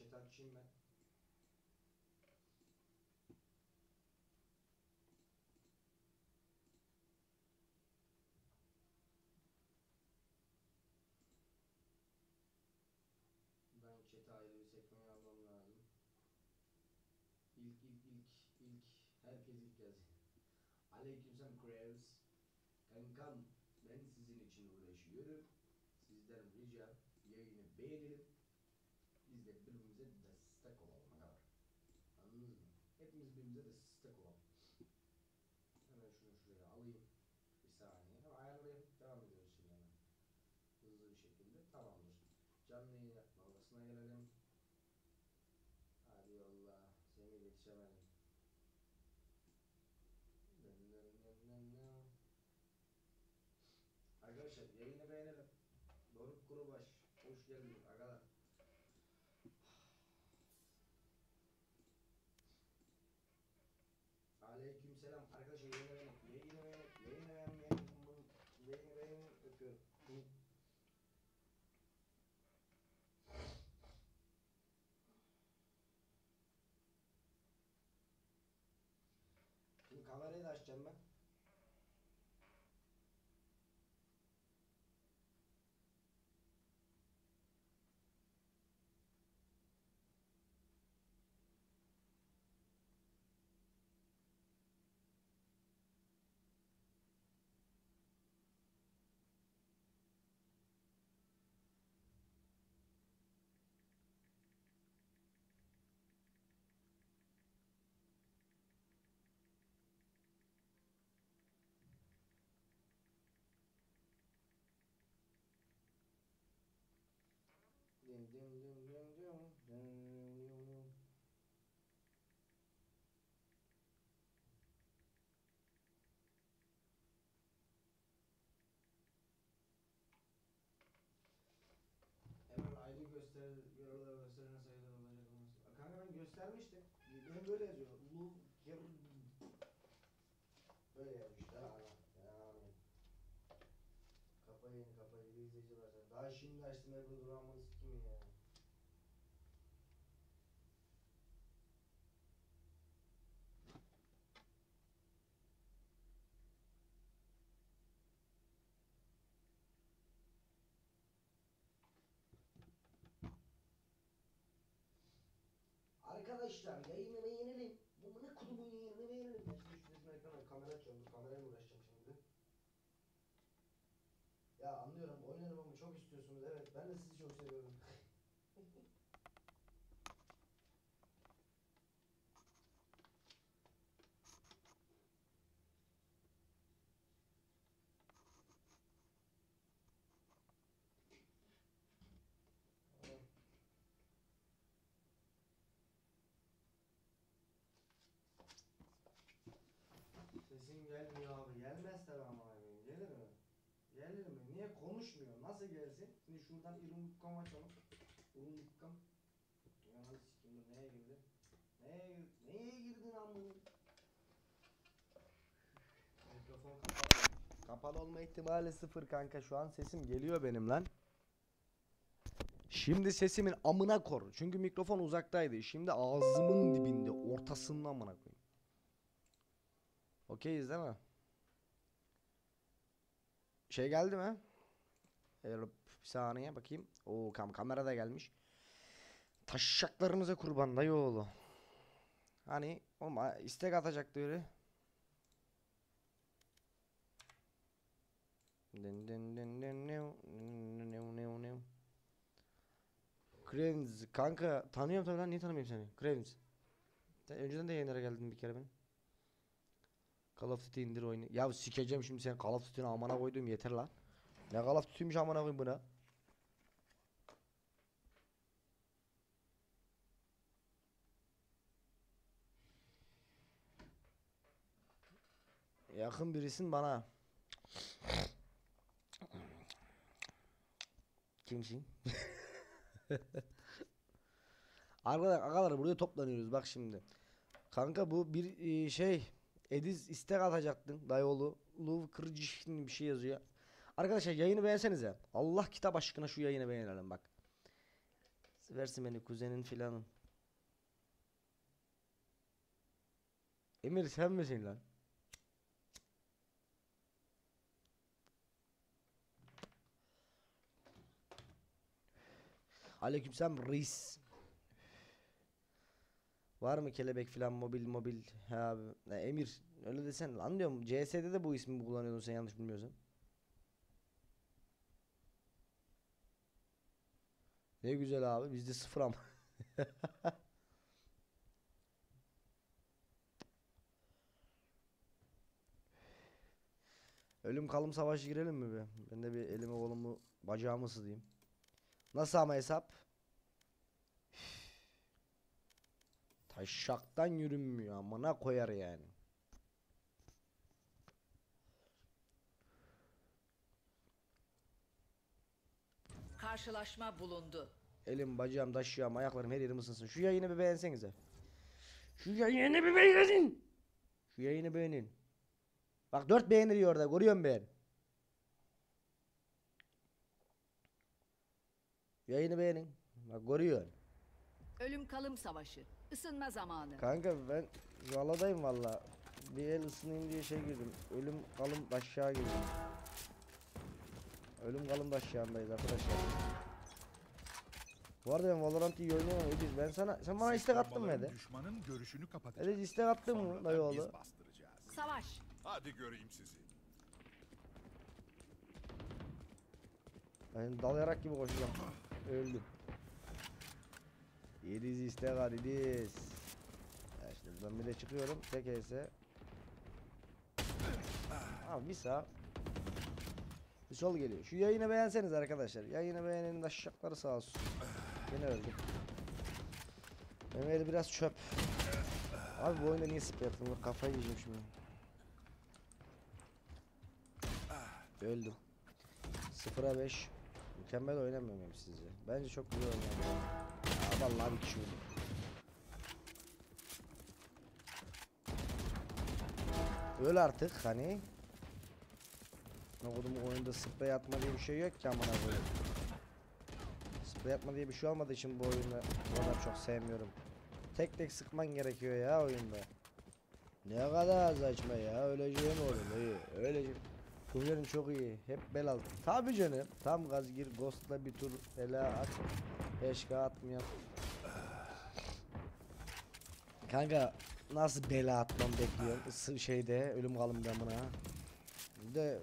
chat açayım ben. Ben chat'e ayrı bir sekmeyi almam lazım. İlk herkes ilk yazıyor. Aleykümselam Kravs. Kankam ben sizin için uğraşıyorum. Sizden ricam yayını beğenelim. Biz de birbirimize destek olalım. Ne var? Anladınız mı? Hepimiz birbirimize destek olalım. Hemen şunu şuraya alayım. Bir saniye. Hemen ayarları yapıp devam ediyoruz şimdi hemen. Hızlı bir şekilde. Tamamdır. Canlı yayın yapma odasına gelelim. Hadi yolla. Semih yetişemedim. Arkadaşlar yayını beğenelim. Doruk Kurubaş. Hoş geldin agalar. Aleykümselam. Arkadaşlar yayını beğenin. Yayını beğenmeyen yayını beğenin öpüyorum. Şimdi kamerayı da açacağım ben. Dim dim dim dim dim dim dim. Hemen ayrı gösterene sayılar olacak olması. Kanka ben göstermiştim. Benim böyle yazıyor. Böyle yazmış. Daha yani. Kafayı izleyiciler. Daha şimdi açtım Ebru Duran'ı sikim ya. Arkadaşlar yayını beğenelim. Bumuna kudumun yayını beğenelim. Ben şimdi şurasına ekrana kamera açıyorum. Dur kamerayla uğraşacağım şimdi. Ya anlıyorum oynarım çok istiyorsunuz. Evet ben de sizi çok seviyorum. Sesin gelmiyor abi. Gelmez tabi ama abi. Gelir mi? Gelir mi? Niye konuşmuyor? Nasıl gelsin? Şimdi şuradan irumlukkam açalım. İrumlukkam. Yanını sikeyim dur. Neye girdi? Neye girdin amına? Mikrofon kapalı. Kapalı olma ihtimali sıfır kanka. Şu an sesim geliyor benim lan. Şimdi sesimin amına kor. Çünkü mikrofon uzaktaydı. Şimdi ağzımın dibinde. Ortasından amına koyayım. Okeyiz değil mi? Şey geldi mi? Bir saniye bakayım. Oo kamera da gelmiş. Taşşaklarınıza kurban dayıoğlu. Hani olma istek atacaktı öyle. Cravens kanka tanıyorum tabii lan niye tanımayayım seni? Cravens. Sen önceden de yayınlara geldin bir kere benim. Call of Duty indir oyunu. Ya sikeceğim şimdi sen Call of Duty'ni amana koydum yeter lan. Ne Call of Duty'ymiş amana koyayım buna. Yakın birisin bana. Kimsin? Arkadaşlar buraya toplanıyoruz bak şimdi. Kanka bu bir Ediz istek atacaktın dayıoğlu. Luv kırıcı bir şey yazıyor. Arkadaşlar yayını beğensenize. Allah kitap aşkına şu yayını beğenelim bak. Versin beni kuzenin filanın. Emir sen misin lan? Aleykümselam reis. Var mı kelebek filan mobil? He abi. Emir öyle desen lan diyorum. CS'de de bu ismi kullanıyordun sen yanlış bilmiyorsan. Ne güzel abi bizde sıfır ama. Ölüm kalım savaşı girelim mi be? Ben de bir elimi kolumu bacağımı ısıtayım. Nasıl ama hesap? Taşşaktan yürünmüyor amına koyar yani. Karşılaşma bulundu. Elim bacağım taşıyam ayaklarım her yerim ısınsın. Şu yayını bir beğensenize. Şu yayını bir beğenin. Şu yayını beğenin. Bak 4 beğeniliyor orada görüyorum ben. Yayını beğenin. Bak görüyorsun. Ölüm kalım savaşı. Isınma zamanı. Kanka ben yaladayım valla. Bir el ısınayım diye şey girdim. Ölüm kalım aşağı girdim. Ölüm kalım aşağındayız arkadaşlar. Bu arada ben Valorant'ı iyi oynayamam Ediz. Sen bana istek attın mı Ede? Düşmanın görüşünü kapatacak. Ediz istek attın mı Sonra da dayıoğlu? biz bastıracağız. Savaş. Hadi göreyim sizi. Ben dalayarak gibi koşacağım. Öldüm. Ediz istek var Ediz. Ya işte ben bir de çıkıyorum. Tek ese. Abi bir sağ. Bir sol geliyor. Şu yayını beğenseniz arkadaşlar. Yayını beğenenin aşağıları sağ olsun. Yine öldüm. Benim eli biraz çöp. Abi bu oyunda niye sprey yaptım? Kafayı yiyeceğim şimdi. Öldüm. 0'a 5. Mükemmel oynamıyor muyum sizce? Bence çok güzel oynuyorum. Aa, vallahi bir kişi öldü. Öl artık hani. Ne kodum oyunda sprey atma diye bir şey yok ki amına koyayım. Sprey atma diye bir şey olmadığı için bu oyunu o kadar çok sevmiyorum. Tek tek sıkman gerekiyor ya oyunda. Ne kadar saçma ya, öleceğim oğlum iyi öleceğim. Kuvvetin çok iyi, hep bel altı. Tabi canım, tam gaz gir ghostla bir tur ela at. 5K atmıyor. Kanka nasıl bela atmam bekliyorum şeyde ölüm kalım ben buna. Bir de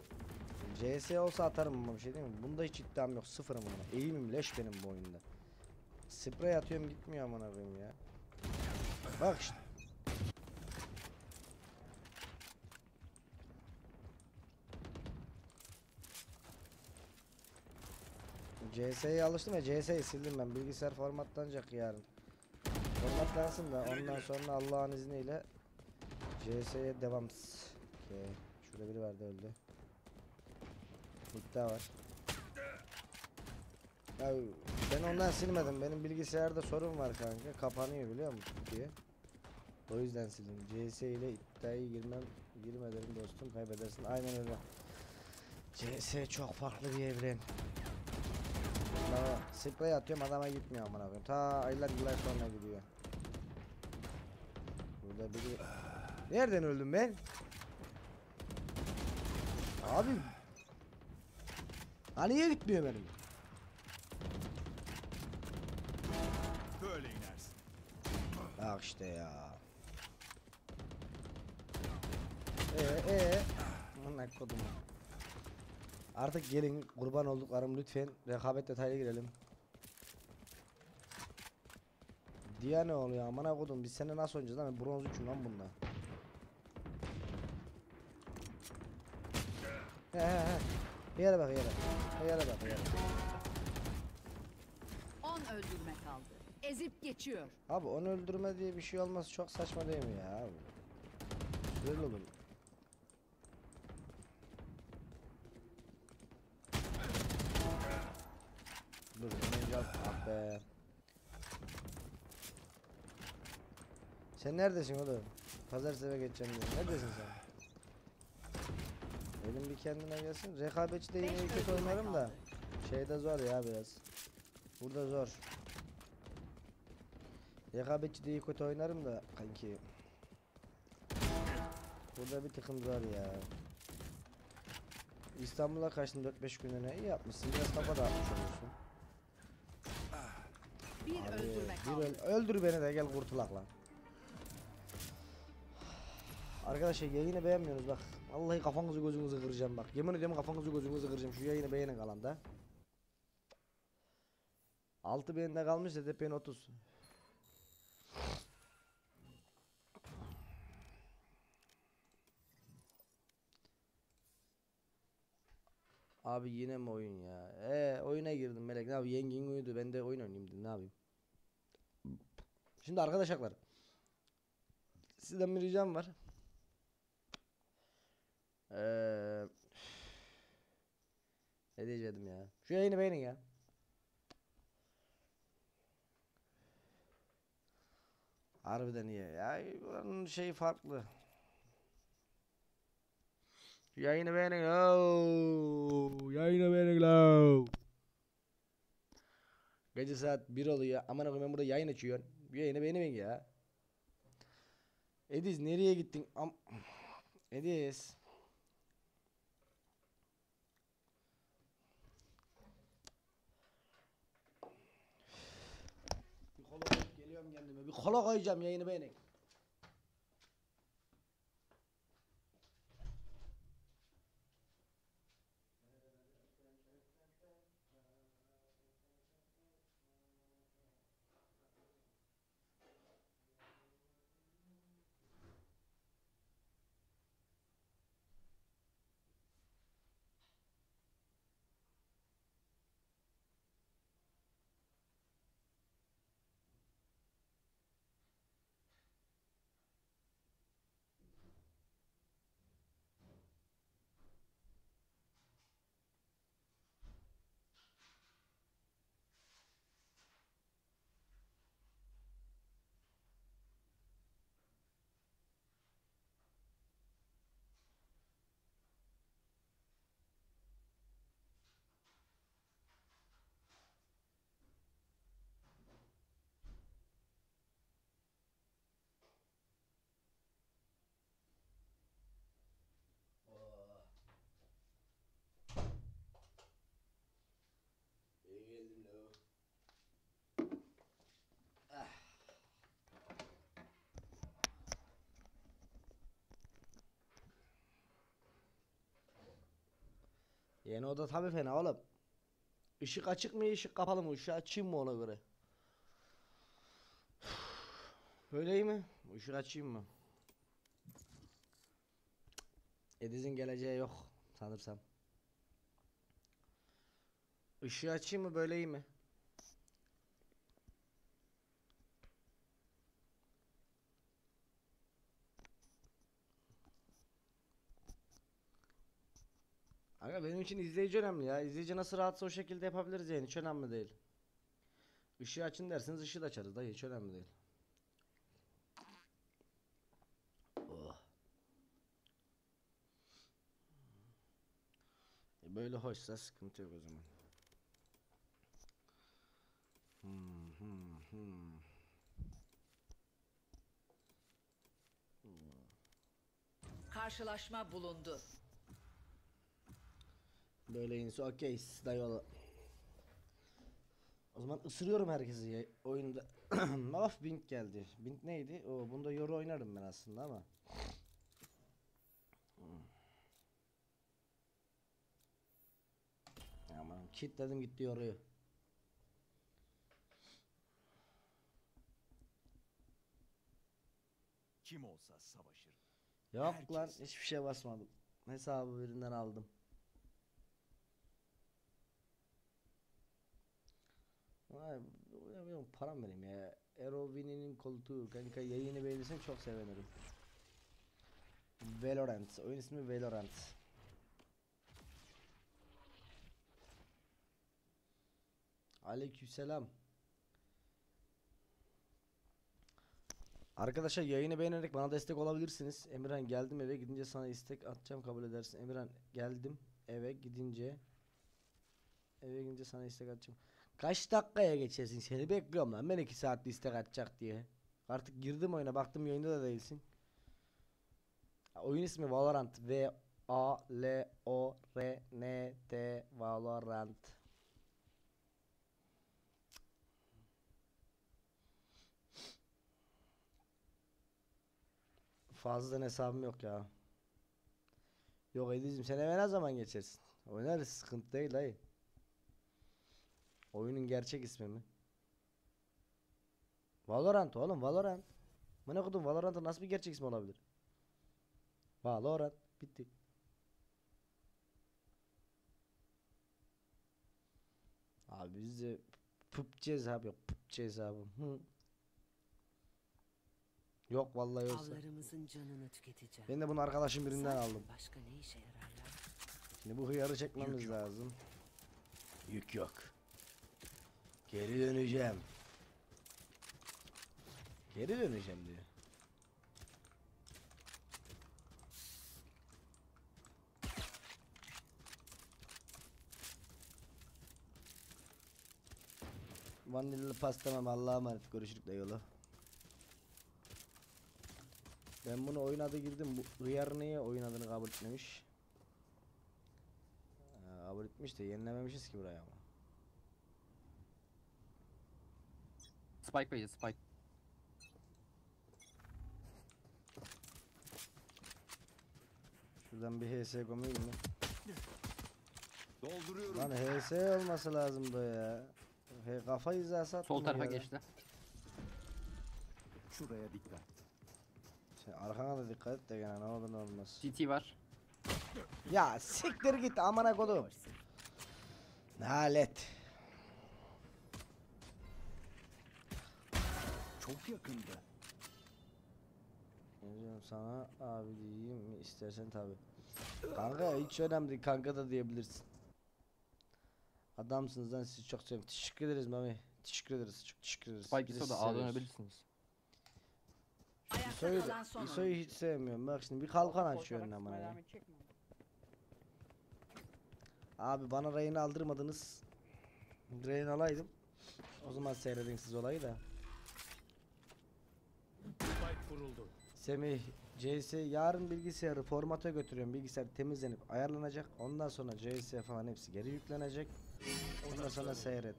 CS olsa atarım ama bir şey değil mi? Bunda hiç iddiam yok, sıfırım ona. Eğimim leş benim bu oyunda. Sprey atıyorum gitmiyor amına koyayım ya. Bak işte. CS'ye alıştım ya, CS'yi sildim ben. Bilgisayar formatlanacak yarın. Formatlansın da ondan sonra Allah'ın izniyle CS'ye devam. Okay. Şurada biri vardı öldü. İddia var. Ya ben ondan silmedim. Benim bilgisayarda sorun var kanka. Kapanıyor biliyor musun diye. O yüzden sildim. CS ile iddiaya girme derim dostum, kaybedersin. Aynen öyle. CS çok farklı bir evren. Baba sprey atıyorum adama gitmiyor amına koyayım. Ta aylar yıllar sonra gidiyor. Burada biri. Nereden öldüm ben? Abi. Hani niye gitmiyor benim? Böyle inersin. Bak işte ya. Amına kodum. Artık gelin kurban olduklarım lütfen rekabet detaylı girelim. Diya ne oluyor amına kodum, biz seninle nasıl oynayacağız lan, bronz 3'üm lan bunda. He. Yere bak yere. Yere bak yere. 10 öldürme kaldı. Ezip geçiyor. Abi onu öldürme diye bir şey olması çok saçma değil mi ya abi? Böyle olur. Dur önce ah be. Sen neredesin oğlum? Pazartesi eve geçeceğim diyorum. Neredesin sen? Elim bir kendine gelsin. Rekabetçide yine iyi kötü oynarım da. Şeyde zor ya biraz. Burada zor. Rekabetçi de iyi kötü oynarım da kanki. Burada bir tıkım var ya. İstanbul'a kaçtın 4-5 günlüğüne, iyi yapmışsın. Biraz kafa dağıtmış oluyorsun. Bir Abi, öldürme bir kaldı. öldür beni de gel kurtulak lan. Arkadaşlar yayını beğenmiyorsunuz bak. Vallahi kafanızı gözünüzü kıracağım bak. Yemin ediyorum kafanızı gözünüzü kıracağım. Şu yayını beğenin kalanda. 6 beğenide kalmış ZDP'nin 30. Abi yine mi oyun ya? Oyuna girdim Melek. Ne yapayım? Yengin uyudu. Ben de oyun oynayayım dedim. Ne yapayım? Şimdi arkadaşlar. Sizden bir ricam var. Eee Ne diyecektim ya? Şu yayını beğenin ya. Harbiden iyi ya. Buranın şeyi farklı. Şu yayını beğenin. Oo, yayını beğenin la. Gece saat 1 oluyor. Aman akım ben burada yayın açıyorum. Bir yayını beğenin ya. Ediz nereye gittin? Ediz. Bir kola koyup geliyorum kendime. Bir kola koyacağım yayını beğenin. İyi geldim lo. Yeni oda tabi fena oğlum. Işık açık mı ışık kapalı mı? Işığı açayım mı ona göre? Öyle iyi mi? Işık açayım mı? Ediz'in geleceği yok sanırsam. Işığı açayım mı böyle iyi mi? Aga benim için izleyici önemli ya. İzleyici nasıl rahatsa o şekilde yapabiliriz yani. Hiç önemli değil. Işığı açın derseniz ışığı da açarız da hiç önemli değil. Oh. Böyle hoşsa sıkıntı yok o zaman. Hmm. Karşılaşma bulundu. Böyle inse okey dayıoğlu. O zaman ısırıyorum herkesi ya, oyunda. Of Bink geldi. Bink neydi? O bunda yoru oynarım ben aslında ama. Aman kilitledim gitti yoruyu. Kim olsa savaşır. Yok Herkes. lan hiçbir şey basmadım. Hesabı birinden aldım. Vay, param vereyim ya. Erovini'nin koltuğu kanka yayını beğenirsen çok sevinirim. Valorant. Oyun ismi Valorant. Aleykümselam. Arkadaşlar yayını beğenerek bana destek olabilirsiniz. Emirhan geldim eve gidince sana istek atacağım kabul edersin. Emirhan geldim eve gidince sana istek atacağım. Kaç dakikaya geçersin? Seni bekliyorum lan. Ben 2 saat istek atacak diye. Artık girdim oyuna. Baktım yayında da değilsin. Oyun ismi Valorant. V-A-L-O-R-N-T Valorant. Fazladan hesabım yok ya. Yok Ediz'im sen eve ne zaman geçersin? Oynarız, sıkıntı değil dayı. Oyunun gerçek ismi mi? Valorant oğlum, Valorant. Bana kodum, Valorant'ın nasıl bir gerçek ismi olabilir? Valorant bitti. Abi bizde PUBG hesabı yok, PUBG hesabı. Hı. Yok vallahi yoksa. Avlarımızın canını tüketeceğim. Ben de bunu arkadaşım birinden aldım. Başka ne işe yarar ya? Şimdi bu hıyarı çekmemiz lazım. Yük yok. Geri döneceğim. Geri döneceğim diyor. Vanilyalı pastamam, Allah'a emanet, görüşürük de yola. Ben bunu oyun adı girdim. Bu hıyar niye oyun adını kabul etmemiş? Kabul etmiş de yenilememişiz ki buraya ama. Spike Bey'di, Spike. Şuradan bir HS koyayım mı? Dolduruyorum. Lan HS olması lazımdı ya. Kafa hizası attım. Sol tarafa ya. geçti. Şuraya dikkat. Sen arkana da dikkat et de gene ne olur ne olmaz. CT var. Ya siktir git amına kodum. Nalet. Çok yakında. Diyeceğim sana abi diyeyim mi istersen tabi. Kanka hiç önemli değil, kanka da diyebilirsin. Adamsınız lan, sizi çok seviyorum. Teşekkür ederiz Mami. Teşekkür ederiz. Çok teşekkür ederiz. Spike Biz ise o sizi da A seviyoruz. dönebilirsiniz. Ayakta kalan son İso'yu oyuncu. hiç sevmiyorum. Bak şimdi bir kalkan açıyor amına ya. Abi bana rehin aldırmadınız. Rehin alaydım. O zaman seyredin siz olayı da. Spike kuruldu. Semih CS yarın bilgisayarı formata götürüyorum. Bilgisayar temizlenip ayarlanacak. Ondan sonra CS falan hepsi geri yüklenecek. Ondan sonra seyret.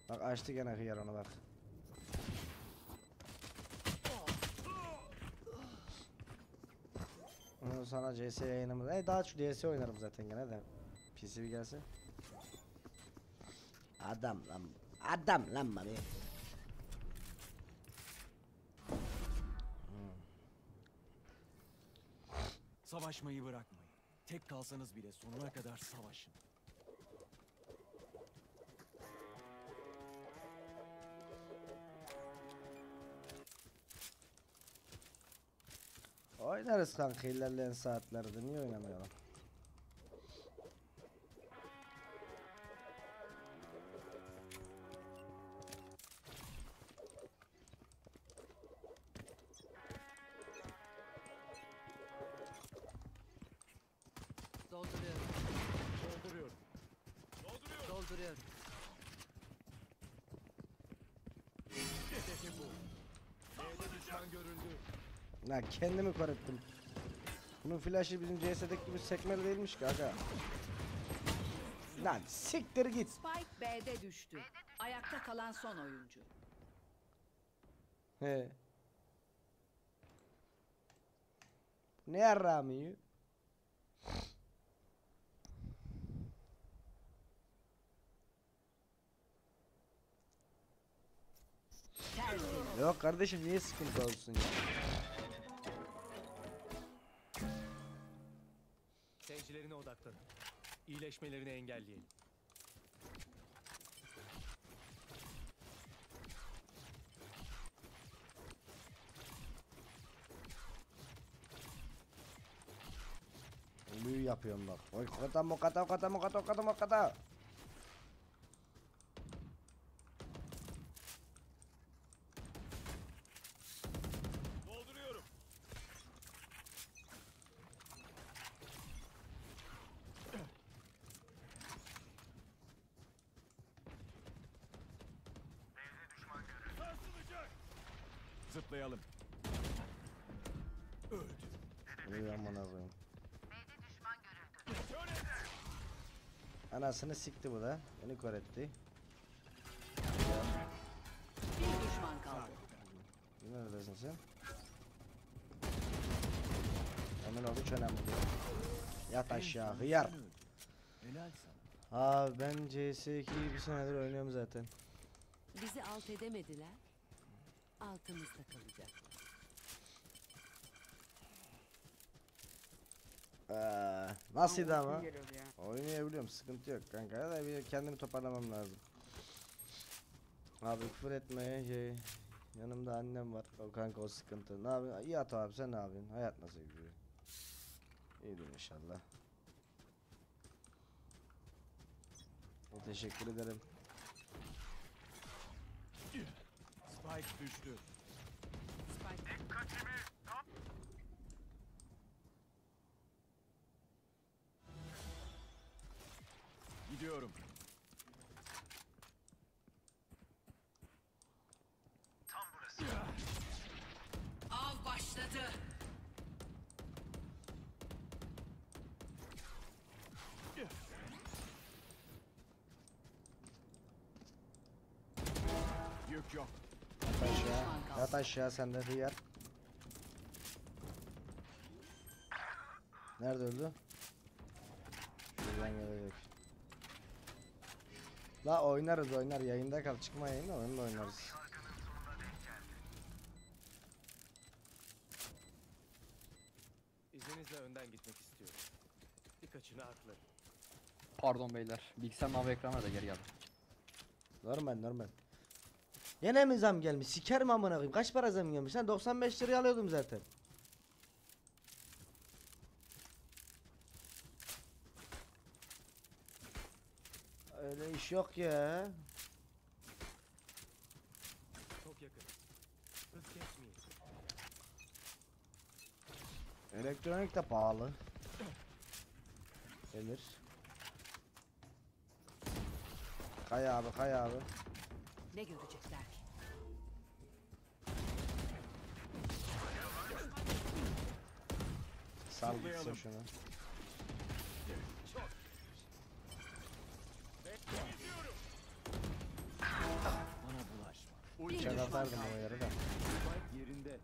Bak açtı gene hıyar ona bak. Ondan sonra CS yayınımız. Daha çok CS oynarım zaten gene de. PC bir gelse. Adam lan. Adam lan abi. Savaşmayı bırakmayın. Tek kalsanız bile sonuna kadar savaşın. Oynarız kanka ilerleyen saatlerde, niye oynamayalım? Dolduruyorum. Dolduruyorum. Dolduruyorum. Hedefim bu. B'de düşman görüldü. La kendimi koruttum. Bunun flash'ı bizim CS'deki gibi sekmeli değilmiş ki aga. Lan siktir git. Spike B'de düştü. Ayakta kalan son oyuncu. He. Ne yarrağımı yiyor? Tertemiz. Yok kardeşim, niye sıkıntı olsun ya? Seyircilerine odaklanın. İyileşmelerini engelleyelim. Büyü yapıyorum bak. Oy kata mokata kata mokata kata mokata. Dolduruyorum. Zıplayalım. İyi amına koyayım. Anasını sikti bu da. Beni kör etti. Bir düşman kaldı. Neredesin sen? Emin ol hiç önemli değil. Yat aşağı hıyar. Helal sana. Abi ben CS2'yi bir senedir oynuyorum zaten. Bizi alt edemediler. Altımızda kalacak. Nasıldı ama? Oynayabiliyorum, sıkıntı yok kanka. Ya da bir kendimi toparlamam lazım. Abi küfür etmeye yanımda annem var. O kanka o sıkıntı. Ne yapıyorsun? İyi at abi, sen ne yapıyorsun? Hayat nasıl gidiyor? İyidir inşallah. Teşekkür ederim. Spike düştü. Gidiyorum. Av başladı. Yük yok. Yat aşağı. Yat aşağı sen de hıyar. Nerede öldü? Şuradan gelecek. La oynarız oynar, yayında kal, çıkma yayında, oyunda oynarız. İzninizle önden gitmek istiyorum. Birkaçını haklı. Pardon beyler. Bilgisayar mavi ekranla da geri geldim. Normal. Yine mi zam gelmiş? Sikerim amına koyayım. Kaç para zam gelmiş? Sen 95 liraya alıyordum zaten. Öyle iş yok ya. Çok yakın. Hız kesmeyin. Elektronik de pahalı. Gelir. Kay abi, kay abi. Ne görecekler? Sal gitsin şunu. Bana bulaşma. Bir Bıçak düşman atardım kaldı. o yere de. Spike yerinde.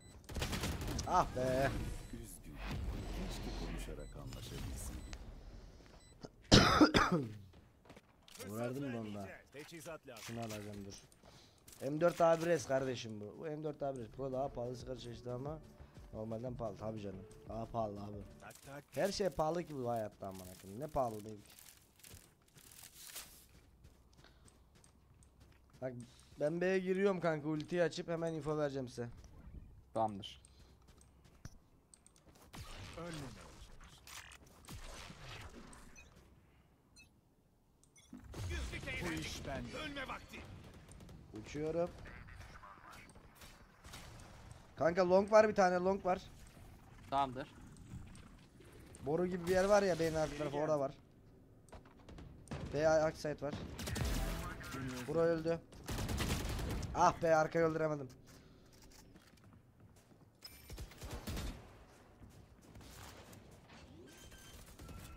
Ah be. Üzgün. Keşke konuşarak anlaşabilseydik. Vurardım da onda. Teçhizat lazım. Şunu alacağım dur. M4 A1S kardeşim bu. Bu M4 A1S Pro daha pahalı sigara çeşidi ama normalden pahalı tabi canım. Daha pahalı abi. Tak tak. Her şey pahalı ki bu hayatta amına koyayım. Ne pahalı değil ki. Bak ben B'ye giriyorum kanka, ultiyi açıp hemen info vereceğim size. Tamamdır. Ölmemeye çalış. Bu iş bende. Ölme vakti. Uçuyorum. Kanka long var, bir tane long var. Tamamdır. Boru gibi bir yer var ya, beyin arka tarafı orada var. B akside var. Bura öldü. Ah be, arkayı öldüremedim.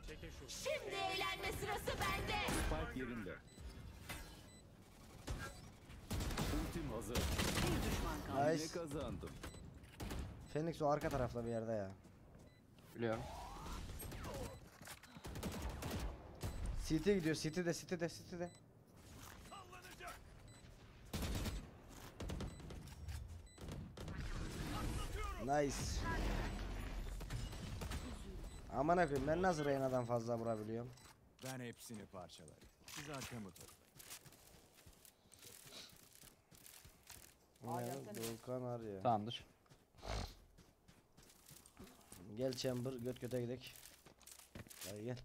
Çekin şu. Şimdi eğlenme sırası bende. Spike yerinde. Ultim hazır. Bir düşman kaldı. Nice. Yine kazandım. Phoenix o arka tarafta bir yerde ya. Biliyorum. CT gidiyor, CT'de. Nice. Aman akıyım, ben nasıl Reyna'dan fazla vurabiliyorum? Ben hepsini parçalarım. Siz arkamı toplayın. Ne? Volkan arıyor. Tamamdır. Gel Chamber, göt göte gidek. Hadi gel.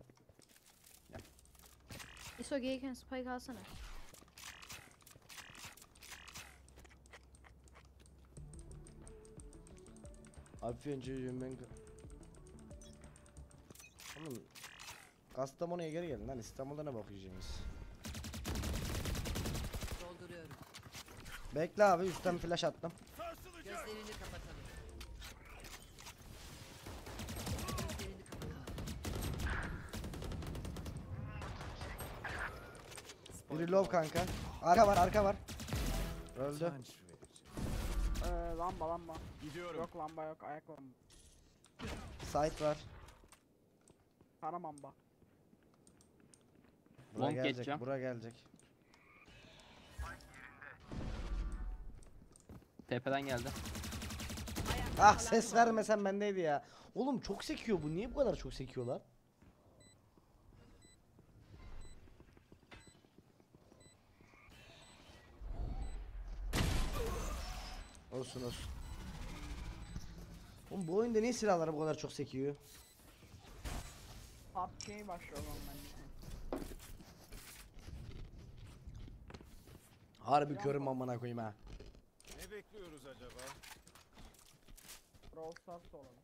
ISO gelirken spike alsana. Afyon çocuğum ben... Oğlum... Kastamonu'ya geri gelin lan, İstanbul'da ne bakacaksınız? Dolduruyorum. Bekle abi, üstten flash attım. Gözlerini kapatalım. Gözlerini kapatalım. Biri low kanka. Arka var. Öldü. Utanç verici. Lamba. Gidiyorum. Yok lamba yok ayak lamba. Site var. Kara mamba. Bura Long gelecek. geçeceğim. Bura gelecek. TP'den geldi. Ah ses vermesen bendeydi ya. Oğlum çok sekiyor bu. Niye bu kadar çok sekiyorlar? Olsun. Oğlum bu oyunda niye silahları bu kadar çok sekiyor? PUBG'ye başlıyorum ben. Harbi körüm amına koyayım ha. Ne bekliyoruz acaba? Brawl Stars olalım.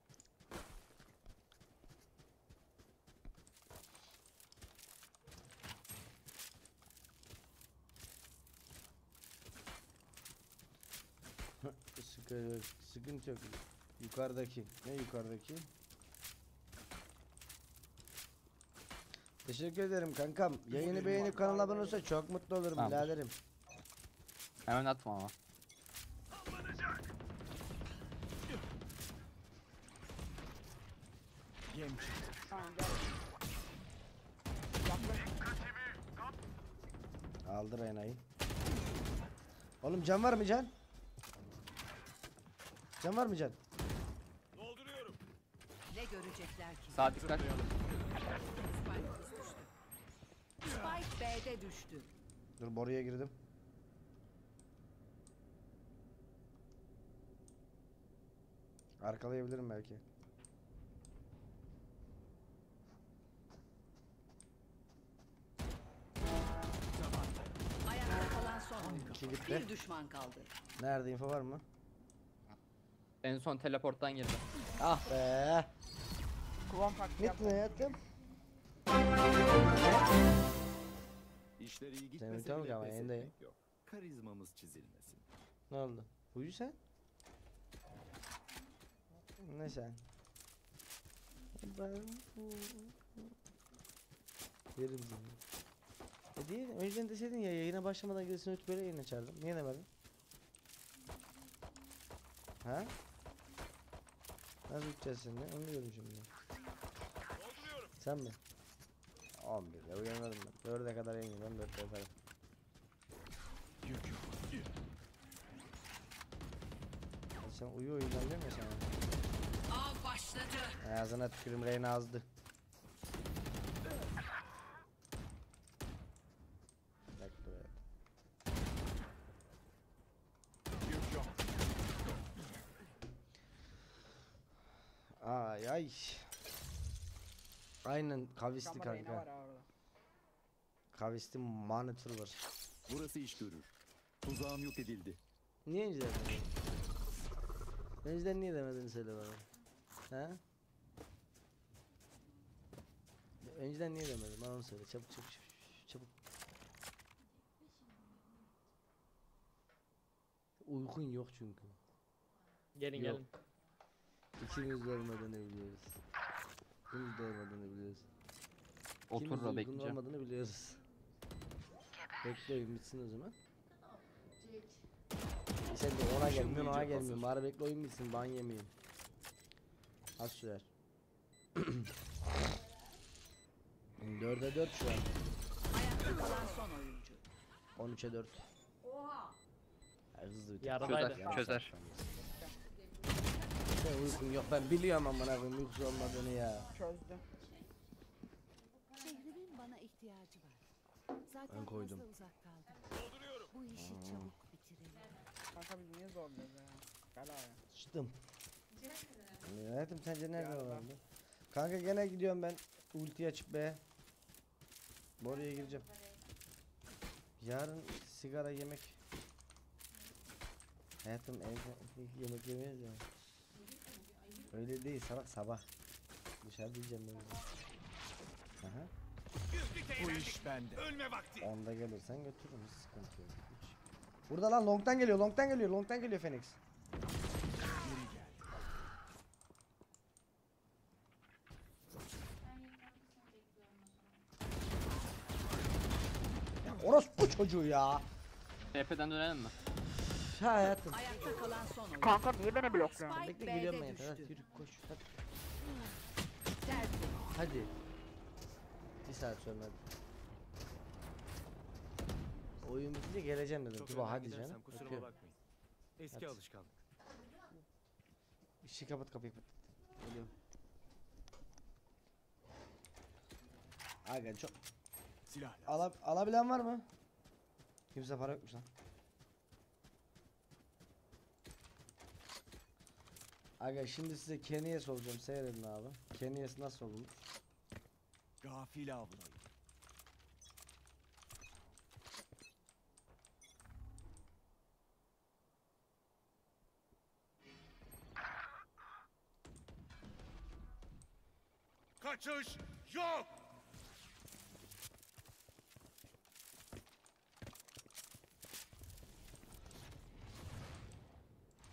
Sıkıntı yok. Yukarıdaki. Ne yukarıdaki? Teşekkür ederim kankam. Yayını beğenip kanala abone olursa çok mutlu olurum Tamamdır. biraderim. Hemen atma ama. Yem çıktı. Tamam gel. Yaklaş. Aldır Reyna'yı. Oğlum can var mı can? Can var mı can? Dolduruyorum. Ne görecekler ki? Sağ dikkat. Spike düştü. Spike B'de düştü. Dur boruya girdim. Arkalayabilirim belki. Ayakta kalan son oyuncu. İki gitti. Bir düşman kaldı. Nerede info var mı? En son teleporttan girdi. Ah be. Klon taklidi Mit yaptım. ne yaptım? İşler iyi Sen gitmese utanma bile ama, pes yayındayım. etmek yok. Karizmamız çizilmesin. Ne oldu? Uyu sen. Ne sen? Yerim seni. Diye önceden deseydin ya yayına başlamadan gelsin öt böyle yayın açardım. Niye demedin? Ha? Nasıl uçacağız seninle? Onu diyorum şimdi. Sen mi? 11'de uyanırım ben. 4'e kadar yayın ben 4'te yaparım. Yük yok. Sen uyu diyorum ya sana. Av başladı. Ağzına tükürüm Reyna azdı. Bak buraya. Yük yok. Ay ay. Aynen kavisli Kamera yine var kanka. ya orada. Kavisli monitör var. Burası iş görür. Tuzağım yok edildi. Niye önceden demedin? Önceden niye demedin söyle bana. Ha? Önceden niye demedin bana onu söyle çabuk. Uykun yok çünkü. Gelin Yok. İkimiz de olmadığını biliyoruz. İkimiz de olmadığını biliyoruz. Otur İkimiz de da uygun bekleyeceğim. olmadığını biliyoruz. Bekle oyun bitsin o zaman. Sen de ona gelmiyorsun ona gelmiyorsun. Bari bekle oyun bitsin ban yemeyeyim. Az sürer. 4'e 4 şu an. Ayakta kalan son oyuncu. 13'e 4. Hızlı bitir. Çözer. Sen uykun yok ben biliyorum amına koyayım uykusu olmadığını ya. Çözdü. Şehrimin bana ihtiyacı var. Zaten Ben koydum. fazla uzak kaldım. Bu işi çabuk bitirelim. Kanka biz niye zorluyoruz ya? Gel abi. Sıçtım. Hayatım sence nerede vardı? Kanka gene gidiyorum ben ulti açıp be. Oraya gireceğim. Yarın sigara yemek. Hayatım evde yemek yemeyiz ya. Öyle değil salak sabah. Dışarı diyeceğim ben. Aha. Bu iş bende. Ölme vakti. Onda gelirsen götürürüm hiç sıkıntı yok. Hiç. Burada lan long'tan geliyor Phoenix. Orospu çocuğu ya. TP'den dönelim mi? Ha hayatım. Ayakta kalan son oyuncu. Kanka niye beni blokluyorsun? Spike Bekle geliyorum ben B'de yeter. Hadi düştü. yürü koş. Hadi. Tertemiz. Hadi. Bir saat sonra. Oyun bitince geleceğim dedim. Çok Tuba önden hadi gidersem canım. kusuruma Öpüyorum. bakmayın. Eski Hadi. alışkanlık. İşi kapat kapıyı kapat. Geliyorum. Aga çok. Silah lazım. Alabilen var mı? Kimse para yokmuş lan. Aga şimdi size Kenny'e soracağım, seyredin abi. Kenny'esi nasıl olmuş? Gafil avlayın. Kaçış yok!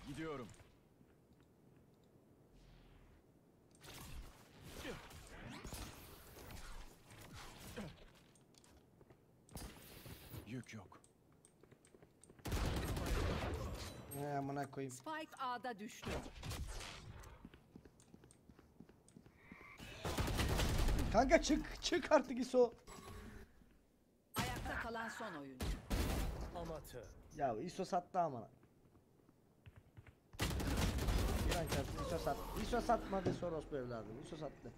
Gidiyorum. Yük yok. Ne amına koyayım. Spike A'da düştü. Kanka çık artık ISO. Ayakta kalan son oyuncu. Amatör. Ya ISO sattı amına. Giren çarptı ISO sattı. ISO satmadı Soros bu evladım. ISO sattı.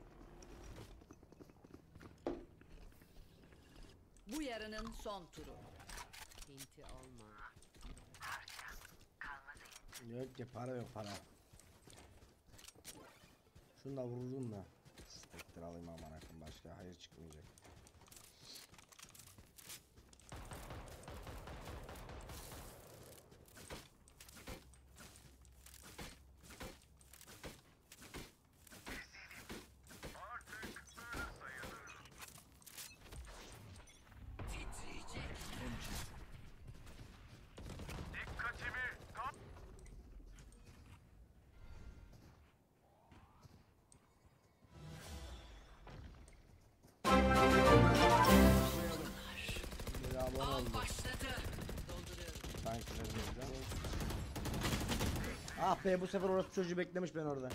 Bu yarının son turu. Hinti olma. Yok ki para yok para. Şunu da vururum da. Spektir alayım aman akım başka hayır çıkmayacak. Bir abone oldu. Sanki bizden. Ah be bu sefer orası çocuğu beklemiş ben orada.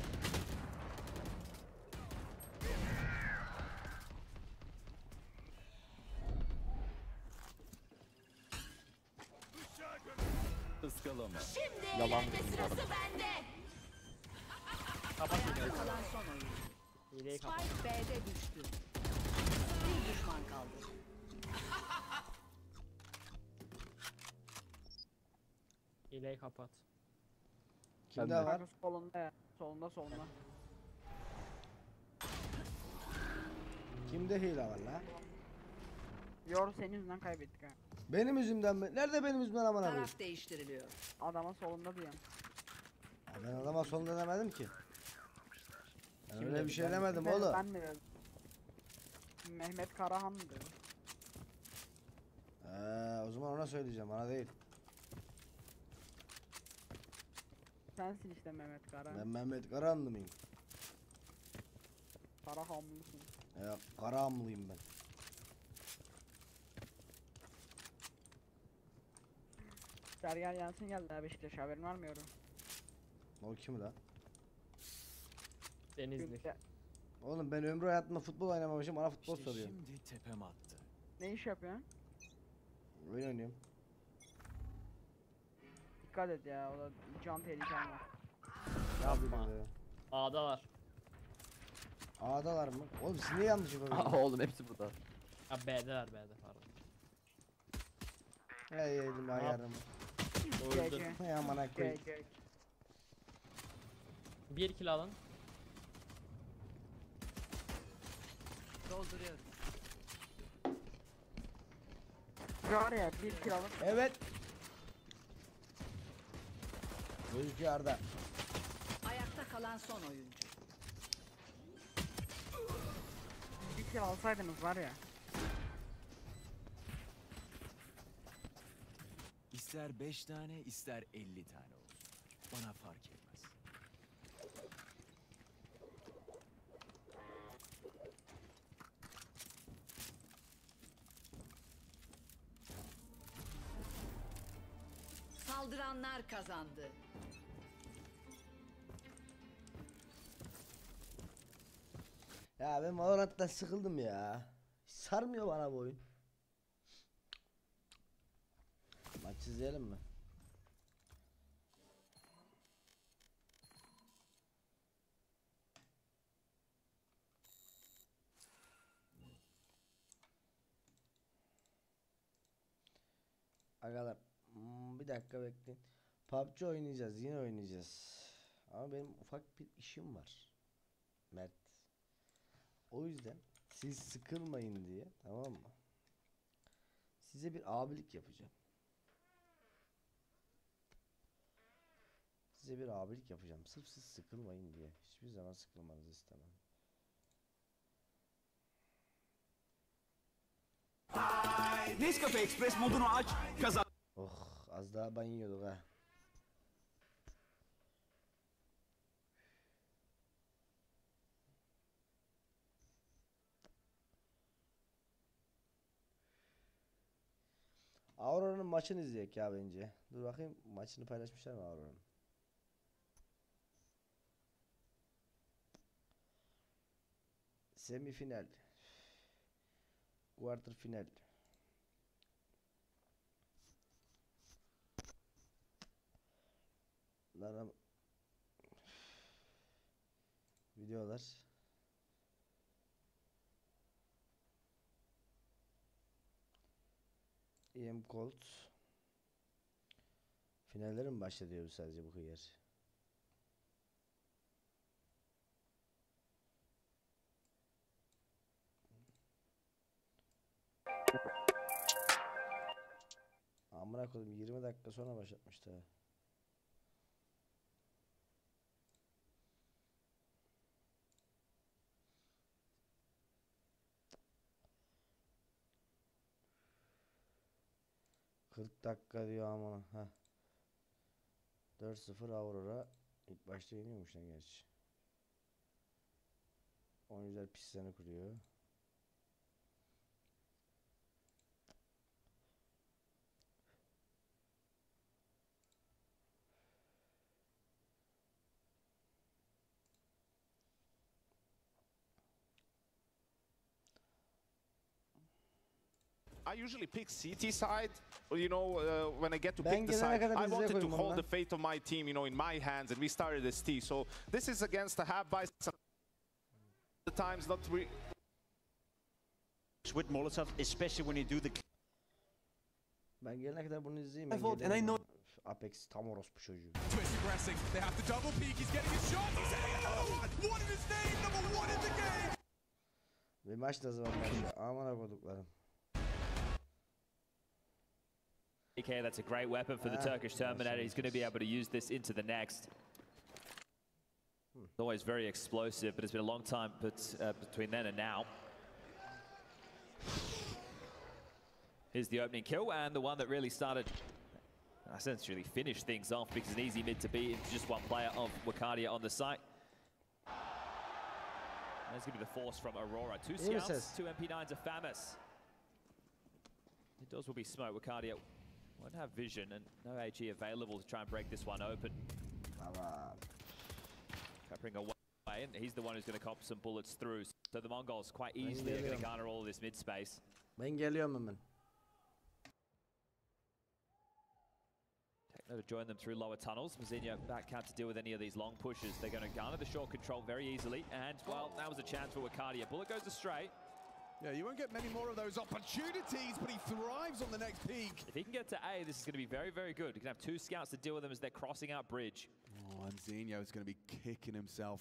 Iskalama. Şimdi Yalan eğlenme dedim bu sırası arada. bende. Ayakta kalan son oyuncu. Hileyi kapat. Spike B'de düştü. Bir düşman kaldı. Hileyi kapat. Kimde Ben de. var? Kanka solunda ya. Solunda. Kimde hile var la? Yor senin yüzünden kaybettik ha. Benim yüzümden mi? Nerede benim yüzümden amına koyayım? Taraf değiştiriliyor. Adama solunda diyorum. Ya ben adama sonunda demedim ki. Ben Kim öyle dedi? bir şey Ben- demedim ben- oğlum. Ben mi dedim? Mehmet Karahan mı dedi? O zaman ona söyleyeceğim bana değil. Sensin işte Mehmet Karahan. Ben Mehmet Karahanlı mıyım? Karahanlısın. Karahanlıyım ben. Sergen Yansın geldi ha Beşiktaş haberin var mı yorum? O kim la? Denizli. Oğlum ben ömrü hayatımda futbol oynamamışım bana futbol İşte soruyor. şimdi tepem attı. Ne iş yapıyorsun? Oyun oynuyorum. Dikkat et ya o da can tehliken var. Yapma. A'dalar. A'dalar mı? Oğlum siz niye yanlış yapıyorsunuz? Oğlum hepsi burada. Ha B'deler pardon. Hey yedim ayarımı. GG. Hey amına koyayım. GG. 1 kill alın. Dolduruyorum. Var ya bir kill alıp Evet. Gözüküyor Arda. Ayakta kalan son oyuncu. bir kill alsaydınız var ya. İster 5 tane ister 50 tane olsun. Bana fark etmez. Saldıranlar kazandı. Ya ben Valorant'tan sıkıldım ya. Hiç sarmıyor bana bu oyun. Maç izleyelim mi? Agalar bir dakika bekleyin. PUBG oynayacağız, yine oynayacağız. Ama benim ufak bir işim var. Mert. O yüzden siz sıkılmayın diye, tamam mı? Size bir abilik yapacağım. Size bir abilik yapacağım. Sırf siz sıkılmayın diye. Hiçbir zaman sıkılmanızı istemem. Nescafe Express modunu aç. Kazan. Oh, az daha ban yiyorduk ha. Aurora'nın maçını izleyek ya bence. Dur bakayım, maçını paylaşmışlar mı Aurora'nın? Semifinal. Quarter final. Lan videolar. EM Colt. Finallerin mi başlıyor sadece bu hıyar? Amına koyayım, 20 dakika sonra başlatmıştı ha. ...40 dakika diyor amına. Heh. 4-0 Aurora. İlk başta yeniyormuş lan gerçi. Oyuncular pislerini kuruyor. I usually pick CT side, you know, when I get to Ben pick the gelene side. kadar I izle wanted to koyayım hold ondan. the fate of my team, you know, in my hands, and we started as T. So this is against the half by the times not re With Molotov, especially when you do the. Ben gelene kadar bunu izleyeyim. I thought, and I know. Apex tam orospu çocuğu. Twist aggressing. They have to double peek. He's getting his shot. He's hitting another one. What is his name? Number 1 in the game. Ve maç ne zaman başlıyor? Amına koduklarım. Okay, that's a great weapon for the Turkish Terminator. He's going to be able to use this into the next. It's always very explosive, but it's been a long time between then and now. Here's the opening kill, and the one that really started, essentially finished things off, because an easy mid to beat into just one player of Wakadia on the site. There's going to be the force from Aurora. 2 scouts, 2 MP9s of FAMAS. Indoors will be smoke. Wakadia won't have vision and no HE available to try and break this one open. Peppering away, and he's the one who's going to cop some bullets through. So the Mongols quite easily are going to garner all of this mid space. Ben geliyorum hemen. Techno to join them through lower tunnels. Mazinho back out to deal with any of these long pushes. They're going to garner the short control very easily. And, well, that was a chance for Wakadia. Bullet goes astray. Yeah, you won't get many more of those opportunities, but he thrives on the next peak. If he can get to A, this is going to be very, very good. He can have 2 scouts to deal with them as they're crossing out bridge. Oh, and Zinho is going to be kicking himself.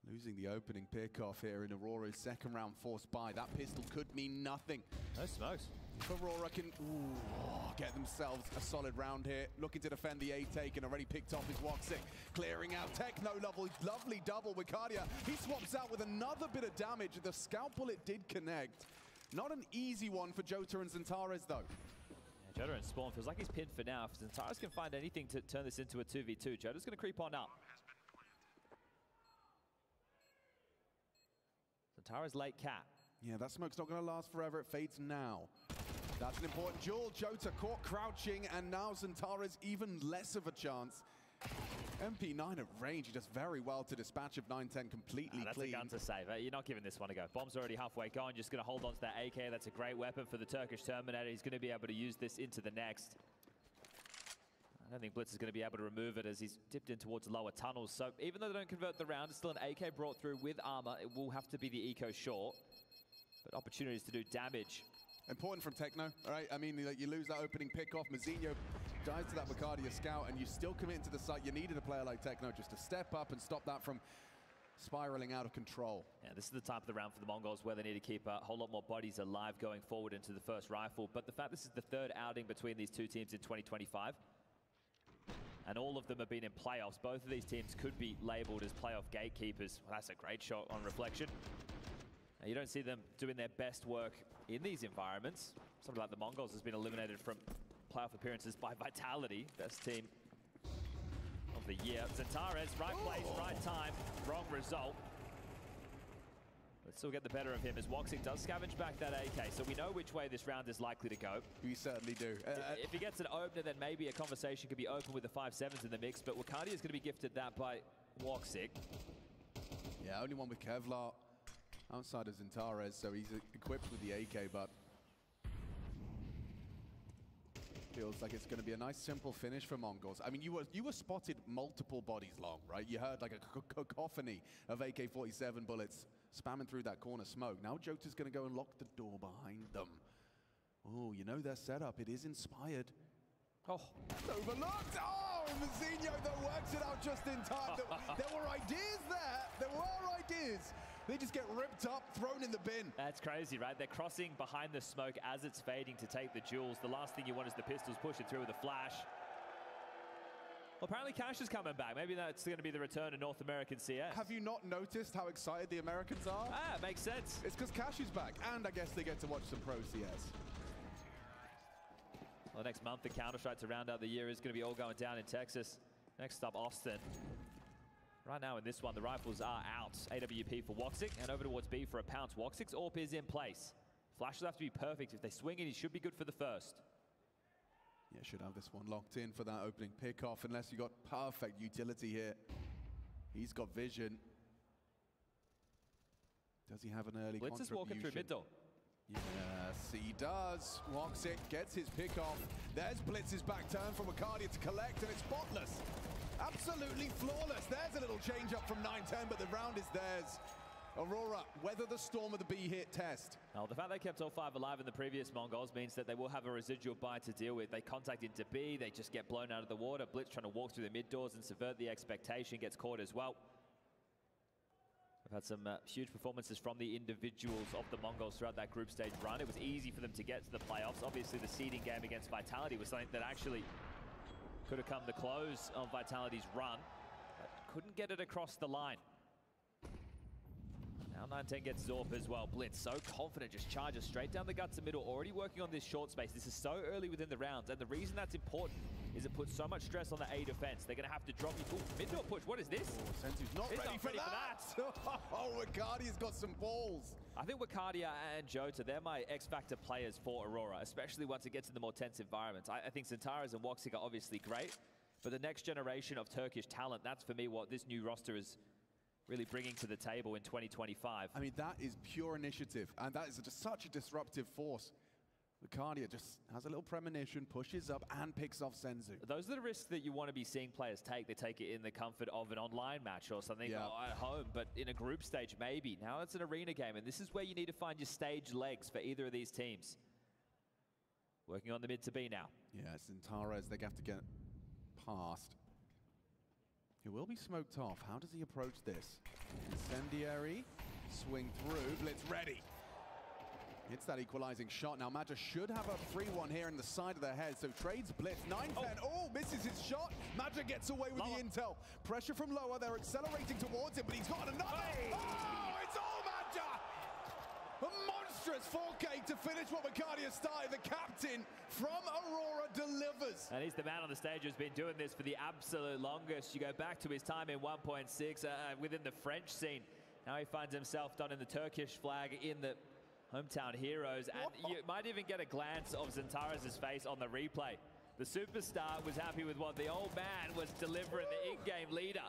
Losing the opening pick-off here in Aurora's second round forced by. That pistol could mean nothing. No smokes. If Aurora can get themselves a solid round here, looking to defend the A take and already picked off his Woxic. Clearing out Techno, lovely double with Cardia. He swaps out with another bit of damage. The scout bullet did connect. Not an easy one for Jota and Zantares though. Yeah, Jota and Spawn feels like he's pinned for now. If Zantares can find anything to turn this into a 2v2, Jota's going to creep on up. Zantares late cap. Yeah, that smoke's not going to last forever. It fades now. That's an important duel. Jota caught crouching, and now Zentare's even less of a chance. MP9 at range, he does very well to dispatch of 910 completely that's clean. a gun to save. You're not giving this one a go. Bomb's already halfway gone. Just going to hold on to that AK. That's a great weapon for the Turkish Terminator. He's going to be able to use this into the next. I don't think Blitz is going to be able to remove it as he's dipped in towards lower tunnels. So even though they don't convert the round, it's still an AK brought through with armor. It will have to be the eco short, but opportunities to do damage. Important from Techno, all right? I mean, you lose that opening pick-off. Mazinho dives to that Wakardia scout, and you still commit into the site. You needed a player like Techno just to step up and stop that from spiraling out of control. Yeah, this is the type of the round for the Mongols where they need to keep a whole lot more bodies alive going forward into the first rifle. But the fact this is the third outing between these two teams in 2025, and all of them have been in playoffs. Both of these teams could be labeled as playoff gatekeepers. Well, that's a great shot on reflection. Now, you don't see them doing their best work in these environments. Something like the Mongols has been eliminated from playoff appearances by Vitality, best team of the year. Zentare's right place, right time, wrong result. Let's still get the better of him as Woxic does scavenge back that AK, so we know which way this round is likely to go. We certainly do. If he gets an opener, then maybe a conversation could be open with the 5-7s in the mix, but Wakardia is going to be gifted that by Woxic. Yeah, only one with Kevlar outside of Zentares, so he's equipped with the AK, but feels like it's going to be a nice simple finish for Mongols. I mean, you were spotted multiple bodies long, right? You heard like a cacophony of AK-47 bullets spamming through that corner smoke. Now Jota's going to go and lock the door behind them. Oh, you know their setup. It is inspired. Oh, overlooked. Oh, Mazinho that works it out just in time. There were ideas there. There were ideas. They just get ripped up, thrown in the bin. That's crazy, right? They're crossing behind the smoke as it's fading to take the jewels. The last thing you want is the pistols pushing through with a flash. Well, apparently Cash is coming back. Maybe that's going to be the return of North American CS. Have you not noticed how excited the Americans are? Ah, makes sense. It's because Cash is back, and I guess they get to watch some Pro CS. Well, next month, the Counter-Strike to round out the year is going to be all going down in Texas. Next up, Austin. Right now in this one, the rifles are out. AWP for Woxic, and over towards B for a pounce. Woxic's AWP is in place. Flash will have to be perfect. If they swing it, he should be good for the first. Yeah, should have this one locked in for that opening pick-off, unless you got perfect utility here. He's got vision. Does he have an early Blitz is walking through mid door. Yes, he does. Woxic gets his pick-off. There's Blitz's back turn from Wakardia to collect, and it's spotless. Absolutely flawless. There's a little change up from 910, but the round is theirs. Aurora, weather the storm of the B-hit test. Now, the fact they kept all 5 alive in the previous Mongols means that they will have a residual buy to deal with. They contact into B, they just get blown out of the water. Blitz trying to walk through the mid doors and subvert the expectation, gets caught as well. We've had some huge performances from the individuals of the Mongols throughout that group stage run. It was easy for them to get to the playoffs. Obviously, the seeding game against Vitality was something that actually could have come to close of Vitality's run, but couldn't get it across the line. Now 910 gets Zorp as well. Blitz so confident, just charges straight down the guts of middle, already working on this short space. This is so early within the rounds, and the reason that's important is it puts so much stress on the A defense. They're going to have to drop you. Mid-door push, what is this? Oh, Sensu's not ready for that. Oh, Wakardia's got some balls. I think Wakardia and Jota, they're my X-Factor players for Aurora, especially once it gets in the more tense environments. I think Zentares and Woxic are obviously great, but the next generation of Turkish talent, that's for me what this new roster is really bringing to the table in 2025. I mean, that is pure initiative, and that is just such a disruptive force. Wakardia just has a little premonition, pushes up, and picks off Senzu. Those are the risks that you want to be seeing players take. They take it in the comfort of an online match or something at home, but in a group stage, maybe. Now it's an arena game, and this is where you need to find your stage legs for either of these teams. Working on the mid to B now. Yeah, Zentares, they have to get past. He will be smoked off. How does he approach this? Incendiary, swing through, Blitz ready. Hits that equalizing shot. Now Madja should have a free one here in the side of the head, so trades Blitz. 910, oh, misses his shot. Madja gets away with the intel. Pressure from lower, they're accelerating towards him, but he's got another. Oh, it's all Madja! A monstrous 4K to finish what Wakardia started. The captain from Aurora delivers. And he's the man on the stage who's been doing this for the absolute longest. You go back to his time in 1.6 within the French scene. Now he finds himself done in the Turkish flag in the Hometown heroes, and you might even get a glance of Zentares' face on the replay. The superstar was happy with what the old man was delivering, the in-game leader.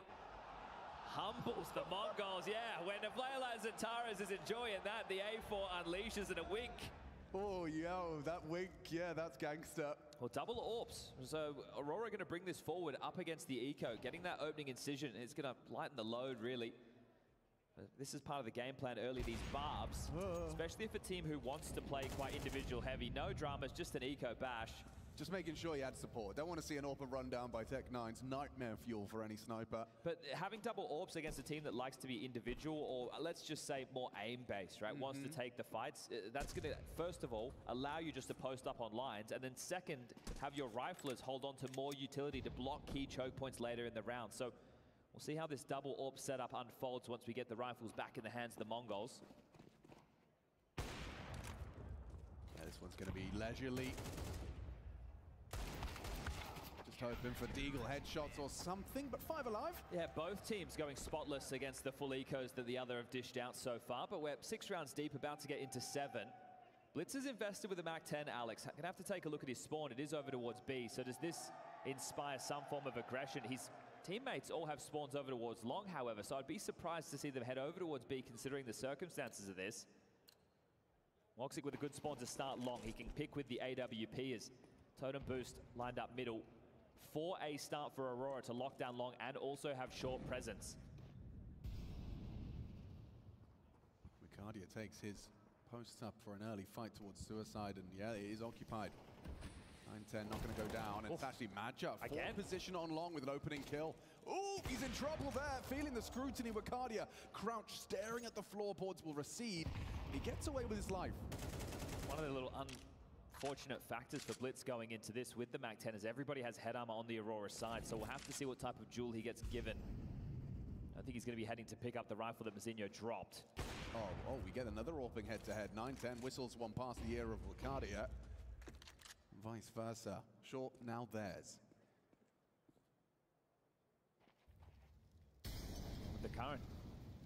Humbles the Mongols, yeah. When a player like Zentares is enjoying that, the A4 unleashes in a wink. Oh, yo, that wink, yeah, that's gangster. Well, double AWPs. So Aurora going to bring this forward up against the eco. Getting that opening incision is going to lighten the load, really. This is part of the game plan early, these barbs. Especially if a team who wants to play quite individual heavy. No dramas, just an eco bash. Just making sure you had support. Don't want to see an AWP run down by Tech9's nightmare fuel for any sniper. But having double AWPs against a team that likes to be individual, or let's just say more aim-based, right? Wants to take the fights, that's going to, first of all, allow you just to post up on lines, and then second, have your riflers hold on to more utility to block key choke points later in the round. So we'll see how this double AWP setup unfolds once we get the rifles back in the hands of the Mongols. Yeah, this one's going to be leisurely. Just hoping for Deagle headshots or something, but 5 alive. Yeah, both teams going spotless against the full ecos that the other have dished out so far, but we're 6 rounds deep, about to get into 7. Blitz is invested with the MAC-10, Alex. Gonna have to take a look at his spawn. It is over towards B, so does this inspire some form of aggression? His teammates all have spawns over towards long, however, so I'd be surprised to see them head over towards B considering the circumstances of this. Moxic with a good spawn to start long. He can pick with the AWP as Totem Boost lined up middle. 4A start for Aurora to lock down long and also have short presence. Ricardia takes his post up for an early fight towards suicide, and yeah, it is occupied. 9-10 not going to go down, and it's actually Madja. Fourth position on long with an opening kill. Ooh, he's in trouble there, feeling the scrutiny. Ricardia crouched, staring at the floorboards, will recede. He gets away with his life. One of the little unfortunate factors for Blitz going into this with the MAC-10 is everybody has head armor on the Aurora side, so we'll have to see what type of jewel he gets given. I think he's going to be heading to pick up the rifle that Mazinho dropped. Oh, we get another AWPing head-to-head. 9-10 whistles one past the ear of Ricardia. Vice versa. Short now theirs. With the current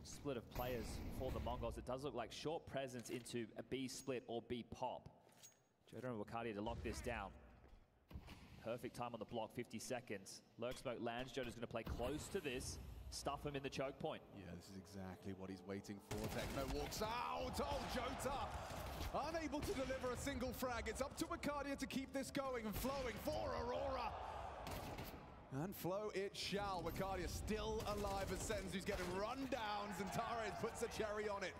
split of players for the Mongols, it does look like short presence into a B split or B pop. Jodo and Ricardia to lock this down. Perfect time on the block, 50 seconds. Lurk smoke lands, Jodo's going to play close to this. Stuff him in the choke point. Yeah, this is exactly what he's waiting for. Techno walks out. Oh, Jota! Unable to deliver a single frag. It's up to Ricardia to keep this going and flowing for Aurora. And flow it shall. Ricardia still alive as Senzu's getting run down. Zentares puts a cherry on it.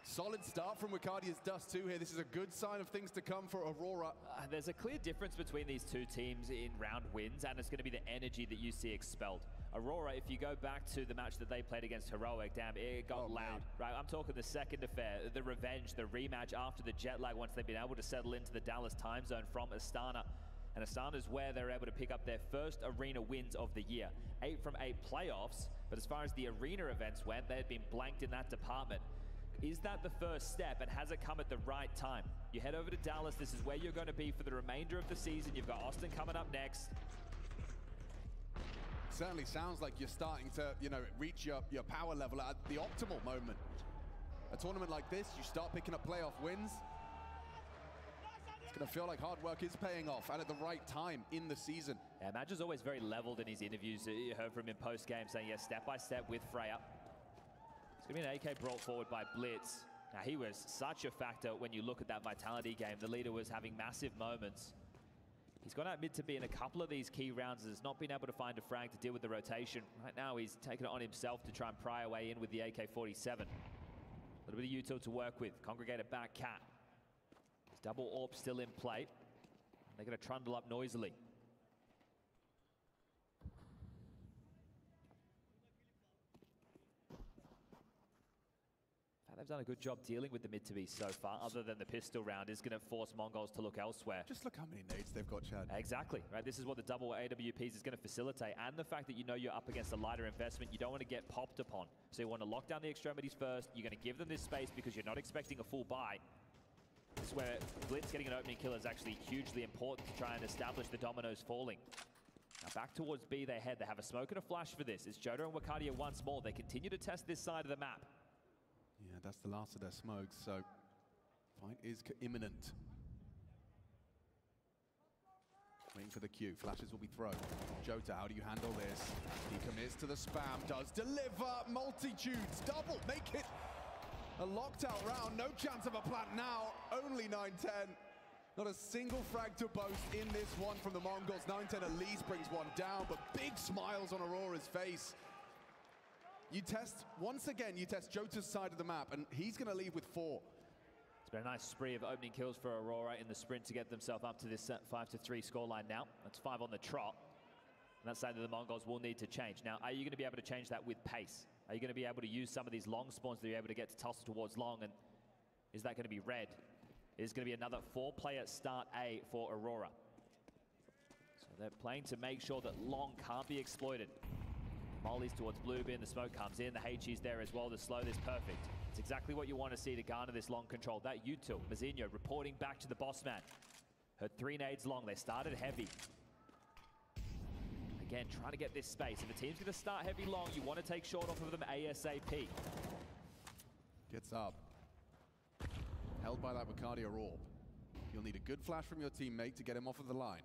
Solid start from Ricardia's Dust 2 here. This is a good sign of things to come for Aurora. There's a clear difference between these two teams in round wins, and it's going to be the energy that you see expelled. Aurora, if you go back to the match that they played against Heroic, damn, it got loud, right? I'm talking the second affair, the revenge, the rematch after the jet lag once they've been able to settle into the Dallas time zone from Astana. And Astana's where they're able to pick up their first arena wins of the year. 8 from 8 playoffs, but as far as the arena events went, they had been blanked in that department. Is that the first step, and has it come at the right time? You head over to Dallas, this is where you're going to be for the remainder of the season. You've got Austin coming up next. Certainly sounds like you're starting to, reach your power level at the optimal moment. A tournament like this, you start picking up playoff wins. It's going to feel like hard work is paying off, and at the right time in the season. Yeah, Madge's always very leveled in his interviews. You heard from him post-game saying, yes, step by step with Freya. It's going to be an AK brought forward by Blitz. Now, he was such a factor when you look at that Vitality game. The leader was having massive moments. He's gone out mid to B in a couple of these key rounds. Has not been able to find a frag to deal with the rotation. Right now, he's taken it on himself to try and pry a way in with the AK-47. A little bit of util to work with. Congregated back Cat. His double AWP still in play. They're going to trundle up noisily. They've done a good job dealing with the mid to B so far, other than the pistol round is going to force Mongols to look elsewhere. Just look how many nades they've got, Chad. Exactly, right? This is what the double AWPs is going to facilitate, and the fact that you know you're up against a lighter investment, you don't want to get popped upon. So you want to lock down the extremities first. You're going to give them this space because you're not expecting a full buy. This is where Blitz getting an opening kill is actually hugely important to try and establish the dominoes falling. Now back towards B they head. They have a smoke and a flash for this. It's Jodo and Ricardia once more. They continue to test this side of the map. Yeah, that's the last of their smokes, so fight is imminent. Waiting for the cue. Flashes will be thrown. Jota, how do you handle this? He commits to the spam, does deliver. Multitudes, double, make it a locked out round. No chance of a plant now. Only 9-10. Not a single frag to boast in this one from the Mongols. 9-10 at least brings one down, but big smiles on Aurora's face. You test, once again, you test Jota's side of the map, and he's going to leave with 4. It's been a nice spree of opening kills for Aurora in the sprint to get themselves up to this 5-3 scoreline now. That's 5 on the trot. And that's something that the Mongols will need to change. Now, are you going to be able to change that with pace? Are you going to be able to use some of these long spawns that you're able to get to tussle towards long? And is that going to be red? It is going to be another 4-player start A for Aurora. So they're playing to make sure that long can't be exploited. Molly's towards blue bin, the smoke comes in, the HE's there as well to slow this perfect. It's exactly what you want to see to garner this long control. That util, Mazinho reporting back to the boss man. Heard 3 nades long, they started heavy. Again, trying to get this space. If a team's going to start heavy long, you want to take short off of them ASAP. Gets up. Held by that Wicardia orb. You'll need a good flash from your teammate to get him off of the line.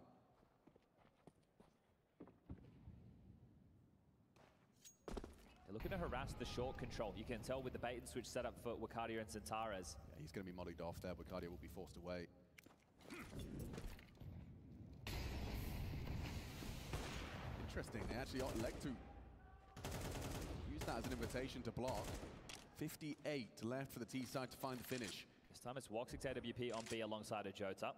They're looking to harass the short control. You can tell with the bait and switch setup for Wicardia and Centaurus. Yeah, he's going to be mollied off there. Wicardia will be forced away. Interesting, they actually elect to use that as an invitation to block. 58 left for the T side to find the finish. This time it's Woxic AWP on B alongside a Jota.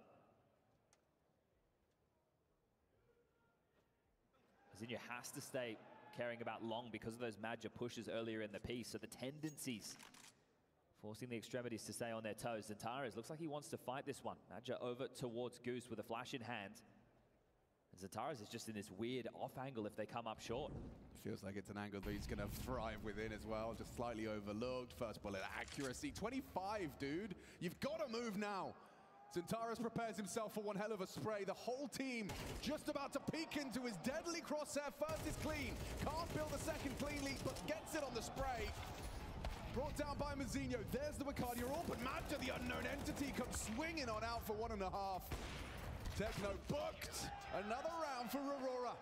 Mazinho has to stay caring about long because of those Madja pushes earlier in the piece, so the tendencies forcing the extremities to stay on their toes. Zentares looks like he wants to fight this one. Madja over towards Goose with a flash in hand. Zentares is just in this weird off angle if they come up short. Feels like it's an angle that he's going to thrive within as well. Just slightly overlooked. First bullet accuracy. 25, dude. You've got to move now. Zentares prepares himself for one hell of a spray. The whole team just about to peek into his deadly crosshair. First is clean. Can't build a second cleanly, but gets it on the spray. Brought down by Mazinho. There's the Wicardia orb, but Madja, the unknown entity, comes swinging on out for 1.5. Techno booked. Another round for Aurora.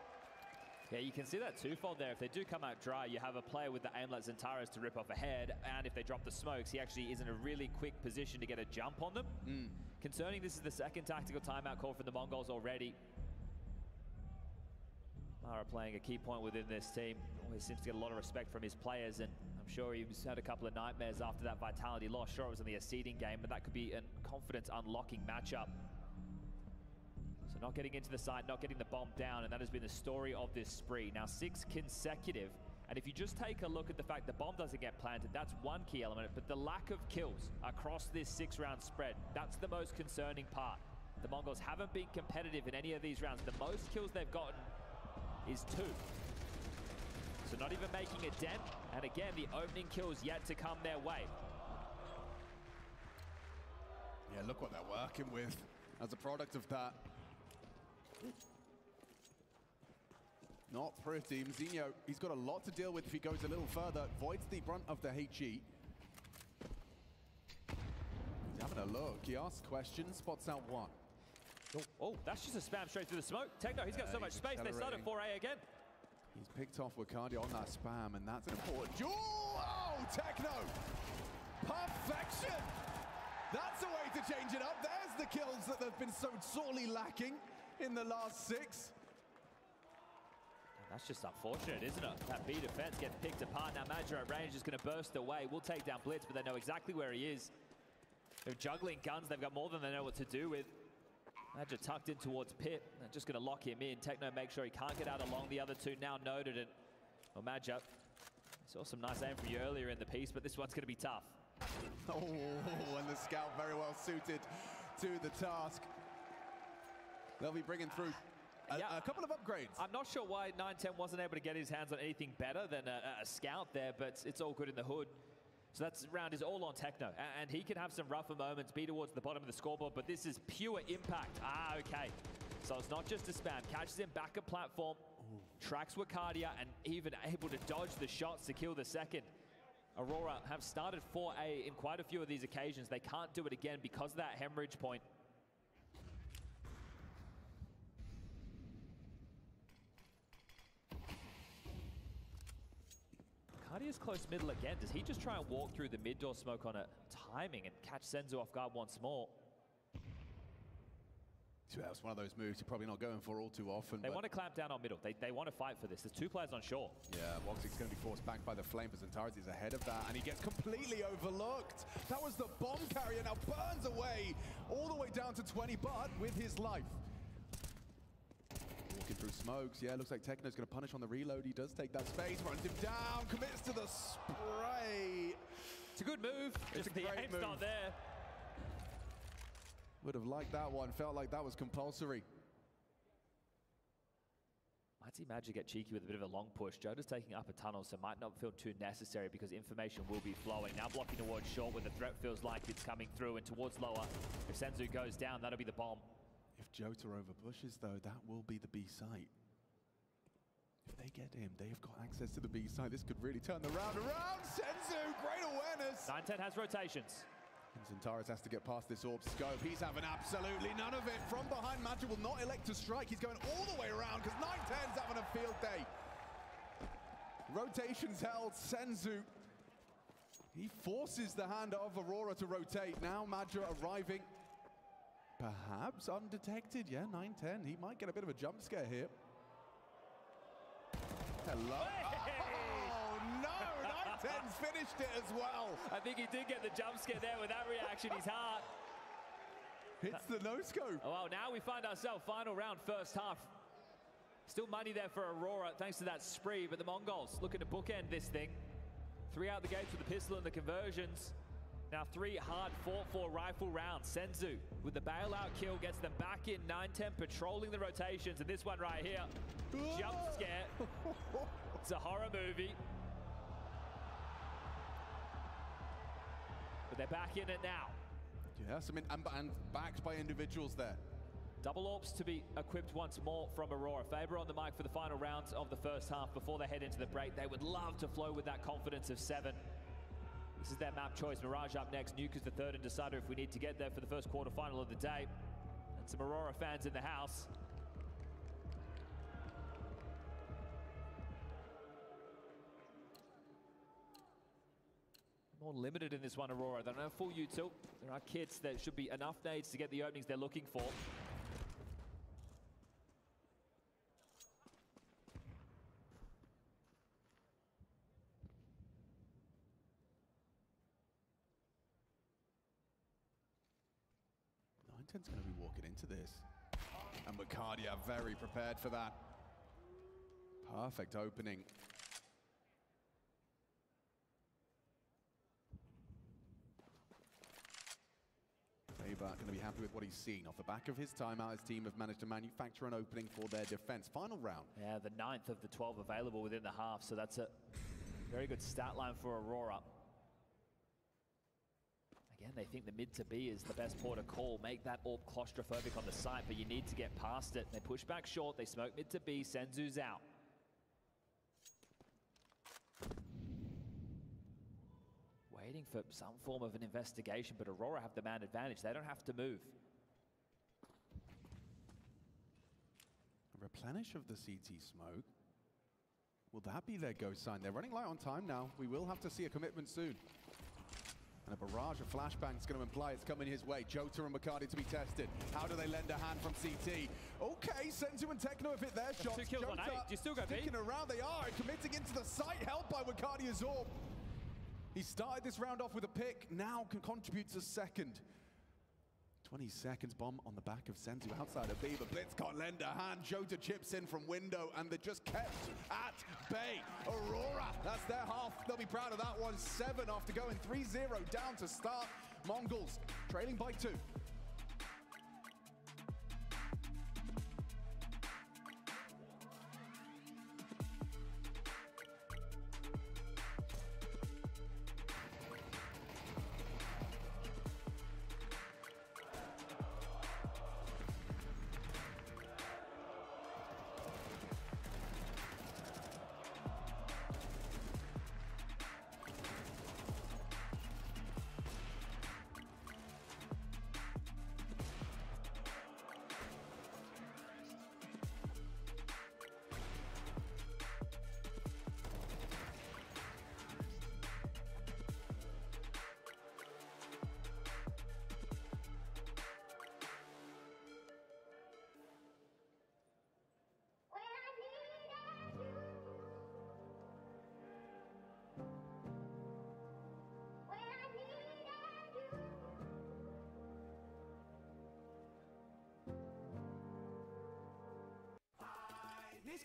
Yeah, you can see that twofold there. If they do come out dry, you have a player with the aim like Zentares to rip off ahead, and if they drop the smokes, he actually is in a really quick position to get a jump on them. Concerning, this is the second tactical timeout call from the Mongols already. Mara playing a key point within this team. Always seems to get a lot of respect from his players, and I'm sure he's had a couple of nightmares after that Vitality loss. Sure, it was only a seeding game, but that could be a confidence unlocking matchup. So not getting into the side, not getting the bomb down, and that has been the story of this spree. Now 6 consecutive, and if you just take a look at the fact the bomb doesn't get planted, that's one key element, but the lack of kills across this 6-round spread, that's the most concerning part. The Mongols haven't been competitive in any of these rounds. The most kills they've gotten is 2. So not even making a dent, and again, the opening kills yet to come their way. Yeah, look what they're working with as a product of that. Not pretty. Mazinho, he's got a lot to deal with if he goes a little further. Voids the brunt of the HE. He's having a look. He asks questions, spots out one. Oh, that's just a spam straight through the smoke. Techno, he's got so much space. They start at 4A again. He's picked off Wicardia on that spam, and that's an important duel. Oh, Techno! Perfection! That's a way to change it up. There's the kills that they've been so sorely lacking in the last 6. That's just unfortunate, isn't it? That B defense gets picked apart. Now Madja at range is going to burst away. We'll take down Blitz, but they know exactly where he is. They're juggling guns. They've got more than they know what to do with. Madja tucked in towards Pip. They're just going to lock him in. Techno make sure he can't get out along. The other two now noted. And well, Madja, saw some nice aim from you earlier in the piece, but this one's going to be tough. Oh, and the scout very well suited to the task. They'll be bringing through a couple of upgrades. I'm not sure why 9-10 wasn't able to get his hands on anything better than a scout there, but it's all good in the hood. So that round is all on Techno, and he can have some rougher moments, be towards the bottom of the scoreboard, but this is pure impact. Ah, okay. So it's not just a spam. Catches him back at platform, tracks Wicardia, and even able to dodge the shots to kill the second. Aurora have started 4A in quite a few of these occasions. They can't do it again because of that hemorrhage point. Cardia's close middle again. Does he just try and walk through the mid door smoke on a timing and catch Senzu off guard once more? So that's one of those moves you're probably not going for all too often. They want to clamp down on middle. They want to fight for this. There's 2 players on shore. Yeah, Woxic's going to be forced back by the flame, but Zentaris is ahead of that, and he gets completely overlooked. That was the bomb carrier, now burns away, all the way down to 20, but with his life. Walking through smokes, yeah, looks like Techno's going to punish on the reload. He does take that space, runs him down, commits to the spray. It's a good move. It's a great aim's move. not there. Would have liked that one, felt like that was compulsory. Might see Magic get cheeky with a bit of a long push. Jota's taking up a tunnel, so might not feel too necessary because information will be flowing. Now blocking towards short when the threat feels like it's coming through, and towards lower. If Senzu goes down, that'll be the bomb. If Jota overpushes though, that will be the B site. If they get him, they have got access to the B site. This could really turn the round around. Senzu, great awareness. 9-10 has rotations. And Zentaris has to get past this orb scope. He's having absolutely none of it. From behind, Magic will not elect to strike. He's going all the way around because 9-10's having a field day. Rotations held. Senzu, he forces the hand of Aurora to rotate. Now Madra arriving, perhaps undetected. Yeah, 9-10. He might get a bit of a jump scare here. Hello. Oh, no. 9-10's finished it as well. I think he did get the jump scare there with that reaction. He's hard. Hits the no-scope. Oh, well, now we find ourselves final round, first half. Still money there for Aurora thanks to that spree, but the Mongols looking to bookend this thing. 3 out the gates with the pistol and the conversions. Now 3 hard fought-for rifle rounds. Senzu with the bailout kill gets them back in. 9-10 patrolling the rotations, and this one right here, jump scare. It's a horror movie. But they're back in it now. Yes, I mean, and backed by individuals there. Double AWPs to be equipped once more from Aurora. Faber on the mic for the final rounds of the first half before they head into the break. They would love to flow with that confidence of 7. This is their map choice. Mirage up next. Nuke is the third and decider if we need to get there for the first quarterfinal of the day. And some Aurora fans in the house. More limited in this one, Aurora. They don't have full util. There are kits. There should be enough nades to get the openings they're looking for. Nineten's going to be walking into this. And Macardia very prepared for that. Perfect opening. Faber going to be happy with what he's seen. Off the back of his timeout, his team have managed to manufacture an opening for their defense. Final round. Yeah, the 9th of the 12 available within the half, so that's a very good stat line for Aurora. Again, they think the mid to B is the best port of call. Make that AWP claustrophobic on the site, but you need to get past it. They push back short, they smoke mid to B, Senzu's out. Waiting for some form of an investigation, but Aurora have the man advantage. They don't have to move. A replenish of the CT smoke. Will that be their go sign? They're running light on time now. We will have to see a commitment soon. And a barrage of flashbangs going to imply it's coming his way. Jota and Macardi to be tested. How do they lend a hand from CT? Okay, Senzu and Techno have hit their shots. 2 kills Jota on 8. Do you still go B? sticking around. They are committing into the site. Helped by Macardi's orb. He started this round off with a pick. Now can contribute to second. 20 seconds, bomb on the back of Senzu outside of B, but Blitz can't lend a hand. Jota chips in from window, and they're just kept at bay. Aurora, that's their half. They'll be proud of that one. 7 after going 3-0 down to start. Mongols trailing by 2.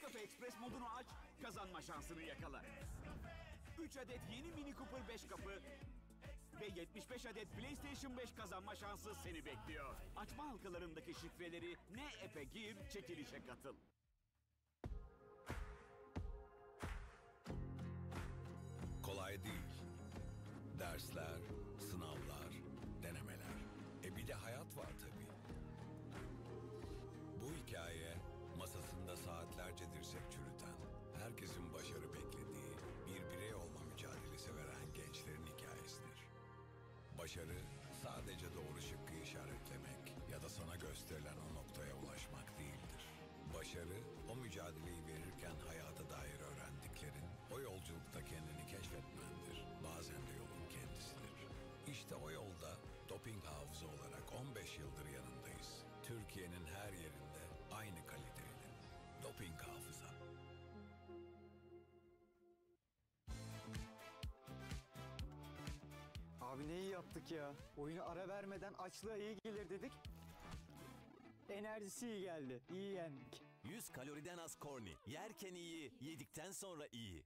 Nescafe Express modunu aç, kazanma şansını yakala. 3 adet yeni Mini Cooper 5 kapı ve 75 adet PlayStation 5 kazanma şansı seni bekliyor. Açma halkalarındaki şifreleri ne app'e gir, çekilişe katıl. Kolay değil. Dersler, sınavlar, denemeler. Bir de hayat var tabii. Bu hikaye masasında saatlerce dirsek çürüten, herkesin başarı beklediği, bir birey olma mücadelesi veren gençlerin hikayesidir. Başarı sadece doğru şıkkı işaretlemek ya da sana gösterilen o noktaya ulaşmak değildir. Başarı, o mücadeleyi verirken hayata dair öğrendiklerin, o yolculukta kendini keşfetmendir. Bazen de yolun kendisidir. İşte o yolda doping hafıza olarak 15 yıldır yanındayız. Türkiye'nin her yerinde aynı kaliteyle. Doping hafıza. Abi ne iyi yaptık ya. Oyunu ara vermeden açlığa iyi gelir dedik. Enerjisi iyi geldi. İyi yendik. 100 kaloriden az corny. Yerken iyi, yedikten sonra iyi.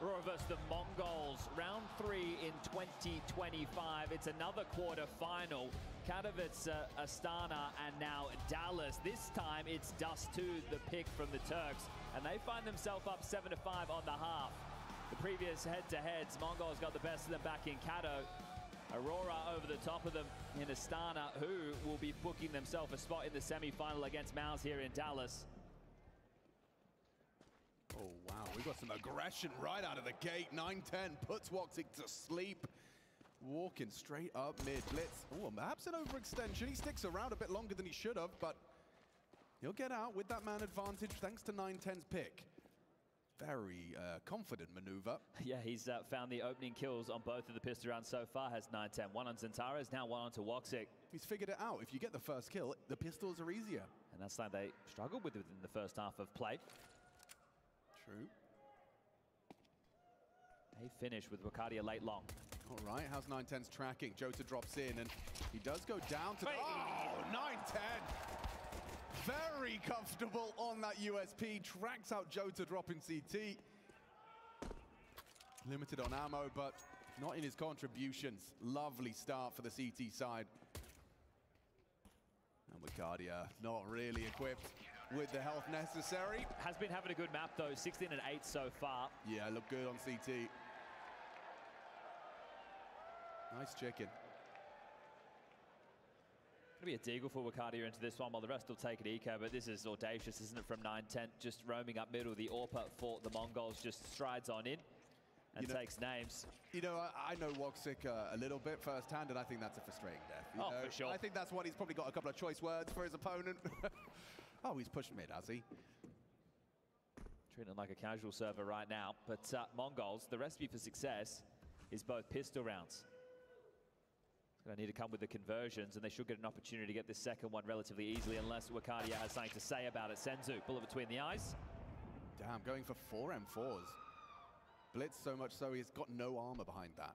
Aurora versus the Mongols, round 3 in 2025. It's another quarter-final. Katowice, Astana, and now Dallas. This time it's Dust 2, the pick from the Turks, and they find themselves up 7-5 on the half. The previous head-to-heads, Mongols got the best of them back in Kato. Aurora over the top of them in Astana, who will be booking themselves a spot in the semi-final against Mouse here in Dallas. Oh, wow. We got some aggression right out of the gate. 9-10 puts Woxic to sleep. Walking straight up mid. Blitz. Oh, perhaps an overextension. He sticks around a bit longer than he should have, but he'll get out with that man advantage thanks to 9-10's pick. Very confident maneuver. Yeah, he's found the opening kills on both of the pistol rounds so far, has 9-10. One on Zentares, now one onto Woxic. He's figured it out. If you get the first kill, the pistols are easier. And that's something they struggled with within the first half of play. True. A finish with Wakadia late long. All right, how's 910's tracking? Jota drops in, and he does go down to... Oh, 910! Very comfortable on that USP. Tracks out Jota dropping CT. Limited on ammo, but not in his contributions. Lovely start for the CT side. And Wakadia not really equipped with the health necessary. Has been having a good map though, 16 and 8 so far. Yeah, look good on CT. Nice chicken. Gonna be a deagle for Wakadia into this one, while the rest will take it eco, but this is audacious, isn't it, from 910, just roaming up middle. The AWP for the Mongols just strides on in and takes names. You know, I know Woxic a little bit firsthand, and I think that's a frustrating death. You know? For sure. I think that's one he's probably got a couple of choice words for his opponent. Oh, he's pushed mid, has he? Treating it like a casual server right now, but Mongols, the recipe for success is both pistol rounds. Going to need to come with the conversions, and they should get an opportunity to get this second one relatively easily, unless Wakadia has something to say about it. Senzu, bullet between the eyes. Damn, going for 4 M4s. Blitz so much so he's got no armor behind that.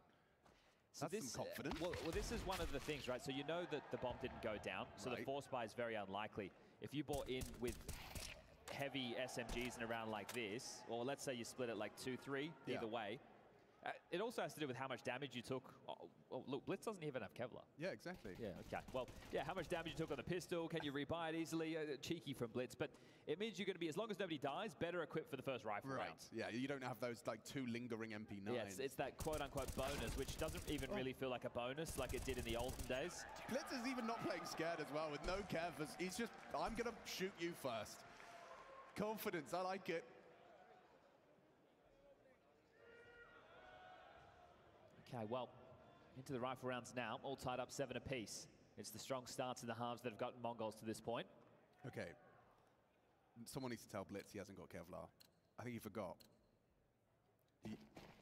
So That's some confidence. Well, this is one of the things, right? So you know that the bomb didn't go down, so the force buy is very unlikely. If you bought in with heavy SMGs in a round like this, or let's say you split it like 2-3, either way, it also has to do with how much damage you took. Oh, look, Blitz doesn't even have Kevlar. Yeah, exactly. Yeah, okay. Well, yeah, how much damage you took on the pistol, can you rebuy it easily? Cheeky from Blitz, but it means you're going to be, as long as nobody dies, better equipped for the first rifle round. Yeah, you don't have those like 2 lingering MP9s. Yeah, it's that quote-unquote bonus, which doesn't even really feel like a bonus like it did in the olden days. Blitz is even not playing scared as well, with no Kev. He's just, I'm going to shoot you first. Confidence, I like it. Okay, well, into the rifle rounds now, all tied up 7 apiece. It's the strong starts in the halves that have gotten Mongols to this point. Okay. Someone needs to tell Blitz he hasn't got Kevlar. I think he forgot.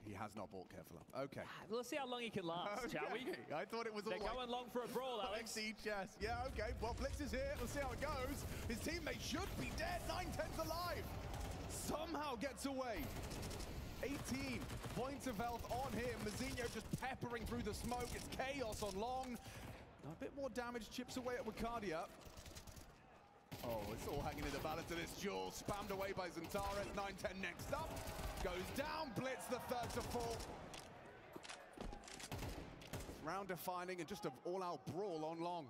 He has not bought Kevlar. Okay. Let's see how long he can last, shall we? I thought it was all They're going long for a brawl, Alex. Chess. Yeah, okay. Well, Blitz is here. Let's see how it goes. His teammate should be dead. 910's alive. Somehow gets away. 18 points of health on him. Mazinho just peppering through the smoke. It's chaos on long. A bit more damage chips away at Wakadia. Oh, it's all hanging in the balance of this duel. Spammed away by Zentares. 910 next up. Goes down. Blitz the third to fall. Round defining and just an all-out brawl on long.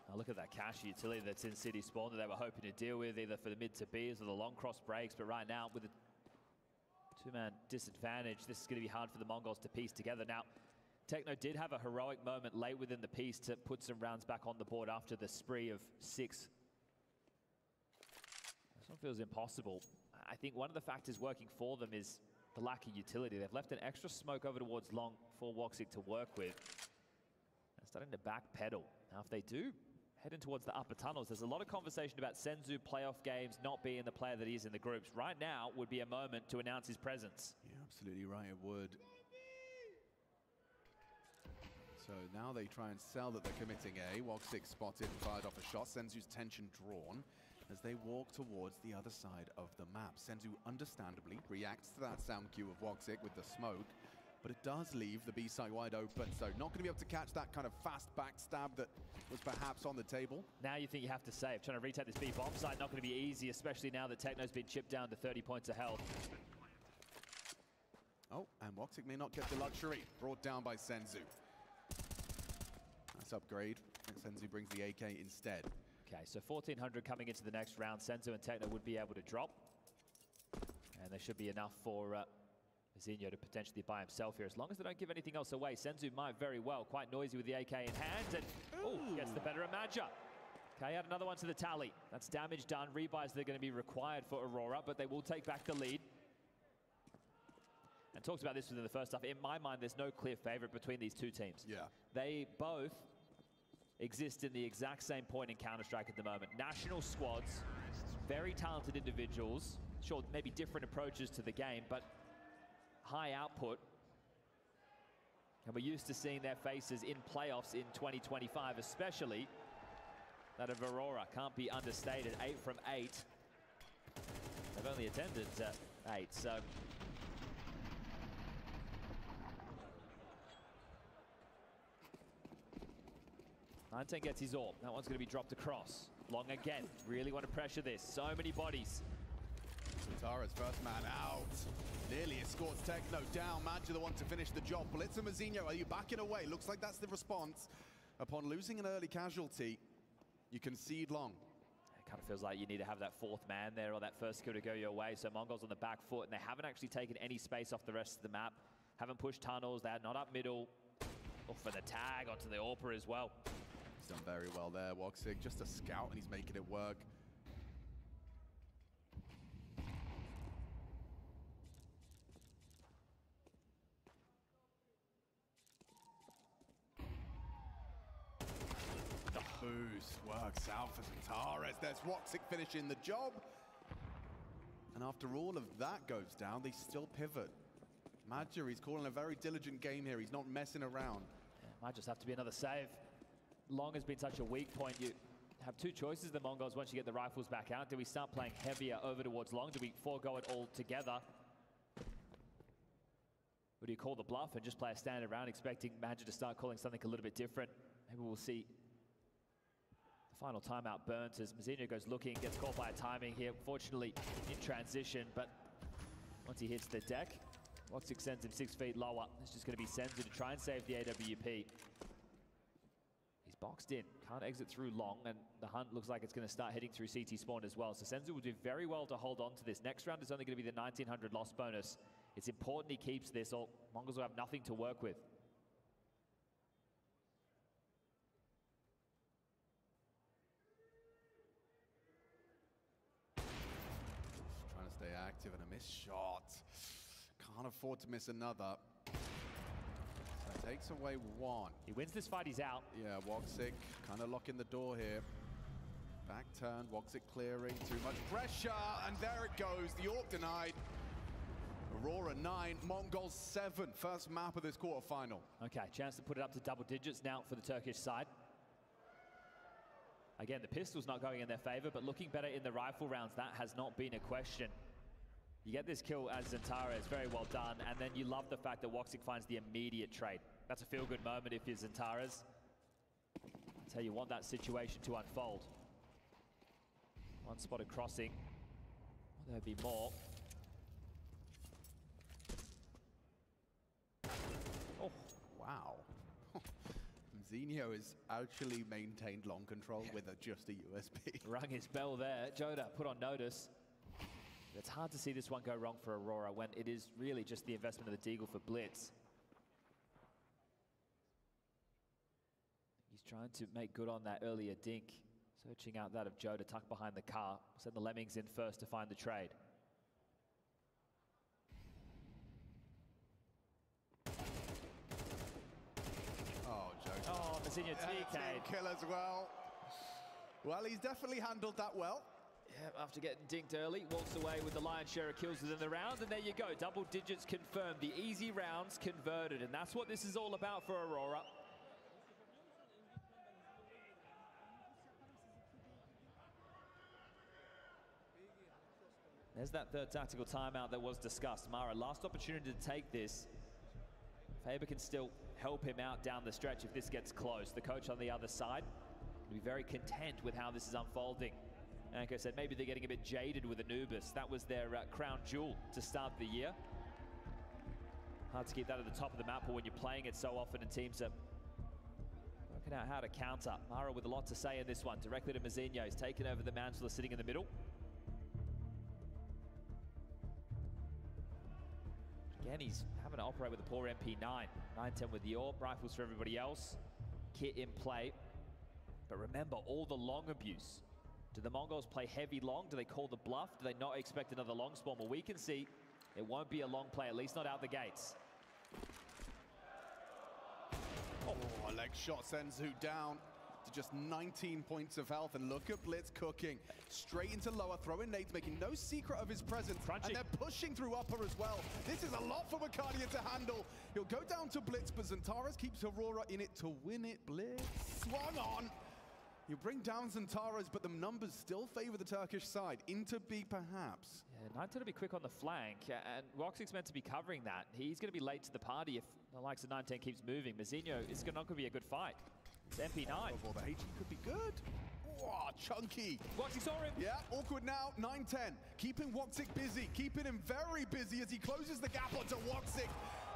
Now look at that cash utility that's in City Spawn that they were hoping to deal with, either for the mid to Bs or the long cross breaks. But right now, with a 2-man disadvantage, this is going to be hard for the Mongols to piece together. Now, Techno did have a heroic moment late within the piece to put some rounds back on the board after the spree of 6. This one feels impossible. I think one of the factors working for them is the lack of utility. They've left an extra smoke over towards long for Woxic to work with. They're starting to backpedal. Now, if they do heading towards the upper tunnels, there's a lot of conversation about Senzu playoff games not being the player that he is in the groups. Right now would be a moment to announce his presence. Yeah, absolutely right, it would. So now they try and sell that they're committing A. Woxic spotted and fired off a shot. Senzu's tension drawn as they walk towards the other side of the map. Senzu understandably reacts to that sound cue of Woxic with the smoke, but it does leave the B side wide open, so not going to be able to catch that kind of fast backstab that was perhaps on the table. Now you think you have to save. Trying to retake this B bomb site, not going to be easy, especially now that Techno's been chipped down to 30 points of health. Oh, and Woxic may not get the luxury. Brought down by Senzu. Nice upgrade. And Senzu brings the AK instead. Okay, so 1400 coming into the next round. Senzu and Techno would be able to drop. And there should be enough for Mazinho to potentially buy himself here, as long as they don't give anything else away. Senzu might very well. Quite noisy with the AK in hand, and gets the better of Madja. Okay, add another one to the tally. That's damage done. Rebuys they're going to be required for Aurora, but they will take back the lead. And talked about this within the first half. In my mind, there's no clear favorite between these two teams. Yeah. They both exist in the exact same point in Counter-Strike at the moment. National squads, very talented individuals. Sure, maybe different approaches to the game, but high output. And we're used to seeing their faces in playoffs in 2025, especially that of Aurora. Can't be understated. 8 from 8. They've only attended 8, so 910 gets his AWP. That one's going to be dropped across. Long again. Really want to pressure this. So many bodies. Zentara's first man out. Nearly escorts Techno down. Madge the one to finish the job. Blitz and Mazinho, are you backing away? Looks like that's the response. Upon losing an early casualty, you concede long. It kind of feels like you need to have that fourth man there or that first kill to go your way. So Mongols on the back foot, and they haven't actually taken any space off the rest of the map. Haven't pushed tunnels. They're not up middle. Oh, for the tag onto the AWPer as well. He's done very well there, Woxig. Just a scout, and he's making it work. The boost works out for Zentares. There's Woxig finishing the job. And after all of that goes down, they still pivot. Madger, he's calling a very diligent game here. He's not messing around. Yeah, might just have to be another save. Long has been such a weak point. You have two choices, the Mongols, once you get the rifles back out. Do we start playing heavier over towards Long? Do we forego it all together? Or do you call the bluff and just play a standard round, expecting Madger to start calling something a little bit different? Maybe we'll see the final timeout burnt as Mazinho goes looking, gets caught by a timing here. Fortunately, in transition, but once he hits the deck, Woxig sends him 6 feet lower. It's just going to be Senzu to try and save the AWP. He's boxed in, can't exit through Long, and the hunt looks like it's going to start heading through CT spawn as well. So Senzu will do very well to hold on to this. Next round is only going to be the 1900 loss bonus. It's important he keeps this, or Mongols will have nothing to work with. Trying to stay active, and a missed shot. Can't afford to miss another. So takes away one. He wins this fight, he's out. Yeah, Woxig kind of locking the door here. Back turn, Woxig clearing, too much pressure, and there it goes, the AWP denied. Aurora 9, Mongols 7, first map of this quarterfinal. Okay, chance to put it up to double digits now for the Turkish side. Again, the pistol's not going in their favor, but looking better in the rifle rounds, that has not been a question. You get this kill as Zentares, very well done, and then you love the fact that Woxig finds the immediate trade. That's a feel-good moment if you're Zentares. That's how you want that situation to unfold. One spotted crossing. Well, there'd be more. Oh, wow. Zinho has actually maintained long control with just a USB. Rung his bell there. Joda put on notice. It's hard to see this one go wrong for Aurora when it is really just the investment of the Deagle for Blitz. He's trying to make good on that earlier dink. Searching out that of Joda tucked behind the car. Send the Lemmings in first to find the trade. Oh, Joda. Oh, Mazinho TK. Kill as well. Well, he's definitely handled that well. Yeah, after getting dinked early, walks away with the lion's share of kills within the round, and there you go, double digits confirmed, the easy rounds converted, and that's what this is all about for Aurora. There's that third tactical timeout that was discussed. Mara, last opportunity to take this. Faber can still help him out down the stretch if this gets close. The coach on the other side will be very content with how this is unfolding. And like I said, maybe they're getting a bit jaded with Anubis. That was their crown jewel to start the year. Hard to keep that at the top of the map, but when you're playing it so often and teams are working out how to counter. Mara with a lot to say in this one. Directly to Mazinho. He's taken over the mantle of sitting in the middle. Again, he's having to operate with a poor MP9. 910 with the AWP, rifles for everybody else. Kit in play. But remember, all the long abuse. Do the Mongols play heavy long? Do they call the bluff? Do they not expect another long spawn? Well, we can see it won't be a long play, at least not out the gates. Oh, a leg shot sends Hu down to just 19 points of health. And look at Blitz cooking. Straight into lower, throwing nades, making no secret of his presence. And they're pushing through upper as well. This is a lot for Makadia to handle. He'll go down to Blitz, but Zentares keeps Aurora in it to win it. Blitz swung on. You bring down Zentares, but the numbers still favor the Turkish side. Into B, perhaps. Yeah, 910 to be quick on the flank, and Woxig's meant to be covering that. He's going to be late to the party if the likes of 910 keeps moving. Mazinho, it's not going to be a good fight. It's MP9. Oh, the HE could be good. Oh, chunky. Woxic saw him. Yeah, awkward now. 9-10. Keeping Woxic busy. Keeping him very busy as he closes the gap onto Woxic.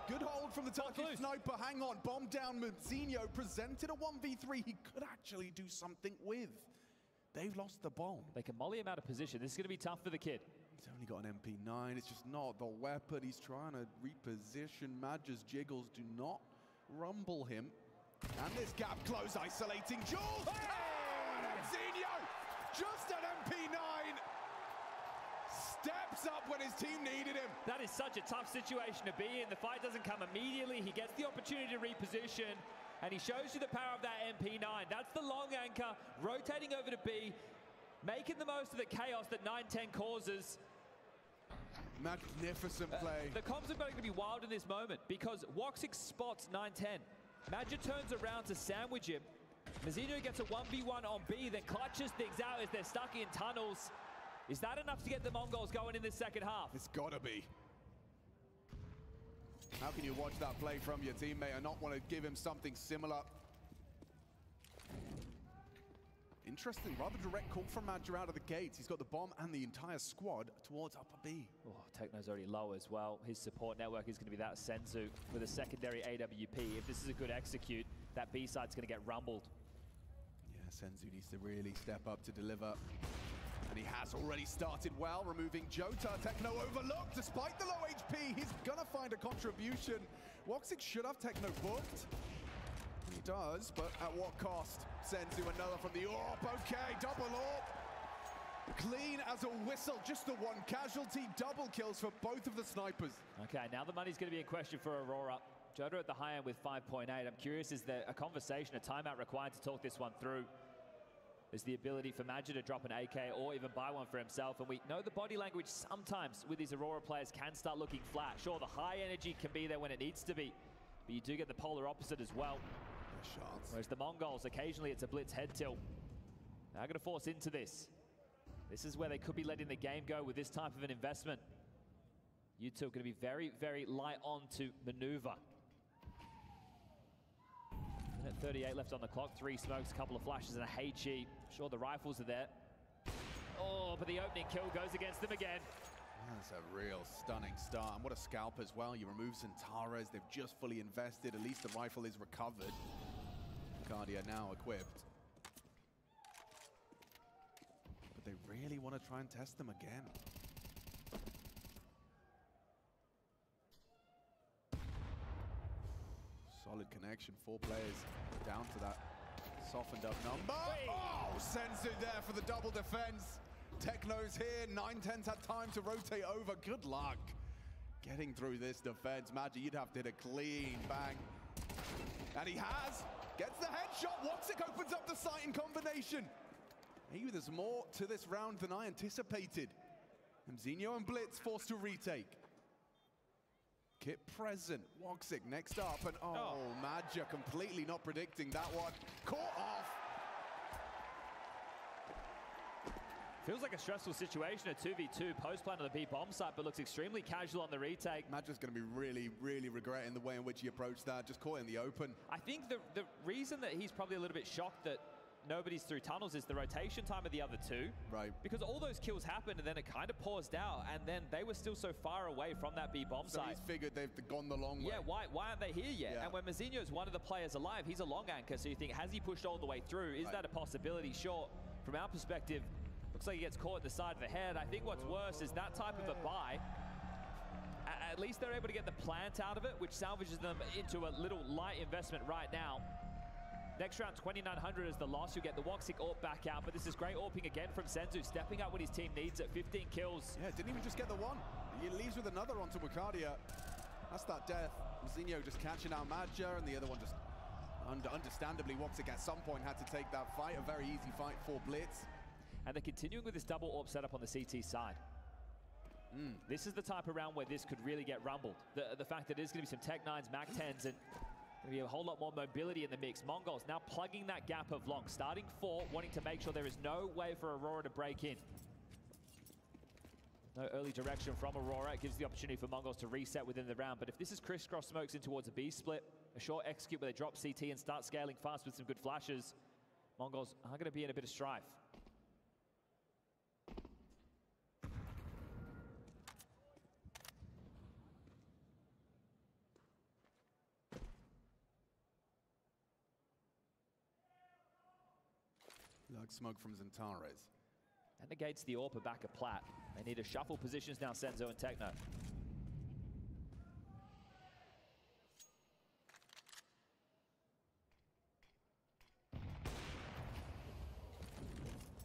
Good hold from the Turkish sniper. Hang on. Bomb down. Moutinho presented a 1v3 he could actually do something with. They've lost the bomb. They can molly him out of position. This is going to be tough for the kid. He's only got an MP9. It's just not the weapon. He's trying to reposition. Madge's jiggles do not rumble him. And this gap close, isolating Jules. Moutinho, just an MP9. Steps up when his team needed him. That is such a tough situation to be in. The fight doesn't come immediately. He gets the opportunity to reposition, and he shows you the power of that MP9. That's the long anchor, rotating over to B, making the most of the chaos that 9-10 causes. Magnificent play. The comms are going to be wild in this moment because Woxic spots 9-10. Madge turns around to sandwich him. Moutinho gets a 1v1 on B, then clutches things out as they're stuck in tunnels. Is that enough to get the Mongols going in this second half? It's gotta be. How can you watch that play from your teammate and not want to give him something similar? Interesting, rather direct call from Madge out of the gates. He's got the bomb and the entire squad towards upper B. Oh, Techno's already low as well. His support network is going to be that Senzu with a secondary AWP. If this is a good execute, that B side's going to get rumbled. Yeah, Senzu needs to really step up to deliver. And he has already started well, removing Jota. Techno overlooked, despite the low HP. He's gonna find a contribution. Woxic should have Techno booked. He does, but at what cost? Senzu another from the AWP. Okay, double AWP. Clean as a whistle, just the one casualty. Double kills for both of the snipers. Okay, now the money's going to be in question for Aurora. Jota at the high end with 5.8. I'm curious, is there a conversation, a timeout required to talk this one through? There's the ability for Madge to drop an AK or even buy one for himself, and we know the body language sometimes with these Aurora players can start looking flat. Sure, the high energy can be there when it needs to be, but you do get the polar opposite as well. Whereas the Mongols, occasionally it's a blitz head tilt. Now going to force into this. This is where they could be letting the game go with this type of an investment. You two are going to be very, very light on to maneuver. Minute 38 left on the clock. 3 smokes, a couple of flashes, and a HE. Sure, the rifles are there. Oh, but the opening kill goes against them again. That's a real stunning start. And what a scalp as well. You remove Centaurus. They've just fully invested. At least the rifle is recovered. Cardia now equipped. But they really want to try and test them again. Solid connection. 4 players down to that softened up number. Oh, Senzu there for the double defense. Techno's here. 9-10's had time to rotate over. Good luck getting through this defense. Madge, you'd have to hit a clean bang. And he has. Gets the headshot. Woxic opens up the sight in combination. Maybe there's more to this round than I anticipated. Moutinho and Blitz forced to retake. Kit present. Woxic next up. And oh, Madge completely not predicting that one. Caught off. Feels like a stressful situation, a 2v2 post-plant on the B bomb site, but looks extremely casual on the retake. Madge is going to be really, really regretting the way in which he approached that, just caught in the open. I think the reason that he's probably a little bit shocked that nobody's through tunnels is the rotation time of the other two. Right. Because all those kills happened and then it kind of paused out, and then they were still so far away from that B bomb so site. He's figured they've gone the long way. Yeah, why aren't they here yet? And when Moutinho is one of the players alive, he's a long anchor, so you think, has he pushed all the way through? Is that a possibility? Sure, from our perspective, looks like he gets caught in the side of the head. I think what's worse is that type of a buy. At least they're able to get the plant out of it, which salvages them into a little light investment right now. Next round, 2,900 is the loss. You get the Woxic AWP back out, but this is great AWPing again from Senzu, stepping up when his team needs it. 15 kills. Yeah, didn't even just get the one. He leaves with another onto Mukadia. That's that death. Moutinho just catching out Madge, and the other one just understandably, Woxic at some point had to take that fight. A very easy fight for Blitz. And they're continuing with this double AWP setup on the CT side. This is the type of round where this could really get rumbled. The fact that there's going to be some Tech 9s, Mac 10s, and going to be a whole lot more mobility in the mix. Mongols now plugging that gap of long, starting 4, wanting to make sure there is no way for Aurora to break in. No early direction from Aurora. It gives the opportunity for Mongols to reset within the round. But if this is crisscross smokes in towards a B split, a short execute where they drop CT and start scaling fast with some good flashes, Mongols are going to be in a bit of strife. Like smoke from Zantares. That negates the AWP back at Plat. They need to shuffle positions now, Senzo and Techno.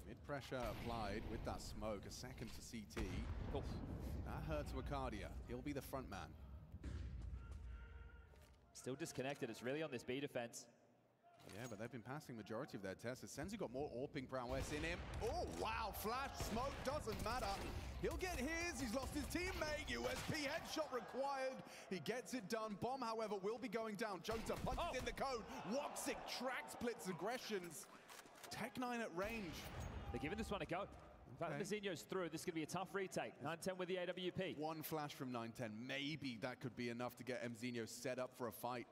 Mid-pressure applied with that smoke. A second to CT. Oof. That hurts Wakadia. He'll be the front man. Still disconnected. It's really on this B defense. Yeah, but they've been passing majority of their tests. Senzu got more AWPing prowess in him. Oh, wow, flash, smoke, doesn't matter. He'll get his, he's lost his teammate. USP headshot required. He gets it done. Bomb, however, will be going down. Jota punches in the code. Woxic tracks Blitz aggressions. Tech9 at range. They're giving this one a go. In fact, Mazinho's through. This is going to be a tough retake. 910 with the AWP. One flash from 910. Maybe that could be enough to get Mzinho set up for a fight.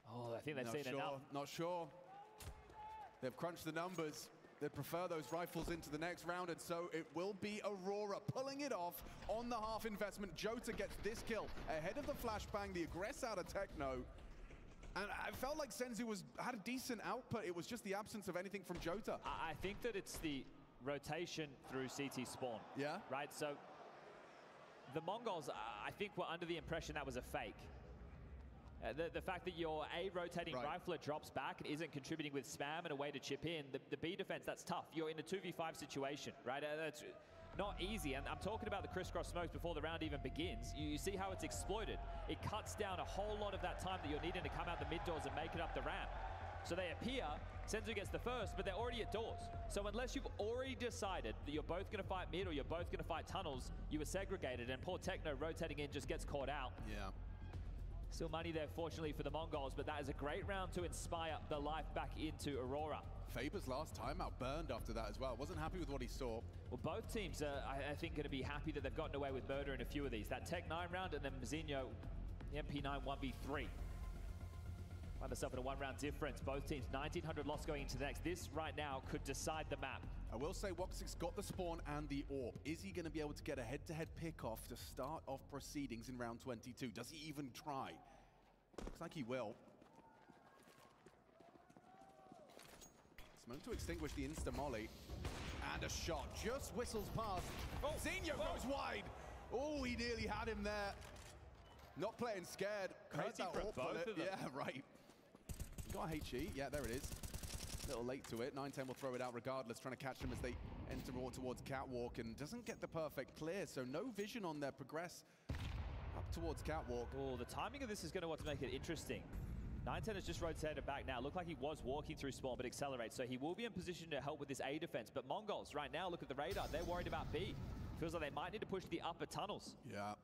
Oh, I think they've seen it now. Not sure. They've crunched the numbers. They prefer those rifles into the next round, and so it will be Aurora pulling it off on the half investment. Jota gets this kill ahead of the flashbang, the aggress out of Techno. And I felt like Senzu had a decent output. It was just the absence of anything from Jota. I think that it's the rotation through CT spawn. Yeah? Right, so the Mongols, I think, were under the impression that was a fake. The fact that your A rotating rifler drops back and isn't contributing with spam and a way to chip in, the B defense, that's tough. You're in a 2v5 situation, right? That's not easy. And I'm talking about the crisscross smokes before the round even begins. You see how it's exploited. It cuts down a whole lot of that time that you're needing to come out the mid doors and make it up the ramp. So they appear, Senzu gets the first, but they're already at doors. So unless you've already decided that you're both going to fight mid or you're both going to fight tunnels, you were segregated, and poor Techno rotating in just gets caught out. Yeah. Still money there, fortunately, for the Mongols, but that is a great round to inspire the life back into Aurora. Faber's last timeout burned after that as well. Wasn't happy with what he saw. Well, both teams are, I think, going to be happy that they've gotten away with murder in a few of these. That Tech-9 round and then Mazinho, the MP9 1v3. Find themselves in a one-round difference. Both teams, 1,900 loss going into the next. This right now could decide the map. I will say Woxic's got the spawn and the AWP. Is he going to be able to get a head-to-head pick-off to start off proceedings in round 22? Does he even try? Looks like he will. Smoke to extinguish the insta-molly. And a shot just whistles past. Zinho goes wide. Oh, he nearly had him there. Not playing scared. Crazy for both of them. Yeah, right. Got HE. Yeah, there it is. A little late to it. 910 will throw it out regardless, trying to catch them as they enter more towards Catwalk, and doesn't get the perfect clear, so no vision on their progress up towards Catwalk. Oh, the timing of this is going to want to make it interesting. 910 has just rotated back now. Looked like he was walking through spawn, but accelerates, so he will be in position to help with this A defense. But Mongols right now, look at the radar. They're worried about B. Feels like they might need to push the upper tunnels. Yeah.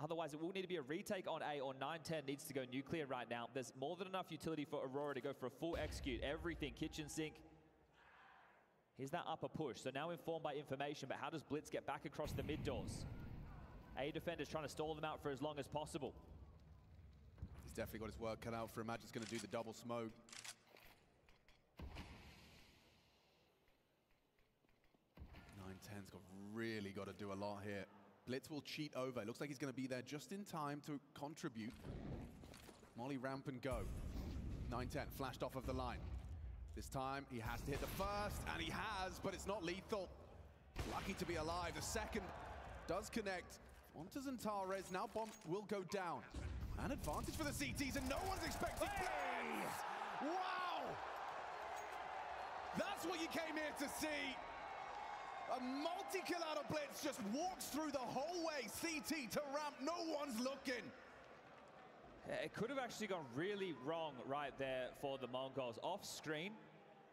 Otherwise, it will need to be a retake on A, or 910 needs to go nuclear right now. There's more than enough utility for Aurora to go for a full execute. Everything, kitchen sink. Here's that upper push. So now informed by information, but how does Blitz get back across the mid doors? A defender's trying to stall them out for as long as possible. He's definitely got his work cut out for him. Magic's going to do the double smoke. 910's really got to do a lot here. Blitz will cheat over. It looks like he's going to be there just in time to contribute. Molly ramp and go. 910 flashed off of the line. This time he has to hit the first, and he has, but it's not lethal. Lucky to be alive. The second does connect. Onto Zantares. Now bomb will go down. An advantage for the CTs, and no one's expecting Blitz! Wow! That's what you came here to see. A multi-kill out of Blitz, just walks through the whole way. CT to ramp, no one's looking. It could have actually gone really wrong right there for the Mongols. Off screen,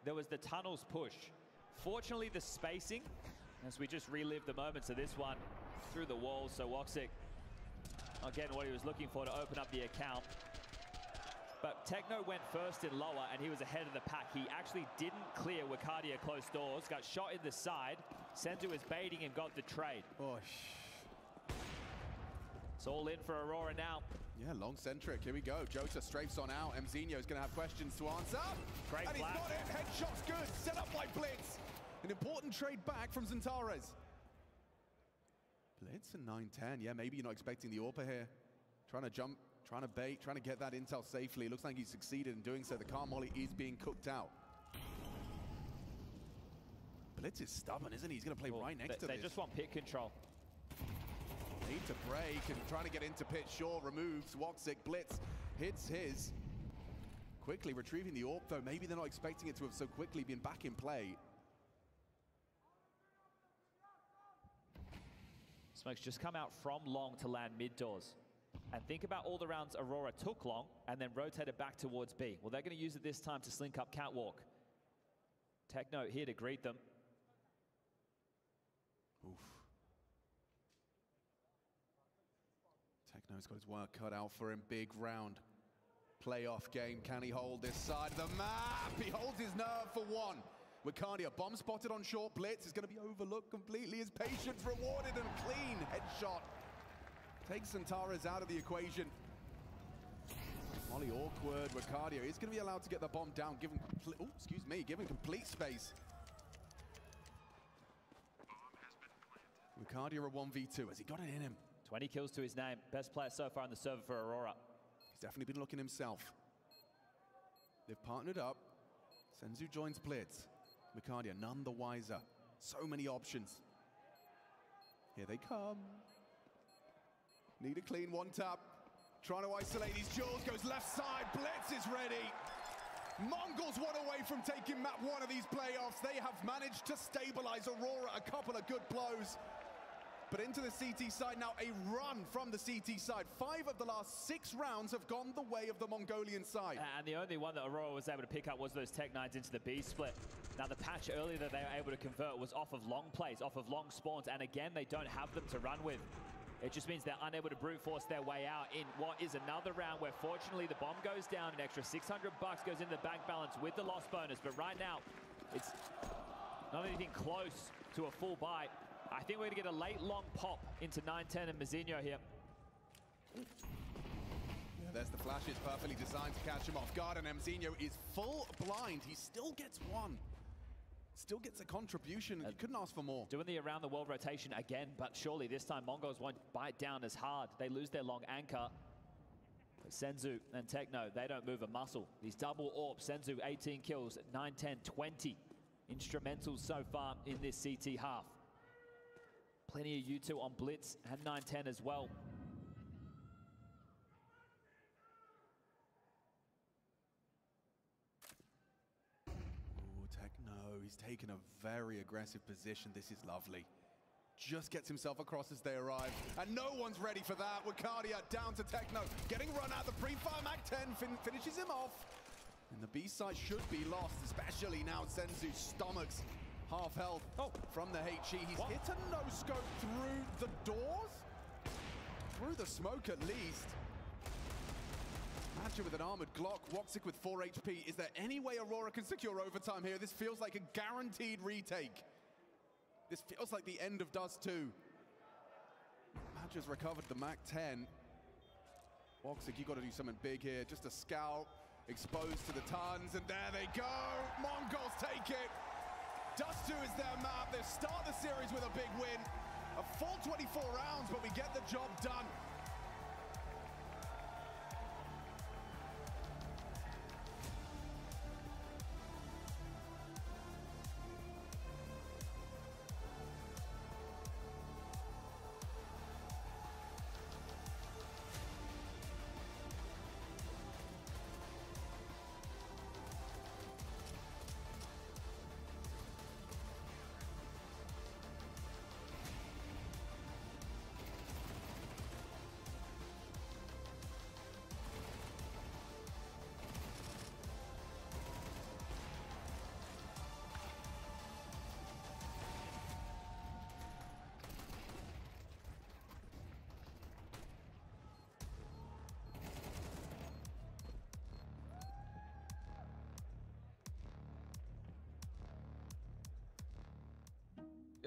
there was the tunnels push. Fortunately, the spacing, as we just relive the moments of this one, through the walls, so Woxic, again, what he was looking for to open up the account. But Techno went first in lower, and he was ahead of the pack. He actually didn't clear Wakadia close doors, got shot in the side. Senzu is baiting and got the trade. It's all in for Aurora now. Yeah, long centric. Here we go. Jota strafes on out. Mzinho is going to have questions to answer. Great and he's flash. got it. Headshot's good. Set up by Blitz. An important trade back from Zentares. Blitz and 9-10. Yeah, maybe you're not expecting the AWPer here. Trying to jump, trying to bait, trying to get that intel safely. Looks like he's succeeded in doing so. The car molly is being cooked out. Blitz is stubborn, isn't he? He's going to play right next to this. They just want pit control. Need to break and trying to get into pit. Shaw removes Woxic. Blitz hits his. Quickly retrieving the AWP though. Maybe they're not expecting it to have so quickly been back in play. Smokes just come out from long to land mid doors. And think about all the rounds Aurora took long and then rotated back towards B. Well, they're going to use it this time to slink up catwalk. Techno here to greet them. Oof. Techno's got his work cut out for him. Big round. Playoff game. Can he hold this side of the map? He holds his nerve for one. Wakadia, bomb spotted on short. Blitz is going to be overlooked completely. His patience rewarded and a clean headshot. Takes Zentares out of the equation. Molly awkward. Wakadia is going to be allowed to get the bomb down, given given complete space. Wakadia a 1v2. Has he got it in him? 20 kills to his name. Best player so far on the server for Aurora. He's definitely been looking himself. They've partnered up. Senzu joins Blitz. Wakadia none the wiser. So many options. Here they come. Need a clean one tap. Trying to isolate these jewels. Goes left side. Blitz is ready. Mongols one away from taking map one of these playoffs. They have managed to stabilize Aurora. A couple of good blows. But into the CT side now, a run from the CT side. 5 of the last 6 rounds have gone the way of the Mongolian side. And the only one that Aurora was able to pick up was those Tech-9s into the B split. Now the patch earlier that they were able to convert was off of long plays, off of long spawns, and again, they don't have them to run with. It just means they're unable to brute force their way out in what is another round where fortunately the bomb goes down, an extra 600 bucks goes into the bank balance with the loss bonus, but right now, it's not anything close to a full buy. I think we're going to get a late long pop into 9-10 and Mzinho here. Yeah, there's the flashes, perfectly designed to catch him off guard, and Mzinho is full blind. He still gets one. Still gets a contribution. You couldn't ask for more. Doing the around the world rotation again, but surely this time Mongols won't bite down as hard. They lose their long anchor. But Senzu and Techno, they don't move a muscle. These double AWPs, Senzu 18 kills, 9-10, 20. Instrumentals so far in this CT half. Plenty of U2 on Blitz and 9-10 as well. Ooh, Techno, he's taken a very aggressive position. This is lovely. Just gets himself across as they arrive. And no one's ready for that. Wakadia down to Techno. Getting run out the pre-fire. Mag 10 finishes him off. And the B side should be lost, especially now Senzu stomachs half health from the HE. He's hit a no-scope through the doors? Through the smoke at least. Matcher with an armored Glock, Woxic with 4 HP. Is there any way Aurora can secure overtime here? This feels like a guaranteed retake. This feels like the end of Dust 2. Matcher's recovered the Mac 10. Woxic, you got to do something big here. Just a scout, exposed to the tons, and there they go. Mongols take it. Dust 2 is their map. They start the series with a big win. A full 24 rounds, but we get the job done.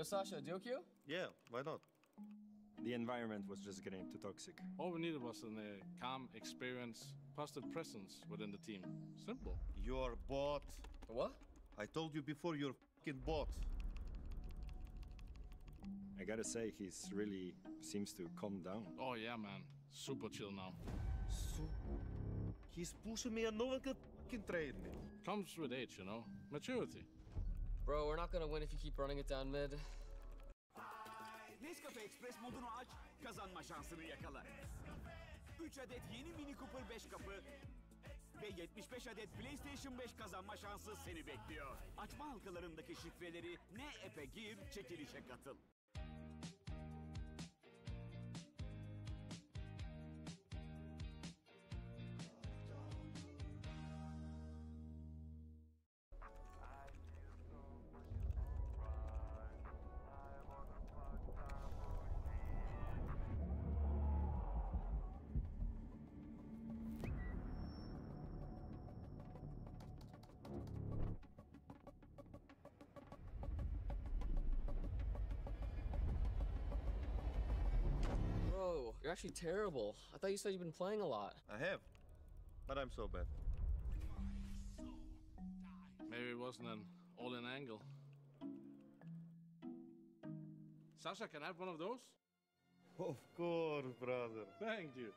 Yo, Sasha, do you okay? Yeah, why not? The environment was just getting too toxic. All we needed was a calm experience, positive presence within the team. Simple. You're bot. What? I told you before, you're fucking bot. I gotta say, he's really seems to calm down. Oh yeah, man. Super chill now. So, he's pushing me and no one can fucking trade me. Comes with age, you know? Maturity. Bro, we're not gonna win if you keep running it down mid. Rekabet Express modunu aç, kazanma şansını yakala. 3 adet yeni Mini Cooper 5 kapı ve 75 adet PlayStation 5 kazanma şansı seni bekliyor. Açma halkalarındaki şifreleri ne app'e gir, çekilişe katıl. Bro, you're actually terrible. I thought you said you've been playing a lot. I have, but I'm so bad. Maybe it wasn't an all-in angle. Sasha, can I have one of those? Of course, brother. Thank you.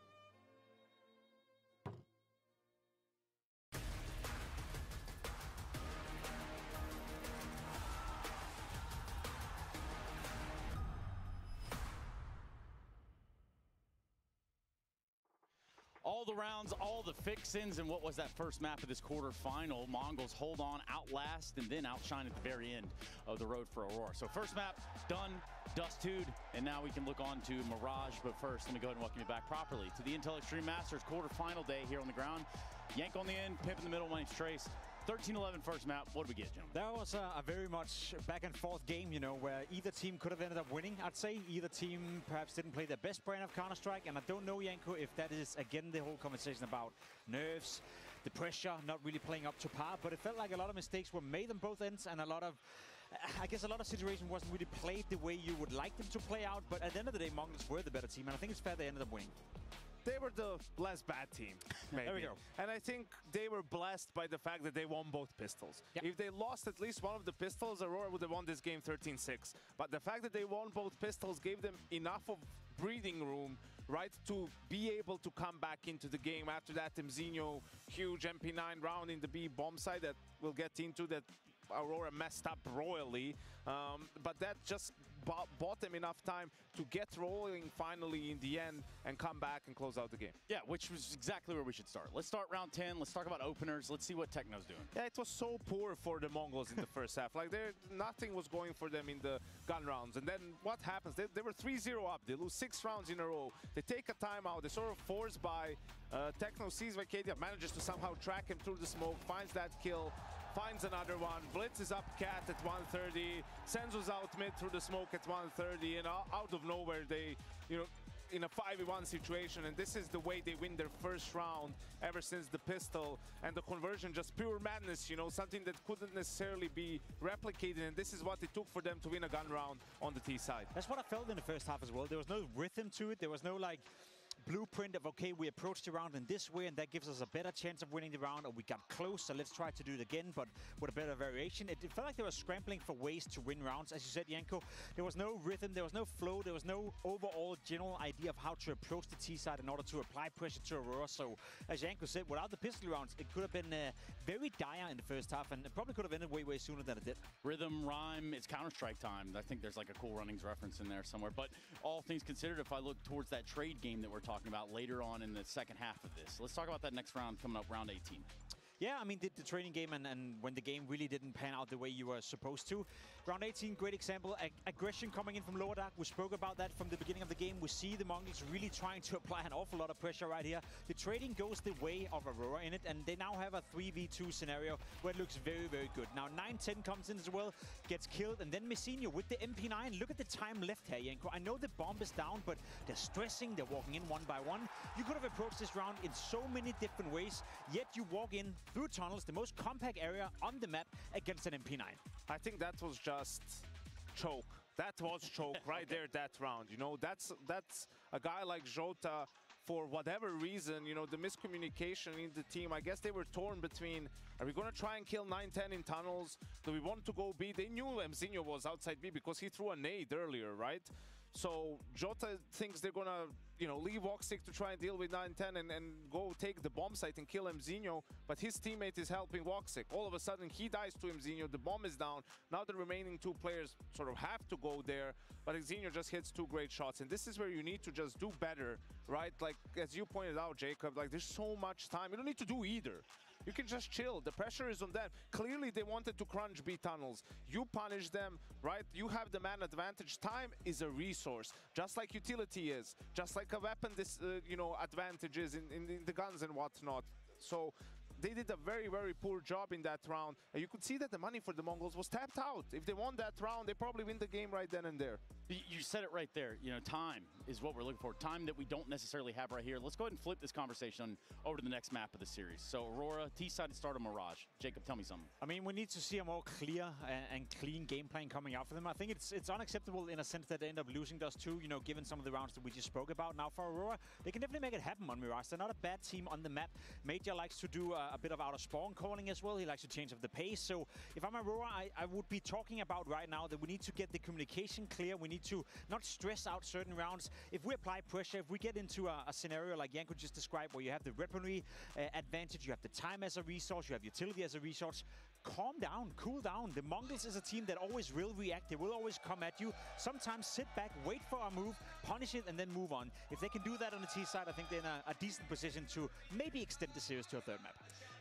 All the rounds, all the fix-ins, and what was that first map of this quarterfinal? Mongols hold on, outlast, and then outshine at the very end of the road for Aurora. So first map done, dust-tooed, and now we can look on to Mirage. But first, let me go ahead and welcome you back properly to the Intel Extreme Masters quarterfinal day here on the ground. Yank on the end, Pimp in the middle. My name's Trace. 13-11 first map. What do we get, gentlemen? That was a very much back and forth game, you know, where either team could have ended up winning, I'd say. Either team perhaps didn't play their best brand of Counter-Strike, and I don't know, Yanko, if that is, again, the whole conversation about nerves, the pressure, not really playing up to par, but it felt like a lot of mistakes were made on both ends, and a lot of, I guess a lot of situations wasn't really played the way you would like them to play out, but at the end of the day, Mongols were the better team, and I think it's fair they ended up winning. They were the less bad team, maybe. There we go. And I think they were blessed by the fact that they won both pistols. Yep. If they lost at least one of the pistols, Aurora would have won this game 13-6. But the fact that they won both pistols gave them enough of breathing room, right, to be able to come back into the game after that Mzinho huge MP9 round in the B bomb side that we'll get into, that Aurora messed up royally. But that just bought them enough time to get rolling finally in the end and come back and close out the game. Yeah, which was exactly where we should start. Let's start round 10. Let's talk about openers. Let's see what Techno's doing. Yeah, it was so poor for the Mongols in the first half. Like, nothing was going for them in the gun rounds. And then what happens? They were 3-0 up. They lose 6 rounds in a row. They take a timeout. They sort of forced by Techno, sees Vacadia, manages to somehow track him through the smoke, finds that kill, finds another one. Blitz is up Cat at 130. Senzo's out mid through the smoke at 130. And out of nowhere, they, you know, in a 5v1 situation, and this is the way they win their first round ever since the pistol, and the conversion, just pure madness, you know, something that couldn't necessarily be replicated, and this is what it took for them to win a gun round on the T side. That's what I felt in the first half as well. There was no rhythm to it. There was no, like, blueprint of, okay, we approached the round in this way and that gives us a better chance of winning the round, or we got close, so let's try to do it again, but with a better variation. It felt like they were scrambling for ways to win rounds. As you said, Yanko, there was no rhythm, there was no flow, there was no overall general idea of how to approach the T side in order to apply pressure to Aurora. So, as Yanko said, without the pistol rounds, it could have been very dire in the first half, and it probably could have ended way, way sooner than it did. Rhythm, rhyme, it's Counter-Strike time. I think there's like a Cool Runnings reference in there somewhere. But all things considered, if I look towards that trade game that we're talking about later on in the second half of this, let's talk about that next round coming up, round 18. Yeah, I mean, the training game and when the game really didn't pan out the way you were supposed to. Round 18, great example. Aggression coming in from lower dark. We spoke about that from the beginning of the game. We see the Mongols really trying to apply an awful lot of pressure right here. The trading goes the way of Aurora in it, and they now have a 3v2 scenario where it looks very, very good. Now, 9-10 comes in as well, gets killed, and then Mzinho with the MP9. Look at the time left here, Yanko. I know the bomb is down, but they're stressing. They're walking in one by one. You could have approached this round in so many different ways, yet you walk in through tunnels, the most compact area on the map, against an MP9. I think that was just choke That was choke right there that round. You know, that's a guy like Jota, for whatever reason, you know, the miscommunication in the team, I guess they were torn between, are we going to try and kill 9-10 in tunnels? Do we want to go B? They knew Mzinho was outside B because he threw a nade earlier, right? So Jota thinks they're going to, you know, leave Woxic to try and deal with 9-10 and go take the bomb site and kill Mzinho, but his teammate is helping Woxic. All of a sudden, he dies to Mzinho, the bomb is down. Now the remaining two players sort of have to go there, but Mzinho just hits two great shots, and this is where you need to just do better, right? Like, as you pointed out, Jacob, like, there's so much time. You don't need to do either. You can just chill. The pressure is on them. Clearly, they wanted to crunch B tunnels. You punish them, right? You have the man advantage. Time is a resource, just like utility is, just like a weapon, you know, advantages in the guns and whatnot. So they did a very, very poor job in that round. And you could see that the money for the Mongols was tapped out. If they won that round, they probably win the game right then and there. You said it right there. You know, time is what we're looking for. Time that we don't necessarily have right here. Let's go ahead and flip this conversation over to the next map of the series. So Aurora, T-side to start a Mirage. Jacob, tell me something. I mean, we need to see a more clear and clean game plan coming out for them. I think it's unacceptable in a sense that they end up losing Dust 2, you know, given some of the rounds that we just spoke about. Now for Aurora, they can definitely make it happen on Mirage. They're not a bad team on the map. Major likes to do a bit of out of spawn calling as well. He likes to change up the pace. So if I'm Aurora, I would be talking about right now that we need to get the communication clear. We need to not stress out certain rounds. If we apply pressure, if we get into a scenario like Janko just described, where you have the weaponry advantage, you have the time as a resource, you have utility as a resource, calm down, cool down. The Mongols is a team that always will react. They will always come at you. Sometimes sit back, wait for a move, punish it, and then move on. If they can do that on the T side, I think they're in a decent position to maybe extend the series to a third map.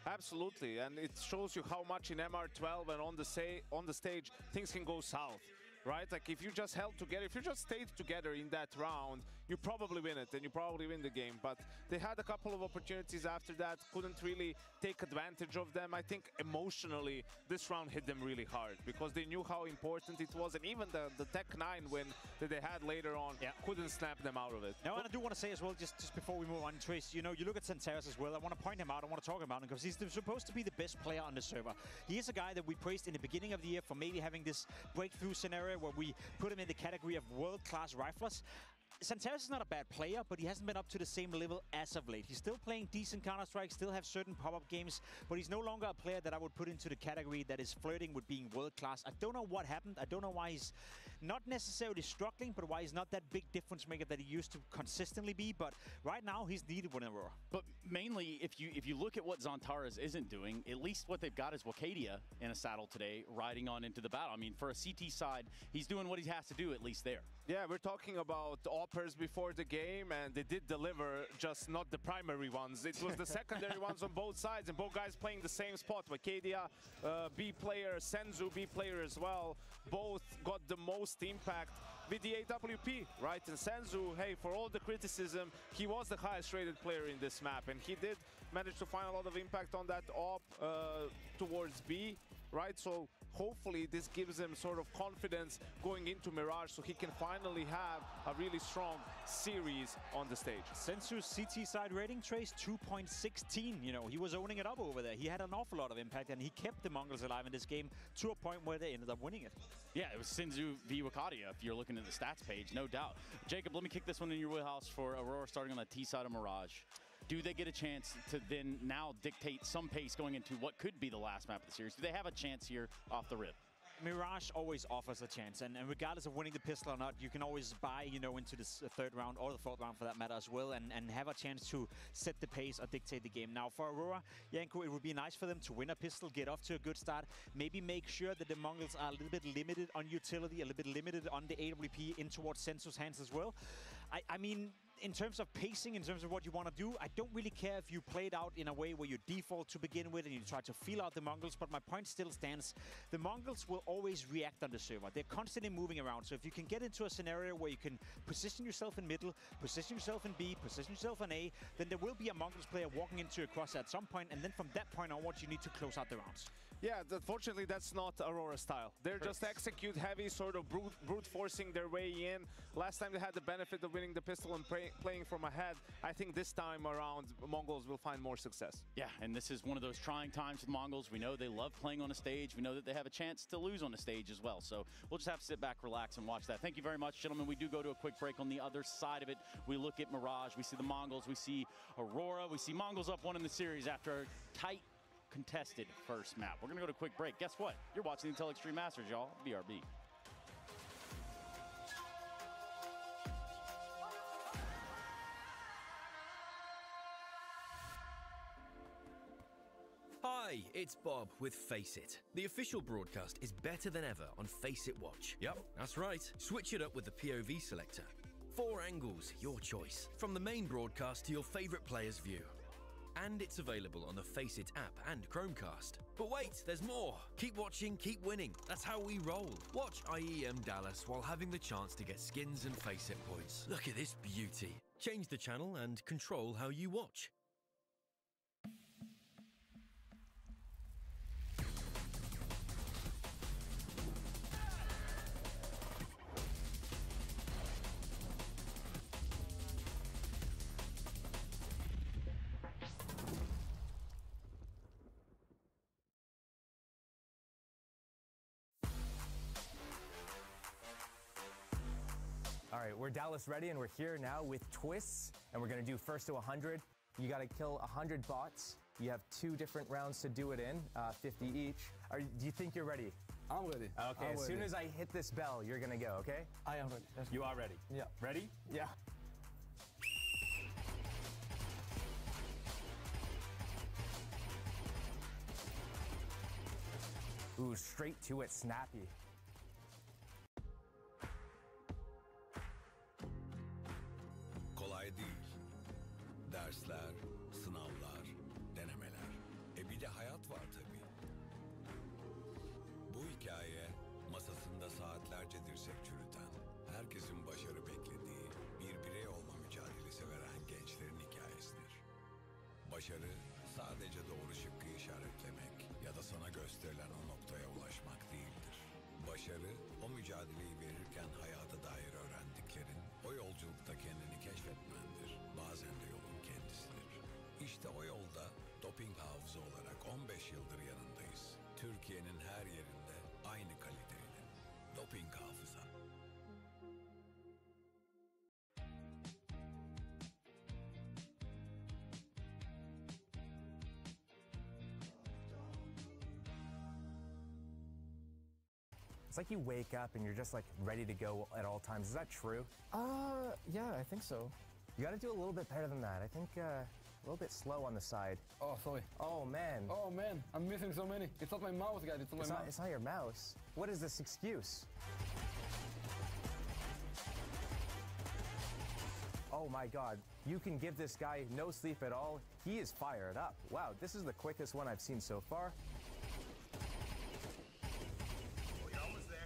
Absolutely, and it shows you how much in MR12 and on the stage things can go south. Right? Like, if you just held together, if you just stayed together in that round, you probably win it and you probably win the game. But they had a couple of opportunities after that, couldn't really take advantage of them. I think emotionally, this round hit them really hard because they knew how important it was. And even the Tech 9 win that they had later on couldn't snap them out of it. Now, and I do want to say as well, just before we move on, Trace, you know, you look at Santeras as well. I want to point him out. I want to talk about him because he's supposed to be the best player on the server. He is a guy that we praised in the beginning of the year for maybe having this breakthrough scenario where we put him in the category of world-class riflers. Santeras is not a bad player, but he hasn't been up to the same level as of late. He's still playing decent Counter-Strike, still have certain pop-up games, but he's no longer a player that I would put into the category that is flirting with being world-class. I don't know what happened. I don't know why he's not necessarily struggling, but why he's not that big difference maker that he used to consistently be. But right now, he's needed with Aurora. But mainly, if you look at what Zantaras isn't doing, at least what they've got is Wakadia in a saddle today, riding on into the battle. I mean, for a CT side, he's doing what he has to do, at least there. Yeah, we're talking about offers before the game, and they did deliver, just not the primary ones. It was the secondary ones on both sides, and both guys playing the same spot. Wakadia, B player, Senzu, B player as well. Both got the most impact with the AWP, right? And Senzu, hey, for all the criticism, he was the highest rated player in this map, and he did manage to find a lot of impact on that op towards B, right? So hopefully this gives him sort of confidence going into Mirage so he can finally have a really strong series on the stage. Sensu's CT side rating, Trace, 2.16. You know, he was owning it up over there. He had an awful lot of impact, and he kept the Mongols alive in this game to a point where they ended up winning it. Yeah, it was Senzu v Wakadia, if you're looking at the stats page, no doubt. Jacob, let me kick this one in your wheelhouse for Aurora starting on the T side of Mirage. Do they get a chance to then now dictate some pace going into what could be the last map of the series? Do they have a chance here off the rip? Mirage always offers a chance, and regardless of winning the pistol or not, you can always buy, you know, into this third round or the fourth round for that matter as well, and have a chance to set the pace or dictate the game. Now for Aurora, Janko, it would be nice for them to win a pistol, get off to a good start, maybe make sure that the Mongols are a little bit limited on utility, a little bit limited on the AWP in towards Sensu's hands as well. I mean, in terms of pacing, in terms of what you want to do, I don't really care if you play it out in a way where you default to begin with and you try to feel out the Mongols, but my point still stands. The Mongols will always react on the server. They're constantly moving around, so if you can get into a scenario where you can position yourself in middle, position yourself in B, position yourself in A, then there will be a Mongols player walking into a cross at some point, and then from that point onwards, you need to close out the rounds. Yeah, unfortunately, that's not Aurora style. They're just execute heavy, sort of brute forcing their way in. Last time they had the benefit of winning the pistol and prey playing from ahead, I think this time around Mongols will find more success. Yeah, and this is one of those trying times for the Mongols. We know they love playing on a stage. We know that they have a chance to lose on a stage as well. So we'll just have to sit back, relax, and watch that. Thank you very much, gentlemen. We do go to a quick break. On the other side of it, we look at Mirage. We see the Mongols. We see Aurora. We see Mongols up 1 in the series after a tight, contested first map. We're going to go to a quick break. Guess what? You're watching the Intel Extreme Masters, y'all. BRB. Hi, it's Bob with Face It. The official broadcast is better than ever on Face It Watch. Yep, that's right. Switch it up with the POV selector. 4 angles, your choice. From the main broadcast to your favourite player's view. And it's available on the Face It app and Chromecast. But wait, there's more. Keep watching, keep winning. That's how we roll. Watch IEM Dallas while having the chance to get skins and Face It points. Look at this beauty. Change the channel and control how you watch. All right, we're Dallas ready, and we're here now with twists, and we're gonna do first to 100. You gotta kill 100 bots. You have 2 different rounds to do it in, 50 each. Do you think you're ready? I'm ready. Okay, as soon as I hit this bell, you're gonna go, okay? I am ready. You are ready? Yeah. Ready? Yeah. Ooh, straight to it, snappy. Kolay değil. Dersler, sınavlar, denemeler. Bir de hayat var tabii. Bu hikaye masasında saatlerce dirsek çürüten, herkesin başarı beklediği, bir birey olma mücadelesi veren gençlerin hikayesidir. Başarı sadece doğru şıkkı işaretlemek ya da sana gösterilen o noktaya ulaşmak değildir. Başarı, o mücadeleyi verirken hayata dair öğrendiklerin, o yolculukta kendini keşfetmendir. Bazen de yolun kendisidir. İşte o yolda doping hafıza olarak 15 yıldır yanındayız. Türkiye'nin her yerinde aynı kaliteyle. Doping hafıza. It's like you wake up and you're just like ready to go at all times. Is that true? Yeah, I think so. You gotta do a little bit better than that. I think a little bit slow on the side. Oh, sorry. Oh, man. Oh, man. I'm missing so many. It's not my mouse, guys. It's not my mouse. It's not your mouse. What is this excuse? Oh, my God. You can give this guy no sleep at all. He is fired up. Wow, this is the quickest one I've seen so far.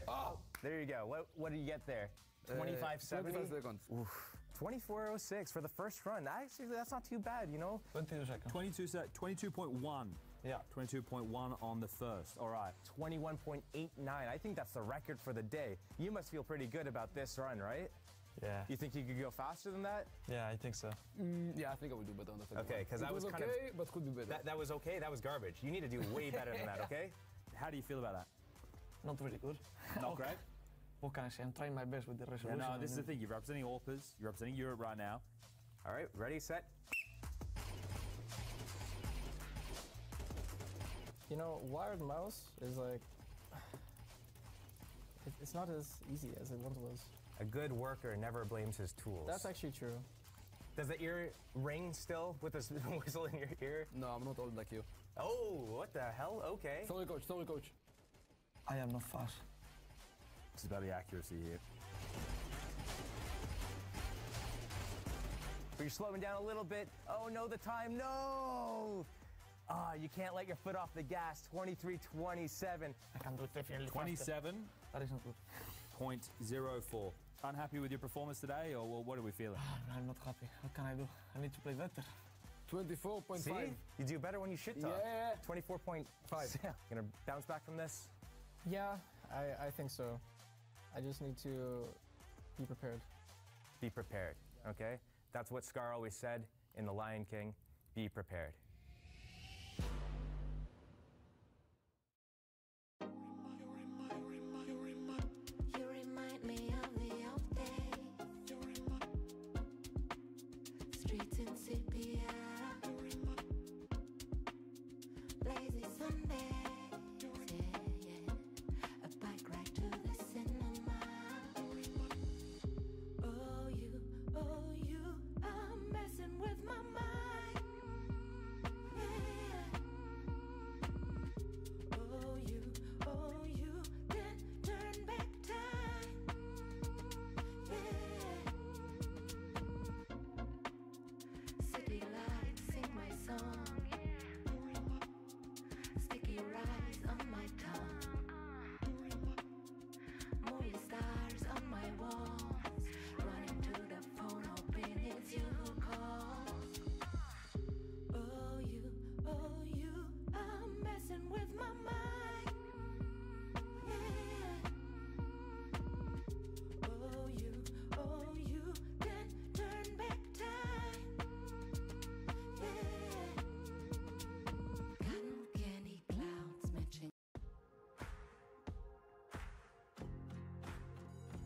Oh, there you go. What did you get there? 25.70? 25 seconds. Oof. 24.06 for the first run. Actually, that's not too bad, you know? 22 seconds. 22.1. Yeah. 22.1 on the first. All right. 21.89. I think that's the record for the day. You must feel pretty good about this run, right? Yeah. You think you could go faster than that? Yeah, I think so. Yeah, I think I will do better on the second Okay, because that was kind okay, but could be better. That was okay. That was garbage. You need to do way better than that, okay? How do you feel about that? Not really good. Not great? What can I say? I'm trying my best with the resolution. Yeah, no, this is the thing. You're representing AWPers. You're representing Europe right now. All right, ready, set. You know, wired mouse is like... It's not as easy as it once was. A good worker never blames his tools. That's actually true. Does the ear ring still with this whistle in your ear? No, I'm not old like you. Oh, what the hell? Okay. Sorry, coach. Sorry, coach. I am not fast. It's about the accuracy here. But you're slowing down a little bit. Oh, no, the time. No! Ah, you can't let your foot off the gas. 23.27. I can do it definitely 27. That is not good. 0.04. Unhappy with your performance today, or what are we feeling? I'm not happy. What can I do? I need to play better. 24.5. See? You do better when you shit talk. Yeah. 24.5. Gonna bounce back from this? Yeah, I think so. I just need to be prepared. Be prepared, okay? That's what Scar always said in The Lion King, be prepared.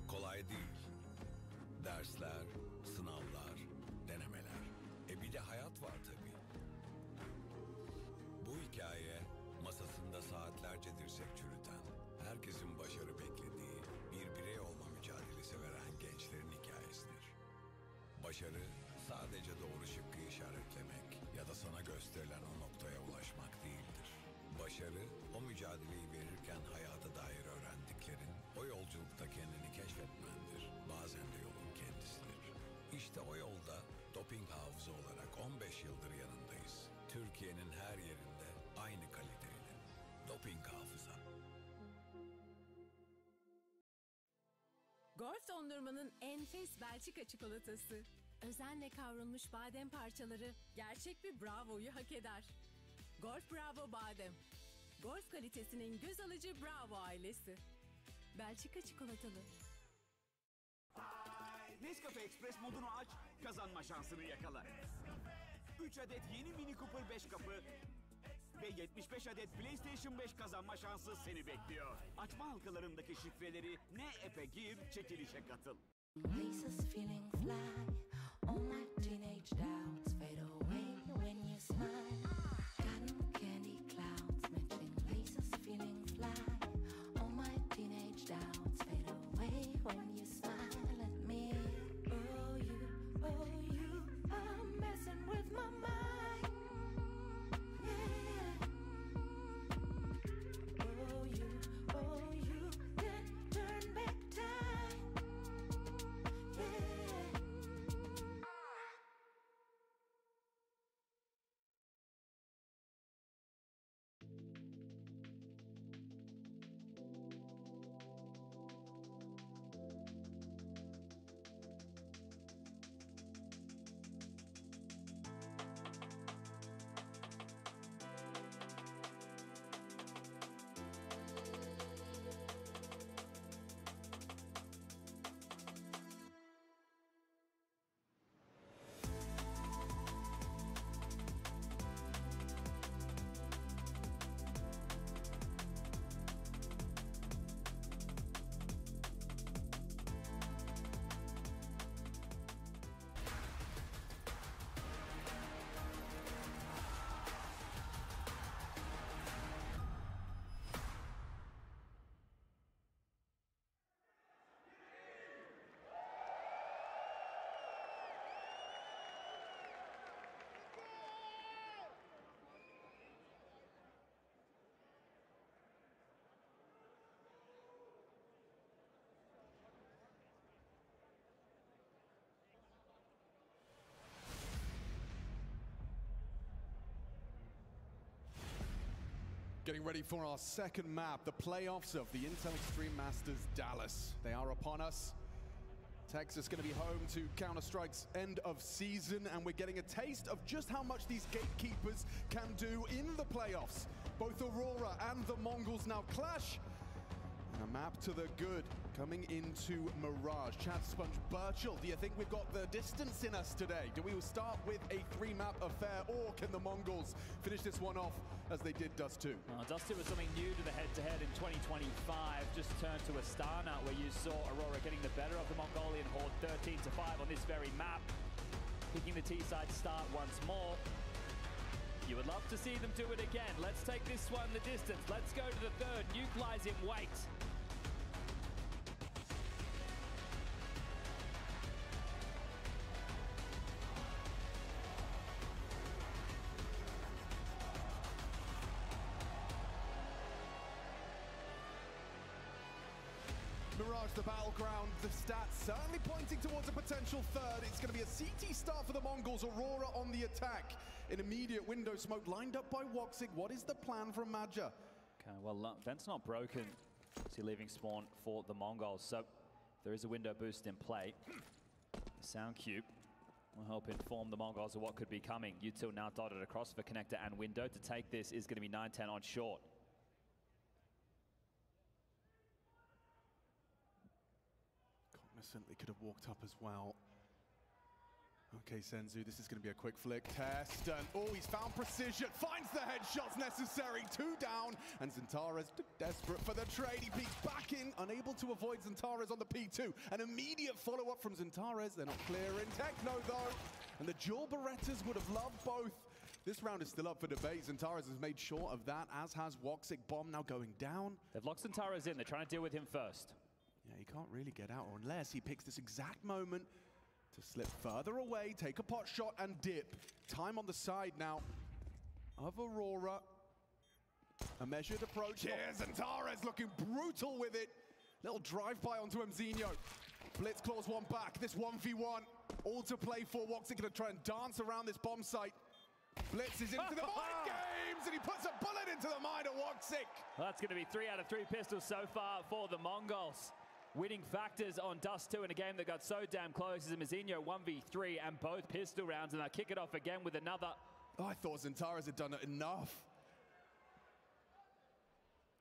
Kolay değil. Dersler, sınavlar, denemeler. Bir de hayat var tabii. Bu hikaye masasında saatlerce dirsek çürüten, herkesin başarı beklediği, bir birey olma mücadelesi veren gençlerin hikayesidir. Başarı sadece doğru şıkkı işaretlemek ya da sana gösterilen o noktaya ulaşmak değildir. Başarı, o mücadeleyi verirken hayata dair öğrendiklerin, o yolculukta kendini keşfetmendir. Bazen de yolun kendisidir. İşte o yolda doping hafıza olarak 15 yıldır yanındayız. Türkiye'nin her yerinde aynı kaliteyle. Doping hafıza. Golf dondurmanın enfes Belçika çikolatası. Özenle kavrulmuş badem parçaları gerçek bir bravo'yu hak eder. Golf Bravo Badem. Golf kalitesinin göz alıcı Bravo ailesi. Belçika çikolatalı. Nescafe Express modunu aç, kazanma şansını yakala. 3 adet yeni Mini Cooper 5 kapı ve 75 adet PlayStation 5 kazanma şansı seni bekliyor. Açma halkalarındaki şifreleri ne app'e gir, çekilişe katıl. Faces feeling fly, all my teenage doubts fade away when you smile. Cotton candy clouds matching laces feeling fly, all my teenage doubts fade away when you smile at me. Oh you are messing with my mind. Yeah. Oh you can turn back time. Yeah. Getting ready for our second map, the playoffs of the Intel Extreme Masters Dallas. They are upon us. Texas going to be home to Counter-Strike's end of season, and we're getting a taste of just how much these gatekeepers can do in the playoffs. Both Aurora and the Mongols now clash. A map to the good coming into Mirage. Chad Sponge Birchall, do you think we've got the distance in us today? Do we start with a 3-map affair, or can the Mongols finish this one off as they did Dust 2? Dust 2 was something new to the head-to-head in 2025. Just turned to Astana, where you saw Aurora getting the better of the Mongolian Horde 13-5 on this very map. Picking the T-side start once more. You would love to see them do it again. Let's take this one the distance. Let's go to the third. Nuke lies in wait. Mirage, the battleground, the stats certainly pointing towards a potential third. It's going to be a CT start for the Mongols. Aurora on the attack. An immediate window smoke lined up by Woxic. What is the plan from Madja? Okay, well, vent's not broken. See, leaving spawn for the Mongols. So there is a window boost in play. The sound cube will help inform the Mongols of what could be coming. Util now dotted across for connector and window. To take this is going to be 9-10 on short. Cognizant, they could have walked up as well. Okay, Senzu, this is going to be a quick flick test. And oh, he's found precision. Finds the headshots necessary. 2 down. And Zintares, desperate for the trade. He peeks back in, unable to avoid Zintares on the P2. An immediate follow-up from Zintares. They're not clearing. Techno, though. And the dual Berettas would have loved both. This round is still up for debate. Zintares has made sure of that, as has Woxic. Bomb now going down. They've locked Zintares in. They're trying to deal with him first. Yeah, he can't really get out unless he picks this exact moment to slip further away, take a pot shot and dip. Time on the side now of Aurora. A measured approach here. Zintares looking brutal with it. Little drive-by onto Mzinho. Blitz claws one back. This 1v1. All to play for. Woxic gonna try and dance around this bomb site. Blitz is into the mind games, and he puts a bullet into the mind of Woxic. Well, that's gonna be 3 out of 3 pistols so far for the Mongols. Winning factors on Dust 2 in a game that got so damn close as a Mzinho 1v3 and both pistol rounds, and they'll kick it off again with another. Oh, I thought Zintares had done it enough.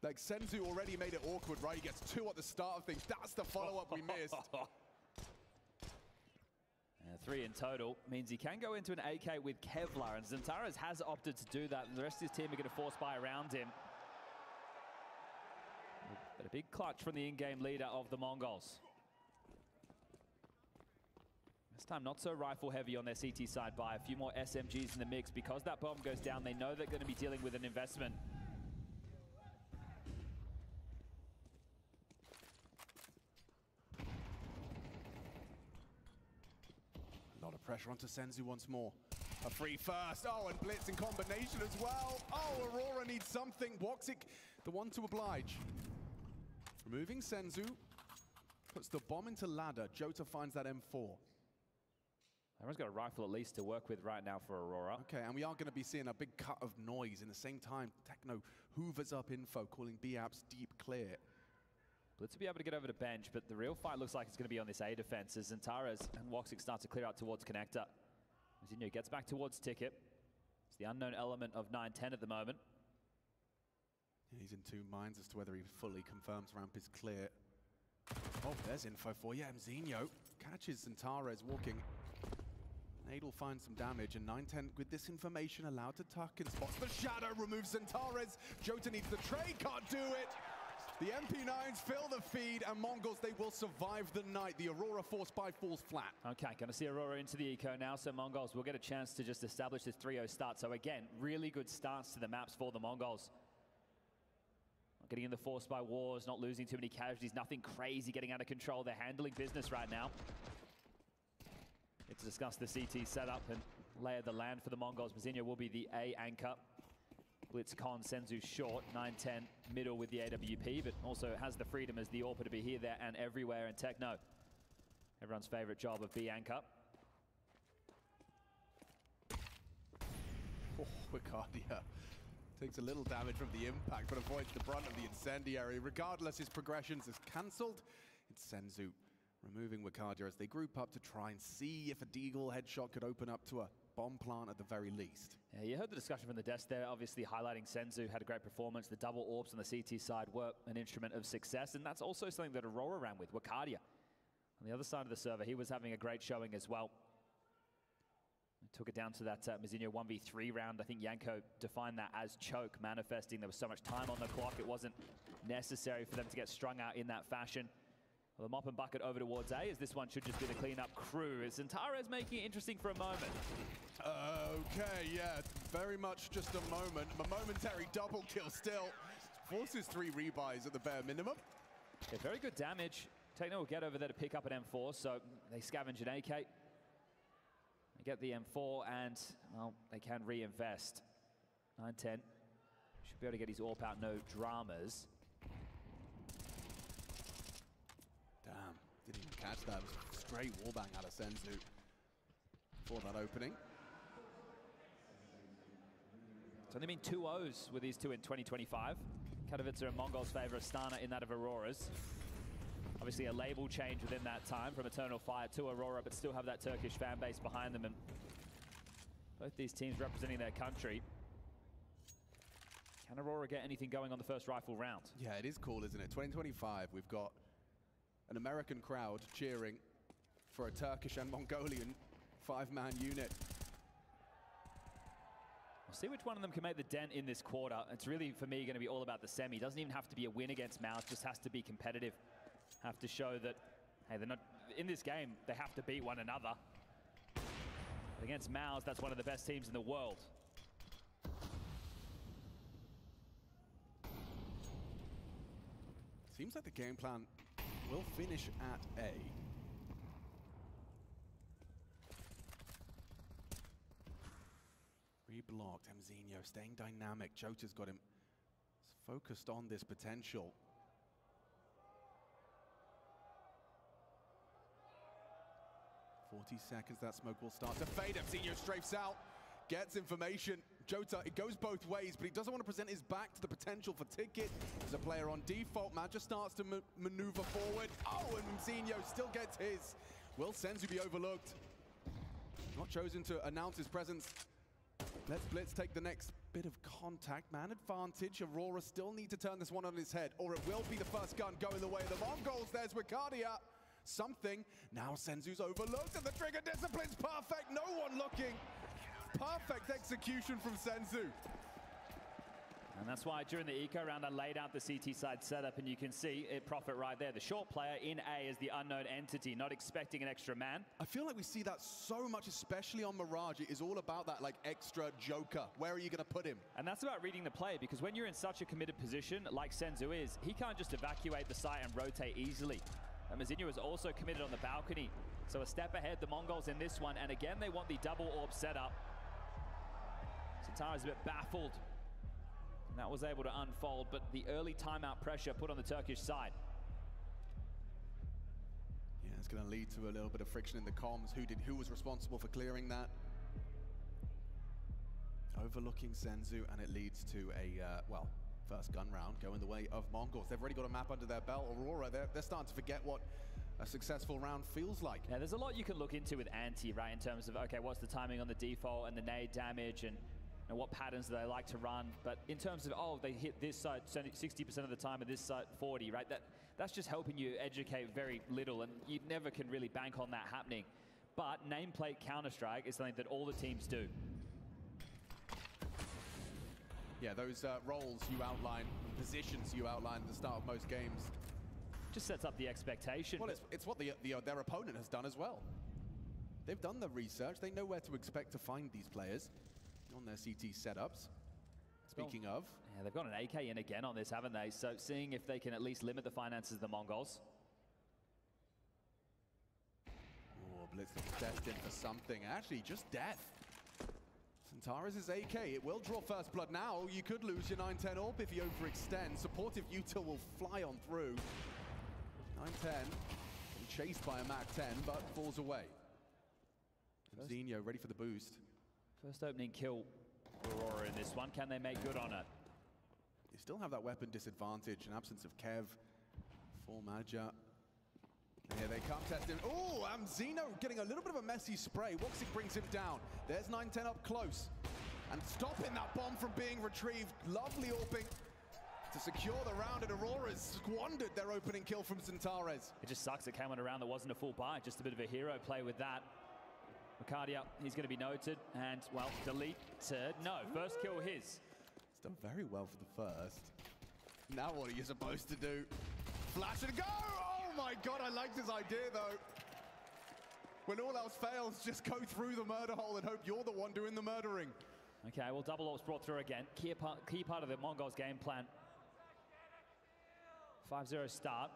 Like, Senzu already made it awkward, right? He gets 2 at the start of things. That's the follow-up we missed. 3 in total means he can go into an AK with Kevlar, and Zintares has opted to do that, and the rest of his team are going to force buy around him. But a big clutch from the in-game leader of the Mongols. This time not so rifle heavy on their CT side buy. A few more SMGs in the mix. Because that bomb goes down, they know they're going to be dealing with an investment. A lot of pressure onto Senzu once more. A free first. Oh, and Blitz in combination as well. Oh, Aurora needs something. Woxic, the one to oblige. Removing Senzu, puts the bomb into ladder. Jota finds that M4. Everyone's got a rifle at least to work with right now for Aurora. Okay, and we are going to be seeing a big cut of noise. In the same time, Techno hoovers up info, calling B-Apps deep clear. Blitz will be able to get over to bench, but the real fight looks like it's going to be on this A defense as Zintares and Woxic start to clear out towards connector. Mzinho gets back towards ticket. It's the unknown element of 9-10 at the moment. He's in 2 minds as to whether he fully confirms ramp is clear. Oh, there's info for you. Mzinho catches Zintares walking. Nadal finds some damage, and 9-10 with this information allowed to tuck and spots the shadow, removes Zintares. Jota needs the trade, can't do it. The MP9s fill the feed, and Mongols, they will survive the night. The Aurora force buy falls flat. Okay, going to see Aurora into the eco now, so Mongols will get a chance to just establish this 3-0 start. So again, really good starts to the maps for the Mongols. Getting in the force by wars, not losing too many casualties, nothing crazy getting out of control. They're handling business right now. Get to discuss the CT setup and lay of the land for the Mongols. Mzinho will be the A anchor. Blitz con Senzu short, 9-10 middle with the AWP, but also has the freedom as the AWPer to be here, there, and everywhere in Techno. Everyone's favorite job of B anchor. Oh, Wicardia takes a little damage from the impact, but avoids the brunt of the incendiary. Regardless, his progressions is cancelled. It's Senzu removing Wicardia as they group up to try and see if a Deagle headshot could open up to a bomb plant at the very least. Yeah, you heard the discussion from the desk there, obviously highlighting Senzu had a great performance. The double orbs on the CT side were an instrument of success, and that's also something that Aurora ran with. Wakadia, on the other side of the server, he was having a great showing as well. Took it down to that Mizinho 1v3 round. I think Yanko defined that as choke, manifesting there was so much time on the clock, it wasn't necessary for them to get strung out in that fashion. Well, the mop and bucket over towards A, as this one should just be the cleanup crew. Is Centaurez making it interesting for a moment? Okay, yeah, very much just a moment. A momentary double kill still. Forces 3 rebuys at the bare minimum. Yeah, very good damage. Techno will get over there to pick up an M4, so they scavenge an AK. They get the M4 and, well, they can reinvest. 9-10. Should be able to get his AWP out, no dramas. Damn, didn't even catch that. It was a straight wallbang out of Senzu for that opening. It's only been 2 O's with these two in 2025. Katowice are in Mongol's favor, Astana in that of Aurora's. Obviously a label change within that time from Eternal Fire to Aurora, but still have that Turkish fan base behind them, and both these teams representing their country. Can Aurora get anything going on the first rifle round? Yeah, it is cool, isn't it? 2025, we've got an American crowd cheering for a Turkish and Mongolian 5-man unit. We'll see which one of them can make the dent in this quarter. It's really, for me, going to be all about the semi. It doesn't even have to be a win against Mouse, just has to be competitive. Have to show that, hey, they're not, in this game, they have to beat one another. But against Mouse, that's one of the best teams in the world. Seems like the game plan will finish at A. Reblocked, Mzinho staying dynamic. Jota's got him focused on this potential. Seconds, that smoke will start to fade. Mzinho strafes out, gets information. Jota, it goes both ways, but he doesn't want to present his back to the potential for Ticket. He's a player on default. Maja starts to maneuver forward. Oh, and Mzinho still gets his. Will Senzu be overlooked? Not chosen to announce his presence. Let's Blitz take the next bit of contact. Man advantage. Aurora still need to turn this one on his head, or it will be the first gun going the way of the Mongols. There's Wakadia. Something. Now Senzu's overlooked and the trigger discipline's perfect. No one looking. Perfect execution from Senzu. And that's why during the eco round, I laid out the CT side setup, and you can see it profit right there. The short player in A is the unknown entity, not expecting an extra man. I feel like we see that so much, especially on Mirage. It is all about that like extra joker. Where are you going to put him? And that's about reading the play, because when you're in such a committed position like Senzu is, he can't just evacuate the site and rotate easily. Mizinho is also committed on the balcony. So a step ahead, the Mongols in this one. And again, they want the double orb setup. Centaurez is a bit baffled. And that was able to unfold, but the early timeout pressure put on the Turkish side. Yeah, it's going to lead to a little bit of friction in the comms. Who was responsible for clearing that? Overlooking Senzu, and it leads to a, well, first gun round going the way of Mongols. They've already got a map under their belt. Aurora, they're starting to forget what a successful round feels like. Yeah, there's a lot you can look into with Anti, right, in terms of, okay, what's the timing on the default and the nade damage, and what patterns do they like to run. But in terms of, oh, they hit this side 60% of the time and this side 40, right? That's just helping you educate very little, and you never can really bank on that happening. But nameplate Counter-Strike is something that all the teams do. Yeah, those roles you outline, positions you outline at the start of most games. Just sets up the expectation. Well, it's what their opponent has done as well. They've done the research. They know where to expect to find these players on their CT setups. Speaking of. Yeah, they've got an AK in again on this, haven't they? So seeing if they can at least limit the finances of the Mongols. Oh, Blitz is destined for something. Actually, just death. Centaurez' AK, it will draw first blood now. You could lose your 9-10 AWP if you overextend. Supportive util will fly on through. 9-10, chased by a MAC-10, but falls away. Mzinho ready for the boost. First opening kill for Aurora in this one. Can they make good on it? They still have that weapon disadvantage, an absence of Kev for Maja. Here they come, testing. Oh, Zeno getting a little bit of a messy spray. Woxic brings him down. There's 9-10 up close. And stopping that bomb from being retrieved. Lovely AWPing to secure the round, and Aurora's squandered their opening kill from Centares. It just sucks it came on a round that wasn't a full buy. Just a bit of a hero play with that. Ricardia, he's going to be noted, and, well, deleted. No, first kill his. He's done very well for the first. Now what are you supposed to do? Flash and go! Oh my god, I liked his idea, though. When all else fails, just go through the murder hole and hope you're the one doing the murdering. Okay, well, double AWP's brought through again. Key part of the Mongols' game plan. 5-0 start.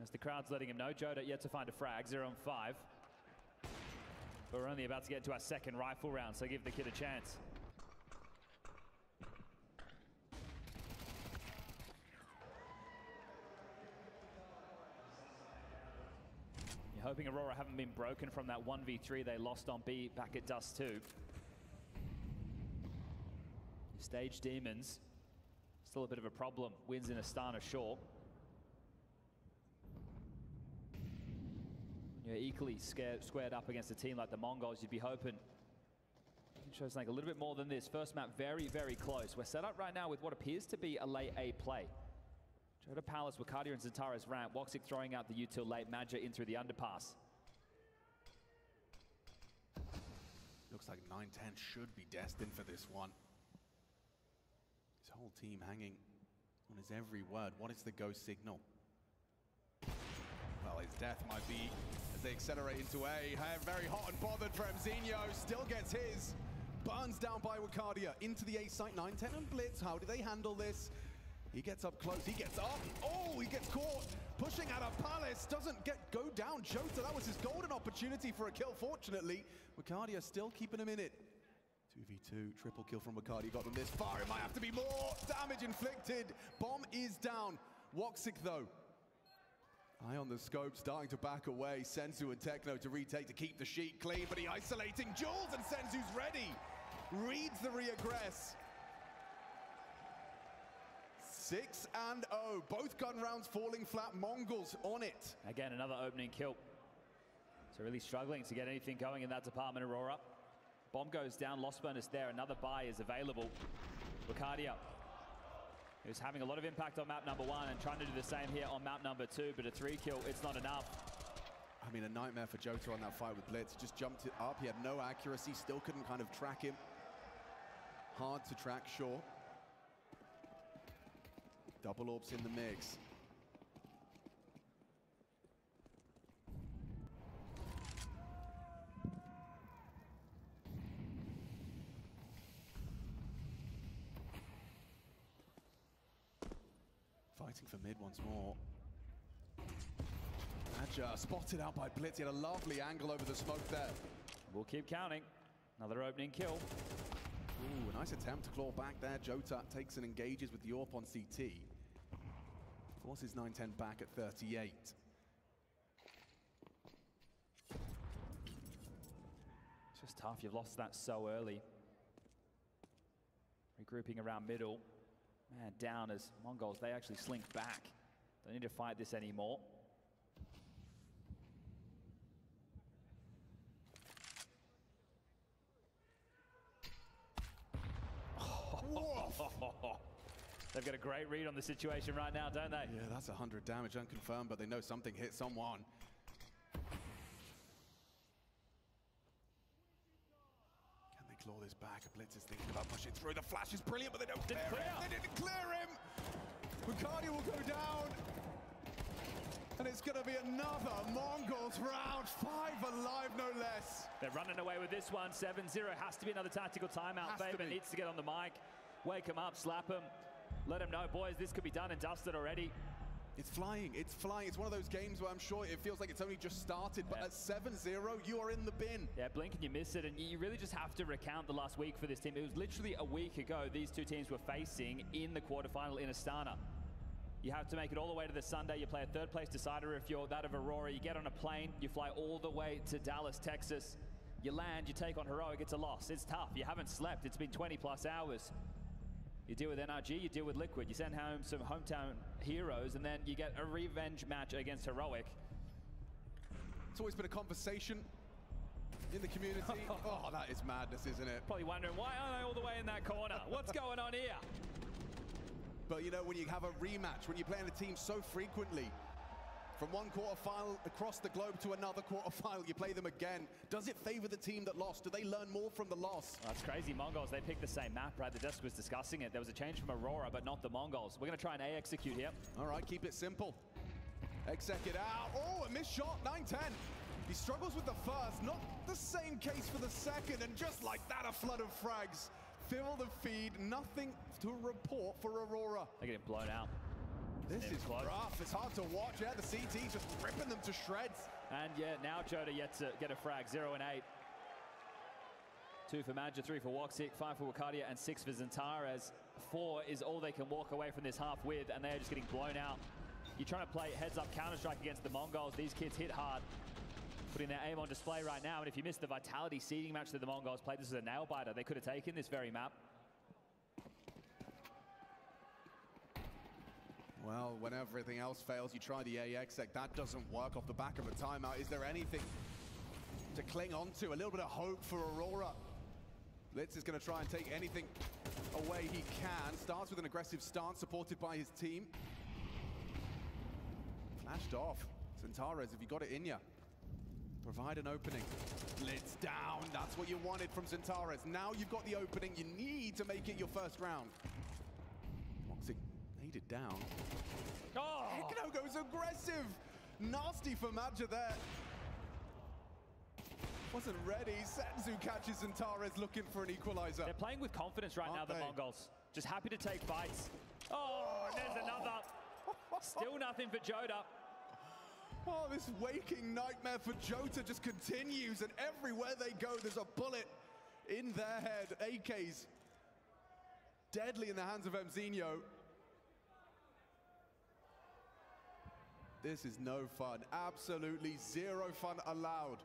As the crowd's letting him know. Joda yet to find a frag, 0-5. But we're only about to get to our second rifle round, so give the kid a chance. You're hoping Aurora haven't been broken from that 1v3 they lost on B back at Dust 2. Stage Demons, still a bit of a problem. Wins in Astana short. You're equally squared up against a team like the Mongols, you'd be hoping you can show something a little bit more than this. First map, very, very close. We're set up right now with what appears to be a late A play. Joda Palace, Wakadia and Zentaris ramp. Woxic throwing out the util late. Madja in through the underpass. Looks like 9-10 should be destined for this one. His whole team hanging on his every word. What is the go signal? Well, his death might be as they accelerate into A. Very hot and bothered from Zinho. Still gets his. Burns down by Wakadia into the A site. 9-10 and Blitz. How do they handle this? He gets up close. He gets up. Oh, he gets caught. Pushing out of Palace. Doesn't go down. Jota, that was his golden opportunity for a kill. Fortunately, Wakadia still keeping him in it. 2v2, triple kill from Wakadia. Got them this far. It might have to be more. Damage inflicted. Bomb is down. Woxic, though. Eye on the scope, starting to back away. Senzu and Techno to retake to keep the sheet clean, but he isolating Jules, and Senzu's ready. Reads the re-aggress. 6-0. Both gun rounds falling flat. Mongols on it. Again, another opening kill. So really struggling to get anything going in that department, Aurora. Bomb goes down, lost bonus there. Another buy is available. Wakadia, who's having a lot of impact on map number 1 and trying to do the same here on map number 2, but a 3 kill, it's not enough. I mean, a nightmare for Jota on that fight with Blitz. Just jumped it up. He had no accuracy, still couldn't kind of track him. Hard to track, sure. Double AWPs in the mix. Fighting for mid once more. Madja spotted out by Blitz. He had a lovely angle over the smoke there. We'll keep counting. Another opening kill. Ooh, a nice attempt to claw back there. Jota takes and engages with the AWP on CT. Forces 9-10 back at 38. It's just tough. You've lost that so early. Regrouping around middle. Man, down as Mongols, they actually slink back. Don't need to fight this anymore. They've got a great read on the situation right now, don't they? Yeah, that's 100 damage unconfirmed, but they know something hit someone. Can they claw this back? Blitz is thinking about pushing through. The flash is brilliant, but they don't clear him. They didn't clear him. Wakadia will go down. And it's going to be another Mongols round. 5 alive, no less. They're running away with this one. 7-0. Has to be another tactical timeout. Faber needs to get on the mic. Wake him up, slap him. Let him know, boys, this could be done and dusted already. It's flying. It's flying. It's one of those games where I'm sure it feels like it's only just started, but at 7-0, you are in the bin. Yeah, blink and you miss it, and you really just have to recount the last week for this team. It was literally a week ago these two teams were facing in the quarterfinal in Astana. You have to make it all the way to the Sunday. You play a third-place decider if you're that of Aurora. You get on a plane. You fly all the way to Dallas, Texas. You land. You take on Heroic. It's a loss. It's tough. You haven't slept. It's been 20-plus hours. You deal with NRG. You deal with Liquid. You send home some hometown heroes, and then you get a revenge match against Heroic. It's always been a conversation in the community. Oh, that is madness, isn't it? Probably wondering, why aren't I all the way in that corner? What's going on here? But you know, when you have a rematch, when you're playing a team so frequently, from one quarterfinal across the globe to another quarterfinal, you play them again. Does it favor the team that lost? Do they learn more from the loss? That's crazy. Mongols, they picked the same map, right? The desk was discussing it. There was a change from Aurora, but not the Mongols. We're going to try and execute here. All right, keep it simple. Exec it out. Oh, a missed shot, 9-10. He struggles with the first, not the same case for the second, and just like that, a flood of frags. Fill the feed, nothing to report for Aurora. They're getting blown out. This is rough. It's hard to watch. Yeah, the CT just ripping them to shreds. And yeah, now Joda yet to get a frag. 0 and 8. 2 for Madja, 3 for Woxic, 5 for Wakadia, and 6 for Zentares. 4 is all they can walk away from this half with, and they're just getting blown out. You're trying to play heads-up Counter-Strike against the Mongols. These kids hit hard, putting their aim on display right now. And if you missed the Vitality seeding match that the Mongols played, this is a nail-biter. They could have taken this very map. Well, when everything else fails, you try the AX. That doesn't work off the back of a timeout. Is there anything to cling on to? A little bit of hope for Aurora. Blitz is going to try and take anything away he can. Starts with an aggressive stance, supported by his team. Flashed off. Zentares, have you got it in ya? Provide an opening. Blitz down. That's what you wanted from Zentares. Now you've got the opening. You need to make it your first round. Woxic needed down. Oh! Hekno goes aggressive. Nasty for Madja there. Wasn't ready. Senzu catches Zentares looking for an equalizer. They're playing with confidence right now, the Mongols. Just happy to take fights. Oh, and there's another. Still nothing for Joda. Oh, this waking nightmare for Jota just continues, and everywhere they go, there's a bullet in their head. AKs deadly in the hands of Mzinho. This is no fun. Absolutely zero fun allowed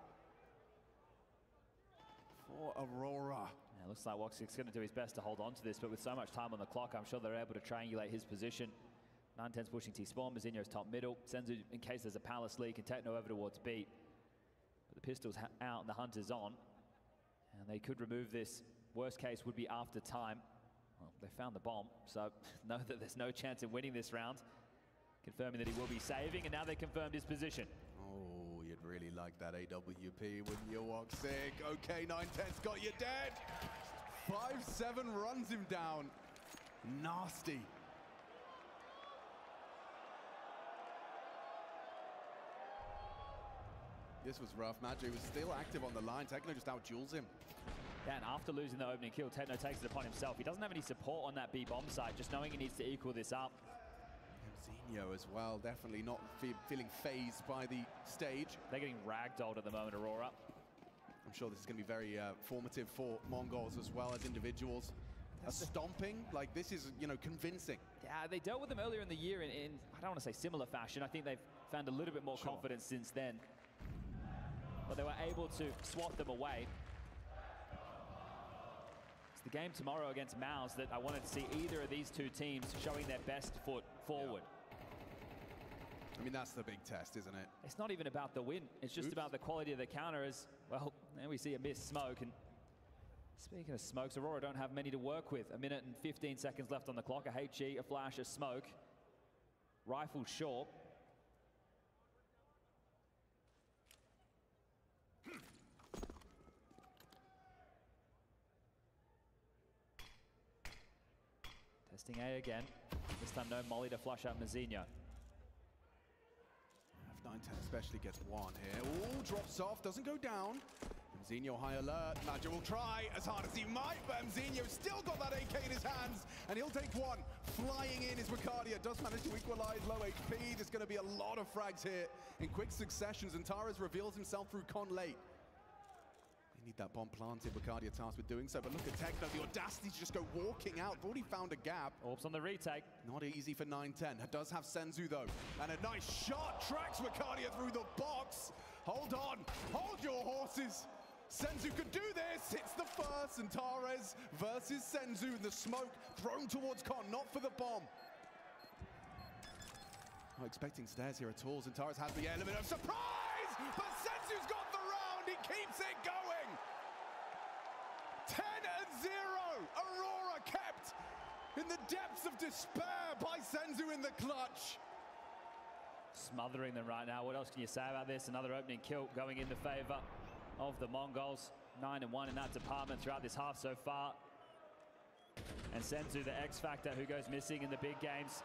for Aurora. Yeah, looks like Woxic's going to do his best to hold on to this, but with so much time on the clock, I'm sure they're able to triangulate his position. 9-10's pushing T-Spawn, Mzinho's top middle. Senzu, in case there's a Palace leak, and Techno over towards B. But the pistol's out and the hunt is on. And they could remove this. Worst case would be after time. Well, they found the bomb, so know that there's no chance in winning this round. Confirming that he will be saving, and now they confirmed his position. Oh, you'd really like that AWP, wouldn't you, Woxic? Okay, 9-10's got you dead. 5-7 runs him down. Nasty. This was rough. Madja was still active on the line. Techno just out-duels him. Yeah, and after losing the opening kill, Techno takes it upon himself. He doesn't have any support on that B bomb side, just knowing he needs to equal this up. Mzinho as well, definitely not feeling phased by the stage. They're getting ragdolled at the moment, Aurora. I'm sure this is going to be very formative for Mongols as well as individuals. A stomping, like this is, you know, convincing. Yeah, they dealt with them earlier in the year in I don't want to say similar fashion. I think they've found a little bit more confidence since then. But they were able to swat them away. It's the game tomorrow against Mouse that I wanted to see either of these two teams showing their best foot forward. Yeah. I mean, that's the big test, isn't it? It's not even about the win. It's just about the quality of the counter as, well, there we see a missed smoke. And speaking of smokes, Aurora don't have many to work with. 1 minute and 15 seconds left on the clock. A HE, a flash, a smoke. Rifle short. Testing A again. This time no molly to flush out Mzinho. F910 especially gets one here. Ooh, drops off, doesn't go down. Mzinho high alert. Madja will try as hard as he might, but Mzinho still got that AK in his hands, and he'll take one. Flying in is Wakadia, does manage to equalize low HP. There's going to be a lot of frags here in quick succession. Zentares reveals himself through con late. They need that bomb planted. Wakadia tasked with doing so, but look at Techno, the audacity to just go walking out. Already found a gap. Orbs on the retake. Not easy for 9-10. It does have Senzu though, and a nice shot tracks Wakadia through the box. Hold on, hold your horses. Senzu could do this. It's the first. Zentares versus Senzu. The smoke thrown towards Con, not for the bomb. Not expecting stairs here at all. Zentares has the element of surprise. but Senzu's got the round. He keeps it going. 10-0. Aurora kept in the depths of despair by Senzu in the clutch. Smothering them right now. What else can you say about this? Another opening kill going in the favor of the Mongols. 9-1 in that department throughout this half so far. And Senzu, the X factor who goes missing in the big games,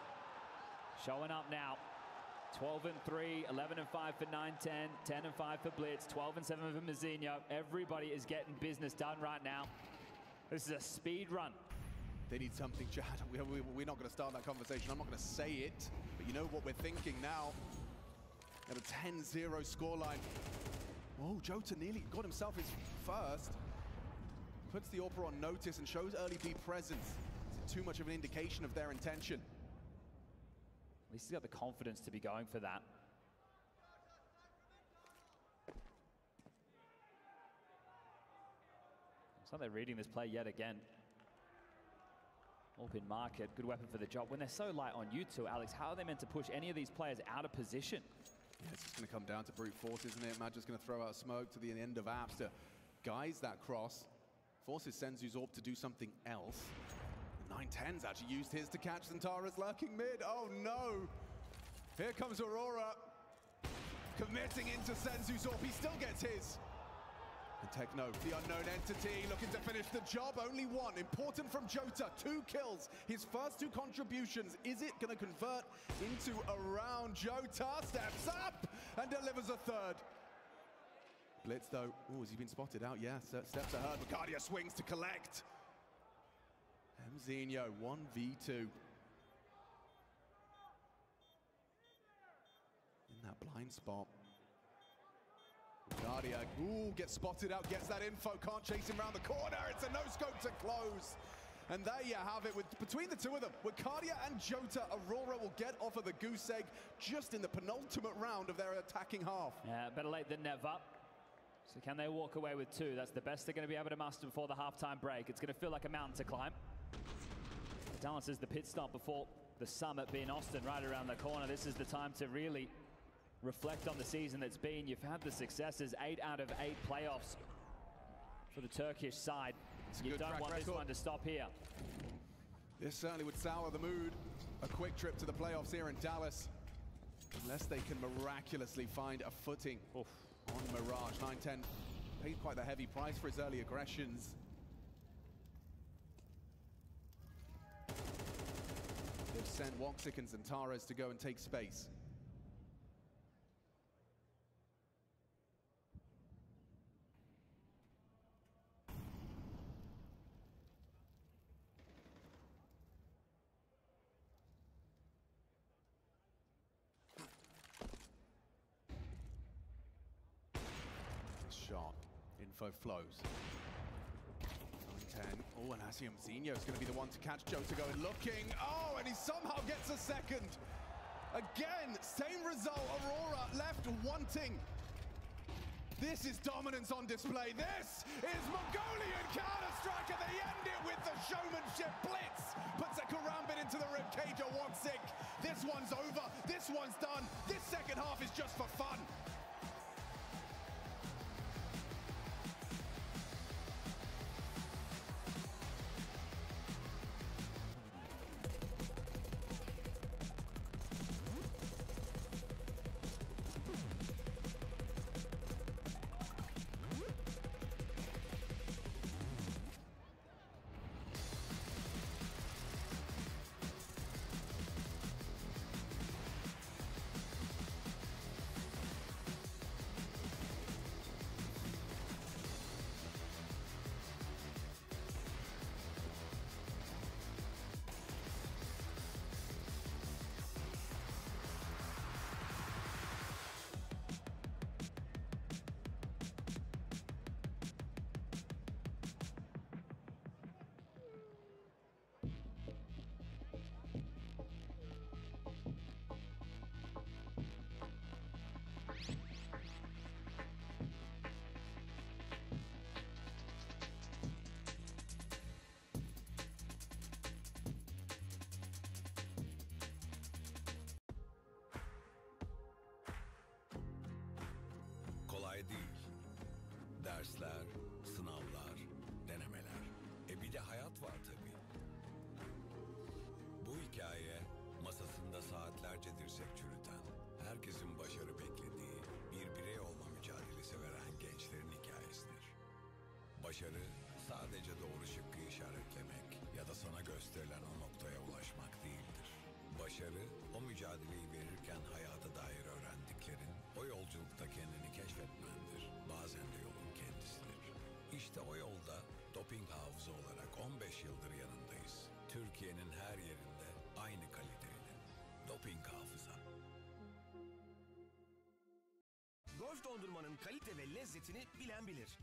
showing up now. 12-3, 11-5 for 9-10, 10-5 for Blitz, 12-7 for Mazinho. Everybody is getting business done right now. This is a speed run. They need something, Chad. We're not going to start that conversation. I'm not going to say it, but you know what we're thinking now. At a 10-0 scoreline. Oh, Jota nearly got himself his first. Puts the AWPer on notice and shows early B presence. It's too much of an indication of their intention. At least he's got the confidence to be going for that. It's like they're reading this play yet again. Open market, good weapon for the job. When they're so light on you two, Alex, how are they meant to push any of these players out of position? Yeah, it's just going to come down to brute force, isn't it? Mad's just going to throw out smoke to the end of apps to guise that cross. Forces Senzu's AWP to do something else. 9-10's actually used his to catch Zantara's lurking mid. Oh no! Here comes Aurora. Committing into Senzu's AWP. He still gets his. And Techno, the unknown entity, looking to finish the job. Only one. Important from Jota. 2 kills. His first 2 contributions. Is it going to convert into a round? Jota steps up and delivers a third. Blitz, though. Oh, has he been spotted out? Yeah, steps ahead. Ricardia swings to collect. Mzinho, 1v2. In that blind spot. Ricardia, ooh, gets spotted out, gets that info, can't chase him around the corner. It's a no-scope to close. And there you have it. Between the two of them, Ricardia and Jota, Aurora will get off of the goose egg just in the penultimate round of their attacking half. Yeah, better late than never. So can they walk away with 2? That's the best they're going to be able to muster before the halftime break. It's going to feel like a mountain to climb. Dallas is the pit stop before the summit, being Austin right around the corner. This is the time to really reflect on the season that's been. You've had the successes, 8 out of 8 playoffs for the Turkish side. You don't want this one to stop here. This certainly would sour the mood. A quick trip to the playoffs here in Dallas. Unless they can miraculously find a footing on Mirage. 9-10 paid quite the heavy price for his early aggressions. They've sent Woxic and Zantares to go and take space. Shot. Info flows. 9-10. Oh, and Asium Zinho is going to be the one to catch Jota going looking. Oh, and he somehow gets a second. Again, same result. Aurora left wanting. This is dominance on display. This is Mongolian Counter-Strike, and they end it with the showmanship. Blitz puts a karambit into the ribcage of Woxic. This one's over. This one's done. This second half is just for fun. Dersler, sınavlar, denemeler. Bir de hayat var tabii. Bu hikaye masasında saatlerce dirsek çürüten, herkesin başarı beklediği, bir birey olma mücadelesi veren gençlerin hikayesidir. Başarı sadece doğru şıkkı işaretlemek ya da sana gösterilen o noktaya ulaşmak değildir. Başarı, o mücadeleyi verirken hayata dair öğrendiklerin, o yolculukta kendini keşfetmendir. Bazen de yolun kendisidir. İşte o yolda doping hafıza olarak 15 yıldır yanındayız. Türkiye'nin her yerinde aynı kaliteyle. Doping hafıza. Golf dondurmanın kalite ve lezzetini bilen bilir.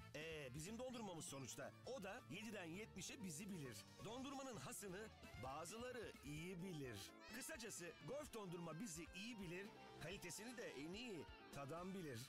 Bizim dondurmamız sonuçta. O da 7'den 70'e bizi bilir. Dondurmanın hasını bazıları iyi bilir. Kısacası golf dondurma bizi iyi bilir, kalitesini de en iyi tadan bilir.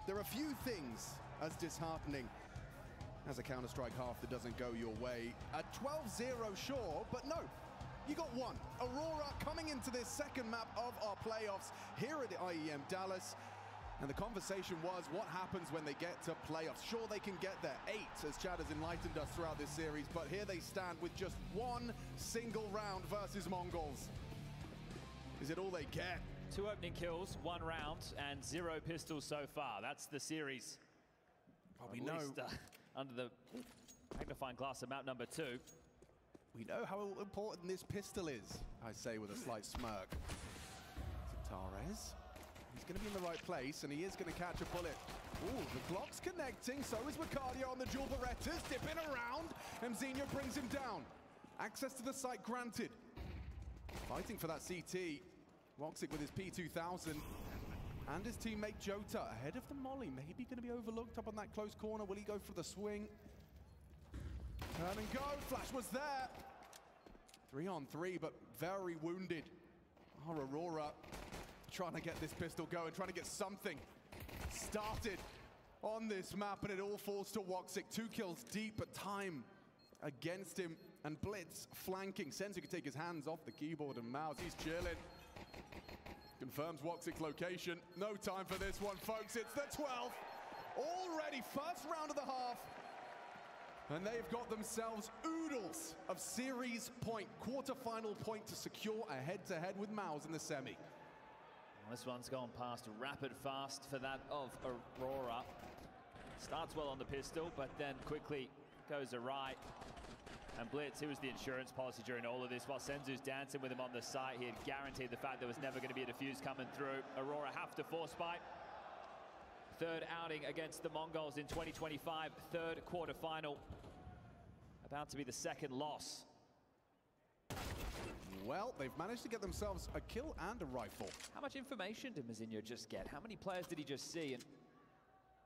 There are few things as disheartening as a Counter-Strike half that doesn't go your way. A 12-0 sure, but no. You got one. Aurora coming into this second map of our playoffs here at IEM Dallas. And the conversation was what happens when they get to playoffs. Sure, they can get there. 8, as Chad has enlightened us throughout this series, but here they stand with just one single round versus Mongols. Is it all they get? 2 opening kills, 1 round, and 0 pistols so far. That's the series. Well, we At know least, under the magnifying glass of map number 2. We know how important this pistol is, I say with a slight smirk. Torres. He's going to be in the right place, and he is going to catch a bullet. Ooh, the Glock's connecting, so is Wicardia on the dual Berettas, dipping around, and Xenia brings him down. Access to the site granted. Fighting for that CT. Woxic with his P2000, and his teammate Jota ahead of the molly. Maybe going to be overlooked up on that close corner. Will he go for the swing? Turn and go. Flash was there. 3 on 3, but very wounded. Our Aurora trying to get this pistol going, trying to get something started on this map, and it all falls to Woxic. 2 kills deep, but time against him, and Blitz flanking. Senzu can take his hands off the keyboard and mouse. He's chilling. Confirms Woxic's location. No time for this one, folks. It's the 12th. Already first round of the half. And they've got themselves oodles of series point, quarterfinal point to secure a head-to-head with Mouse in the semi. This one's gone past rapid fast for that of Aurora. Starts well on the pistol, but then quickly goes awry. And Blitz, who was the insurance policy during all of this, while Senzu's dancing with him on the site, he had guaranteed the fact there was never going to be a defuse coming through. Aurora have to force fight. Third outing against the Mongols in 2025, third quarterfinal. About to be the second loss. Well, they've managed to get themselves a kill and a rifle. How much information did Mazinho just get? How many players did he just see? And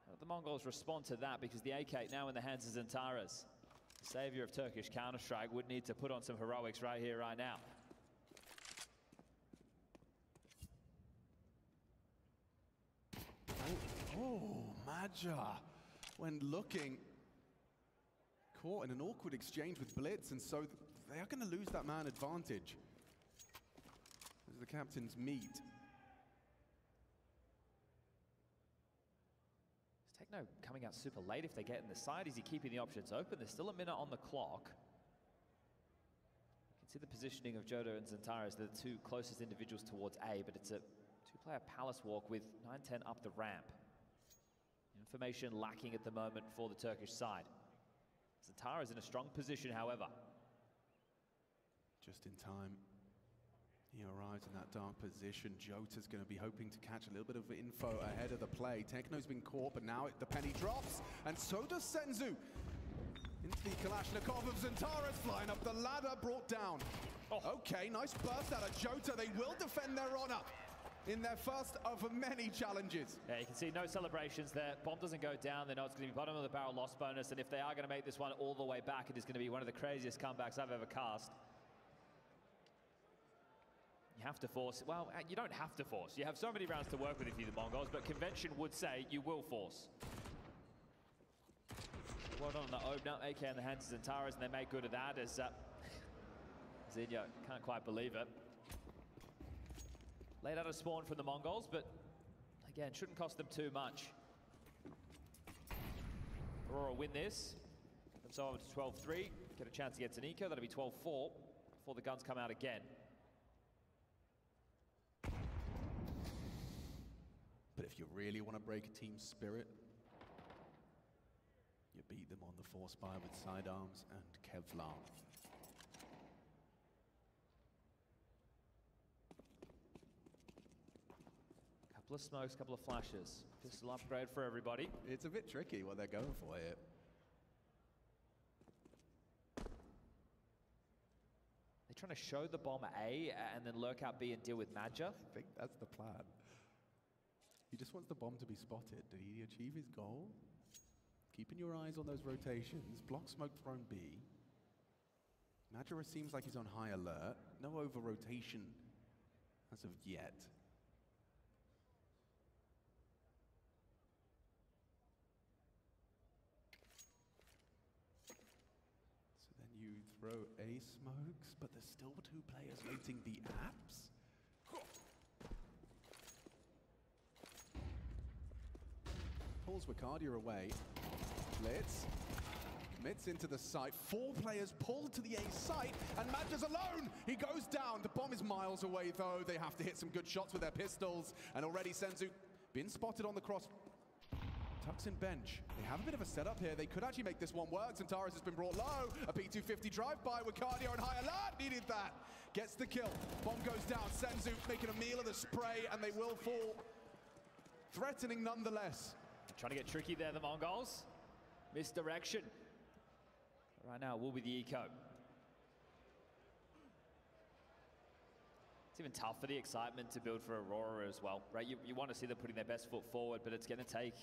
how did the Mongols respond to that? Because the AK now in the hands of Zantaras. The savior of Turkish Counter-Strike would need to put on some heroics right here, right now. Oh, Maja, when looking, caught in an awkward exchange with Blitz, and so they are going to lose that man advantage as the captains meet. Techno coming out super late if they get in the side. Is he keeping the options open? There's still a minute on the clock. You can see the positioning of Jodo and Zantaras, the two closest individuals towards A, but it's a two-player palace walk with 9-10 up the ramp. Information lacking at the moment for the Turkish side. Zantaras in a strong position, however. Just in time. He arrives in that dark position. Jota's going to be hoping to catch a little bit of info ahead of the play. Techno's been caught, but now the penny drops, and so does Senzu. Into the Kalashnikov of Zantaras, flying up the ladder, brought down. Oh. Okay, nice burst out of Jota. They will defend their honor in their first of many challenges. Yeah, you can see no celebrations there. Bomb doesn't go down. They know it's going to be bottom of the barrel loss bonus, and if they are going to make this one all the way back, it is going to be one of the craziest comebacks I've ever cast. You have to force. Well, you don't have to force. You have so many rounds to work with if you're the Mongols, but convention would say you will force. Well done on the opener. AK in the hands of Zantaras, and they make good of that as Zinho can't quite believe it. Laid out a spawn from the Mongols, but again, shouldn't cost them too much. Aurora win this. Get themselves over to 12-3. Get a chance to get to Nico. That'll be 12-4 before the guns come out again. But if you really want to break a team's spirit, you beat them on the force fire with sidearms and Kevlar. Couple of smokes, couple of flashes. Pistol upgrade for everybody. It's a bit tricky what they're going for here. They're trying to show the bomb A and then lurk out B and deal with Maja. I think that's the plan. He just wants the bomb to be spotted. Did he achieve his goal? Keeping your eyes on those rotations. Block smoke thrown B. Majora seems like he's on high alert. No over-rotation as of yet. So then you throw A smokes, but there's still two players waiting the apps. Pulls Wicardia away. Blitz commits into the site. 4 players pulled to the A site, and Maja's alone. He goes down. The bomb is miles away, though. They have to hit some good shots with their pistols, and already Senzu been spotted on the cross. Tucks in bench. They have a bit of a setup here. They could actually make this one work. Zantaras has been brought low. A P250 drive-by. Wicardia on high alert. Needed that. Gets the kill. Bomb goes down. Senzu making a meal of the spray, and they will fall. Threatening nonetheless. Trying to get tricky there, the Mongols. Misdirection. Right now, will be the eco. It's even tough for the excitement to build for Aurora as well, right? You want to see them putting their best foot forward, but it's going to take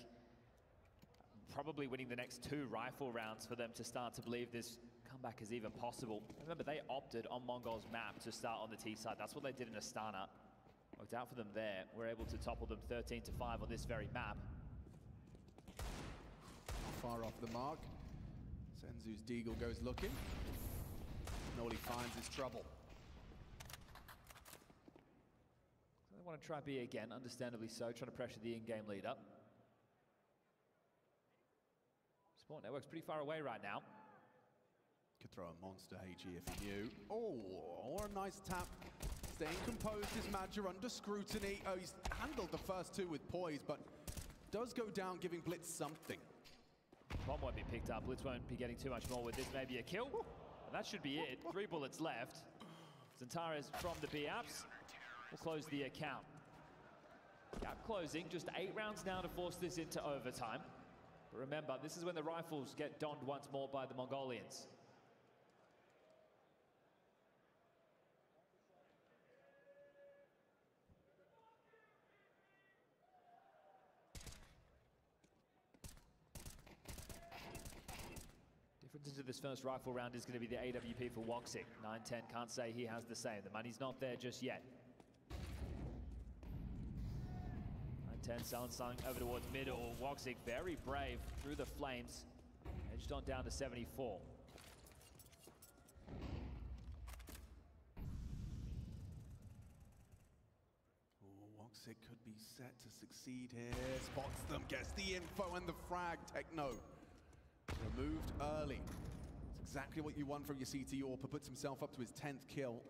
probably winning the next 2 rifle rounds for them to start to believe this comeback is even possible. Remember, they opted on Mongols' map to start on the T side. That's what they did in Astana. Worked out for them there. We're able to topple them 13-5 on this very map. Far off the mark. Senzu's Deagle goes looking. And all he finds is trouble. They want to try B again, understandably so, trying to pressure the in-game lead up. Sport Network's pretty far away right now. Could throw a monster HE if he knew. Oh, or a nice tap. Staying composed is Madja under scrutiny. Oh, he's handled the first two with poise, but does go down, giving Blitz something. Bomb won't be picked up. Blitz won't be getting too much more with this. Maybe a kill. And that should be it. 3 bullets left. Zantares from the B-Apps will close the account. Gap closing, just 8 rounds now to force this into overtime. But remember, this is when the rifles get donned once more by the Mongolians. Difference into this first rifle round is going to be the AWP for Woxic. 9-10 can't say he has the same. The money's not there just yet. 9-10 Sung over towards middle. Woxic very brave through the flames. Edged on down to 74. Woxic could be set to succeed here. Spots them, gets the info and the frag. Techno removed early. It's exactly what you want from your CT Orpa. Puts himself up to his 10th kill.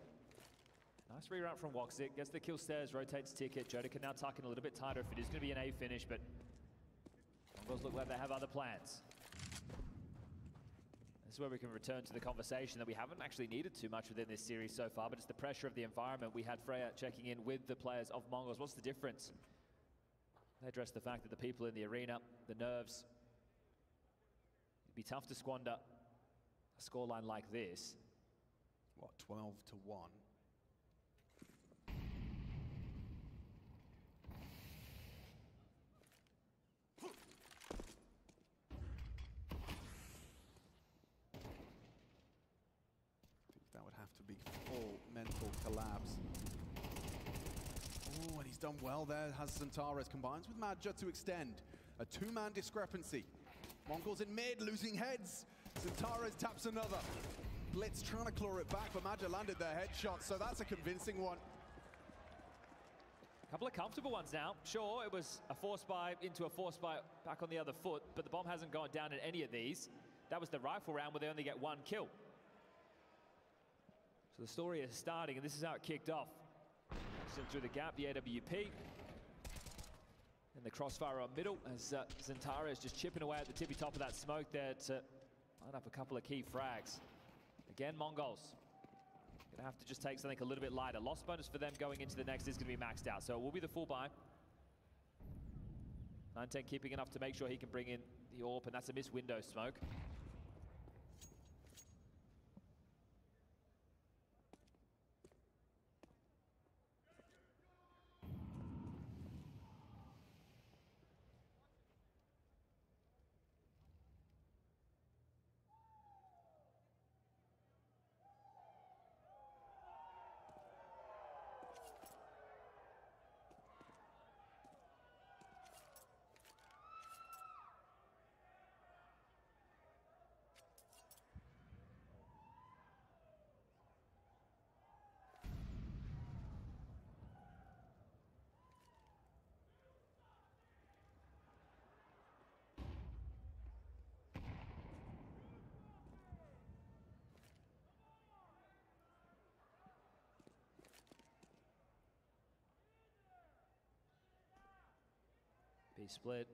Nice reroute from Woxic. Gets the kill stairs, rotates ticket. Joda can now tuck in a little bit tighter if it is going to be an A finish, but Mongols look like they have other plans. This is where we can return to the conversation that we haven't actually needed too much within this series so far, but it's the pressure of the environment. We had Freya checking in with the players of Mongols. What's the difference? They address the fact that the people in the arena, the nerves, it'd be tough to squander a scoreline like this. What, 12-1? That would have to be full mental collapse. Oh, and he's done well there. Has Zantares combines with Madja to extend a 2-man discrepancy. Mongols in mid, losing heads. Zantares taps another. Blitz trying to claw it back, but Madja landed their headshot, so that's a convincing one. A couple of comfortable ones now. Sure, it was a force buy into a force buy back on the other foot, but the bomb hasn't gone down in any of these. That was the rifle round where they only get 1 kill. So the story is starting, and this is how it kicked off. Sent through the gap, the AWP. And the crossfire on middle as Zantares just chipping away at the tippy top of that smoke there to line up a couple of key frags. Again, Mongols gonna have to just take something a little bit lighter. Loss bonus for them going into the next is gonna be maxed out, so it will be the full buy. 9-10 keeping enough to make sure he can bring in the AWP, and that's a missed window smoke. B split,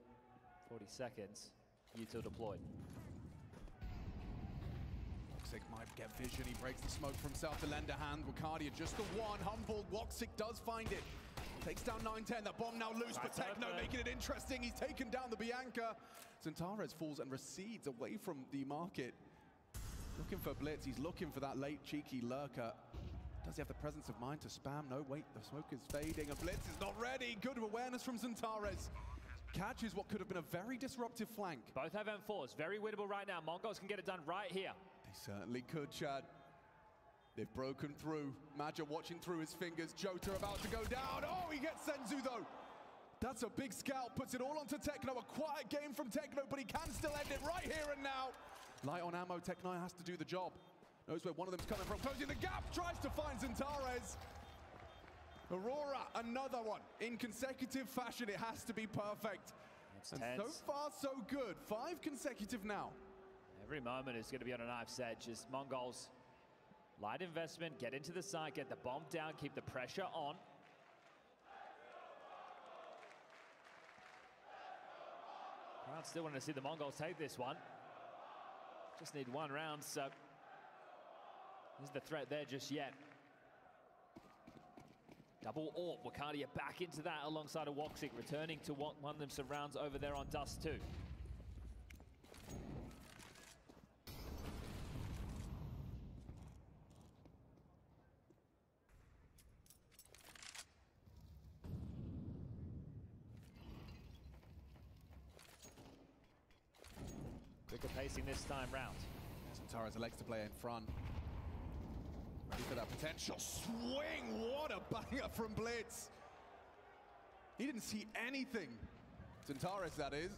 40 seconds, util deployed. Woxic might get vision, he breaks the smoke for himself to lend a hand. Wakadia just the one, humbled, Woxic does find it. Takes down 9-10, that bomb now loose, but Techno making it interesting. He's taken down the Bianca. Zantares falls and recedes away from the market. Looking for Blitz, he's looking for that late cheeky lurker. Does he have the presence of mind to spam? No, wait, the smoke is fading and Blitz is not ready. Good awareness from Zantares. Catches what could have been a very disruptive flank. Both have M4s, very winnable right now. Mongols can get it done right here. They certainly could, Chad. They've broken through. Madja watching through his fingers. Jota about to go down. Oh, he gets Senzu though. That's a big scalp, puts it all onto Techno. A quiet game from Techno, but he can still end it right here and now. Light on ammo, Techno has to do the job. Knows where one of them's coming from. Closing the gap, tries to find Zantares. Aurora, another one. In consecutive fashion, it has to be perfect. And so far, so good. 5 consecutive now. Every moment is going to be on a knife's edge as Mongols, light investment, get into the side, get the bomb down, keep the pressure on. Crowd still want to see the Mongols take this one. Just need one round, so isn't the threat there just yet. Double AWP, Wakadia back into that alongside of Woxic, returning to won them some rounds over there on Dust 2. Quicker pacing this time round. Tara's elects to play in front. Ready for that potential swing. What a banger from Blitz. He didn't see anything. Centaurus, that is.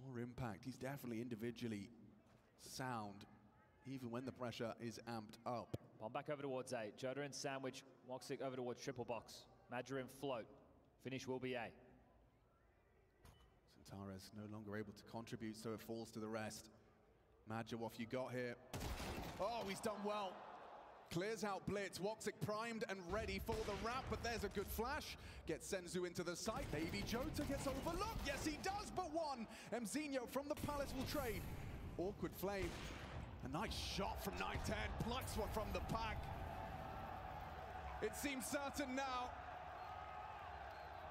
More impact. He's definitely individually sound, even when the pressure is amped up. Bomb back over towards A. Joda in sandwich. Woxic over towards triple box. Madra in float. Finish will be A. Centaurus no longer able to contribute, so it falls to the rest. Madja, what have you got here? Oh, he's done well. Clears out Blitz. Woxic primed and ready for the wrap, but there's a good flash. Gets Senzu into the site. Maybe Jota gets overlooked. Yes, he does, but one. Mzinho from the Palace will trade. Awkward Flame. A nice shot from 910. Plucks one from the pack. It seems certain now.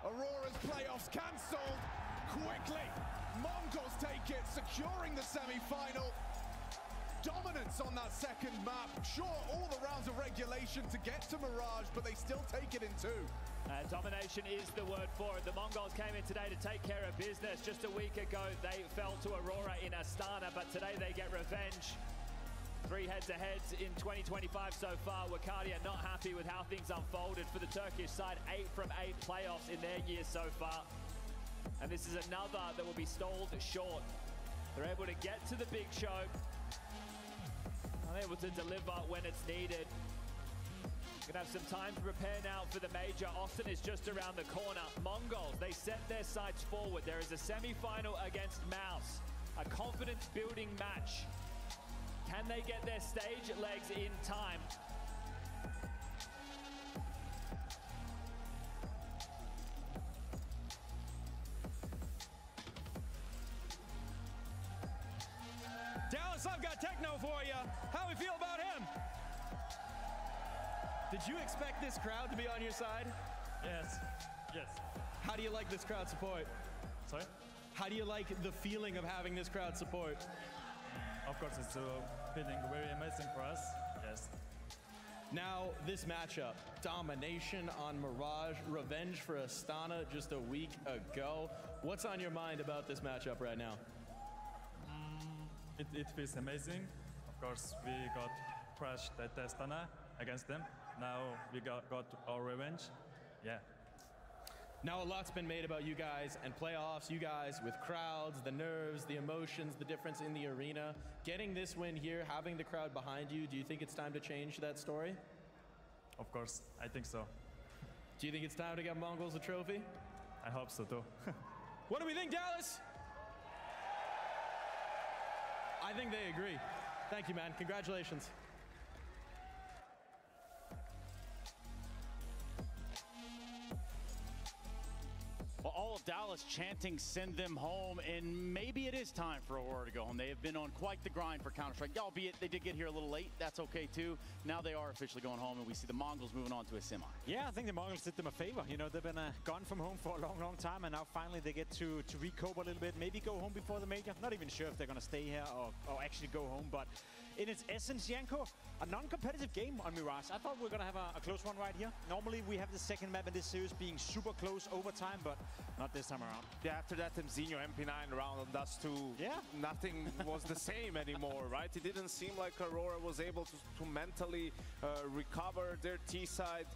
Aurora's playoffs cancelled. Quickly, Mongols take it, securing the semi-final. Dominance on that second map. Sure, all the rounds of regulation to get to Mirage, but they still take it in two. Domination is the word for it. The Mongols came in today to take care of business. Just a week ago, they fell to Aurora in Astana, but today they get revenge. 3 heads-to-heads in 2025 so far. Wakadia not happy with how things unfolded for the Turkish side. 8 from 8 playoffs in their year so far. And this is another that will be stalled short. They're able to get to the big show. They're able to deliver when it's needed. Gonna have some time to prepare now for the major. Austin is just around the corner. Mongols, they set their sights forward. There is a semi-final against Mouse. A confidence-building match. Can they get their stage legs in time? Dallas, I've got Techno for you. How we feel about him? Did you expect this crowd to be on your side? Yes. Yes. How do you like this crowd support? Sorry? How do you like the feeling of having this crowd support? Of course, it's feeling very amazing for us. Yes. Now, this matchup, domination on Mirage, revenge for Astana just a week ago. What's on your mind about this matchup right now? It feels amazing. Of course, we got crushed at Astana against them. Now we got our revenge. Yeah. Now a lot's been made about you guys and playoffs, you guys with crowds, the nerves, the emotions, the difference in the arena. Getting this win here, having the crowd behind you, do you think it's time to change that story? Of course, I think so. Do you think it's time to get Mongols a trophy? I hope so too. What do we think, Dallas? I think they agree. Thank you, man. Congratulations. Well, all of Dallas chanting, send them home, and maybe it is time for Aurora to go home. They have been on quite the grind for Counter-Strike, albeit they did get here a little late. That's okay, too. Now they are officially going home, and we see the Mongols moving on to a semi. Yeah, I think the Mongols did them a favor. You know, they've been gone from home for a long, long time, and now finally they get to recoup a little bit, maybe go home before the major. Not even sure if they're going to stay here or actually go home, but in its essence, Yanko, a non-competitive game on Mirage. I thought we were going to have a close one right here. Normally, we have the second map in this series being super close overtime, but not this time around. Yeah, after that Mzinho MP9 round on Dust 2, nothing was the same anymore, right? It didn't seem like Aurora was able to mentally recover. Their T-side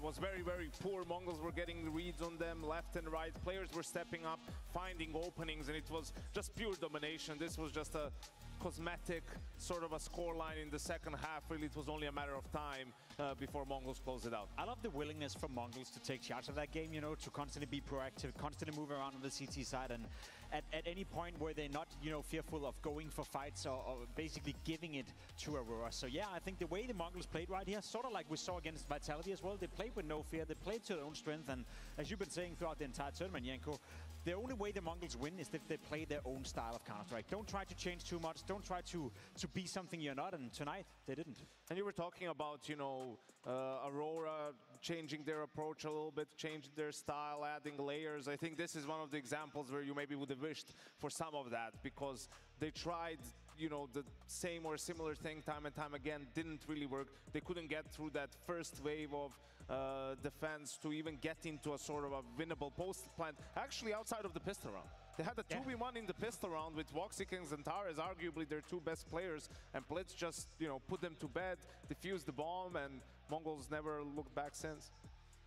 was very, very poor. Mongols were getting reads on them left and right. Players were stepping up, finding openings, and it was just pure domination. This was just a cosmetic sort of a scoreline in the second half. Really, it was only a matter of time. before Mongols close it out. I love the willingness from Mongols to take charge of that game, you know, to constantly be proactive, constantly move around on the CT side, and at any point where they're not, you know, fearful of going for fights or basically giving it to Aurora. So yeah, I think the way the Mongols played right here, sort of like we saw against Vitality as well, they played with no fear, they played to their own strength, and as you've been saying throughout the entire tournament, Janko, the only way the Mongols win is if they play their own style of Counter-Strike. Don't try to change too much, don't try to be something you're not, and tonight they didn't. And you were talking about, you know, Aurora changing their approach a little bit, changing their style, adding layers. I think this is one of the examples where you maybe would have wished for some of that, because they tried, you know, the same or similar thing time and time again, didn't really work. They couldn't get through that first wave of defense to even get into a sort of a winnable post plant, actually outside of the pistol round. They had a 2v1 in the pistol round with Voxic and Xantares, arguably their two best players, and Blitz just, you know, put them to bed, defused the bomb, and Mongols never looked back since.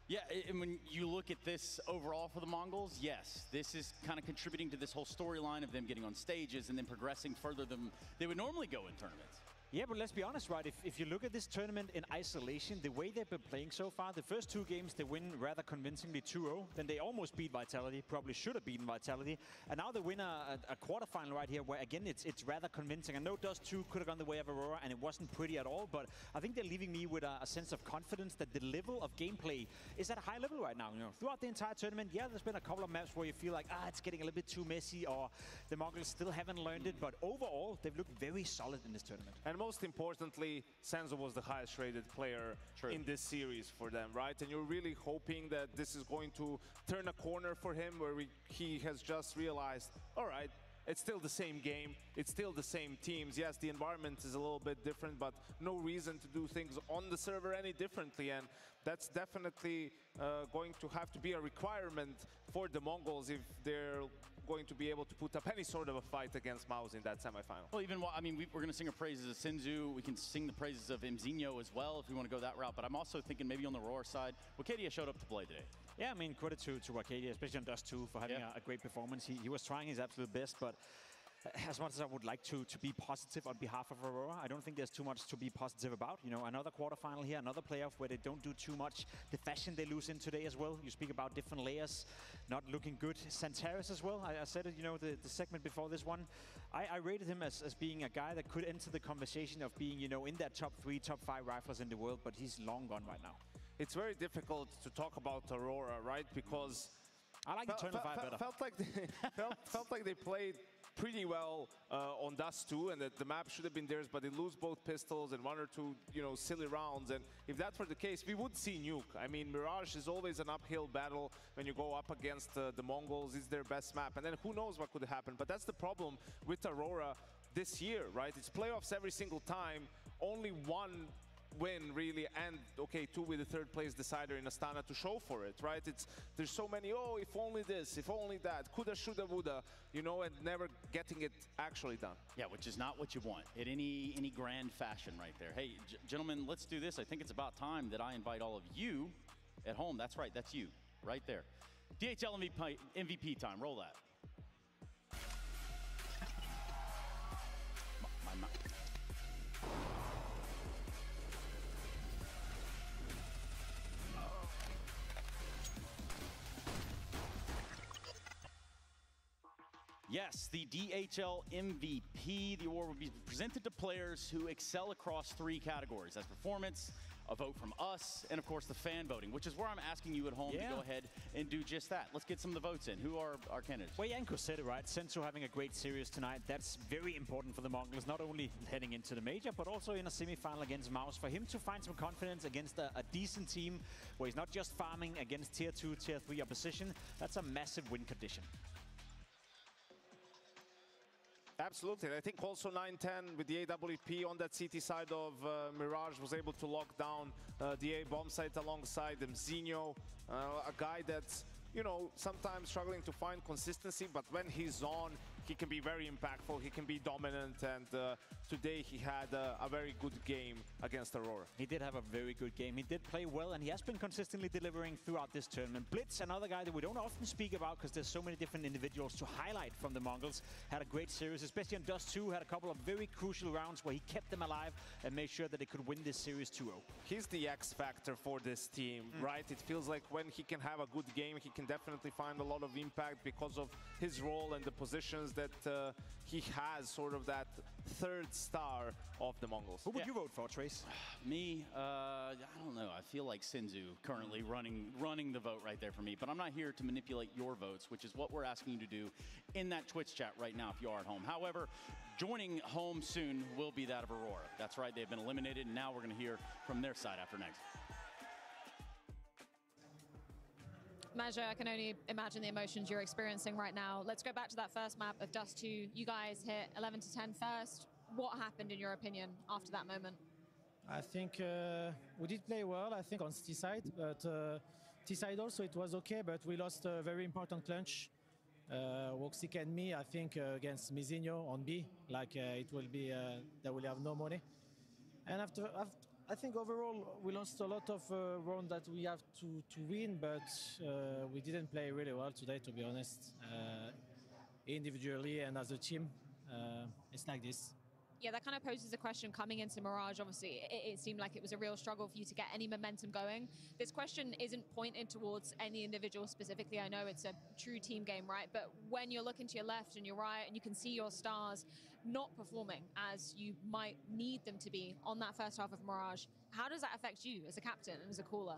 Yeah, and when you look at this overall for the Mongols, yes, this is kind of contributing to this whole storyline of them getting on stages and then progressing further than they would normally go in tournaments. Yeah, but let's be honest, right? If you look at this tournament in isolation, the way they've been playing so far, the first two games they win rather convincingly 2-0. Then they almost beat Vitality, probably should have beaten Vitality. And now they win a quarterfinal right here where, again, it's rather convincing. I know Dust 2 could have gone the way of Aurora, and it wasn't pretty at all. But I think they're leaving me with a sense of confidence that the level of gameplay is at a high level right now. You know, throughout the entire tournament, yeah, there's been a couple of maps where you feel like, it's getting a little bit too messy, or the Mongols still haven't learned it. But overall, they've looked very solid in this tournament. And most importantly, Senzo was the highest rated player in this series for them, right? And you're really hoping that this is going to turn a corner for him where he has just realized, all right, it's still the same game, it's still the same teams. Yes, the environment is a little bit different, but no reason to do things on the server any differently. And that's definitely going to have to be a requirement for the Mongols if they're going to be able to put up any sort of a fight against Maus in that semifinal. Well, even I mean, we're going to sing the praises of Sinzu. We can sing the praises of Mzinho as well if we want to go that route. But I'm also thinking maybe on the Aurora side, Wakadia showed up to play today. Yeah, I mean, credit to Wakadia, especially on Dust 2 for having a great performance. He was trying his absolute best, but as much as I would like to be positive on behalf of Aurora, I don't think there's too much to be positive about. You know, another quarterfinal here, another playoff where they don't do too much. The fashion they lose in today as well. You speak about different layers, not looking good. Xantares as well. I said it, you know, the segment before this one. I rated him as being a guy that could enter the conversation of being, you know, in that top 3, top 5 rifles in the world, but he's long gone right now. It's very difficult to talk about Aurora, right? Because I like the turn of 5 better. Felt like they played pretty well on Dust 2, and that the map should have been theirs, but they lose both pistols and 1 or 2, you know, silly rounds. And if that were the case, we would see Nuke. I mean, Mirage is always an uphill battle when you go up against the Mongols. It's their best map, and then who knows what could happen. But that's the problem with Aurora this year, right? It's playoffs every single time, only one win really, and okay, 2 with the 3rd place decider in Astana to show for it, right? There's so many, oh, if only this, if only that, coulda, shoulda, woulda, you know, and never getting it actually done. Yeah, which is not what you want in any grand fashion right there. Hey, gentlemen, let's do this. I think it's about time that I invite all of you at home. That's right, that's you right there. DHL MVP time, roll that. Yes, the DHL MVP. The award will be presented to players who excel across 3 categories. That's performance, a vote from us, and of course the fan voting, which is where I'm asking you at home to go ahead and do just that. Let's get some of the votes in. Who are our candidates? Well, Janko said it right. Senzo having a great series tonight. That's very important for the Mongols, not only heading into the major, but also in a semi-final against Maus. For him to find some confidence against a decent team where he's not just farming against tier 2, tier 3 opposition, that's a massive win condition. Absolutely, and I think also 9-10 with the AWP on that CT side of Mirage was able to lock down the A bomb site alongside Mzinho, a guy that's, you know, sometimes struggling to find consistency, but when he's on, he can be very impactful, he can be dominant, and today he had a very good game against Aurora. He did have a very good game. He did play well, and he has been consistently delivering throughout this tournament. Blitz, another guy that we don't often speak about because there's so many different individuals to highlight from the Mongols, had a great series, especially on Dust 2, had a couple of very crucial rounds where he kept them alive and made sure that they could win this series 2-0. He's the X factor for this team, right? It feels like when he can have a good game, he can definitely find a lot of impact because of his role and the positions that he has, sort of that third star of the Mongols. Who would you vote for, Trace? Me, I don't know. I feel like Sinzu currently running the vote right there for me. But I'm not here to manipulate your votes, which is what we're asking you to do in that Twitch chat right now if you are at home. However, joining home soon will be that of Aurora. That's right, they've been eliminated, and now we're going to hear from their side after next. Maja, I can only imagine the emotions you're experiencing right now. Let's go back to that first map of Dust 2. You guys hit 11 to 10 first. What happened, in your opinion, after that moment? I think we did play well, I think, on T side, but T side also it was okay, but we lost a very important clutch. Woxic and me, I think, against Mizinho on B, like it will be, they will have no money. And after I think overall we lost a lot of rounds that we have to win, but we didn't play really well today, to be honest. Individually and as a team, it's like this. Yeah, that kind of poses a question coming into Mirage. Obviously, it seemed like it was a real struggle for you to get any momentum going. This question isn't pointed towards any individual specifically. I know it's a true team game, right? But when you're looking to your left and your right and you can see your stars not performing as you might need them to be on that first half of Mirage, how does that affect you as a captain and as a caller?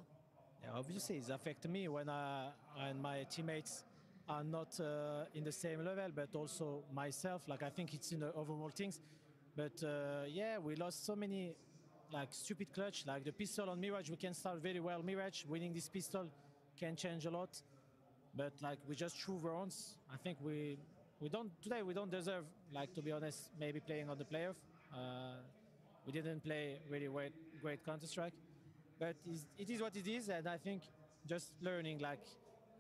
Yeah, obviously, it affects me when my teammates are not in the same level, but also myself. Like, I think it's in the overall things. But yeah, we lost so many like stupid clutch, like the pistol on Mirage. We can start very well Mirage. Winning this pistol can change a lot. But like we just threw rounds. I think we don't deserve, like, to be honest, maybe playing on the playoff. We didn't play really great Counter-Strike. But it is what it is, and I think just learning, like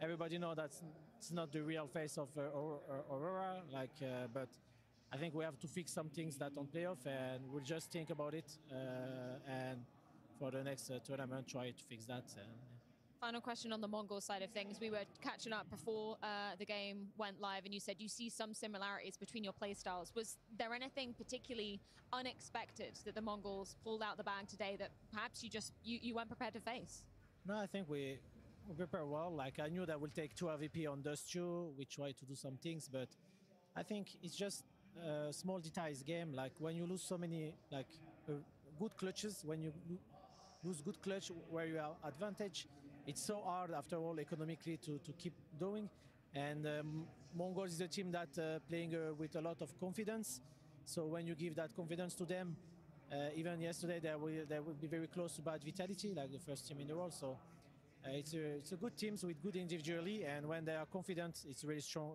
everybody know that it's not the real face of Aurora, like but I think we have to fix some things that on playoff, and we'll just think about it, and for the next tournament, try to fix that. Final question on the Mongol side of things. We were catching up before the game went live, and you said you see some similarities between your playstyles. Was there anything particularly unexpected that the Mongols pulled out the bag today that perhaps you weren't prepared to face? No, I think we prepare well. Like, I knew that we'll take 2 AVP on Dust 2. We try to do some things, but I think it's just small details game. Like when you lose so many good clutches, when you lose good clutch where you have advantage, it's so hard after all economically to keep doing. And Mongols is a team that playing with a lot of confidence. So when you give that confidence to them, even yesterday they will be very close to bad vitality, like the first team in the world. So it's a good team with good individually, and when they are confident, it's really strong,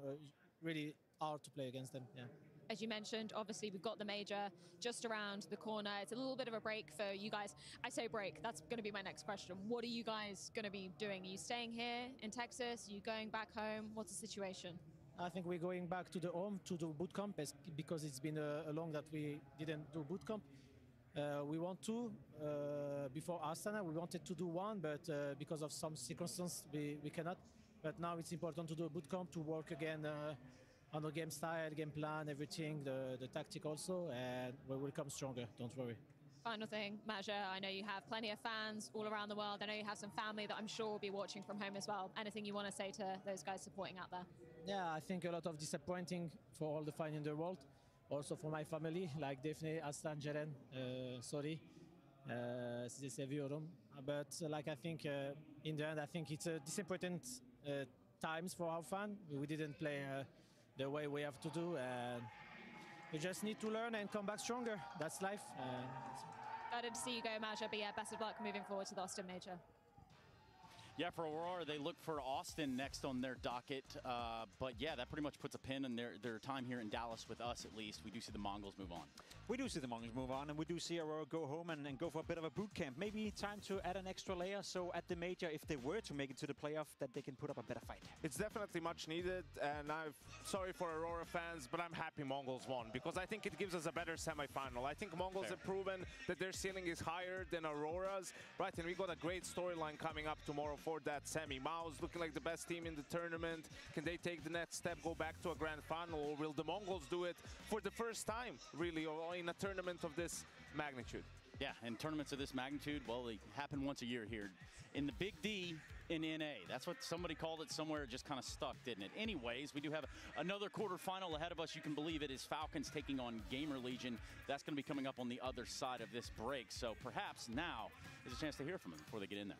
really hard to play against them. Yeah. As you mentioned, obviously we've got the major just around the corner. It's a little bit of a break for you guys. I say break, that's going to be my next question. What are you guys going to be doing? Are you staying here in Texas? Are you going back home? What's the situation? I think we're going back to the home to do boot camp, because it's been a long that we didn't do boot camp. We want to, before Astana, we wanted to do one, but because of some circumstances, we cannot. But now it's important to do a boot camp to work again on the game style, game plan, everything, the tactic also, and we will come stronger, don't worry. Final thing, Maja, I know you have plenty of fans all around the world. I know you have some family that I'm sure will be watching from home as well. Anything you want to say to those guys supporting out there? Yeah, I think a lot of disappointing for all the fans in the world. Also for my family, like Defne, Aslan, Ceren, sorry. Sizi seviyorum. But like I think in the end, I think it's a disappointing times for our fans. We didn't play the way we have to do, and we just need to learn and come back stronger. That's life. Excited to see you go, Maja, but yeah, best of luck moving forward to the Austin Major. Yeah, for Aurora, they look for Austin next on their docket. But yeah, that pretty much puts a pin in their time here in Dallas with us, at least. We do see the Mongols move on. We do see the Mongols move on, and we do see Aurora go home and go for a bit of a boot camp. Maybe time to add an extra layer, so at the major, if they were to make it to the playoff, that they can put up a better fight. It's definitely much needed, and I'm sorry for Aurora fans, but I'm happy Mongols won, because I think it gives us a better semifinal. I think Mongols have proven that their ceiling is higher than Aurora's, right? And we got a great storyline coming up tomorrow for that semi. Mao's looking like the best team in the tournament. Can they take the next step, go back to a grand final, or will the Mongols do it for the first time, really, or in a tournament of this magnitude? Yeah, and tournaments of this magnitude, well, they happen once a year here in the Big D in NA. That's what somebody called it somewhere. It just kind of stuck, didn't it? Anyways, we do have another quarterfinal ahead of us. You can believe it is Falcons taking on Gamer Legion. That's going to be coming up on the other side of this break. So perhaps now is a chance to hear from them before they get in there.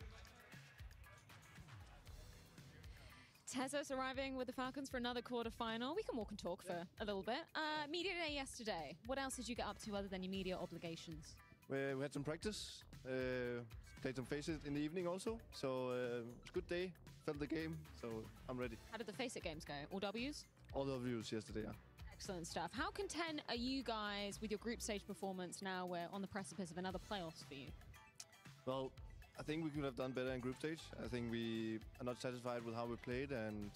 Tezos arriving with the Falcons for another quarterfinal. We can walk and talk for a little bit. Media day yesterday. What else did you get up to other than your media obligations? We had some practice. Played some Faceit in the evening also. So it was a good day. Felt the game. So I'm ready. How did the Faceit games go? All W's? All W's yesterday, yeah. Excellent stuff. How content are you guys with your group stage performance now we're on the precipice of another playoffs for you? Well, I think we could have done better in group stage. I think we are not satisfied with how we played, and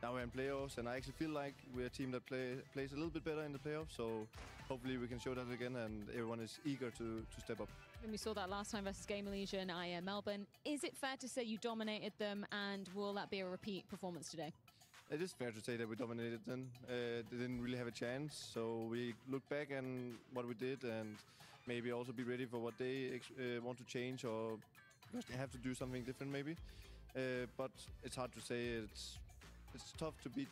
now we're in playoffs, and I actually feel like we're a team that plays a little bit better in the playoffs, so hopefully we can show that again, and everyone is eager to step up. And we saw that last time versus Gamer Legion, IM Melbourne. Is it fair to say you dominated them, and will that be a repeat performance today? It is fair to say that we dominated them. They didn't really have a chance, so we look back and what we did, and maybe also be ready for what they want to change, or because they have to do something different maybe. But it's hard to say. It's tough to beat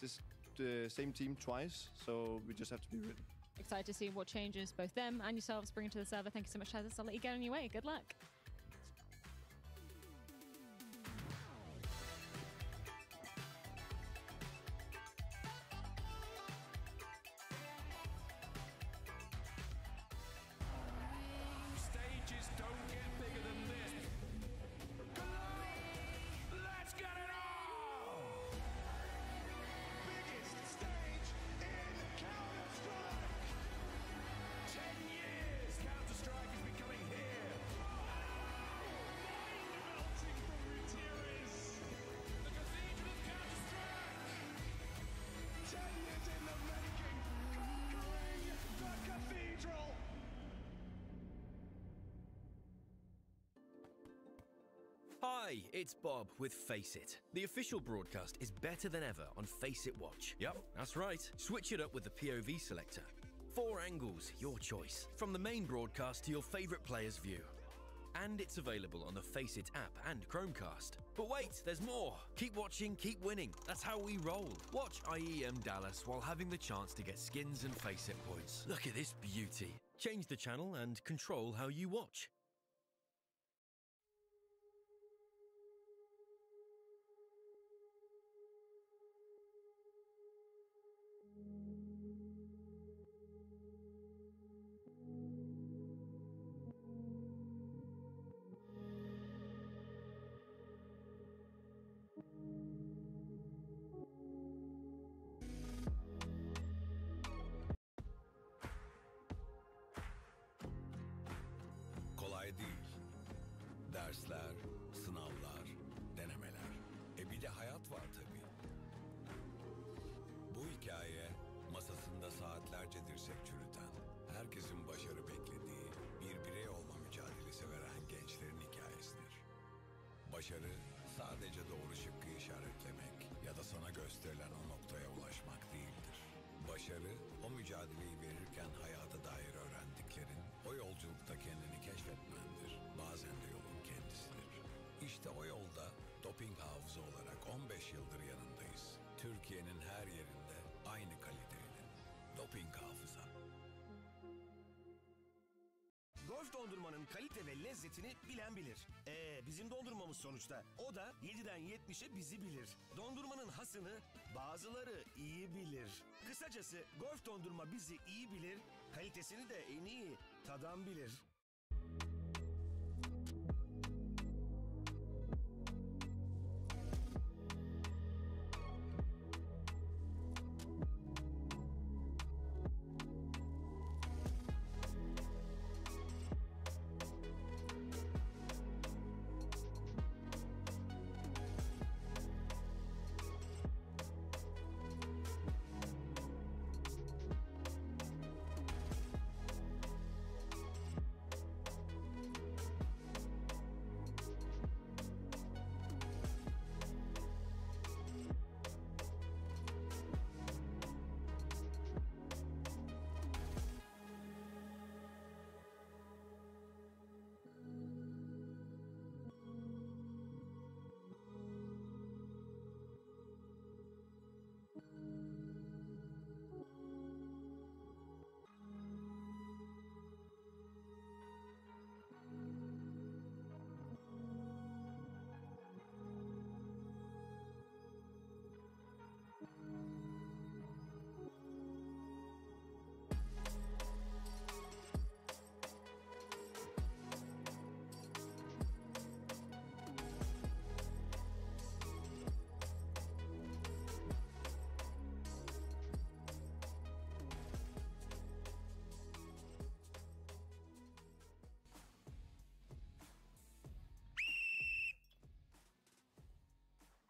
the same team twice, so we just have to be ready. Excited to see what changes both them and yourselves bring to the server. Thank you so much, Tezos. I'll let you get on your way. Good luck. Stages don't get bigger than this. Let's get it on! Biggest stage in Counter-Strike! 10 years Counter-Strike has been coming here. Melting from Retiris. The cathedral of Counter-Strike. 10 years in the making. Conquering the cathedral. Hi, it's Bob with Faceit. The official broadcast is better than ever on Faceit Watch. Yep, that's right. Switch it up with the POV selector. 4 angles, your choice. From the main broadcast to your favorite player's view. And it's available on the Faceit app and Chromecast. But wait, there's more. Keep watching, keep winning. That's how we roll. Watch IEM Dallas while having the chance to get skins and Faceit points. Look at this beauty. Change the channel and control how you watch. Kolay değil. Dersler, sınavlar, denemeler. Bir de hayat var tabii. Bu hikaye masasında saatlerce dirsek çürüten, herkesin başarı beklediği, bir birey olma mücadelesi veren gençlerin hikayesidir. Başarı sadece doğru şıkkı işaretlemek ya da sana gösterilen o noktaya ulaşmak değildir. Başarı, o mücadeleyi verirken hayata dair öğrendiklerin, o yolculukta kendini keşfetmendir. Bazen de yolun kendisidir. İşte o yolda doping hafıza olarak 15 yıldır yanındayız. Türkiye'nin her yerinde aynı kaliteyle. Doping hafıza. Golf dondurmanın kalite ve lezzetini bilen bilir. Bizim dondurmamız sonuçta. O da 7'den 70'e bizi bilir. Dondurmanın hasını bazıları iyi bilir. Kısacası golf dondurma bizi iyi bilir, kalitesini de en iyi tadan bilir.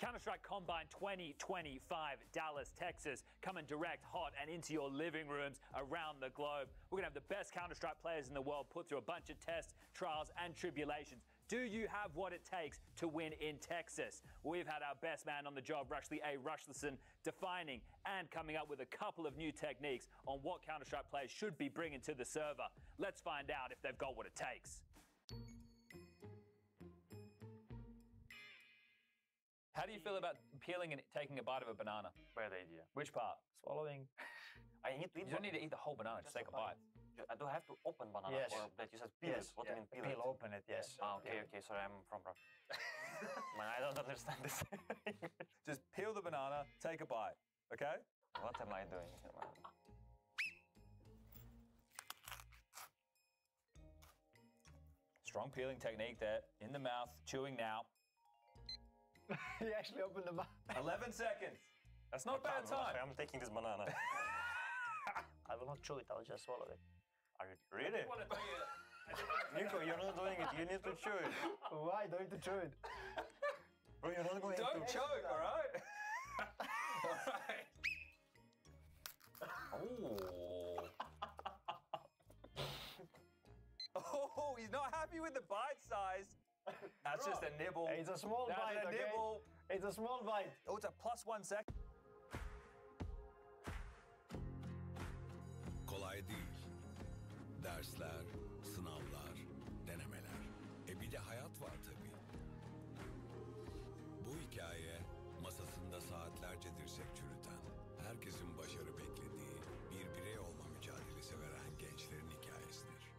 Counter-Strike Combine 2025 Dallas, Texas, coming direct, hot, and into your living rooms around the globe. We're going to have the best Counter-Strike players in the world put through a bunch of tests, trials, and tribulations. Do you have what it takes to win in Texas? We've had our best man on the job, Rushley A. Rushleson, defining and coming up with a couple of new techniques on what Counter-Strike players should be bringing to the server. Let's find out if they've got what it takes. How do you feel about peeling and taking a bite of a banana? Bad idea. Which part? Swallowing. I need to eat. You don't need to eat the whole banana, just take a bite. I do have to open banana. Yes. Or that you said peel it. What do you mean peel it? open it, yes. Ah, okay, okay. Sorry, I'm from Russia. Man, I don't understand this. Just peel the banana, take a bite, okay? What am I doing here, man? Strong peeling technique there, in the mouth, chewing now. He actually opened the mouth. 11 seconds. That's not a bad time. I'm taking this banana. I will not chew it, I'll just swallow it. Are you really? Nico, you're not doing it. You need to chew it. Why? Don't need to chew it. Bro, you're not going to Don't choke, all right? All right. Oh, he's not happy with the bite size. That's just a nibble. It's a small That's bite, a okay? nibble. It's a small bite. Oh, it's a +1 second. Kolay değil. Dersler, sınavlar, denemeler. Bir de hayat var tabii. Bu hikaye masasında saatlerce dirsek çürüten, herkesin başarı beklediği, bir birey olma mücadelesi veren gençlerin hikayesidir.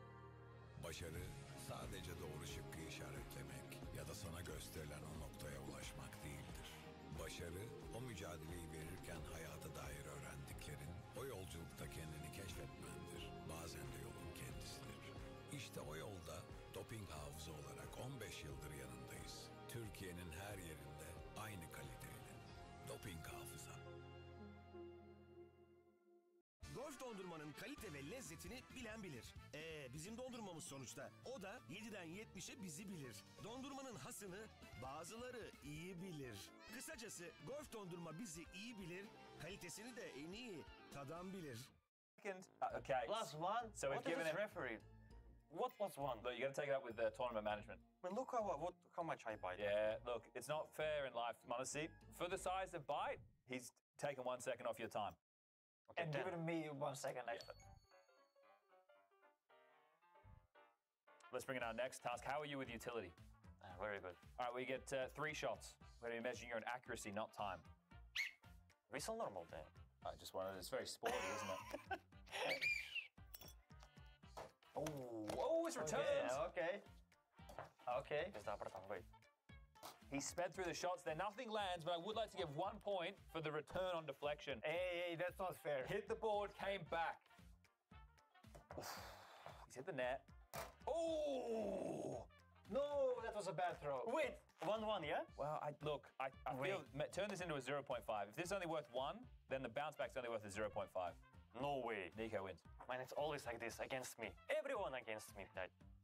Başarı sadece doğru şıkkı işaretlemek ya da sana gösterilen o noktaya ulaşmak değildir. Başarı, o mücadeleyi verirken hayata dair öğrendiklerin, o yolculukta kendini keşfetmendir. Bazen de yolun kendisidir. İşte o yolda doping hafıza olarak 15 yıldır yanındayız. Türkiye'nin her yerinde aynı kaliteyle. Doping hafıza. Golf dondurmanın kalite ve lezzetini bilen bilir. Bizim dondurmamız sonuçta. O da 7'den 70'e bizi bilir. Dondurmanın hasını bazıları iyi bilir. Kısacası golf dondurma bizi iyi bilir, kalitesini de en iyi tadan bilir. Okay. +1? So we've What given is this him... referee? What +1? Look, you got to take it up with the tournament management. But look how much I bite. Yeah, look, it's not fair in life, Monasi. For the size of bite, he's taken 1 second off your time. Okay, and giving me 1 second extra. Let's bring in our next task. How are you with utility? Very good. All right, we get 3 shots. We're going to be measuring your own accuracy, not time. Whistle normal then. I just wanted, it's very sporty, isn't it? Oh, it's returned. Okay. Okay. Wait. He sped through the shots there. Nothing lands, but I would like to give 1 point for the return on deflection. Hey, that's not fair. Hit the board, came back. He's hit the net. Oh! No, that was a bad throw. Wait, 1-1, yeah? Well, I feel, turn this into a 0.5. If this is only worth 1, then the bounce back's only worth a 0.5. No way. Nico wins. Man, it's always like this, against me. Everyone against me.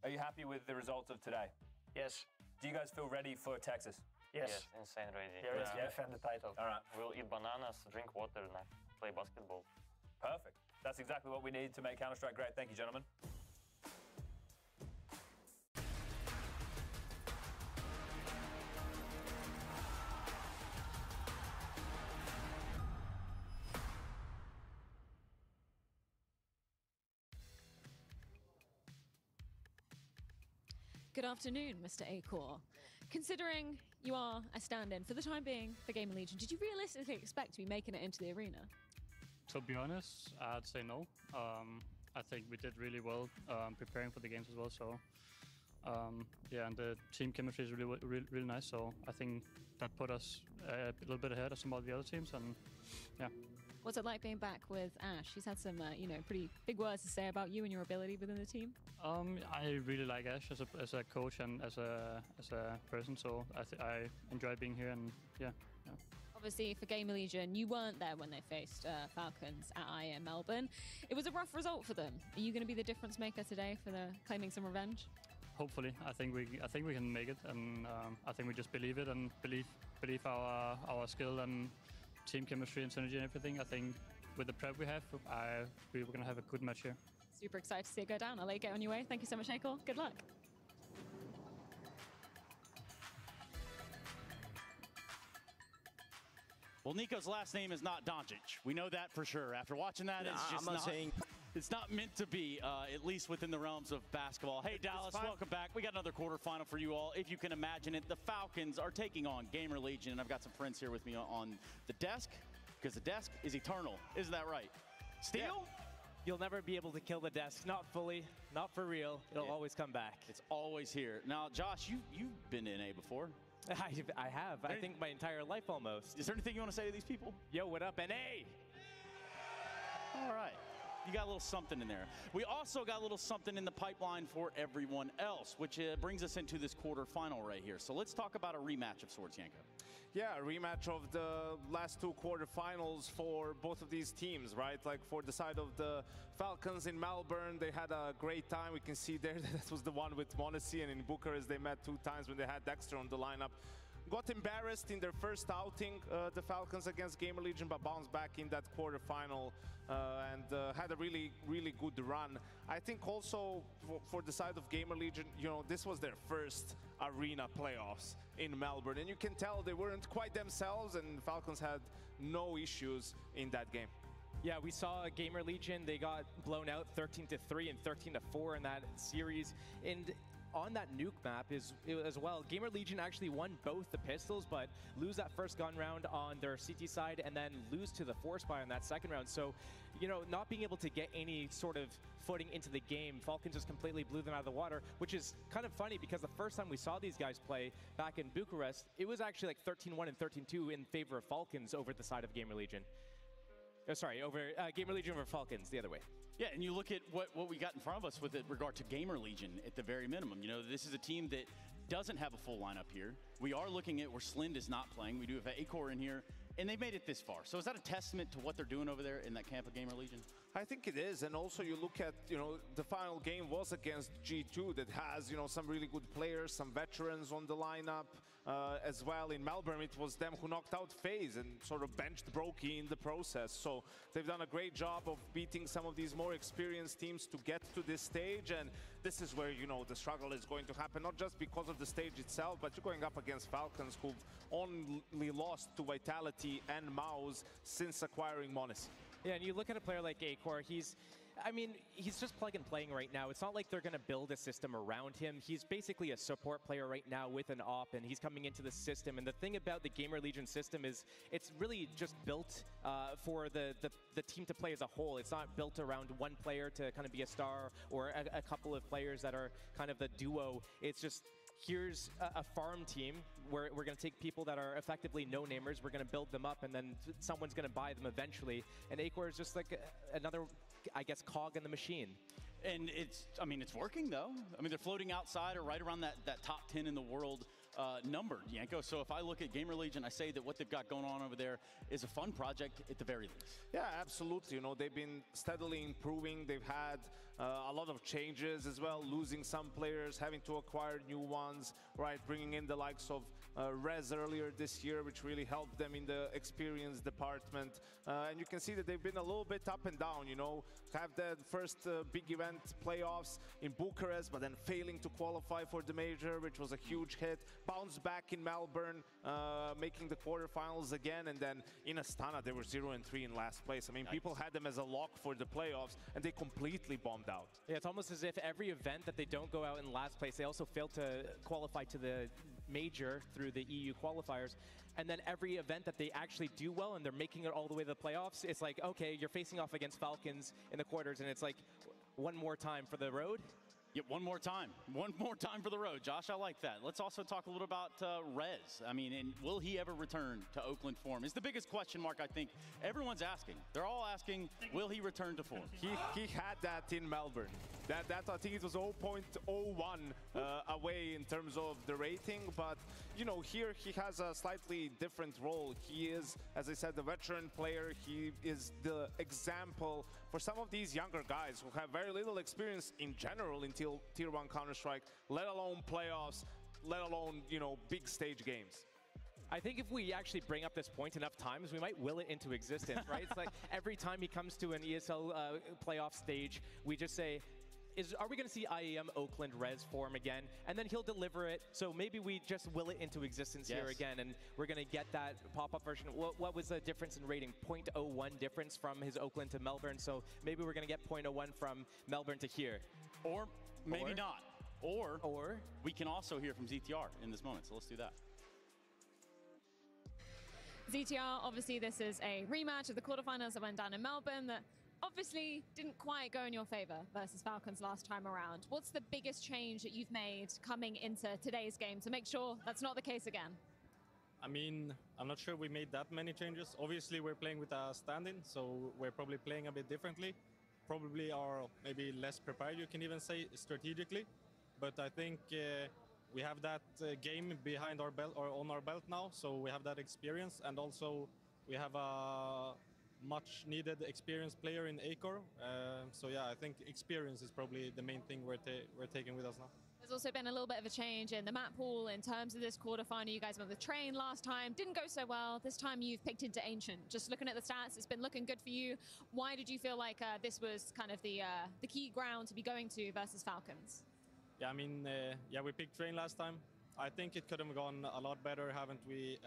Are you happy with the results of today? Yes. Do you guys feel ready for Texas? Yes, insane ready. Yeah, let's defend the title. All right. We'll eat bananas, drink water, and play basketball. Perfect. That's exactly what we need to make Counter-Strike great. Thank you, gentlemen. Good afternoon, Mr. Acor. Considering you are a stand-in for the time being for Game Legion, did you realistically expect to be making it into the arena? To be honest, I'd say no. I think we did really well preparing for the games as well. So, yeah, and the team chemistry is really nice. So I think that put us a little bit ahead of some of the other teams, and yeah. What's it like being back with Ash? She's had some, pretty big words to say about you and your ability within the team. I really like Ash as a coach and as a person. So I enjoy being here, and yeah. Obviously, for Game Legion, you weren't there when they faced Falcons at IEM Melbourne. It was a rough result for them. Are you going to be the difference maker today for claiming some revenge? hopefully, I think we can make it, and I think we just believe it and believe our skill and team chemistry and synergy and everything. I think with the prep we have, we're gonna have a good match here. Super excited to see it go down. I'll let you get on your way. Thank you so much, Akel. Good luck. Well, Nico's last name is not Doncic. We know that for sure. After watching that, it's just I'm not saying. It's not meant to be, at least within the realms of basketball. Hey, Dallas, welcome back. We got another quarterfinal for you all. If you can imagine it, the Falcons are taking on Gamer Legion, and I've got some friends here with me on the desk, because the desk is eternal. Isn't that right? Steel? Yeah. You'll never be able to kill the desk. Not fully, not for real. It'll always come back. It's always here. Now, Josh, you've been in A before. I have. I think my entire life almost. Is there anything you want to say to these people? Yo, what up, NA? All right. You got a little something in there. We also got a little something in the pipeline for everyone else, which brings us into this quarterfinal right here. So let's talk about a rematch of sorts, Yanko. Yeah, a rematch of the last two quarterfinals for both of these teams, right? Like for the side of the Falcons in Melbourne, they had a great time. We can see there that was the one with Monesi, and in Bucharest they met 2 times when they had Dexter on the lineup. Got embarrassed in their first outing, the Falcons against Gamer Legion, but bounced back in that quarterfinal and had a really, really good run. I think also for the side of Gamer Legion, you know, this was their first arena playoffs in Melbourne, and you can tell they weren't quite themselves, and Falcons had no issues in that game. Yeah, we saw Gamer Legion. They got blown out 13-3 and 13-4 in that series, and on that nuke map as well, Gamer Legion actually won both the pistols, but lose that first gun round on their CT side and then lose to the force buy on that second round. So, you know, not being able to get any sort of footing into the game, Falcons just completely blew them out of the water, which is kind of funny because the first time we saw these guys play back in Bucharest, it was actually like 13-1 and 13-2 in favor of Falcons over the side of Gamer Legion. Oh, sorry, over Gamer Legion over Falcons, the other way. Yeah, and you look at what we got in front of us with regard to Gamer Legion at the very minimum. You know, this is a team that doesn't have a full lineup here. We are looking at where Slind is not playing. We do have Acor in here, and they made it this far. So is that a testament to what they're doing over there in that camp of Gamer Legion? I think it is, and also you look at, you know, the final game was against G2 that has, you know, some really good players, some veterans on the lineup as well. In Melbourne, it was them who knocked out FaZe and sort of benched Brokey in the process. So they've done a great job of beating some of these more experienced teams to get to this stage, and this is where, you know, the struggle is going to happen, not just because of the stage itself, but you're going up against Falcons who've only lost to Vitality and Mouse since acquiring Monesi. Yeah, and you look at a player like Acor, he's just plug and playing right now. It's not like they're going to build a system around him. He's basically a support player right now with an op, and he's coming into the system. And the thing about the Gamer Legion system is it's really just built for the team to play as a whole. It's not built around one player to kind of be a star or a couple of players that are kind of the duo. It's just, here's a farm team where we're going to take people that are effectively no-namers, we're going to build them up, and then someone's going to buy them eventually. And Acor is just like another, I guess, cog in the machine. And it's working though. I mean, they're floating outside or right around that top 10 in the world number, Yanko. So if I look at Gamer Legion, I say that what they've got going on over there is a fun project at the very least. Yeah, absolutely. You know, they've been steadily improving. They've had a lot of changes as well, losing some players, having to acquire new ones, right? Bringing in the likes of Rez earlier this year, which really helped them in the experience department. And you can see that they've been a little bit up and down, you know, have the first big event playoffs in Bucharest, but then failing to qualify for the major, which was a huge hit. Bounced back in Melbourne, making the quarterfinals again, and then in Astana, they were 0-3 in last place. I mean, people had them as a lock for the playoffs, and they completely bombed out. Yeah, it's almost as if every event that they don't go out in last place, they also fail to qualify to the major through the EU qualifiers. And then every event that they actually do well and they're making it all the way to the playoffs, it's like, okay, you're facing off against Falcons in the quarters, and it's like, one more time for the road. Yeah, one more time. One more time for the road. Josh, I like that. Let's also talk a little about Rez. I mean, and will he ever return to Oakland form? It's the biggest question mark, I think, everyone's asking. They're all asking, will he return to form? He had that in Melbourne. That I think it was 0.01 away in terms of the rating. But, you know, here he has a slightly different role. He is, as I said, the veteran player. He is the example for some of these younger guys who have very little experience in general in tier 1 Counter-Strike, let alone playoffs, let alone, you know, big stage games. I think if we actually bring up this point enough times, we might will it into existence, right? It's like every time he comes to an ESL playoff stage, we just say, are we going to see IEM Oakland res form again? And then he'll deliver it. So maybe we just will it into existence here again, and we're going to get that pop-up version. What was the difference in rating? 0.01 difference from his Oakland to Melbourne. So maybe we're going to get 0.01 from Melbourne to here. Or maybe not. Or we can also hear from ZTR in this moment. So let's do that. ZTR, obviously this is a rematch of the quarterfinals that went down in Melbourne that obviously didn't quite go in your favor versus Falcons last time around. What's the biggest change that you've made coming into today's game to make sure that's not the case again? I mean, I'm not sure we made that many changes. Obviously, we're playing with a stand-in, so we're probably playing a bit differently. Probably are maybe less prepared, you can even say, strategically. But I think we have that game behind our belt, or on our belt now, so we have that experience, and also we have a much needed experienced player in Acor. So yeah, I think experience is probably the main thing we're taking with us now. There's also been a little bit of a change in the map pool in terms of this quarterfinal. You guys went with Train last time, didn't go so well. This time you've picked into Ancient. Just looking at the stats, it's been looking good for you. Why did you feel like this was kind of the key ground to be going to versus Falcons? Yeah, I mean, yeah, we picked Train last time. I think it could have gone a lot better, haven't we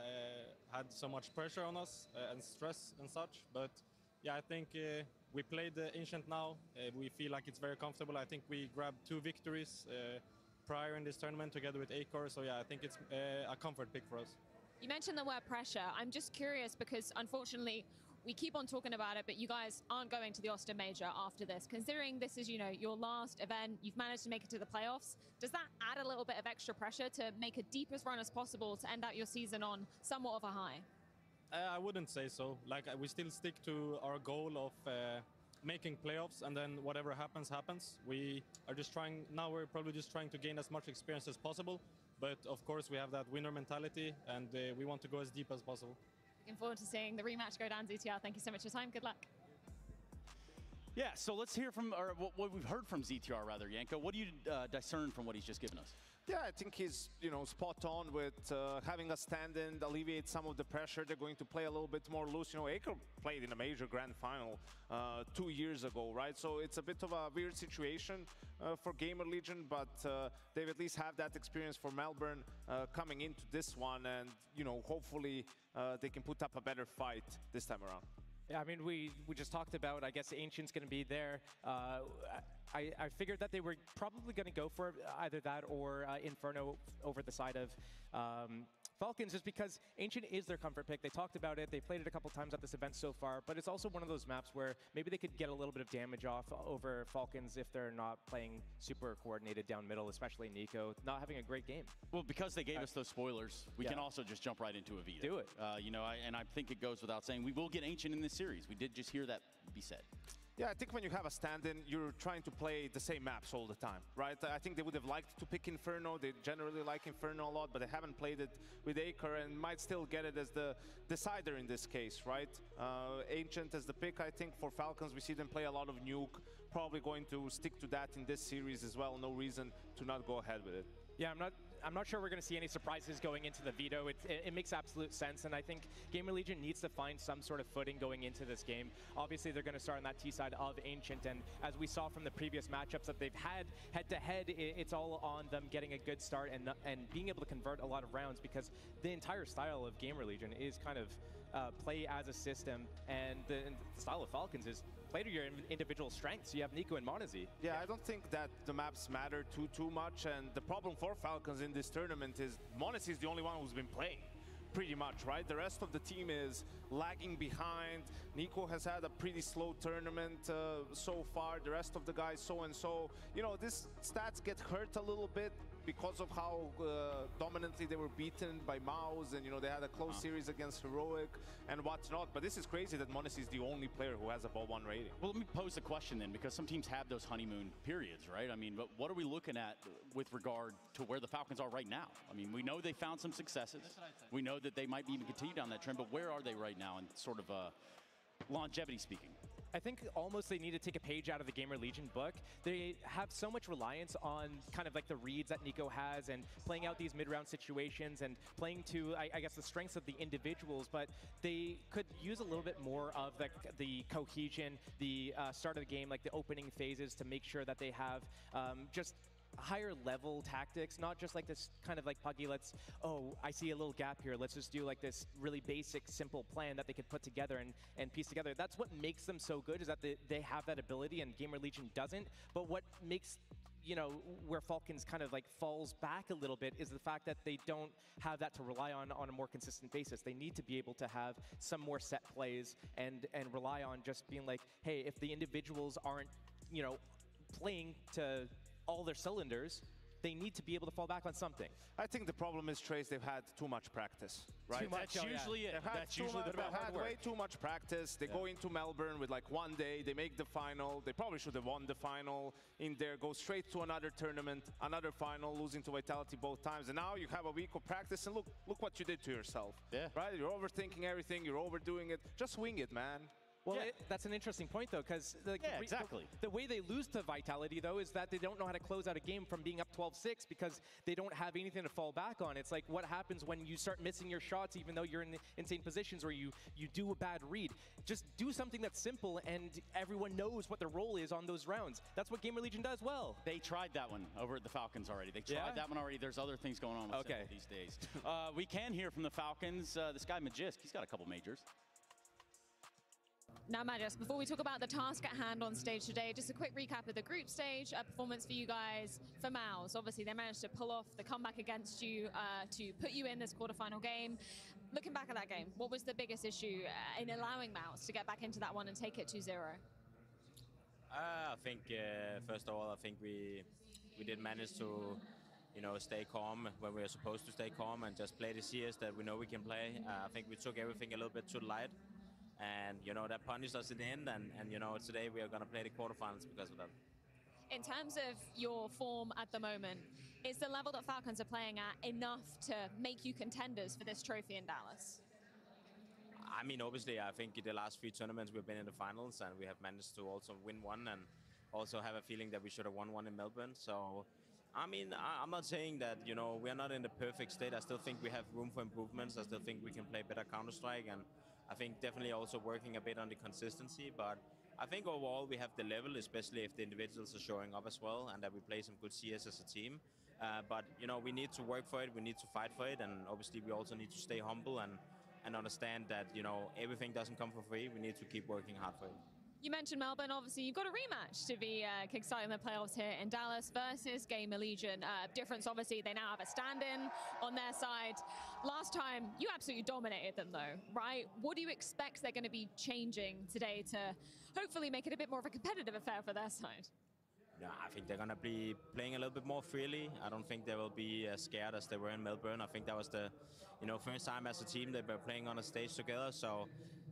had so much pressure on us and stress and such. But yeah, I think we played Ancient now. We feel like it's very comfortable. I think we grabbed 2 victories prior in this tournament together with Acor. So yeah, I think it's a comfort pick for us. You mentioned the word pressure. I'm just curious because unfortunately we keep on talking about it, but you guys aren't going to the Austin Major after this. Considering this is, you know, your last event, you've managed to make it to the playoffs. Does that add a little bit of extra pressure to make a deepest run as possible to end out your season on somewhat of a high? I wouldn't say so. Like, we still stick to our goal of making playoffs, and then whatever happens, happens. We are just trying, now we're probably just trying to gain as much experience as possible. But of course, we have that winner mentality, and we want to go as deep as possible. Looking forward to seeing the rematch go down, ZTR. Thank you so much for your time. Good luck. Yeah, so let's hear from, or what we've heard from ZTR rather, Yanko. What do you discern from what he's just given us? Yeah, I think he's, you know, spot on with having a stand-in, alleviate some of the pressure. They're going to play a little bit more loose. You know, Acor played in a major grand final 2 years ago, right? So it's a bit of a weird situation for Gamer Legion, but they've at least have that experience for Melbourne coming into this one, and, you know, hopefully they can put up a better fight this time around. Yeah, I mean, we just talked about, I guess, Ancient's going to be there. I figured that they were probably going to go for either that or Inferno over the side of Falcons, just because Ancient is their comfort pick. They talked about it. They played it a couple times at this event so far, but it's also one of those maps where maybe they could get a little bit of damage off over Falcons if they're not playing super coordinated down middle, especially Nico, not having a great game. Well, because they gave us those spoilers, we can also just jump right into a Vita. Do it. You know, and I think it goes without saying, we will get Ancient in this series. We did just hear that be said. Yeah, I think when you have a stand-in, you're trying to play the same maps all the time, right? I think they would have liked to pick Inferno. They generally like Inferno a lot, but they haven't played it with Acor and might still get it as the decider in this case, right? Ancient as the pick, I think, for Falcons. We see them play a lot of Nuke. Probably going to stick to that in this series as well. No reason to not go ahead with it. Yeah, I'm not sure we're going to see any surprises going into the veto. It makes absolute sense, and I think Gamer Legion needs to find some sort of footing going into this game. Obviously, they're going to start on that T side of Ancient, and as we saw from the previous matchups that they've had head-to-head, it's all on them getting a good start and being able to convert a lot of rounds, because the entire style of Gamer Legion is kind of play as a system, and the style of Falcons is play to your individual strengths. You have Nico and Monazi. Yeah, I don't think that the maps matter too much, and the problem for Falcons in this tournament is Monazi is the only one who's been playing, pretty much, right? The rest of the team is lagging behind. Nico has had a pretty slow tournament so far. The rest of the guys so-and-so. You know, these stats get hurt a little bit because of how dominantly they were beaten by Mouse, and, you know, they had a close series against Heroic and whatnot. But this is crazy that Monazi is the only player who has above 1 rating. Well, let me pose a question then, because some teams have those honeymoon periods, right? I mean, but what are we looking at with regard to where the Falcons are right now? I mean, we know they found some successes. We know that they might even continue down that trend, but where are they right now in sort of longevity speaking. I think almost they need to take a page out of the Gamer Legion book. They have so much reliance on kind of like the reads that Nico has and playing out these mid-round situations and playing to, I guess, the strengths of the individuals, but they could use a little bit more of the cohesion, the start of the game, like the opening phases, to make sure that they have just higher level tactics, not just like this kind of like Puggy, I see a little gap here, let's just do like this really basic, simple plan that they could put together and piece together. That's what makes them so good, is that they have that ability and Gamer Legion doesn't. But what makes, you know, where Falcons kind of like falls back a little bit is the fact that they don't have that to rely on a more consistent basis. They need to be able to have some more set plays and rely on just being like, hey, if the individuals aren't, you know, playing to all their cylinders, they need to be able to fall back on something. I think the problem is, Trace, they've had too much practice, right? That's usually it. That's usually the problem. They've had way too much practice. They go into Melbourne with like one day, they make the final. They probably should have won the final in there, go straight to another tournament, another final, losing to Vitality both times. And now you have a week of practice, and look what you did to yourself. Yeah. Right? You're overthinking everything, you're overdoing it. Just wing it, man. Well, that's an interesting point, though, because exactly. The way they lose to Vitality, though, is that they don't know how to close out a game from being up 12-6 because they don't have anything to fall back on. It's like what happens when you start missing your shots, even though you're in insane positions, or you do a bad read. Just do something that's simple, and everyone knows what their role is on those rounds. That's what Gamer Legion does well. They tried that one over at the Falcons already. They tried that one already. There's other things going on with Simple these days. We can hear from the Falcons. This guy Magisk, he's got a couple majors. Now, Magis, before we talk about the task at hand on stage today, just a quick recap of the group stage performance for you guys. For Mouse, obviously they managed to pull off the comeback against you to put you in this quarterfinal game. Looking back at that game, what was the biggest issue in allowing Mouse to get back into that one and take it 2-0? I think, first of all, I think we did manage to, you know, stay calm when we were supposed to stay calm and just play the CS that we know we can play. I think we took everything a little bit too light. And, you know, that punished us in the end, and you know, today we are going to play the quarterfinals because of that. In terms of your form at the moment, is the level that Falcons are playing at enough to make you contenders for this trophy in Dallas? I mean, obviously, I think the last 3 tournaments we've been in the finals, and we have managed to also win one, and also have a feeling that we should have won one in Melbourne. So, I mean, I'm not saying that, you know, we're not in the perfect state. I still think we have room for improvements. I still think we can play better Counter-Strike, and I think definitely also working a bit on the consistency, but I think overall we have the level, especially if the individuals are showing up as well, and that we play some good CS as a team. But, you know, we need to work for it, we need to fight for it, and obviously we also need to stay humble and understand that, you know, everything doesn't come for free. We need to keep working hard for it. You mentioned Melbourne. Obviously, you've got a rematch to be kickstarting the playoffs here in Dallas versus Gamer Legion. Difference, obviously, they now have a stand-in on their side. Last time, you absolutely dominated them, though, right? What do you expect they're going to be changing today to hopefully make it a bit more of a competitive affair for their side? Yeah, I think they're going to be playing a little bit more freely. I don't think they will be as scared as they were in Melbourne. I think that was the, you know, first time as a team they were playing on a stage together. So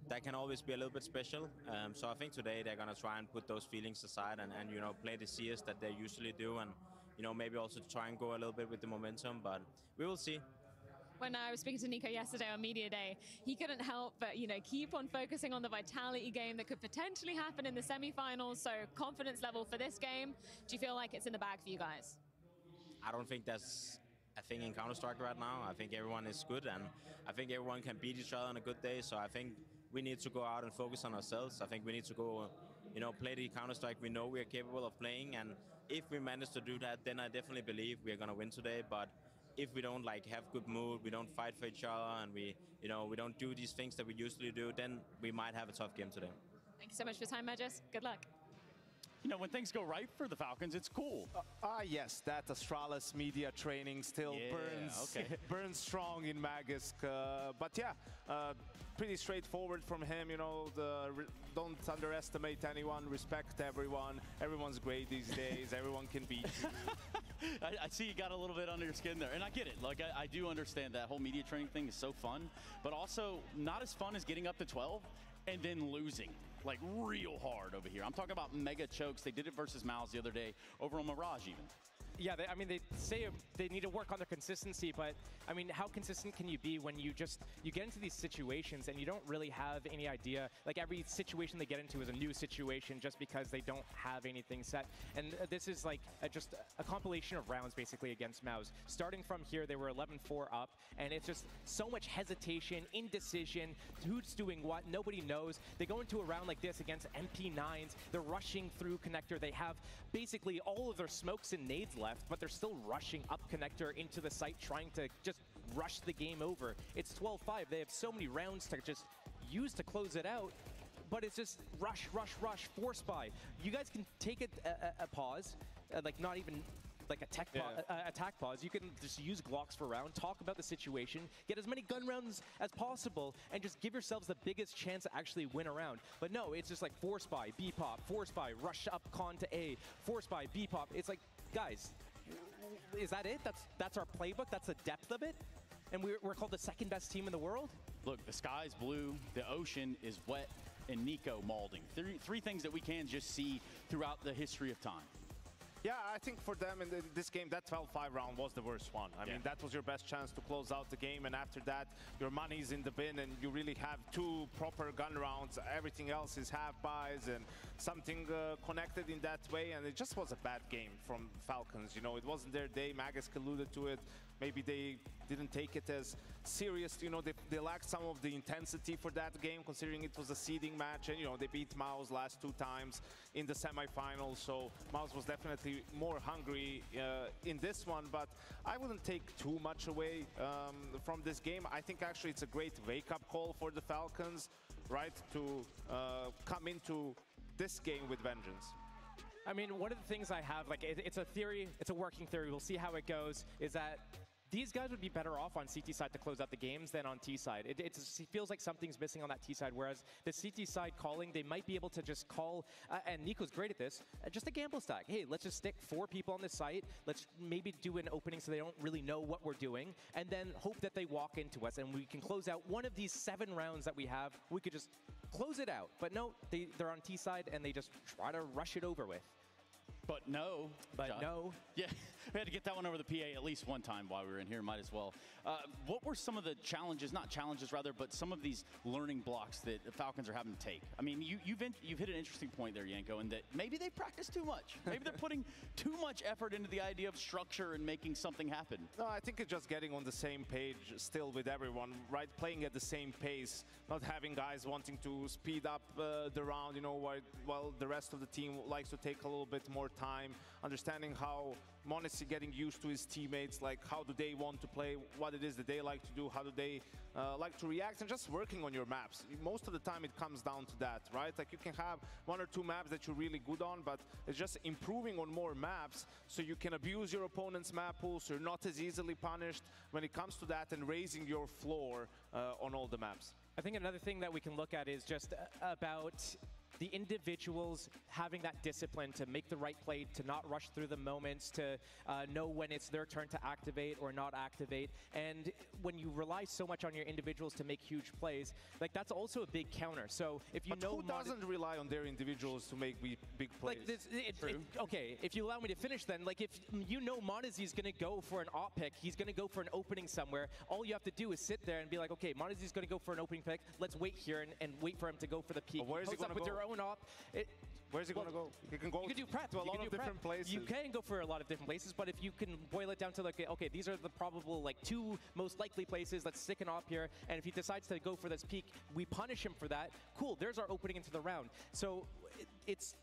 that can always be a little bit special. So I think today they're going to try and put those feelings aside and, you know, play the CS that they usually do, and, you know, maybe also try and go a little bit with the momentum, but we will see. When I was speaking to Nico yesterday on Media Day, he couldn't help but, you know, keep on focusing on the Vitality game that could potentially happen in the semifinals. So confidence level for this game, do you feel like it's in the bag for you guys? I don't think that's a thing in Counter-Strike right now. I think everyone is good, and I think everyone can beat each other on a good day. So I think we need to go out and focus on ourselves. I think we need to go, you know, play the Counter-Strike we know we are capable of playing. And if we manage to do that, then I definitely believe we are going to win today. But if we don't like have good mood, we don't fight for each other, and we, you know, we don't do these things that we usually do, then we might have a tough game today. Thank you so much for your time, Magis. Good luck. You know, when things go right for the Falcons, it's cool. Yes, that Astralis media training still burns strong in Magisk. But yeah, pretty straightforward from him. You know, don't underestimate anyone, respect everyone. Everyone's great these days. Everyone can beat you. I see you got a little bit under your skin there, and I get it. Like, I do understand that whole media training thing is so fun, but also not as fun as getting up to 12 and then losing, like, real hard over here. I'm talking about mega chokes. They did it versus Mouse the other day over on Mirage even. Yeah, I mean, they say they need to work on their consistency, but I mean, how consistent can you be when you get into these situations and you don't really have any idea? Like every situation they get into is a new situation just because they don't have anything set. And this is like just a compilation of rounds basically against Mouse. Starting from here, they were 11-4 up, and it's just so much hesitation, indecision, who's doing what, nobody knows. They go into a round like this against MP9s. They're rushing through connector. They have basically all of their smokes and nades left, but they're still rushing up connector into the site, trying to just rush the game over. It's 12-5. They have so many rounds to just use to close it out, but it's just rush, rush, rush, force buy. You guys can take a pause, like not even like a attack pause. You can just use Glocks for round, talk about the situation, get as many gun rounds as possible, and just give yourselves the biggest chance to actually win a round. But no, it's just like force buy, B-pop, force buy, rush up con to A, force buy, B-pop. It's like, guys, is that it? That's our playbook? That's the depth of it? And we're called the second best team in the world? Look, the sky's blue, the ocean is wet, and Nico malding. Three things that we can just see throughout the history of time. Yeah, I think for them in this game, that 12-5 round was the worst one. I mean, that was your best chance to close out the game, and after that, your money's in the bin, and you really have two proper gun rounds. Everything else is half buys and something connected in that way, and it just was a bad game from Falcons. You know, it wasn't their day. Magus alluded to it. Maybe they didn't take it as serious. You know, they lacked some of the intensity for that game, considering it was a seeding match. And, you know, they beat Mouse last 2 times in the semifinals. So Mouse was definitely more hungry in this one. But I wouldn't take too much away from this game. I think actually it's a great wake-up call for the Falcons, right, to come into this game with vengeance. I mean, one of the things I have, like, it's a theory, it's a working theory, we'll see how it goes, is that these guys would be better off on CT side to close out the games than on T side. It feels like something's missing on that T side, whereas the CT side calling, they might be able to just call, and Nico's great at this, just a gamble stack. Hey, let's just stick 4 people on this site, let's maybe do an opening so they don't really know what we're doing, and then hope that they walk into us and we can close out one of these 7 rounds that we have. We could just close it out. But no, they're on T side and they just try to rush it over with. But no. No. Yeah, we had to get that one over the PA at least one time while we were in here, might as well. What were some of the challenges, not challenges rather, but some of these learning blocks that the Falcons are having to take? I mean, you've hit an interesting point there, Yanko, in that maybe they practice too much. Maybe they're putting too much effort into the idea of structure and making something happen. No, I think it's just getting on the same page still with everyone, right? Playing at the same pace, not having guys wanting to speed up the round, you know, while the rest of the team likes to take a little bit more time, understanding how Monesi getting used to his teammates, like how do they want to play, what it is that they like to do, how do they like to react, and just working on your maps. Most of the time it comes down to that, right? Like you can have 1 or 2 maps that you're really good on, but it's just improving on more maps so you can abuse your opponent's map pool so you're not as easily punished when it comes to that, and raising your floor on all the maps. I think another thing that we can look at is just about the individuals having that discipline to make the right play, to not rush through the moments, to know when it's their turn to activate or not activate. And when you rely so much on your individuals to make huge plays, like that's also a big counter. So if you but know who doesn't rely on their individuals to make big plays? Like this, okay, if you allow me to finish then, like if you know Monesi is going to go for an op pick, he's going to go for an opening somewhere, all you have to do is sit there and be like, okay, Monesi is going to go for an opening pick, let's wait here and wait for him to go for the peak. But where is he going to go? Where's he going to go? He can go you can do prep. to a lot of different places. You can go for a lot of different places, but if you can boil it down to like, okay, these are the probable like 2 most likely places, let's stick an op here, and if he decides to go for this peak, we punish him for that. Cool, there's our opening into the round. So it's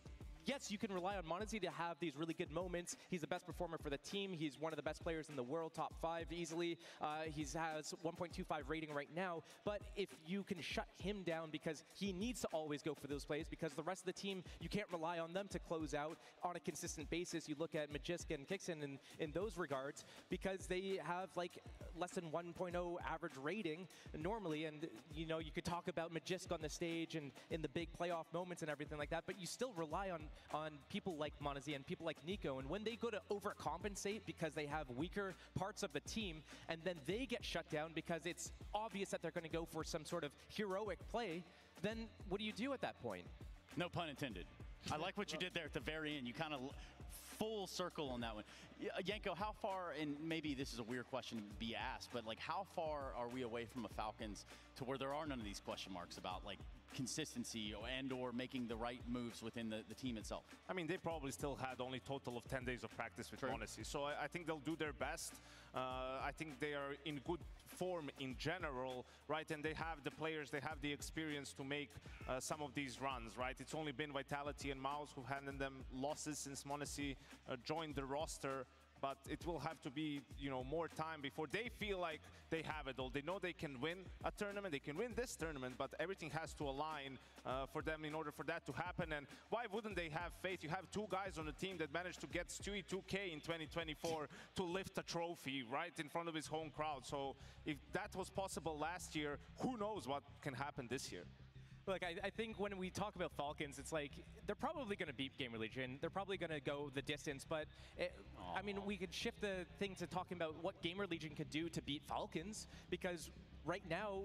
yes, you can rely on Monesi to have these really good moments. He's the best performer for the team. He's one of the best players in the world, top 5 easily. He has 1.25 rating right now. But if you can shut him down because he needs to always go for those plays, because the rest of the team, you can't rely on them to close out on a consistent basis. You look at Magisk and Kixon in those regards, because they have like less than 1.0 average rating normally. And, you know, you could talk about Magisk on the stage and in the big playoff moments and everything like that, but you still rely on people like Monesi and people like Nico, and when they go to overcompensate because they have weaker parts of the team, and then they get shut down because it's obvious that they're going to go for some sort of heroic play, then what do you do at that point? No pun intended. I like what you did there at the very end. You kind of full circle on that one. Yenko, how far, and maybe this is a weird question to be asked, but like how far are we away from a Falcons to where there are none of these question marks about like consistency and or making the right moves within the team itself? I mean, they probably still had only total of 10 days of practice with Monacy, so I think they'll do their best. I think they are in good form in general, right? And they have the players, they have the experience to make some of these runs, right? It's only been Vitality and Mouse who've handed them losses since Monacy joined the roster. But it will have to be, you know, more time before they feel like they have it all. They know they can win a tournament, they can win this tournament, but everything has to align for them in order for that to happen. And why wouldn't they have faith? You have two guys on the team that managed to get Stewie 2K in 2024 to lift a trophy right in front of his home crowd. So if that was possible last year, who knows what can happen this year? Look, I think when we talk about Falcons, it's like they're probably going to beat Gamer Legion. They're probably going to go the distance. But, I mean, we could shift the thing to talking about what Gamer Legion could do to beat Falcons. Because right now,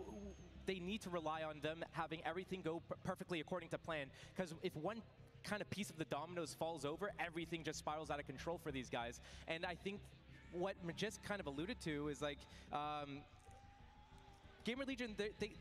they need to rely on them having everything go perfectly according to plan. Because if one kind of piece of the dominoes falls over, everything just spirals out of control for these guys. And I think what Majest kind of alluded to is like... Gamer Legion,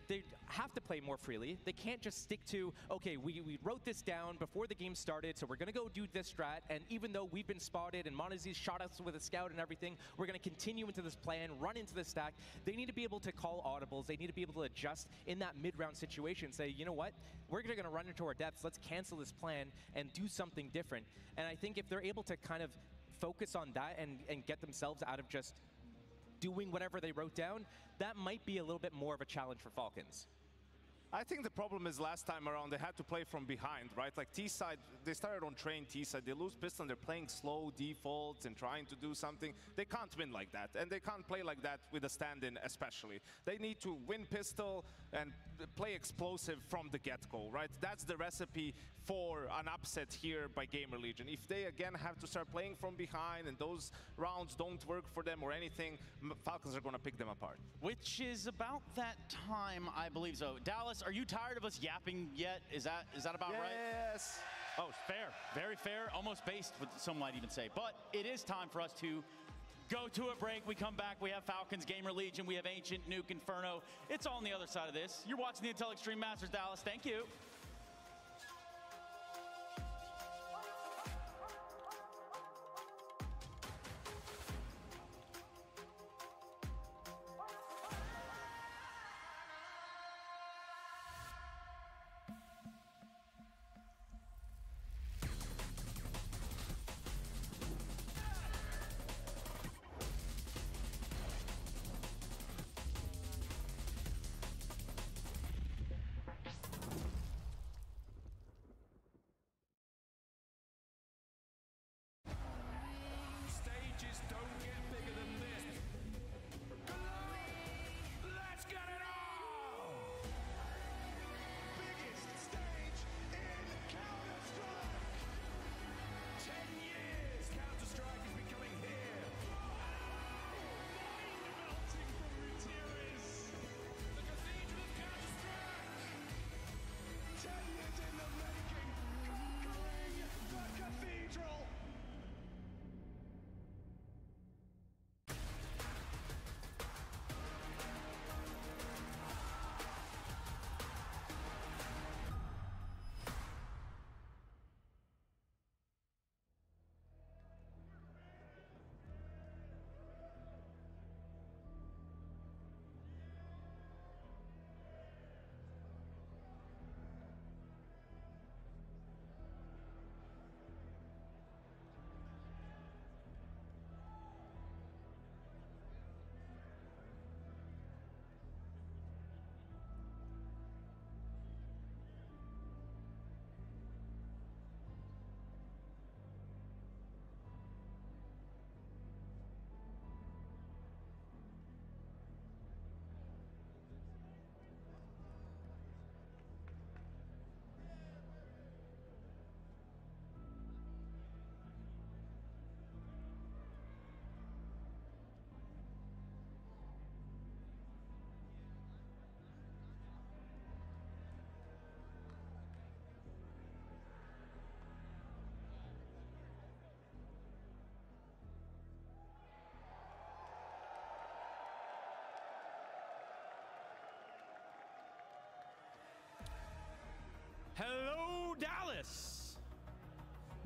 they have to play more freely. They can't just stick to, okay, we wrote this down before the game started, so we're going to go do this strat, and even though we've been spotted and Monazy shot us with a scout and everything, we're going to continue into this plan, run into the stack. They need to be able to call audibles. They need to be able to adjust in that mid-round situation, say, you know what, we're going to run into our depths. Let's cancel this plan and do something different. And I think if they're able to kind of focus on that and get themselves out of just doing whatever they wrote down, that might be a little bit more of a challenge for Falcons. I think the problem is last time around they had to play from behind, right? Like T-side, they started on train T-side, they lose Piston, they're playing slow defaults and trying to do something. They can't win like that, and they can't play like that with a stand-in especially. They need to win pistol and play explosive from the get-go, right? That's the recipe for an upset here by Gamer Legion. If they again have to start playing from behind and those rounds don't work for them or anything, Falcons are going to pick them apart. Which is about that time, I believe so. Dallas, are you tired of us yapping yet? Is that about right? Yes. Oh, fair. Very fair. Almost based, some might even say. But it is time for us to go to a break. We come back. We have Falcons, Gamer Legion. We have Ancient, Nuke, Inferno. It's all on the other side of this. You're watching the Intel Extreme Masters, Dallas. Thank you.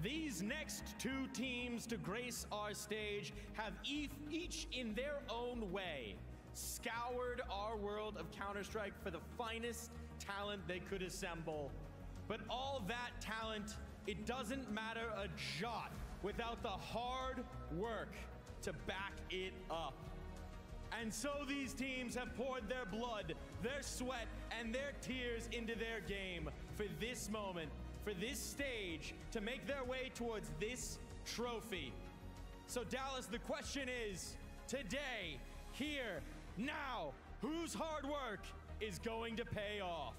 These next two teams to grace our stage have each in their own way scoured our world of Counter-Strike for the finest talent they could assemble. But all that talent, it doesn't matter a jot without the hard work to back it up. And so these teams have poured their blood, their sweat, and their tears into their game for this moment, for this stage, to make their way towards this trophy. So Dallas, the question is, today, here, now, whose hard work is going to pay off?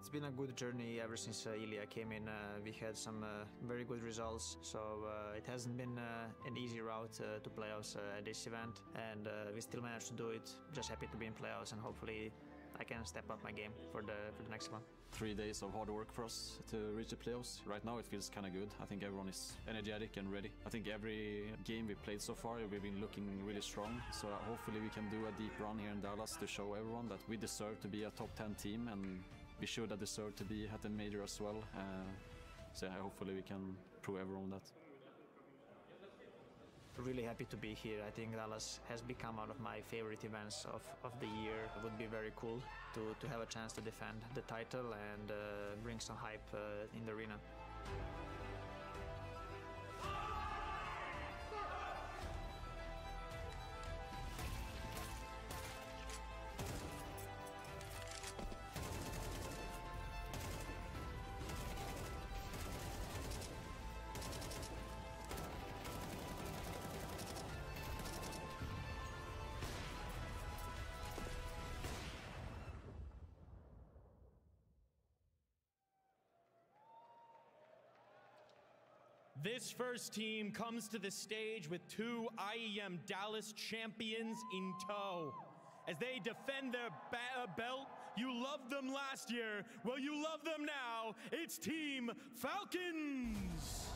It's been a good journey ever since Ilya came in. We had some very good results, so it hasn't been an easy route to playoffs at this event, and we still managed to do it. Just happy to be in playoffs, and hopefully I can step up my game for the next one. 3 days of hard work for us to reach the playoffs. Right now it feels kind of good. I think everyone is energetic and ready. I think every game we played so far, we've been looking really strong. So hopefully we can do a deep run here in Dallas to show everyone that we deserve to be a top 10 team, and we should have deserved to be at the major as well. So yeah, hopefully we can prove everyone that. Really happy to be here. I think Dallas has become one of my favorite events of the year. It would be very cool to have a chance to defend the title and bring some hype in the arena. This first team comes to the stage with two IEM Dallas champions in tow. As they defend their belt, you loved them last year, well, you love them now. It's Team Falcons!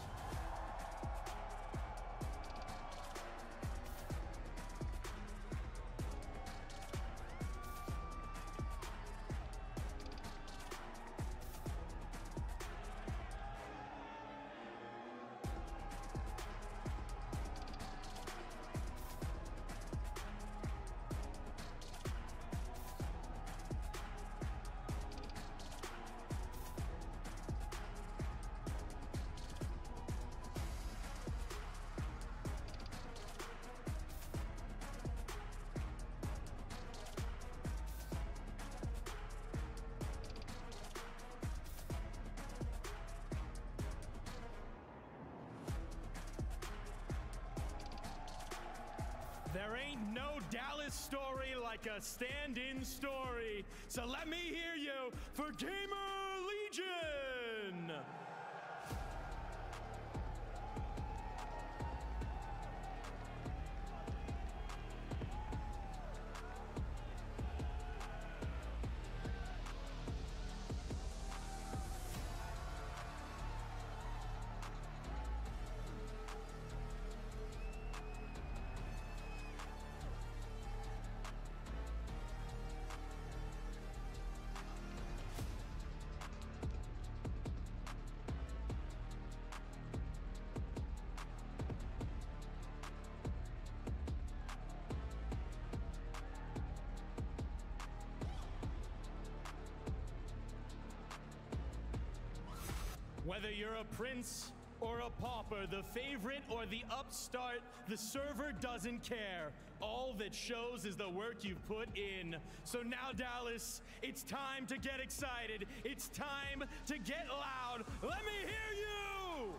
There ain't no Dallas story like a stand-in story, so let me hear you for Gamer Legion! Whether you're a prince or a pauper, the favorite or the upstart, the server doesn't care. All that shows is the work you've put in. So now, Dallas, it's time to get excited. It's time to get loud. Let me hear you!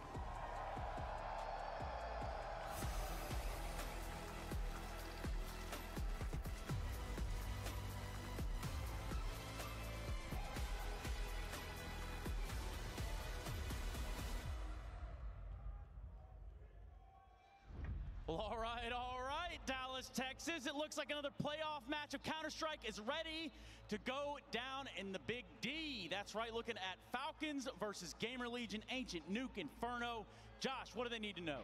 Well, all right, Dallas, Texas. It looks like another playoff match of Counter-Strike is ready to go down in the Big D. That's right, looking at Falcons versus Gamer Legion, Ancient Nuke Inferno. Josh, what do they need to know?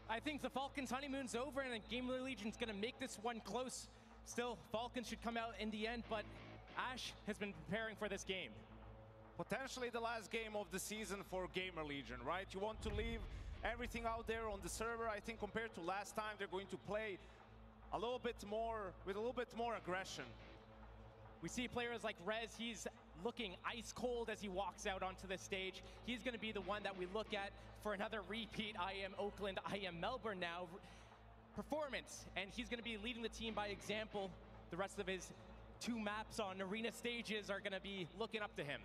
I think the Falcons' honeymoon's over, and Gamer Legion's going to make this one close. Still, Falcons should come out in the end, but Ash has been preparing for this game? Potentially the last game of the season for Gamer Legion, right? You want to leave everything out there on the server. I think compared to last time, they're going to play a little bit more, with a little bit more aggression. We see players like Rez, he's looking ice cold as he walks out onto the stage. He's going to be the one that we look at for another repeat I Am Oakland, I Am Melbourne now performance. And he's going to be leading the team by example. The rest of his 2 maps on arena stages are going to be looking up to him.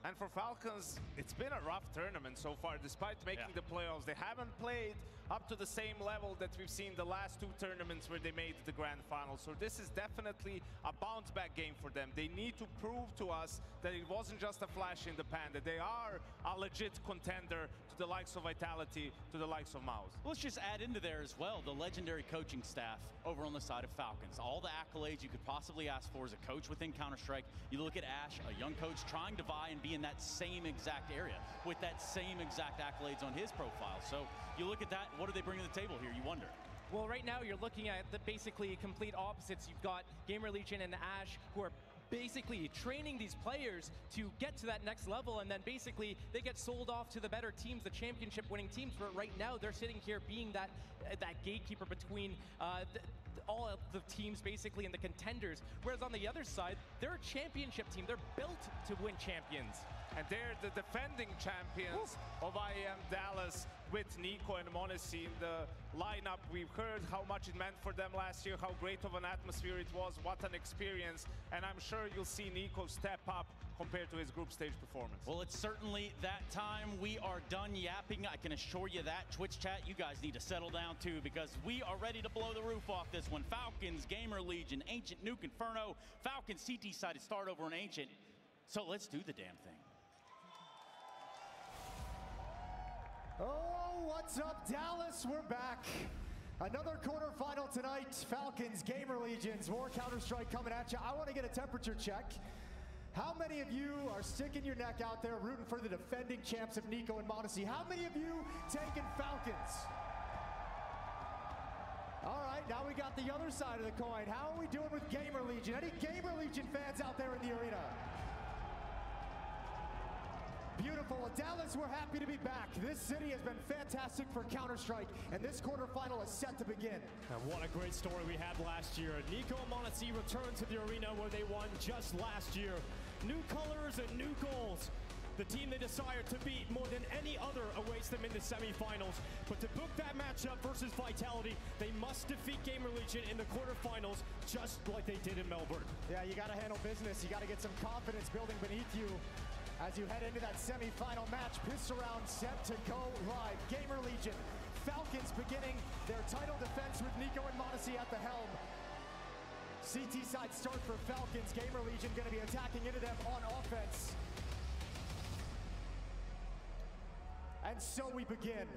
And for Falcons, it's been a rough tournament so far. Despite making the playoffs, they haven't played up to the same level that we've seen the last 2 tournaments where they made the grand final. So this is definitely a bounce back game for them. They need to prove to us that it wasn't just a flash in the pan, that they are a legit contender to the likes of Vitality, to the likes of Mouse. Let's just add into there as well the legendary coaching staff over on the side of Falcons. All the accolades you could possibly ask for as a coach within Counter-Strike. You look at Ash, a young coach trying to vie and be in that same exact area with that same exact accolades on his profile. So you look at that, what do they bring to the table here? You wonder. Well, right now you're looking at the basically complete opposites. You've got Gamer Legion and Ash who are basically training these players to get to that next level, and then basically they get sold off to the better teams, the championship winning teams, but right now they're sitting here being that gatekeeper between all of the teams basically and the contenders, whereas on the other side they're a championship team. They're built to win champions. And they're the defending champions of IEM Dallas with Nico and Monacy in the lineup. We've heard how much it meant for them last year, how great of an atmosphere it was, what an experience. And I'm sure you'll see Nico step up compared to his group stage performance. Well, it's certainly that time. We are done yapping. I can assure you that. Twitch chat, you guys need to settle down too, because we are ready to blow the roof off this one. Falcons, Gamer Legion, Ancient, Nuke Inferno. Falcons CT side to start over on Ancient. So let's do the damn thing. Oh, what's up, Dallas? We're back. Another quarterfinal tonight. Falcons, Gamer Legions, more Counter-Strike coming at you. I want to get a temperature check. How many of you are sticking your neck out there rooting for the defending champs of Nico and Monacy? How many of you taking Falcons? All right, now we got the other side of the coin. How are we doing with Gamer Legion? Any Gamer Legion fans out there in the arena? Beautiful. Well, Dallas, we're happy to be back. This city has been fantastic for Counter-Strike, and this quarterfinal is set to begin. And what a great story we had last year. Nico and Monacy returned to the arena where they won just last year. New colors and new goals. The team they desire to beat more than any other awaits them in the semifinals. But to book that matchup versus Vitality, they must defeat Gamer Legion in the quarterfinals, just like they did in Melbourne. Yeah, you got to handle business. You got to get some confidence building beneath you as you head into that semifinal match. Piss around set to go live. Gamer Legion, Falcons beginning their title defense with Nico and Monacy at the helm. CT side start for Falcons. Gamer Legion going to be attacking into them on offense. And so we begin.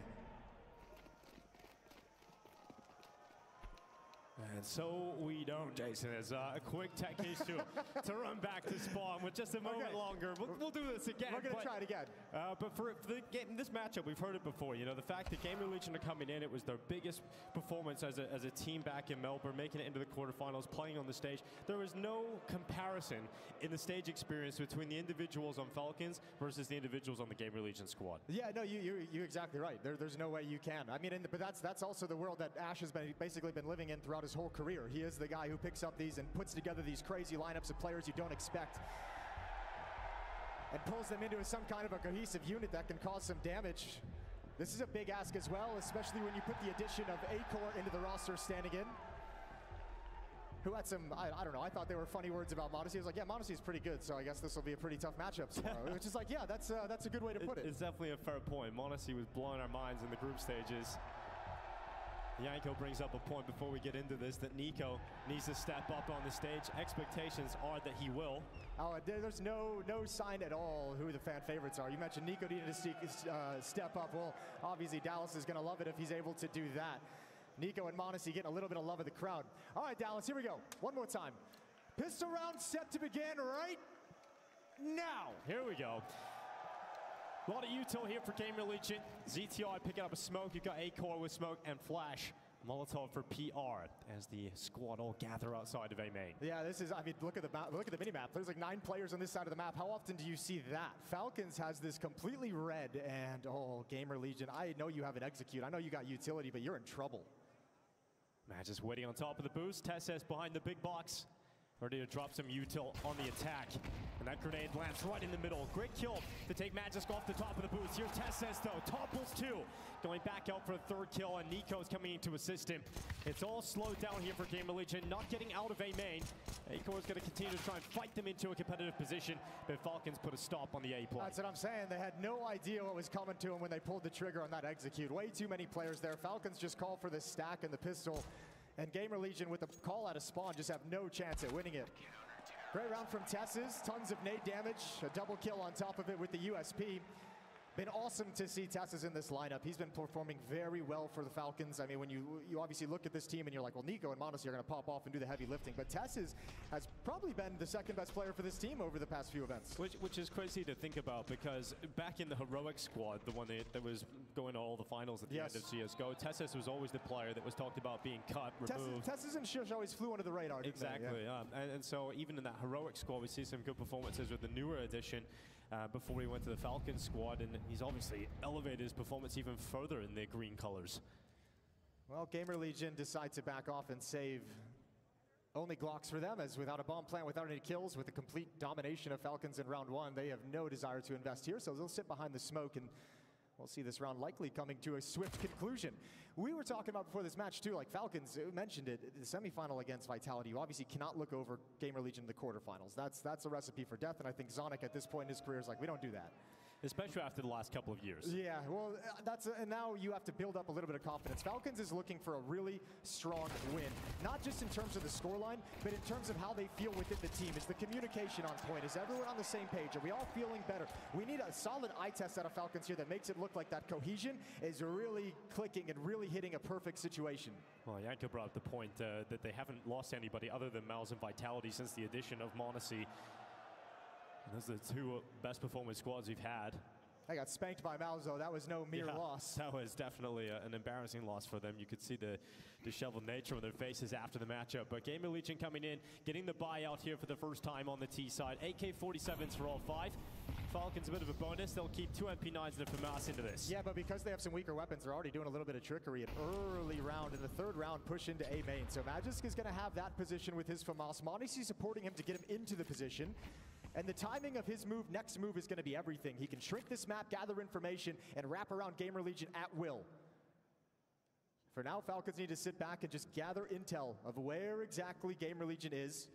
And so we don't, Jason. There's a quick tech issue to run back to spawn with just a moment longer. We'll do this again. We're going to try it again. But for the game, this matchup, we've heard it before. You know, the fact that Gamer Legion are coming in, it was their biggest performance as a team back in Melbourne, making it into the quarterfinals, playing on the stage. There was no comparison in the stage experience between the individuals on Falcons versus the individuals on the Gamer Legion squad. Yeah, no, you're exactly right. There's no way you can. I mean, but that's also the world that Ash has basically been living in throughout his whole career. He is the guy who picks up these and puts together these crazy lineups of players you don't expect and pulls them into some kind of a cohesive unit that can cause some damage. This is a big ask as well, especially when you put the addition of A-Core into the roster standing in. Who had some, I don't know, I thought they were funny words about Monacy. I was like, yeah, Monacy is pretty good, so I guess this will be a pretty tough matchup tomorrow. Which is like, yeah, that's a good way to put it. It's definitely a fair point. Monacy was blowing our minds in the group stages. Yanko brings up a point before we get into this, that Nico needs to step up on the stage. Expectations are that he will. Oh, there's no sign at all who the fan favorites are. You mentioned Nico needed to step up. Well, obviously Dallas is going to love it if he's able to do that. Nico and Monacy getting a little bit of love of the crowd. All right, Dallas, here we go. One more time. Pistol round set to begin right now. Here we go. A lot of util here for Gamer Legion. ZTI picking up a smoke. You've got A-Core with smoke and Flash Molotov for PR as the squad all gather outside of A main. Yeah, this is, I mean, look at the mini-map. There's like 9 players on this side of the map. How often do you see that? Falcons has this completely red, and oh, Gamer Legion, I know you have an execute. I know you got utility, but you're in trouble. Matt just waiting on top of the boost. Tesses behind the big box, ready to drop some util on the attack. And that grenade lands right in the middle. Great kill to take Magisk off the top of the boost. Here Tesses though, topples 2. Going back out for a 3rd kill, and Nico's coming in to assist him. It's all slowed down here for Gamer Legion, not getting out of A main. Acor is going to continue to try and fight them into a competitive position, but Falcons put a stop on the A play. That's what I'm saying. They had no idea what was coming to them when they pulled the trigger on that execute. Way too many players there. Falcons just call for the stack and the pistol. And Gamer Legion with the call out of spawn just have no chance at winning it. Great round from Tesses, tons of nade damage, a double kill on top of it with the USP. Been awesome to see Tesses in this lineup. He's been performing very well for the Falcons. I mean, when you obviously look at this team and you're like, well, Nico and m0NESY are going to pop off and do the heavy lifting. But Tesses has probably been the 2nd best player for this team over the past few events. Which is crazy to think about, because back in the Heroic squad, the one that was going to all the finals at the end of CSGO, Tesses was always the player that was talked about being cut, removed. Tesses and Shush always flew under the radar, didn't exactly, they? Yeah. And so even in that Heroic squad, we see some good performances with the newer edition. Before he went to the Falcons squad, and he's obviously elevated his performance even further in the green colors. Well, Gamer Legion decides to back off and save only Glocks for them, as without a bomb plant, without any kills, with the complete domination of Falcons in round 1, they have no desire to invest here, so they'll sit behind the smoke, and we'll see this round likely coming to a swift conclusion. We were talking about before this match too, like Falcons mentioned it, the semifinal against Vitality, you obviously cannot look over Gamer Legion in the quarterfinals. That's a recipe for death, and I think Zonic at this point in his career is like, we don't do that. Especially after the last couple of years. Yeah, well, and now you have to build up a little bit of confidence. Falcons is looking for a really strong win, not just in terms of the scoreline, but in terms of how they feel within the team. Is the communication on point? Is everyone on the same page? Are we all feeling better? We need a solid eye test out of Falcons here that makes it look like that cohesion is really clicking and really hitting a perfect situation. Well, Yanko brought up the point that they haven't lost anybody other than m0NESY and Vitality since the addition of m0NESY. Those are the 2 best performing squads we've had. I got spanked by m0NESY, though. That was no mere loss. That was definitely an embarrassing loss for them. You could see the disheveled nature on their faces after the matchup. But Gamer Legion coming in, getting the buyout here for the first time on the T side. AK-47s for all 5. Falcons a bit of a bonus. They'll keep 2 MP9s and a FAMAS into this. Yeah, but because they have some weaker weapons, they're already doing a little bit of trickery. An early round, in the 3rd round, push into A main. So Magisk is going to have that position with his FAMAS. m0NESY supporting him to get him into the position. And the timing of his next move is going to be everything. He can shrink this map, gather information, and wrap around Gamer Legion at will. For now, Falcons need to sit back and just gather intel of where exactly Gamer Legion is.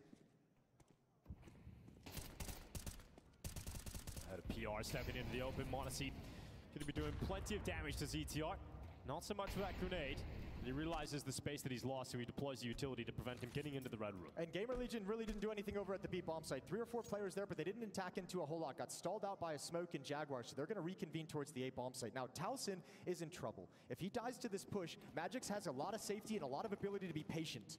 A PR stepping into the open. m0NESY going to be doing plenty of damage to ZTR. Not so much with that grenade. He realizes the space that he's lost, so he deploys the utility to prevent him getting into the red room. And Gamer Legion really didn't do anything over at the B bomb site. 3 or 4 players there, but they didn't attack into a whole lot. Got stalled out by a smoke and Jaguar, so they're going to reconvene towards the A bomb site. Now, towson is in trouble. If he dies to this push, Magisk has a lot of safety and a lot of ability to be patient.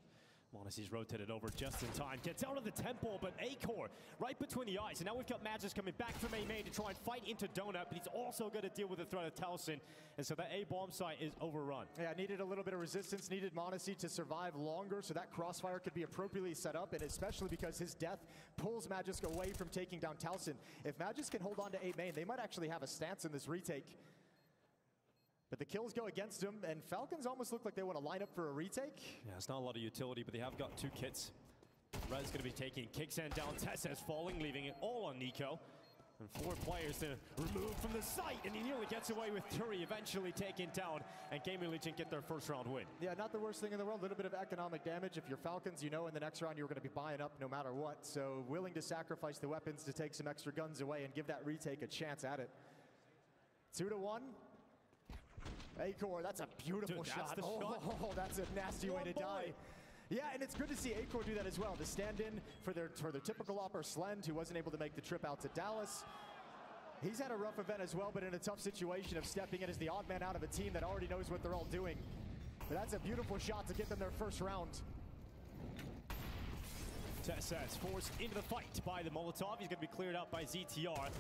m0NESY's rotated over just in time. Gets out of the temple, but Acor right between the eyes. And now we've got Magisk coming back from A main to try and fight into Donut, but he's also going to deal with the threat of towson. And so that A bomb site is overrun. Yeah, needed a little bit of resistance, needed m0NESY to survive longer so that crossfire could be appropriately set up, and especially because his death pulls Magisk away from taking down towson. If Magisk can hold on to A main, they might actually have a stance in this retake. But the kills go against him, and Falcons almost look like they want to line up for a retake. Yeah, it's not a lot of utility, but they have got 2 kits. Red's going to be taking Kicksand down. Tesses falling, leaving it all on Nico. And 4 players to remove from the site, and he nearly gets away with Turi eventually taken down, and Gamer Legion get their first round win. Yeah, not the worst thing in the world. A little bit of economic damage. If you're Falcons, you know in the next round you're going to be buying up no matter what. So willing to sacrifice the weapons to take some extra guns away and give that retake a chance at it. 2-1. Acor, that's a beautiful shot. Oh, that's a nasty way to die. Yeah, and it's good to see Acor do that as well. The stand-in for their typical opper Slend, who wasn't able to make the trip out to Dallas. He's had a rough event as well, but in a tough situation of stepping in as the odd man out of a team that already knows what they're all doing. But that's a beautiful shot to get them their first round. Tesses forced into the fight by the Molotov. He's going to be cleared out by ZTR.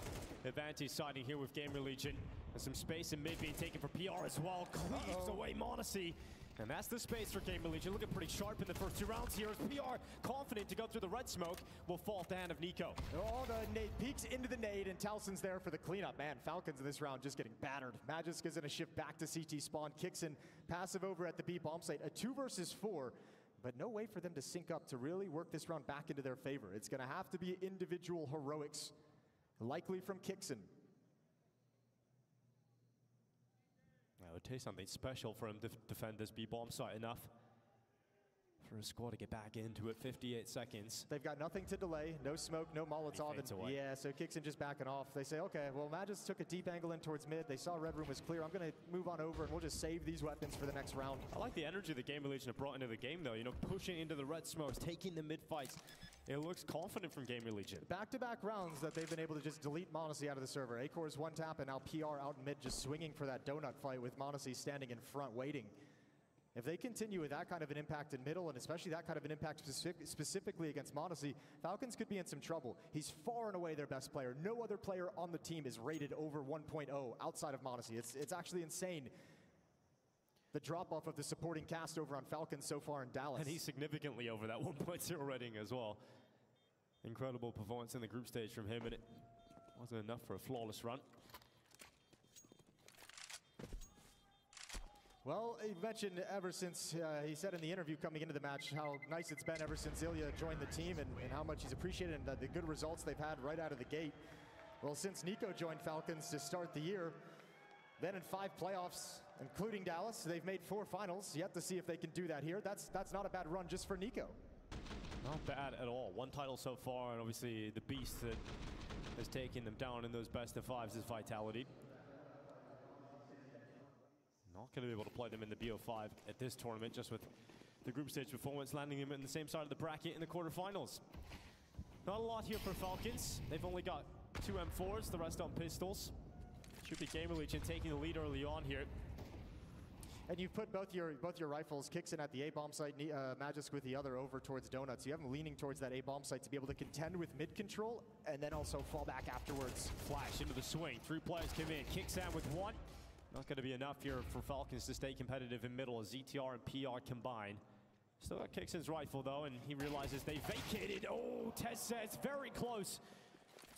Advantage siding here with Gamer Legion. And some space in mid being taken for PR as well. Cleaves away m0NESY. And that's the space for Gamer Legion. Looking pretty sharp in the first 2 rounds here as PR, confident to go through the red smoke, will fall at the hand of Nico. Oh, the nade peeks into the nade, and Towson's there for the cleanup. Man, Falcons in this round just getting battered. Magisk is going to shift back to CT spawn. Kicks in passive over at the B bomb site. A 2 versus 4, but no way for them to sync up to really work this round back into their favor. It's going to have to be individual heroics, likely from Kixon. It would take something special for him to defend this B-bomb site enough for a squad to get back into it. 58 seconds. They've got nothing to delay, no smoke, no Molotov. Yeah, so Kixon just backing off. They say, okay, well, Magisk took a deep angle in towards mid. They saw red room was clear. I'm going to move on over and we'll just save these weapons for the next round. I like the energy that Gamer Legion have brought into the game, though. You know, pushing into the red smokes, taking the mid fights. It looks confident from Gamer Legion. Back-to-back rounds that they've been able to just delete m0NESY out of the server. Acor's 1 tap, and now PR out in mid just swinging for that donut fight with m0NESY standing in front waiting. If they continue with that kind of an impact in middle, and especially that kind of an impact specifically against m0NESY, Falcons could be in some trouble. He's far and away their best player. No other player on the team is rated over 1.0 outside of m0NESY. It's actually insane. The drop-off of the supporting cast over on Falcons so far in Dallas. And he's significantly over that 1.0 rating as well. Incredible performance in the group stage from him, and it wasn't enough for a flawless run. Well, he mentioned ever since, he said in the interview coming into the match, how nice it's been ever since Ilya joined the team and how much he's appreciated and the good results they've had right out of the gate. Well, since Nico joined Falcons to start the year, then in 5 playoffs, including Dallas, they've made 4 finals. Yet to see if they can do that here. That's not a bad run just for Nico. Not bad at all. 1 title so far, and obviously the beast that has taken them down in those best of 5s is Vitality. Not going to be able to play them in the BO5 at this tournament, just with the group stage performance landing them in the same side of the bracket in the quarterfinals. Not a lot here for Falcons. They've only got 2 M4s, the rest on pistols. Should be Gamer Legion taking the lead early on here. And you've put both your rifles, Kixon at the A-bomb site, Magisk with the other over towards Donuts. You have them leaning towards that A-bomb site to be able to contend with mid-control and then also fall back afterwards. Flash into the swing. 3 players come in. Kixon with 1. Not going to be enough here for Falcons to stay competitive in middle as ZTR and PR combine. Still got Kixon's rifle, though, and he realizes they vacated. Oh, Tess says very close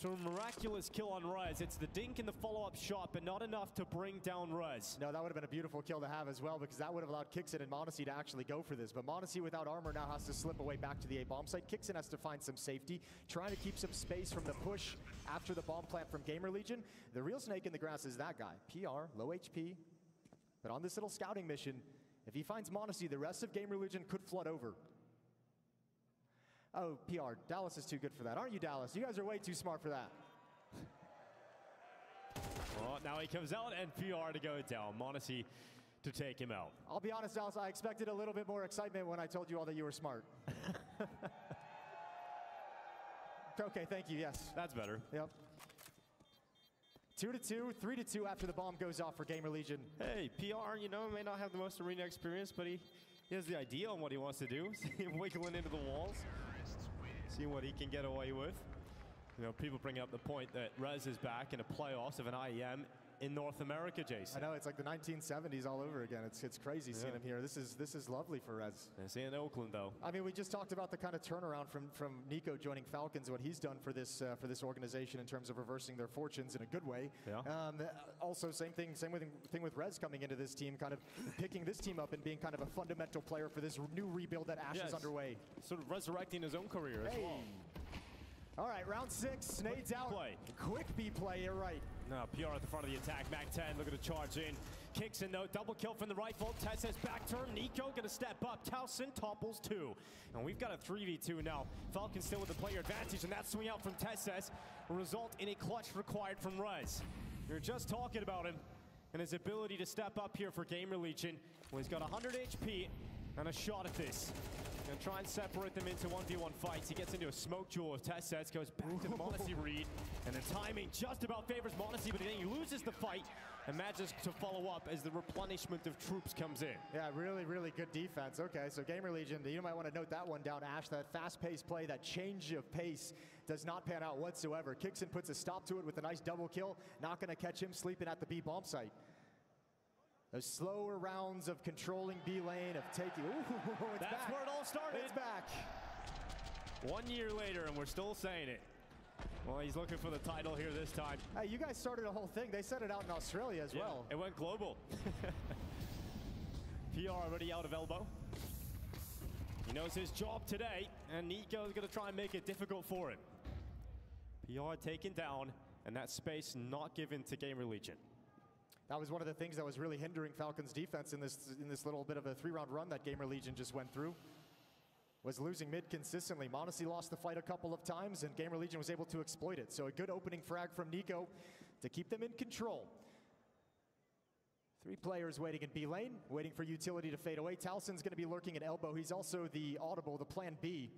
to a miraculous kill on Rez. It's the dink in the follow-up shot, but not enough to bring down Rez. No, that would have been a beautiful kill to have as well, because that would have allowed Kixon and m0NESY to actually go for this. But m0NESY without armor now has to slip away back to the A-bomb site. Kixon has to find some safety, trying to keep some space from the push after the bomb plant from Gamer Legion. The real snake in the grass is that guy. PR, low HP, but on this little scouting mission, if he finds m0NESY, the rest of Gamer Legion could flood over. Oh, PR, Dallas is too good for that. Aren't you, Dallas? You guys are way too smart for that. Well, now he comes out and PR to go down. m0NESY to take him out. I'll be honest, Dallas, I expected a little bit more excitement when I told you all that you were smart. Okay, thank you, yes. That's better. Yep. 2-2, 3-2 after the bomb goes off for Gamer Legion. Hey, PR, you know, may not have the most arena experience, but he has the idea on what he wants to do. See him wiggling into the walls. See what he can get away with. You know, people bring up the point that Rez is back in a playoffs of an IEM in North America, Jason. I know, it's like the 1970s all over again. It's crazy seeing him here. This is lovely for Rez. It's in Oakland, though. I mean, we just talked about the kind of turnaround from Nico joining Falcons, what he's done for this organization in terms of reversing their fortunes in a good way. Yeah. Also, same thing with Rez coming into this team, kind of picking this team up and being kind of a fundamental player for this new rebuild that Ash is underway. Sort of resurrecting his own career as well. All right, round 6, nades out. Quick B play, you're right. No, PR at the front of the attack. Mac 10 looking to charge in. Kicks in though, double kill from the rifle. Tess says back turn. Nico gonna step up. Towson topples 2. And we've got a 3v2 now. Falcon still with the player advantage, and that swing out from Tess says will result in a clutch required from Rez. We were just talking about him and his ability to step up here for Gamer Legion. Well, he's got 100 HP and a shot at this. Gonna try and separate them into 1v1 fights. He gets into a smoke duel with Tess sets, goes back to the m0NESY read, and the timing just about favors m0NESY, but then he loses the fight and manages to follow up as the replenishment of troops comes in. Yeah, really, really good defense. Okay, so Gamer Legion, you might want to note that one down, Ash. That fast-paced play, that change of pace does not pan out whatsoever. Kixon puts a stop to it with a nice double kill. Not going to catch him sleeping at the B bomb site. Those slower rounds of controlling B lane, of taking. Ooh, it's That's back. where it all started. It's back. 1 year later, and we're still saying it. Well, he's looking for the title here this time. Hey, you guys started a whole thing. They set it out in Australia as well. It went global. PR already out of elbow. He knows his job today, and Nico's going to try and make it difficult for him. PR taken down, and that space not given to Gamer Legion. That was one of the things that was really hindering Falcons' defense in this little bit of a 3-round run that Gamer Legion just went through. Was losing mid consistently. m0NESY lost the fight a couple of times, and Gamer Legion was able to exploit it. So a good opening frag from Nico to keep them in control. 3 players waiting in B lane, waiting for utility to fade away. Talson's going to be lurking at elbow. He's also the audible, the plan B.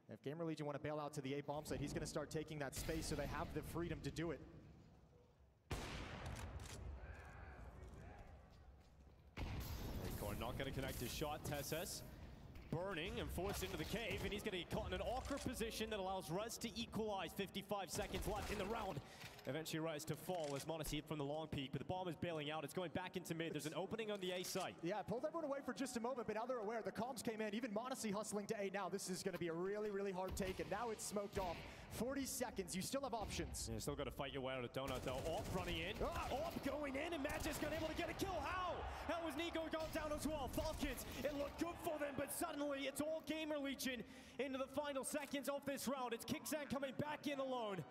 If Gamer Legion want to bail out to the A bomb site, he's going to start taking that space so they have the freedom to do it. Acorn not going to connect his shot. Tesses burning and forced into the cave, and he's going to get caught in an awkward position that allows Rez to equalize. 55 seconds left in the round. Eventually Rez to fall as m0NESY from the long peak, but the bomb is bailing out. It's going back into mid. There's an opening on the A site. Yeah, pulled everyone away for just a moment, but now they're aware. The comms came in. Even m0NESY hustling to A now. This is going to be a really, really hard take, and now it's smoked off. 40 seconds. You still have options. Yeah, still got to fight your way out of donut, though. Orp running in. Orp going in, and Magic's going to be able to get a kill. How? How was Nico gone down as well? Falcons, it looked good for them, but suddenly it's all Gamer Legion into the final seconds of this round. It's Kixan coming back in alone.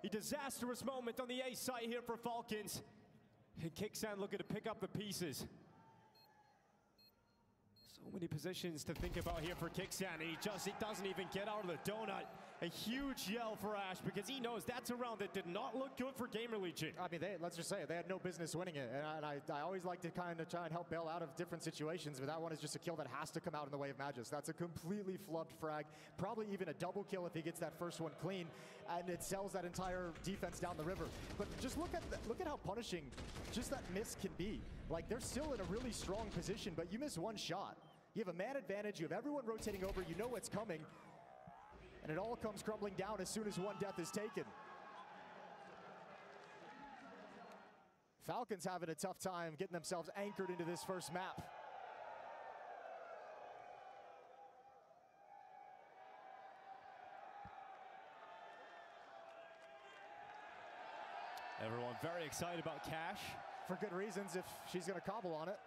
A disastrous moment on the A site here for Falcons. And Kixan looking to pick up the pieces. So many positions to think about here for Kixan, and he doesn't even get out of the donut. A huge yell for Ash because he knows that's a round that did not look good for Gamer Legion. I mean, let's just say it, they had no business winning it, and I always like to kind of try and help bail out of different situations, but that one is just a kill that has to come out in the way of Magis. That's a completely flubbed frag, probably even a double kill if he gets that first one clean, and it sells that entire defense down the river. But just look at how punishing just that miss can be. Like, they're still in a really strong position, but you miss one shot. You have a man advantage, you have everyone rotating over, you know what's coming, and it all comes crumbling down as soon as one death is taken. Falcons having a tough time getting themselves anchored into this first map. Everyone very excited about Cash. For good reasons if she's going to cobble on it.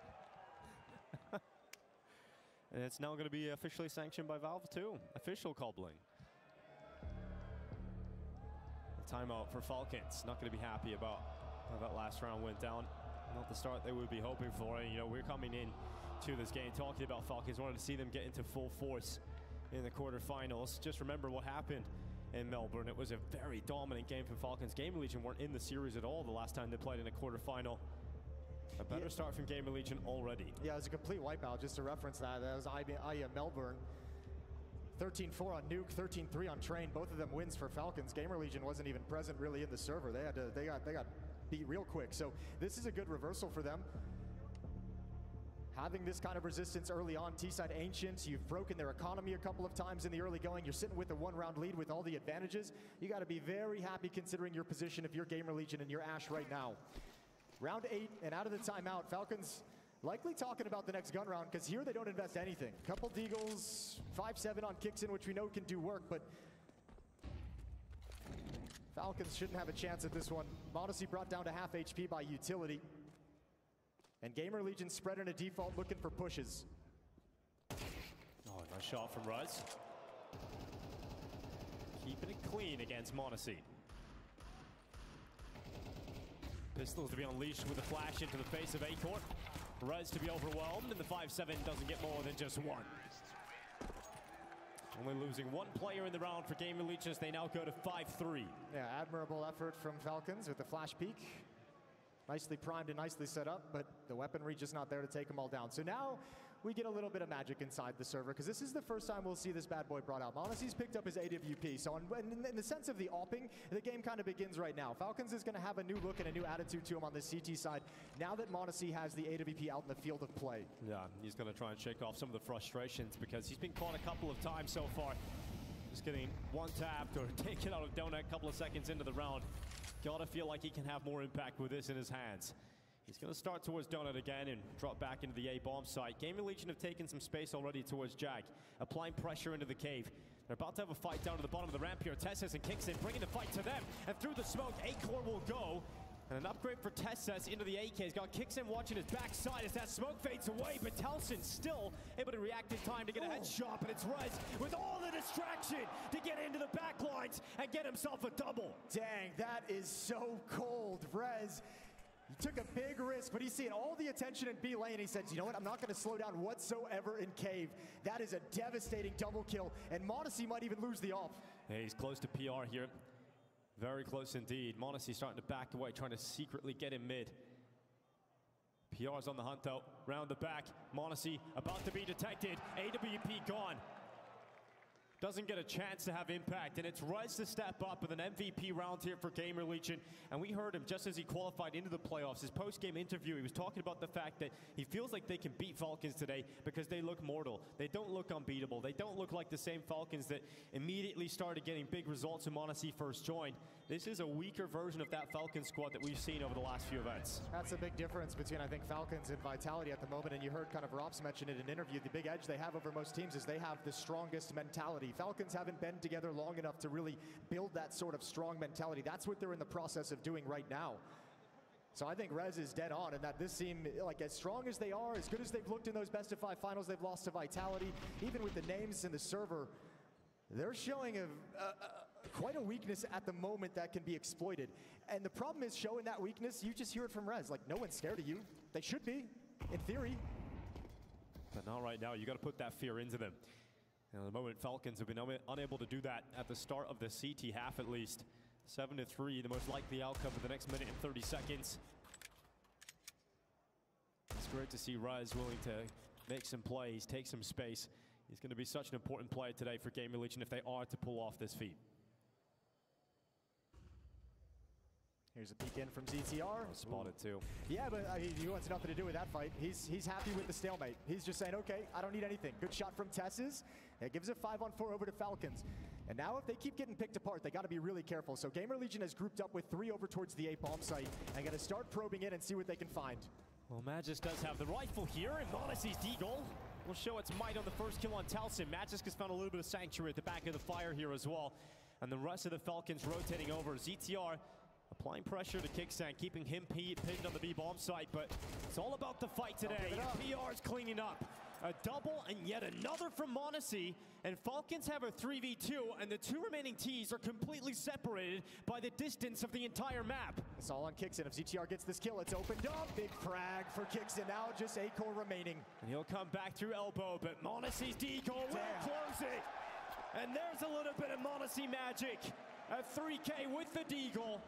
And it's now going to be officially sanctioned by Valve too. Official cobbling. Timeout for Falcons. Not going to be happy about how that last round went down. Not the start they would be hoping for. And, you know, we're coming in to this game talking about Falcons. Wanted to see them get into full force in the quarterfinals. Just remember what happened in Melbourne. It was a very dominant game for Falcons. Gamer Legion weren't in the series at all the last time they played in a quarterfinal. A better start from Gamer Legion already. Yeah, it was a complete wipeout. Just to reference that, that was IA Melbourne. 13-4 on Nuke, 13-3 on Train. Both of them wins for Falcons. Gamer Legion wasn't even present really in the server. They got beat real quick. So this is a good reversal for them. Having this kind of resistance early on, T-side Ancients, you've broken their economy a couple of times in the early going. You're sitting with a 1-round lead with all the advantages. You got to be very happy considering your position if you're Gamer Legion and you're Ash right now. Round 8 and out of the timeout, Falcons likely talking about the next gun round because here they don't invest anything. Couple Deagles, 5-7 on Kixan, which we know can do work, but Falcons shouldn't have a chance at this one. m0NESY brought down to half HP by utility. And Gamer Legion spread in a default looking for pushes. Oh, nice shot from Ruz. Keeping it clean against m0NESY. Pistols to be unleashed with a flash into the face of Acorn. Rez to be overwhelmed, and the 5-7 doesn't get more than just one. Only losing one player in the round for Gamer Legion as they now go to 5-3. Yeah, admirable effort from Falcons with the flash peek. Nicely primed and nicely set up, but the weaponry just not there to take them all down. So now we get a little bit of magic inside the server, because this is the first time we'll see this bad boy brought out. m0NESY's picked up his AWP, so in the sense of the AWPing, the game kind of begins right now. Falcons is going to have a new look and a new attitude to him on the CT side, now that m0NESY has the AWP out in the field of play. Yeah, he's going to try and shake off some of the frustrations, because he's been caught a couple of times so far. Just getting one tapped or taken out of donut a couple of seconds into the round. Gotta feel like he can have more impact with this in his hands. He's going to start towards Donut again and drop back into the A-bomb site. Gamer Legion have taken some space already towards Jag, applying pressure into the cave. They're about to have a fight down to the bottom of the ramp here. Tesses and Kingston bringing the fight to them. And through the smoke, A-Core will go. And an upgrade for Tesses into the AK. He's got Kingston watching his backside as that smoke fades away. But Towson still able to react in time to get a headshot. But it's Rez with all the distraction to get into the back lines and get himself a double. Dang, that is so cold. Rez, he took a big risk, but he's seeing all the attention in B lane. He says, you know what, I'm not going to slow down whatsoever in cave. That is a devastating double kill, and m0NESY might even lose the off. Hey, he's close to PR here. Very close indeed. m0NESY starting to back away, trying to secretly get him mid. PR's on the hunt though, round the back. m0NESY about to be detected. AWP gone. Doesn't get a chance to have impact, and it's Rez to step up with an MVP round here for Gamer Legion. And we heard him just as he qualified into the playoffs. His post-game interview, he was talking about the fact that he feels like they can beat Falcons today because they look mortal. They don't look unbeatable. They don't look like the same Falcons that immediately started getting big results when m0NESY first joined. This is a weaker version of that Falcons squad that we've seen over the last few events. That's the big difference between, I think, Falcons and Vitality at the moment, and you heard kind of Robs mention it in an interview. The big edge they have over most teams is they have the strongest mentality. Falcons haven't been together long enough to really build that sort of strong mentality. That's what they're in the process of doing right now. So I think Rez is dead on, and that this team, like as strong as they are, as good as they've looked in those best-of-5 finals, they've lost to Vitality. Even with the names in the server, they're showing quite a weakness at the moment that can be exploited. And the problem is showing that weakness, you just hear it from Rez. Like, no one's scared of you. They should be, in theory. But not right now. You got to put that fear into them. And at the moment, Falcons have been unable to do that at the start of the CT half at least. 7-3, the most likely outcome for the next minute and 30 seconds. It's great to see Rez willing to make some plays, take some space. He's going to be such an important player today for Gamer Legion if they are to pull off this feat. Here's a peek in from ZTR. Spotted too. Yeah, but he wants nothing to do with that fight. He's happy with the stalemate. He's just saying, okay, I don't need anything. Good shot from Tesses. It gives a 5-on-4 over to Falcons. And now if they keep getting picked apart, they got to be really careful. So Gamer Legion has grouped up with 3 over towards the A-bomb site and going to start probing in and see what they can find. Well, Magisk does have the rifle here, and m0NESY's deagle will show its might on the first kill on Towson. Magisk has found a little bit of sanctuary at the back of the fire here as well. And the rest of the Falcons rotating over. ZTR applying pressure to Kickstand, keeping him pinned on the B-bomb site, but it's all about the fight today. PR's cleaning up. A double and yet another from m0NESY, and Falcons have a 3v2, and the 2 remaining Ts are completely separated by the distance of the entire map. It's all on Kickstand. If ZTR gets this kill, it's opened up. Big frag for Kickstand. Now just A-Core remaining. And he'll come back through elbow, but m0NESY's deagle will close it. And there's a little bit of m0NESY magic. A 3K with the deagle.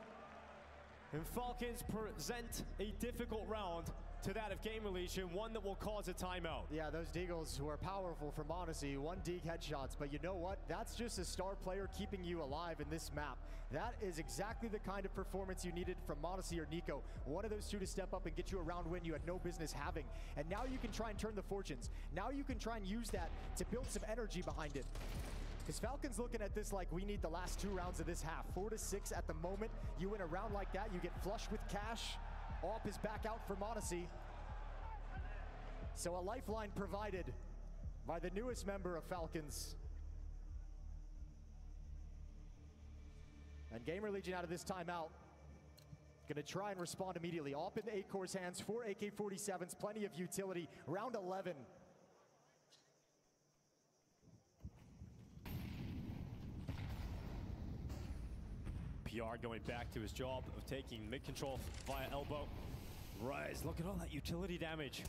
And Falcons present a difficult round to that of Gamer Legion, one that will cause a timeout. Yeah, those deagles were powerful for m0NESY, 1 deag headshots, but you know what? That's just a star player keeping you alive in this map. That is exactly the kind of performance you needed from m0NESY or NiKo. One of those 2 to step up and get you a round win you had no business having. And now you can try and turn the fortunes. Now you can try and use that to build some energy behind it. Because Falcons looking at this like we need the last 2 rounds of this half. 4-6 at the moment. You win a round like that, you get flush with cash. AWP is back out for m0NESY. So a lifeline provided by the newest member of Falcons. And Gamer Legion out of this timeout. Gonna try and respond immediately. AWP in the A-Core's hands, 4 AK-47s, plenty of utility. Round 11. PR going back to his job of taking mid control via elbow. Rez, look at all that utility damage.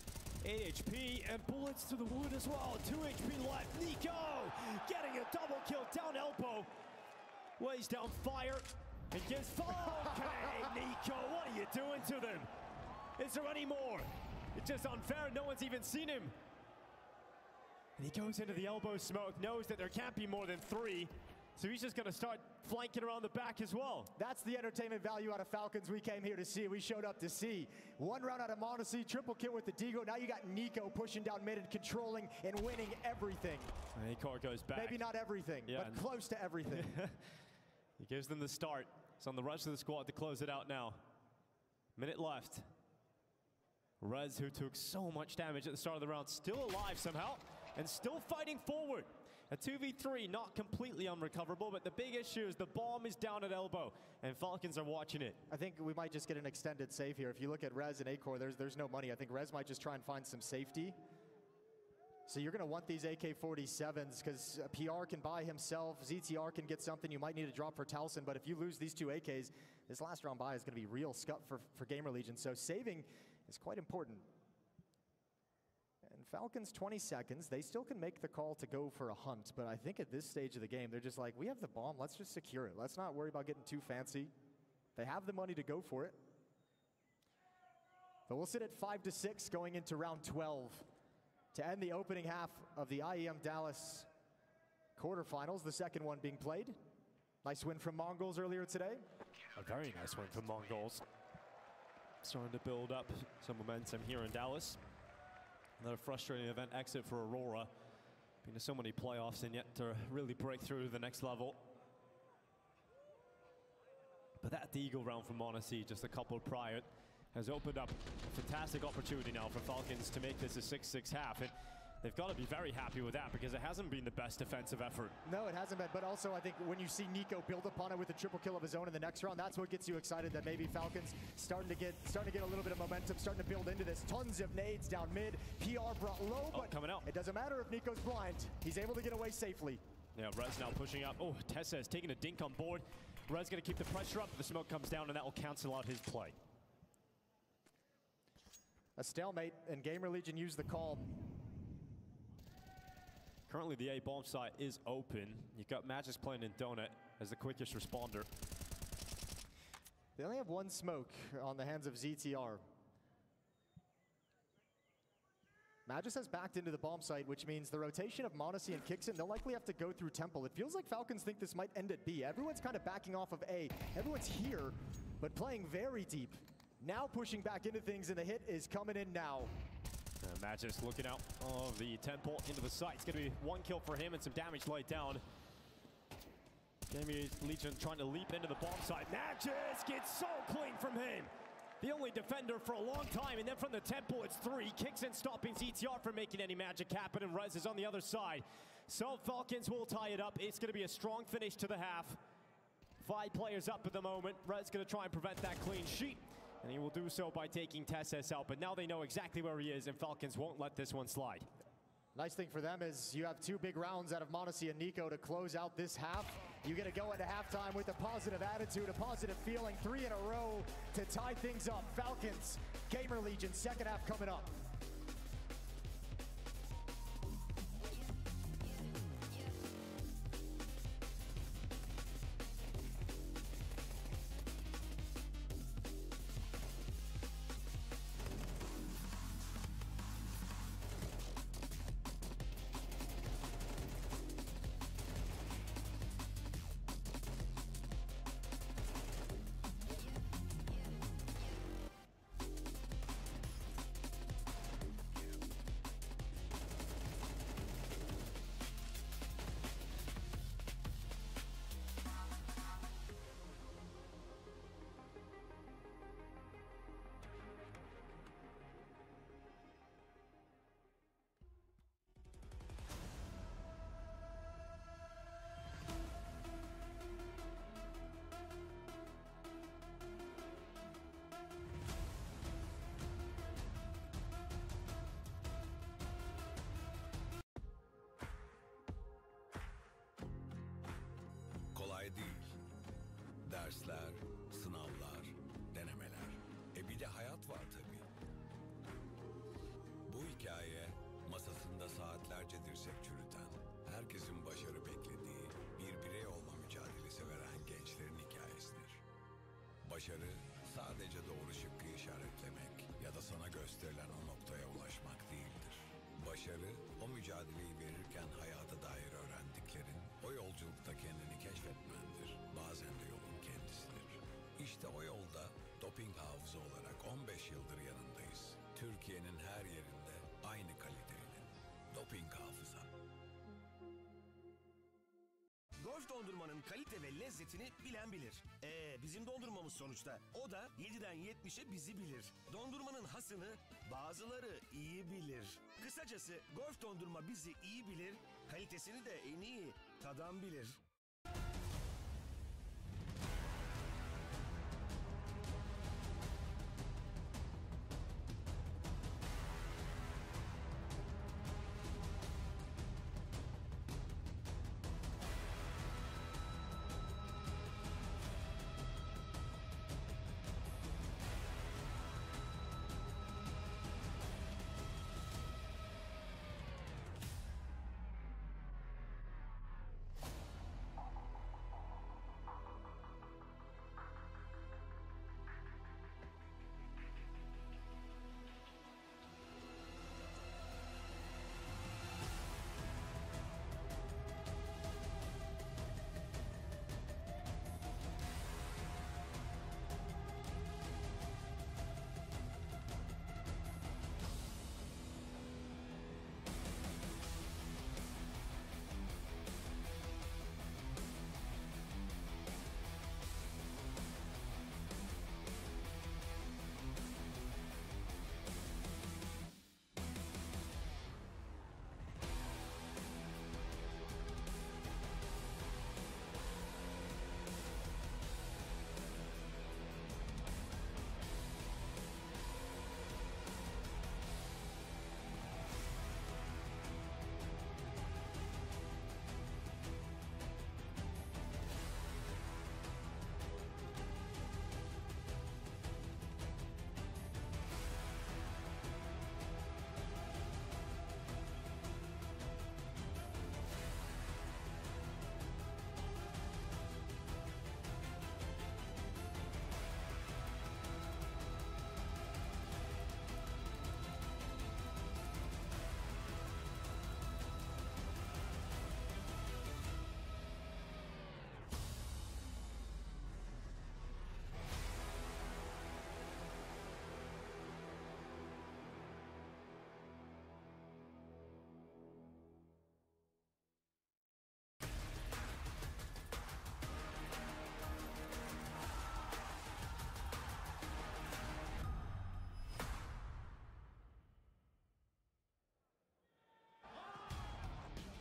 8 HP and bullets to the wound as well. 2 HP left. NiKo getting a double kill down elbow. Lays down fire and gives okay, NiKo, what are you doing to them? Is there any more? It's just unfair. No one's even seen him. And he goes into the elbow smoke, knows that there can't be more than 3. So he's just going to start flanking around the back as well. That's the entertainment value out of Falcons we came here to see. We showed up to see. 1 round out of m0NESY, triple kill with the deagle. Now you got NiKo pushing down mid and controlling and winning everything. And A-Core goes back. Maybe not everything, but close to everything. He gives them the start. It's on the rest of the squad to close it out now. Minute left. Rez, who took so much damage at the start of the round, still alive somehow and still fighting forward. A 2v3, not completely unrecoverable, but the big issue is the bomb is down at elbow, and Falcons are watching it. I think we might just get an extended save here. If you look at Rez and Acor, there's no money. I think Rez might just try and find some safety. So you're going to want these AK-47s because PR can buy himself, ZTR can get something. You might need to drop for Towson, but if you lose these two AKs, this last round buy is going to be real scut for Gamer Legion. So saving is quite important. And Falcons 20 seconds, they still can make the call to go for a hunt, but I think at this stage of the game, they're just like, we have the bomb, let's just secure it. Let's not worry about getting too fancy. They have the money to go for it. But we'll sit at 5-6 going into round 12 to end the opening half of the IEM Dallas quarterfinals, the second one being played. Nice win from Mongols earlier today. A very nice win from Mongols. Starting to build up some momentum here in Dallas. Another frustrating event exit for Aurora. Been to so many playoffs and yet to really break through to the next level. But that Deagle round from Monacy just a couple prior has opened up a fantastic opportunity now for Falcons to make this a 6-6 half. And they've got to be very happy with that because it hasn't been the best defensive effort. No, it hasn't been, but also I think when you see Nico build upon it with a triple kill of his own in the next round, that's what gets you excited that maybe Falcons starting to get a little bit of momentum, starting to build into this. Tons of nades down mid. PR brought low, but coming out. It doesn't matter if Nico's blind. He's able to get away safely. Yeah, Rez now pushing up. Oh, Tessa is taking a dink on board. Rez going to keep the pressure up. The smoke comes down, and that will cancel out his play. A stalemate, and Gamer Legion used the call. Currently, the A bomb site is open. You've got Magis playing in Donut as the quickest responder. They only have one smoke on the hands of ZTR. Magis has backed into the bomb site, which means the rotation of Monacy and Kixin, they'll likely have to go through Temple. It feels like Falcons think this might end at B. Everyone's kind of backing off of A. Everyone's here, but playing very deep. Now pushing back into things, and the hit is coming in now. Magis looking out of the Temple into the site. It's going to be one kill for him and some damage laid down. Gamer Legion trying to leap into the bomb site. Magis gets so clean from him. The only defender for a long time, and then from the Temple, it's 3. Kixin stopping ZTR from making any magic happen, and Rez is on the other side. So Falcons will tie it up. It's going to be a strong finish to the half. 5 players up at the moment. Rez going to try and prevent that clean sheet, and he will do so by taking Tesses out. But now they know exactly where he is, and Falcons won't let this one slide. Nice thing for them is you have 2 big rounds out of Monacy and Nico to close out this half. You get to go into halftime with a positive attitude, a positive feeling. 3 in a row to tie things up. Falcons, Gamer Legion, second half coming up. Kolay değil. Dersler, sınavlar, denemeler. Bir de hayat var tabii. Bu hikaye masasında saatlerce dirsek çürüten, herkesin başarı beklediği, bir birey olma mücadelesi veren gençlerin hikayesidir. Başarı sadece doğru şıkkı işaretlemek ya da sana gösterilen o noktaya ulaşmak değildir. Başarı, o mücadeleyi verirken hayata dair öğrendiklerin, o yolculukta kendini keşfetmendir. Bazen de yolun kendisidir. İşte o yolda doping hafıza olarak 15 yıldır yanındayız. Türkiye'nin her yerinde aynı kaliteyle. Doping hafıza. Golf dondurmanın kalite ve lezzetini bilen bilir. Bizim dondurmamız sonuçta. O da 7'den 70'e bizi bilir. Dondurmanın hasını bazıları iyi bilir. Kısacası Golf dondurma bizi iyi bilir, kalitesini de en iyi tadan bilir.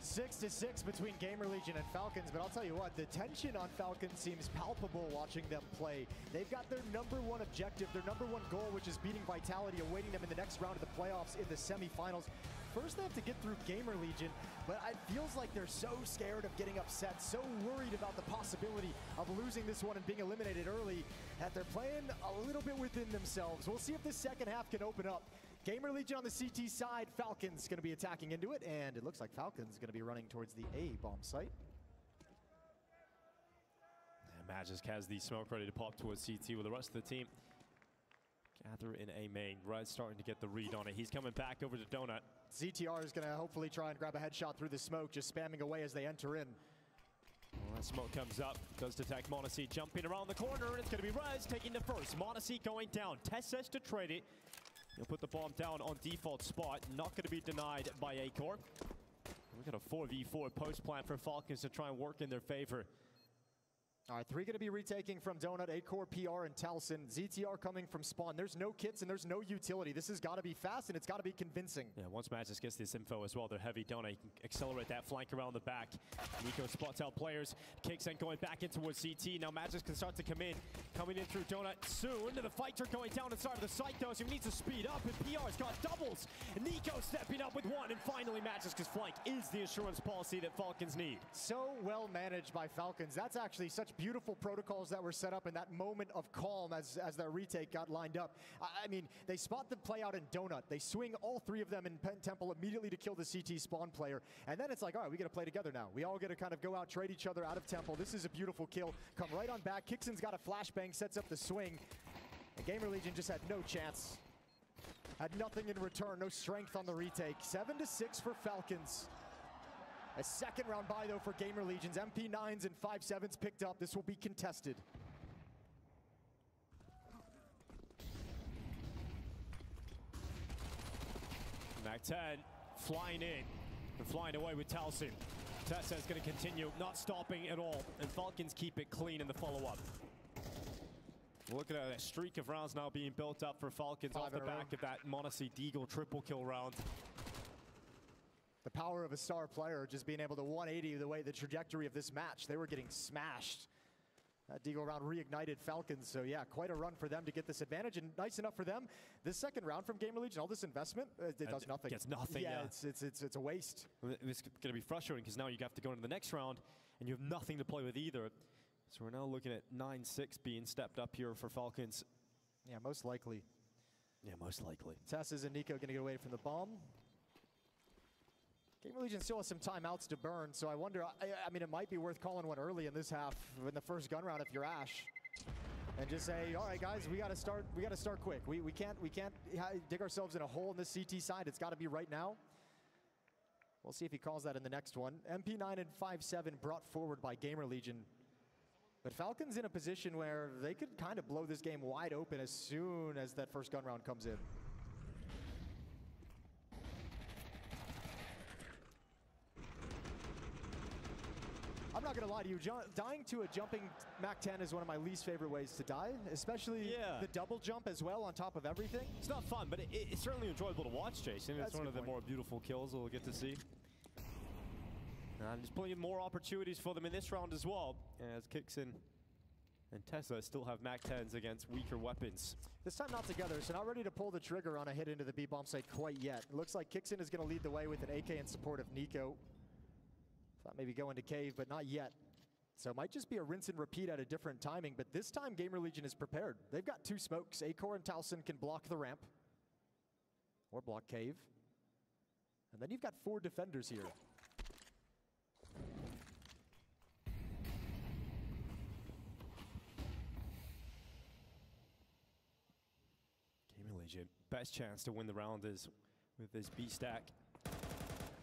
Six to 6 between Gamer Legion and Falcons, but I'll tell you what, the tension on Falcons seems palpable watching them play. They've got their #1 objective, their #1 goal, which is beating Vitality, awaiting them in the next round of the playoffs in the semifinals. First, they have to get through Gamer Legion, but it feels like they're so scared of getting upset, so worried about the possibility of losing this one and being eliminated early, that they're playing a little bit within themselves. We'll see if this second half can open up. Gamer Legion on the CT side, Falcons going to be attacking into it, and it looks like Falcons going to be running towards the A bomb site. And Magisk has the smoke ready to pop towards CT with the rest of the team. Gather in A main. Red starting to get the read on it. He's coming back over to Donut. ZTR is going to hopefully try and grab a headshot through the smoke, just spamming away as they enter in. Well, that smoke comes up, does detect m0NESY jumping around the corner, and it's going to be Rez taking the first. m0NESY going down. Tess says to trade it. He'll put the bomb down on default spot. Not going to be denied by A-Core. We've got a 4v4 post plan for Falcons to try and work in their favor. All right, 3 going to be retaking from Donut, A-Core, PR, and Talson. ZTR coming from spawn. There's no kits and there's no utility. This has got to be fast and it's got to be convincing. Yeah, once Magisk gets this info as well, they're heavy. Donut, he can accelerate that flank around the back. Nico spots out players. Kicks in going back in towards CT. Now Magisk can start to come in. Coming in through Donut soon. The fighter going down inside of the site though, so he needs to speed up. And PR's got doubles. Nico stepping up with one. And finally Magisk's flank is the insurance policy that Falcons need. So well managed by Falcons. That's actually such beautiful protocols that were set up in that moment of calm as their retake got lined up. I mean, they spot the play out in Donut. They swing all 3 of them in Pen Temple immediately to kill the CT spawn player. And then it's like, all right, we got to play together now. We all got to kind of go out, trade each other out of Temple. This is a beautiful kill. Come right on back. Kixon's got a flashbang, sets up the swing. And Gamer Legion just had no chance. Had nothing in return, no strength on the retake. 7 to 6 for Falcons. A second round bye, though, for Gamer Legions. MP9s and 5.7s picked up. This will be contested. Mac 10 flying in and flying away with Talson. Tessa is going to continue, not stopping at all, and Falcons keep it clean in the follow-up. Look at a streak of rounds now being built up for Falcons off the back of that Monacy Deagle triple kill round. The power of a star player just being able to 180 the way the trajectory of this match. They were getting smashed. That Deagle round reignited Falcons, so yeah, quite a run for them to get this advantage, and nice enough for them. This second round from Gamer Legion, all this investment, it does nothing. Gets nothing, yeah. It's a waste. It's going to be frustrating because now you have to go into the next round, and you have nothing to play with either. So we're now looking at 9-6 being stepped up here for Falcons. Yeah, most likely. Yeah, most likely. Tess's and Nico going to get away from the bomb. Gamer Legion still has some timeouts to burn, so I wonder, I mean, it might be worth calling one early in this half, in the first gun round if you're Ash. And just say, all right, guys, we got to start quick. We can't dig ourselves in a hole in this CT side. It's got to be right now. We'll see if he calls that in the next one. MP9 and 5-7 brought forward by Gamer Legion. But Falcons in a position where they could kind of blow this game wide open as soon as that first gun round comes in. I'm not going to lie to you, dying to a jumping MAC-10 is one of my least favorite ways to die, especially the double jump as well on top of everything. It's not fun, but it's certainly enjoyable to watch, Jason. It's one of the more beautiful kills we'll get to see. And there's plenty of more opportunities for them in this round as well, as Kixin and Tessa still have MAC-10s against weaker weapons. This time not together, so not ready to pull the trigger on a hit into the B bomb site quite yet. It looks like Kixin is going to lead the way with an AK in support of Nico. Thought maybe go into cave, but not yet. So it might just be a rinse and repeat at a different timing, but this time Gamer Legion is prepared. They've got two smokes. Acor and Towson can block the ramp or block cave. And then you've got 4 defenders here. Gamer Legion, best chance to win the round is with this B stack.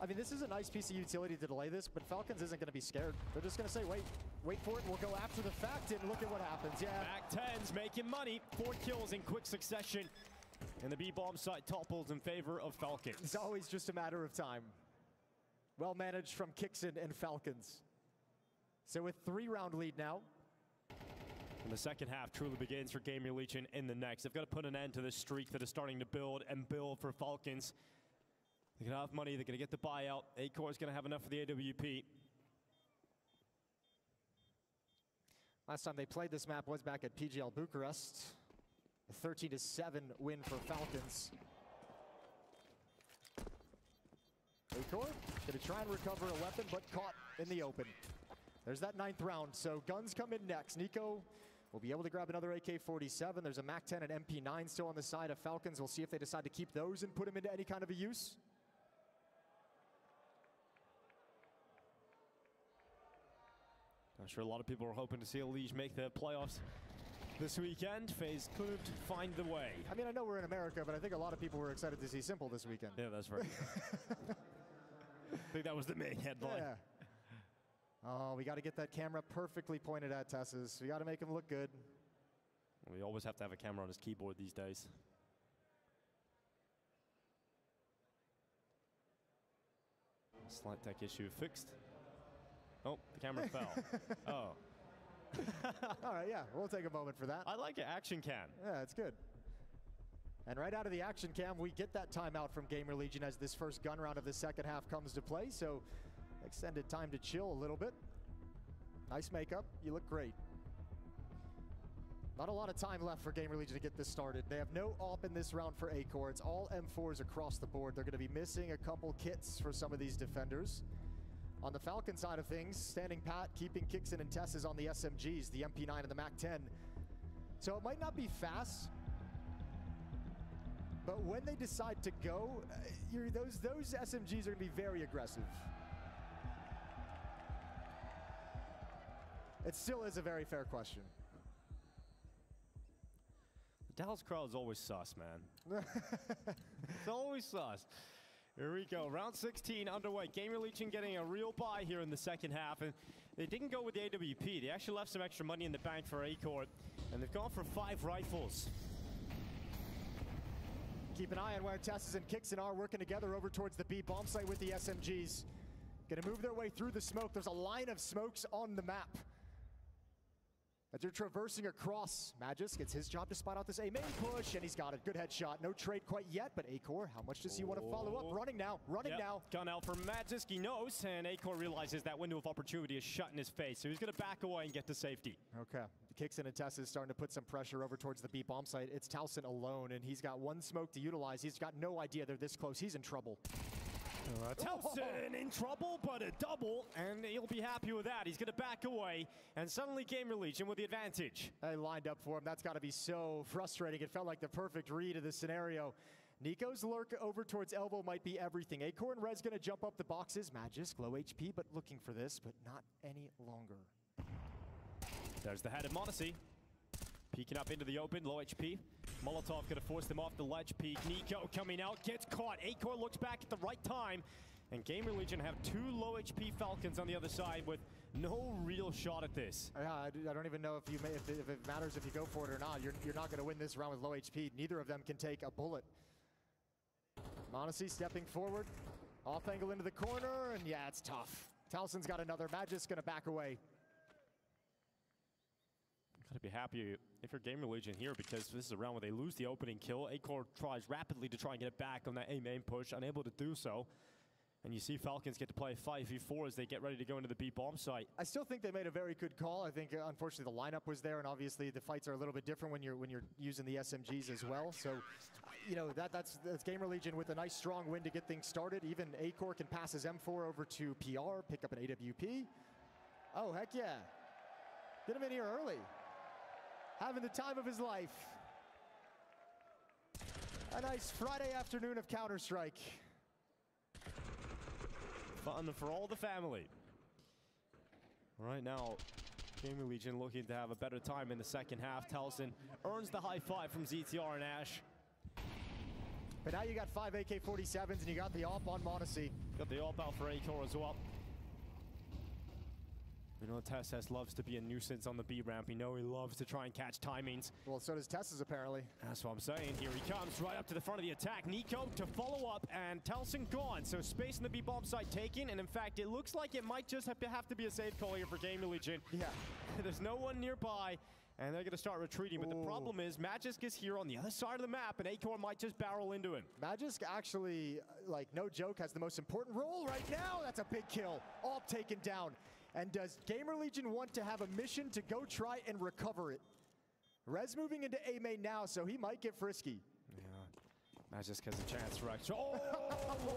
I mean, this is a nice piece of utility to delay this, but Falcons isn't going to be scared. They're just going to say, wait for it, and we'll go after the fact, and look at what happens. Yeah. MAC-10's making money. 4 kills in quick succession. And the B-bomb site topples in favor of Falcons. It's always just a matter of time. Well managed from Kixin and Falcons. So with 3-round lead now. And the second half truly begins for Gamer Legion in the next. They've got to put an end to this streak that is starting to build and build for Falcons. They're going to have money. They're going to get the buyout. Acor is going to have enough for the AWP. Last time they played this map was back at PGL Bucharest. A 13-7 win for Falcons. Acor going to try and recover a weapon, but caught in the open. There's that 9th round, so guns come in next. Nico will be able to grab another AK-47. There's a MAC-10 and MP9 still on the side of Falcons. We'll see if they decide to keep those and put them into any kind of a use. I'm sure a lot of people are hoping to see Eğlence make the playoffs this weekend. FaZe could find the way. I mean, I know we're in America, but I think a lot of people were excited to see Simple this weekend. Yeah, that's right. I think that was the main headline. Yeah. Oh, we got to get that camera perfectly pointed at Tess's. We got to make him look good. We always have to have a camera on his keyboard these days. Slight tech issue fixed. Oh, the camera fell. Oh. All right, yeah, we'll take a moment for that. I like it, action cam. Yeah, it's good. And right out of the action cam, we get that timeout from Gamer Legion as this first gun round of the second half comes to play. So extended time to chill a little bit. Nice makeup. You look great. Not a lot of time left for Gamer Legion to get this started. They have no AWP in this round for Acor. It's all M4s across the board. They're going to be missing a couple kits for some of these defenders. On the Falcon side of things, standing pat, keeping Kixin and Tess's on the SMGs, the MP9 and the MAC-10. So it might not be fast, but when they decide to go, those SMGs are going to be very aggressive. It still is a very fair question. The Dallas crowd is always sus, man. It's always sus. Here we go, round 16 underway. Gamer Legion getting a real buy here in the second half, and they didn't go with the AWP. They actually left some extra money in the bank for Acor, and they've gone for 5 rifles. Keep an eye on where Tess's and Kixin are working together over towards the B bomb site with the SMGs. Gonna move their way through the smoke. There's a line of smokes on the map. As you're traversing across, Magis gets his job to spot out this A main push, and he's got it. Good headshot. No trade quite yet, but Acor, how much does he want to follow up? Running now, running now. Gun out for Magis, he knows, and Acor realizes that window of opportunity is shut in his face, so he's going to back away and get to safety. Okay. Kicks in and Tess is starting to put some pressure over towards the B bomb site. It's Towson alone, and he's got one smoke to utilize. He's got no idea they're this close. He's in trouble. Towson in trouble, but a double, and he'll be happy with that. He's going to back away, and suddenly Gamer Legion with the advantage. They lined up for him. That's got to be so frustrating. It felt like the perfect read of the scenario. Nico's lurk over towards elbow might be everything. Acor and Rez going to jump up the boxes. Magisk, low HP, but looking for this, but not any longer. There's the head of Monacy. Peeking up into the open, low HP. Molotov gonna force them off the ledge peak. Nico coming out, gets caught. Acor looks back at the right time. And Gamer Legion have 2 low HP Falcons on the other side with no real shot at this. Yeah, I don't even know if it matters if you go for it or not. You're not gonna win this round with low HP. Neither of them can take a bullet. Monacy stepping forward. Off angle into the corner, and yeah, it's tough. Towson's got another. Magisk gonna back away. Gotta be happy if you're Gamer Legion here, because this is a round where they lose the opening kill. Acor tries rapidly to try and get it back on that A main push, unable to do so. And you see Falcons get to play 5v4 as they get ready to go into the B bomb site. I still think they made a very good call. I think unfortunately the lineup was there, and obviously the fights are a little bit different when you're using the SMGs as well. So, you know, that's Gamer Legion with a nice strong win to get things started. Even Acor can pass his M4 over to PR, pick up an AWP. Oh heck yeah! Get him in here early. Having the time of his life. A nice Friday afternoon of Counter-Strike. Fun for all the family. Right now, Gamer Legion looking to have a better time in the second half. Towson earns the high five from ZTR and Ash. But now you got 5 AK-47s and you got the AWP on Monacy. Got the AWP out for Acor as well. We know Tess loves to be a nuisance on the B ramp. We know he loves to try and catch timings. Well, so does Tess's apparently. That's what I'm saying. Here he comes, right up to the front of the attack. Nico to follow up, and Towson gone. So space in the B bomb site taken, and in fact, it looks like it might just have to be a safe call here for Gamer Legion. Yeah. There's no one nearby, and they're going to start retreating. But the problem is, Magisk is here on the other side of the map, and Acor might just barrel into him. Magisk actually, like, no joke, has the most important role right now. That's a big kill. AWP taken down. And does Gamer Legion want to have a mission to go try and recover it? Rez moving into A main now, so he might get frisky. Yeah, Magisk has a chance for extra. Oh,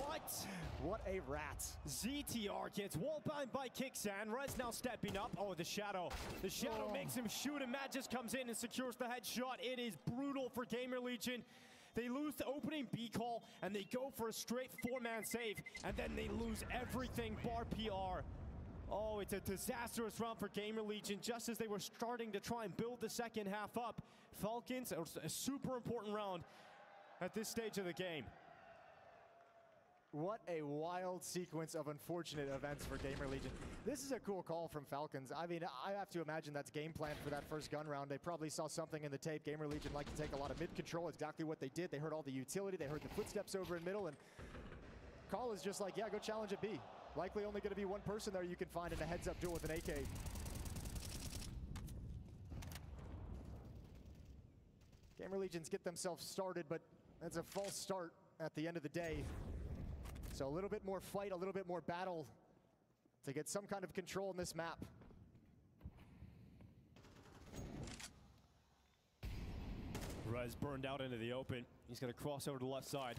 what? What a rat. ZTR gets wallbound by Kixan. Rez now stepping up. Oh, the shadow. The shadow makes him shoot, and Magisk comes in and secures the headshot. It is brutal for Gamer Legion. They lose the opening B call, and they go for a straight 4-man save, and then they lose everything bar PR. Oh, it's a disastrous round for Gamer Legion, just as they were starting to try and build the second half up. Falcons, a super important round at this stage of the game. What a wild sequence of unfortunate events for Gamer Legion. This is a cool call from Falcons. I mean, I have to imagine that's game plan for that first gun round. They probably saw something in the tape. Gamer Legion like to take a lot of mid-control, exactly what they did. They heard all the utility, they heard the footsteps over in middle, and call is just like, yeah, go challenge at B. Likely only going to be one person there you can find in a heads-up duel with an AK. Gamer Legions get themselves started, but that's a false start at the end of the day. So a little bit more fight, a little bit more battle to get some kind of control in this map. Rez burned out into the open. He's going to cross over to the left side.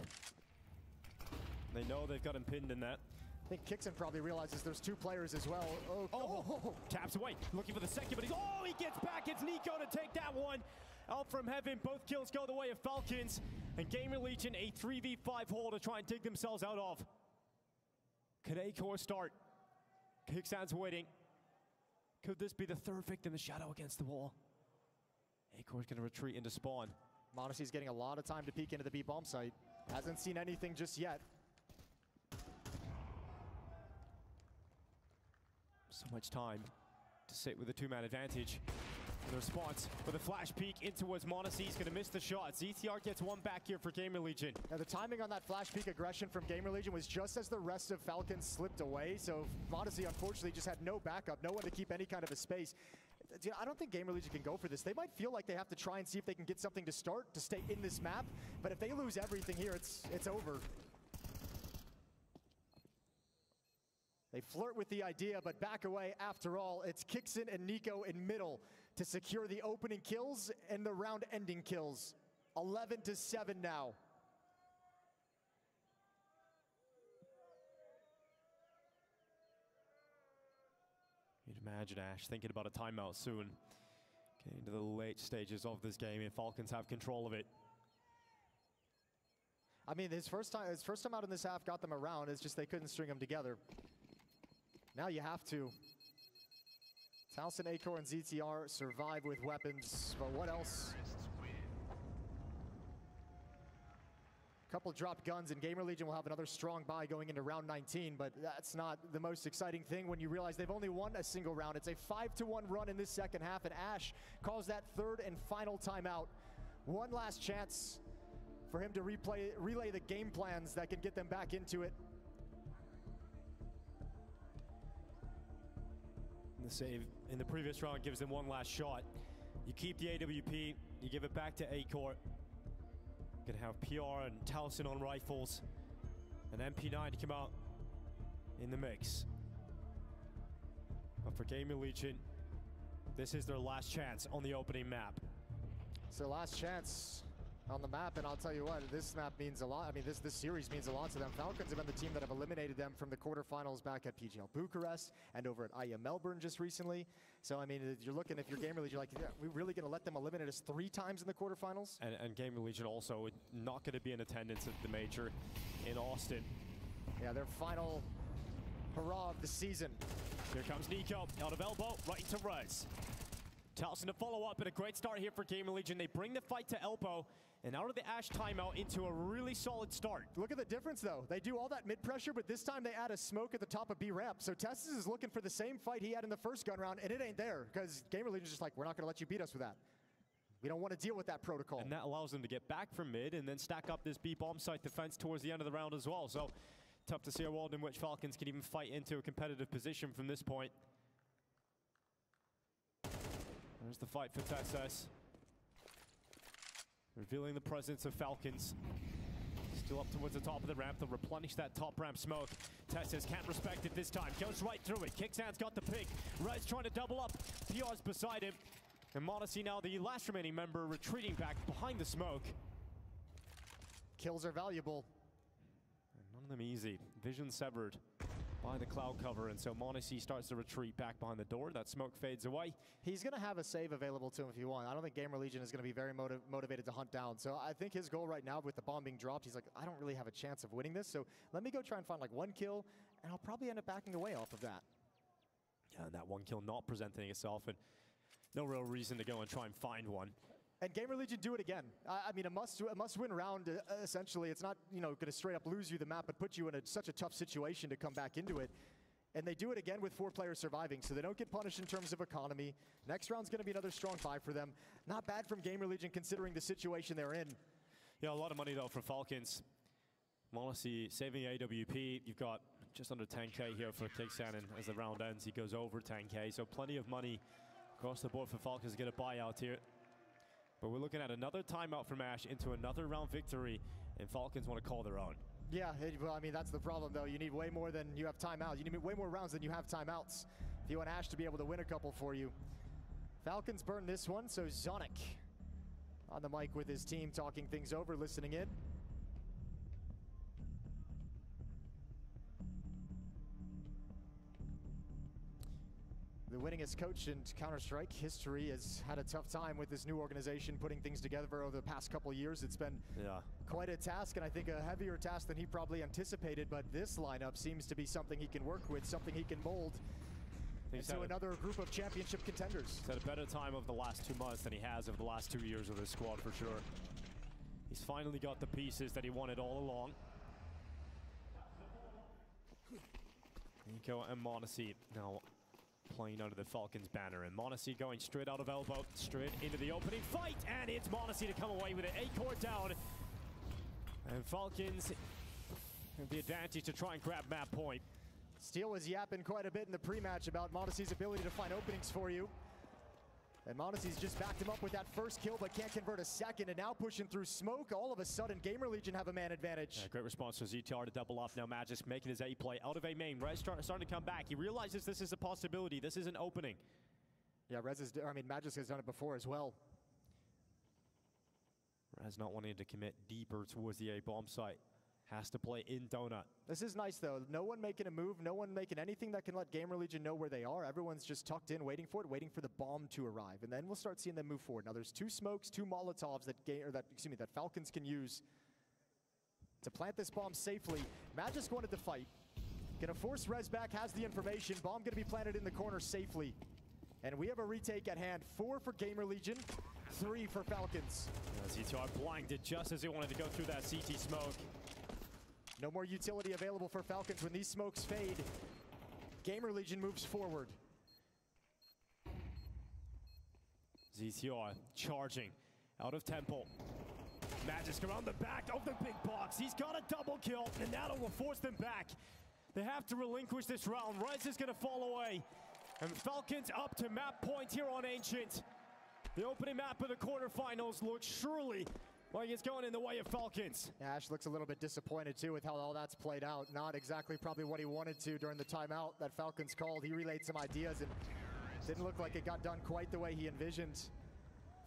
They know they've got him pinned in that. I think Kixan probably realizes there's 2 players as well. Oh. Taps away, looking for the second, but he gets back. It's Nico to take that one. Out from heaven, both kills go the way of Falcons. And Gamer Legion a 3v5 hole to try and dig themselves out of. Could Acor start? Kixan's waiting. Could this be the third victim, the shadow against the wall? Acor's going to retreat into spawn. Monacy's getting a lot of time to peek into the B bomb site. Hasn't seen anything just yet. So much time to sit with a 2-man advantage. The response with a flash peek in towards m0NESY. He's going to miss the shot. ZTR gets one back here for Gamer Legion. Now, the timing on that flash peek aggression from Gamer Legion was just as the rest of Falcons slipped away, so m0NESY unfortunately just had no backup, no one to keep any kind of a space. I don't think Gamer Legion can go for this. They might feel like they have to try and see if they can get something to start to stay in this map, but if they lose everything here, it's over. They flirt with the idea, but back away after all. It's Kixen and Nico in middle to secure the opening kills and the round-ending kills. 11-7 now. You'd imagine Ash thinking about a timeout soon. Getting into the late stages of this game, and Falcons have control of it. I mean, his first time out in this half got them around. It's just they couldn't string them together. Now you have to. Towson, Acor, and ZTR survive with weapons, but what else? Couple dropped guns, and Gamer Legion will have another strong buy going into round 19, but that's not the most exciting thing when you realize they've only won a single round. It's a 5-1 run in this second half, and Ash calls that third and final timeout. One last chance for him to relay the game plans that can get them back into it. The save in the previous round gives them one last shot. You keep the AWP, you give it back to Acor. Gonna have PR and Towson on rifles, and MP9 to come out in the mix. But for Gamer Legion, this is their last chance on the opening map. It's their last chance on the map, and I'll tell you what, this map means a lot. I mean, this series means a lot to them. Falcons have been the team that have eliminated them from the quarterfinals back at PGL Bucharest and over at IEM Melbourne just recently. So, I mean, you're looking, if you're Gamer Legion, you're like, yeah, we're really going to let them eliminate us 3 times in the quarterfinals? And Gamer Legion also not going to be in attendance at the major in Austin. Yeah, their final hurrah of the season. Here comes Nico, out of elbow, right into Rez. Towson to follow up, and a great start here for Gamer Legion. They bring the fight to elbow, and out of the Ash timeout into a really solid start. Look at the difference, though. They do all that mid-pressure, but this time they add a smoke at the top of B ramp. So Testis is looking for the same fight he had in the first gun round, and it ain't there, because Gamer Legion's just like, we're not going to let you beat us with that. We don't want to deal with that protocol. And that allows them to get back from mid and then stack up this B bomb site defense towards the end of the round as well. So tough to see a world in which Falcons can even fight into a competitive position from this point. There's the fight for Testis. Revealing the presence of Falcons. Still up towards the top of the ramp. They'll replenish that top ramp smoke. Testis can't respect it this time. Goes right through it. Kicksan's got the pick. Rez trying to double up. PR's beside him. And m0NESY now, the last remaining member, retreating back behind the smoke. Kills are valuable. And none of them easy. Vision severed by the cloud cover, and so m0NESY starts to retreat back behind the door. That smoke fades away. He's going to have a save available to him if you want. I don't think Gamer Legion is going to be very motivated to hunt down. So I think his goal right now with the bomb being dropped, he's like, I don't really have a chance of winning this, so let me go try and find like 1 kill, and I'll probably end up backing away off of that. Yeah, and that 1 kill not presenting itself, and no real reason to go and try and find one. And Gamer Legion do it again. I mean, a must-win round, essentially. It's not, you know, going to straight up lose you the map, but put you in such a tough situation to come back into it. And they do it again with 4 players surviving, so they don't get punished in terms of economy. Next round's going to be another strong 5 for them. Not bad from Gamer Legion considering the situation they're in. Yeah, a lot of money, though, for Falcons. m0NESY saving AWP. You've got just under 10K here for Kicksan, and as the round ends, he goes over 10K. So plenty of money across the board for Falcons to get a buyout here. But we're looking at another timeout from Ash into another round victory, and Falcons want to call their own. Yeah, well, I mean, that's the problem, though. You need way more than you have timeouts. You need way more rounds than you have timeouts if you want Ash to be able to win a couple for you. Falcons burn this one, so Zonic on the mic with his team, talking things over, listening in. The winningest coach in Counter-Strike history has had a tough time with this new organization putting things together over the past couple years. It's been quite a task, and I think a heavier task than he probably anticipated, but this lineup seems to be something he can work with, something he can mold into another group of championship contenders. He's had a better time over the last 2 months than he has over the last 2 years with his squad, for sure. He's finally got the pieces that he wanted all along. Nico and m0NESY now playing under the Falcons banner. And Monacy going straight out of elbow, straight into the opening fight. And it's Monacy to come away with it. A-core down. And Falcons have the advantage to try and grab map point. Steele was yapping quite a bit in the pre-match about Monacy's ability to find openings for you. And Monacy's just backed him up with that first kill, but can't convert a second. And now pushing through smoke, all of a sudden, Gamer Legion have a man advantage. Yeah, great response from ZTR to double off now. Magisk making his A play out of A main. Rez starting to come back. He realizes this is a possibility. This is an opening. Yeah, Magisk has done it before as well. Rez not wanting to commit deeper towards the A bomb site. Has to play in donut. This is nice, though. No one making a move, no one making anything that can let Gamer Legion know where they are. Everyone's just tucked in, waiting for it, waiting for the bomb to arrive. And then we'll start seeing them move forward. Now, there's 2 smokes, 2 Molotovs that Falcons can use to plant this bomb safely. Magisk wanted to fight. Gonna force Rez back, has the information. Bomb gonna be planted in the corner safely. And we have a retake at hand. 4 for Gamer Legion, 3 for Falcons. ZTR blinded just as he wanted to go through that CT smoke. No more utility available for Falcons when these smokes fade. Gamer Legion moves forward. ZTR charging out of tempo. Magisk around the back of the big box. He's got a double kill, and that'll force them back. They have to relinquish this round. Rez is gonna fall away. And Falcons up to map point here on Ancient. The opening map of the quarterfinals looks surely like it's going in the way of Falcons. Ash looks a little bit disappointed too with how all that's played out. Not exactly probably what he wanted to during the timeout that Falcons called. He relayed some ideas and didn't look like it got done quite the way he envisioned.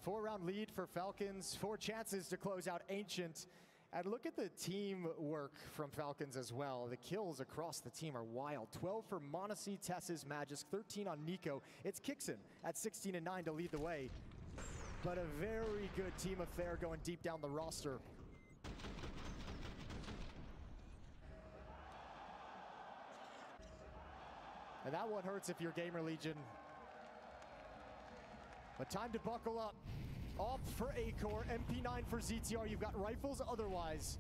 4-round lead for Falcons, 4 chances to close out Ancient. And look at the teamwork from Falcons as well. The kills across the team are wild. 12 for Monacy, Tesses, Magisk, 13 on Nico. It's Kixon at 16 and 9 to lead the way. But a very good team affair going deep down the roster. And that one hurts if you're Gamer Legion. But time to buckle up. Off for A-Core, MP9 for ZTR. You've got rifles otherwise.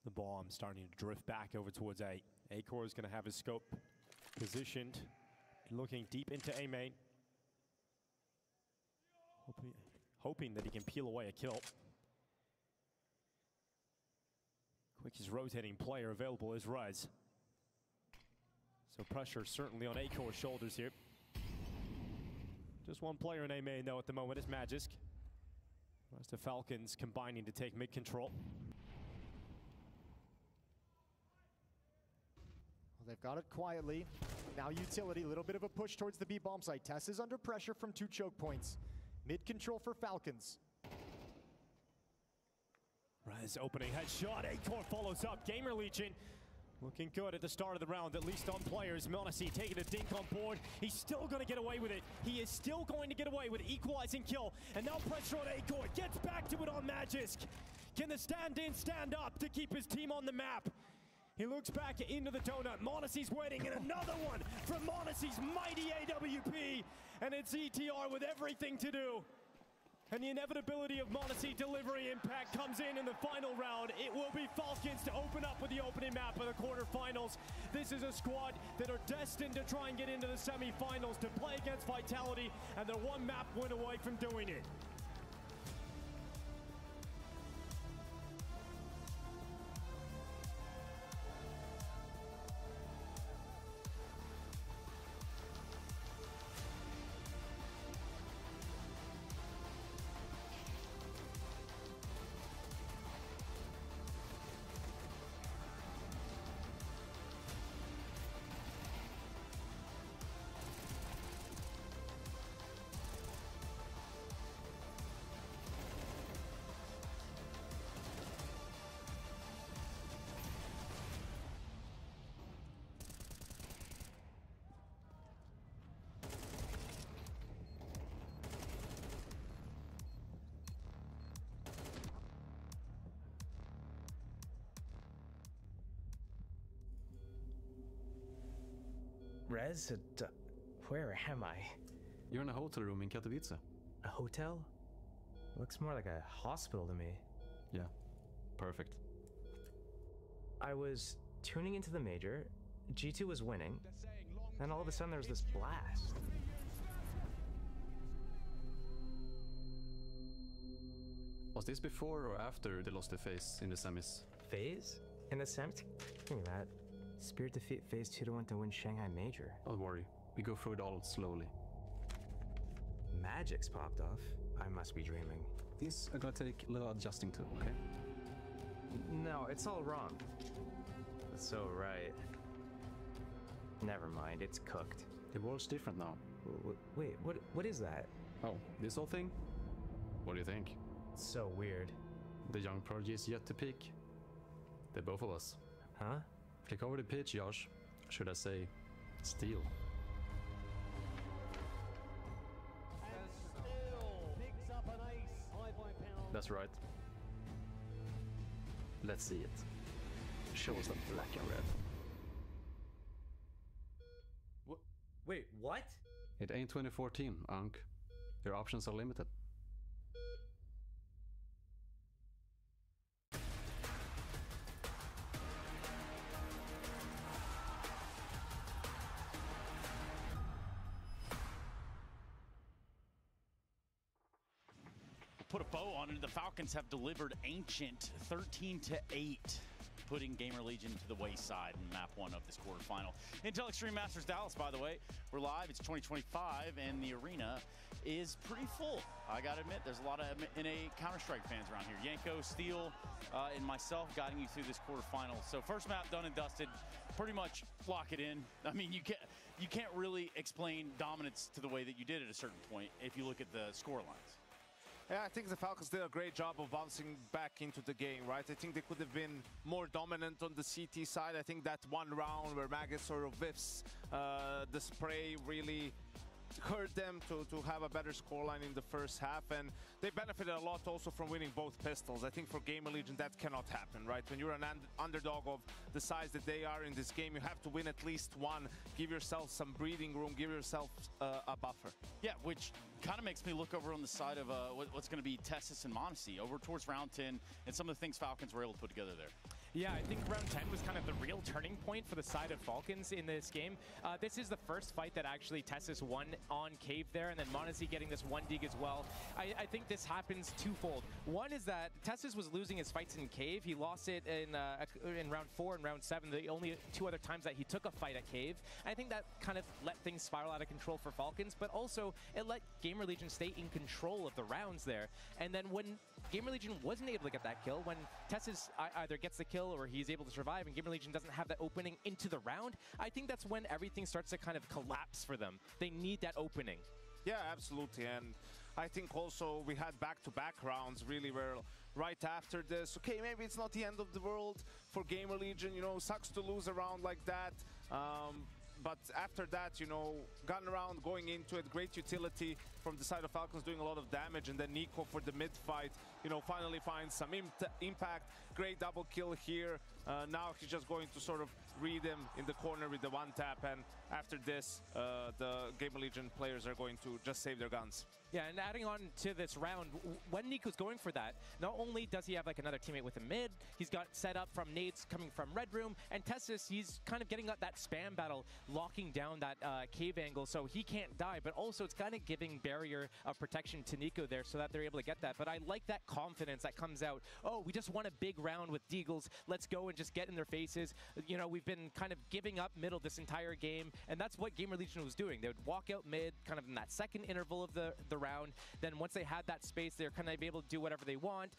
The bomb starting to drift back over towards A. A-Core is going to have his scope positioned, looking deep into A main. Hoping that he can peel away a kill. Quickest rotating player available is Rez. So pressure certainly on A-Core's shoulders here. Just one player in A main though at the moment is Magisk. The rest of Falcons combining to take mid control. Well, they've got it quietly. Now utility, a little bit of a push towards the B bomb site. Tess is under pressure from 2 choke points. Mid control for Falcons. Rez opening headshot. A-Core follows up. Gamer Legion looking good at the start of the round, at least on players. Monacy taking a dink on board. He's still going to get away with it. He is still going to get away with equalizing kill. And now pressure on A-Core. Gets back to it on Magisk. Can the stand-in stand up to keep his team on the map? He looks back into the donut. Monacy's waiting, and another one from Monacy's mighty AWP. And it's ETR with everything to do. And the inevitability of Monacy delivery impact comes in the final round. It will be Falcons to open up with the opening map of the quarterfinals. This is a squad that are destined to try and get into the semifinals to play against Vitality, and they're 1 map win away from doing it. was. Where am I? You're in a hotel room in Katowice. A hotel? Looks more like a hospital to me. Yeah, perfect. I was tuning into the major, G2 was winning, then all of a sudden there was this blast. Was this before or after they lost their phase in the semis? FaZe? In the semis? Give me that. Spirit defeat FaZe 2-1 to win Shanghai Major. Don't worry, we go through it all slowly. Magic's popped off. I must be dreaming. This are gonna take a little adjusting to, okay? No, it's all wrong. That's so right. Never mind, it's cooked. The world's different now. Wait, what is that? Oh, this whole thing? What do you think? It's so weird. The young prodigy is yet to peak. They're both of us. Huh? Click over the pitch, Josh. Should I say, steal? That's right. Let's see it. Show us the black and red. Wait, what? It ain't 2014, Ankh. Your options are limited. Put a bow on it. The Falcons have delivered Ancient 13-8, putting Gamer Legion to the wayside in map 1 of this quarterfinal. Intel Extreme Masters Dallas, by the way, we're live. It's 2025, and the arena is pretty full. I gotta admit, there's a lot of NA Counter-Strike fans around here. Yanko, Steel, and myself guiding you through this quarterfinal. So first map done and dusted. Pretty much lock it in. I mean, you can't really explain dominance to the way that you did at a certain point if you look at the score lines. Yeah, I think the Falcons did a great job of bouncing back into the game, right? I think they could have been more dominant on the CT side. I think that one round where Maggot sort of whiffs the spray really hurt them to have a better scoreline in the first half, and they benefited a lot also from winning both pistols. I think for Gamer Legion that cannot happen, right? When you're an underdog of the size that they are in this game, you have to win at least one, give yourself some breathing room, give yourself a buffer. Yeah, which kind of makes me look over on the side of what's going to be Tessis and Monacy over towards round 10 and some of the things Falcons were able to put together there. Yeah, I think round 10 was kind of the real turning point for the side of Falcons in this game. This is the first fight that actually Tessis won on Cave there, and then Monacy getting this one dig as well. I think this happens twofold. One is that Tessis was losing his fights in Cave. He lost it in round 4 and round 7, the only two other times that he took a fight at Cave. I think that kind of let things spiral out of control for Falcons, but also it let Gamer Legion stay in control of the rounds there. And then when Gamer Legion wasn't able to get that kill, when Tessis either gets the kill or he's able to survive and Gamer Legion doesn't have that opening into the round, I think that's when everything starts to kind of collapse for them. They need that opening. Yeah, absolutely. And I think also we had back-to-back rounds really where right after this, okay, maybe it's not the end of the world for Gamer Legion, you know, sucks to lose a round like that. But after that, you know, gun round going into it, great utility from the side of Falcons doing a lot of damage, and then Nico for the mid fight, you know, finally finds some impact. Great double kill here. Now he's just going to sort of read him in the corner with the one tap, and after this, the Gamer Legion players are going to just save their guns. Yeah, and adding on to this round, when Nico's going for that, not only does he have like another teammate with a mid, he's got set up from nades coming from Red Room, and Tessis, he's kind of getting that spam battle, locking down that cave angle so he can't die, but also it's kind of giving barrier of protection to Nico there so that they're able to get that. But I like that confidence that comes out. Oh, we just won a big round with Deagles. Let's go and just get in their faces. You know, we've been kind of giving up middle this entire game, and that's what Gamer Legion was doing. They would walk out mid, kind of in that second interval of the round. Then once they had that space, they're kind of able to do whatever they want.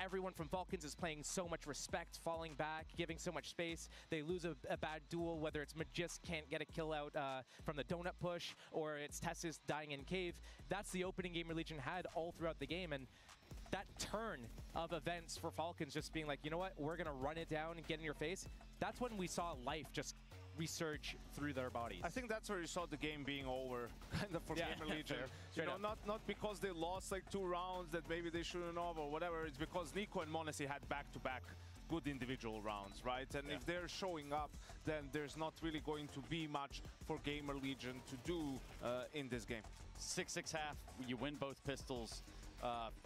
Everyone from Falcons is playing so much respect, falling back, giving so much space. They lose a bad duel, whether it's Magist can't get a kill out from the donut push, or it's Tessis dying in cave. That's the opening Gamer Legion had all throughout the game, and that turn of events for Falcons just being like, you know what, we're going to run it down and get in your face. That's when we saw life just resurge through their bodies. I think that's where you saw the game being over, kind of for Gamer Legion. You know, not because they lost like 2 rounds that maybe they shouldn't have or whatever. It's because Nico and Monacy had back-to-back good individual rounds, right? And if they're showing up, then there's not really going to be much for Gamer Legion to do in this game. 6-6 half, you win both pistols.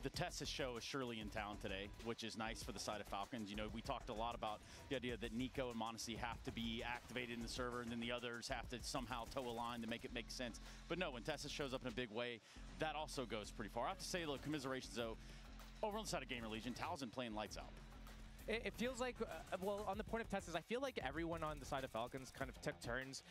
The Tessus show is surely in town today, which is nice for the side of Falcons. You know, we talked a lot about the idea that Nico and Monacy have to be activated in the server, and then the others have to somehow toe a line to make it make sense. But no, when Tessus shows up in a big way, that also goes pretty far. I have to say, look, commiserations, though, over on the side of Gamer Legion, Talzin playing lights out. It feels like, well, on the point of Tessus, I feel like everyone on the side of Falcons kind of took turns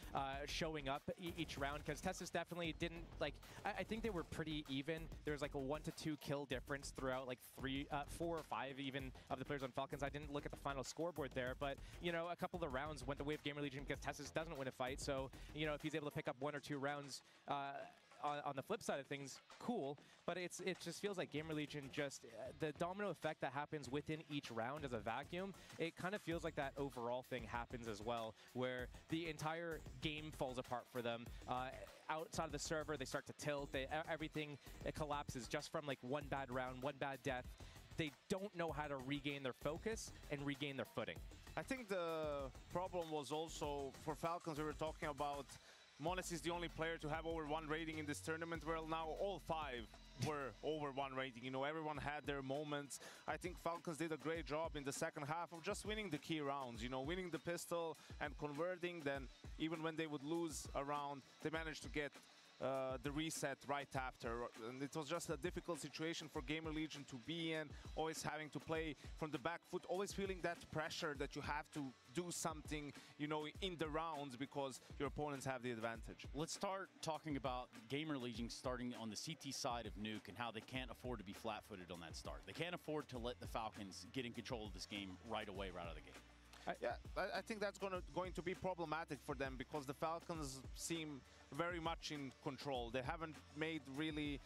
showing up each round, because Tessus definitely didn't, like, I think they were pretty even. There was like a 1 to 2 kill difference throughout like 4 or 5 even of the players on Falcons. I didn't look at the final scoreboard there, but, you know, a couple of the rounds went the way of Gamer Legion because Tessus doesn't win a fight. So, you know, if he's able to pick up 1 or 2 rounds on the flip side of things, cool. But it just feels like Gamer Legion, just the domino effect that happens within each round as a vacuum, it kind of feels like that overall thing happens as well, where the entire game falls apart for them. Outside of the server, they start to tilt. Everything collapses just from like one bad round, one bad death. They don't know how to regain their focus and regain their footing. I think the problem was also for Falcons, we were talking about Monacy is the only player to have over 1 rating in this tournament. Well, now all 5 were over 1 rating. You know, everyone had their moments. I think Falcons did a great job in the second half of just winning the key rounds, you know, winning the pistol and converting. Then even when they would lose a round, they managed to get the reset right after. And it was just a difficult situation for Gamer Legion to be in, always having to play from the back foot, always feeling that pressure that you have to do something, you know, in the rounds because your opponents have the advantage. Let's start talking about Gamer Legion starting on the CT side of Nuke and how they can't afford to be flat-footed on that start. They can't afford to let the Falcons get in control of this game right away, right out of the game. I think that's going to be problematic for them because the Falcons seem very much in control. They haven't made really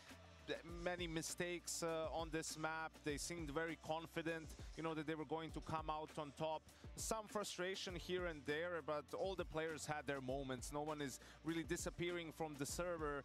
many mistakes on this map. They seemed very confident, you know, that they were going to come out on top. Some frustration here and there, but all the players had their moments. No one is really disappearing from the server.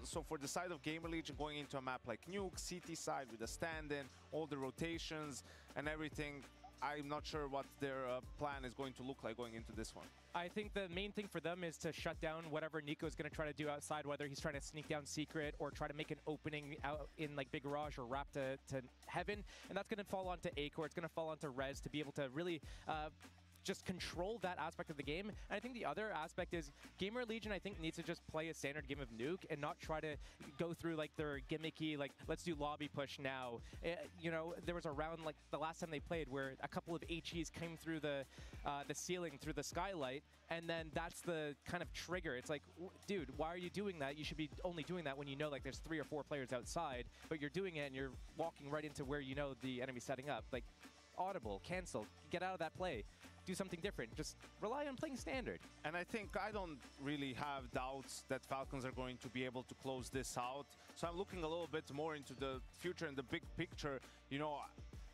So for the side of Gamer Legion, going into a map like Nuke, CT side with a stand-in, all the rotations and everything, I'm not sure what their plan is going to look like going into this one. I think the main thing for them is to shut down whatever Nico's going to try to do outside, whether he's trying to sneak down secret or try to make an opening out in like Big Garage or wrap to Heaven. And that's going to fall onto Acor. It's going to fall onto Rez to be able to really just control that aspect of the game. And I think the other aspect is Gamer Legion, I think, needs to just play a standard game of Nuke and not try to go through like their gimmicky, like, let's do lobby push now. You know, there was a round like the last time they played where a couple of HEs came through the ceiling, through the skylight, and then that's the kind of trigger. It's like, dude, why are you doing that? You should be only doing that when you know like there's 3 or 4 players outside, but you're doing it and you're walking right into where you know the enemy's setting up. Like, audible, cancel, get out of that play. Do something different. Just rely on playing standard. And I think I don't really have doubts that Falcons are going to be able to close this out. So I'm looking a little bit more into the future and the big picture. You know,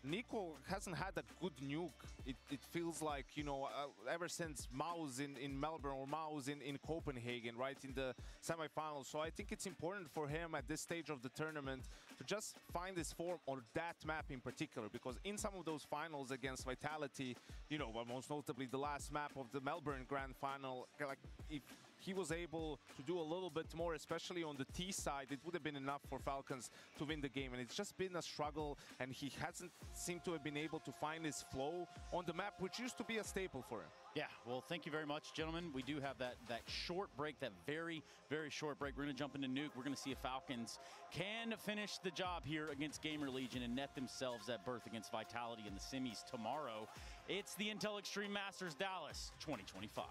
Nico hasn't had a good Nuke. It feels like, you know, ever since Maus in Melbourne or Maus in Copenhagen, right, in the semifinals. So I think it's important for him at this stage of the tournament to just find his form on that map in particular, because in some of those finals against Vitality, you know, most notably the last map of the Melbourne Grand Final, like, if he was able to do a little bit more, especially on the T side, it would have been enough for Falcons to win the game. And it's just been a struggle, and he hasn't seemed to have been able to find his flow on the map, which used to be a staple for him. Yeah, well, thank you very much, gentlemen. We do have that short break, that very, very short break. We're going to jump into Nuke. We're going to see if Falcons can finish the job here against Gamer Legion and net themselves that berth against Vitality in the semis tomorrow. It's the Intel Extreme Masters Dallas 2025.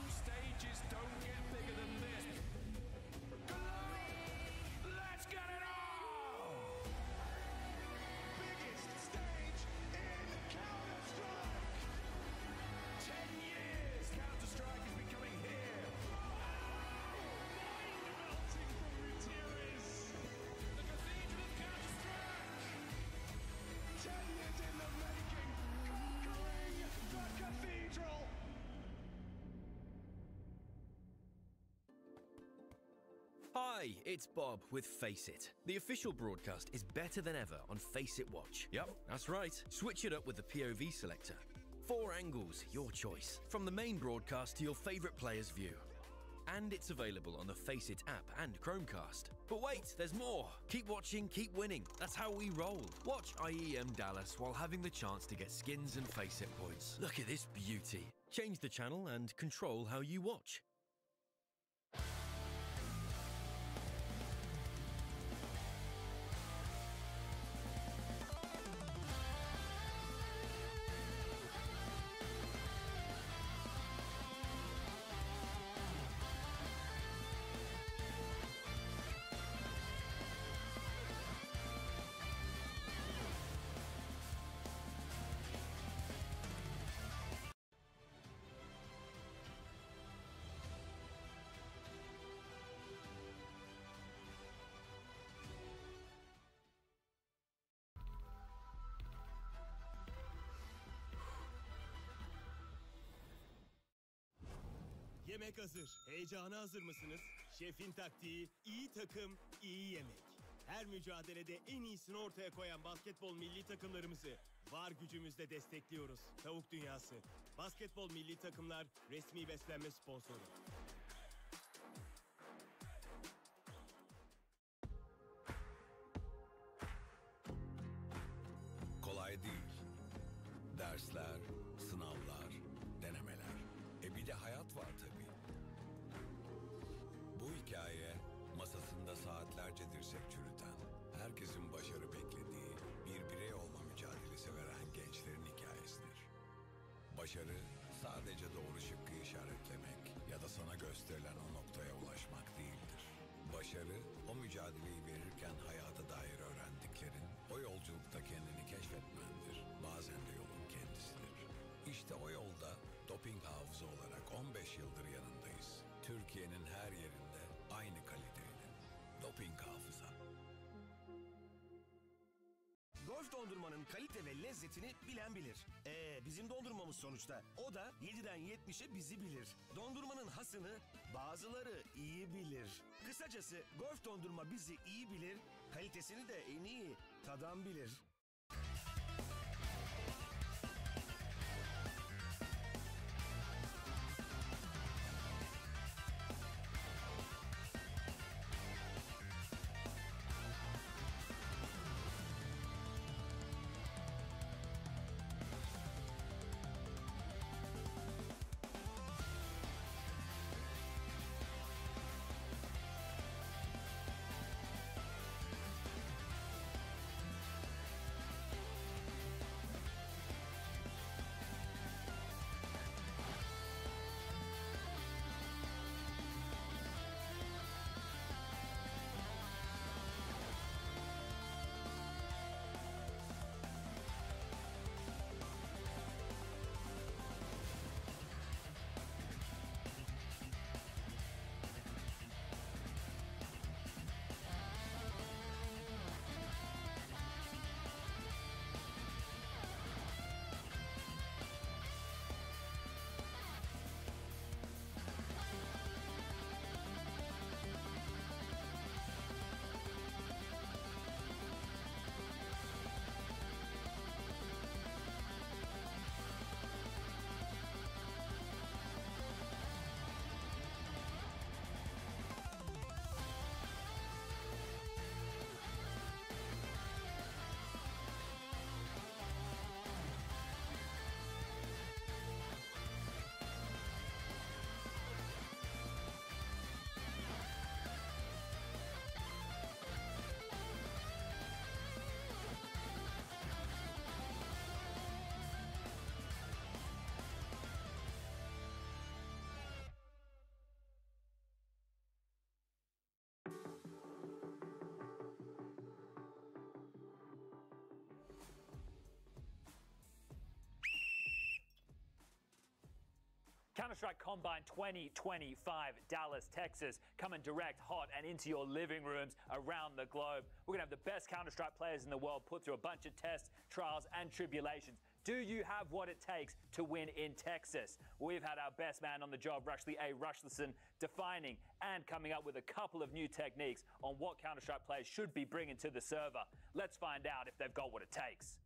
Stages don't get bigger than this. Let's get it on! Hey, it's Bob with Face It. The official broadcast is better than ever on Face It Watch. Yep, that's right. Switch it up with the POV selector. 4 angles, your choice. From the main broadcast to your favorite player's view. And it's available on the Face It app and Chromecast. But wait, there's more. Keep watching, keep winning. That's how we roll. Watch IEM Dallas while having the chance to get skins and Face It points. Look at this beauty. Change the channel and control how you watch. Yemek hazır. Heyecana hazır mısınız? Şefin taktiği, iyi takım, iyi yemek. Her mücadelede en iyisini ortaya koyan basketbol milli takımlarımızı var gücümüzle destekliyoruz. Tavuk Dünyası. Basketbol milli takımlar resmi beslenme sponsoru. Kolay değil. Dersler, sınavlar, denemeler. Bir de hayat var tabii. Bu hikaye masasında saatlerce dirsek çürüten, herkesin başarı beklediği, bir birey olma mücadelesi veren gençlerin hikayesidir. Başarı sadece doğru şıkkı işaretlemek ya da sana gösterilen o noktaya ulaşmak değildir. Başarı o mücadeleyi verirken hayata dair öğrendiklerin, o yolculukta kendini keşfetmendir. Bazen de yolun kendisidir. İşte o yolda doping hafıza olarak 15 yıldır yanındayız. Türkiye'nin her yerinde aynı kaliteyle. Doping hafıza. Golf dondurmanın kalite ve lezzetini bilen bilir. Bizim dondurmamız sonuçta. O da 7'den 70'e bizi bilir. Dondurmanın hasını bazıları iyi bilir. Kısacası golf dondurma bizi iyi bilir, kalitesini de en iyi tadan bilir. Counter-Strike Combine 2025, Dallas, Texas, coming direct, hot, and into your living rooms around the globe. We're going to have the best Counter-Strike players in the world put through a bunch of tests, trials, and tribulations. Do you have what it takes to win in Texas? We've had our best man on the job, Rushley A. Rushleson, defining and coming up with a couple of new techniques on what Counter-Strike players should be bringing to the server. Let's find out if they've got what it takes.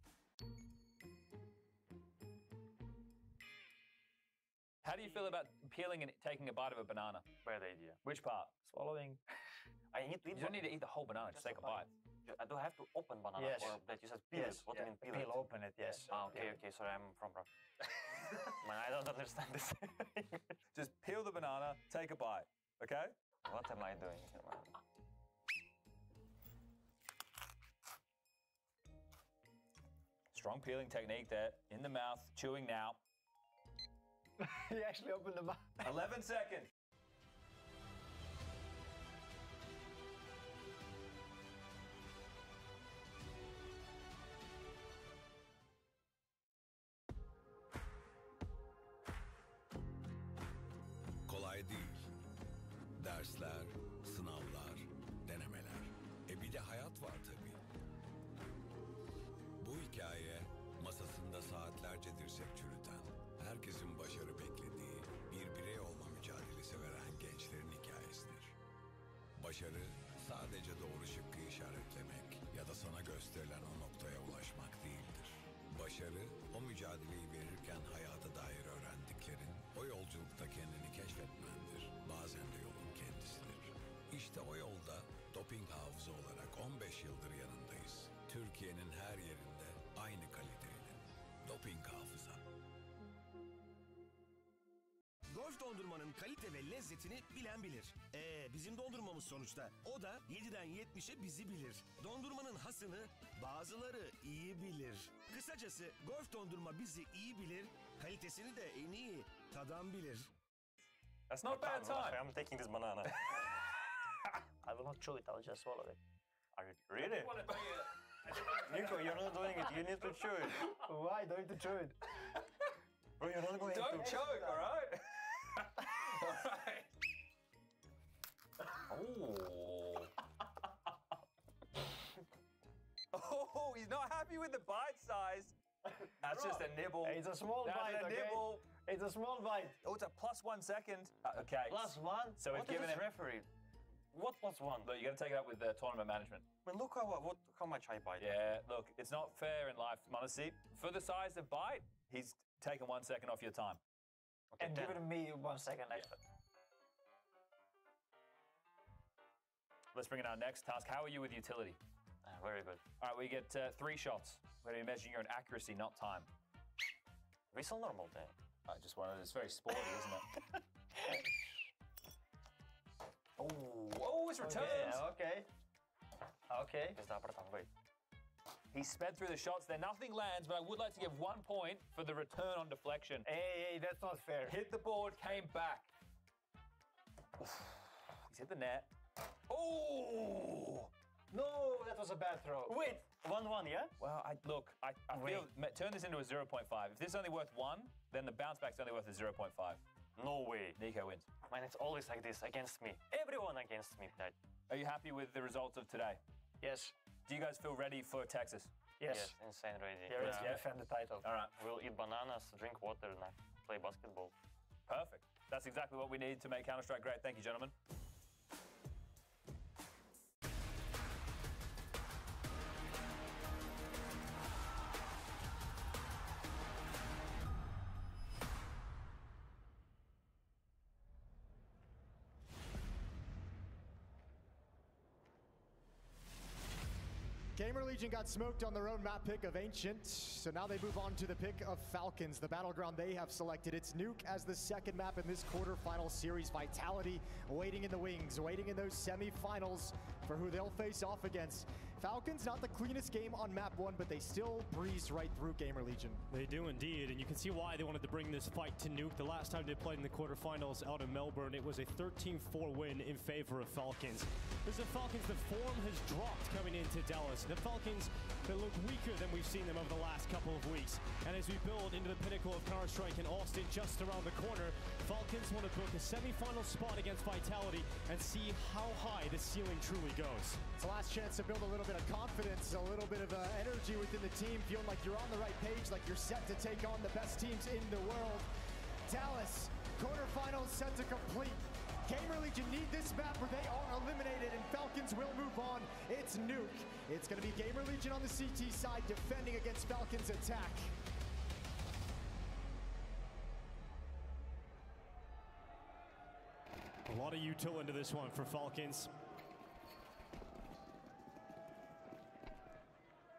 How do you feel about peeling and taking a bite of a banana? Bad idea. Which part? Swallowing. I need to eat. You don't need to eat the whole banana, just take a bite. I do have to open banana, Yes. or that you said peel it. What do you mean peel it? Peel, open it, yes. Okay, sorry, I'm from Russia. Man, I don't understand this. Just peel the banana, take a bite, okay? What am I doing here, man? Strong peeling technique there, in the mouth, chewing now. He actually opened the mouth. 11 seconds. Kolay değil. Dersler, sınavlar, denemeler. Bir de hayat var tabii. Bu hikaye masasında saatlerce dirsek çürüten, herkesin başarı beklediği, bir birey olma mücadelesi veren gençlerin hikayesidir. Başarı sadece doğru şıkkı işaretlemek ya da sana gösterilen o noktaya ulaşmak değildir. Başarı, o mücadeleyi verirken hayata dair öğrendiklerin, o yolculukta kendini keşfetmendir. Bazen de yolun kendisidir. İşte o yolda doping hafıza olarak 15 yıldır yanındayız. Türkiye'nin her yerinde aynı kaliteyle. Doping hafıza. Golf dondurmanın kalite ve lezzetini bilen bilir. Bizim dondurmamız sonuçta. O da 7'den 70'e bizi bilir. Dondurmanın hasını bazıları iyi bilir. Kısacası golf dondurma bizi iyi bilir, kalitesini de en iyi tadan bilir. That's not bad time. I'm taking this banana. I will not chew it, I'll just swallow it. Are you really? Nico, you're not doing it. You need to chew it. Why don't you chew it? Bro, you're not going Don't to choke, all right? All right. Oh, he's not happy with the bite size. That's just a nibble. It's a small That's bite, a okay? nibble. It's a small bite. Oh, it's a +1 second. Okay. +1? So we've What is given this him. referee? What +1? Look, you got to take it up with the tournament management. But look how much I bite. Yeah, look, it's not fair in life, Monasi. For the size of bite, he's taken 1 second off your time. Okay, And give it me 1 second extra. Let's bring in our next task. How are you with utility? Very good. All right, we get 3 shots. We're going to be measuring your accuracy, not time. Whistle normal then. Just one of those. It's very sporty, isn't it? Oh, it's returned. Okay. Okay. Wait. He sped through the shots there. Nothing lands, but I would like to give 1 point for the return on deflection. Hey, that's not fair. Hit the board, came back. He's hit the net. Oh! No, that was a bad throw. Wait, 1-1, yeah? Well, I feel turn this into a 0.5. If this is only worth 1, then the bounce back's only worth a 0.5. No way. Nico wins. Man, it's always like this against me. Everyone against me. Are you happy with the results of today? Yes. Do you guys feel ready for Texas? Yes. Insane ready. Yeah, let's defend the title. All right. We'll eat bananas, drink water, and play basketball. Perfect. That's exactly what we need to make Counter-Strike great. Thank you, gentlemen. Gamer Legion got smoked on their own map pick of Ancient, so now they move on to the pick of Falcons, the battleground they have selected. It's Nuke as the second map in this quarterfinal series. Vitality waiting in the wings, waiting in those semifinals for who they'll face off against. Falcons, not the cleanest game on map 1, but they still breeze right through Gamer Legion. They do indeed, and you can see why they wanted to bring this fight to Nuke. The last time they played in the quarterfinals out of Melbourne, it was a 13-4 win in favor of Falcons. This is the Falcons, the form has dropped coming into Dallas. The Falcons, they look weaker than we've seen them over the last couple of weeks. And as we build into the pinnacle of Counter-Strike in Austin just around the corner, Falcons want to book a semifinal spot against Vitality and see how high the ceiling truly goes. It's the last chance to build a little bit of confidence, a little bit of energy within the team, feeling like you're on the right page, like you're set to take on the best teams in the world. Dallas, quarterfinals set to complete. Gamer Legion need this map where they are eliminated and Falcons will move on. It's Nuke. It's going to be Gamer Legion on the CT side defending against Falcons' attack. A lot of util into this one for Falcons.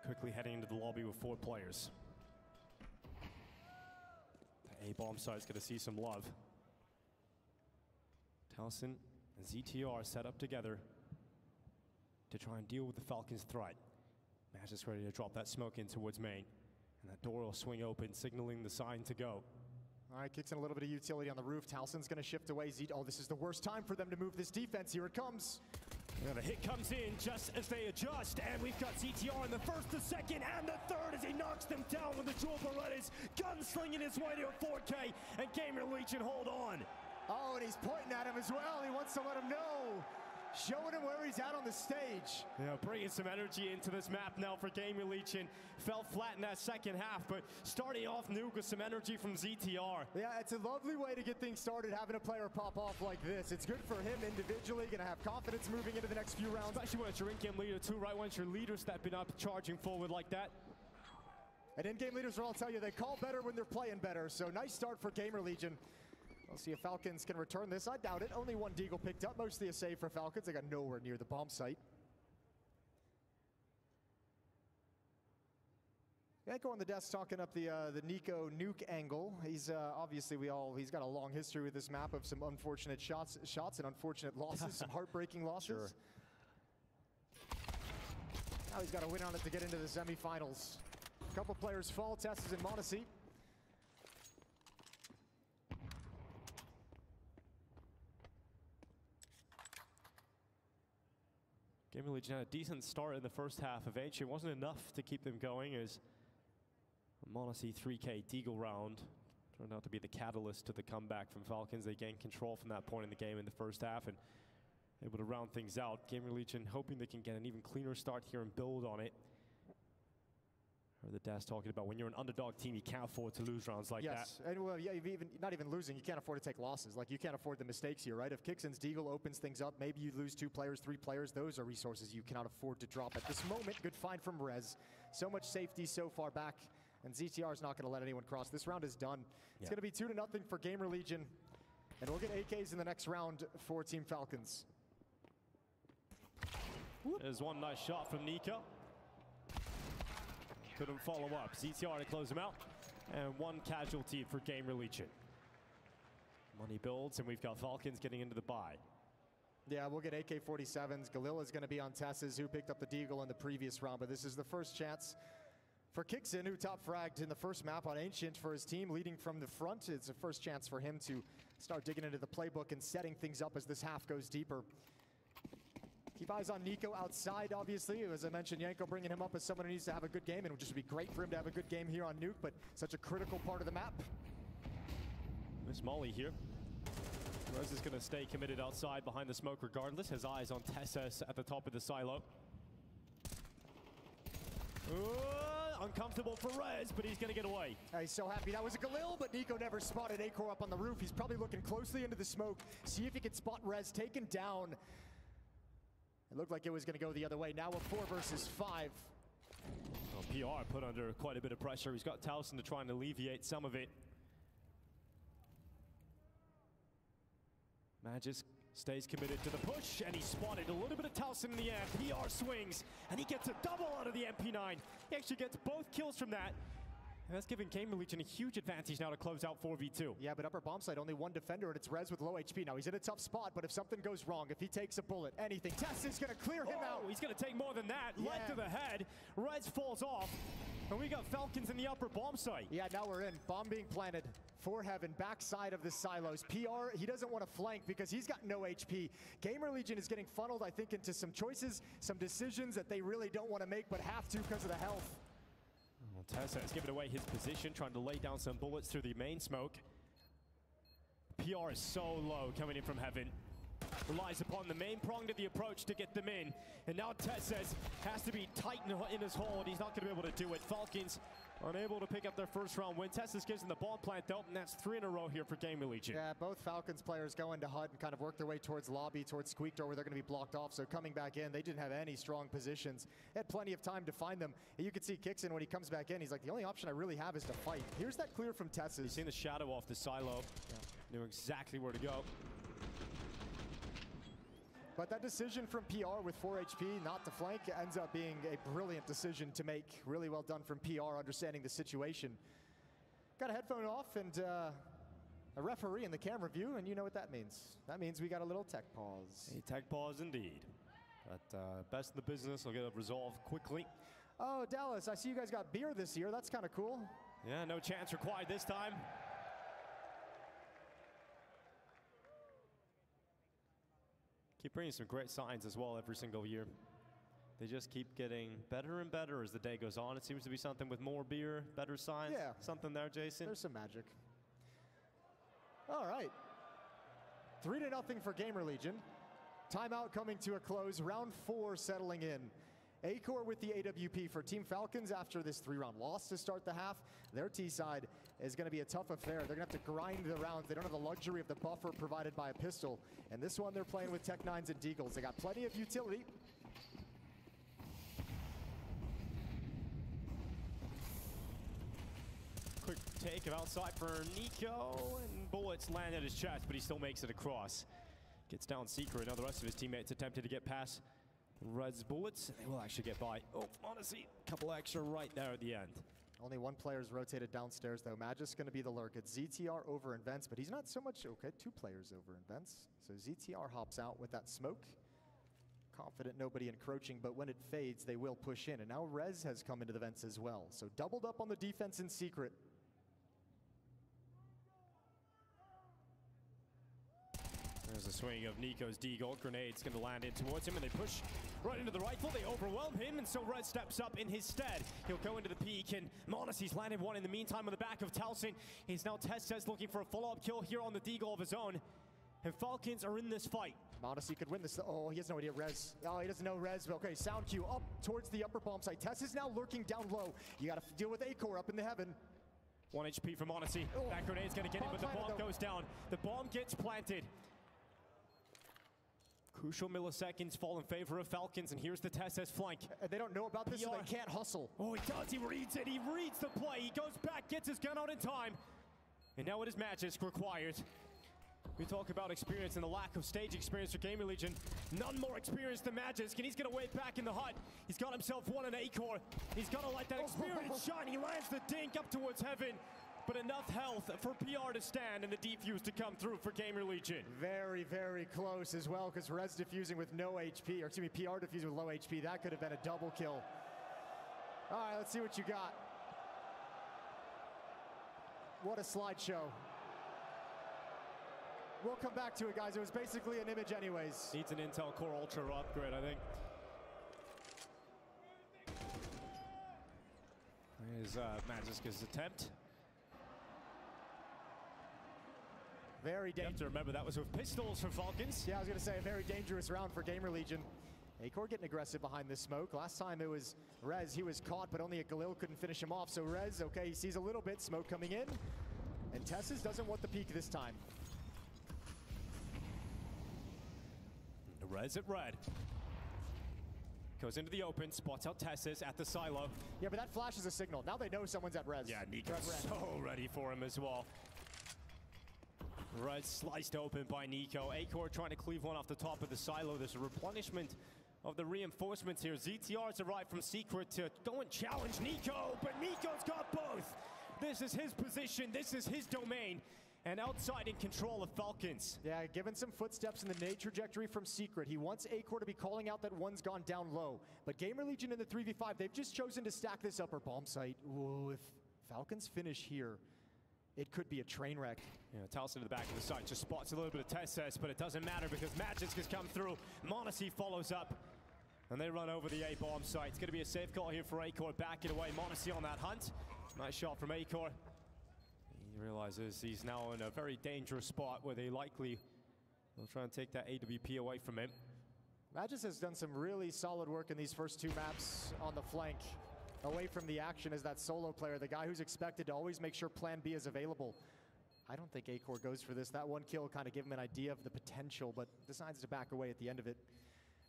Quickly heading into the lobby with 4 players. The A-bomb side is going to see some love. Towson and ZTR set up together to try and deal with the Falcons' threat. Match is ready to drop that smoke in towards main. And that door will swing open, signaling the sign to go. All right, kicks in a little bit of utility on the roof. Towson's going to shift away. Oh, this is the worst time for them to move this defense. Here it comes. And the hit comes in just as they adjust, and we've got ZTR in the first, the second, and the third as he knocks them down with the dual Berettas, gunslinging his way to a 4K, and Gamer Legion hold on. Oh, and he's pointing at him as well. He wants to let him know. Showing him where he's at on the stage. Yeah, bringing some energy into this map now for Gamer Legion. Fell flat in that second half, but starting off Nuke with some energy from ZTR. Yeah, it's a lovely way to get things started, having a player pop off like this. It's good for him individually, gonna have confidence moving into the next few rounds. Especially when it's your in-game leader too, right? Once your leader stepping up, charging forward like that. And in-game leaders will all tell you they call better when they're playing better. So nice start for Gamer Legion. We'll see if Falcons can return this. I doubt it. Only one deagle picked up, mostly a save for Falcons. They got nowhere near the bomb site. Yanko on the desk talking up the Nico Nuke angle. He's obviously he's got a long history with this map of some unfortunate shots and unfortunate losses, some heartbreaking losses. Sure. Now he's got to win on it to get into the semifinals. A couple players fall. Tess is in Monacy. Gamer Legion had a decent start in the first half of Ancient. It wasn't enough to keep them going as Monacy 3K Deagle round turned out to be the catalyst to the comeback from Falcons. They gained control from that point in the game in the first half and able to round things out. Gamer Legion hoping they can get an even cleaner start here and build on it. Heard the Dash talking about when you're an underdog team, you can't afford to lose rounds like that. Yes, and well, yeah, not even losing, you can't afford to take losses. Like, you can't afford the mistakes here, right? If Kixon's Deagle opens things up, maybe you lose 2 players, 3 players. Those are resources you cannot afford to drop at this moment. Good find from Rez. So much safety so far back, and ZTR is not going to let anyone cross. This round is done. It's going to be 2-0 for Gamer Legion, and we'll get AKs in the next round for Team Falcons. There's one nice shot from Nico. Couldn't follow up. ZTR to close him out. And 1 casualty for Gamer Legion. Money builds, and we've got Falcons getting into the bye. Yeah, we'll get AK-47s. Galila's going to be on Tess's, who picked up the Deagle in the previous round. But this is the first chance for Kixon, who top fragged in the first map on Ancient for his team, leading from the front. It's the first chance for him to start digging into the playbook and setting things up as this half goes deeper. Keep eyes on Nico outside, obviously. As I mentioned, Yanko bringing him up as someone who needs to have a good game, and it would just be great for him to have a good game here on Nuke, but such a critical part of the map. Miss Molly here. Rez is going to stay committed outside behind the smoke regardless. His eyes on Tesses at the top of the silo. Uncomfortable for Rez, but he's going to get away. He's so happy that was a Galil, but Nico never spotted Acor up on the roof. He's probably looking closely into the smoke, see if he can spot Rez taken down. It looked like it was going to go the other way. Now a 4 versus 5. Well, PR put under quite a bit of pressure. He's got Towson to try and alleviate some of it. Magis stays committed to the push, and he spotted a little bit of Towson in the air. PR swings, and he gets a double out of the MP9. He actually gets both kills from that. And that's giving Gamer Legion a huge advantage now to close out 4v2. Yeah, but upper bomb side, only 1 defender, and it's Rez with low HP. Now, he's in a tough spot, but if something goes wrong, if he takes a bullet, anything, Tess is going to clear him out. He's going to take more than that. Yeah. Leg to the head. Rez falls off, and we got Falcons in the upper bomb site. Yeah, now we're in. Bomb being planted for Heaven, backside of the silos. PR, he doesn't want to flank because he's got no HP. Gamer Legion is getting funneled, I think, into some choices, some decisions that they really don't want to make, but have to because of the health. Well, Tessa has given away his position, trying to lay down some bullets through the main smoke. PR is so low coming in from Heaven. relies upon the main prong to the approach to get them in. And now Tesses has to be tight in his hold. He's not going to be able to do it. Falcons unable to pick up their first round win. Tesses gives them the ball plant though, and that's 3 in a row here for Gamer Legion. Yeah, both Falcons players go into HUD and kind of work their way towards lobby, towards Squeak Door, where they're going to be blocked off. So coming back in, they didn't have any strong positions. They had plenty of time to find them. And you can see Kixon, when he comes back in, he's like, the only option I really have is to fight. Here's that clear from Tesses. You've seen the shadow off the silo. Yeah. Knew exactly where to go. But that decision from PR with 4 HP not to flank ends up being a brilliant decision to make. Really well done from PR, understanding the situation. Got a headphone off and a referee in the camera view, and you know what that means. That means we got a little tech pause. A tech pause indeed. But best in the business will get it resolved quickly. Oh, Dallas, I see you guys got beer this year. That's kind of cool. Yeah, no chance required this time. Keep bringing some great signs as well every single year. They just keep getting better and better as the day goes on. It seems to be something with more beer, better signs. Yeah. Something there, Jason? There's some magic. All right. 3-0 for Gamer Legion. Timeout coming to a close. Round 4 settling in. Acor with the AWP for Team Falcons after this 3-round loss to start the half. Their T side is going to be a tough affair. They're going to have to grind the rounds. They don't have the luxury of the buffer provided by a pistol. And this one they're playing with Tech 9s and Deagles. They got plenty of utility. Quick take of outside for Nico, and bullets land at his chest, but he still makes it across. Gets down Secret. Now the rest of his teammates attempted to get past Red's bullets. They will actually get by. Oh, honestly, a couple extra right there at the end. Only one player's rotated downstairs, though. Magic's going to be the lurk. It's ZTR over in Vents, but he's not so much... Okay, 2 players over in Vents. So ZTR hops out with that smoke. Confident nobody encroaching, but when it fades, they will push in. And now Rez has come into the Vents as well. So doubled up on the defense in Secret. There's a swing of Nico's Deagle. Grenade's going to land in towards him, and they push right into the rifle. They overwhelm him, and so Red steps up in his stead. He'll go into the peak, and Monacy's landed one in the meantime on the back of Towson. He's now Tesses looking for a follow-up kill here on the Deagle of his own. And Falcons are in this fight. Monacy could win this. Oh, he has no idea. Rez. Oh, he doesn't know Rez. Okay, sound cue up towards the upper bomb site. Tess is now lurking down low. You got to deal with Acor up in the heaven. 1 HP for Monacy. Oh. That grenade's going to get him, but the bomb goes down. The bomb gets planted. Crucial milliseconds fall in favor of Falcons, and here's the Tesses flank. They don't know about this, so they can't hustle. Oh, he does. He reads it. He reads the play. He goes back, gets his gun out in time. And now it is Magic required. We talk about experience and the lack of stage experience for Gamer Legion. None more experienced than Magic, and he's going to wait back in the hut. He's got himself one in Acor. He's got to let that experience shine. He lands the dink up towards heaven. But enough health for PR to stand and the defuse to come through for Gamer Legion. Very, very close as well, because Rez defusing with no HP, or excuse me, PR defusing with low HP. That could have been a double kill. All right, let's see what you got. What a slideshow. We'll come back to it, guys. It was basically an image anyways. Needs an Intel Core Ultra upgrade, I think. Here's Magic's attempt. Very dangerous. You have to remember that was with pistols for Falcons. Yeah, I was going to say a very dangerous round for Gamer Legion. Acor getting aggressive behind this smoke. Last time it was Rez. He was caught, but only a Galil couldn't finish him off. So Rez, okay, he sees a little bit. Smoke coming in. And Tesses doesn't want the peek this time. Rez at red. Goes into the open, spots out Tesses at the silo. Yeah, but that flash is a signal. Now they know someone's at Rez. Yeah, Nico's so ready for him as well. Rez sliced open by Nico. Acor trying to cleave one off the top of the silo. There's a replenishment of the reinforcements here. ZTR's arrived from Secret to go and challenge Nico, but Nico's got both. This is his position. This is his domain. And outside in control of Falcons. Yeah, given some footsteps in the nade trajectory from Secret. He wants Acor to be calling out that one's gone down low. But Gamer Legion in the 3v5, they've just chosen to stack this upper bomb site. Ooh, if Falcons finish here, it could be a train wreck. Yeah, Towson to the back of the site just spots a little bit of Tesses, but it doesn't matter because Magic has come through. Monacy follows up, and they run over the A-bomb site. It's going to be a safe call here for Acor. Back it away. Monacy on that hunt. Nice shot from Acor. He realizes he's now in a very dangerous spot where they likely We'll try and take that AWP away from him. Magis has done some really solid work in these first 2 maps on the flank. Away from the action as that solo player, the guy who's expected to always make sure plan B is available. I don't think Acor goes for this. That 1 kill kind of gave him an idea of the potential, but decides to back away at the end of it.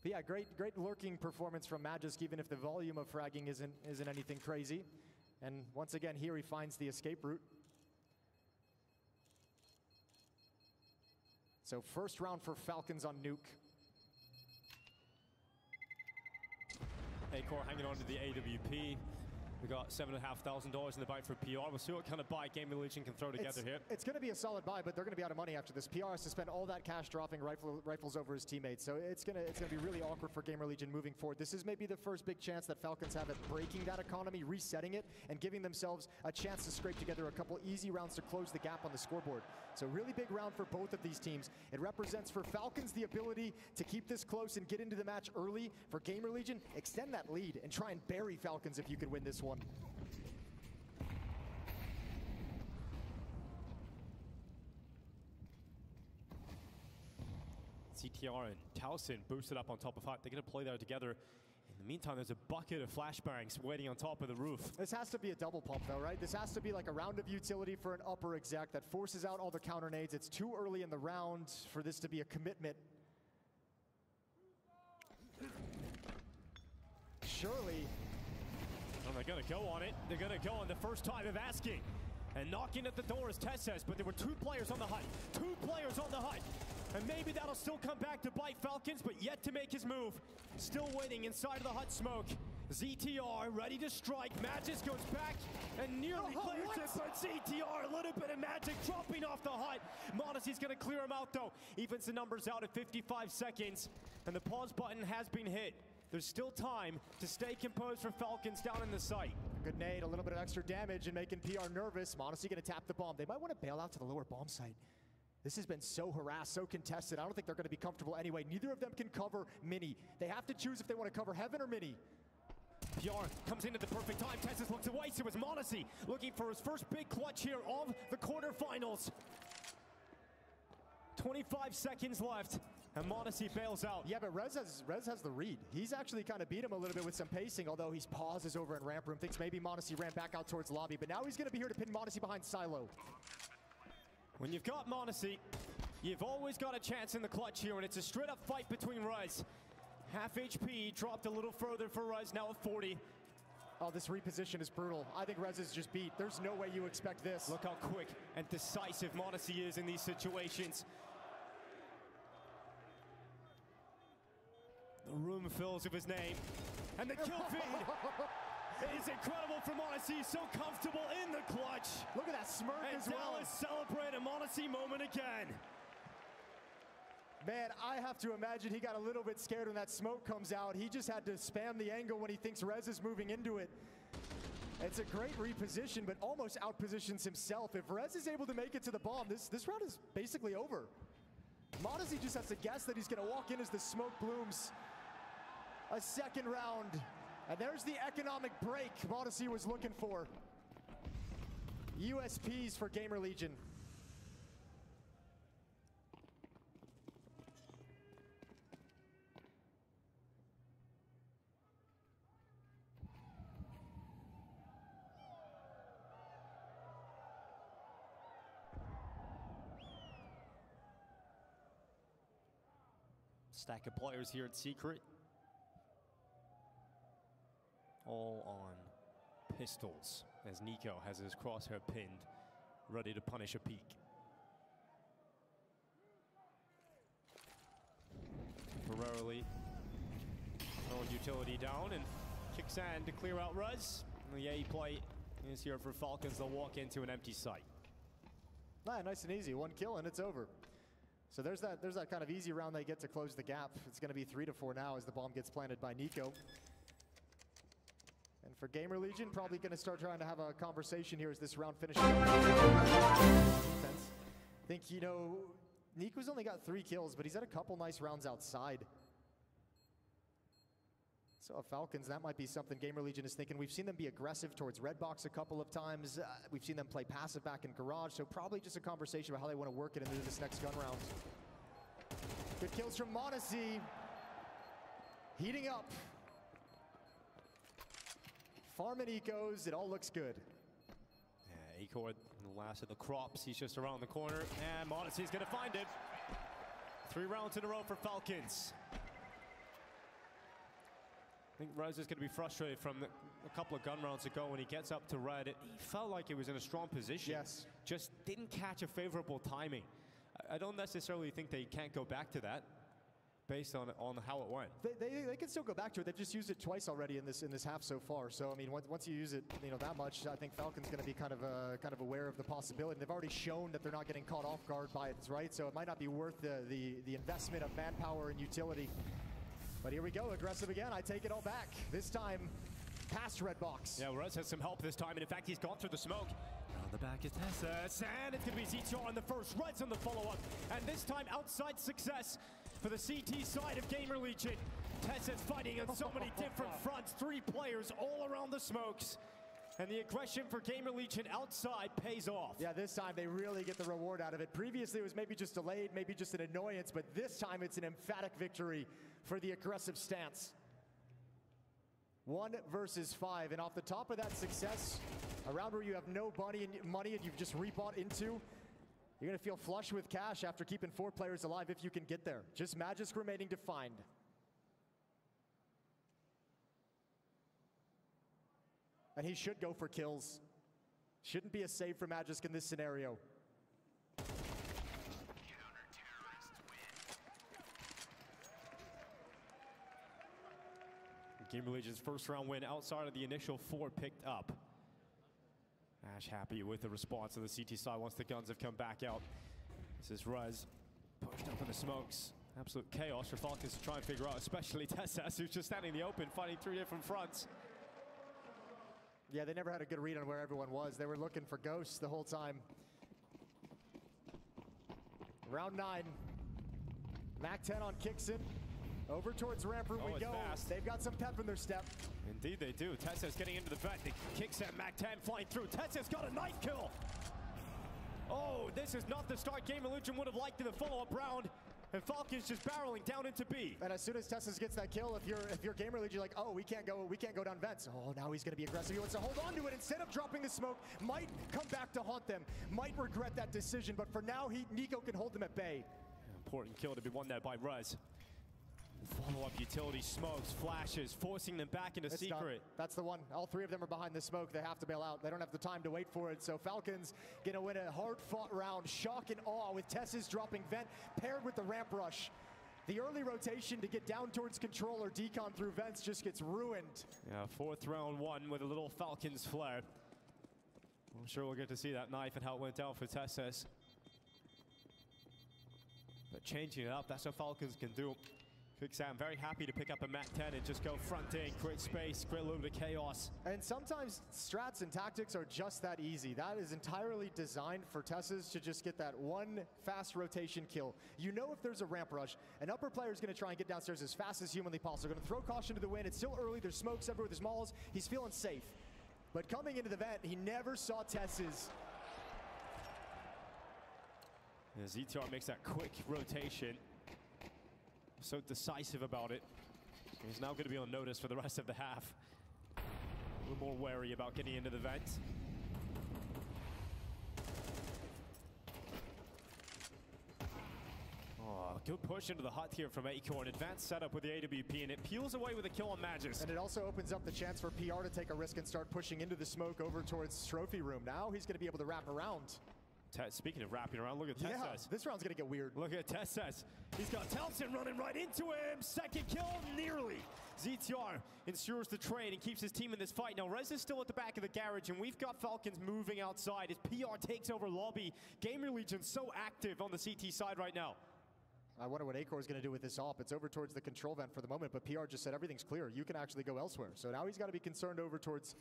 But yeah, great lurking performance from Magisk, even if the volume of fragging isn't anything crazy. And once again, here he finds the escape route. So first round for Falcons on Nuke. Acor hanging on to the AWP. We got $7,500 in the buy for PR. We'll see what kind of buy Gaming Legion can throw together here. It's going to be a solid buy, but they're going to be out of money after this. PR has to spend all that cash dropping rifles over his teammates, so it's going to be really awkward for Gamer Legion moving forward. This is maybe the first big chance that Falcons have at breaking that economy, resetting it, and giving themselves a chance to scrape together a couple easy rounds to close the gap on the scoreboard. So really big round for both of these teams. It represents for Falcons the ability to keep this close and get into the match early. For Gamer Legion, extend that lead and try and bury Falcons if you could win this one. CTR and Towson boosted up on top of Hut. They're going to play there together. In the meantime, there's a bucket of flashbangs waiting on top of the roof. This has to be a double pump though, right? This has to be like a round of utility for an upper exec that forces out all the counter nades. It's too early in the round for this to be a commitment. Surely. Well, they're going to go on it. They're going to go on the first time of asking. And knocking at the door, as Tess says, but there were 2 players on the Hut. 2 players on the Hut. And maybe that'll still come back to bite Falcons, but yet to make his move. Still waiting inside of the Hut smoke. ZTR ready to strike. Magis goes back and nearly clears it, but ZTR, a little bit of magic dropping off the Hut. Monacy's gonna clear him out though. Evens the numbers out at 55 seconds, and the pause button has been hit. There's still time to stay composed for Falcons down in the site. Good nade, a little bit of extra damage and making PR nervous. Monacy gonna tap the bomb. They might want to bail out to the lower bomb site. This has been so harassed, so contested. I don't think they're going to be comfortable anyway. Neither of them can cover Mini. They have to choose if they want to cover Heaven or Mini. PR comes in at the perfect time. Tessus looks away, so it's Monacy looking for his first big clutch here of the quarterfinals. 25 seconds left, and Monacy bails out. Yeah, but Rez has the read. He's actually kind of beat him a little bit with some pacing, although he's pauses over in ramp room, thinks maybe Monacy ran back out towards lobby, but now he's going to be here to pin Monacy behind Silo. When you've got Monacy, you've always got a chance in the clutch here, and it's a straight-up fight between Rez. Half HP, dropped a little further for Rez, now at 40. Oh, this reposition is brutal. I think Rez is just beat. There's no way you expect this. Look how quick and decisive Monacy is in these situations. The room fills with his name. And the kill feed! It is incredible for Monacy. He's so comfortable in the clutch. Look at that smirk as well. And Dallas celebrate a Monacy moment again. Man, I have to imagine he got a little bit scared when that smoke comes out. He just had to spam the angle when he thinks Rez is moving into it. It's a great reposition, but almost outpositions himself. If Rez is able to make it to the bomb, this round is basically over. Monacy just has to guess that he's going to walk in as the smoke blooms. A second round. And there's the economic break Monacy was looking for. USPs for Gamer Legion. Stack of players here at Secret. All on pistols as Nico has his crosshair pinned, ready to punish a peek. Temporarily throwing utility down and kicks in to clear out Rez. The A play is here for Falcons. They'll walk into an empty site. Nice and easy, 1 kill and it's over. So there's that kind of easy round they get to close the gap. It's going to be 3-4 now as the bomb gets planted by Nico. And for Gamer Legion, probably going to start trying to have a conversation here as this round finishes. I think, you know, Nico's only got 3 kills, but he's had a couple nice rounds outside. So Falcons, that might be something Gamer Legion is thinking. We've seen them be aggressive towards Red Box a couple of times. We've seen them play passive back in Garage, so probably just a conversation about how they want to work it into this next gun round. Good kills from Monacy. Heating up. Farming ecos, it all looks good. Yeah, Ecor, the last of the crops. He's just around the corner, and Monacy's gonna find it. 3 rounds in a row for Falcons. I think Rose is going to be frustrated from a couple of gun rounds ago when he gets up to red. He felt like he was in a strong position. Yes. Just didn't catch a favorable timing. I don't necessarily think they can't go back to that based on how it went. They can still go back to it. They've just used it twice already in this half so far. So I mean, once you use it, that much, I think Falcon's going to be kind of aware of the possibility. They've already shown that they're not getting caught off guard by it, right? So it might not be worth the investment of manpower and utility. But here we go, aggressive again. I take it all back. This time, past red box. Yeah, Rez has some help this time, and in fact, he's gone through the smoke. On the back is Tessa, and it's going to be ZTR on the first, Reds on the follow-up. And this time, outside success for the CT side of Gamer Legion. Tessa's fighting on so many different fronts, 3 players all around the smokes. And the aggression for Gamer Legion outside pays off. Yeah, this time they really get the reward out of it. Previously, it was maybe just delayed, maybe just an annoyance, but this time it's an emphatic victory for the aggressive stance. 1 versus 5, and off the top of that success, a round where you have no money and you've just rebought into, you're gonna feel flush with cash after keeping 4 players alive if you can get there. Just Magisk remaining to find. And he should go for kills. Shouldn't be a save for Magisk in this scenario. Gamer Legion's first round win outside of the initial 4 picked up. Ash happy with the response of the CT side once the guns have come back out. This is Rez pushed up in the smokes. Absolute chaos for Falcons to try and figure out, especially Tessas, who's just standing in the open fighting 3 different fronts. Yeah, they never had a good read on where everyone was. They were looking for ghosts the whole time. Round 9. Mac 10 on Kixon. Over towards ramp room we go. Fast. They've got some pep in their step. Indeed they do. Tessa's getting into the vent. They kicks at Mac 10 flying through. Tessa's got a knife kill. Oh, this is not the start Gamer Legion would have liked in the follow-up round. And Falcons just barreling down into B. And as soon as Tessas gets that kill, if you're Gamer Legion, you're like, oh, we can't go down vents. Oh, now he's gonna be aggressive. He wants to hold on to it instead of dropping the smoke. Might come back to haunt them. Might regret that decision, but for now, Nico can hold them at bay. Important kill to be won there by Rez. Follow-up utility smokes, flashes, forcing them back into secret. Done. That's the one. All 3 of them are behind the smoke. They have to bail out. They don't have the time to wait for it. So Falcons gonna win a hard-fought round. Shock and awe with Tess's dropping vent paired with the ramp rush. The early rotation to get down towards control or decon through vents just gets ruined. Yeah, 4th round 1 with a little Falcons flair. I'm sure we'll get to see that knife and how it went down for Tessas. But changing it up, that's what Falcons can do. I'm very happy to pick up a Mac 10 and just go front in, create space, create a little bit of chaos. And sometimes strats and tactics are just that easy. That is entirely designed for Tessas to just get that 1 fast rotation kill. You know if there's a ramp rush, an upper player is going to try and get downstairs as fast as humanly possible. They're going to throw caution to the wind. It's still early. There's smokes everywhere. There's malls. He's feeling safe. But coming into the vent, he never saw Tessas. Yeah, ZTR makes that quick rotation. So decisive about it. He's now going to be on notice for the rest of the half. A little more wary about getting into the vent. Oh, good push into the hut here from Acorn. Advanced setup with the AWP, and it peels away with a kill on Magisk. And it also opens up the chance for PR to take a risk and start pushing into the smoke over towards Trophy Room. Now he's going to be able to wrap around. Speaking of wrapping around, look at Tessas. Yeah, this round's gonna get weird. Look at Tessas. He's got Telson running right into him. 2nd kill, nearly. ZTR ensures the trade and keeps his team in this fight. Now, Rez is still at the back of the garage, and we've got Falcons moving outside as PR takes over lobby. Gamer Legion so active on the CT side right now. I wonder what Acor is going to do with this op. It's over towards the control vent for the moment, but PR just said everything's clear. You can actually go elsewhere. So now he's got to be concerned over towards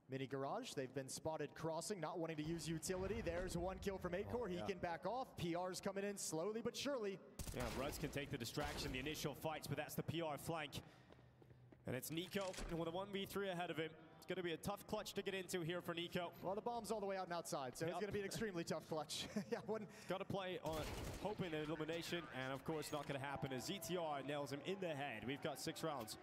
Mini Garage. They've been spotted crossing, not wanting to use utility. There's 1 kill from Acor. He can back off. PR's coming in slowly but surely. Yeah, Rez can take the distraction, the initial fights, but that's the PR flank. And it's Nico with a 1v3 ahead of him. He's going to be a tough clutch to get into here for Nico. Well, the bomb's all the way out and outside, so it's going to be an extremely tough clutch. Yeah, got to play on hoping an elimination, and of course not going to happen as ZTR nails him in the head. We've got 6 rounds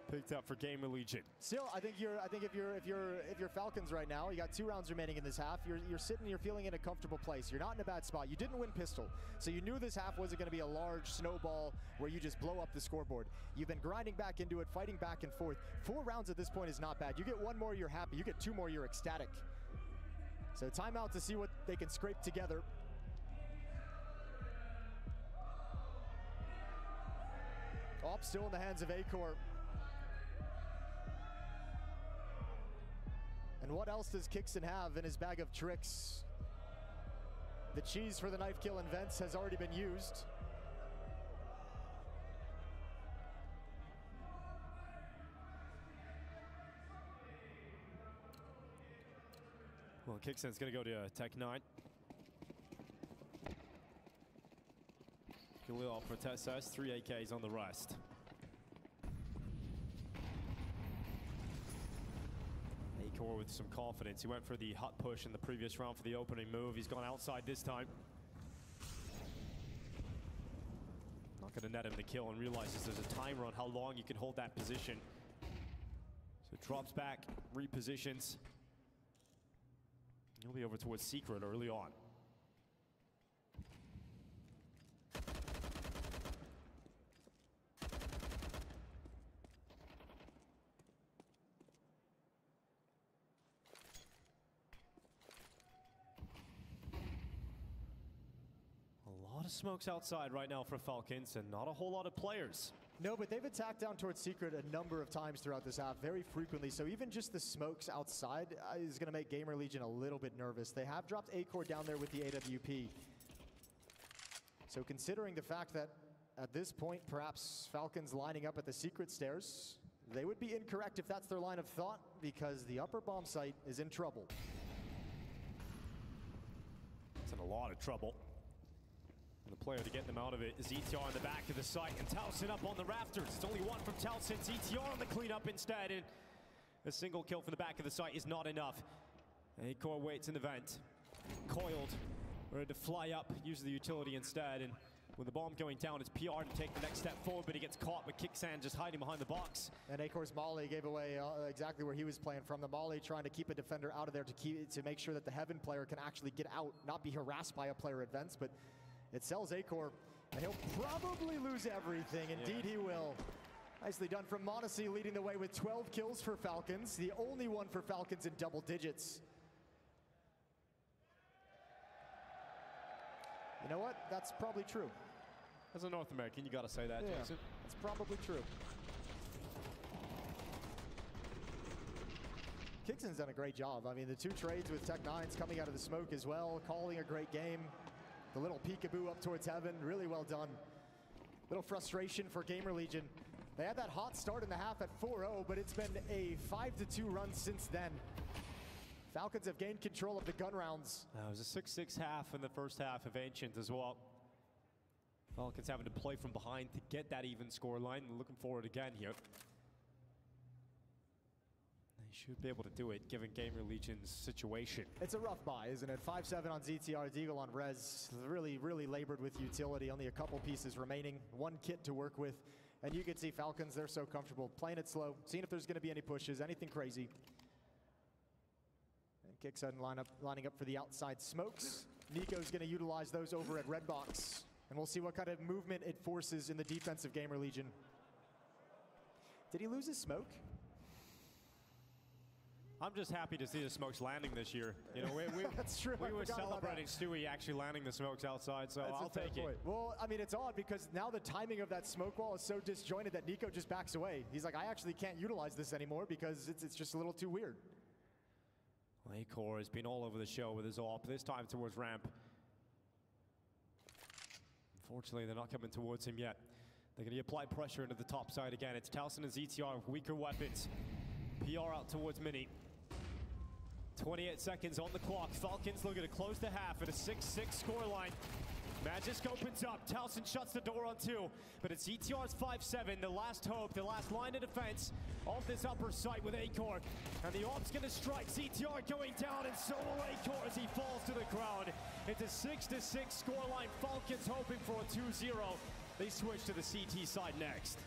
picked up for Gamer Legion. Still, I think if you're Falcons right now, you got 2 rounds remaining in this half. You're sitting, you're feeling in a comfortable place. You're not in a bad spot. You didn't win pistol, so you knew this half wasn't going to be a large snowball where you just blow up the scoreboard. You've been grinding back into it, fighting back and forth. 4 rounds at this point is not bad. You get 1 more, you're happy. You get 2 more, you're ecstatic. So timeout to see what they can scrape together. Op still in the hands of Acor. And what else does Kixon have in his bag of tricks? The cheese for the knife kill and vents has already been used. Well, Kixon's going to go to Tech 9. Khalil for Tessas, 3 AKs on the rest. Acor with some confidence. He went for the hot push in the previous round for the opening move. He's gone outside this time. Not going to net him the kill, and realizes there's a timer on how long you can hold that position. So drops back, repositions. He'll be over towards Secret early on. A lot of smokes outside right now for Falcons, and not a whole lot of players. No, but they've attacked down towards Secret a number of times throughout this half, very frequently. So even just the smokes outside is going to make Gamer Legion a little bit nervous. They have dropped Acor down there with the AWP. So considering the fact that at this point, perhaps Falcons lining up at the Secret stairs, they would be incorrect if that's their line of thought, because the upper bomb site is in trouble. It's in a lot of trouble. And the player to get them out of it is ZTR in the back of the site, and Towson up on the rafters. It's only 1 from Towson. ZTR on the cleanup instead, and a single kill from the back of the site is not enough. Acor waits in the vent. Coiled, ready to fly up, use the utility instead, and with the bomb going down, it's PR to take the next step forward, but he gets caught with Kicksan just hiding behind the box. And Acor's Molly gave away exactly where he was playing from. The Molly trying to keep a defender out of there to make sure that the Heaven player can actually get out, not be harassed by a player at vents, but it sells Acor, and he'll probably lose everything. Indeed, he will. Nicely done from Monacy, leading the way with 12 kills for Falcons, the only one for Falcons in double digits. You know what? That's probably true. As a North American, you got to say that, yeah, Jason. It's probably true. Kixon's done a great job. I mean, the 2 trades with Tech 9's coming out of the smoke as well, calling a great game. The little peekaboo up towards Heaven, really well done. Little frustration for Gamer Legion. They had that hot start in the half at 4-0, but it's been a 5-2 run since then. Falcons have gained control of the gun rounds. It was a 6-6 half in the first half of Ancient as well. Falcons having to play from behind to get that even score line. Looking forward again here. They should be able to do it, given Gamer Legion's situation. It's a rough buy, isn't it? 5-7 on ZTR, Deagle on Rez. Really, really labored with utility. Only a couple pieces remaining. 1 kit to work with. And you can see Falcons, they're so comfortable. Playing it slow, seeing if there's going to be any pushes, anything crazy. And Kixon lining up for the outside smokes. Nico's going to utilize those over at Red Box. And we'll see what kind of movement it forces in the defensive Gamer Legion. Did he lose his smoke? I'm just happy to see the smokes landing this year. You know, we That's true. We were celebrating Stewie actually landing the smokes outside, so I'll take it. Well, I mean, it's odd because now the timing of that smoke wall is so disjointed that Nico just backs away. He's like, I actually can't utilize this anymore because it's just a little too weird. Acor has been all over the show with his AWP, this time towards ramp. Unfortunately, they're not coming towards him yet. They're going to apply pressure into the top side again. It's Towson and ZTR with weaker weapons. PR out towards Mini. 28 seconds on the clock. Falcons looking to close the half at a 6-6 scoreline. Magisk opens up. Towson shuts the door on 2. But it's ETR's 5-7, the last hope, the last line of defense off this upper site with Acor. And the AWP's going to strike. ETR going down, and so will Acor as he falls to the ground. It's a 6-6 scoreline. Falcons hoping for a 2-0. They switch to the CT side next.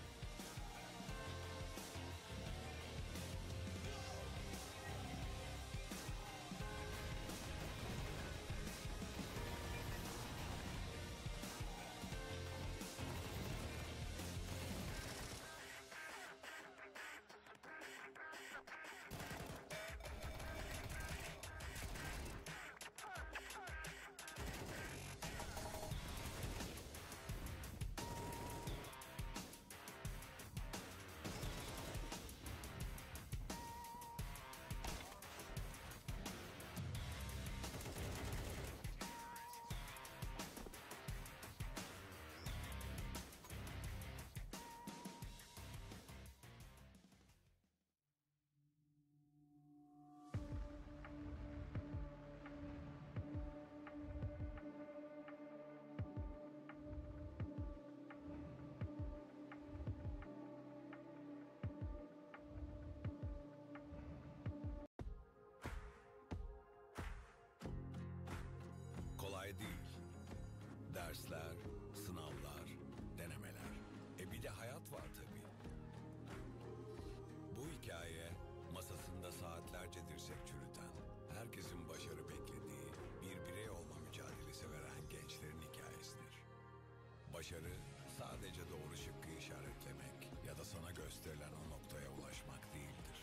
Kolay değil. Dersler, sınavlar, denemeler. Bir de hayat var tabii. Bu hikaye masasında saatlerce dirsek çürüten, herkesin başarı beklediği, bir birey olma mücadelesi veren gençlerin hikayesidir. Başarı sadece doğru şıkkı işaretlemek ya da sana gösterilen o noktaya ulaşmak değildir.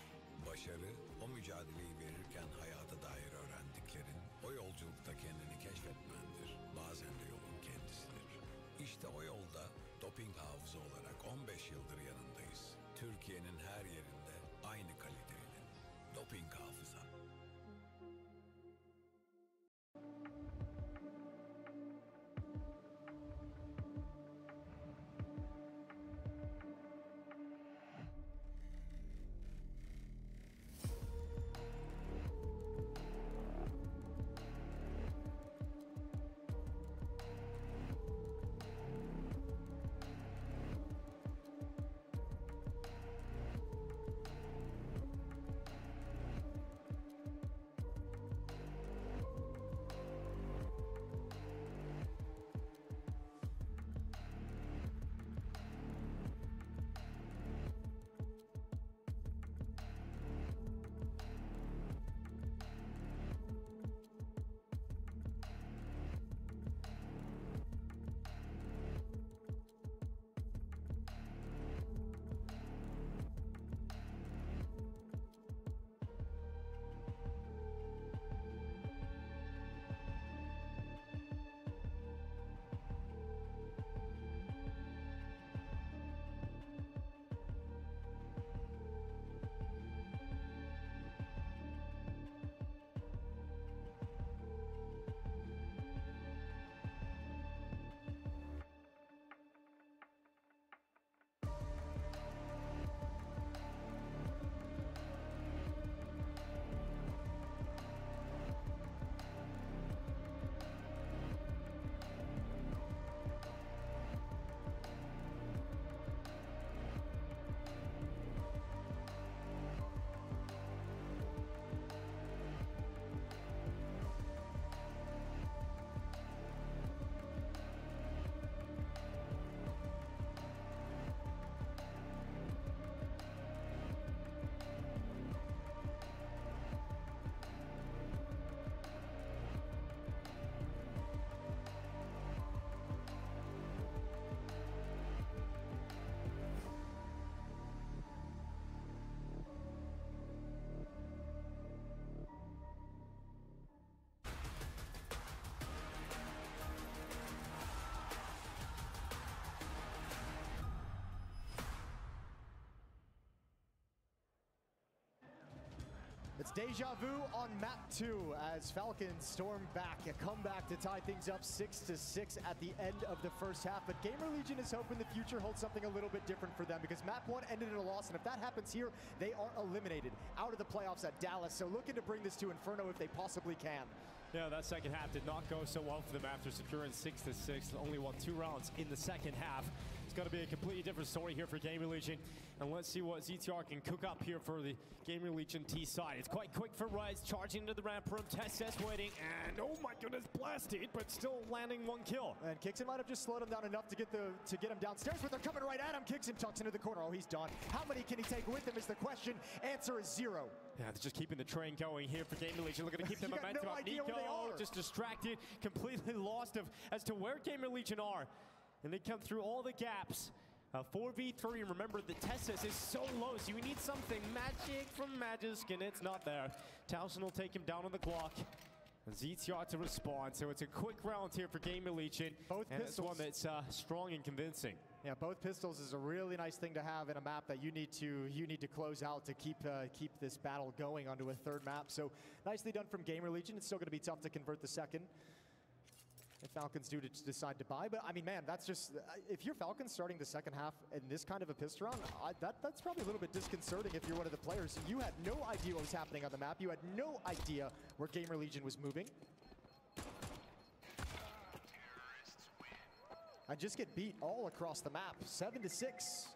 Başarı, o mücadeleyi verirken hayata dair öğrendiklerin, o yolculukta kendini keşfetmendir. Bazen de yolun kendisidir. İşte o yolda doping hafıza olarak 15 yıldır yanındayız. Türkiye'nin her yerinde aynı kaliteyle. Doping hafıza. It's deja vu on map 2 as Falcons storm back, a comeback to tie things up 6-6 at the end of the first half. But Gamer Legion is hoping the future holds something a little bit different for them, because map 1 ended in a loss, and if that happens here, they are eliminated out of the playoffs at Dallas. So looking to bring this to Inferno if they possibly can. Yeah, that second half did not go so well for them after securing 6-6. Only won 2 rounds in the second half. It's going to be a completely different story here for Gaming Legion. And let's see what ZTR can cook up here for the Gaming Legion T side. It's quite quick for Rise, charging into the ramp room. Tess waiting, and oh my goodness, blasted, but still landing 1 kill. And Kixon might have just slowed him down enough to get him downstairs, but they're coming right at him. Kixon tucks into the corner. Oh, he's done. How many can he take with him is the question. Answer is 0. Yeah, they're just keeping the train going here for Gaming Legion. Looking to keep the momentum no up. idea Nico where they are. just distracted, completely lost as to where Gaming Legion are. And they come through all the gaps. 4v3, remember the Tessus is so low, so you need something magic from Magisk, and it's not there. Towson will take him down on the Glock. And ZTR to respond, so it's a quick round here for Gaming Legion. Both and pistols. It's one that's strong and convincing. Yeah, both pistols is a really nice thing to have in a map that you need to close out to keep this battle going onto a third map. So nicely done from Gamer Legion. It's still going to be tough to convert the second if Falcons do decide to buy. But I mean, man, that's just, if you're Falcons starting the second half in this kind of a pistol round, that's probably a little bit disconcerting if you're one of the players. You had no idea what was happening on the map. You had no idea where Gamer Legion was moving. I just get beat all across the map, 7-6.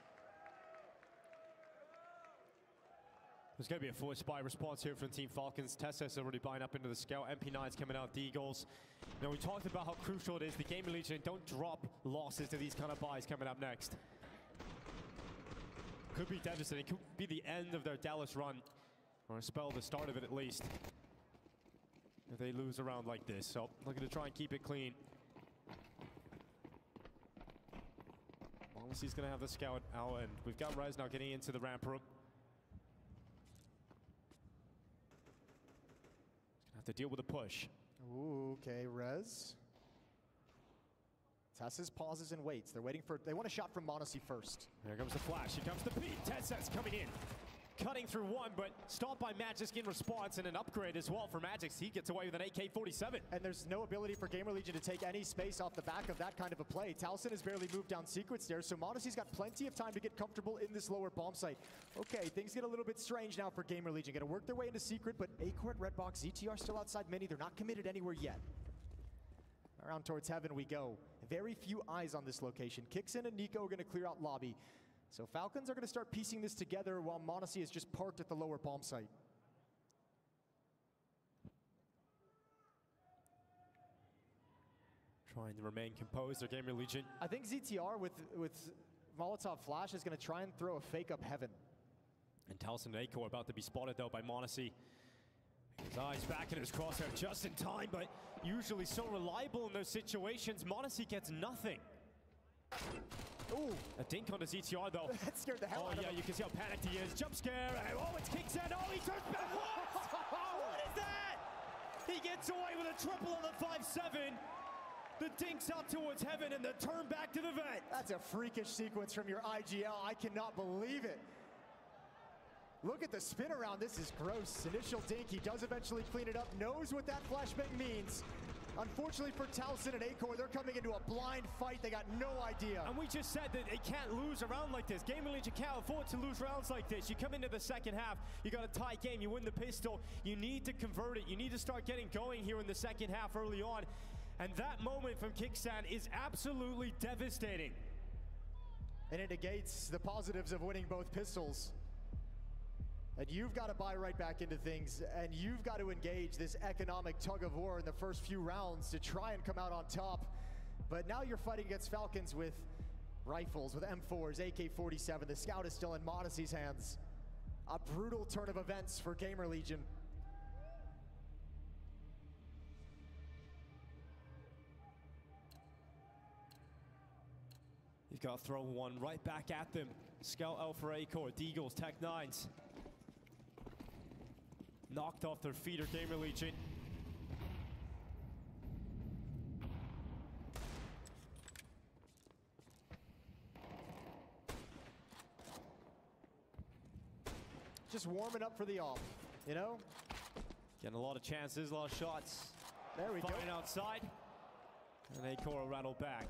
There's going to be a forced buy response here from Team Falcons. Tessa's already buying up into the scout. MP9's coming out, Deagles. Now, we talked about how crucial it is. The Gaming Legion don't drop losses to these kind of buys coming up next. Could be devastating. Could be the end of their Dallas run. Or spell the start of it at least. If they lose a round like this. So, looking to try and keep it clean. He's going to have the scout out, and we've got Rez now getting into the ramp room. He's going to have to deal with a push. Ooh, okay, Rez. Tessus pauses and waits. They're waiting for, they want a shot from Monacy first. Here comes the flash. Here comes the beat. Tessus coming in. Cutting through one, but stopped by Magisk in response, and an upgrade as well for Magisk. He gets away with an AK-47. And there's no ability for Gamer Legion to take any space off the back of that kind of a play. Towson has barely moved down secret stairs, so Monacy's got plenty of time to get comfortable in this lower bomb site. Okay, things get a little bit strange now for Gamer Legion. Gonna work their way into secret, but A-Court, Red Box, ZTR still outside mini. They're not committed anywhere yet. Around towards heaven we go. Very few eyes on this location. Kixon and Nico are gonna clear out lobby. So Falcons are going to start piecing this together while Monacy is just parked at the lower bomb site. Trying to remain composed, their Gamer Legion. I think ZTR with Molotov Flash is going to try and throw a fake up heaven. And Towson and Aiko are about to be spotted though by Monacy. His eyes back in his crosshair just in time, but usually so reliable in those situations. Monacy gets nothing. Ooh. A dink on the ZTR though. That scared the hell out of him. Oh yeah, you can see how panicked he is. Jump scare, and oh, it's Kicks in. Oh, he turns back. What is that? He gets away with a triple on the 5-7. The dinks out towards heaven and the turn back to the vent. That's a freakish sequence from your IGL. I cannot believe it. Look at the spin around. This is gross. Initial dink. He does eventually clean it up. Knows what that flashbang means. Unfortunately for Towson and Acor, they're coming into a blind fight. They got no idea. And we just said that they can't lose a round like this. Gaming Legion can't afford to lose rounds like this. You come into the second half, you got a tie game, you win the pistol, you need to convert it. You need to start getting going here in the second half early on. And that moment from Kickstand is absolutely devastating. And it negates the positives of winning both pistols. And you've got to buy right back into things, and you've got to engage this economic tug of war in the first few rounds to try and come out on top. But now you're fighting against Falcons with rifles, with M4s, AK-47. The scout is still in Monacy's hands. A brutal turn of events for Gamer Legion. You've got to throw one right back at them. Scout Alpha Acor, Deagles, Tech 9s. Knocked off their feet are Gamer Legion. Just warming up for the off, you know? Getting a lot of chances, a lot of shots. There we go. Firing outside. And Acor will rattle back.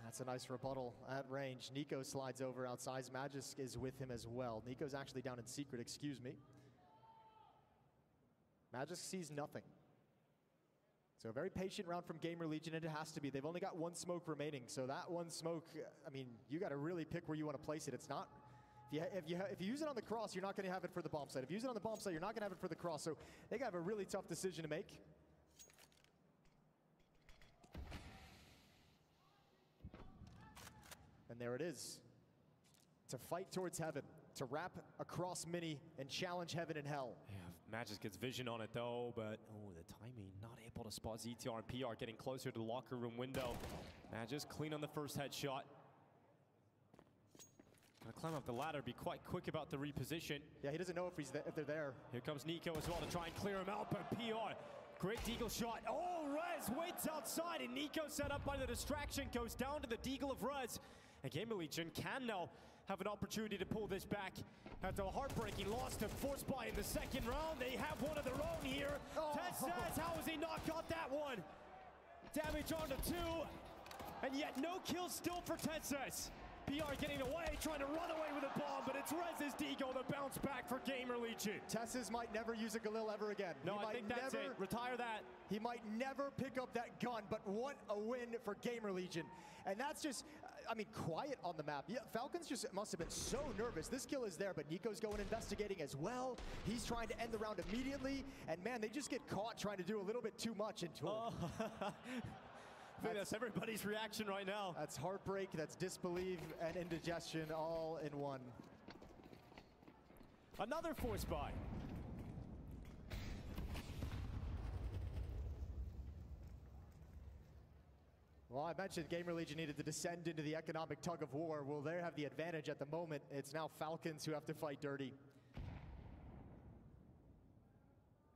That's a nice rebuttal at range. Nico slides over outside. Magisk is with him as well. Nico's actually down in secret, excuse me. Magisk sees nothing. So a very patient round from Gamer Legion, and it has to be. They've only got one smoke remaining, so that one smoke, I mean, you got to really pick where you want to place it. It's not, if you use it on the cross, you're not going to have it for the bomb site. If you use it on the bomb site, you're not going to have it for the cross. So they have a really tough decision to make. And there it is. To fight towards heaven, to wrap across Mini and challenge heaven and hell. Yeah, Magis gets vision on it though, but the timing, not able to spot ZTR and PR getting closer to the locker room window. Magis clean on the first headshot. Gonna climb up the ladder, be quite quick about the reposition. Yeah, he doesn't know if they're there. Here comes Nico as well to try and clear him out, but PR, great deagle shot. Oh, Rez waits outside, and Nico set up by the distraction, goes down to the deagle of Rez. And Gamer Legion can now have an opportunity to pull this back after a heartbreaking loss to Force Buy in the second round. They have one of their own here. Tess says, how has he not got that one? Damage on to 2, and yet no kills still for Tess. PR getting away, trying to run away with a bomb, but it's Rez's Deagle to bounce back for Gamer Legion. Tesses might never use a Galil ever again. No, I think that's it. Retire that. He might never pick up that gun, but what a win for Gamer Legion. And that's just, I mean, quiet on the map. Yeah, Falcons just must have been so nervous. This kill is there, but Nico's going investigating as well. He's trying to end the round immediately, and man, they just get caught trying to do a little bit too much. I think that's everybody's reaction right now. That's heartbreak, that's disbelief, and indigestion all in one. Another Force Buy. Well, I mentioned Gamer Legion needed to descend into the economic tug of war. Well, they have the advantage at the moment. It's now Falcons who have to fight dirty.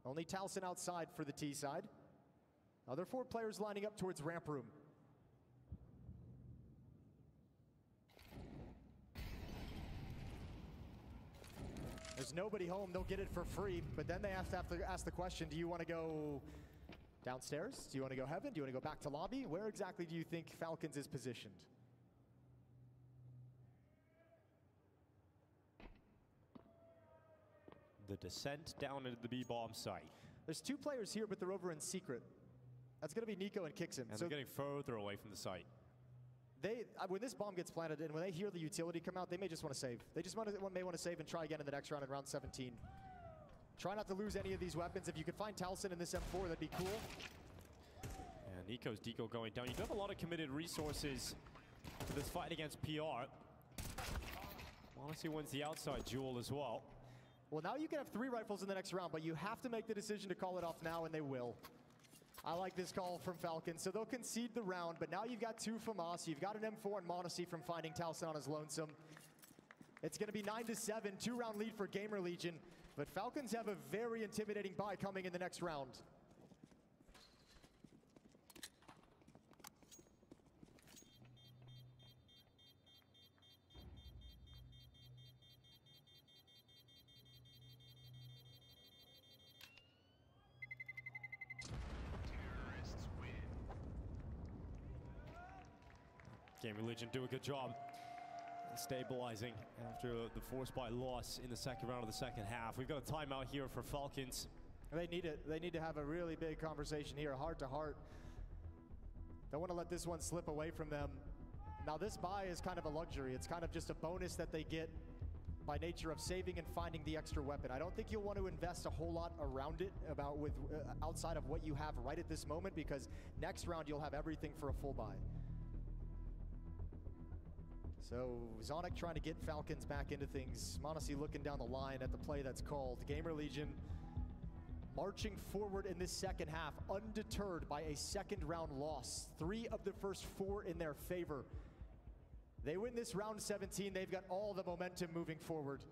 Only Towson outside for the T side. Other 4 players lining up towards ramp room. There's nobody home, they'll get it for free, but then they have to ask the question, do you want to go downstairs? Do you want to go heaven? Do you want to go back to lobby? Where exactly do you think Falcons is positioned? The descent down into the B-bomb site. There's 2 players here, but they're over in secret. That's going to be Nico and Kixon. And they're getting further away from the site. When this bomb gets planted and when they hear the utility come out, they may just want to save. They just may want to save and try again in the next round in round 17. Try not to lose any of these weapons. If you could find Towson in this M4, that'd be cool. Yeah, Nico's deco going down. You do have a lot of committed resources for this fight against PR. Honestly wins the outside duel as well. Well, now you can have 3 rifles in the next round, but you have to make the decision to call it off now, and they will. I like this call from Falcons, so they'll concede the round, but now you've got 2 from Moss. You've got an M4 and Monacy from finding Towson on his lonesome. It's going to be 9-7, 2-round lead for Gamer Legion, but Falcons have a very intimidating buy coming in the next round. Gamer Legion do a good job stabilizing after the Force Buy loss in the second round of the second half. We've got a timeout here for Falcons. They need it. They need to have a really big conversation here, heart to heart. Don't want to let this one slip away from them. Now this buy is kind of a luxury. It's kind of just a bonus that they get by nature of saving and finding the extra weapon. I don't think you'll want to invest a whole lot around it outside of what you have right at this moment, because next round you'll have everything for a full buy. So Zonic trying to get Falcons back into things. Monacy looking down the line at the play that's called. Gamer Legion marching forward in this second half, undeterred by a second round loss. 3 of the first 4 in their favor. They win this round 17, they've got all the momentum moving forward.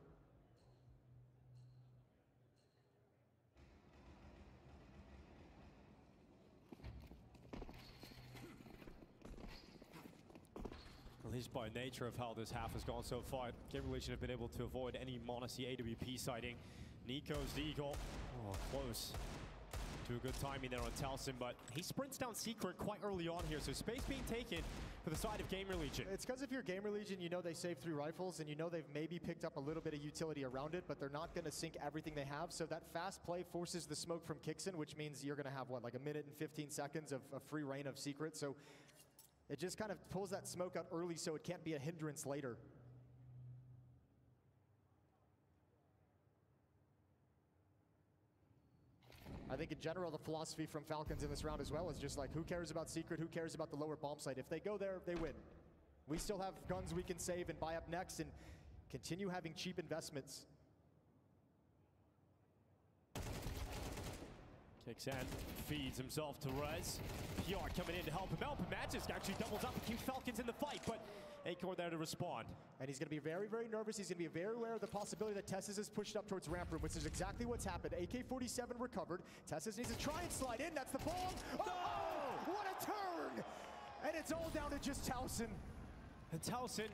At least by nature of how this half has gone so far, Gamer Legion have been able to avoid any Monacy AWP sighting. Nico's Deagle, oh, close. To a good timing there on Talson, but he sprints down Secret quite early on here, so space being taken for the side of Gamer Legion. It's because if you're Gamer Legion, you know they save 3 rifles, and you know they've maybe picked up a little bit of utility around it, but they're not going to sink everything they have, so that fast play forces the smoke from Kixon, which means you're going to have, what, like a minute and 15 seconds of free reign of Secret, so it just kind of pulls that smoke out early so it can't be a hindrance later. I think in general, the philosophy from Falcons in this round as well is just like, who cares about Secret? Who cares about the lower bomb site? If they go there, they win. We still have guns we can save and buy up next and continue having cheap investments. Kicks in, feeds himself to Rez. PR coming in to help him out, but Magisk actually doubles up and keeps Falcons in the fight, but Acor there to respond. And he's going to be very, very nervous. He's going to be very aware of the possibility that Tessus is pushed up towards ramp room, which is exactly what's happened. AK-47 recovered. Tessus needs to try and slide in. That's the bomb. Oh, what a turn! And it's all down to just Towson. And Towson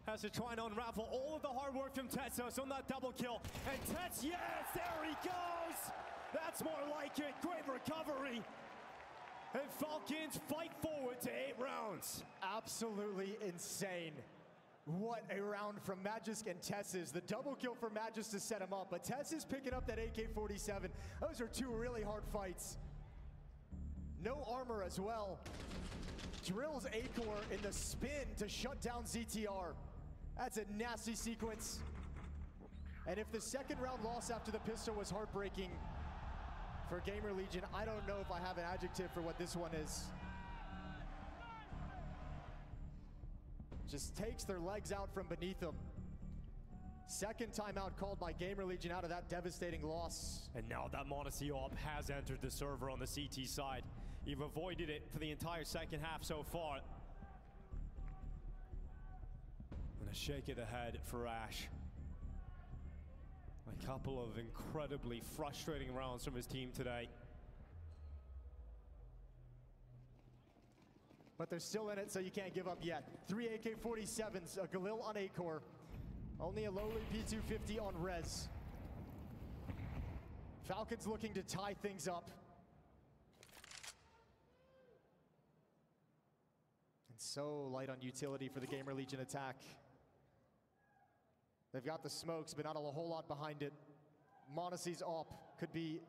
has to try and unravel all of the hard work from Tessus on that double kill. And Tess, yes, there he goes! That's more like it. Great recovery. And Falcons fight forward to 8 rounds. Absolutely insane. What a round from Magisk and Tessus. The double kill for Magisk to set him up, but Tessus picking up that AK-47. Those are 2 really hard fights. No armor as well. Drills Acor in the spin to shut down ZTR. That's a nasty sequence. And if the second round loss after the pistol was heartbreaking for Gamer Legion, I don't know if I have an adjective for what this one is. Just takes their legs out from beneath them. Second timeout called by Gamer Legion out of that devastating loss. And now that m0NESY Op has entered the server on the CT side. You've avoided it for the entire second half so far. And a shake of the head for Ash. A couple of incredibly frustrating rounds from his team today. But they're still in it, so you can't give up yet. 3 AK-47s, a Galil on Acor. Only a lowly P250 on Rez. Falcons looking to tie things up. And so light on utility for the Gamer Legion attack. They've got the smokes, but not a whole lot behind it. m0NESY's op could be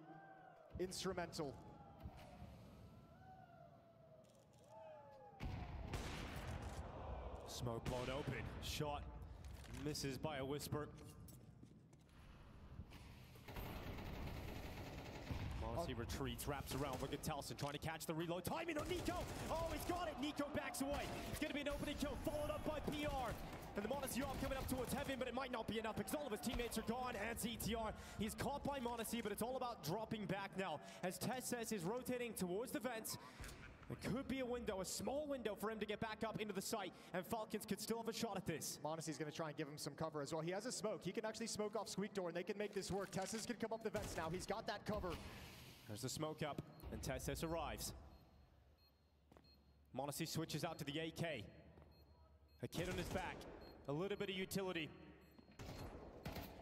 instrumental. Smoke blown open. Shot misses by a whisper. m0NESY retreats, wraps around. Look at Towson trying to catch the reload. Timing on Nico. Oh, he's got it. Nico backs away. It's going to be an opening kill, followed up by PR. And the m0NESY Op coming up towards heaven, but it might not be enough because all of his teammates are gone, and ZTR. He's caught by m0NESY, but it's all about dropping back now. As Tess says, is rotating towards the vents. It could be a window, a small window for him to get back up into the site, and Falcons could still have a shot at this. m0NESY's going to try and give him some cover as well. He has a smoke. He can actually smoke off Squeak Door, and they can make this work. Tessus can come up the vents now. He's got that cover. There's the smoke up, and Tessus arrives. m0NESY switches out to the AK. A kid on his back. A little bit of utility.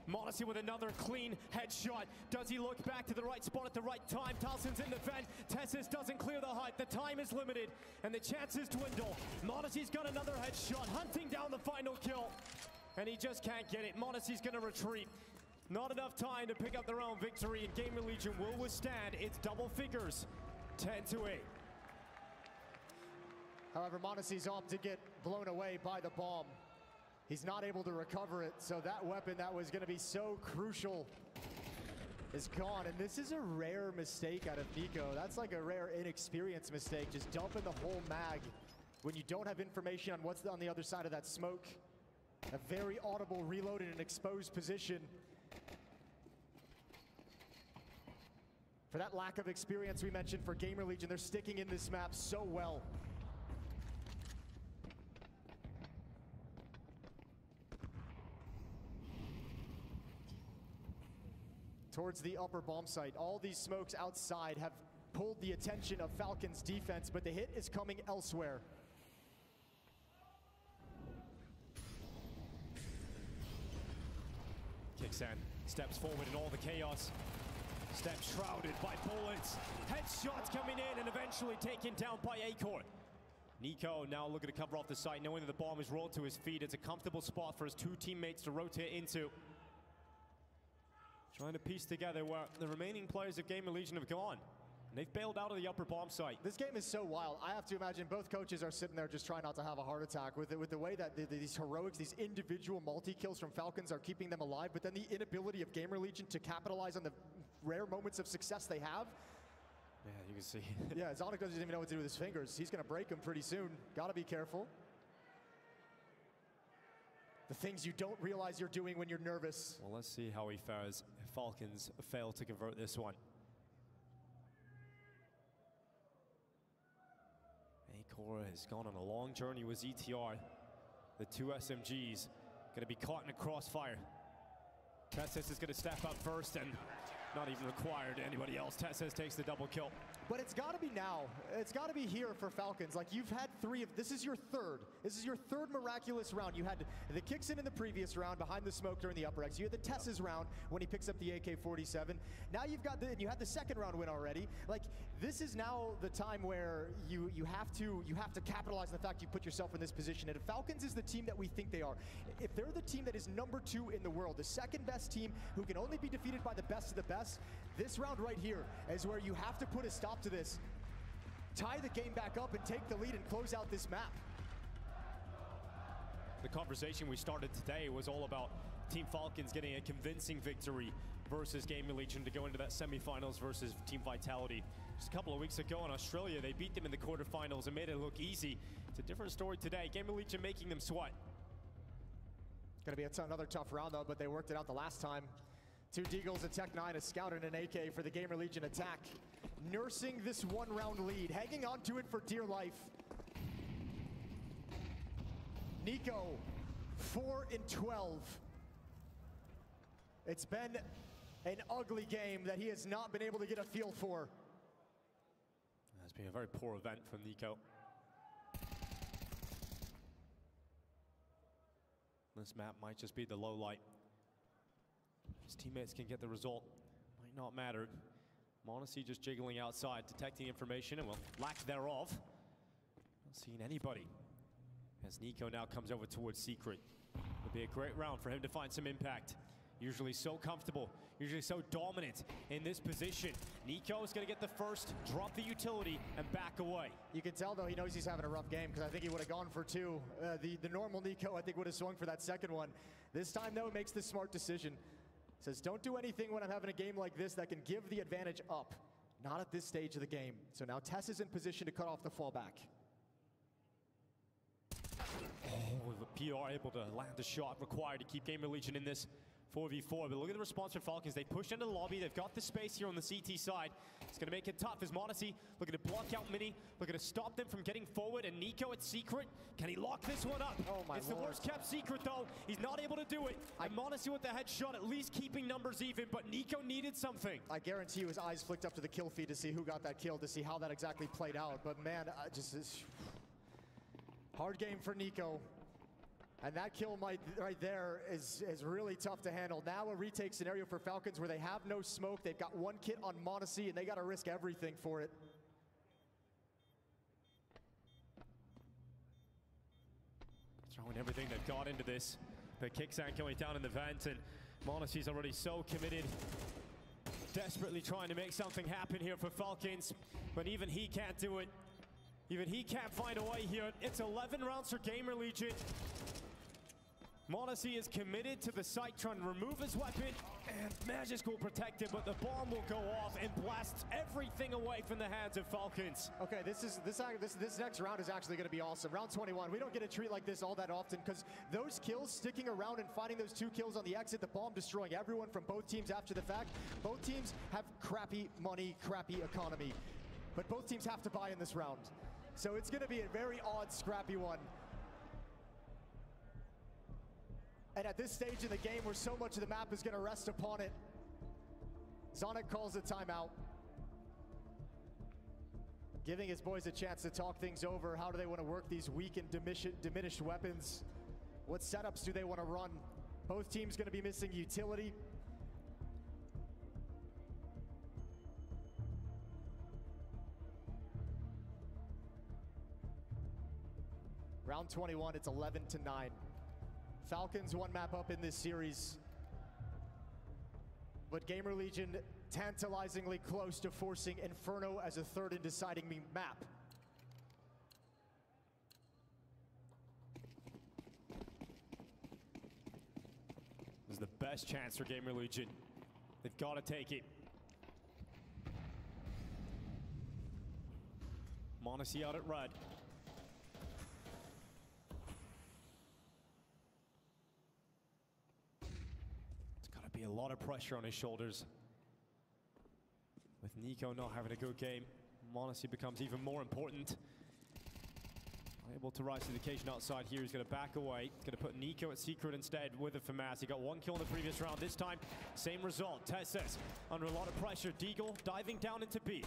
m0NESY with another clean headshot. Does he look back to the right spot at the right time? Towson's in the vent. Tessus doesn't clear the hut. The time is limited, and the chances dwindle. m0NESY's got another headshot, hunting down the final kill. And he just can't get it. m0NESY's gonna retreat. Not enough time to pick up their own victory, and Gamer Legion will withstand its double figures, 10-8. However, m0NESY's op did get blown away by the bomb. He's not able to recover it, so that weapon that was going to be so crucial is gone. And this is a rare mistake out of Nico. That's like a rare inexperienced mistake, just dumping the whole mag when you don't have information on what's on the other side of that smoke. A very audible reload in an exposed position. For that lack of experience we mentioned for Gamer Legion, they're sticking in this map so well. Towards the upper bomb site. All these smokes outside have pulled the attention of Falcons defense, but the hit is coming elsewhere. Kicks in, steps forward in all the chaos. Step shrouded by bullets. Headshots coming in and eventually taken down by Acor. NiKo now looking to cover off the site, knowing that the bomb is rolled to his feet. It's a comfortable spot for his two teammates to rotate into. Trying to piece together where the remaining players of Gamer Legion have gone. And they've bailed out of the upper bomb site. This game is so wild. I have to imagine both coaches are sitting there just trying not to have a heart attack with the way that these heroics, these individual multi-kills from Falcons are keeping them alive, but then the inability of Gamer Legion to capitalize on the rare moments of success they have. Yeah, you can see. Yeah, Zonic doesn't even know what to do with his fingers. He's going to break them pretty soon. Got to be careful. The things you don't realize you're doing when you're nervous. Well, let's see how he fares if Falcons fail to convert this one. Acor has gone on a long journey with ZTR. The two SMGs going to be caught in a crossfire. Tessis is going to step up first and not even required anybody else. Tessis takes the double kill. But it's got to be now. It's got to be here for Falcons. Like, you've had three of, this is your third. This is your third miraculous round. You had the kicks in the previous round behind the smoke during the upper X. You had the Tess's round when he picks up the AK-47. Now you've got you had the second round win already. Like, this is now the time where you have to capitalize on the fact you put yourself in this position. And if Falcons is the team that we think they are, if they're the team that is number 2 in the world, the second best team who can only be defeated by the best of the best, this round right here is where you have to put a stop to this. Tie the game back up and take the lead and close out this map. The conversation we started today was all about Team Falcons getting a convincing victory versus Gamer Legion to go into that semifinals versus Team Vitality. Just a couple of weeks ago in Australia, they beat them in the quarterfinals and made it look easy. It's a different story today. Gamer Legion making them sweat. Gonna be another tough round though, but they worked it out the last time. 2 Deagles, a Tech 9, a Scout, and an AK for the Gamer Legion attack. Nursing this one-round lead, hanging on to it for dear life. NiKo, 4 in 12. It's been an ugly game that he has not been able to get a feel for. It's been a very poor event from NiKo. This map might just be the low light. His teammates can get the result. Might not matter. m0NESY just jiggling outside, detecting information, and well, lack thereof. Not seeing anybody. As NiKo now comes over towards Secret. It'll be a great round for him to find some impact. Usually so comfortable, usually so dominant in this position. NiKo is going to get the first, drop the utility, and back away. You can tell, though, he knows he's having a rough game because I think he would have gone for 2. The normal NiKo, I think, would have swung for that second one. This time, though, makes the smart decision. Says, don't do anything when I'm having a game like this that can give the advantage up. Not at this stage of the game. So now Tess is in position to cut off the fallback. Oh, the PR able to land the shot required to keep Gamer Legion in this 4v4, but look at the response from Falcons. They pushed into the lobby. They've got the space here on the CT side. It's going to make it tough as m0NESY looking to block out Mini, looking to stop them from getting forward, and NiKo at Secret. Can he lock this one up? Oh my It's Lord. the worst kept secret, though. He's not able to do it. And m0NESY with the headshot, at least keeping numbers even, but NiKo needed something. I guarantee you his eyes flicked up to the kill feed to see who got that kill, to see how that exactly played out. But man, hard game for NiKo. And that kill right there is really tough to handle. Now a retake scenario for Falcons where they have no smoke. They've got 1 kit on m0NESY, and they got to risk everything for it. Throwing everything they've got into this. The kicks aren't going down in the vent, and m0NESY's already so committed. Desperately trying to make something happen here for Falcons, but even he can't do it. Even he can't find a way here. It's 11 rounds for Gamer Legion. m0NESY is committed to the site, trying to remove his weapon, and Magisk will protect him, but the bomb will go off and blast everything away from the hands of Falcons. Okay, this next round is actually going to be awesome. Round 21. We don't get a treat like this all that often because those kills, sticking around and finding those 2 kills on the exit, the bomb destroying everyone from both teams after the fact. Both teams have crappy money, crappy economy, but both teams have to buy in this round. So it's going to be a very odd, scrappy one. And at this stage in the game where so much of the map is going to rest upon it, Zonic calls a timeout. Giving his boys a chance to talk things over. How do they want to work these weak and diminished weapons? What setups do they want to run? Both teams going to be missing utility. Round 21, it's 11-9. Falcons one map up in this series, but Gamer Legion tantalizingly close to forcing Inferno as a third and deciding map. This is the best chance for Gamer Legion. They've got to take it. m0NESY out at red. It's got to be a lot of pressure on his shoulders. With Nico not having a good game, m0NESY becomes even more important. Able to rise to the occasion outside here. He's going to back away. Going to put Nico at secret instead with a FAMAS. He got 1 kill in the previous round. This time, same result. Tesses under a lot of pressure. Deagle diving down into B.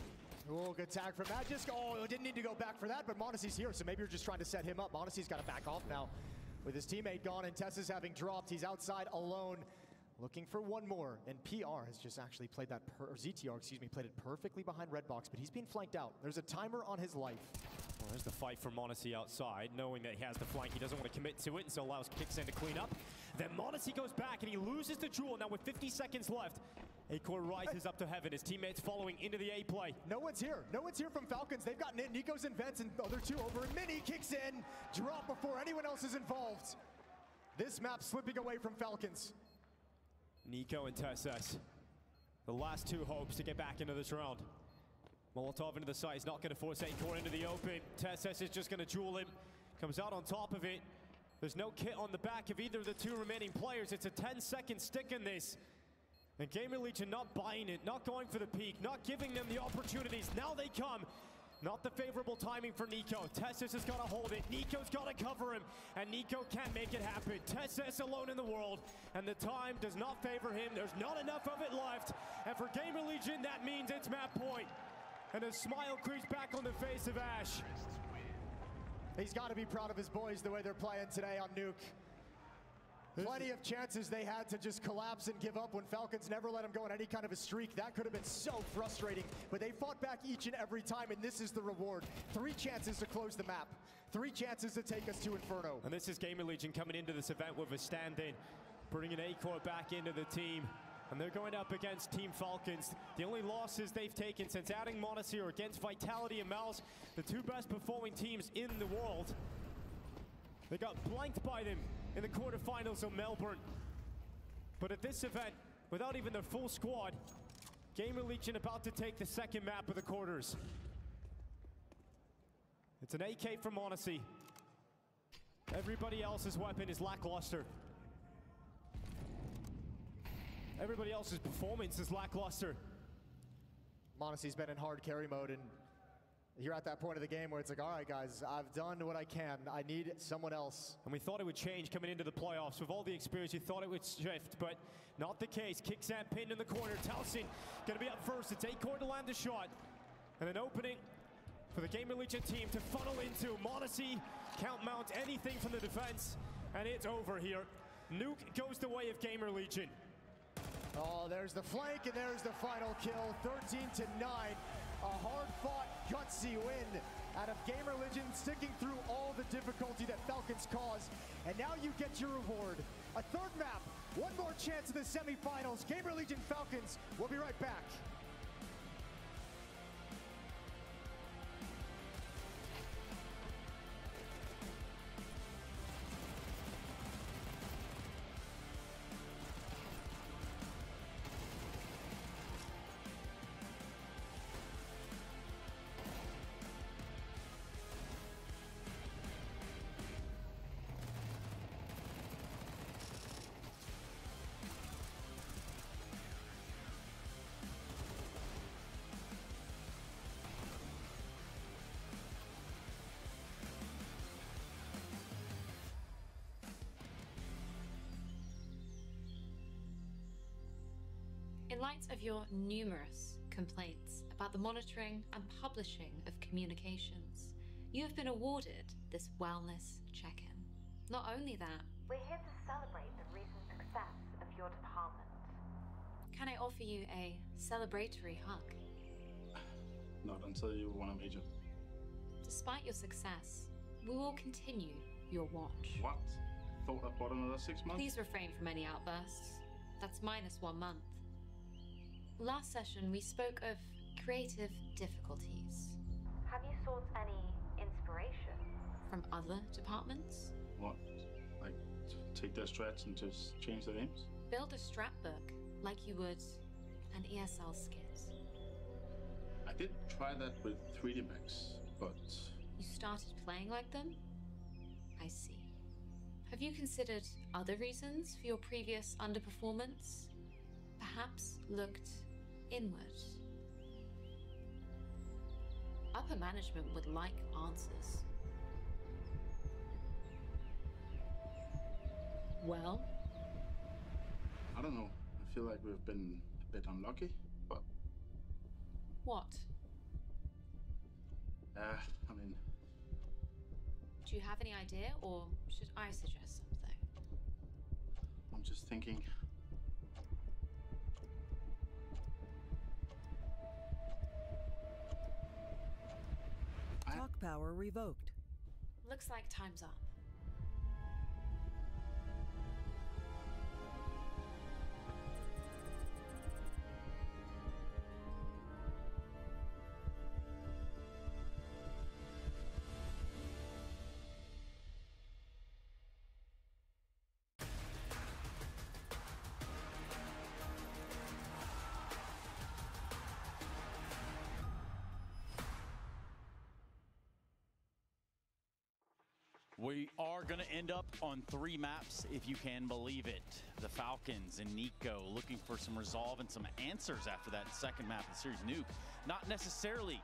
Oh, good tag from Magisk. Oh, didn't need to go back for that, but m0NESY's here, so maybe you're just trying to set him up. m0NESY's got to back off now. With his teammate gone and Tesses having dropped, he's outside alone, looking for one more. And PR has just actually played that, or ZTR, excuse me, played it perfectly behind red box, but he's being flanked out. There's a timer on his life. Well, there's the fight for m0NESY outside, knowing that he has the flank. He doesn't want to commit to it, and so allows Kixen to clean up. Then m0NESY goes back, and he loses the jewel. Now with 50 seconds left, Acor rises up to heaven. His teammates following into the A play. No one's here. No one's here from Falcons. They've gotten in. Nico's in vents, and the other two over. And Mini kicks in. Drop before anyone else is involved. This map slipping away from Falcons. Nico and Tesses, the last two hopes to get back into this round. Molotov into the side. He's not going to force Acor into the open. Tesses is just going to jewel him. Comes out on top of it. There's no kit on the back of either of the two remaining players. It's a 10-second stick in this. And Gamer Legion not buying it, not going for the peak, not giving them the opportunities. Now they come. Not the favorable timing for Nico. Tesses has got to hold it. Nico's got to cover him. And Nico can't make it happen. Tesses alone in the world. And the time does not favor him. There's not enough of it left. And for Gamer Legion, that means it's map point. And a smile creeps back on the face of Ash. He's got to be proud of his boys the way they're playing today on Nuke. Plenty of chances they had to just collapse and give up when Falcons never let them go on any kind of a streak. That could have been so frustrating, but they fought back each and every time, and this is the reward. 3 chances to close the map. 3 chances to take us to Inferno. And this is Gamer Legion coming into this event with a stand-in, bringing Acor back into the team. And they're going up against Team Falcons. The only losses they've taken since adding m0NESY are against Vitality and Mouse, the 2 best performing teams in the world. They got blanked by them in the quarterfinals of Melbourne. But at this event, without even their full squad, Gamer Legion about to take the second map of the quarters. It's an AK from m0NESY. Everybody else's weapon is lackluster. Everybody else's performance is lackluster. m0NESY's been in hard carry mode, and you're at that point of the game where it's like, all right, guys, I've done what I can. I need someone else. And we thought it would change coming into the playoffs. With all the experience, you thought it would shift, but not the case. Kixan pinned in the corner. Towson going to be up first. It's Acor to land the shot. And an opening for the Gamer Legion team to funnel into. m0NESY can't mount anything from the defense, and it's over here. Nuke goes the way of Gamer Legion. Oh, there's the flank, and there's the final kill. 13-9. A hard-fought, gutsy win out of Gamer Legion, sticking through all the difficulty that Falcons caused. And now you get your reward. A third map, one more chance in the semifinals. Gamer Legion Falcons. We'll be right back. In light of your numerous complaints about the monitoring and publishing of communications, you have been awarded this wellness check-in. Not only that, we're here to celebrate the recent success of your department. Can I offer you a celebratory hug? Not until you won a major. Despite your success, We will continue your watch. What? Thought about another 6 months? Please refrain from any outbursts. That's minus 1 month. Last session, we spoke of creative difficulties. Have you sought any inspiration from other departments? What? Like, take their strats and just change the names? Build a strat book like you would an ESL skit. I did try that with 3D Max, but... You started playing like them? I see. Have you considered other reasons for your previous underperformance? Perhaps looked inward? Upper management would like answers. Well? I don't know. I feel like we've been a bit unlucky, but... What? I mean... Do you have any idea, or should I suggest something? I'm just thinking... Talk power revoked. Looks like time's up. We are going to end up on 3 maps, if you can believe it. The Falcons and Nico looking for some resolve and some answers after that second map of the series. Nuke not necessarily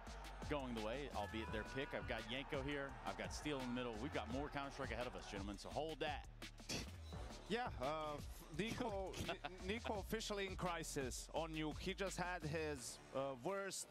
going the way, albeit their pick. I've got Yanko here. I've got Steel in the middle. We've got more Counter-Strike ahead of us, gentlemen, so hold that. Yeah, Nico officially in crisis on Nuke. He just had his worst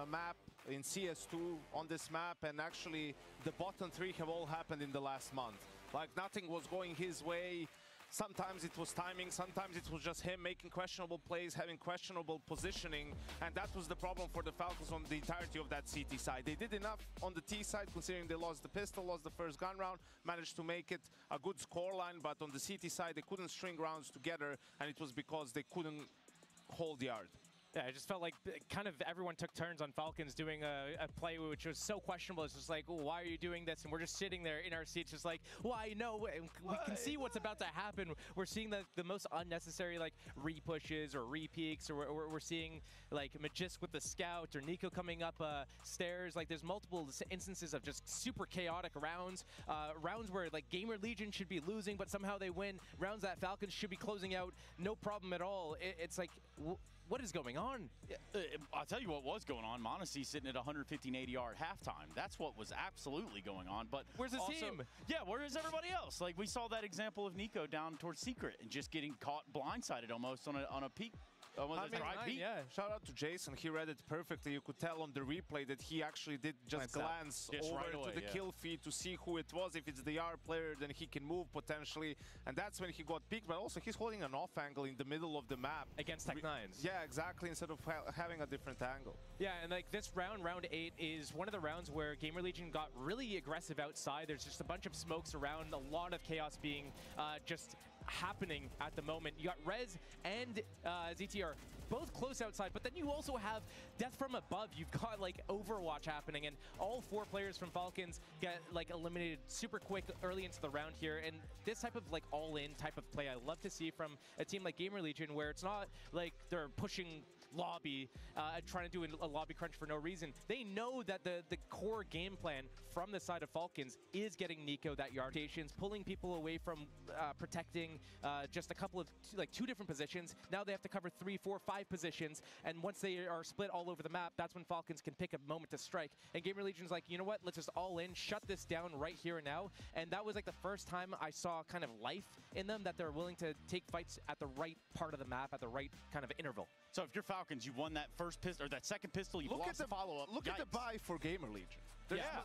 map in CS2 on this map, and actually the bottom 3 have all happened in the last month. Like, nothing was going his way. Sometimes it was timing, sometimes it was just him making questionable plays, having questionable positioning, and that was the problem for the Falcons on the entirety of that CT side. They did enough on the T side, considering they lost the pistol, lost the first gun round, managed to make it a good scoreline, but on the CT side they couldn't string rounds together, and it was because they couldn't hold yard. Yeah, I just felt like kind of everyone took turns on Falcons doing a play which was so questionable. It's just like, oh, why are you doing this? And we're just sitting there in our seats just like, why? No, we can see what's about to happen. We're seeing the most unnecessary like re-pushes or re-peeks, or we're seeing like Magisk with the scout or Nico coming up stairs. Like there's multiple instances of just super chaotic rounds. Rounds where like Gamer Legion should be losing, but somehow they win. Rounds that Falcons should be closing out, no problem at all. It's like... What is going on? I'll tell you what was going on. Monacy sitting at 115-80 halftime. That's what was absolutely going on. But where's his also, team? Yeah, where is everybody else? Like we saw that example of Nico down towards Secret and just getting caught blindsided almost on a peak. Yeah. Shout out to Jason. He read it perfectly. You could tell on the replay that he actually did just glance over right away, to the kill feed to see who it was. If it's the R player, then he can move potentially. And that's when he got picked. But also, he's holding an off angle in the middle of the map. Against Tech9s. Yeah, exactly. Instead of having a different angle. Yeah, and like this round 8, is one of the rounds where Gamer Legion got really aggressive outside. There's just a bunch of smokes around, a lot of chaos being just happening at the moment. You got Rez and ZTR both close outside, but then you also have death from above. You've got like Overwatch happening, and all 4 players from Falcons get like eliminated super quick early into the round here. And this type of like all-in type of play I love to see from a team like Gamer Legion, where it's not like they're pushing lobby, trying to do a lobby crunch for no reason. They know that the core game plan from the side of Falcons is getting Nico that yard stations, pulling people away from protecting just a couple of 2 different positions. Now they have to cover 3, 4, 5 positions, and once they are split all over the map, that's when Falcons can pick a moment to strike. And Gamer Legion's like, you know what, let's just all in, shut this down right here and now. And that was like the first time I saw kind of life in them, that they're willing to take fights at the right part of the map, at the right kind of interval. So if you're Falcons, you've won that first pistol, or that second pistol, you've lost the follow-up. Look at the buy for Gamer Legion.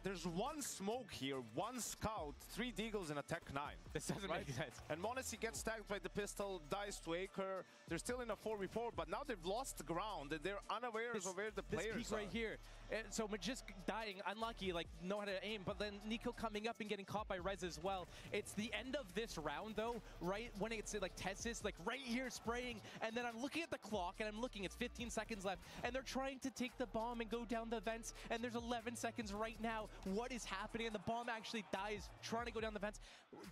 There's one smoke here, one scout, 3 deagles and a tech 9. This doesn't make sense. And m0NESY gets tagged by the pistol, dies to Acre. They're still in a 4v4, but now they've lost the ground and they're unaware of where the players this peak are. right here. And so Magisk dying, unlucky, like know how to aim, but then Nico coming up and getting caught by Rez as well. It's the end of this round though, right when it's like Tessis, like right here spraying, and then I'm looking at the clock and I'm looking, it's 15 seconds left, and they're trying to take the bomb and go down the vents, and there's 11 seconds right now. What is happening? And the bomb actually dies trying to go down the vents.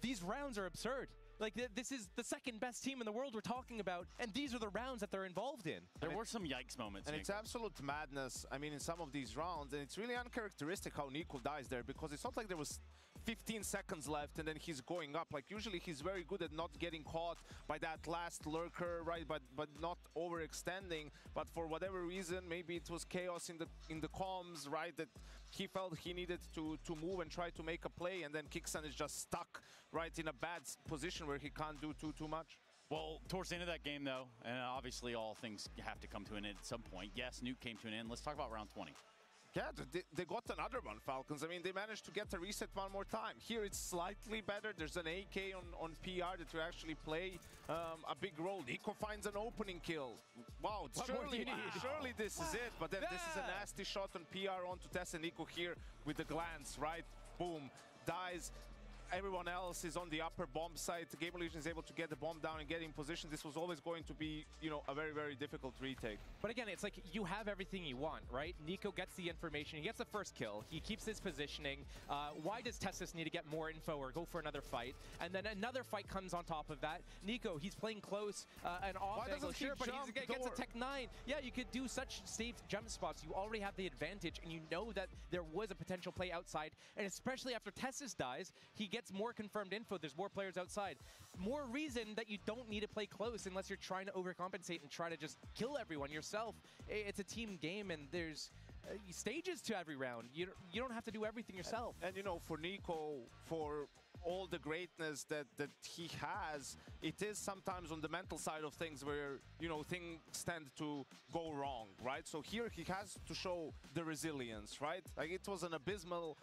These rounds are absurd. Like, this is the second best team in the world we're talking about, and these are the rounds that they're involved in. There were some yikes moments. And it's absolute madness, I mean, in some of these rounds, and it's really uncharacteristic how Nico dies there, because it's not like there was 15 seconds left and then he's going up. Like, usually he's very good at not getting caught by that last lurker, right, but not overextending. But for whatever reason, maybe it was chaos in the comms, right, that he felt he needed to move and try to make a play, and then Kixan is just stuck right in a bad position where he can't do too much. Well, towards the end of that game, though, and obviously all things have to come to an end at some point. Yes, Nuke came to an end. Let's talk about round 20. Yeah, they got another one, Falcons. I mean, they managed to get a reset one more time. Here it's slightly better. There's an AK on PR that you actually play a big role. Nico finds an opening kill. Wow, surely this is it. But then this is a nasty shot on PR onto Tess, and Nico here with the glance, right? Boom, dies. Everyone else is on the upper bomb site. Gamer Legion is able to get the bomb down and get in position. This was always going to be, you know, a very, very difficult retake. But again, it's like you have everything you want, right? Nico gets the information. He gets the first kill. He keeps his positioning. Why does Tessis need to get more info or go for another fight? And then another fight comes on top of that. Nico, he's playing close and off angle, sure, but he gets a tech 9. Yeah, you could do such safe jump spots. You already have the advantage, and you know that there was a potential play outside. And especially after Tessis dies, he gets more confirmed info. There's more players outside. More reason that you don't need to play close unless you're trying to overcompensate and try to just kill everyone yourself. It's a team game, and there's stages to every round. You don't have to do everything yourself. And you know, for Nico, for all the greatness that he has, it is sometimes on the mental side of things where, you know, things tend to go wrong, right? So here he has to show the resilience, right? Like, it was an abysmal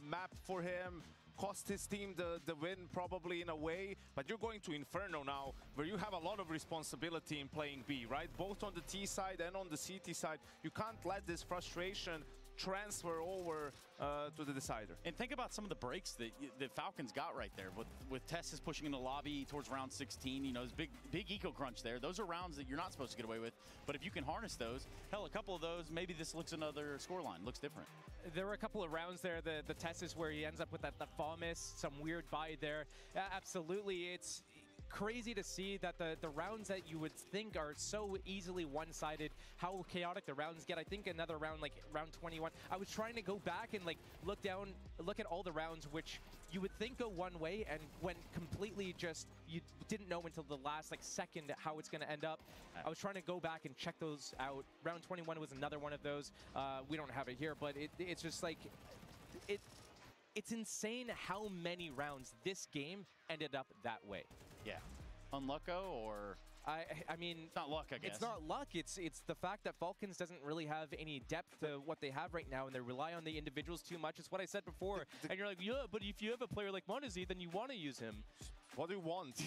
map for him. Cost his team the win probably in a way, but you're going to Inferno now, where you have a lot of responsibility in playing B, right? Both on the T side and on the CT side. You can't let this frustration transfer over to the decider. And think about some of the breaks that the Falcons got right there with Tessis pushing in the lobby towards round 16. You know, there's big eco crunch there. Those are rounds that you're not supposed to get away with. But if you can harness those, hell, a couple of those, maybe this looks another scoreline, looks different. There were a couple of rounds there, the Tessis where he ends up with that FAMIS, some weird buy there. Absolutely, it's crazy to see that the rounds that you would think are so easily one-sided, how chaotic the rounds get. I think another round, like round 21, I was trying to go back and like look at all the rounds which you would think go one way and went completely just, you didn't know until the last like second how it's going to end up. I was trying to go back and check those out. Round 21 was another one of those. We don't have it here, but it's just like, it's insane how many rounds this game ended up that way. Yeah. Unlucko, or I mean, it's not luck, I guess. It's not luck. It's the fact that Falcons doesn't really have any depth to what they have right now, and they rely on the individuals too much. It's what I said before. And you're like, yeah, but if you have a player like m0NESY, then you want to use him. What do you want?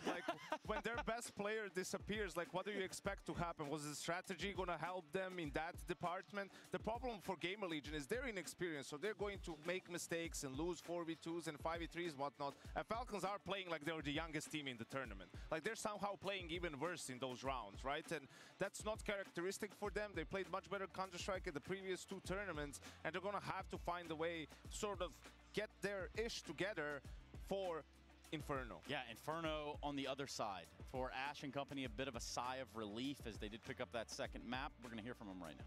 Like, when their best player disappears, like, what do you expect to happen? Was the strategy going to help them in that department? The problem for Gamer Legion is they're inexperienced, so they're going to make mistakes and lose 4v2s and 5v3s, whatnot. And Falcons are playing like they're the youngest team in the tournament. Like, they're somehow playing even worse in those rounds, right? And that's not characteristic for them. They played much better Counter-Strike at the previous 2 tournaments, and they're going to have to find a way to sort of get their ish together for Inferno. Yeah, Inferno on the other side. For Ash and company, a bit of a sigh of relief as they did pick up that second map. We're going to hear from them right now.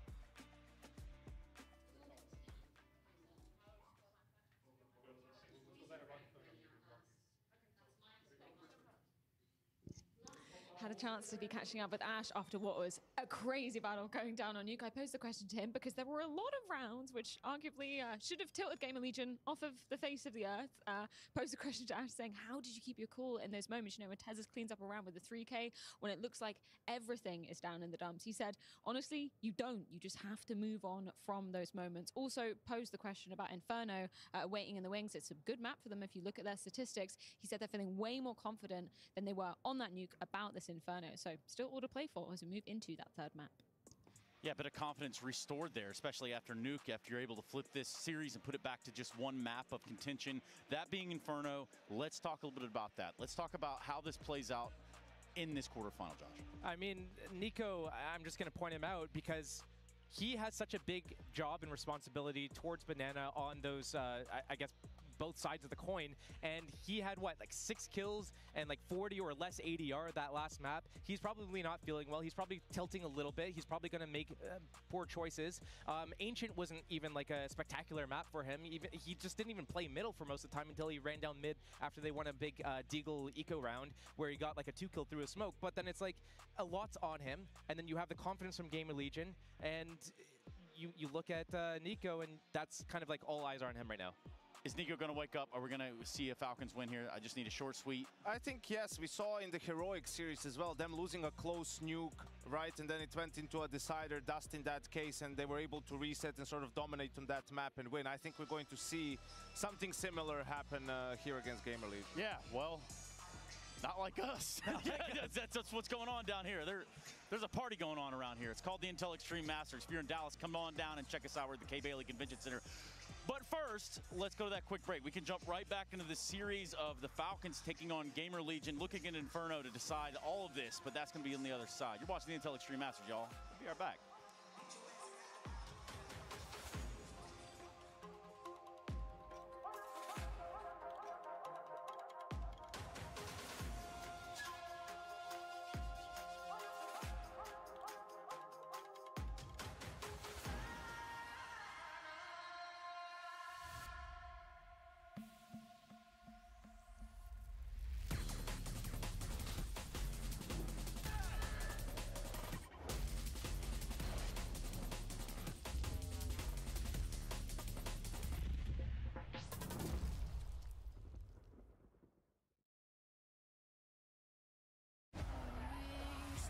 Had a chance to be catching up with Ash after what was a crazy battle going down on Nuke. I posed the question to him because there were a lot of rounds which arguably should have tilted Gamer Legion off of the face of the earth. Posed the question to Ash saying, how did you keep your cool in those moments? You know, when Tezos cleans up a round with the 3K, when it looks like everything is down in the dumps. He said, honestly, you don't. You just have to move on from those moments. Also posed the question about Inferno waiting in the wings. It's a good map for them if you look at their statistics. He said they're feeling way more confident than they were on that Nuke about this Inferno. So still all to play for as we move into that third map. Yeah, a bit of confidence restored there, especially after Nuke, after you're able to flip this series and put it back to just one map of contention. That being Inferno, let's talk a little bit about that. Let's talk about how this plays out in this quarterfinal, Josh. I mean, Nico, I'm just going to point him out because he has such a big job and responsibility towards Banana on those, I guess, both sides of the coin, and he had what, like 6 kills and like 40 or less ADR that last map. He's probably not feeling well. He's probably tilting a little bit. He's probably going to make poor choices. Ancient wasn't even like a spectacular map for him. He just didn't even play middle for most of the time until he ran down mid after they won a big Deagle eco round where he got like a 2 kill through a smoke. But then it's like a lot's on him, and then you have the confidence from Gamer Legion, and you look at Nico, and that's kind of like all eyes are on him right now. Is Nico going to wake up? Are we going to see a Falcons win here? I just need a short, sweet. I think, yes, we saw in the Heroic series as well, them losing a close nuke, right? And then it went into a decider, Dust in that case, and they were able to reset and sort of dominate on that map and win. I think we're going to see something similar happen here against Gamer League. Yeah, well, not like us. That's what's going on down here. There's a party going on around here. It's called the Intel Extreme Masters. If you're in Dallas, come on down and check us out. We're at the Kay Bailey Convention Center. But first, let's go to that quick break. We can jump right back into the series of the Falcons taking on Gamer Legion, looking at Inferno to decide all of this, but that's going to be on the other side. You're watching the Intel Extreme Masters, y'all. We'll be right back.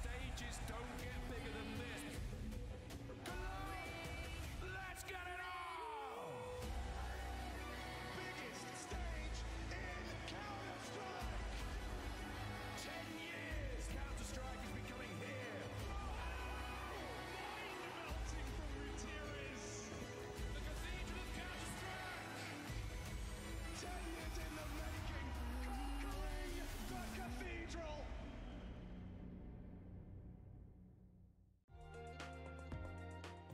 Stages don't get bigger than this. Let's get it on! Biggest stage in Counter-Strike! 10 years Counter-Strike has been coming here. Mind melting from Ruteris. The cathedral of Counter-Strike. 10 years in the making. Conquering the cathedral.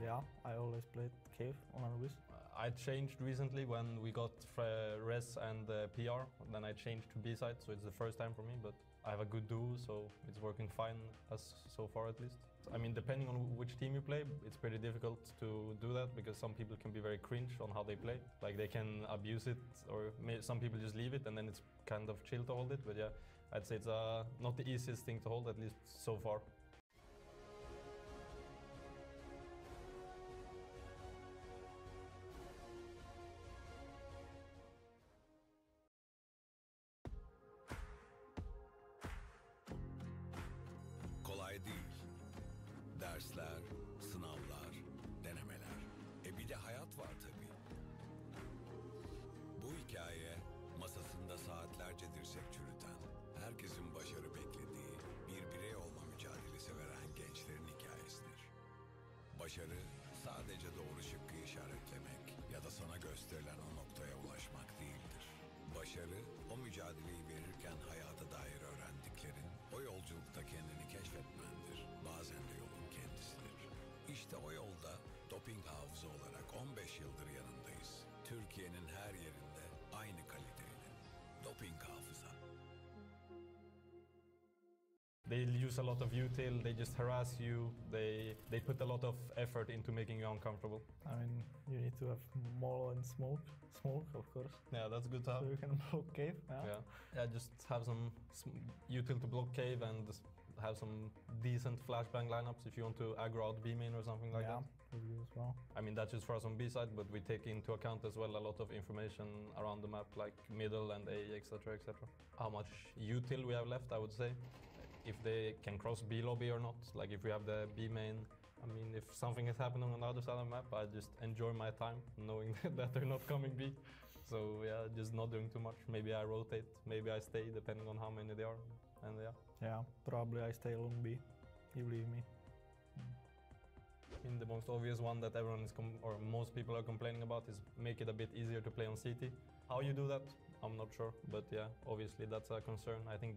Yeah, I always played Cave on Anubis. I changed recently when we got Res and PR. Then I changed to B-side, so it's the first time for me, but I have a good duo, so it's working fine so far at least. I mean, depending on which team you play, it's pretty difficult to do that because some people can be very cringe on how they play. Like they can abuse it, or some people just leave it and then it's kind of chill to hold it. But yeah, I'd say it's not the easiest thing to hold, at least so far. Kolay değil. Dersler, sınavlar, denemeler. Bir de hayat var tabii. Bu hikaye masasında saatlerce dirsek çürüten, herkesin başarı beklediği, bir birey olma mücadelesi veren gençlerin hikayesidir. Başarı sadece doğru şıkkı işaretlemek ya da sana gösterilen o noktaya ulaşmak değildir. Başarı, o mücadeleyi verirken hayata dair öğrendiklerin, o yolculukta kendini keşfetmendir. Bazen de yolun kendisidir. İşte o yolda doping hafıza olarak 15 yıldır yanındayız. Türkiye'nin her yerinde aynı kaliteyle. Doping hafıza. They use a lot of util, they just harass you, they put a lot of effort into making you uncomfortable. I mean, you need to have Molo and Smoke, of course. Yeah, that's good to have. So you can block Cave. Yeah, just have some util to block Cave and have some decent flashbang lineups if you want to aggro out B main or something like that. Would be as well. I mean, that's just for us on B side, but we take into account as well a lot of information around the map, like middle and A, etc., etc. How much util we have left, I would say. If they can cross B lobby or not, like if we have the B main. I mean, if something is happening on the other side of the map, I just enjoy my time knowing that they're not coming B. So yeah, just not doing too much. Maybe I rotate, maybe I stay, depending on how many they are, and yeah. Yeah, probably I stay along B. You leave me. I mean, the most obvious one that everyone is, or most people are complaining about is make it a bit easier to play on CT. How you do that, I'm not sure, but yeah, obviously that's a concern. I think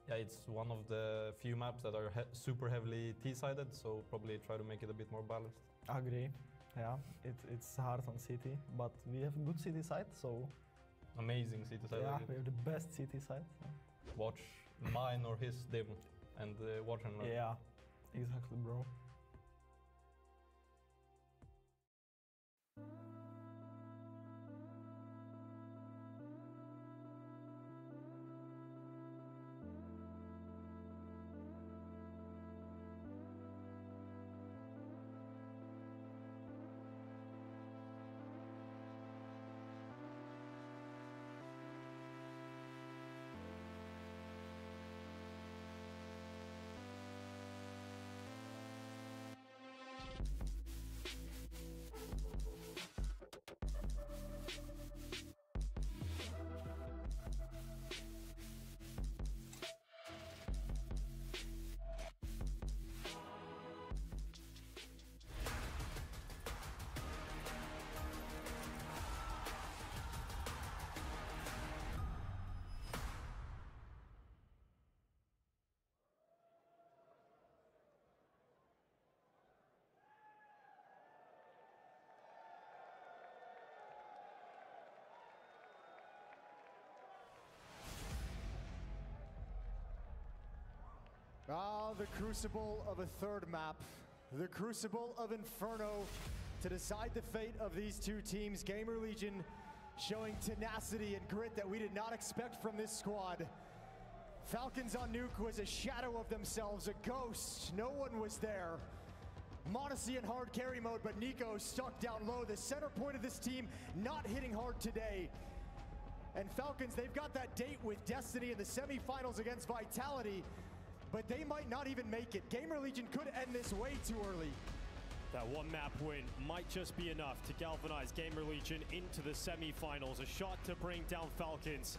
it's one of the few maps that are super heavily T-sided, so probably try to make it a bit more balanced. Agree. Yeah, it's hard on CT, but we have good CT side, so... Amazing CT side. Yeah, we have the best CT side. So. Watch mine or his dim and watch and learn. Yeah, exactly, bro. Ah, the crucible of a third map. The crucible of Inferno to decide the fate of these two teams. Gamer Legion showing tenacity and grit that we did not expect from this squad. Falcons on Nuke was a shadow of themselves, a ghost. No one was there. Modesty in hard carry mode, but Nico stuck down low. The center point of this team not hitting hard today. And Falcons, they've got that date with Destiny in the semifinals against Vitality, but they might not even make it. Gamer Legion could end this way too early. That one map win might just be enough to galvanize Gamer Legion into the semifinals. A shot to bring down Falcons.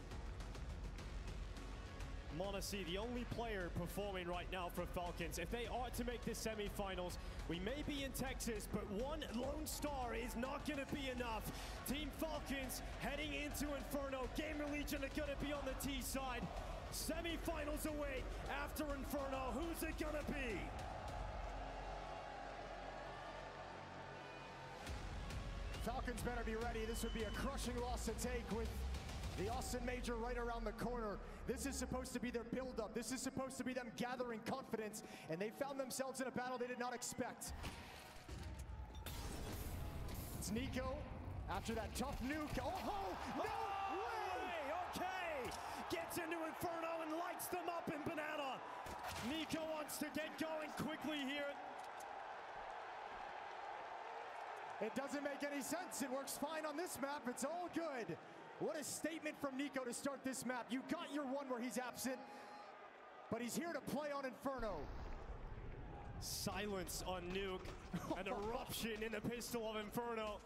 Monacy, the only player performing right now for Falcons. If they are to make the semifinals, we may be in Texas, but one lone star is not going to be enough. Team Falcons heading into Inferno. Gamer Legion are going to be on the T side. Semifinals await after Inferno. Who's it going to be? Falcons better be ready. This would be a crushing loss to take with the Austin Major right around the corner. This is supposed to be their build-up. This is supposed to be them gathering confidence, and they found themselves in a battle they did not expect. It's Nico after that tough nuke. Oh, no way! Okay, gets into Inferno and lights them up in Banana. Nico wants to get going quickly here. It doesn't make any sense. It works fine on this map. It's all good. What a statement from Nico to start this map. You got your one where he's absent, but he's here to play on Inferno. Silence on Nuke. An eruption in the pistol of Inferno.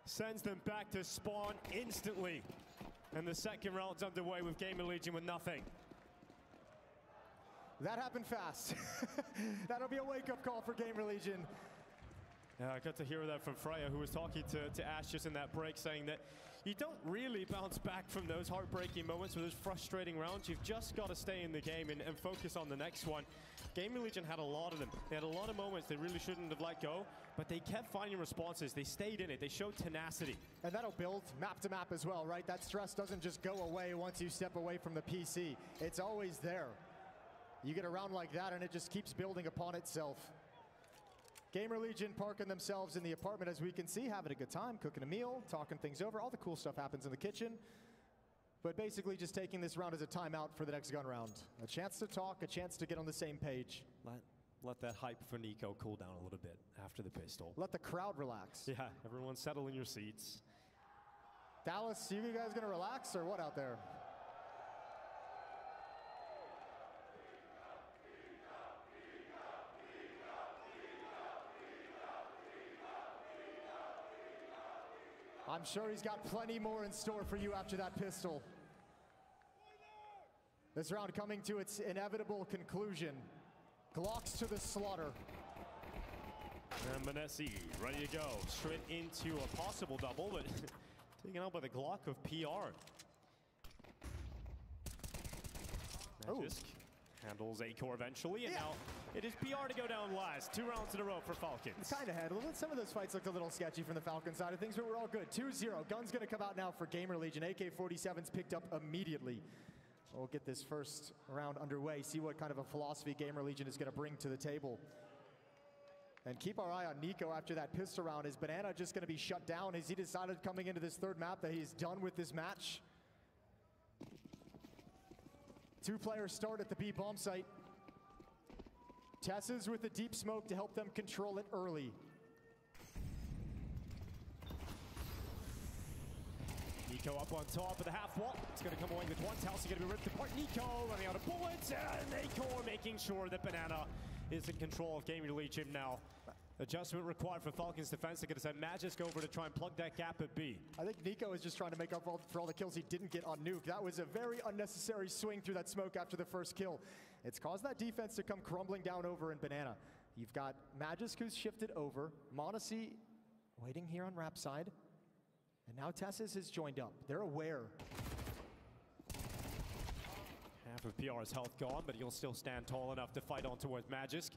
Sends them back to spawn instantly. And the second round's underway with Gamer Legion with nothing. That happened fast. That'll be a wake-up call for Gamer Legion. Yeah, I got to hear that from Freya, who was talking to Ash just in that break, saying that you don't really bounce back from those heartbreaking moments, or those frustrating rounds. You've just got to stay in the game and focus on the next one. Gamer Legion had a lot of them. They had a lot of moments they really shouldn't have let go, but they kept finding responses. They stayed in it. They showed tenacity. And that'll build map to map as well, right? That stress doesn't just go away once you step away from the PC. It's always there. You get a round like that, and it just keeps building upon itself. Gamer Legion parking themselves in the apartment, as we can see, having a good time, cooking a meal, talking things over. All the cool stuff happens in the kitchen. but basically just taking this round as a timeout for the next gun round. A chance to talk, a chance to get on the same page. Let that hype for Nico cool down a little bit after the pistol. Let the crowd relax. Yeah, everyone settle in your seats. Dallas, you guys gonna relax or what out there? I'm sure he's got plenty more in store for you after that pistol. This round coming to its inevitable conclusion. Glocks to the slaughter. And Manesi ready to go. Straight into a possible double, but taken out by the Glock of PR. Magisk handles A-Core eventually, and now it is PR to go down last. 2 rounds in a row for Falcons. Kind of handled it. Some of those fights looked a little sketchy from the Falcon side of things, but we're all good. 2-0. Gun's going to come out now for Gamer Legion. AK-47's picked up immediately. We'll get this first round underway, see what kind of a philosophy Gamer Legion is going to bring to the table. And keep our eye on Nico after that pistol round. Is Banana just going to be shut down? Has he decided coming into this third map that he's done with this match? 2 players start at the B bomb site. Tessa's with the deep smoke to help them control it early. Nico up on top of the half wall. It's going to come away with one. Talsi going to be ripped apart. Nico running out of bullets, and A-Core making sure that Banana is in control of Gamer Legion now. Adjustment required for Falcons defense. They're going to send Magisk over to try and plug that gap at B. I think Nico is just trying to make up for all the kills he didn't get on Nuke. That was a very unnecessary swing through that smoke after the first kill. It's caused that defense to come crumbling down over in Banana. You've got Magisk who's shifted over. Monacy waiting here on Rap side. And now Tessis has joined up. They're aware. Half of PR's health gone, but he'll still stand tall enough to fight on towards Magisk.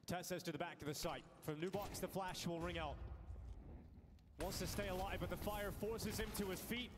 Tessez to the back of the site. From New Box, the flash will ring out. Wants to stay alive, but the fire forces him to his feet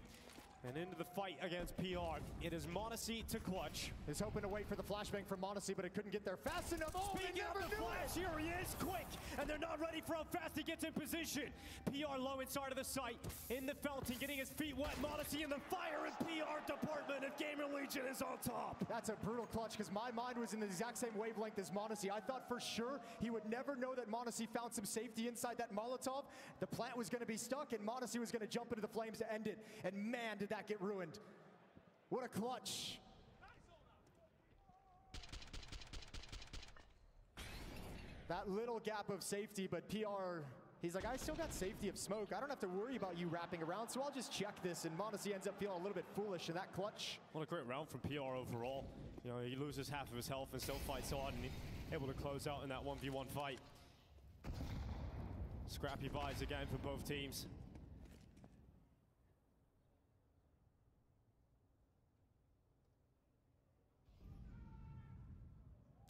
and into the fight against PR. It is Monacy to clutch. He's hoping to wait for the flashbang from Monacy, but it couldn't get there fast enough. Oh, Speaking of the flash, here he is, quick, and they're not ready for how fast he gets in position. PR low inside of the site, in the Felton, getting his feet wet. Monacy in the fire, and PR department of Gamer Legion is on top. That's a brutal clutch, because my mind was in the exact same wavelength as Monacy. I thought for sure he would never know that Monacy found some safety inside that Molotov. The plant was going to be stuck, and Monacy was going to jump into the flames to end it. And man, did that get ruined. What a clutch. That little gap of safety, but PR, he's like, I still got safety of smoke. I don't have to worry about you wrapping around, so I'll just check this. And Monacy ends up feeling a little bit foolish in that clutch. What a great round from PR overall. You know, he loses half of his health and still fights on, and able to close out in that 1v1 fight. Scrappy vibes again for both teams.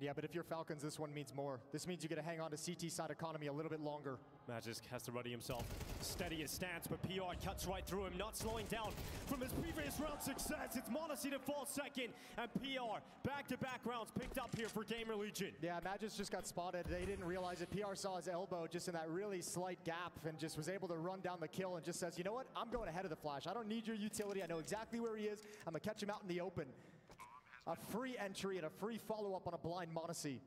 Yeah, but if you're Falcons, this one means more. This means you get to hang on to CT side economy a little bit longer. Magisk has to ready himself. Steady his stance, but PR cuts right through him, not slowing down from his previous round success. It's Monacy to fall second, and PR back-to-back rounds picked up here for Gamer Legion. Yeah, Magisk just got spotted. They didn't realize it. PR saw his elbow just in that really slight gap and just was able to run down the kill and just says, you know what? I'm going ahead of the flash. I don't need your utility. I know exactly where he is. I'm going to catch him out in the open. A free entry and a free follow-up on a blind Monacy.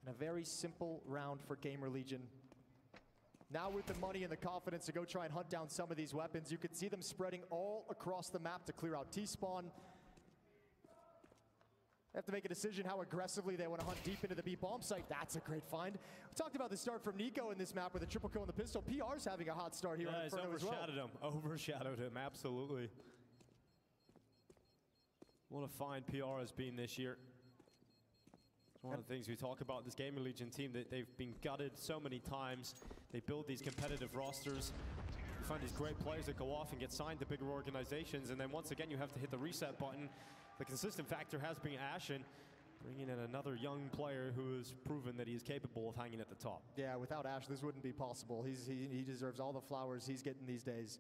And a very simple round for Gamer Legion. Now with the money and the confidence to go try and hunt down some of these weapons, you could see them spreading all across the map to clear out T-spawn. They have to make a decision how aggressively they want to hunt deep into the B bomb site. That's a great find. We talked about the start from Nico in this map with a triple kill on the pistol. PR's having a hot start here on Inferno as well. Overshadowed him, absolutely. What a fine PR has been this year. It's one of the things we talk about this Gamer Legion team, that they've been gutted so many times. They build these competitive rosters. You find these great players that go off and get signed to bigger organizations, and then once again you have to hit the reset button. The consistent factor has been Ashen, bringing in another young player who has proven that he is capable of hanging at the top. Yeah, without Ash, this wouldn't be possible. He deserves all the flowers he's getting these days.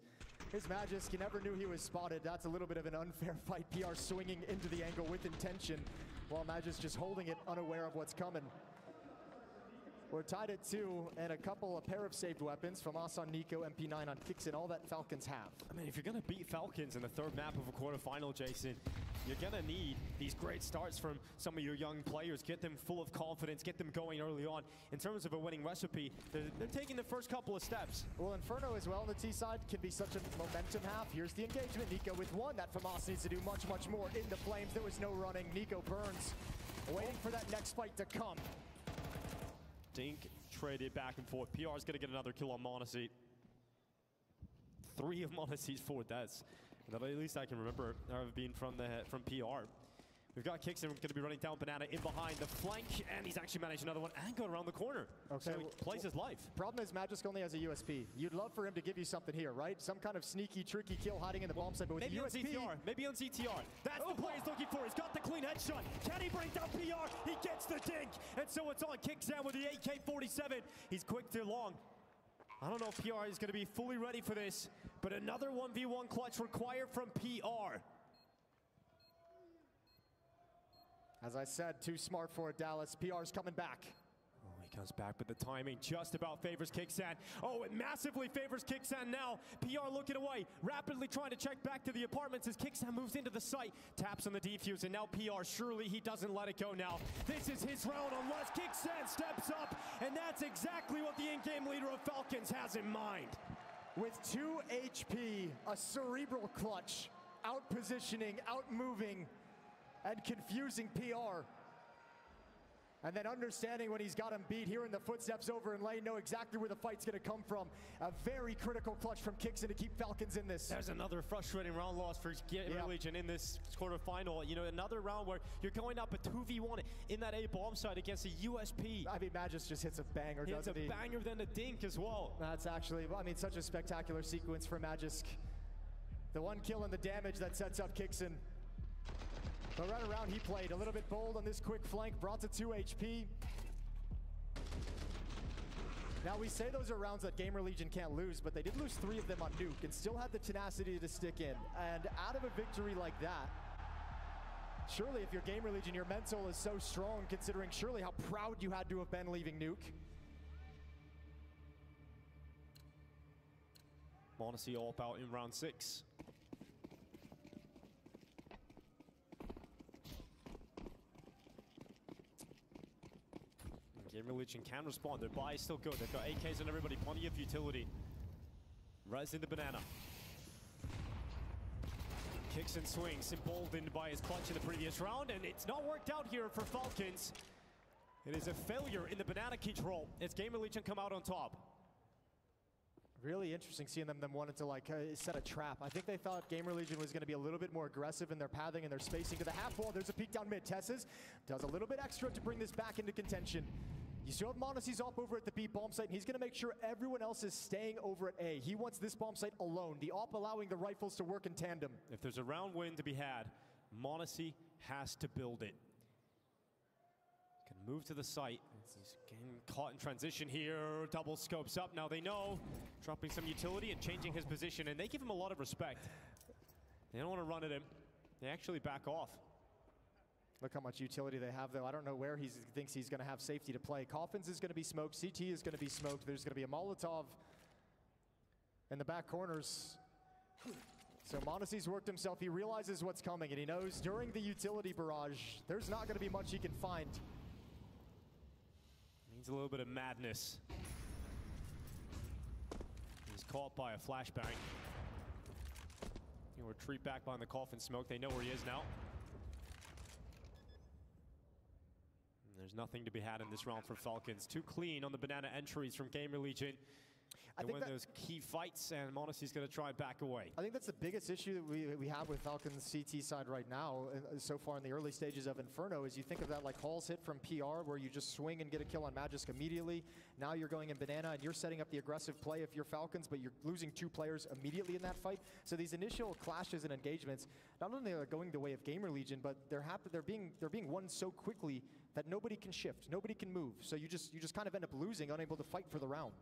His Magisk, you never knew he was spotted. That's a little bit of an unfair fight. PR swinging into the angle with intention, while Magisk just holding it, unaware of what's coming. We're tied at 2, and a pair of saved weapons from us on Nico, MP9 on Kixen, all that Falcons have. I mean, if you're going to beat Falcons in the third map of a quarterfinal, Jason, you're going to need these great starts from some of your young players. Get them full of confidence, get them going early on. In terms of a winning recipe, they're taking the first couple of steps. Well, Inferno as well on the T side can be such a momentum half. Here's the engagement. Nico with 1. That FAMAS needs to do much, much more. In the flames, there was no running. Nico burns, waiting for that next fight to come. Dink traded back and forth. PR is going to get another kill on Monacy. 3 of Monacy's 4 deaths. That at least I can remember have been from PR. We've got Kixen going to be running down Banana in behind the flank, and he's actually managed another one and got around the corner. Okay, so he plays his life. Problem is Magisk only has a USP. You'd love for him to give you something here, right? Some kind of sneaky, tricky kill hiding in the bomb site, but with maybe the on USP... CTR. Maybe on CTR. That's the play he's looking for. He's got the clean headshot. Can he bring down PR? He gets the dink. And so it's on Kixen with the AK-47. He's quick to long. I don't know if PR is going to be fully ready for this, but another 1v1 clutch required from PR. As I said, too smart for it, Dallas. PR's coming back. Oh, he comes back, but the timing just about favors Kixen. Oh, it massively favors Kixen now. PR looking away, rapidly trying to check back to the apartments as Kixen moves into the site. Taps on the defuse, and now PR, surely he doesn't let it go now. This is his round unless Kixen steps up, and that's exactly what the in-game leader of Falcons has in mind. With 2 HP, a cerebral clutch, out-positioning, out-moving, and confusing PR. And then understanding when he's got him beat, hearing the footsteps over in lane, know exactly where the fight's gonna come from. A very critical clutch from Kixen to keep Falcons in this. There's another frustrating round loss for Gamer Legion in this quarterfinal. You know, another round where you're going up a 2v1 in that A bomb site against a USP. I mean, Magisk just hits a banger, doesn't he? Hits a banger then a dink as well. That's actually, I mean, such a spectacular sequence for Magisk. The 1 kill and the damage that sets up Kixen. But right around he played, a little bit bold on this quick flank, brought to 2 HP. Now we say those are rounds that Gamer Legion can't lose, but they did lose 3 of them on Nuke and still had the tenacity to stick in. And out of a victory like that, surely if you're Gamer Legion, your mental is so strong considering surely how proud you had to have been leaving Nuke. Monacy all about in round 6. Gamer Legion can respond. Their buy is still good. They've got AKs and everybody, plenty of utility. Res in the banana. Kicks and swings, emboldened by his clutch in the previous round, and it's not worked out here for Falcons. It is a failure in the banana control as Gamer Legion come out on top. Really interesting seeing them wanted to like set a trap. I think they thought Gamer Legion was going to be a little bit more aggressive in their pathing and their spacing to the half wall. There's a peek down mid. Tesses does a little bit extra to bring this back into contention. You still have Monacy's op over at the B bomb site, and he's going to make sure everyone else is staying over at A. He wants this bomb site alone, the op allowing the rifles to work in tandem. If there's a round win to be had, Monacy has to build it. Can move to the site. He's getting caught in transition here. Double scopes up. Now they know. Dropping some utility and changing his position, and they give him a lot of respect. They don't want to run at him. They actually back off. Look how much utility they have, though. I don't know where he thinks he's going to have safety to play. Coffins is going to be smoked. CT is going to be smoked. There's going to be a Molotov in the back corners. So Monacy's worked himself. He realizes what's coming, and he knows during the utility barrage, there's not going to be much he can find. Needs a little bit of madness. He's caught by a flashbang. He'll retreat back behind the coffin smoke. They know where he is now. There's nothing to be had in this round for Falcons. Too clean on the banana entries from Gamer Legion. They win those key fights, and Monacy's going to try and back away. I think that's the biggest issue that we have with Falcons' CT side right now, so far in the early stages of Inferno, is you think of that like Hall's hit from PR, where you just swing and get a kill on Magisk immediately. Now you're going in banana, and you're setting up the aggressive play if you're Falcons, but you're losing 2 players immediately in that fight. So these initial clashes and engagements, not only are going the way of Gamer Legion, but they're being won so quickly that nobody can shift, nobody can move. So you just kind of end up losing, unable to fight for the round.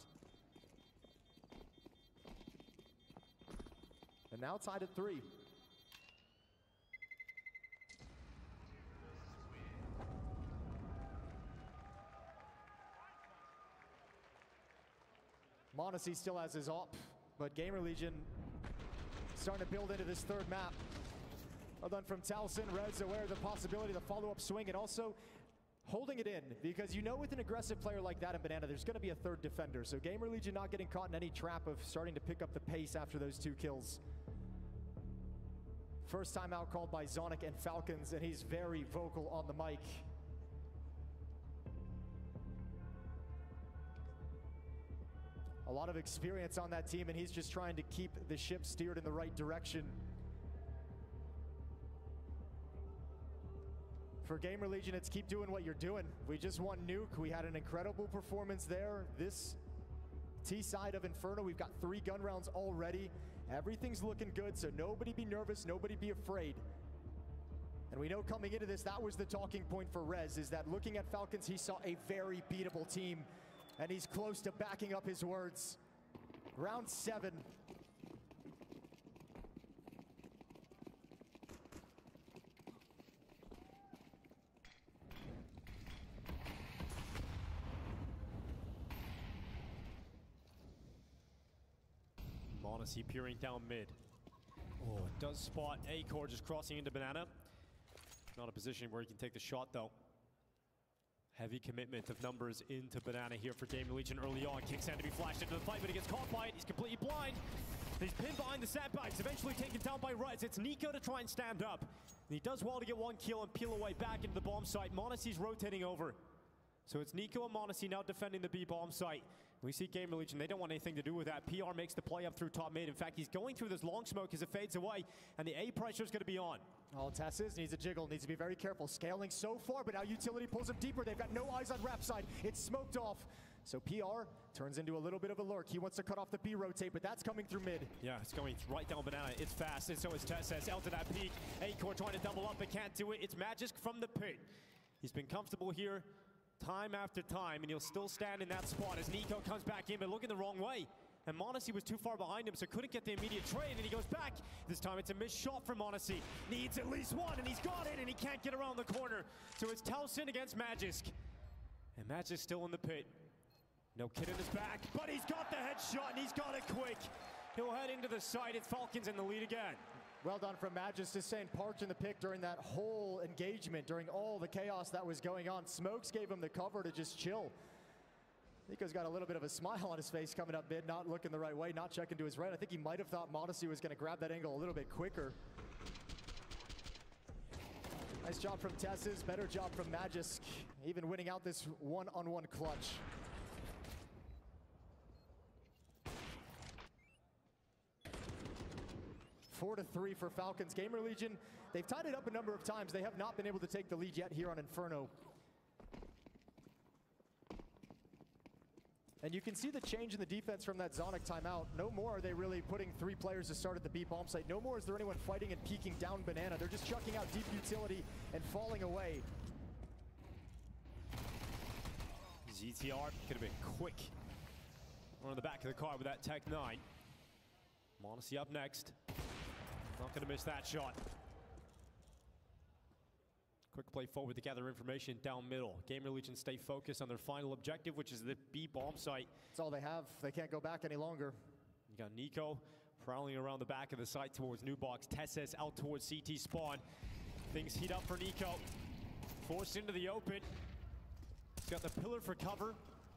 And now tied at 3. Monacy still has his op, but Gamer Legion starting to build into this third map. Well done from Taliesin. Reds aware of the possibility of the follow-up swing and also holding it in, because you know with an aggressive player like that in Banana, there's going to be a third defender. So Gamer Legion not getting caught in any trap of starting to pick up the pace after those 2 kills. First timeout called by Zonic and Falcons, and he's very vocal on the mic. A lot of experience on that team, and he's just trying to keep the ship steered in the right direction. For Gamer Legion, it's keep doing what you're doing. We just won Nuke. We had an incredible performance there. This T side of Inferno, we've got 3 gun rounds already. Everything's looking good, so nobody be nervous, nobody be afraid. And we know coming into this, that was the talking point for Rez, is that looking at Falcons, he saw a very beatable team, and he's close to backing up his words. Round 7. Monacy peering down mid. Oh, it does spot Acor just crossing into Banana. Not a position where he can take the shot though. Heavy commitment of numbers into Banana here for Gamer Legion early on. Kicks out to be flashed into the fight, but he gets caught by it. He's completely blind. He's pinned behind the sandbags, eventually taken down by Reds. It's Nico to try and stand up. And he does well to get 1 kill and peel away back into the bomb site. Monacy's rotating over. So it's Nico and Monacy now defending the B bomb site. We see Gamer Legion, they don't want anything to do with that. PR makes the play up through top mid. In fact, he's going through this long smoke as it fades away, and the A pressure is going to be on. Oh, Tessis needs a jiggle, needs to be very careful. Scaling so far, but now Utility pulls him deeper. They've got no eyes on Rap side. It's smoked off. So PR turns into a little bit of a lurk. He wants to cut off the B rotate, but that's coming through mid. Yeah, it's going right down Banana. It's fast, and so is Tessis. Out to that peak. Acor trying to double up, but can't do it. It's Magisk from the pit. He's been comfortable here time after time, and he'll still stand in that spot as Nico comes back in, but looking the wrong way. And Monacy was too far behind him, so couldn't get the immediate trade, and he goes back. This time it's a missed shot from Monacy. Needs at least 1, and he's got it, and he can't get around the corner. So it's Taliesin against Magisk. And Magisk still in the pit. No kid in his back, but he's got the headshot, and he's got it quick. He'll head into the side. It's Falcons in the lead again. Well done from Magisk to staying parked in the pick during that whole engagement, during all the chaos that was going on. Smokes gave him the cover to just chill. Nico's got a little bit of a smile on his face coming up mid, not looking the right way, not checking to his right. I think he might have thought Monacy was going to grab that angle a little bit quicker. Nice job from Tessis, better job from Magisk, even winning out this one-on-one clutch. Four to 3 for Falcons. Gamer Legion, they've tied it up a number of times. They have not been able to take the lead yet here on Inferno. And you can see the change in the defense from that Zonic timeout. No more are they really putting 3 players to start at the B bomb site. No more is there anyone fighting and peeking down Banana. They're just chucking out deep utility and falling away. ZTR could have been quick. On the back of the car with that Tech 9. Monacy up next. Not going to miss that shot. Quick play forward to gather information down middle. Gamer Legion stay focused on their final objective, which is the B bomb site. That's all they have. They can't go back any longer. You got Nico prowling around the back of the site towards new box. Tessis out towards CT spawn. Things heat up for Nico. Forced into the open. He's got the pillar for cover.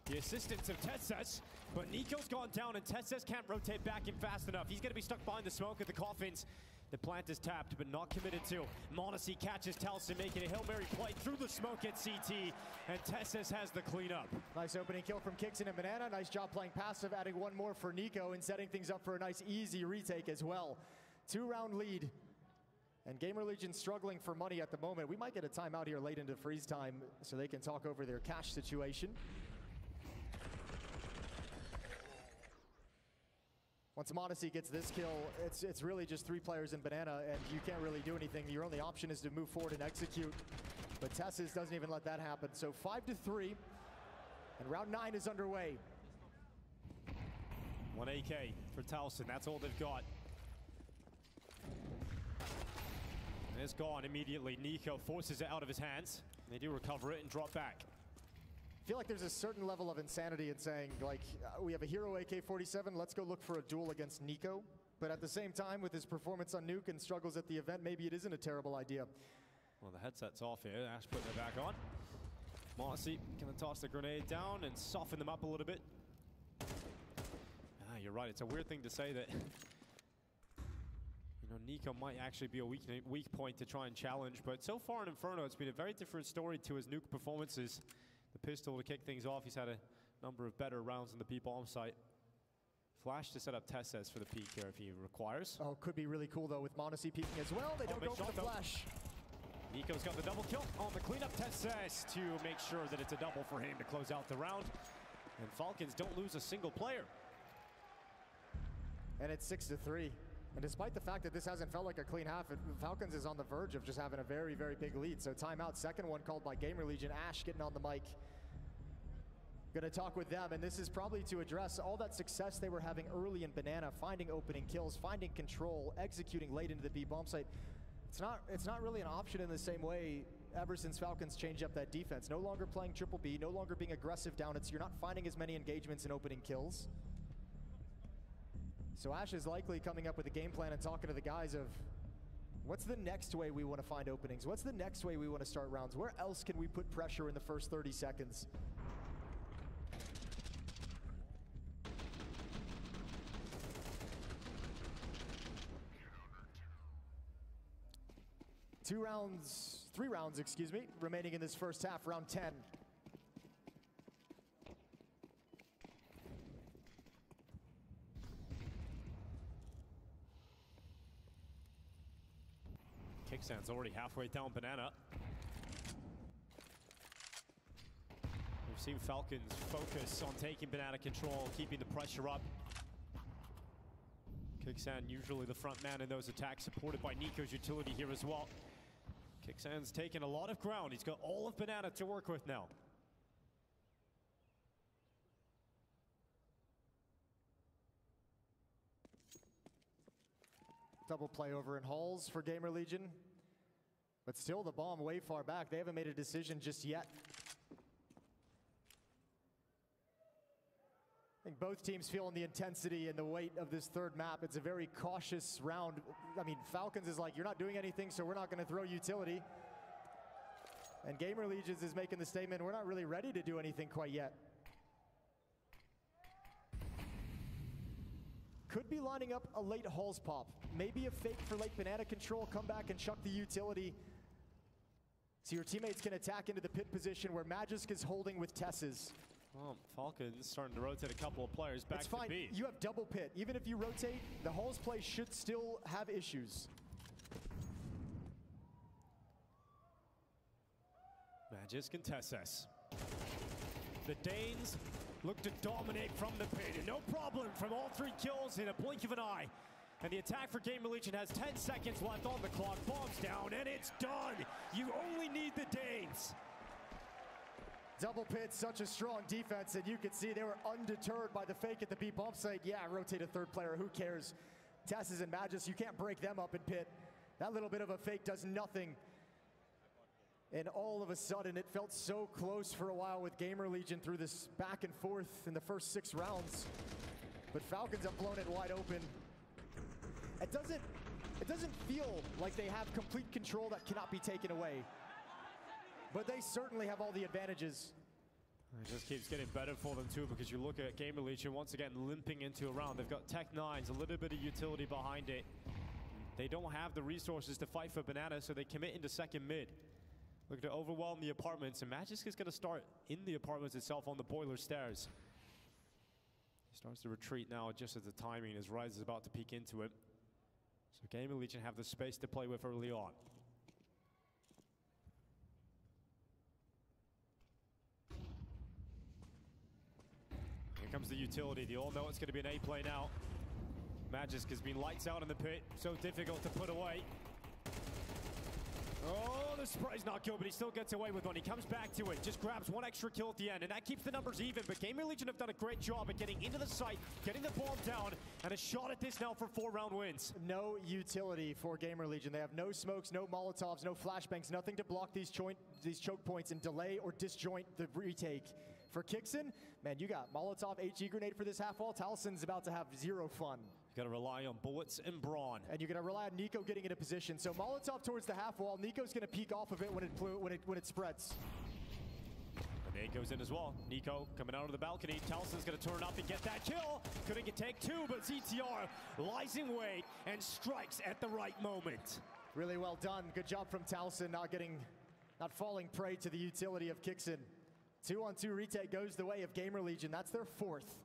The assistance of Tessis, but Nico's gone down and Tessis can't rotate back in fast enough. He's going to be stuck behind the smoke at the coffins. The plant is tapped, but not committed to. Monacy catches Taliesin, making a Hail Mary play through the smoke at CT, and Tessis has the cleanup. Nice opening kill from Kixon and Banana. Nice job playing passive, adding 1 more for Nico and setting things up for a nice easy retake as well. 2-round lead. And Gamer Legion struggling for money at the moment. We might get a timeout here late into freeze time so they can talk over their cash situation. Once Monacy gets this kill, it's really just 3 players in Banana, and you can't really do anything. Your only option is to move forward and execute. But Tessis doesn't even let that happen. So 5 to 3, and round 9 is underway. 1 AK for Taliesin, that's all they've got. And it's gone immediately. Nico forces it out of his hands. They do recover it and drop back. I feel like there's a certain level of insanity in saying, like, we have a hero AK-47, let's go look for a duel against Nico. But at the same time, with his performance on Nuke and struggles at the event, maybe it isn't a terrible idea. Well, the headset's off here. Ash putting it back on. Marcy gonna toss the grenade down and soften them up a little bit. You're right. It's a weird thing to say that, you know, Nico might actually be a weak point to try and challenge. But so far in Inferno, it's been a very different story to his Nuke performances. The pistol to kick things off. He's had a number of better rounds in the B-bomb site. Flash to set up Tesses for the peek here if he requires. Oh, could be really cool though with Monacy peeking as well. They don't go for the flash. Nico's got the double kill on the cleanup. Tesses to make sure that it's a double for him to close out the round. And Falcons don't lose a single player. And it's 6-3. And despite the fact that this hasn't felt like a clean half, Falcons is on the verge of just having a very, very big lead. So timeout, second one called by Gamer Legion. Ash getting on the mic. Gonna talk with them, and this is probably to address all that success they were having early in Banana, finding opening kills, finding control, executing late into the B-bomb site. It's not really an option in the same way ever since Falcons changed up that defense. No longer playing triple B, no longer being aggressive down. You're not finding as many engagements and opening kills. So Ash is likely coming up with a game plan and talking to the guys of what's the next way we want to find openings? What's the next way we want to start rounds? Where else can we put pressure in the first 30 seconds? Three rounds, excuse me, remaining in this first half, round 10. Kickstand's already halfway down Banana. We've seen Falcons focus on taking Banana control, keeping the pressure up. Kickstand usually the front man in those attacks, supported by Nico's utility here as well. Kickstand's taken a lot of ground. He's got all of Banana to work with now. Double play over in Halls for Gamer Legion. But still the bomb way far back. They haven't made a decision just yet. I think both teams feeling the intensity and the weight of this third map. It's a very cautious round. I mean, Falcons is like, you're not doing anything, so we're not going to throw utility. And Gamer Legions is making the statement, we're not really ready to do anything quite yet. Could be lining up a late Halls pop. Maybe a fake for late Banana control, come back and chuck the utility. So your teammates can attack into the pit position where Magisk is holding with Tesses. Well, Falcons starting to rotate a couple of players back to B. It's fine. You have double pit. Even if you rotate, the Halls play should still have issues. Magisk and Tesses. The Danes look to dominate from the pit, and no problem from all three kills in a blink of an eye. And the attack for Gamer Legion has 10 seconds left on the clock. Bombs down, and it's done. You only need the Danes. Double pit, such a strong defense, and you can see they were undeterred by the fake at the B-bomb site. Yeah, rotate a third player, who cares? Tesses and Magisk, you can't break them up in pit. That little bit of a fake does nothing. And all of a sudden, it felt so close for a while with Gamer Legion through this back and forth in the first 6 rounds. But Falcons have blown it wide open. It doesn't feel like they have complete control that cannot be taken away. But they certainly have all the advantages. It just keeps getting better for them too, because you look at Gamer Legion once again limping into a round. They've got Tech 9s, a little bit of utility behind it. They don't have the resources to fight for Banana, so they commit into second mid. Look to overwhelm the apartments, and Magisk is going to start in the apartments itself on the boiler stairs. He starts to retreat now just as the timing as Rise is about to peek into it. So Gamer Legion have the space to play with early on. Here comes the utility. They all know it's going to be an A play now. Magisk has been lights out in the pit, so difficult to put away. Oh, the spray's not good, but he still gets away with one. He comes back to it, just grabs one extra kill at the end, and that keeps the numbers even. But Gamer Legion have done a great job at getting into the site, getting the bomb down, and a shot at this now for 4-round wins. No utility for Gamer Legion. They have no smokes, no Molotovs, no flashbangs, nothing to block these choke points and delay or disjoint the retake. For Kixin, man, you got Molotov, HE grenade for this half wall. Talson's about to have zero fun. You got to rely on bullets and brawn. And you're going to rely on Nico getting into position. So Molotov towards the half wall. Nico's going to peek off of it when it spreads. Grenade goes in as well. Nico coming out of the balcony. Talson's going to turn up and get that kill. Couldn't get take two, but ZTR lies in wait and strikes at the right moment. Really well done. Good job from Talson, not falling prey to the utility of Kixin. 2-on-2 retake goes the way of Gamer Legion. That's their fourth.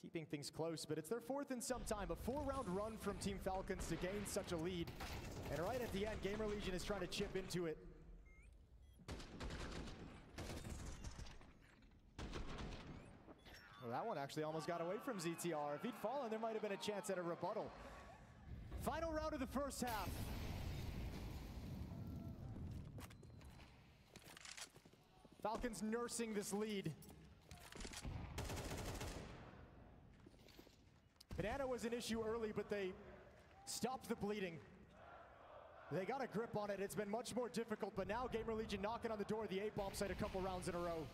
Keeping things close, but it's their fourth in some time. A 4-round run from Team Falcons to gain such a lead. And right at the end, Gamer Legion is trying to chip into it. Well, that one actually almost got away from ZTR. If he'd fallen, there might have been a chance at a rebuttal. Final round of the first half. Falcons nursing this lead. Banana was an issue early, but they stopped the bleeding. They got a grip on it. It's been much more difficult, but now Gamer Legion knocking on the door of the 8-bomb site a couple rounds in a row.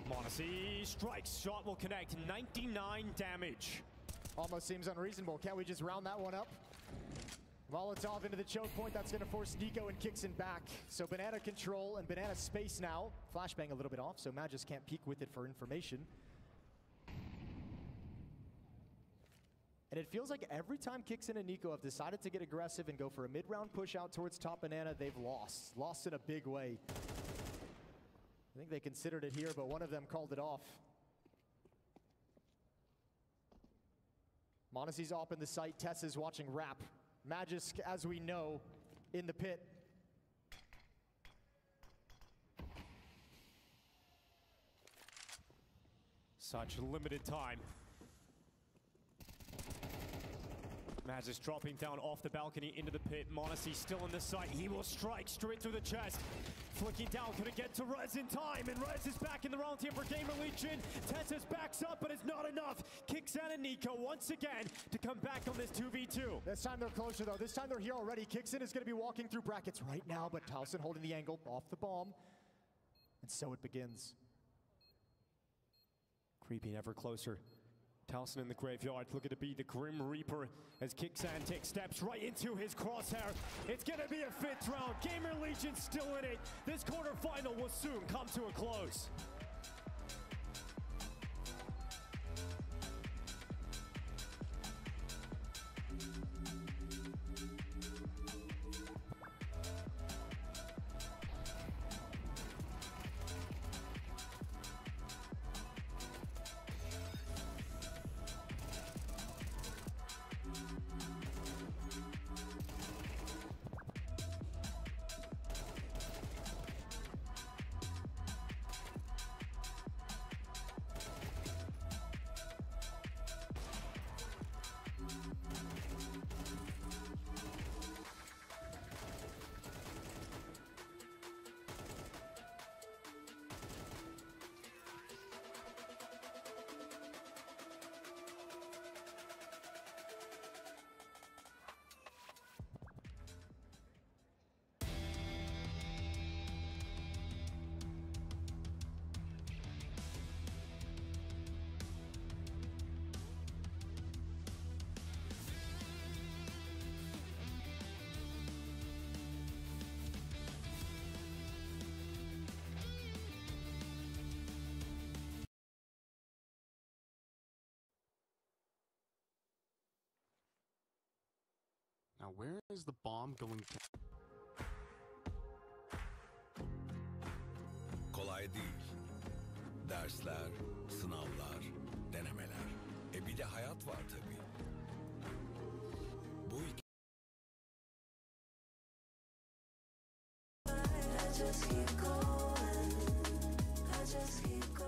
Monacy strikes, shot will connect, 99 damage. Almost seems unreasonable. Can't we just round that one up? Molotov into the choke point. That's going to force Nico and Kixin back. So Banana control and Banana space now. Flashbang a little bit off, so Magus can't peek with it for information. And it feels like every time Kixin and Nico have decided to get aggressive and go for a mid-round push out towards top Banana, they've lost. Lost in a big way. I think they considered it here, but one of them called it off. Monacy's up in the site. Tess is watching Rap. Magisk, as we know, in the pit. Such limited time. Magisk dropping down off the balcony into the pit. Monacy still in the site. He will strike straight through the chest. Flicking down, couldn't get to Rez in time, and Rez is back in the round here for Gamer Legion. Tess's backs up, but it's not enough. Kixin and Nico once again to come back on this 2v2. This time they're closer though. This time they're here already. Kixin is going to be walking through brackets right now, but Talson holding the angle off the bomb. And so it begins. Creeping ever closer. Talson in the graveyard, looking to be the Grim Reaper as Kixin takes steps right into his crosshair. It's going to be a 5th round. Gamer Legion still in it. This quarterfinal will soon come to a close. Now where is the bomb going to? Kolay değil. Dersler, sınavlar, denemeler. Bir de hayat var tabii. Bu iki...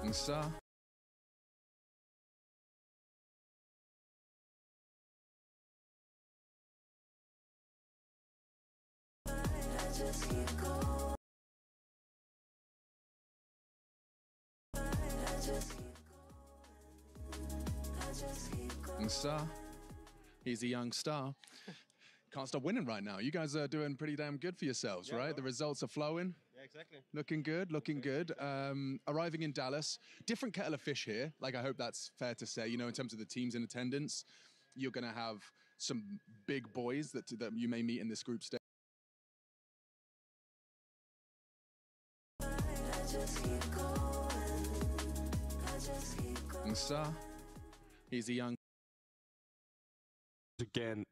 Insta. Young star. He's a young star. Can't stop winning right now. You guys are doing pretty damn good for yourselves, right? The results are flowing. Yeah, exactly. Looking good, looking good. Arriving in Dallas, different kettle of fish here. Like, I hope that's fair to say, you know, in terms of the teams in attendance. You're going to have some big boys that you may meet in this group stage. Young star. He's a young. Again.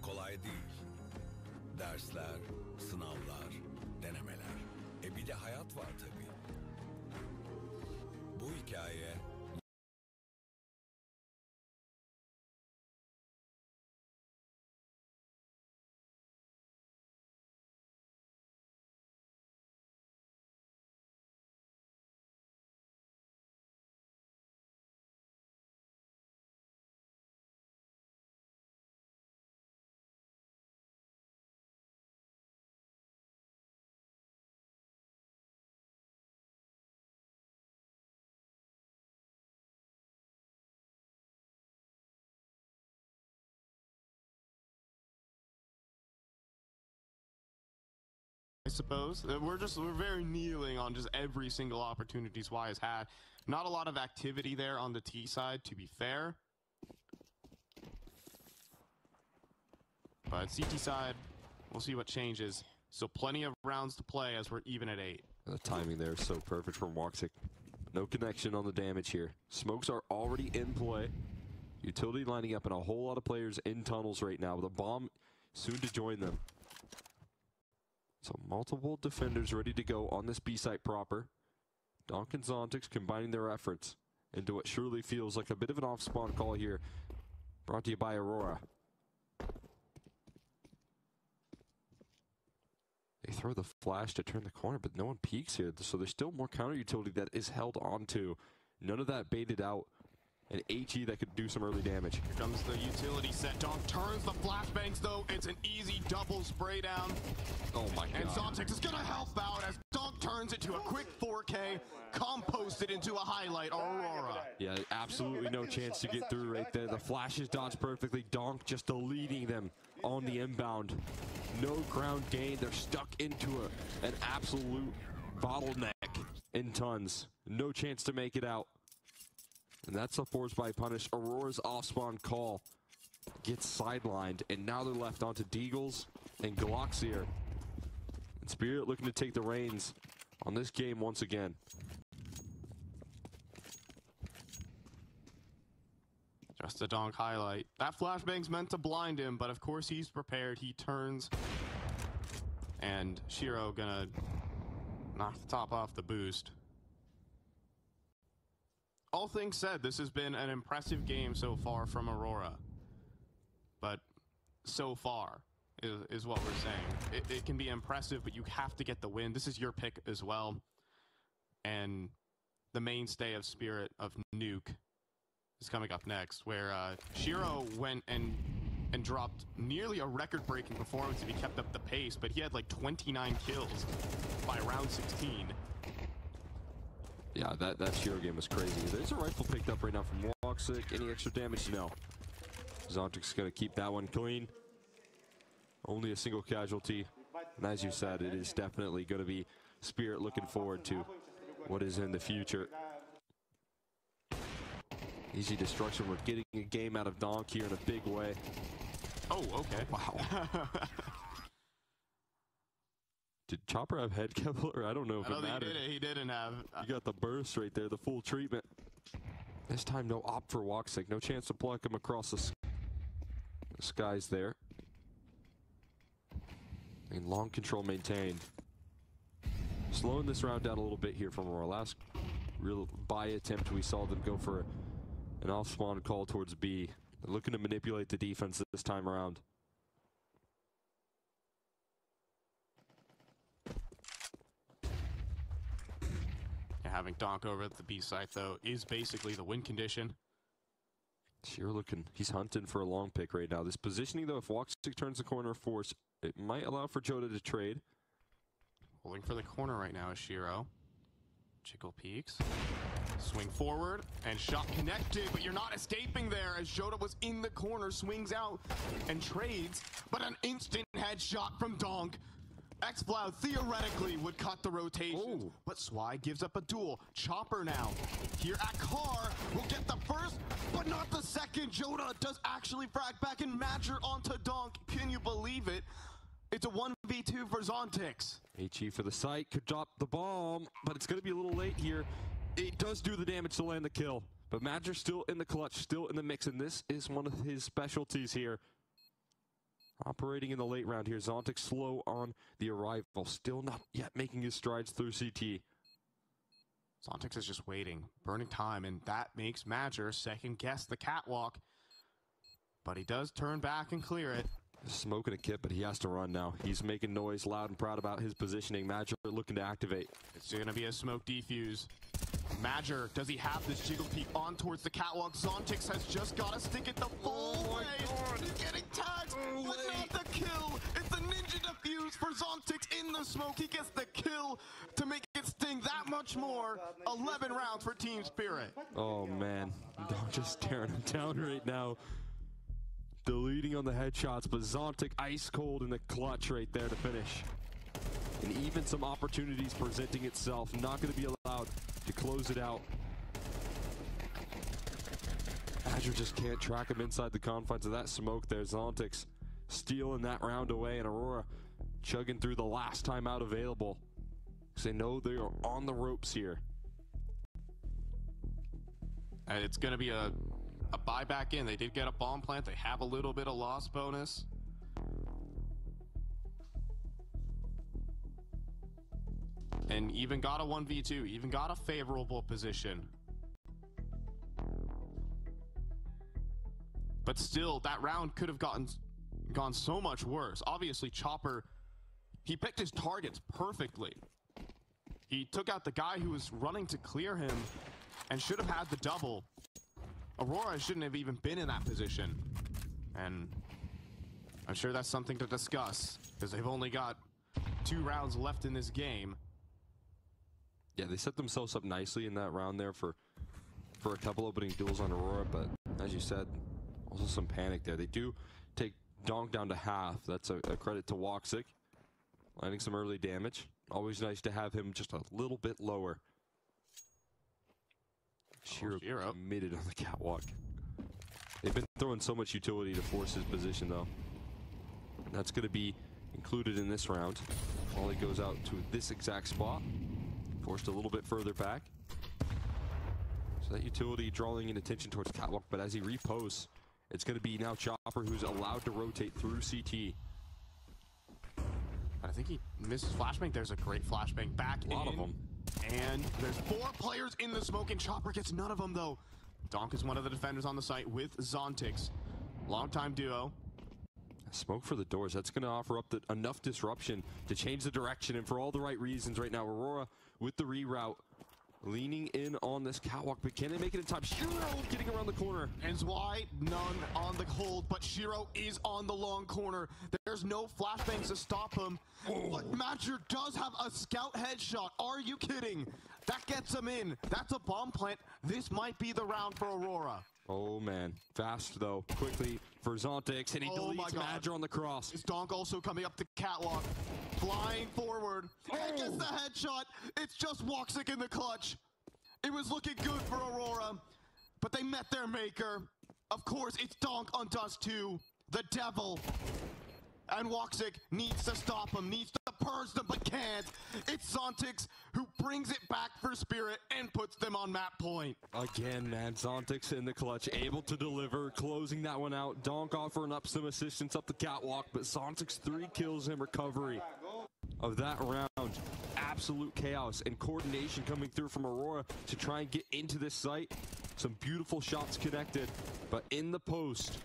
Kolay değil. Dersler, sınavlar, denemeler. Bir de hayat var tabii. Bu hikaye I suppose. We're very kneeling on just every single opportunity Swai has had. Not a lot of activity there on the T side, to be fair. But CT side, we'll see what changes. So plenty of rounds to play as we're even at 8. The timing there is so perfect from Woxic. No connection on the damage here. Smokes are already in play. Utility lining up and a whole lot of players in tunnels right now with a bomb soon to join them. So multiple defenders ready to go on this B site proper. Donk and Zontix combining their efforts into what surely feels like a bit of an off-spawn call here. Brought to you by Aurora. They throw the flash to turn the corner, but no one peeks here. So there's still more counter utility that is held onto. None of that baited out. An HE that could do some early damage. Here comes the utility set. Donk turns the flashbangs though. It's an easy double spray down. Oh my god. And Zontix is gonna help out as Donk turns it to a quick 4K, composted into a highlight Aurora. Yeah, absolutely no chance to get through right there. The flashes dodged perfectly. Donk just deleting them on the inbound. No ground gain. They're stuck into an absolute bottleneck in tons. No chance to make it out. And that's a force by punish. Aurora's off-spawn call gets sidelined, and now they're left onto Deagles and Galaxier. And Spirit looking to take the reins on this game once again. Just a Donk highlight. That flashbang's meant to blind him, but of course he's prepared. He turns, and Shiro gonna knock the top off the boost. All things said, this has been an impressive game so far from Aurora. But so far is what we're saying. It can be impressive, but you have to get the win. This is your pick as well. And the mainstay of Spirit of Nuke is coming up next, where Shiro went and dropped nearly a record-breaking performance if he kept up the pace, but he had like 29 kills by round 16. Yeah, that Shiro game was crazy. There's a rifle picked up right now from Woxic. Any extra damage? No. Zontrix going to keep that one clean. Only a single casualty. And as you said, it is definitely going to be Spirit looking forward to what is in the future. Easy destruction. We're getting a game out of Donk here in a big way. Oh, okay. Wow. Did Chopper have head Kevlar? I don't know if it mattered. He didn't have. You got the burst right there, the full treatment. This time, no op for Woxic. No chance to pluck him across the skies there. And long control maintained. Slowing this round down a little bit here from our last real buy attempt. We saw them go for an off-spawn call towards B. They're looking to manipulate the defense this time around. Having Donk over at the B site, though, is basically the win condition. Shiro looking, he's hunting for a long pick right now. This positioning, though, if Woxic turns the corner force, it might allow for Joda to trade. Holding for the corner right now is Shiro. Chickle peeks. Swing forward, and shot connected, but you're not escaping there as Jota was in the corner, swings out and trades, but an instant headshot from Donk. Xfloud theoretically would cut the rotation, but Swy gives up a duel. Chopper now, here at Car, will get the first, but not the second. Jota does actually frag back and Matcher onto Donk. Can you believe it? It's a 1v2 for Zontix. HE for the site, could drop the bomb, but it's going to be a little late here. It does do the damage to land the kill, but Matcher's still in the clutch, still in the mix, and this is one of his specialties here. Operating in the late round here, Zontix slow on the arrival, still not yet making his strides through CT. Zontix is just waiting, burning time, and that makes Matcher second guess the catwalk. But he does turn back and clear it. Smoking a kit, but he has to run now. He's making noise loud and proud about his positioning. Matcher looking to activate. It's going to be a smoke defuse. Matcher, does he have this jiggle peek on towards the catwalk? Zontix has just got to stick it the full way. He's getting tagged, but not the kill. It's a ninja defuse for Zontix in the smoke. He gets the kill to make it sting that much more. 11 rounds for Team Spirit. Oh, man. Donk just staring him down right now. Deleting on the headshots, but Zontix ice cold in the clutch right there to finish. And even some opportunities presenting itself. Not going to be allowed to close it out. Azure just can't track him inside the confines of that smoke there. Zontix stealing that round away, and Aurora chugging through the last time out available. They know they are on the ropes here. And it's going to be a buy back in. They did get a bomb plant. They have a little bit of loss bonus. And even got a 1v2, even got a favorable position. But still, that round could have gone so much worse. Obviously, Chopper, he picked his targets perfectly. He took out the guy who was running to clear him and should have had the double. Aurora shouldn't have even been in that position. And I'm sure that's something to discuss, because they've only got 2 rounds left in this game. Yeah, they set themselves up nicely in that round there for a couple opening duels on Aurora, but as you said, also some panic there. They do take Donk down to half. That's a credit to Woxic, landing some early damage. Always nice to have him just a little bit lower. Shiro committed on the catwalk. They've been throwing so much utility to force his position, though. That's going to be included in this round. Ollie goes out to this exact spot. Forced a little bit further back. So that utility drawing in attention towards catwalk, but as he reposts, it's going to be now Chopper who's allowed to rotate through CT. I think he misses flashbang. There's a great flashbang back in. A lot of them. And there's 4 players in the smoke, and Chopper gets none of them, though. Donk is one of the defenders on the site with Zontix. Long-time duo. Smoke for the doors. That's going to offer up enough disruption to change the direction, and for all the right reasons right now. Aurora with the reroute, leaning in on this catwalk, but can they make it in time? Shiro getting around the corner. And Zwei, none on the hold, but Shiro is on the long corner. There's no flashbangs to stop him. But Matcher does have a scout headshot. Are you kidding? That gets him in. That's a bomb plant. This might be the round for Aurora. Oh, man. Fast, though. Quickly for Zontix, and he deletes Matcher on the cross. Is Donk also coming up the catwalk? Flying forward. And gets the headshot. It's just Woxic in the clutch. It was looking good for Aurora, but they met their maker. Of course, it's Donk on Dust 2, the devil. And Woxic needs to stop him, needs to purge them, but can't. It's Zontix who brings it back for Spirit and puts them on map point. Again, man, Zontix in the clutch, able to deliver, closing that one out. Donk offering up some assistance up the catwalk, but Zontix 3 kills in recovery of that round. Absolute chaos and coordination coming through from Aurora to try and get into this site. Some beautiful shots connected, but in the post,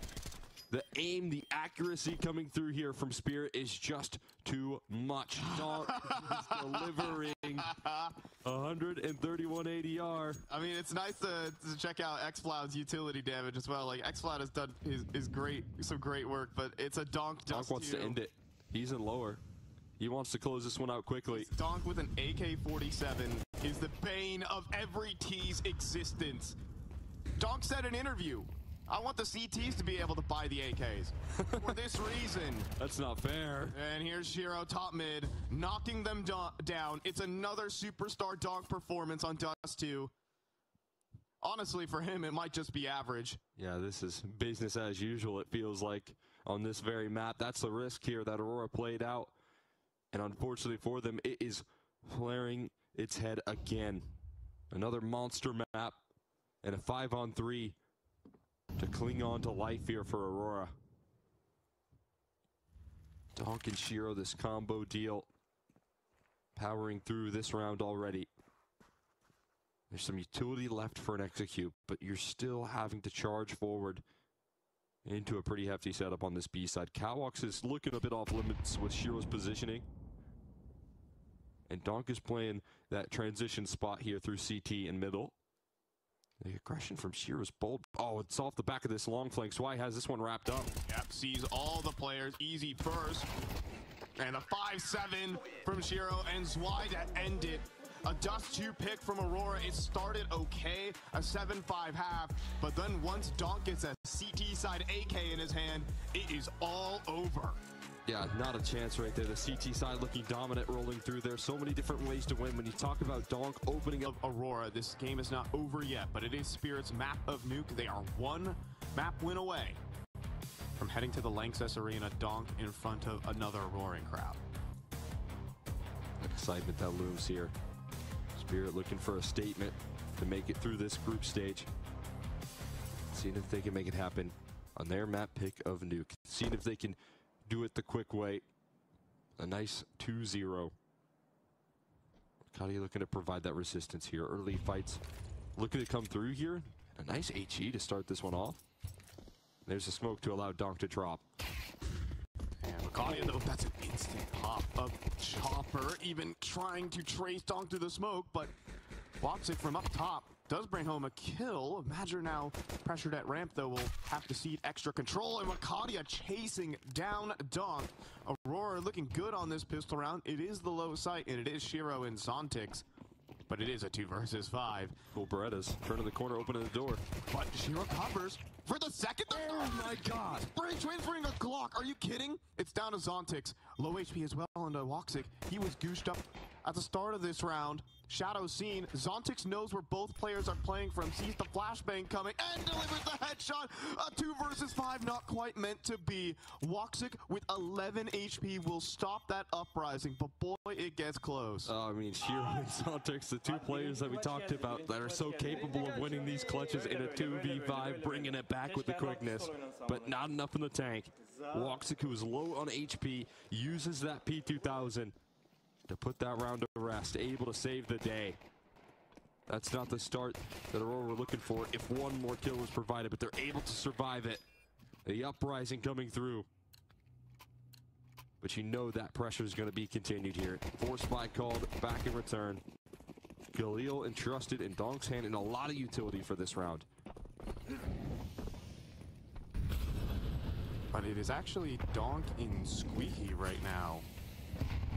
the aim, the accuracy coming through here from Spirit is just too much. Donk is delivering 131 ADR. I mean, it's nice to check out Xfloud's utility damage as well. Like, Xfloud has done some great work, but it's a Donk Donk wants to end it. He's in lower. He wants to close this one out quickly. Donk with an AK-47 is the bane of every T's existence. Donk said in an interview, I want the CTs to be able to buy the AKs for this reason. That's not fair. And here's Shiro top mid, knocking them down. It's another superstar Donk performance on Dust 2. Honestly, for him, it might just be average. Yeah, this is business as usual, it feels like, on this very map. That's the risk here that Aurora played out. And unfortunately for them, it is flaring its head again. Another monster map and a 5-on-3 to cling on to life here for Aurora. Donk and Shiro, this combo deal, powering through this round already. There's some utility left for an execute, but you're still having to charge forward into a pretty hefty setup on this B side. Catwalks is looking a bit off limits with Shiro's positioning. And Donk is playing that transition spot here through CT and middle. The aggression from Shiro's bold. Oh, it's off the back of this long flank. Swai has this one wrapped up. Yep, sees all the players. Easy first. And a 5-7 from Shiro and Zwei to end it. A Dust 2 pick from Aurora. It started okay, a 7-5 half, but then once Donk gets a CT side AK in his hand, it is all over. Yeah, not a chance right there. The CT side looking dominant, rolling through there. So many different ways to win. When you talk about Donk opening up Aurora, this game is not over yet, but it is Spirit's map of Nuke. They are one map win away from heading to the Lanxess Arena. Donk in front of another roaring crowd. Excitement that looms here. Spirit looking for a statement to make it through this group stage. Seeing if they can make it happen on their map pick of Nuke. Seeing if they can do it the quick way. A nice 2-0. Kadia looking to provide that resistance here. Early fights looking to come through here. A nice HE to start this one off. There's a smoke to allow Donk to drop. And Kadia, though, that's an instant hop of Chopper, even trying to trace Donk through the smoke, but Woxic from up top does bring home a kill. Madger now pressured at ramp, though, will have to cede extra control, and Wakadia chasing down Donk. Aurora looking good on this pistol round. It is the low sight, and it is Shiro and Zontix, but it is a 2 versus 5. Cool Berettas turning the corner, opening the door. But Shiro covers for the second. Oh my god! Spray transferring a Glock. Are you kidding? It's down to Zontix. Low HP as well into Woxic. He was gooshed up at the start of this round. Shadow seen. Zontix knows where both players are playing from. Sees the flashbang coming and delivers the headshot. A 2 versus 5, not quite meant to be. Woxic with 11 HP will stop that uprising, but boy, it gets close. I mean, Shiro and Zontix, the two players that we talked about that are so capable of winning these clutches in a 2v5, bringing it back with the quickness, but not enough in the tank. Woxic, who is low on HP, uses that P2000 to put that round to rest, able to save the day. That's not the start that Aurora were looking for if one more kill was provided, but they're able to survive it. The uprising coming through. But you know that pressure is going to be continued here. Force spy called back in return. Galil entrusted in Donk's hand in a lot of utility for this round. But it is actually Donk in Squeaky right now.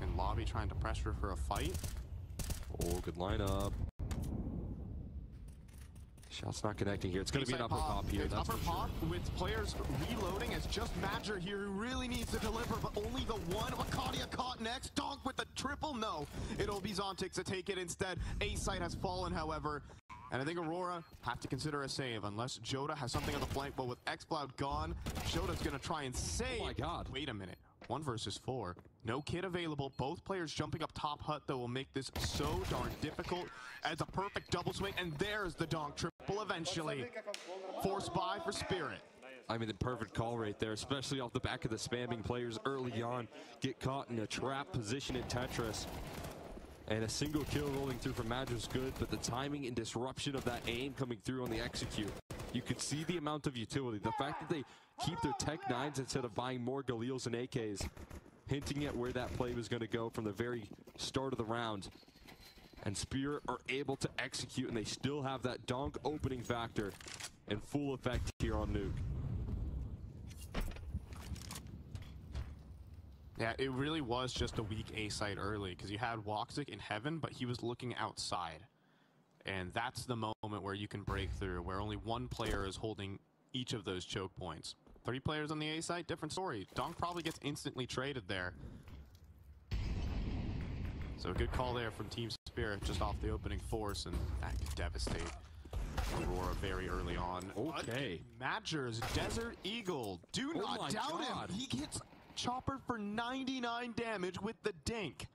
In lobby trying to pressure for a fight. Oh, good lineup. Shot's not connecting here. It's going to be an upper pop here. It's upper pop with players reloading. It's just Madger here who really needs to deliver, but only the one. Wakadia caught next. Donk with the triple. No, it'll be Zontix to take it instead. A site has fallen, however. And I think Aurora have to consider a save unless Joda has something on the flank. But with Xcloud gone, Joda's going to try and save. Oh my god. Wait a minute. 1 versus 4. No kid available. Both players jumping up top hut, though, will make this so darn difficult. As a perfect double swing, and there's the Donk triple eventually. Force buy for Spirit. I mean, the perfect call right there, especially off the back of the spamming players early on. Get caught in a trap position in Tetris. And a single kill rolling through from Madger's good, but the timing and disruption of that aim coming through on the execute. You could see the amount of utility. The fact that they keep their Tech 9s instead of buying more Galils and AKs, hinting at where that play was going to go from the very start of the round. And Spirit are able to execute, and they still have that Donk opening factor in full effect here on Nuke. Yeah, it really was just a weak A site early because you had Woxic in heaven, but he was looking outside. And that's the moment where you can break through, where only one player is holding each of those choke points. 3 players on the A site, different story. Donk probably gets instantly traded there. So a good call there from Team Spirit just off the opening force, and that could devastate Aurora very early on. Okay. Madger's Desert Eagle. Do not doubt him. He gets Chopper for 99 damage with the dink.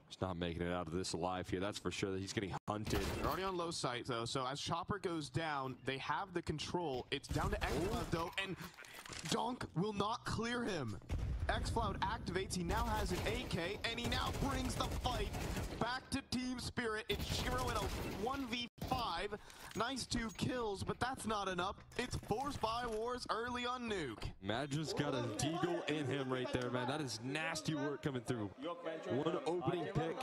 He's not making it out of this alive here, that's for sure. He's getting hunted. They're already on low site, though, so as Chopper goes down, they have the control. It's down to Xcloud, though, and Donk will not clear him. Xcloud activates, he now has an AK, and he now brings the fight back to Team Spirit. It's Shiro in a 1v5. Nice 2 kills, but that's not enough. It's Force by Wars early on Nuke. Madger's got a deagle in him right there, man. That is nasty work coming through. One opening pick,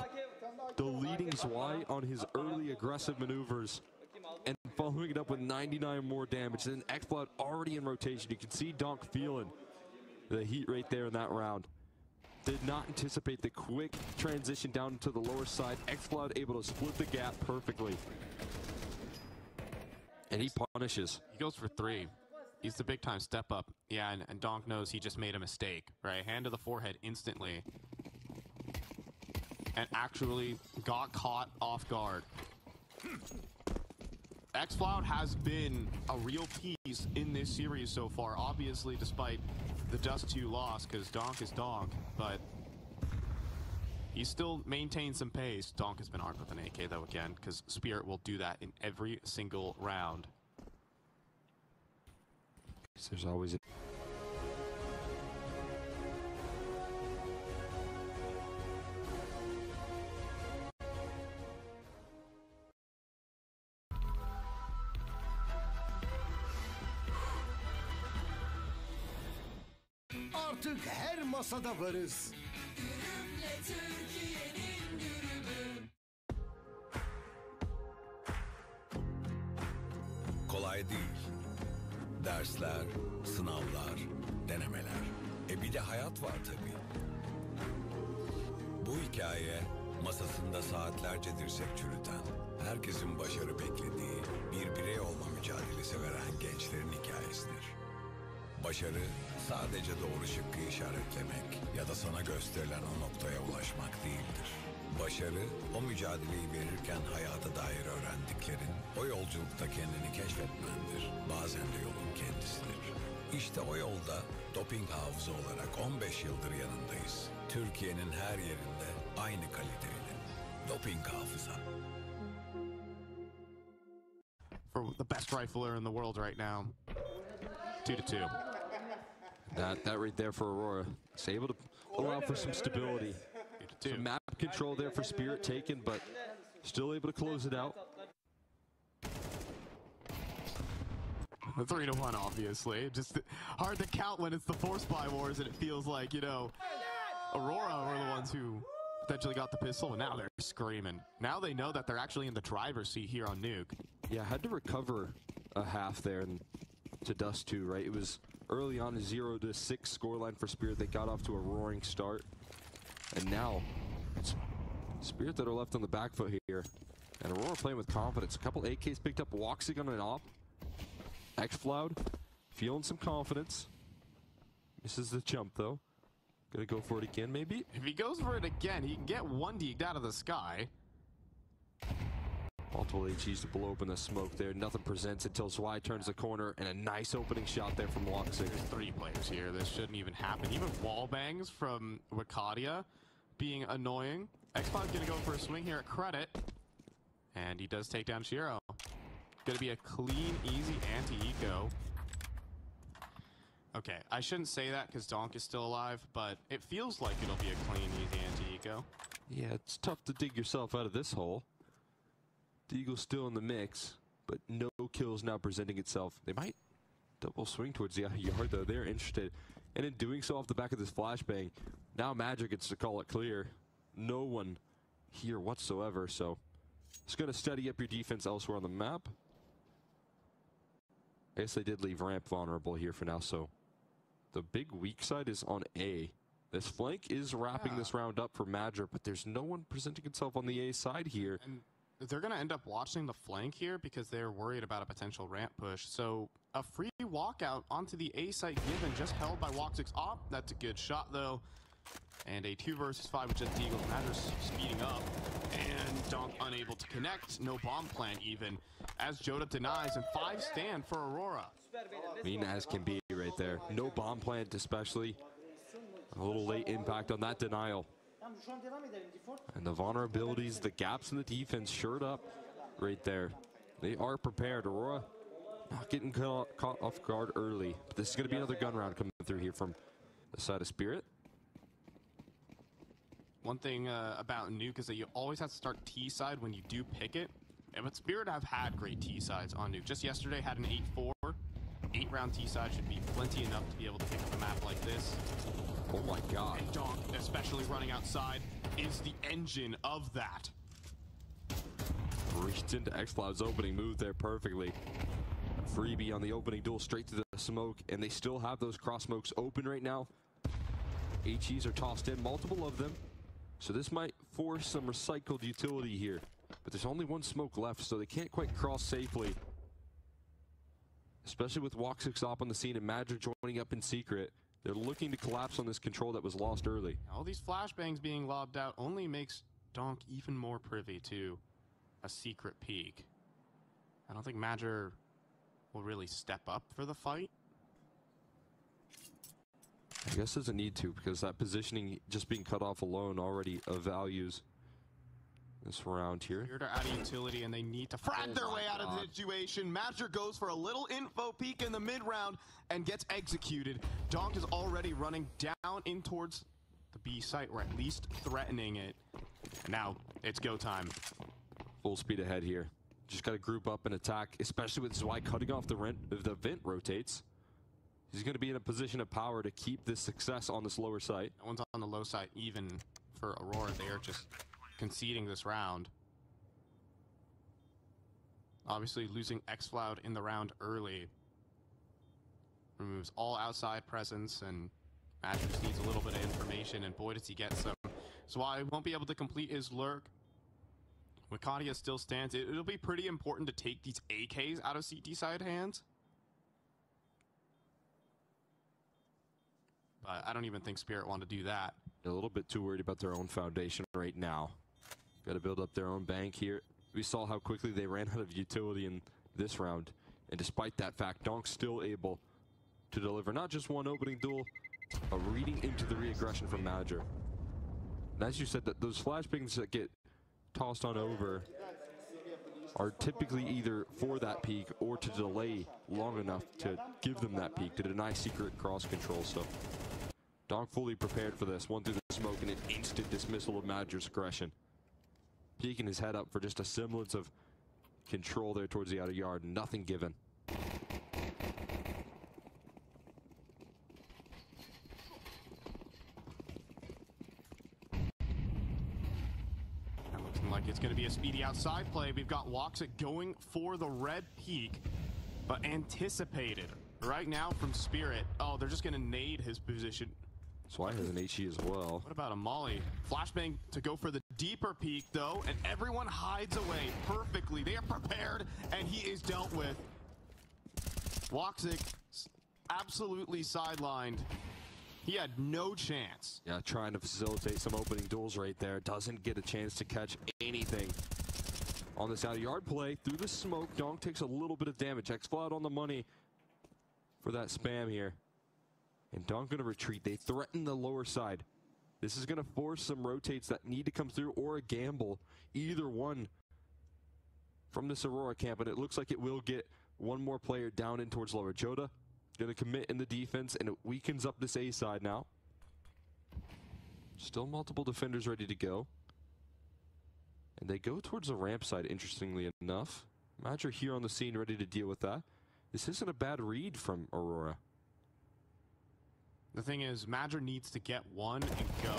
the leading Zwei on his early aggressive maneuvers, and following it up with 99 more damage. And then Xcloud already in rotation. You can see Donk feeling the heat right there in that round. Did not anticipate the quick transition down to the lower side. Xcloud able to split the gap perfectly. And he punishes. He goes for 3. He's the big time step up. Yeah, and Donk knows he just made a mistake, right? Hand to the forehead instantly. And actually got caught off guard. Xcloud has been a real piece in this series so far, obviously, despite the Dust 2 loss, because Donk is Donk, but he still maintains some pace. Donk has been armed with an AK, though, again, because Spirit will do that in every single round. There's always a Artık her masada varız. Kolay değil. Dersler, sınavlar, denemeler. Bir de hayat var tabii. Bu hikaye masasında saatlerce dirsek çürüten, herkesin başarı beklediği, bir birey olma mücadelesi veren gençlerin hikayesidir. Başarı sadece doğru şıkkı işaretlemek ya da sana gösterilen o noktaya ulaşmak değildir. Başarı, o mücadeleyi verirken hayata dair öğrendiklerin, o yolculukta kendini keşfetmendir. Bazen de yolun kendisidir. İşte o yolda doping hafıza olarak 15 yıldır yanındayız. Türkiye'nin her yerinde aynı kaliteyle. Doping hafıza. For the best rifler in the world right now. 2-2. That right there for Aurora. It's able to allow for some stability. Some map control there for Spirit taken, but still able to close it out. 3-1, obviously. Just hard to count when it's the Force by Wars and it feels like, you know, Aurora were the ones who potentially got the pistol, and now they're screaming. Now they know that they're actually in the driver's seat here on Nuke. Yeah, had to recover a half there and to Dust 2, right? It was early on a 0-6 scoreline for Spirit. They got off to a roaring start. And now, it's Spirit that are left on the back foot here. And Aurora playing with confidence. A couple AKs picked up, Woxic on an op. Xcloud feeling some confidence. Misses the jump, though. Gonna go for it again, maybe? If he goes for it again, he can get one deked out of the sky. Multiple HEs to blow open the smoke there. Nothing presents until Zwei turns the corner, and a nice opening shot there from Woxic. There's 3 players here. This shouldn't even happen. Even wall bangs from Wakadia being annoying. Xcloud's gonna go for a swing here at Credit. And he does take down Shiro. Gonna be a clean, easy anti-eco. Okay, I shouldn't say that because Donk is still alive, but it feels like it'll be a clean, easy anti-eco. Yeah, it's tough to dig yourself out of this hole. The Eagle's still in the mix, but no kills now presenting itself. They might double swing towards the yard, though. They're interested. And in doing so off the back of this flashbang, now Magic gets to call it clear. No one here whatsoever, so it's going to steady up your defense elsewhere on the map. I guess they did leave ramp vulnerable here for now, so the big weak side is on A. This flank is wrapping this round up for Madra, but there's no one presenting itself on the A side here. And they're going to end up watching the flank here because they're worried about a potential ramp push. So a free walkout onto the A site given, just held by Woxic's op. That's a good shot though. And a 2 versus 5 with just Deagle. Madra's speeding up. And Donk unable to connect. No bomb plant even. As Joda denies, and 5 stand for Aurora. Mean as can be right there. No bomb plant especially. A little late impact on that denial. And the vulnerabilities, the gaps in the defense shored up right there. They are prepared. Aurora not getting caught off guard early. But this is going to be another gun round coming through here from the side of Spirit. One thing about Nuke is that you always have to start T side when you do pick it. But Spirit have had great T sides on Nuke. Just yesterday had an 8-4. 8-round T side should be plenty enough to be able to pick up a map like this. Oh my god. And Donk, especially running outside, is the engine of that. Reached into X-Cloud's opening move there perfectly. A freebie on the opening duel straight to the smoke, and they still have those cross smokes open right now. HEs are tossed in, multiple of them. So this might force some recycled utility here. But there's only one smoke left, so they can't quite cross safely. Especially with Woxic's op on the scene and Madra joining up in secret. They're looking to collapse on this control that was lost early. All these flashbangs being lobbed out only makes Donk even more privy to a secret peek. I don't think Madra will really step up for the fight. I guess doesn't need to, because that positioning just being cut off alone already values this round here. Here to add utility, and they need to frag their way out of the situation. Madra goes for a little info peek in the mid round and gets executed. Donk is already running down in towards the B site, or at least threatening it. And now it's go time. Full speed ahead here. Just got to group up and attack, especially with Zwei cutting off the vent rotates. He's going to be in a position of power to keep this success on this lower site. That one's on the low side, even for Aurora. They are just conceding this round. Obviously, losing X-Cloud in the round early removes all outside presence, and Madra just needs a little bit of information, and boy, does he get some. Zwei won't be able to complete his lurk. Wakadia still stands. It'll be pretty important to take these AKs out of CT side hands. But I don't even think Spirit want to do that. A little bit too worried about their own foundation right now. Got to build up their own bank here. We saw how quickly they ran out of utility in this round. And despite that fact, Donk's still able to deliver not just one opening duel, but reading into the re-aggression from Madra. And as you said, that those flashbangs that get tossed on over are typically either for that peak or to delay long enough to give them that peak, to deny secret cross control. So Donk fully prepared for this. One through the smoke and an instant dismissal of Madra's aggression. Peeking his head up for just a semblance of control there towards the outer yard. Nothing given. Like it's going to be a speedy outside play. We've got Woxic going for the red peak, but anticipated right now from Spirit. Oh, they're just going to nade his position. Zwei has an HE as well. What about a Molly? Flashbang to go for the deeper peak, though, and everyone hides away perfectly. They are prepared, and he is dealt with. Woxic absolutely sidelined. He had no chance. Yeah, trying to facilitate some opening duels right there. Doesn't get a chance to catch anything. On this out yard play, through the smoke, Donk takes a little bit of damage. X-Cloud on the money for that spam here. And Donk gonna retreat. They threaten the lower side. This is gonna force some rotates that need to come through, or a gamble. Either one from this Aurora camp, and it looks like it will get one more player down in towards lower. Joda gonna commit in the defense, and it weakens up this A side now. Still multiple defenders ready to go. And they go towards the ramp side, interestingly enough. Madra here on the scene, ready to deal with that. This isn't a bad read from Aurora. The thing is, Madra needs to get one and go.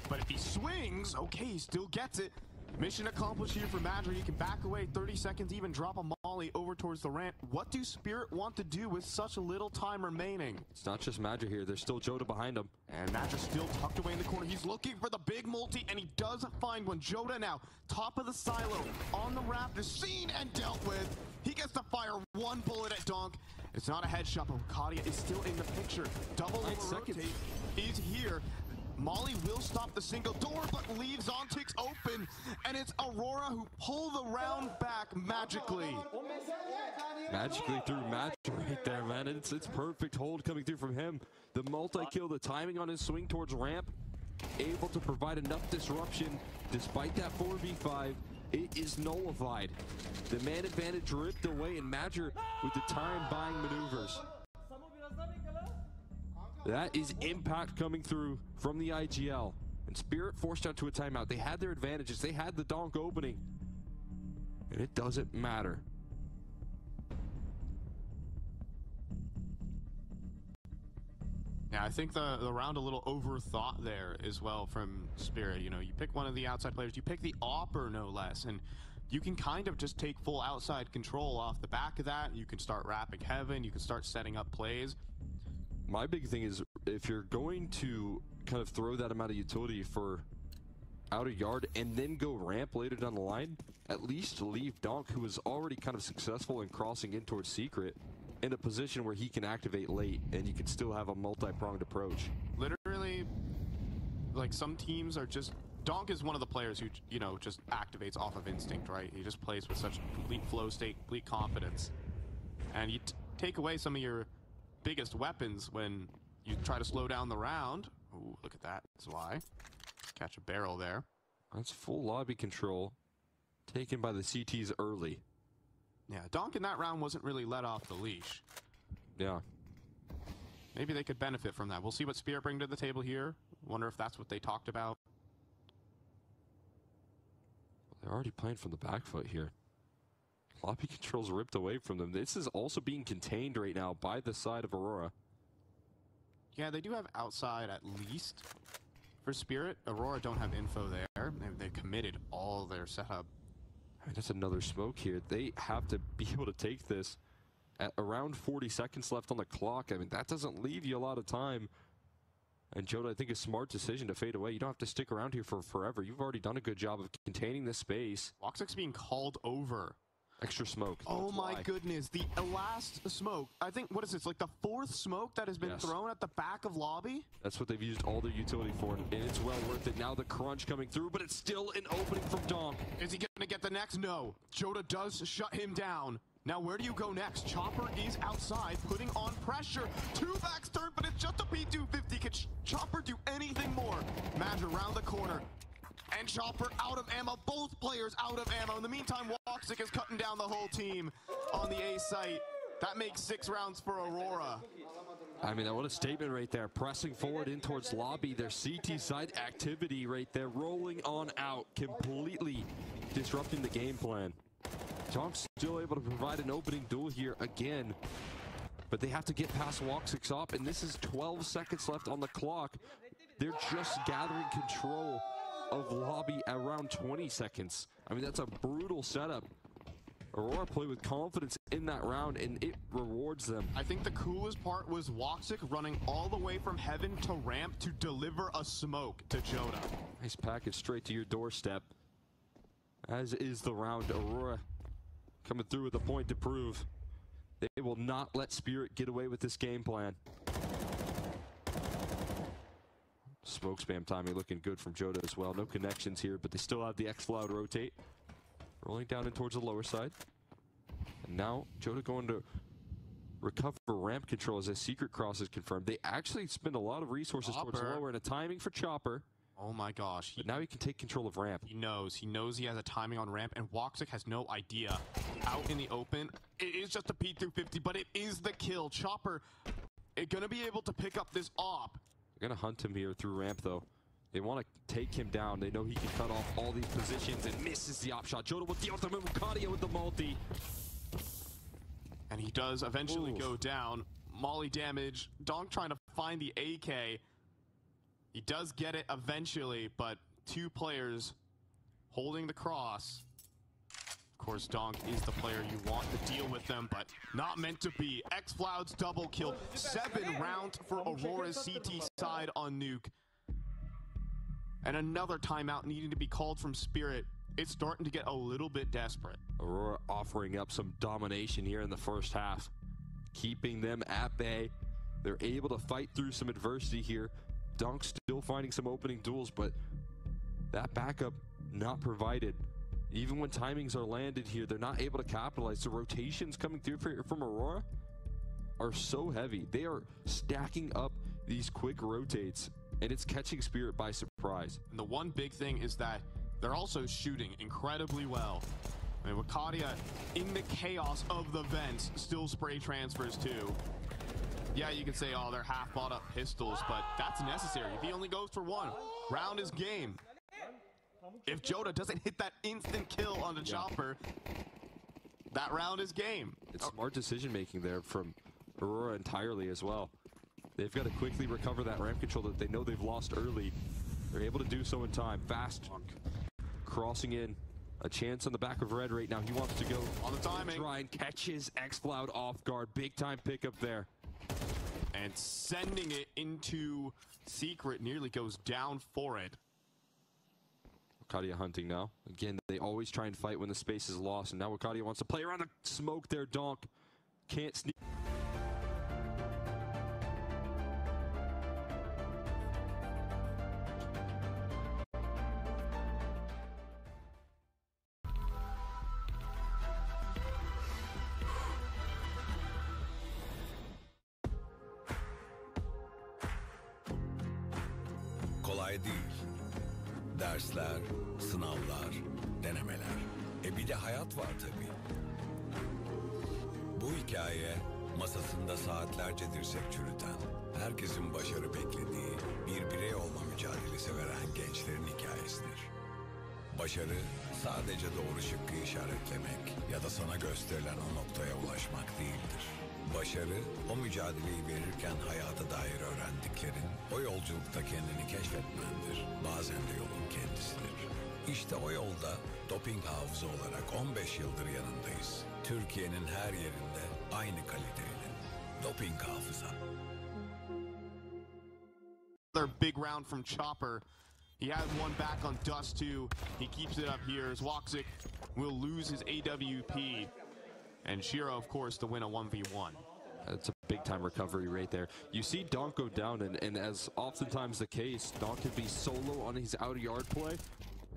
But if he swings, okay, he still gets it. Mission accomplished here for Madra. He can back away 30 seconds, even drop a Molly. Molly over towards the ramp. What do Spirit want to do with such little time remaining? It's not just Magic here. There's still Joda behind him. And Magic still tucked away in the corner. He's looking for the big multi, and he does find one. Joda now, top of the silo, on the ramp, is seen and dealt with. He gets to fire one bullet at Donk. It's not a headshot, but Kadia is still in the picture. Double rotate is here. Molly will stop the single door, but leaves Ontix open, and it's Aurora who pull the round back magically. Magically through Magic right there, man. It's perfect hold coming through from him. The multi-kill, the timing on his swing towards ramp, able to provide enough disruption. Despite that 4v5, it is nullified. The man advantage ripped away, and Magic with the time-buying maneuvers. That is impact coming through from the IGL. And Spirit forced out to a timeout. They had their advantages. They had the donk opening. And it doesn't matter. Yeah, I think the round a little overthought there as well from Spirit. You know, you pick one of the outside players, you pick the AWPer no less, and you can kind of just take full outside control off the back of that. You can start wrapping heaven, you can start setting up plays. My big thing is, if you're going to kind of throw that amount of utility for outer yard and then go ramp later down the line, at least leave Donk, who is already kind of successful in crossing in towards Secret, in a position where he can activate late and you can still have a multi-pronged approach. Literally, like, some teams are just... Donk is one of the players who, you know, just activates off of instinct, right? He just plays with such complete flow state, complete confidence. And you take away some of your biggest weapons when you try to slow down the round. Ooh, look at that. That's why. Catch a barrel there. That's full lobby control taken by the CTs early. Yeah, Donk in that round wasn't really let off the leash. Yeah. Maybe they could benefit from that. We'll see what Spirit bring to the table here. Wonder if that's what they talked about. They're already playing from the back foot here. Lobby controls ripped away from them. This is also being contained right now by the side of Aurora. Yeah, they do have outside at least for Spirit. Aurora don't have info there. They've committed all their setup. I mean, that's another smoke here. They have to be able to take this at around 40 seconds left on the clock. I mean, that doesn't leave you a lot of time. And Joda, I think, a smart decision to fade away. You don't have to stick around here for forever. You've already done a good job of containing this space. Woxic's being called over. Extra smoke. Oh my goodness, the last smoke. I think, what is this, like the fourth smoke that has been thrown at the back of lobby? That's what they've used all their utility for, and it's well worth it. Now the crunch coming through, but it's still an opening from Donk. Is he gonna get the next? No. Joda does shut him down. Now where do you go next? Chopper is outside, putting on pressure. Two backs turn, but it's just a P250. Can Chopper do anything more? Madge around the corner. And Chopper out of ammo, both players out of ammo. In the meantime, Woxic is cutting down the whole team on the A site. That makes 6 rounds for Aurora. I mean, what a statement right there. Pressing forward in towards lobby. Their CT side activity right there, rolling on out, completely disrupting the game plan. Donk's still able to provide an opening duel here again, but they have to get past Woxic's up, and this is 12 seconds left on the clock. They're just gathering control of lobby around 20 seconds. I mean, that's a brutal setup. Aurora play with confidence in that round, and it rewards them. I think the coolest part was Woxic running all the way from heaven to ramp to deliver a smoke to Joda. Nice package straight to your doorstep, as is the round. Aurora coming through with a point to prove. They will not let Spirit get away with this game plan. Smoke spam timing looking good from Joda as well. No connections here, but they still have the X-Cloud rotate. Rolling down in towards the lower side. And now Joda going to recover ramp control as a secret cross is confirmed. They actually spend a lot of resources towards lower, and a timing for Chopper. Oh my gosh. But now he can take control of ramp. He knows he has a timing on ramp, and Woxic has no idea. Out in the open, it is just a P250, but it is the kill. Chopper gonna be able to pick up this op. They're gonna hunt him here through ramp though. They want to take him down. They know he can cut off all these positions, and misses the op shot. Joda with the ultimate, Kadia with the multi. And he does eventually go down. Molly damage. Donk trying to find the AK. He does get it eventually, but 2 players holding the cross. course, Donk is the player you want to deal with them, but not meant to be. X-Cloud's double kill. 7 rounds for Aurora's CT side on Nuke. And another timeout needing to be called from Spirit. It's starting to get a little bit desperate. Aurora offering up some domination here in the first half, keeping them at bay. They're able to fight through some adversity here. Donk still finding some opening duels, but that backup not provided. Even when timings are landed here, they're not able to capitalize. The rotations coming through from Aurora are so heavy. They are stacking up these quick rotates, and it's catching Spirit by surprise. And the one big thing is that they're also shooting incredibly well. I mean, Wakadia, in the chaos of the vents, still spray transfers too. Yeah, you can say, oh, they're half bought up pistols, but that's necessary. If he only goes for one, round is game. If Joda doesn't hit that instant kill on the chopper, that round is game. It's smart decision making there from Aurora entirely as well. They've got to quickly recover that ramp control that they know they've lost early. They're able to do so in time. Fast crossing in. A chance on the back of Red right now. He wants to go on the timing. Try and catches X-Cloud off guard. Big time pickup there. And sending it into Secret, nearly goes down for it. Wakadia hunting now. Again, they always try and fight when the space is lost, and now Wakadia wants to play around the smoke there. Donk can't sneak. Kolay değil. Dersler, sınavlar, denemeler. Bir de hayat var tabii. Bu hikaye masasında saatlerce dirsek çürüten, herkesin başarı beklediği, bir birey olma mücadelesi veren gençlerin hikayesidir. Başarı sadece doğru şıkkı işaretlemek ya da sana gösterilen o noktaya ulaşmak değildir. Başarı, o mücadeleyi verirken hayata dair öğrendiklerin, o yolculukta kendini keşfetmendir. Bazen de yolun kendisidir. İşte o yolda doping hafıza olarak 15 yıldır yanındayız. Türkiye'nin her yerinde aynı kaliteyle. Doping hafıza. Another big round from Chopper. He had one back on Dust too. He keeps it up here as Woxic will lose his AWP. And Shiro, of course, to win a 1v1. That's a big-time recovery right there. You see Donk go down, and as oftentimes the case, Donk can be solo on his out-of-yard play.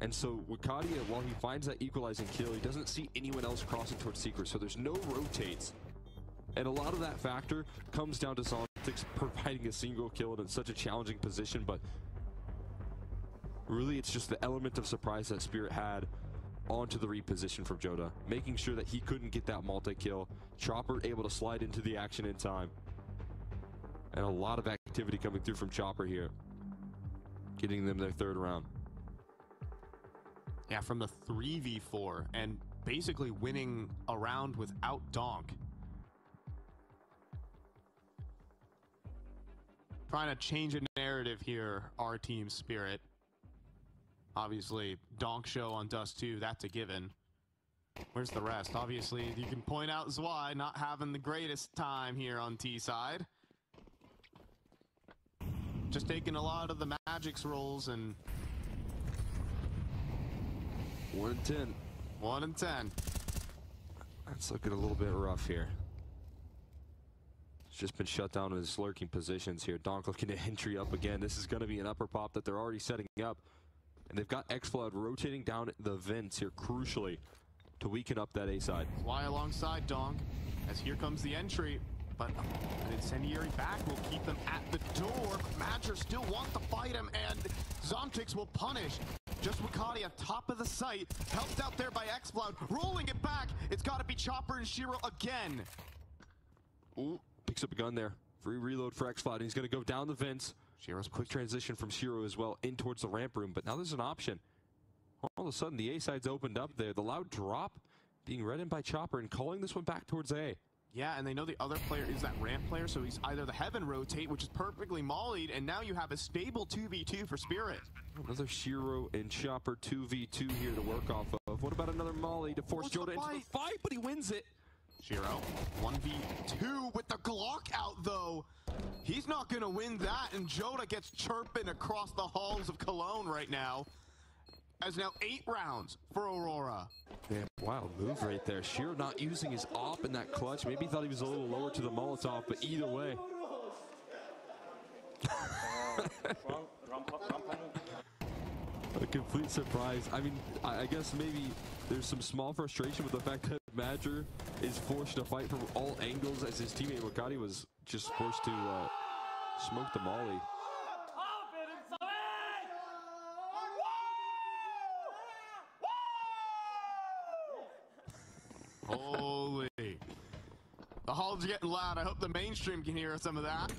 And so Wakadia, while he finds that equalizing kill, he doesn't see anyone else crossing towards Secret, so there's no rotates. And a lot of that factor comes down to Zontics providing a single kill in such a challenging position, but really it's just the element of surprise that Spirit had onto the reposition from Joda, making sure that he couldn't get that multi-kill. Chopper able to slide into the action in time. And a lot of activity coming through from Chopper here, getting them their third round. Yeah, from the 3v4 and basically winning a round without Donk. Trying to change a narrative here, our team Spirit. Obviously, Donk show on Dust 2, that's a given. Where's the rest? Obviously, you can point out Zwei not having the greatest time here on T side. Just taking a lot of the Magic's roles and 1 and 10. 1 and 10. That's looking a little bit rough here. It's just been shut down in his lurking positions here. Donk looking to entry up again. This is going to be an upper pop that they're already setting up. And they've got X-Cloud rotating down the vents here, crucially, to weaken up that A side. Fly alongside Donk, as here comes the entry. But an incendiary back will keep them at the door. Madger still wants to fight him, and Zontics will punish. Just Wakadia, top of the site, helped out there by X-Cloud, rolling it back. It's got to be Chopper and Shiro again. Ooh, picks up a gun there. Free reload for X-Cloud, and he's going to go down the vents. Shiro's quick transition from Shiro as well in towards the ramp room, but now there's an option. All of a sudden, the A side's opened up there. The loud drop being read in by Chopper and calling this one back towards A. Yeah, and they know the other player is that ramp player, so he's either the Heaven rotate, which is perfectly mollied, and now you have a stable 2v2 for Spirit. Another Shiro and Chopper 2v2 here to work off of. Molotov. What about another Molly to force Joda into the fight? But he wins it. Shiro, 1v2 with the Glock out, though. He's not going to win that, and Joda gets chirping across the halls of Cologne right now. As now 8 rounds for Aurora. Man, wild move right there. Shiro not using his op in that clutch. Maybe he thought he was a little lower to the Molotov, but either way. A complete surprise. I mean, I guess maybe there's some small frustration with the fact that Madger is forced to fight from all angles as his teammate Wakati was just forced to smoke the Molly. Holy. The hall's getting loud. I hope the mainstream can hear some of that.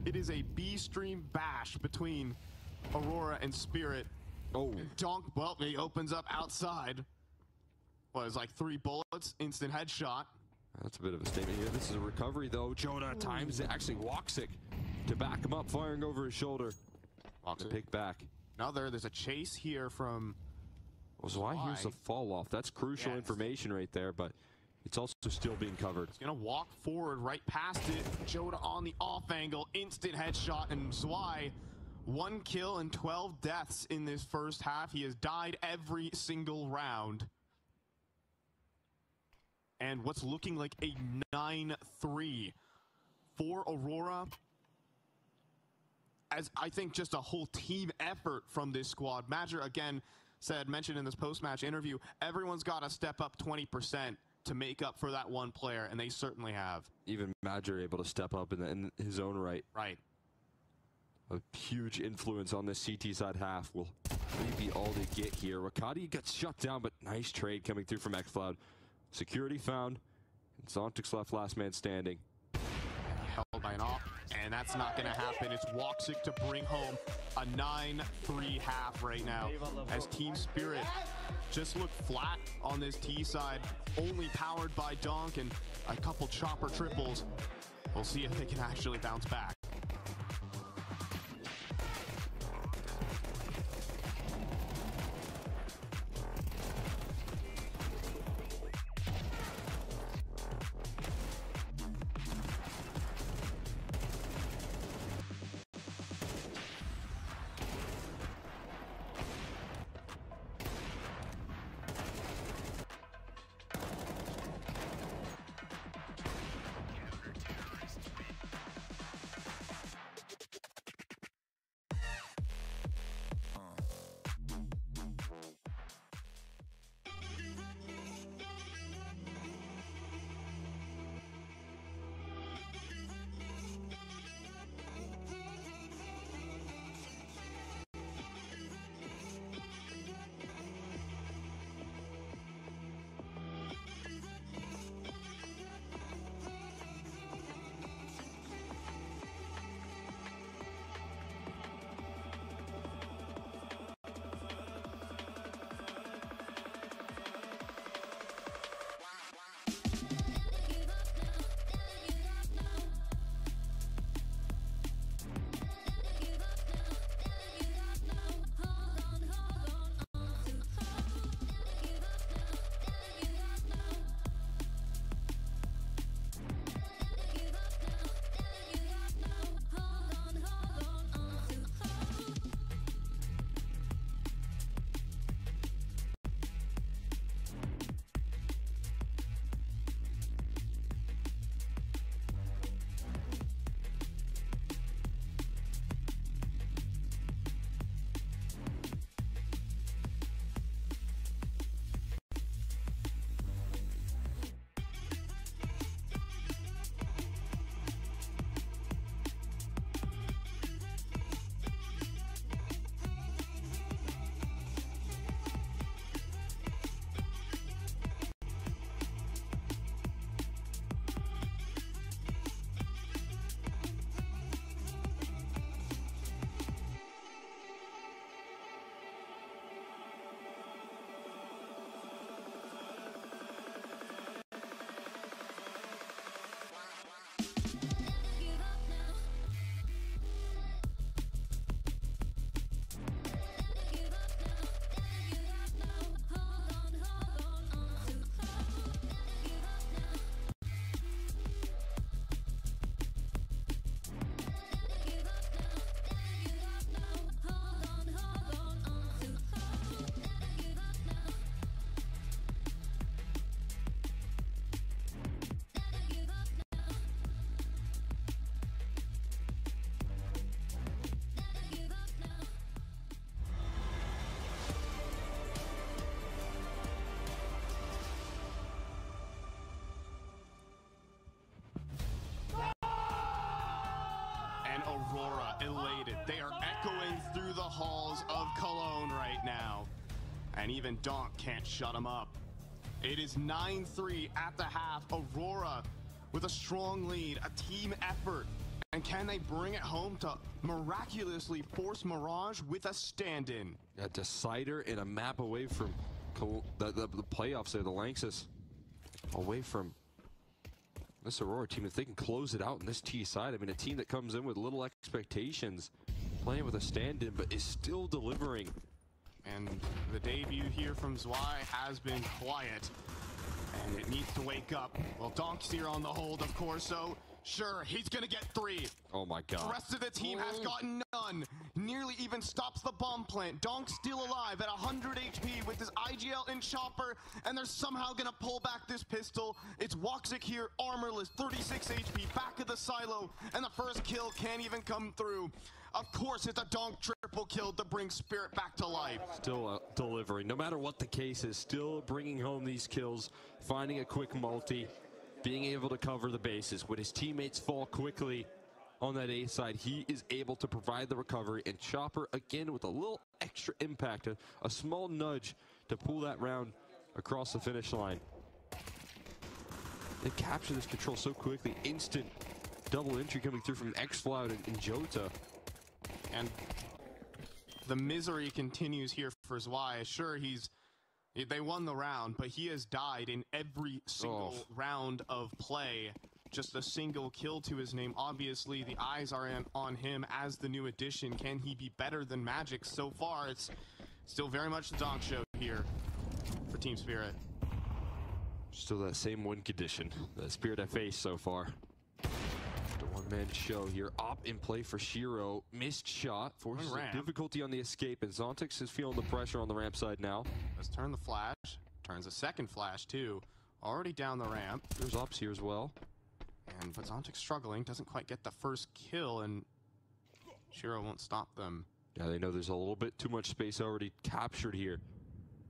It is a B-stream bash between Aurora and Spirit. Oh. Donk, well, he opens up outside. Well, it's like 3 bullets, instant headshot. That's a bit of a statement here. This is a recovery, though. Joda times it. Actually, Woxic to back him up, firing over his shoulder. To pick back. Now there's a chase here from Why here's a fall off. That's crucial information right there, but it's also still being covered. He's gonna walk forward right past it. Joda on the off angle, instant headshot, and Zwei, 1 kill and 12 deaths in this first half. He has died every single round. And what's looking like a 9-3 for Aurora. As I think just a whole team effort from this squad. Madger again mentioned in this post-match interview, everyone's got to step up 20% to make up for that one player, and they certainly have. Even Madger able to step up in his own right. Right. A huge influence on this CT side half will maybe all they get here. Wakati gets shut down, but nice trade coming through from xCloud. Security found, and Zontic's left last man standing. Held by an off, and that's not going to happen. It's Woxic to bring home a 9-3 half right now, as Team Spirit just look flat on this T side, only powered by Donk and a couple chopper triples. We'll see if they can actually bounce back. Aurora elated. They are echoing through the halls of Cologne right now. And even Donk can't shut them up. It is 9-3 at the half. Aurora with a strong lead, a team effort. And can they bring it home to miraculously force Mirage with a stand-in? A decider and a map away from the playoffs there, the Lanxess. Away from this Aurora team. If they can close it out in this T side, I mean, a team that comes in with little expectations, playing with a stand-in, but is still delivering. And the debut here from Zwei has been quiet, and it needs to wake up. Well, Donk's here on the hold, of course, so sure, he's gonna get 3. Oh my god. The rest of the team has gotten none. Nearly even stops the bomb plant. Donk's still alive at 100 HP with his IGL and chopper, and they're somehow gonna pull back this pistol. It's Woxic here, armorless, 36 HP, back of the silo, and the first kill can't even come through. Of course, it's a Donk triple kill to bring Spirit back to life. Still delivering, no matter what the case is, still bringing home these kills, finding a quick multi, being able to cover the bases. When his teammates fall quickly on that A side, he is able to provide the recovery, and Chopper again with a little extra impact, a small nudge to pull that round across the finish line. They capture this control so quickly, instant double entry coming through from X-Floud and Jota. And the misery continues here for Zwei. Sure, they won the round, but he has died in every single round of play. Just a single kill to his name. Obviously, the eyes are on him as the new addition. Can he be better than Magic? So far, it's still very much the Donk show here for Team Spirit. Still that same win condition that Spirit have faced so far. The one-man show here. Op in play for Shiro. Missed shot. Forces a difficulty on the escape, and Zontix is feeling the pressure on the ramp side now. Let's turn the flash. Turns a second flash, too. Already down the ramp. There's Ops here as well. But Zontix struggling. Doesn't quite get the first kill, and Shiro won't stop them. Yeah, they know there's a little bit too much space already captured here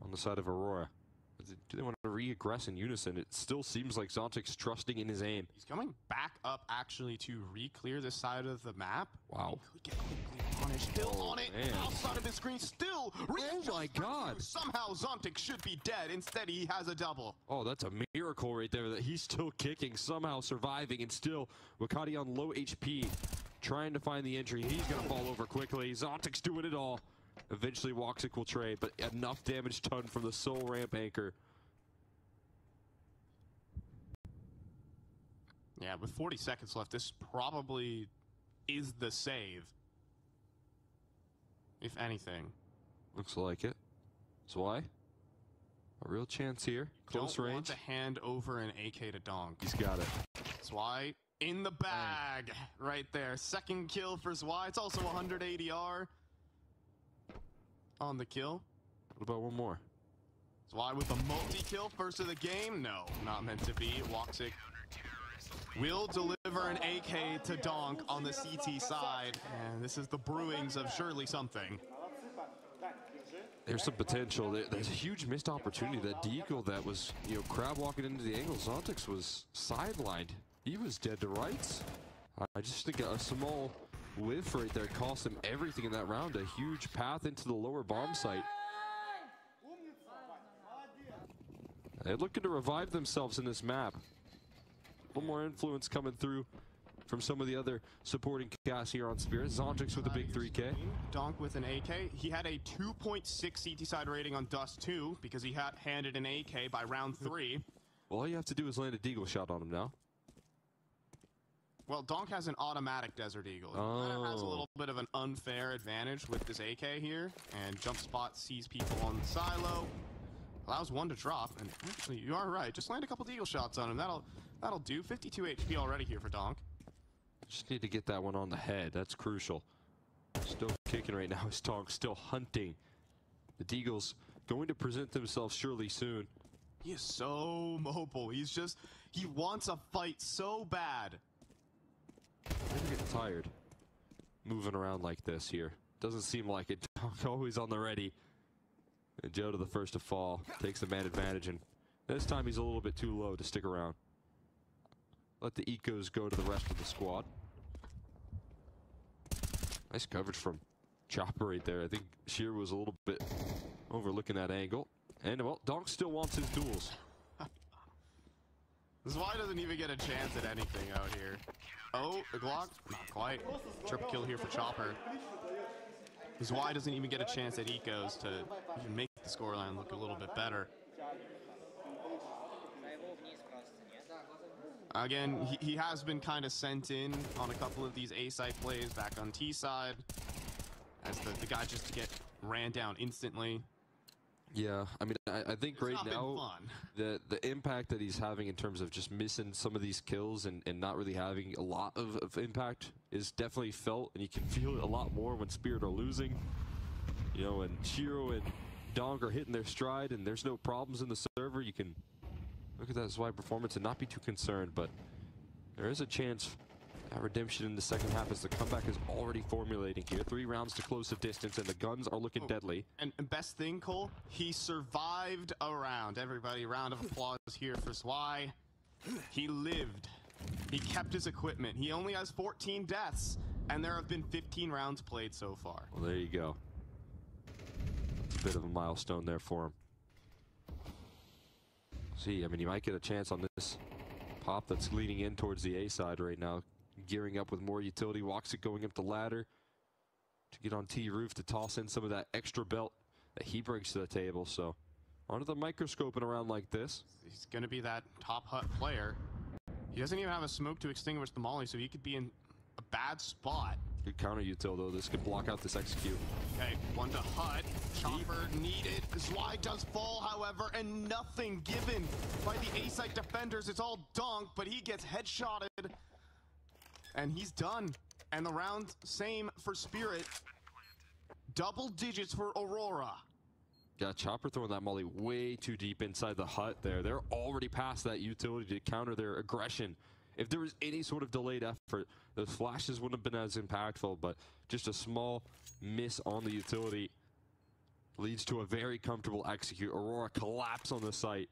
on the side of Aurora. Do they want to re-aggress in unison? It still seems like Zontix trusting in his aim. He's coming back up, actually, to re-clear this side of the map. Wow. He could get quickly punished. Still on it. Man. Outside of his screen. Still. Oh, my God. Somehow Zontix should be dead. Instead, he has a double. Oh, that's a miracle right there that he's still kicking, somehow surviving, and still Wakati on low HP, trying to find the entry. He's going to fall over quickly. Zontix doing it all. Eventually, Woxic will trade, but enough damage done from the Soul Ramp Anchor. Yeah, with 40 seconds left, this probably is the save. If anything. Looks like it. Zwei, a real chance here. Close Don't range. Want to hand over an AK to Donk. He's got it. Zwei in the bag. Right there. Second kill for Zwei. It's also 100 ADR on the kill. What about one more? Zwei with a multi-kill. First of the game. No, not meant to be. Woxic will deliver an AK to Donk on the CT side. And this is the brewings of surely something. There's some potential. There's a huge missed opportunity. That deagle that was, crab walking into the angle. Zontix was sidelined. He was dead to rights. I just think a small whiff right there cost him everything in that round. A huge path into the lower bomb site. They're looking to revive themselves in this map. A little more influence coming through from some of the other supporting cast here on Spirit. Zontix with a big 3K. Donk with an AK. He had a 2.6 CT side rating on Dust 2 because he had handed an AK by round 3. Well, all you have to do is land a deagle shot on him now. Well, Donk has an automatic Desert Eagle. He kind of has a little bit of an unfair advantage with this AK here. And Jump Spot sees people on the silo. Allows one to drop. And actually, you are right. Just land a couple deagle shots on him. That'll do. 52 HP already here for Donk. Just need to get that one on the head. That's crucial. Still kicking right now. Is Donk still hunting. The deagles going to present themselves surely soon. He is so mobile. He wants a fight so bad. Never getting tired moving around like this here. Doesn't seem like it. Donk always on the ready. And Jota the first to fall. Takes the man advantage, and this time he's a little bit too low to stick around. Let the ecos go to the rest of the squad. Nice coverage from Chopper right there. I think Sheer was a little bit overlooking that angle. And, well, Donk still wants his duels. Zwei doesn't even get a chance at anything out here. Oh, the Glock? Not quite. Triple kill here for Chopper. Zwei doesn't even get a chance at ecos to even make the scoreline look a little bit better. Again, he has been kind of sent in on a couple of these A-side plays back on T-side as the guy just to get ran down instantly. Yeah, I mean, I think right now the impact that he's having in terms of just missing some of these kills and not really having a lot of impact is definitely felt, and you can feel it a lot more when Spirit are losing. You know, and Shiro and Donk are hitting their stride, and there's no problems in the server. You can look at that Zwei performance and not be too concerned, but there is a chance at redemption in the second half as the comeback is already formulating here. 3 rounds to close the distance, and the guns are looking deadly. And best thing, Cole, he survived a round. Everybody, round of applause here for Zwei. He lived. He kept his equipment. He only has 14 deaths, and there have been 15 rounds played so far. Well, there you go. That's a bit of a milestone there for him. See, I mean, he might get a chance on this pop that's leading in towards the A side right now. Gearing up with more utility. Woxic going up the ladder to get on T-roof to toss in some of that extra belt that he brings to the table. So, under the microscope and around like this. He's going to be that top hut player. He doesn't even have a smoke to extinguish the molly, so he could be in a bad spot. Good counter util, though. This could block out this execute. Okay, one to hut. Chopper needed. Zwei does fall, however, and nothing given by the A-side defenders. It's all Donk, but he gets headshotted. And he's done. And the round, same for Spirit. Double digits for Aurora. Got Chopper throwing that molly way too deep inside the hut there. They're already past that utility to counter their aggression. If there was any sort of delayed effort, those flashes wouldn't have been as impactful, but just a small miss on the utility leads to a very comfortable execute. Aurora collapse on the site,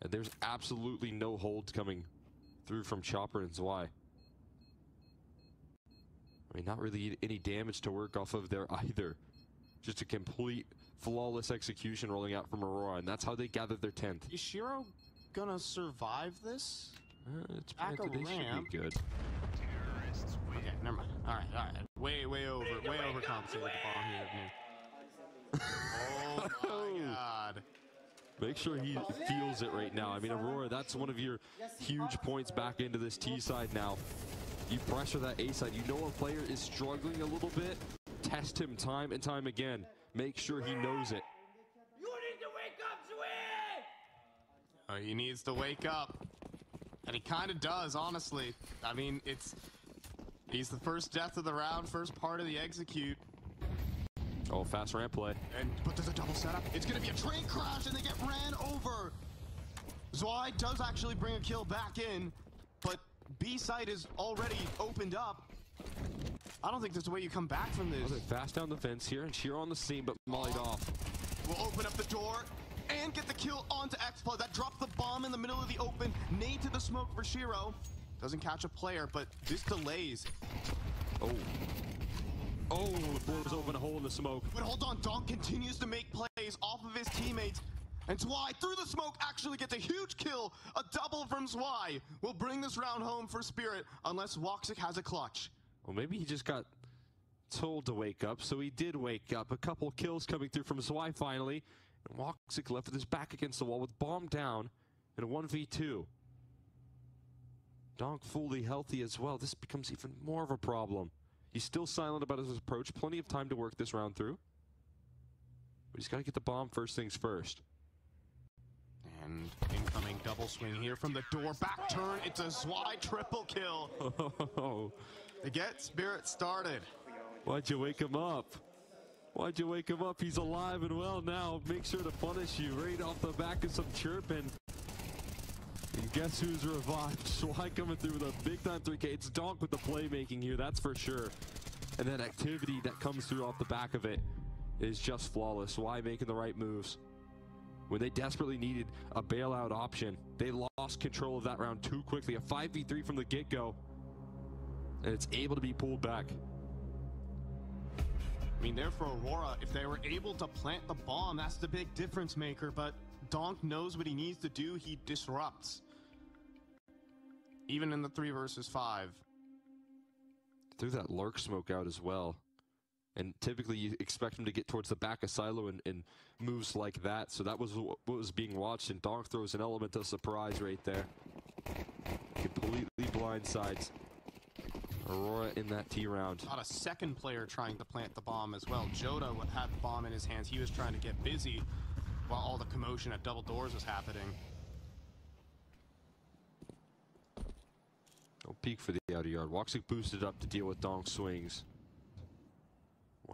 and there's absolutely no holds coming through from Chopper and Zwei. I mean, not really any damage to work off of there either. Just a complete flawless execution rolling out from Aurora, and that's how they gathered their 10th. Is Shiro gonna survive this? It's planted, they should be good. Okay, never mind. All right. Way overcompensated the bomb here of me. Oh my God. Make sure he feels it right now. I mean, Aurora, that's one of your huge points back into this T side now. You pressure that A side. You know a player is struggling a little bit. Test him time and time again. Make sure he knows it. You need to wake up, Zwei! Oh, he needs to wake up. And he kind of does, honestly. I mean, he's the first death of the round, first part of the execute. Oh, fast ramp play. But there's a double setup. It's going to be a train crash, and they get ran over. Zwei does actually bring a kill back in, but B side is already opened up. I don't think there's a way you come back from this. Oh, they're fast down the fence here, and Shiro on the scene, but mollied off. We'll open up the door and get the kill onto X-Plug. That drops the bomb in the middle of the open. Nade to the smoke for Shiro. Doesn't catch a player, but this delays. Oh, blows open a hole in the smoke. But hold on, Donk continues to make plays off of his teammates. And Zwei, through the smoke, actually gets a huge kill. A double from Zwei will bring this round home for Spirit, unless Woxic has a clutch. Well, maybe he just got told to wake up, so he did wake up. A couple kills coming through from Zwei finally. And Woxic left with his back against the wall with bomb down in a 1v2. Donk fully healthy as well. This becomes even more of a problem. He's still silent about his approach. Plenty of time to work this round through. But he's got to get the bomb first things first. And incoming double swing here from the door. Back turn. It's a Zwei triple kill. To get Spirit started. Why'd you wake him up? Why'd you wake him up? He's alive and well now. Make sure to punish you right off the back of some chirping. And guess who's revived? Zwei coming through with a big time 3K. It's Donk with the playmaking here, that's for sure. And that activity that comes through off the back of it is just flawless. Zwei making the right moves. When they desperately needed a bailout option, they lost control of that round too quickly. A 5v3 from the get-go. And it's able to be pulled back. I mean, there for Aurora, if they were able to plant the bomb, that's the big difference maker, but Donk knows what he needs to do. He disrupts. Even in the 3 versus 5. Threw that lurk smoke out as well. And typically you expect him to get towards the back of Silo and moves like that. So that was what was being watched, and Donk throws an element of surprise right there. Completely blindsides Aurora in that T round. Not a second player trying to plant the bomb as well. Joda had the bomb in his hands. He was trying to get busy while all the commotion at double doors was happening. No peek for the outer yard. Woxic boosted up to deal with Donk's swings.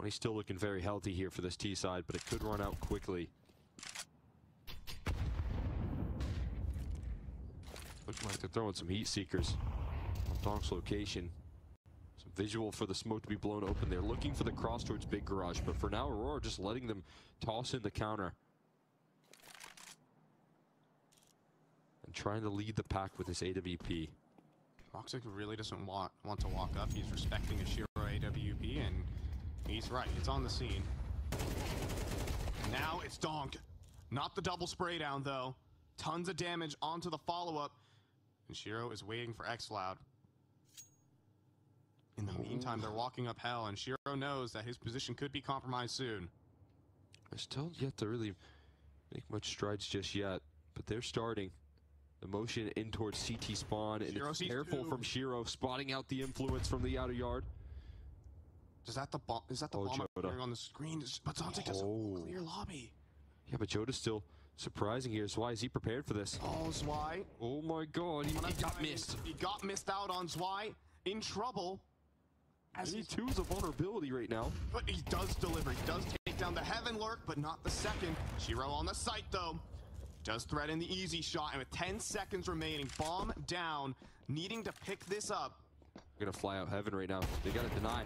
He's still looking very healthy here for this T side, but it could run out quickly. Looking like they're throwing some heat seekers on Donk's location. Some visual for the smoke to be blown open. They're looking for the cross towards Big Garage, but for now, Aurora just letting them toss in the counter. And trying to lead the pack with this AWP. Woxic really doesn't want to walk up. He's respecting a Shiro AWP, and he's right. It's on the scene. Now it's Donk. Not the double spray down, though. Tons of damage onto the follow-up. And Shiro is waiting for XCloud. In the meantime, they're walking up hell, and Shiro knows that his position could be compromised soon. They're still yet to really make much strides just yet, but they're starting. The motion in towards CT spawn, and it's careful from Shiro, spotting out the influence from the outer yard. Is that the bomb I'm hearing on the screen? But Zontic has a clear lobby. Yeah, but Joda's still surprising here. Zwei, is he prepared for this? Oh, Zwei. Oh my god, he got missed. He got missed out on Zwei. In trouble. As he two's a vulnerability right now. But he does deliver. He does take down the Heaven Lurk, but not the second. Shiro on the site, though. Does threaten the easy shot, and with 10 seconds remaining, bomb down, needing to pick this up. Gonna fly out Heaven right now. They gotta deny.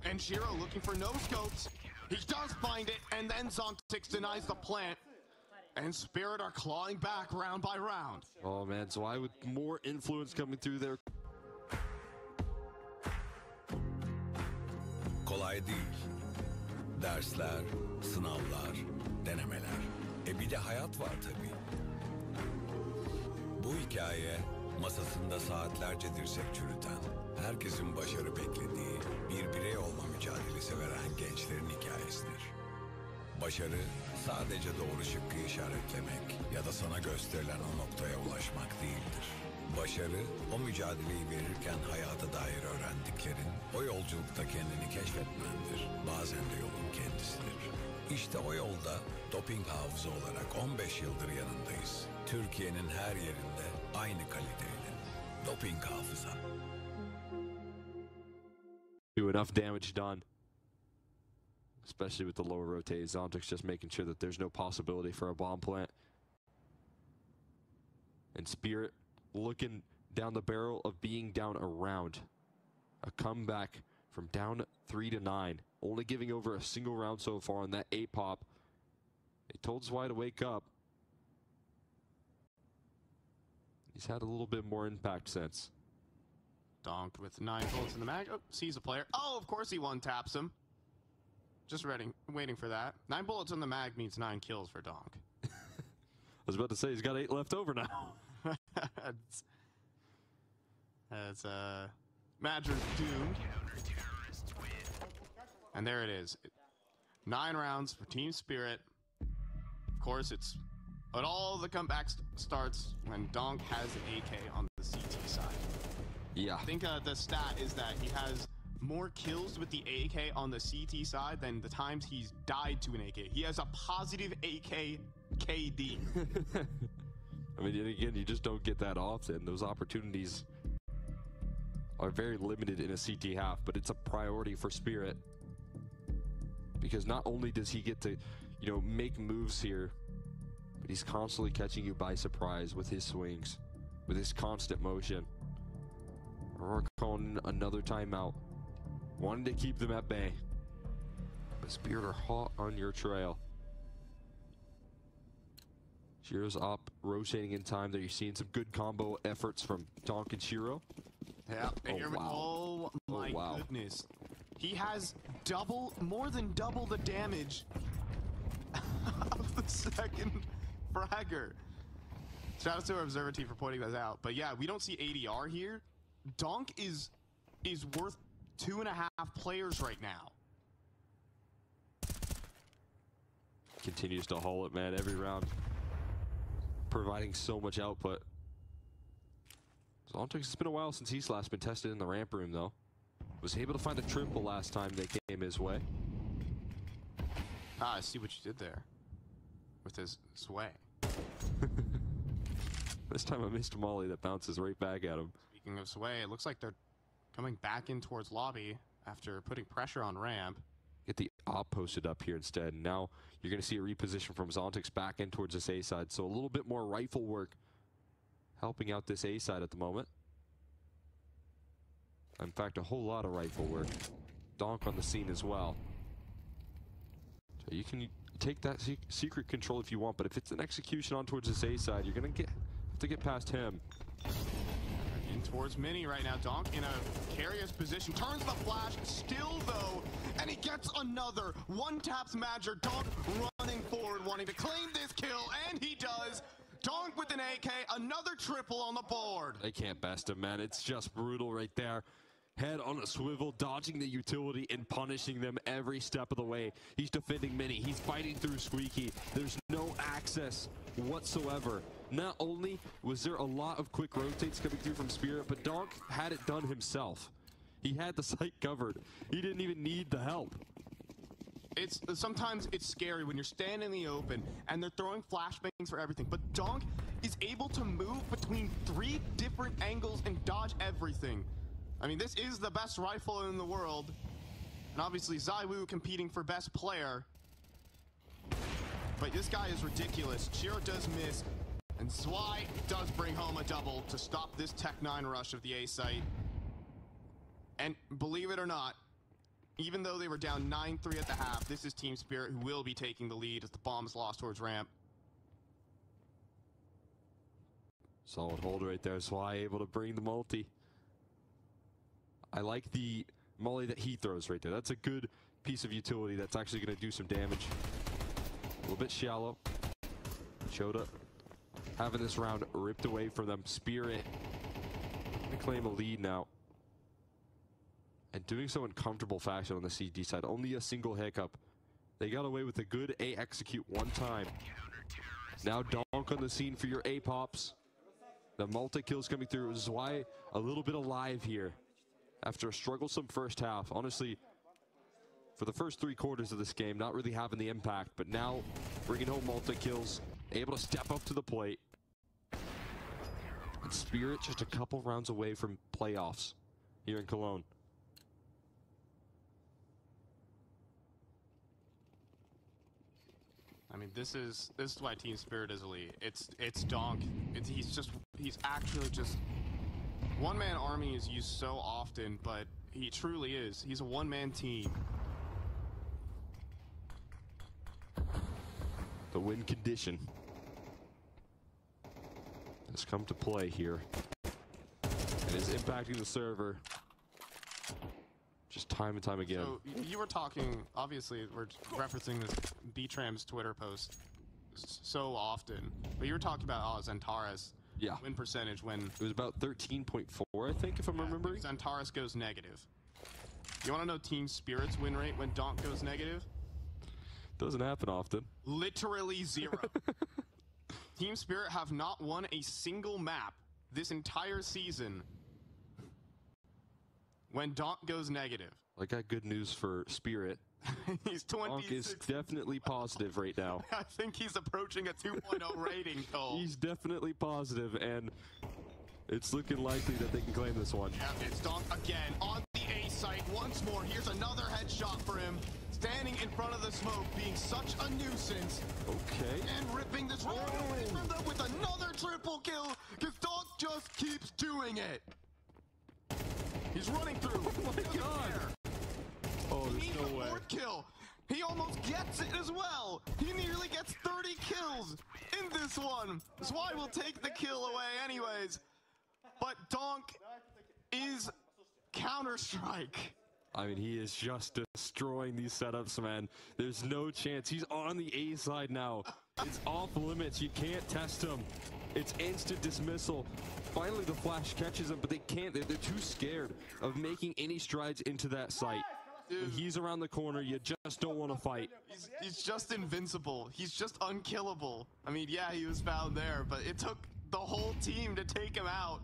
And Shiro looking for no scopes. He does find it, and then Zontix denies the plant. And Spirit are clawing back round by round. Oh man, Zwei with more influence coming through there. Kolay değil. Dersler, sınavlar, denemeler. Bir de hayat var tabii. Bu hikaye masasında saatlerce dirsek çürüten, herkesin başarı beklediği, bir birey olma mücadelesi veren gençlerin hikayesidir. Başarı sadece doğru şıkkı işaretlemek ya da sana gösterilen o noktaya ulaşmak değildir. Başarı, o mücadeleyi verirken hayata dair öğrendiklerin, o yolculukta kendini keşfetmendir. Bazen de yolun kendisidir. İşte o yolda doping hafıza olarak 15 yıldır yanındayız. Türkiye'nin her yerinde aynı kaliteyle. Doping hafıza. Do enough damage done. Especially with the lower rotate. Zontix just making sure that there's no possibility for a bomb plant. And Spirit looking down the barrel of being down a round. A comeback from down 3 to 9. Only giving over a single round so far on that 8-pop. They told Zwei to wake up. He's had a little bit more impact since. Donked with 9 bullets in the mag. Oh, sees a player. Oh, of course he one-taps him. Just waiting for that. 9 bullets in the mag means 9 kills for Donk. I was about to say, he's got 8 left over now. That's Madger's doomed. And there it is. 9 rounds for Team Spirit. Of course, but all the comeback starts when Donk has an AK on the CT side. Yeah. I think the stat is that he has more kills with the AK on the CT side than the times he's died to an AK. He has a positive AK KD. I mean, again, you just don't get that often. Those opportunities are very limited in a CT half, but it's a priority for Spirit. Because not only does he get to, make moves here, but he's constantly catching you by surprise with his swings, with his constant motion. Aurora calling another timeout. Wanted to keep them at bay. But Spirit are hot on your trail. Shiro's up, rotating in time there. You're seeing some good combo efforts from Donk and Shiro. Yeah. Oh, wow. Oh my goodness. He has more than double the damage of the second fragger. Shout out to our observer team for pointing that out. But yeah, we don't see ADR here. Donk is worth 2.5 players right now. Continues to haul it, man, every round. Providing so much output. Zontrix, it's been a while since he's last been tested in the ramp room, though. Was able to find a triple last time they came his way. Ah, I see what you did there. With his sway. This time I missed a molly that bounces right back at him. Speaking of sway, it looks like they're coming back in towards lobby after putting pressure on ramp. Get the op posted up here instead. Now you're going to see a reposition from Zontrix back in towards this A side. So a little bit more rifle work helping out this A side at the moment. In fact, a whole lot of rifle work. Donk on the scene as well. So you can take that secret control if you want, but if it's an execution on towards this A side, you're going to have to get past him. In towards Mini right now. Donk in a curious position. Turns the flash. Still, though. And he gets another. One taps Madger. Donk running forward, wanting to claim this kill. And he does. Donk with an AK. Another triple on the board. They can't best him, man. It's just brutal right there. Head on a swivel, dodging the utility and punishing them every step of the way. He's defending Mini. He's fighting through Squeaky. There's no access whatsoever. Not only was there a lot of quick rotates coming through from Spirit, but Donk had it done himself. He had the site covered. He didn't even need the help. Sometimes it's scary when you're standing in the open and they're throwing flashbangs for everything, but Donk is able to move between 3 different angles and dodge everything. I mean, this is the best rifle in the world, and obviously Zaiwu competing for best player. But this guy is ridiculous. Shiro does miss, and Zwei does bring home a double to stop this Tech-9 rush of the A site. And believe it or not, even though they were down 9-3 at the half, this is Team Spirit who will be taking the lead as the bomb is lost towards ramp. Solid hold right there. Zwei able to bring the multi. I like the molly that he throws right there. That's a good piece of utility that's actually going to do some damage. A little bit shallow. Choda having this round ripped away from them. Spirit to claim a lead now. And doing so in comfortable fashion on the CG side. Only a single hiccup. They got away with a good A execute one time. Now Donk on the scene for your A pops. The multi-kills coming through. Zwei a little bit alive here. After a strugglesome first half, honestly, for the first 3 quarters of this game, not really having the impact, but now bringing home multi-kills, able to step up to the plate. And Spirit just a couple rounds away from playoffs here in Cologne. I mean, this is why Team Spirit is elite. It's Donk. He's actually just one-man army is used so often, but he truly is. He's a one-man team. The win condition has come to play here. It is impacting the server just time and time again. So you were talking, obviously, we're referencing this B-Tram's Twitter post so often, but you were talking about Xantares. Yeah. Win percentage when it was about 13.4, I think, if I'm remembering. Xantares goes negative. You want to know Team Spirit's win rate when Donk goes negative? Doesn't happen often. Literally 0. Team Spirit have not won a single map this entire season when Donk goes negative. I got good news for Spirit. He's 26. Donk is definitely positive right now. I think he's approaching a 2.0 rating, Cole. He's definitely positive, and it's looking likely that they can claim this one. Yeah, it's Donk again on the A site once more. Here's another headshot for him. Standing in front of the smoke, being such a nuisance. Okay. And ripping this round away from them with another triple kill, because Donk just keeps doing it. He's running through. Oh my god. Oh, there's no way. 4th kill. He almost gets it as well. He nearly gets 30 kills in this one. Zwei will take the kill away anyways. But Donk is Counter-Strike. I mean, he is just destroying these setups, man. There's no chance. He's on the A side now. It's off limits. You can't test him. It's instant dismissal. Finally, the flash catches him, but they can't. They're too scared of making any strides into that site. Dude. He's around the corner. You just don't want to fight. He's just invincible. He's just unkillable. I mean, yeah, he was found there, but it took the whole team to take him out.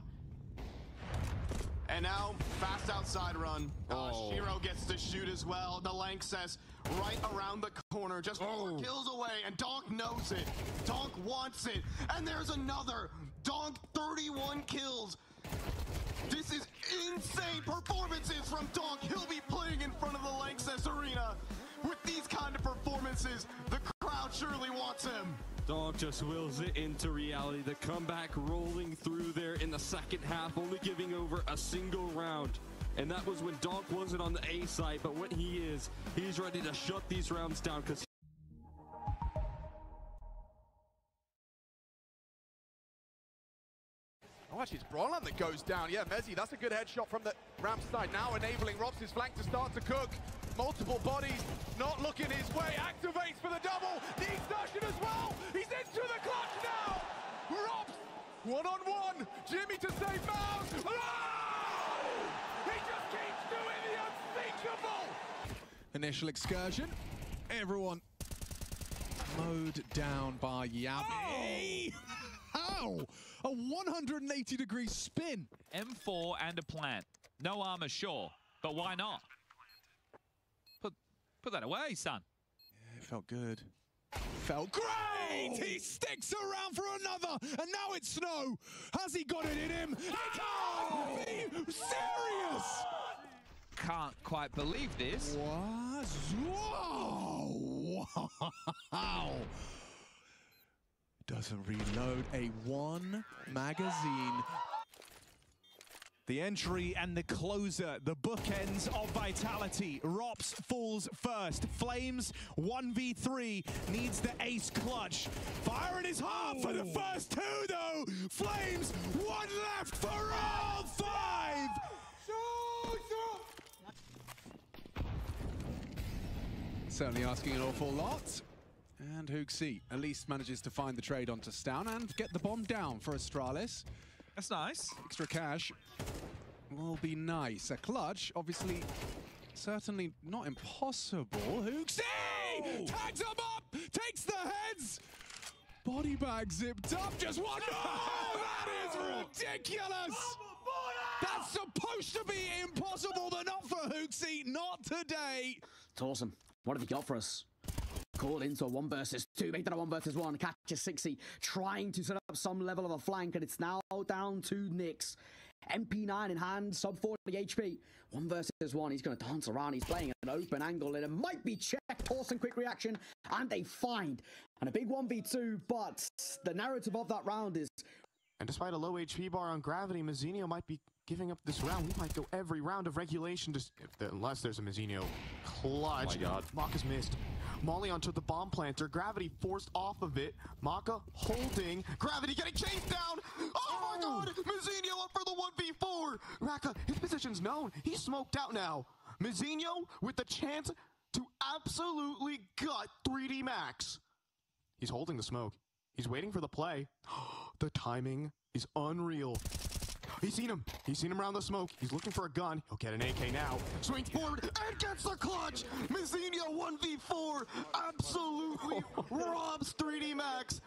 And now, fast outside run. Shiro gets to shoot as well. The Lanxess right around the corner, just 4 kills away, and Donk knows it. Donk wants it, and there's another. Donk, 31 kills. This is insane performances from Donk. He'll be playing in front of the Lanxess arena. With these kind of performances, the crowd surely wants him. Donk just wills it into reality. The comeback rolling through there in the second half, only giving over a single round. And that was when Donk wasn't on the A side, but when he is, he's ready to shut these rounds down because oh, actually, it's Bronland that goes down. Yeah, Mezzi, that's a good headshot from the ramp side. Now enabling Robs' flank to start to cook. Multiple bodies, not looking his way. Activates for the double. Needs Dushin as well. He's into the clutch now. Robs, one-on-one. Jimmy to save Mouse. Oh! He just keeps doing the unthinkable. Initial excursion. Everyone mowed down by Yabi. How? A 180-degree spin. M4 and a plant. No armor, sure, but why not? Put that away, son. Yeah, it felt good. Felt great! He sticks around for another, and now it's Snow. Has he got it in him? He can't be serious! Can't quite believe this. What? Whoa! Wow! Doesn't reload. A 1 magazine. The entry and the closer, the bookends of Vitality. Rops falls first. Flames 1v3 needs the ace clutch. Fire in his heart for the first 2 though. Flames 1 left for all 5. Certainly asking an awful lot. And Hooksy at least manages to find the trade onto Stown and get the bomb down for Astralis. That's nice. Extra cash will be nice. A clutch, obviously, certainly not impossible. Hooksy! Tags him up! Takes the heads! Body bag zipped up, just one more! That is ridiculous! That's supposed to be impossible, but not for Hooksy, not today! It's awesome. What have you got for us? Called into a 1 versus 2, make that a 1 versus 1, catches 60, trying to set up some level of a flank, and it's now down to Nyx. MP9 in hand, sub 40 HP. 1 versus 1, he's going to dance around, he's playing an open angle, and it might be checked. Torsen quick reaction, and they find. And a big 1v2, but the narrative of that round is... And despite a low HP bar on Gravity, Mazinho might be giving up this round. We might go every round of regulation, unless there's a Mazinho clutch. Oh my God. Maka's missed. Molly onto the bomb planter. Gravity forced off of it. Maka holding. Gravity getting chased down. Oh my God! Mazinho up for the 1v4. Raka, his position's known. He's smoked out now. Mazinho with the chance to absolutely gut 3D Max. He's holding the smoke. He's waiting for the play. The timing is unreal. He's seen him. He's seen him around the smoke. He's looking for a gun. He'll get an AK now. Swings forward and gets the clutch. Mazinho 1v4 absolutely robs 3D Max.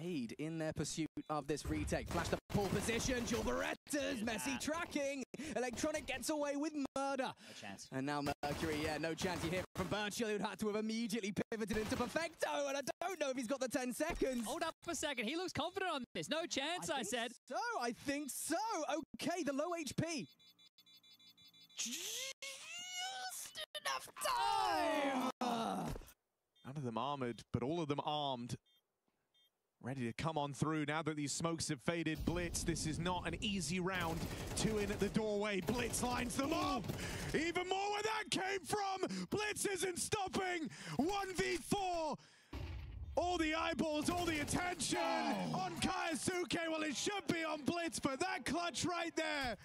Aid in their pursuit of this retake. Flash the pole position. Dual Berettas. Messy tracking. Electronic gets away with murder. No chance. And now Mercury, yeah, no chance. You hear from Birchill, who'd had to have immediately pivoted into Perfecto. And I don't know if he's got the 10 seconds. Hold up a second. He looks confident on this. No chance, I said. I think so. Okay, the low HP. Just enough time. None of them armored, but all of them armed. Ready to come on through now that these smokes have faded. Blitz, this is not an easy round. 2 in at the doorway. Blitz lines them up. Even more where that came from. Blitz isn't stopping. 1v4. All the eyeballs, all the attention on Kaisuke. Well, it should be on Blitz for that clutch right there.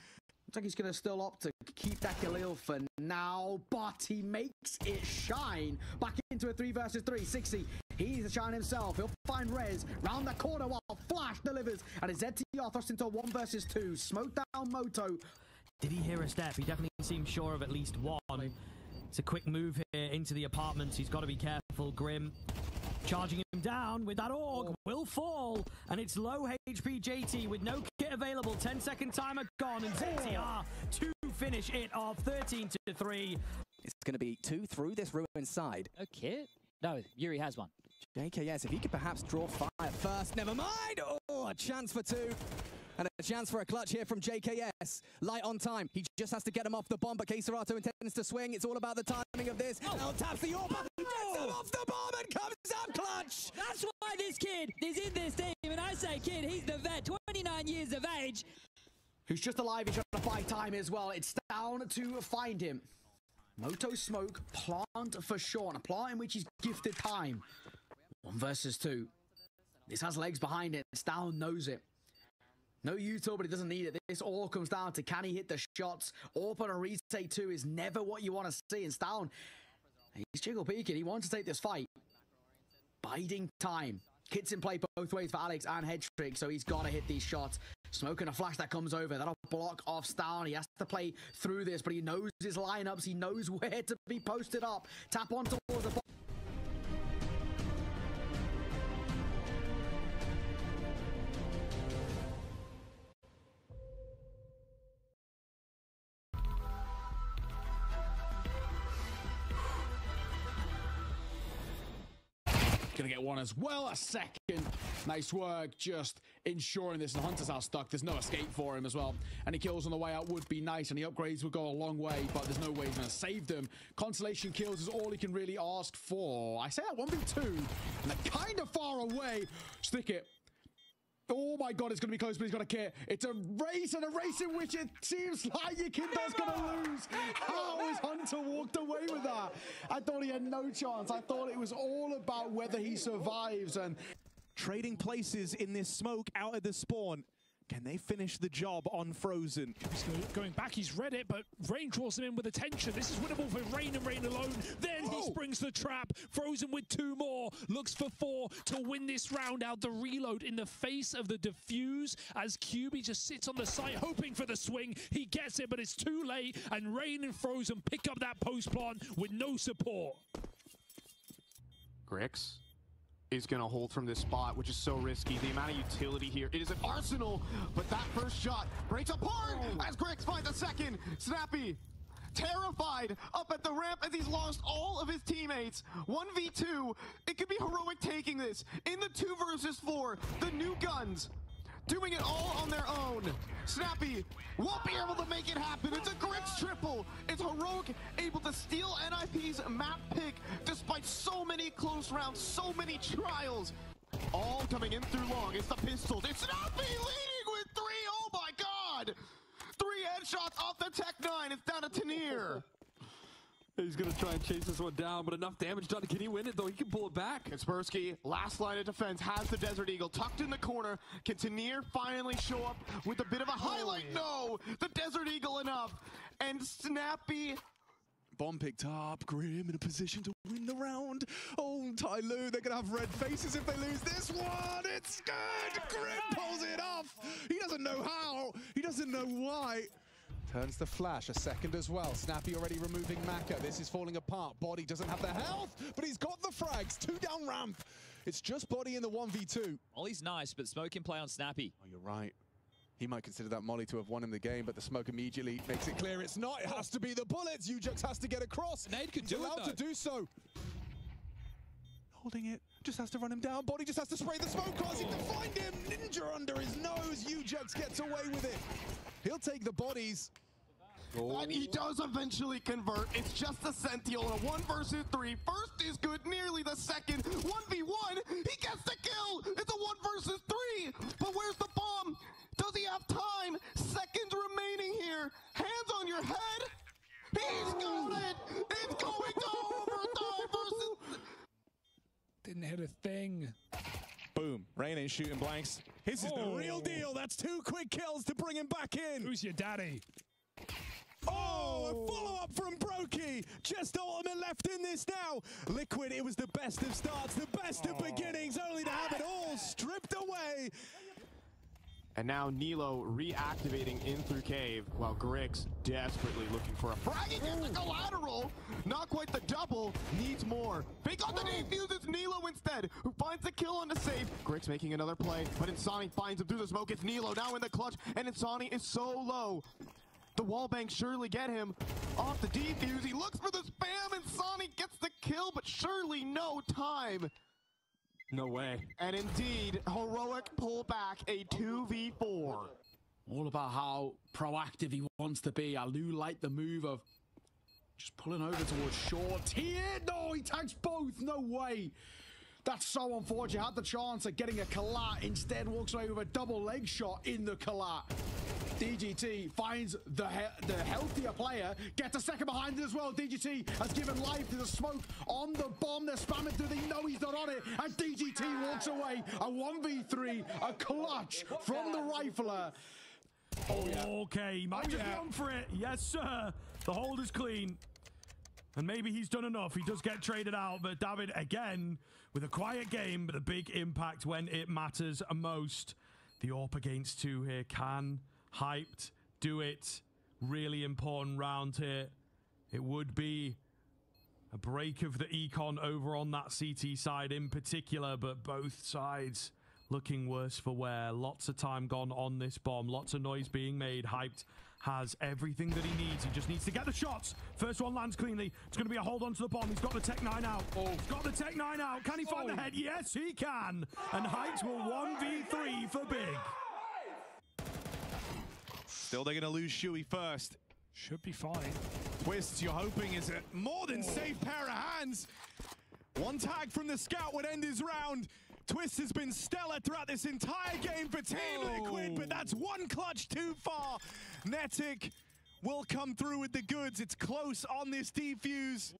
Looks like he's going to still opt to keep that Khalil for now, but he makes it shine. Back into a 3 versus 3. 60. He's the shine himself. He'll find Rez round the corner while Flash delivers. And his ZTR thrust into a 1 versus 2. Smoke down Moto. Did he hear a step? He definitely seemed sure of at least one. It's a quick move here into the apartments. He's got to be careful. Grim charging him down with that AUG. Will fall. And it's low HP JT with no kit available. 10-second timer gone. And ZTR to finish it off 13-3. It's going to be 2 through this ruined side. No kit? No, Yuri has one. JKS, if he could perhaps draw fire first. Never mind. Oh, a chance for 2. And a chance for a clutch here from JKS. Light on time. He just has to get him off the bomb, but Keserato intends to swing. It's all about the timing of this. Now taps the AWP, gets him off the bomb and comes up clutch. That's why this kid is in this team. And I say kid, he's the vet, 29 years of age. Who's just alive. He's trying to buy time as well. It's down to find him. Moto smoke, plant for Sean. A plant in which he's gifted time. 1 versus 2. This has legs behind it. Down knows it. No util, but he doesn't need it. This all comes down to can he hit the shots. AWP on a retake 2 is never what you want to see. And Stown, he's jiggle peeking. He wants to take this fight. Biding time. Kits in play both ways for Alex and Headtrick, so he's got to hit these shots. Smoke and a flash that comes over. That'll block off Stown. He has to play through this, but he knows his lineups. He knows where to be posted up. Tap on towards the Gonna get one as well. A second. Nice work. Just ensuring this. And Hunter's out stuck. There's no escape for him as well. Any kills on the way out would be nice. And the upgrades would go a long way. But there's no way he's gonna save them. Consolation kills is all he can really ask for. I say that 1v2. And they're kind of far away. Stick it. Oh my god, it's going to be close, but he's got a kit. It's a race, and a race in which it seems like Yukindo's going to lose. How has Hunter walked away with that? I thought he had no chance. I thought it was all about whether he survives. And trading places in this smoke out of the spawn. Can they finish the job on Frozen? He's going back, he's read it, but Rain draws him in with attention. This is winnable for Rain and Rain alone. Then he springs the trap. Frozen with 2 more. Looks for 4 to win this round out. The reload in the face of the defuse as QB just sits on the site hoping for the swing. He gets it, but it's too late. And Rain and Frozen pick up that post plant with no support. Grix is going to hold from this spot, which is so risky. The amount of utility here, it is an arsenal, but that first shot breaks apart as Grix finds a second. Snappy, terrified, up at the ramp as he's lost all of his teammates. 1v2, it could be heroic taking this. In the 2 versus 4, the new guns doing it all on their own. Snappy won't be able to make it happen. It's a Grix triple. It's heroic, able to steal NIP's map pick despite so many close rounds, so many trials. All coming in through long. It's the pistol. It's Snappy leading with 3. Oh my god! 3 headshots off the Tech 9. It's down to Tanir. He's going to try and chase this one down, but enough damage done. Can he win it, though? He can pull it back. Kaspersky, last line of defense, has the Desert Eagle tucked in the corner. Can Tanir finally show up with a bit of a highlight? No! The Desert Eagle enough. And Snappy... Bomb picked up. Grim in a position to win the round. Oh, Tyloo, they're going to have red faces if they lose this one. It's good. Grim pulls it off. He doesn't know how. He doesn't know why. Turns the flash, a second as well. Snappy already removing Maka. This is falling apart. Body doesn't have the health, but he's got the frags. 2 down ramp. It's just Body in the 1v2. Ollie's nice, but Smoke can play on Snappy. Oh, you're right. He might consider that Molly to have won him the game, but the smoke immediately makes it clear it's not. It has to be the bullets. Ujux has to get across. Nade could do it, allowed to do so. Holding it. Just has to run him down. Body just has to spray the smoke. Can't seem to find him. Ninja under his nose. Ujux gets away with it. He'll take the bodies. And he does eventually convert. It's just a Sential in a 1 versus 3. First is good, nearly the second. 1v1, he gets the kill. It's a 1 versus 3. But where's the bomb? Does he have time? Seconds remaining here. Hands on your head. He's got it. It's going to overtime versus... Didn't hit a thing. Boom. Rain ain't shooting blanks. His is the real deal. That's 2 quick kills to bring him back in. Who's your daddy? Oh! just ultimate left in this now. Liquid, it was the best of starts, the best of beginnings, only to have it all stripped away. And now Nilo reactivating in through cave, while Grix desperately looking for a frag. He gets the collateral. Not quite the double. Needs more. Fake on the defuse. It's Nilo instead, who finds the kill on the save. Grix making another play, but Insani finds him through the smoke. It's Nilo now in the clutch, and Insani is so low. The wallbang surely get him off the defuse. He looks for the spam, and Insani gets the kill, but surely no time. No way. And indeed, heroic pullback, a 2v4. All about how proactive he wants to be. I do like the move of just pulling over towards short. Here, no, he tags both. No way. That's so unfortunate. Had the chance of getting a collat. Instead, walks away with a double leg shot in the collat. DGT finds the healthier player, gets a second behind it as well. DGT has given life to the smoke on the bomb. They're spamming through. They know he's not on it. And DGT walks away. A 1v3, a clutch from the rifler. Oh, yeah. Okay, he might just run for it. Yes, sir. The hold is clean. And maybe he's done enough. He does get traded out. But David, again, with a quiet game, but a big impact when it matters most. The AWP against 2 here. Can Hyped do it. Really important round here. It would be a break of the econ over on that CT side in particular, but both sides looking worse for wear. Lots of time gone on this bomb. Lots of noise being made. Hyped has everything that he needs. He just needs to get the shots. First one lands cleanly. It's going to be a hold on to the bomb. He's got the Tech 9 out. He's got the Tech 9 out. Can he find the head? Yes, he can. And Hyped will 1v3 for big. Still, they're going to lose Shuey first. Should be fine. Twists, you're hoping, is a more than safe pair of hands. One tag from the scout would end his round. Twist has been stellar throughout this entire game for Team Liquid, but that's one clutch too far. Netic will come through with the goods. It's close on this defuse.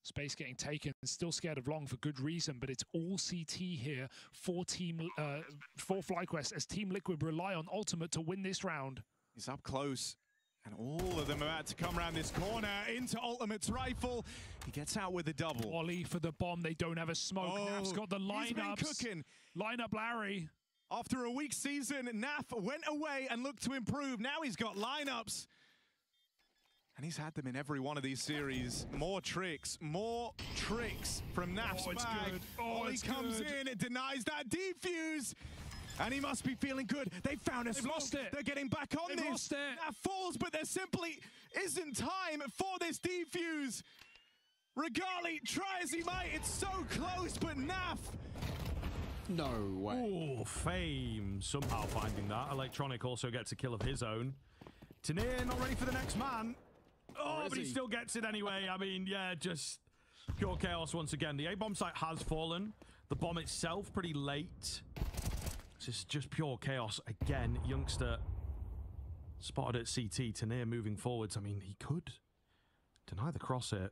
Space getting taken, still scared of long for good reason, but it's all CT here for FlyQuest as Team Liquid rely on Ultimate to win this round. He's up close, and all of them are about to come around this corner into Ultimate's rifle. He gets out with a double. Wally for the bomb. They don't have a smoke. Naf's got the lineups. He's been cooking. Lineup Larry. After a weak season, Naf went away and looked to improve. Now he's got lineups. And he's had them in every one of these series. More tricks from Naf's bag. Wally comes in and denies that defuse. And he must be feeling good. They found a smoke. Lost it. They're getting back on this. Lost it. Naf falls, but there simply isn't time for this defuse. Regali, try as he might, it's so close, but Naf. No way. Oh, Fame somehow finding that. Electronic also gets a kill of his own. Tanir not ready for the next man. Oh, but he still gets it anyway. I mean, yeah, just pure chaos once again. The A-bomb site has fallen. The bomb itself pretty late. It's just pure chaos again. Youngster spotted at CT. Tanir moving forwards. I mean, he could deny the cross hit.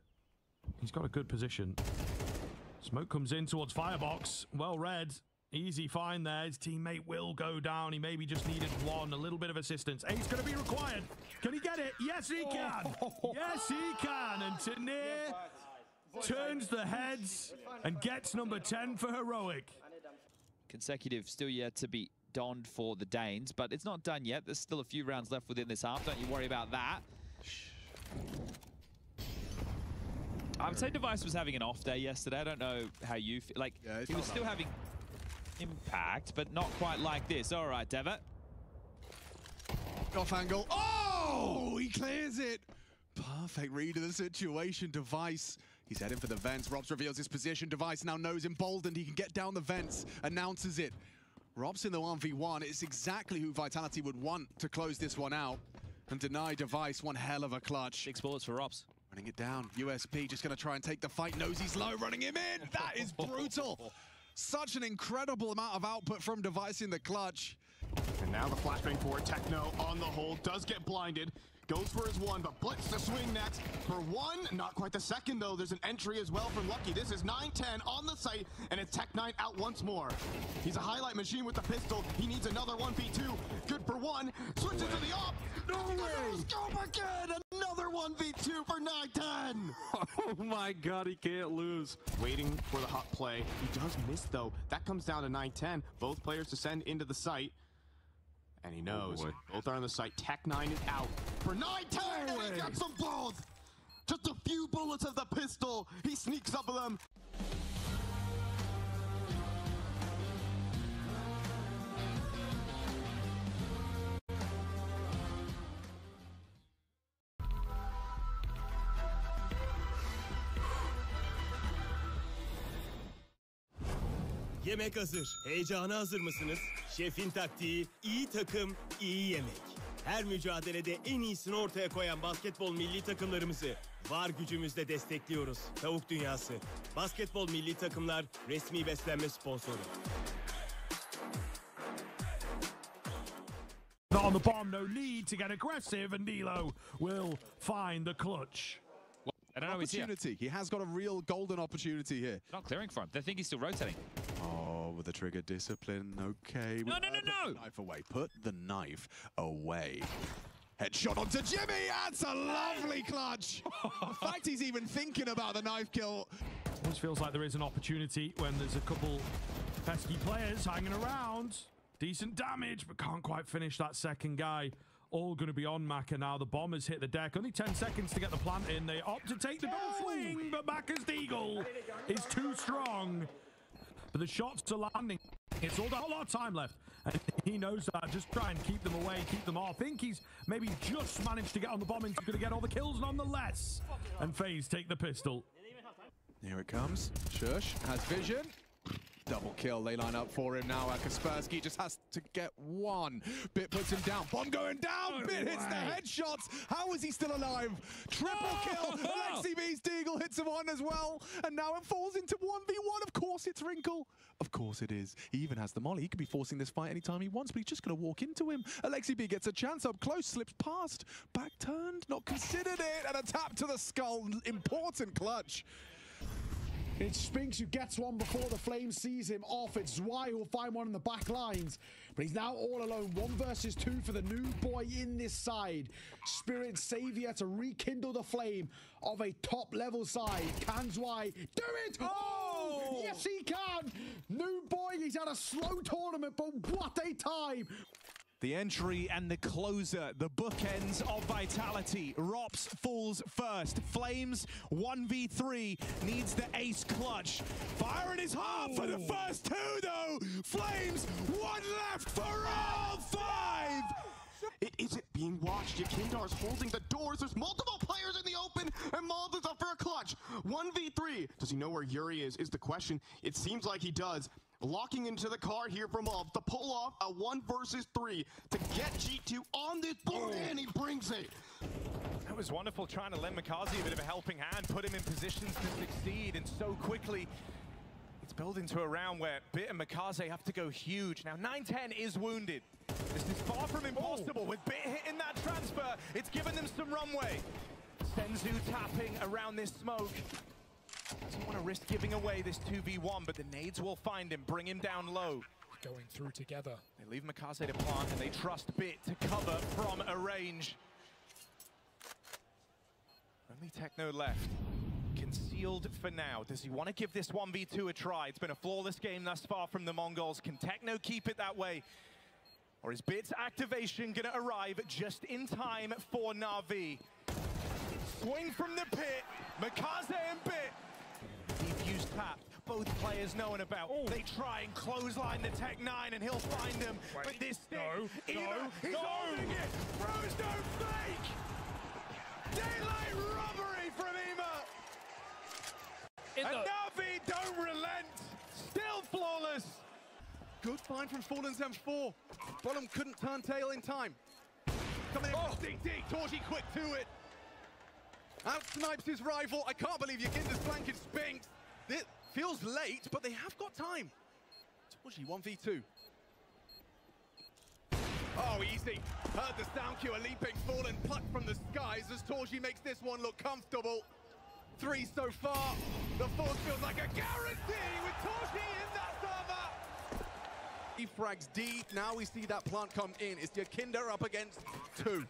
He's got a good position. Smoke comes in towards Firebox. Well read. Easy find there. His teammate will go down. He maybe just needed one. A little bit of assistance. Eight's going to be required. Can he get it? Yes, he can. Yes, he can. And Tanir turns the heads and gets number 10 for Heroic. Consecutive still yet to be donned for the Danes, but it's not done yet. There's still a few rounds left within this half. Don't you worry about that. I would say Device was having an off day yesterday. I don't know how you feel. Like, he was still having impact, but not quite like this. All right, Devitt. Off angle. Oh! He clears it. Perfect read of the situation. Device. He's heading for the vents. Robs reveals his position. Device now knows emboldened. He can get down the vents. Announces it. Robs in the 1v1. It's exactly who Vitality would want to close this one out. And deny Device one hell of a clutch. Big sports for Robs. Running it down. USP just going to try and take the fight. Knows he's low. Running him in. That is brutal. Such an incredible amount of output from Device in the clutch. And now the flashbang forward. Techno on the hold. Does get blinded. Goes for his one, but Blitz to swing next. For one, not quite the second, though. There's an entry as well from Lucky. This is 9-10 on the site, and it's Tech 9 out once more. He's a highlight machine with the pistol. He needs another 1v2. Good for one. Switches to the op. No way! Scope again! Another 1v2 for 910! Oh my god, he can't lose. Waiting for the hot play. He does miss, though. That comes down to 910. Both players descend into the site. And he knows. Both are on the site. Tech9 is out. For 910! And he gets them both! Just a few bullets of the pistol. He sneaks up with them. Yemek hazır. Heyecana hazır mısınız? Şefin taktiği, iyi takım, iyi yemek. Her mücadelede en iyisini ortaya koyan basketbol milli takımlarımızı var gücümüzle destekliyoruz. Tavuk Dünyası. Basketbol milli takımlar resmi beslenme sponsoru. On the bomb, no need to get aggressive, and Nilo will find the clutch. I don't know, opportunity. He has got a real golden opportunity here. Not clearing for him. They think he's still rotating. Oh, with the trigger discipline. Okay. No. Put the knife away. Put the knife away. Headshot onto Jimmy. That's a lovely clutch. In fact, he's even thinking about the knife kill. Almost feels like there is an opportunity when there's a couple pesky players hanging around. Decent damage, but can't quite finish that second guy. All going to be on Maka now. The bombers hit the deck. Only 10 seconds to get the plant in. They opt to take the double swing, but Maka's deagle is too strong. But the shots are landing. It's all got a lot of time left. And he knows that. Just try and keep them away, keep them off. I think he's maybe just managed to get on the bomb and he's going to get all the kills nonetheless. And FaZe take the pistol. Here it comes. Shush has vision. Double kill, they line up for him now. Kaspersky just has to get one. Bit puts him down. Bomb going down. Bit hits the headshots. How is he still alive? Triple kill. Alexi B's deagle hits him on as well. And now it falls into 1v1. Of course it's Wrinkle. Of course it is. He even has the molly. He could be forcing this fight anytime he wants, but he's just going to walk into him. Alexi B gets a chance up close, slips past. Back turned, not considered it. And a tap to the skull. Important clutch. It's Spinks who gets one before the Flames sees him off. It's Zwei who'll find one in the back lines. But he's now all alone. 1 versus 2 for the new boy in this side. Spirit Savior to rekindle the flame of a top-level side. Can Zwei do it? Oh! Yes, he can! New boy, he's had a slow tournament, but what a time! The entry and the closer, the bookends of Vitality. Rops falls first. Flames 1v3 needs the ace clutch. Fire in his heart for the first 2 though. Flames 1 left for all 5. It isn't being watched. Yakindar's holding the doors. There's multiple players in the open, and Mauled is up for a clutch. 1v3. Does he know where Yuri is the question. It seems like he does. Locking into the car here from Mauled to pull off a 1 versus 3 to get G2 on this board, and he brings it. That was wonderful, trying to lend Makazi a bit of a helping hand, put him in positions to succeed, and so quickly it's building to a round where Bit and Makaze have to go huge. Now 910 is wounded. This is far from impossible. With Bit hitting that transfer, it's given them some runway. Senzu tapping around this smoke. Doesn't want to risk giving away this 2v1, but the nades will find him, bring him down low. Going through together. They leave Makaze to plant, and they trust Bit to cover from a range. Only Techno left. Concealed for now. Does he want to give this 1v2 a try? It's been a flawless game thus far from the Mongols. Can Techno keep it that way? Or is Bit's activation going to arrive just in time for Na'Vi? Swing from the pit. Makaze and Bit. Defuse tap. Both players knowing about. They try and clothesline the Tech9 and he'll find them. But this stick, he's holding it. Bros don't fake. Daylight robbery from Ema. And Na'Vi don't relent. Still flawless. Good find from Fallen Zen 4. Bottom couldn't turn tail in time. Coming in from DD. Torji quick to it. Out snipes his rival. I can't believe Yakinda's flanking Spinks. It feels late, but they have got time. Torji 1v2. Oh, easy. Heard the sound cue. A leaping Fallen plucked from the skies as Torji makes this one look comfortable. 3 so far. The 4th feels like a guarantee with Torji in that server. He frags D. Now we see that plant come in. It's Yakinda up against 2.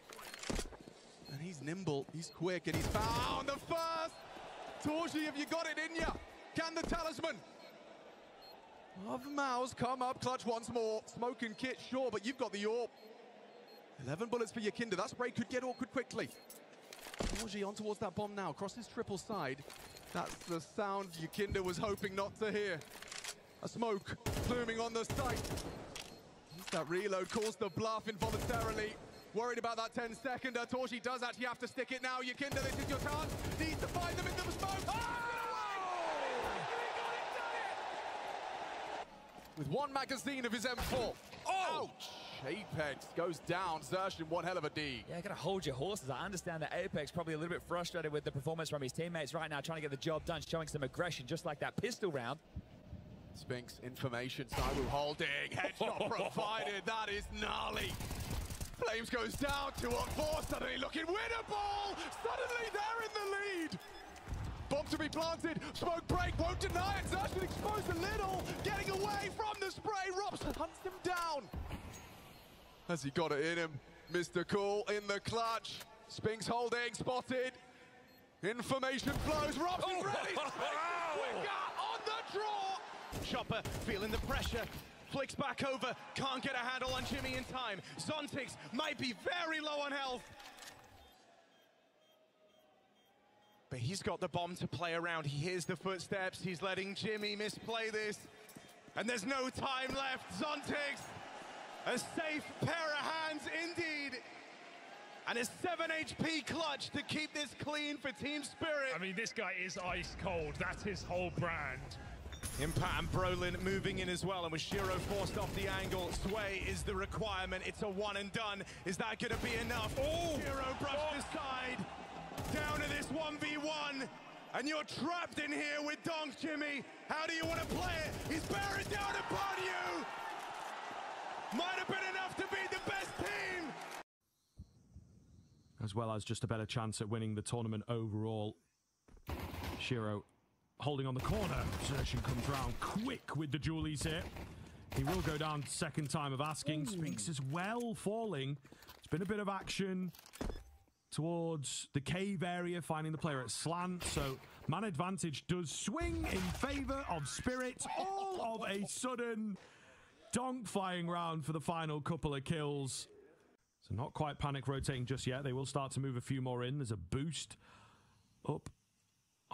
And he's nimble, he's quick, and he's found the first! Torji, have you got it in ya? Can the talisman of Maus come up clutch once more? Smoke and Kit, sure, but you've got the AWP. 11 bullets for Yakinda. That spray could get awkward quickly. Torji on towards that bomb now, across his triple side. That's the sound Yakinda was hoping not to hear. A smoke pluming on the site. That reload calls the bluff involuntarily. Worried about that 10-seconder. Torji does actually have to stick it now. Yakinda, this is your chance. Needs to find them in the smoke. Oh! With one magazine of his M4. Oh! Ouch! Apex goes down. Xerxin, one hell of a D. Yeah, gotta hold your horses. I understand that Apex probably a little bit frustrated with the performance from his teammates right now, trying to get the job done, showing some aggression, just like that pistol round. Spinks, information, Saiwu holding, headshot provided, that is gnarly. Flames goes down, 2-on-4, suddenly looking winnable! Suddenly they're in the lead! Bomb to be planted, smoke break, won't deny it, Xerxin exposed a little, getting away from the spray, Robson hunts him down. Has he got it in him? Mr. Cool in the clutch, Spinks holding, spotted, information flows, Robson ready, quicker on the draw! Chopper feeling the pressure, flicks back over, can't get a handle on Jimmy in time. Zontix might be very low on health. But he's got the bomb to play around. He hears the footsteps, he's letting Jimmy misplay this. And there's no time left. Zontix, a safe pair of hands indeed. And a 7 HP clutch to keep this clean for Team Spirit. I mean, this guy is ice cold. That's his whole brand. Impact and Brolin moving in as well, and with Shiro forced off the angle, Sway is the requirement. It's a one and done. Is that going to be enough? Oh! Shiro brushed aside, down to this 1v1, and you're trapped in here with Donk, Jimmy. How do you want to play it? He's bearing down upon you! Might have been enough to beat the best team! As well as just a better chance at winning the tournament overall. Shiro holding on the corner. Xerxin comes round quick with the Julies here. He will go down second time of asking. Spinks as well falling. It's been a bit of action towards the cave area, finding the player at slant. So man advantage does swing in favor of Spirit. All of a sudden, Donk flying round for the final couple of kills. So not quite panic rotating just yet. They will start to move a few more in. There's a boost up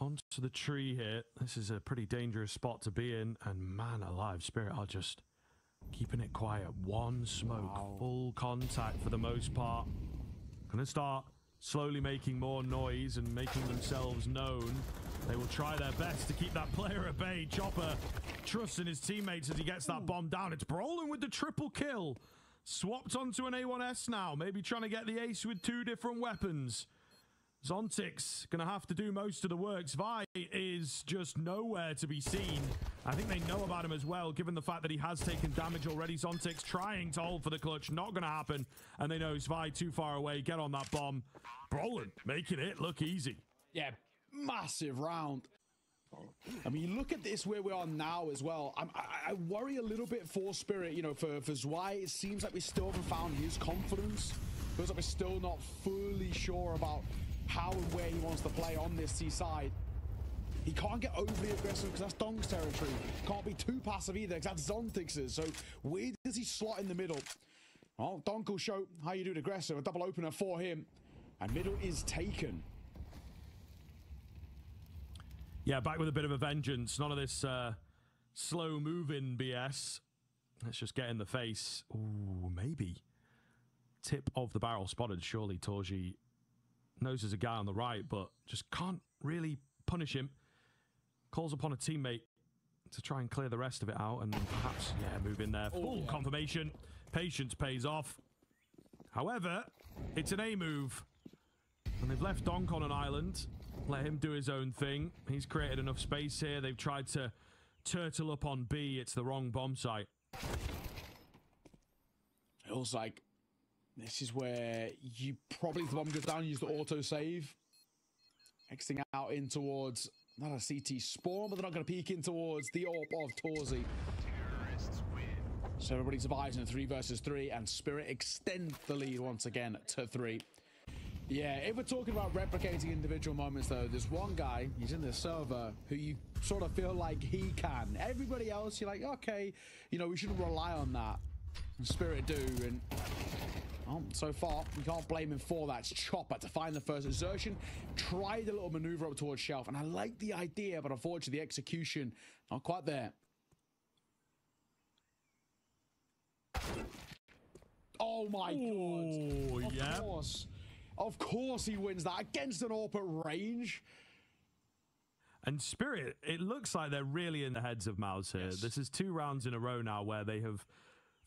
onto the tree here. This is a pretty dangerous spot to be in, and man alive, Spirit are just keeping it quiet. One smoke, full contact for the most part. Gonna start slowly making more noise and making themselves known. They will try their best to keep that player at bay. Chopper trusts in his teammates as he gets that bomb down. It's Brolin with the triple kill. Swapped onto an A1S now, maybe trying to get the ace with two different weapons. Zontix gonna have to do most of the work. Zwei is just nowhere to be seen. I think they know about him as well, given the fact that he has taken damage already. Zontix trying to hold for the clutch, not gonna happen. And they know Zwei too far away, get on that bomb. Brolin making it look easy. Yeah, massive round. I mean, look at this where we are now as well. I worry a little bit for Spirit, you know, for Zwei. It seems like we still haven't found his confidence. Feels like we're still not fully sure about how and where he wants to play on this seaside. He can't get overly aggressive because that's Donk's territory. Can't be too passive either because that's Zontix's. So where does he slot in the middle? Well, Donk will show how you do it aggressive. A double opener for him. And middle is taken. Yeah, back with a bit of a vengeance. None of this slow moving BS. Let's just get in the face. Ooh, maybe. Tip of the barrel spotted. Surely Torji knows there's a guy on the right, but just can't really punish him. Calls upon a teammate to try and clear the rest of it out and perhaps, yeah, move in there. Full confirmation. Patience pays off. However, it's an A move. And they've left Donk on an island. Let him do his own thing. He's created enough space here. They've tried to turtle up on B. It's the wrong bomb site. Feels like this is where you probably, if the bomb goes down, use the auto save. Exiting out in towards, not a CT spawn, but they're not going to peek in towards the AWP of Torzi. So everybody survives in a 3 versus 3, and Spirit extend the lead once again to 3. Yeah, if we're talking about replicating individual moments, though, there's one guy, he's in the server, who you sort of feel like he can. Everybody else, you're like, okay, you know, we shouldn't rely on that. And Spirit do, and so far, you can't blame him for that. It's Chopper to find the first exertion. Tried a little maneuver up towards Shelf, and I like the idea, but unfortunately, the execution, not quite there. Oh my god. Yeah. Of course he wins that against an AWP at range. And Spirit, it looks like they're really in the heads of mouths here. Yes. This is 2 rounds in a row now where they have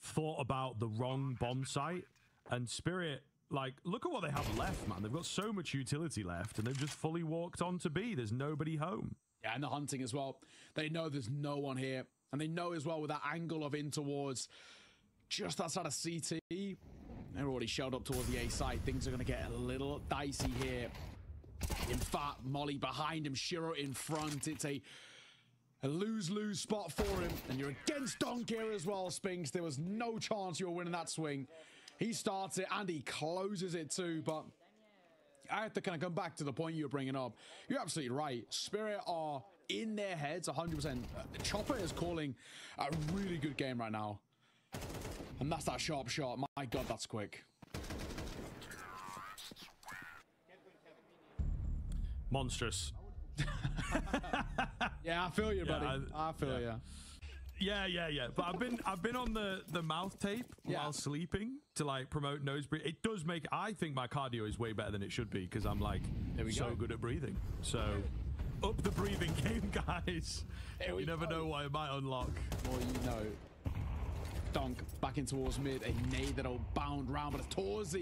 thought about the wrong bomb site. And Spirit, like, look at what they have left, man. They've got so much utility left, and they've just fully walked on to B. There's nobody home. Yeah, and the hunting as well. They know there's no one here. And they know as well with that angle of in towards just outside of CT. They're already shelled up towards the A side. Things are going to get a little dicey here. In fact, Molly behind him, Shiro in front. It's a lose-lose spot for him. And you're against Donk here as well, Spinks. There was no chance you were winning that swing. He starts it and he closes it too. But I have to kind of come back to the point you were bringing up. You're absolutely right. Spirit are in their heads 100%. Chopper is calling a really good game right now. And that's that sharp shot. My god, that's quick. Monstrous. Yeah, I feel you, buddy. I feel you. Yeah. But I've been on the mouth tape while sleeping to like promote nose breathing. It does make, I think my cardio is way better than it should be because I'm like so good at breathing. So up the breathing game, guys. You never know what it might unlock. Well, you know. Donk back in towards mid, a nade that'll bound round, but it's Torzi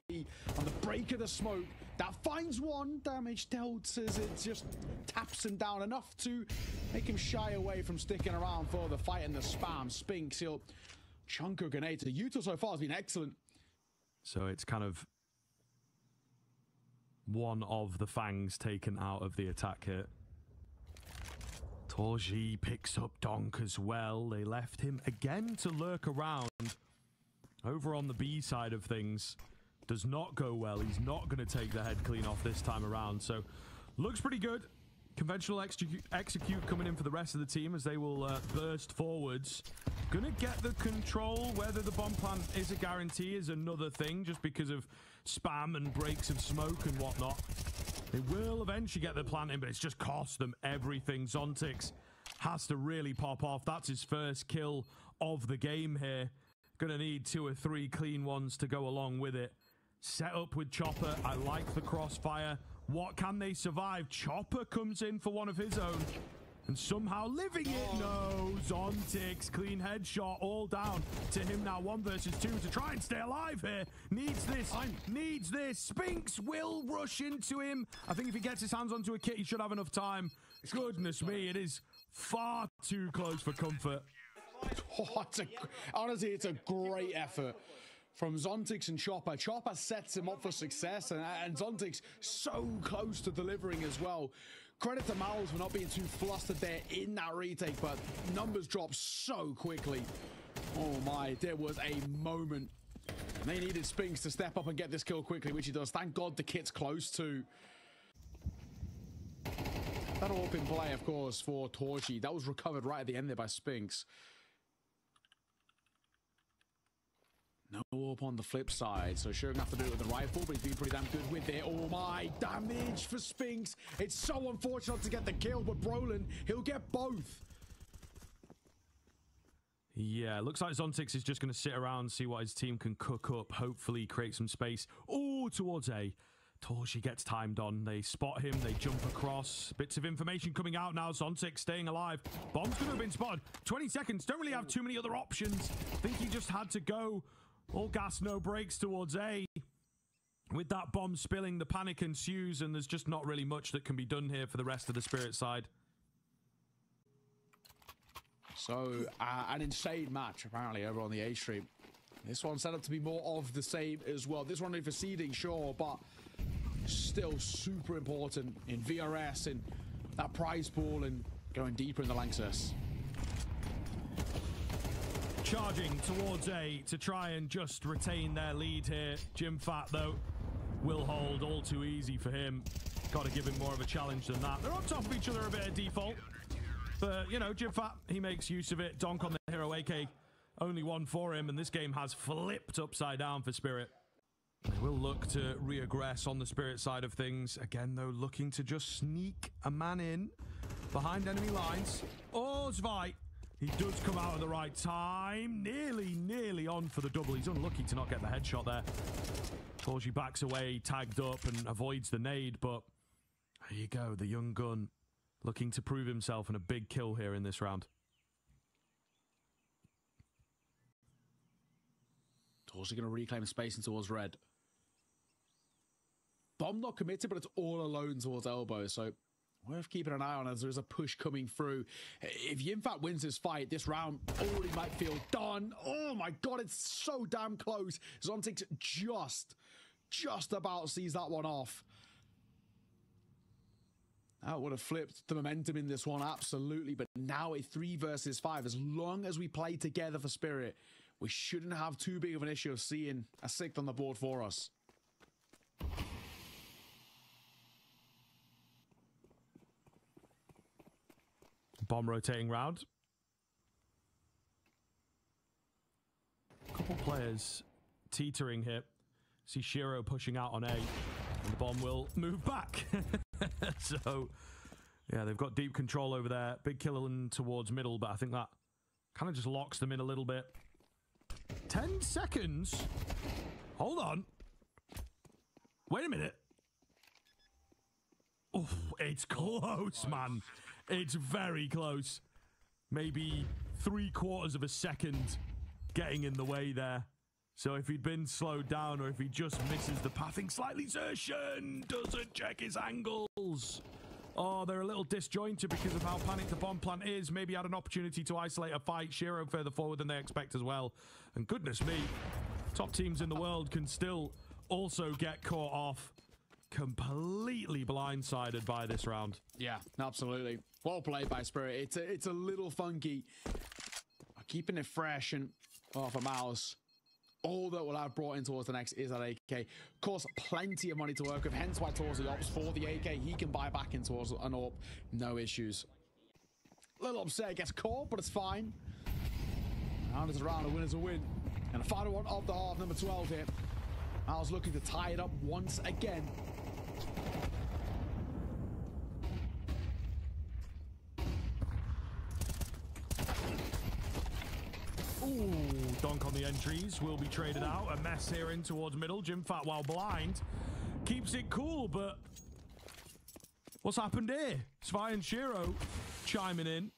on the break of the smoke that finds one. Damage dealt as it just taps him down enough to make him shy away from sticking around for the fight and the spam. Spinks, he'll chunk a grenade. The util so far has been excellent. So it's kind of one of the fangs taken out of the attack here. Torji picks up Donk as well. They left him again to lurk around. Over on the B side of things, does not go well. He's not going to take the head clean off this time around. So looks pretty good. Conventional execute coming in for the rest of the team as they will burst forwards. Gonna get the control. Whether the bomb plant is a guarantee is another thing, just because of spam and breaks of smoke and whatnot. They will eventually get the plant in, but it's just cost them everything. Zontix has to really pop off. That's his first kill of the game here. Gonna need 2 or 3 clean ones to go along with it. Set up with Chopper. I like the crossfire. What can they survive? Chopper comes in for one of his own. And somehow living it. No, Zontix, clean headshot, all down to him now. 1 versus 2 to try and stay alive here. Needs this, needs this. Spinks will rush into him. I think if he gets his hands onto a kit, he should have enough time. Goodness me, it is far too close for comfort. Oh, honestly, it's a great effort from Zontix and Chopper. Chopper sets him up for success, and Zontix so close to delivering as well. Credit to Mowls for not being too flustered there in that retake, but numbers drop so quickly. Oh my, there was a moment. They needed Spinks to step up and get this kill quickly, which he does. Thank God the kit's close too. That open play, of course, for Torchi. That was recovered right at the end there by Spinks. No AWP on the flip side, so sure enough to do it with the rifle, but he's been pretty damn good with it. Oh my, damage for Spinks. It's so unfortunate to get the kill, but Brolin, he'll get both. Yeah, looks like Zontix is just going to sit around, see what his team can cook up, hopefully create some space. Oh, towards A. Torji gets timed on. They spot him, they jump across. Bits of information coming out now. Zontix staying alive. Bomb's going to have been spotted. 20 seconds, don't really have too many other options. I think he just had to go. All gas, no brakes towards A. With that bomb spilling, the panic ensues, and there's just not really much that can be done here for the rest of the Spirit side. So, an insane match, apparently, over on the A stream. This one set up to be more of the same as well. This one for seeding, sure, but still super important in VRS, in that prize pool, and going deeper in the Lanxess. Charging towards A to try and just retain their lead here. Jim Fat, though, will hold all too easy for him. Got to give him more of a challenge than that. They're on top of each other a bit at default. But, you know, Jimfat, he makes use of it. Donk on the hero AK, only one for him, and this game has flipped upside down for Spirit. They will look to reaggress on the Spirit side of things. Again, though, looking to just sneak a man in behind enemy lines. Oh, Zwei. He does come out at the right time. Nearly on for the double. He's unlucky to not get the headshot there. Torji backs away, tagged up, and avoids the nade, but there you go, the young gun looking to prove himself in a big kill here in this round. Torji going to reclaim space in towards red. Bomb not committed, but it's all alone towards elbow, so worth keeping an eye on as there is a push coming through. If Yimfat wins this fight, this round already might feel done. Oh my god, it's so damn close. Zontix just about sees that one off. That would have flipped the momentum in this one, absolutely. But now a 3 versus 5. As long as we play together for Spirit, we shouldn't have too big of an issue of seeing a 6th on the board for us. Bomb rotating round. Couple players teetering here. See Shiro pushing out on A, and the bomb will move back. So, yeah, they've got deep control over there. Big killer in towards middle, but I think that kind of just locks them in a little bit. 10 seconds? Hold on. Wait a minute. Oh, it's close, man. It's very close. Maybe 3/4 of a second getting in the way there. So if he'd been slowed down or if he just misses the pathing slightly, Zershan doesn't check his angles. Oh, they're a little disjointed because of how panicked the bomb plant is. Maybe had an opportunity to isolate a fight. Shiro further forward than they expect as well. And goodness me, top teams in the world can still also get caught off. Completely blindsided by this round. Yeah, absolutely. Well played by Spirit. It's a little funky. Keeping it fresh and off a mouse. All that will have brought in towards the next is that AK. Of course, plenty of money to work with, hence why towards the opts for the AK. He can buy back in towards an AWP. No issues. A little upset, gets caught, but it's fine. Round is a round, a win is a win. And a final one of the half, number 12 here. Miles looking to tie it up once again. Ooh, Donk on the entries will be traded out. A mess here in towards middle. Jimfat, while blind, keeps it cool, but what's happened here? Zwei and Shiro chiming in.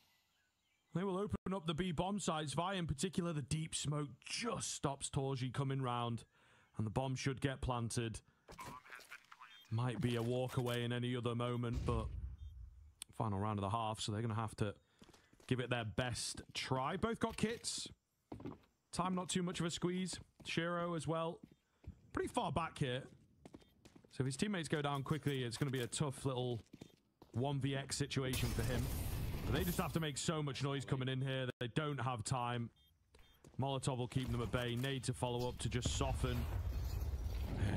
They will open up the B bomb site. Zwei in particular, the deep smoke just stops Torji coming round, and the bomb should get planted. Might be a walk away in any other moment, but final round of the half, so they're going to have to give it their best try. Both got kits. Time not too much of a squeeze. Shiro as well. Pretty far back here. So if his teammates go down quickly, it's going to be a tough little 1vx situation for him. But they just have to make so much noise coming in here that they don't have time. Molotov will keep them at bay. Nade to follow up to just soften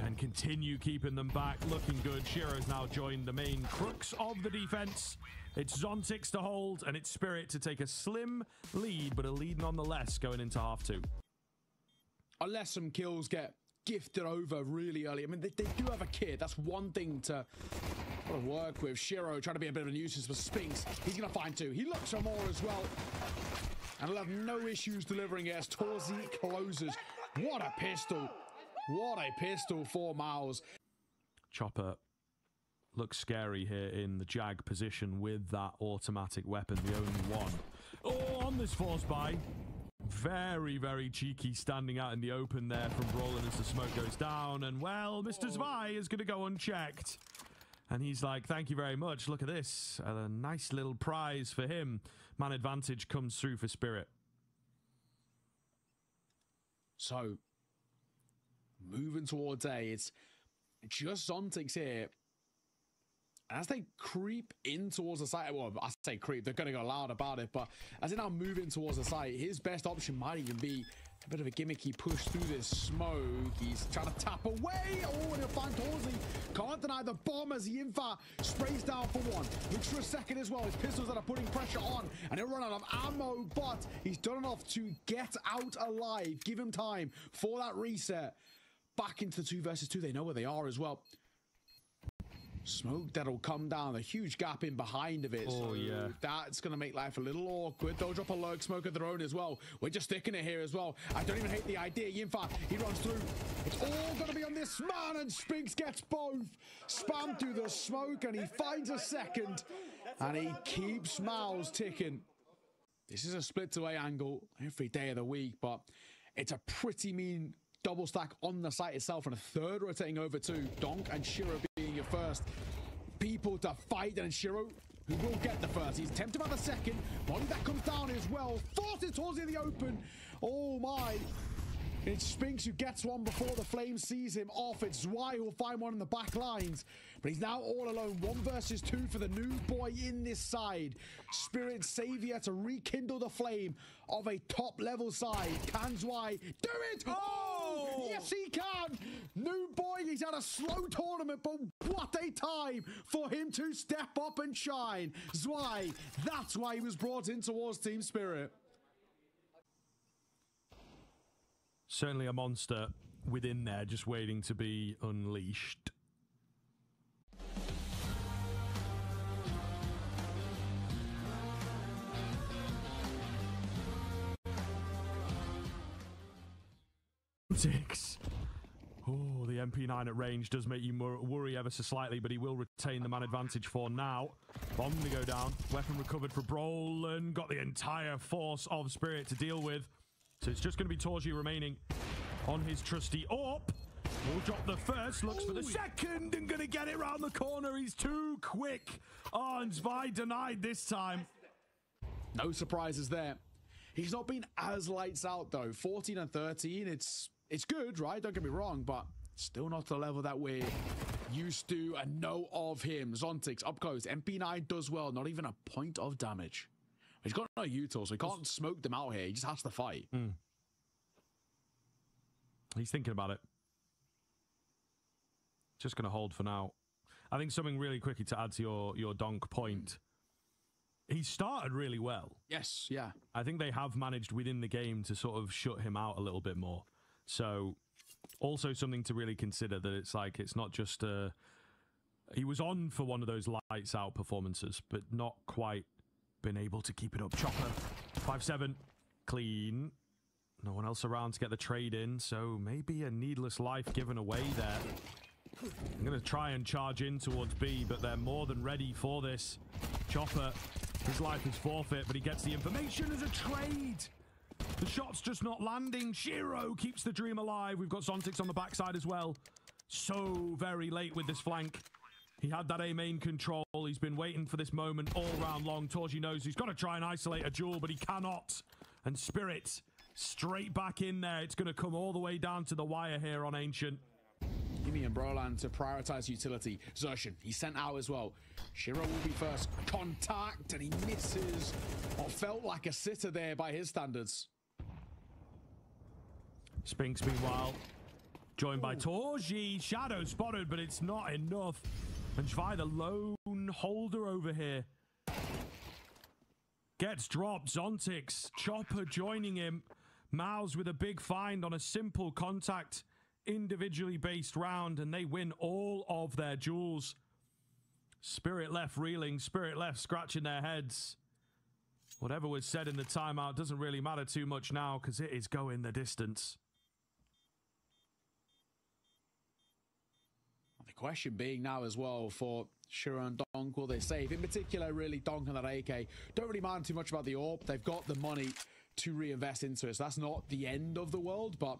and continue keeping them back. Looking good. Shiro's now joined the main crux of the defense. It's Zontix to hold, and it's Spirit to take a slim lead, but a lead nonetheless going into half 2. Unless some kills get gifted over really early. I mean, they do have a kid. That's one thing to work with. Shiro trying to be a bit of a nuisance for Spinks. He's going to find 2. He looks for more as well. And he'll have no issues delivering it as Torzi closes. What a pistol. What a pistol for Miles. Chopper looks scary here in the Jag position with that automatic weapon, the only one. Oh, on this force buy. Very, very cheeky standing out in the open there from Brolin as the smoke goes down. And, well, Mr. Zwei is going to go unchecked. And he's like, thank you very much. Look at this. A nice little prize for him. Man advantage comes through for Spirit. So, moving towards A, it's just Zontix here. As they creep in towards the site, well, I say creep, they're going to go loud about it, but as they now move in towards the site, his best option might even be A bit of a gimmicky push through this smoke. He's trying to tap away. Oh, and he'll find Torzy. Can't deny the bomb as the Infa sprays down for one. Looks for a second as well. His pistols that are putting pressure on. And he'll run out of ammo, but he's done enough to get out alive. Give him time for that reset. Back into the 2 versus 2. They know where they are as well. Smoke that'll come down, a huge gap in behind of it. Oh, yeah. That's going to make life a little awkward. They'll drop a lurk smoke of their own as well. We're just sticking it here as well. I don't even hate the idea. Yinfa, he runs through. It's all going to be on this man, and Spinks gets both. Spam through the smoke, and he finds a second, and he keeps Miles ticking. This is a split-away angle every day of the week, but it's a pretty mean double stack on the site itself, and a third rotating over to Donk and Shiro being your first people to fight, and Shiro, who will get the first. He's tempted by the second. Body that comes down as well. Forces towards in the open. Oh my. It's Spinks who gets one before the Flame sees him off. It's Zwei who will find one in the back lines. But he's now all alone. 1 versus 2 for the new boy in this side. Spirit Savior to rekindle the flame of a top level side. Can Zwei do it? Oh! Yes, he can! New boy, he's had a slow tournament, but what a time for him to step up and shine. Zwei, that's why he was brought in towards Team Spirit. Certainly a monster within there, just waiting to be unleashed. Six. Oh, the MP9 at range does make you worry ever so slightly, but he will retain the man advantage for now. Bomb to go down. Weapon recovered for Brolin. Got the entire force of Spirit to deal with. So it's just going to be Torji remaining on his trusty AWP. Will drop the first, looks for the second, and going to get it round the corner. He's too quick. Oh, and Zwei denied this time. No surprises there. He's not been as lights out, though. 14 and 13, it's good, right? Don't get me wrong, but still not the level that we're used to and know of him. Zontix up close. MP9 does well. Not even a point of damage. He's got no util, so he can't smoke them out here. He just has to fight. He's thinking about it. Just going to hold for now. I think something really quickly to add to your Donk point. He started really well. Yes, yeah. I think they have managed within the game to sort of shut him out a little bit more. So, also something to really consider, that it's like, it's not just he was on for one of those lights out performances, but not quite been able to keep it up. Chopper, 5-7, clean. No one else around to get the trade in, so maybe a needless life given away there. I'm going to try and charge in towards B, but they're more than ready for this. Chopper, his life is forfeit, but he gets the information as a trade. The shot's just not landing. Shiro keeps the dream alive. We've got Zontix on the backside as well. So very late with this flank. He had that A main control. He's been waiting for this moment all round long. Torji knows he's got to try and isolate a jewel, but he cannot. And Spirit straight back in there. It's going to come all the way down to the wire here on Ancient. Yimi and Brolan to prioritize utility. Zershin, he's sent out as well. Shiro will be first. Contact, and he misses. What felt like a sitter there by his standards. Spinks, meanwhile, joined by Torji. Shadow spotted, but it's not enough. And Zwei, the lone holder over here, gets dropped. Zontix, Chopper joining him. Mouse with a big find on a simple contact, individually based round, and they win all of their jewels. Spirit left reeling, Spirit left scratching their heads. Whatever was said in the timeout doesn't really matter too much now, because it is going the distance. The question being now as well for Shiro and Donk, will they save? In particular, really, Donk and that AK don't really mind too much about the AWP. They've got the money to reinvest into it, so that's not the end of the world, but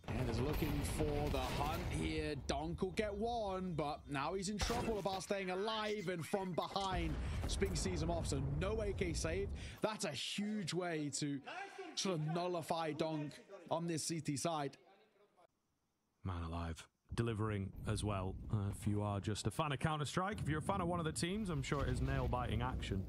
yeah, there's looking for the hunt here. Donk will get one, but now he's in trouble about staying alive, and from behind, Spink sees him off, so no AK saved. That's a huge way to sort of nullify Donk on this CT side. Man alive. Delivering as well. If you are just a fan of Counter-Strike, if you're a fan of one of the teams, I'm sure it is nail-biting action.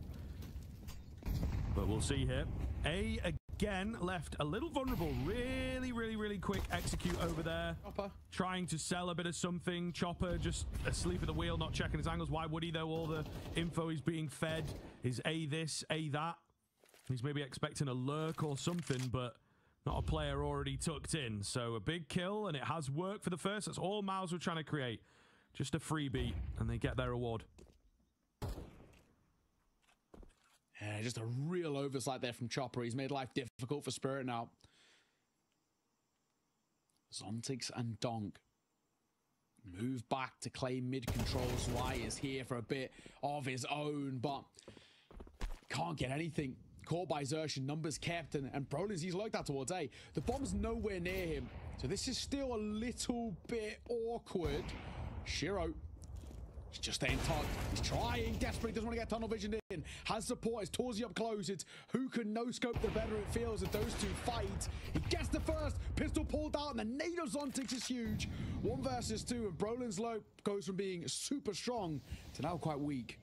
But we'll see here. A again left a little vulnerable. Really quick execute over there. Chopper. Trying to sell a bit of something. Chopper just asleep at the wheel, not checking his angles. Why would he, though? All the info he's being fed is A this, A that. He's maybe expecting a lurk or something, but not a player already tucked in. So a big kill, and it has worked for the first. That's all Miles were trying to create. Just a freebie, and they get their reward. Yeah, just a real oversight there from Chopper. He's made life difficult for Spirit now. Zontix and Donk move back to claim mid-control. Zwei is here for a bit of his own, but can't get anything. Caught by Zersh, numbers kept, and Brolin's, he's lurked out towards A. The bomb's nowhere near him, so this is still a little bit awkward. Shiro, he's just staying tucked. He's trying desperately, doesn't want to get tunnel vision in. Has support, it's Torzy up close. It's who can no-scope the better it feels as those two fight. He gets the first, pistol pulled out, and the nade of Zontix is huge. 1 versus 2, and Brolin's low goes from being super strong to now quite weak.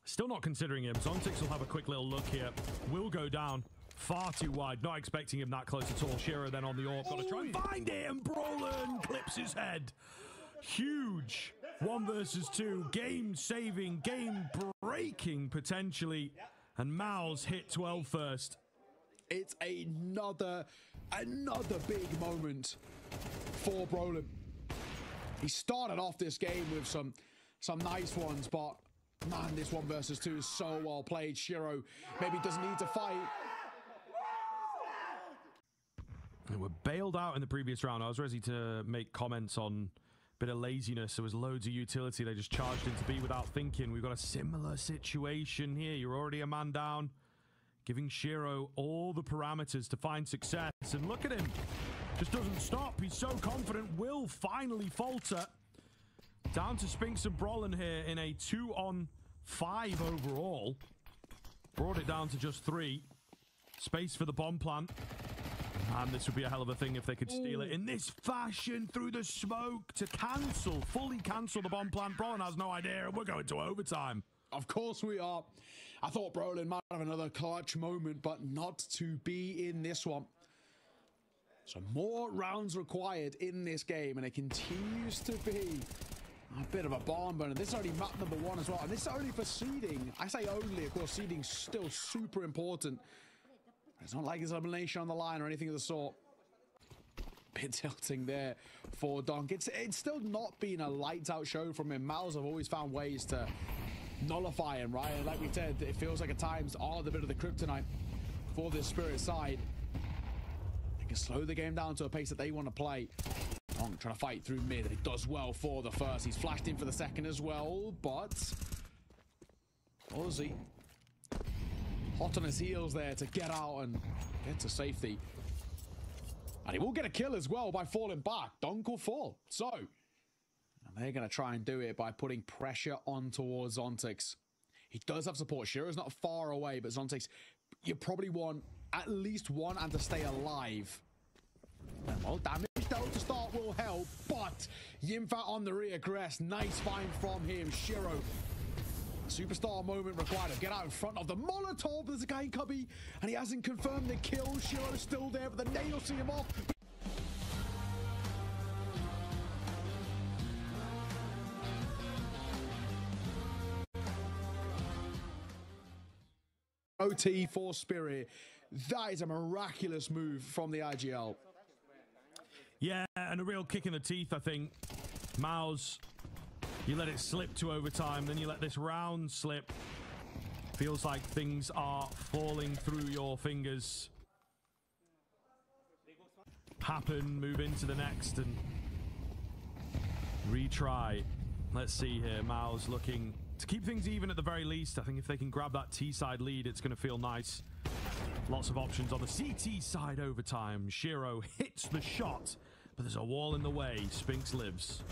Still not considering him. Zontix will have a quick little look here. Will go down far too wide. Not expecting him that close at all. Shiro then on the AWP. Got to try and find it, and Brolin clips his head. Huge 1 versus 2. Game-saving, game-breaking potentially. And Mao's hit 12 first. It's another big moment for Brolin. He started off this game with some nice ones, but man, this 1 versus 2 is so well played. Shiro maybe doesn't need to fight. And we're bailed out in the previous round. I was ready to make comments on a bit of laziness. There was loads of utility. They just charged into B without thinking. We've got a similar situation here. You're already a man down. Giving Shiro all the parameters to find success. And look at him. Just doesn't stop. He's so confident. Will finally falter. Down to Spinks and Brolin here in a 2-on-5 overall. Brought it down to just 3. Space for the bomb plant. And this would be a hell of a thing if they could steal it in this fashion through the smoke to fully cancel the bomb plant. Brolin has no idea. We're going to overtime. Of course we are. I thought Brolin might have another clutch moment, but not to be in this one. So more rounds required in this game, and it continues to be a bit of a barn burner. This is only map number 1 as well, and this is only for seeding. I say only, of course, seeding's still super important. It's not like there's elimination on the line or anything of the sort. Bit tilting there for Donk. It's still not been a lights-out show from him. Miles have always found ways to nullify him, right? And like we said, it feels like at times are the bit of the kryptonite for this Spirit side. They can slow the game down to a pace that they want to play. Donk trying to fight through mid, and he does well for the first. He's flashed in for the second as well, but Aussie hot on his heels there to get out and get to safety. And he will get a kill as well by falling back. Donk will fall. So, and they're going to try and do it by putting pressure on towards Zontix. He does have support. Shiro's not far away, but Zontix, you probably want at least 1 and to stay alive. Well, damage though to start will help, but Yimfa on the reaggress. Nice find from him. Shiro, superstar moment required to get out in front of the Molotov. There's a guy in Cubby, and he hasn't confirmed the kill. Shiro's still there, but the nade will see him off. OT for Spirit. That is a miraculous move from the IGL. Yeah, and a real kick in the teeth, I think. Maus, you let it slip to overtime, then you let this round slip. Feels like things are falling through your fingers. Happen, move into the next, and retry. Let's see here. Maus looking to keep things even at the very least. I think if they can grab that T-side lead, it's going to feel nice. Lots of options on the CT side overtime. Shiro hits the shot, but there's a wall in the way. Spinks lives.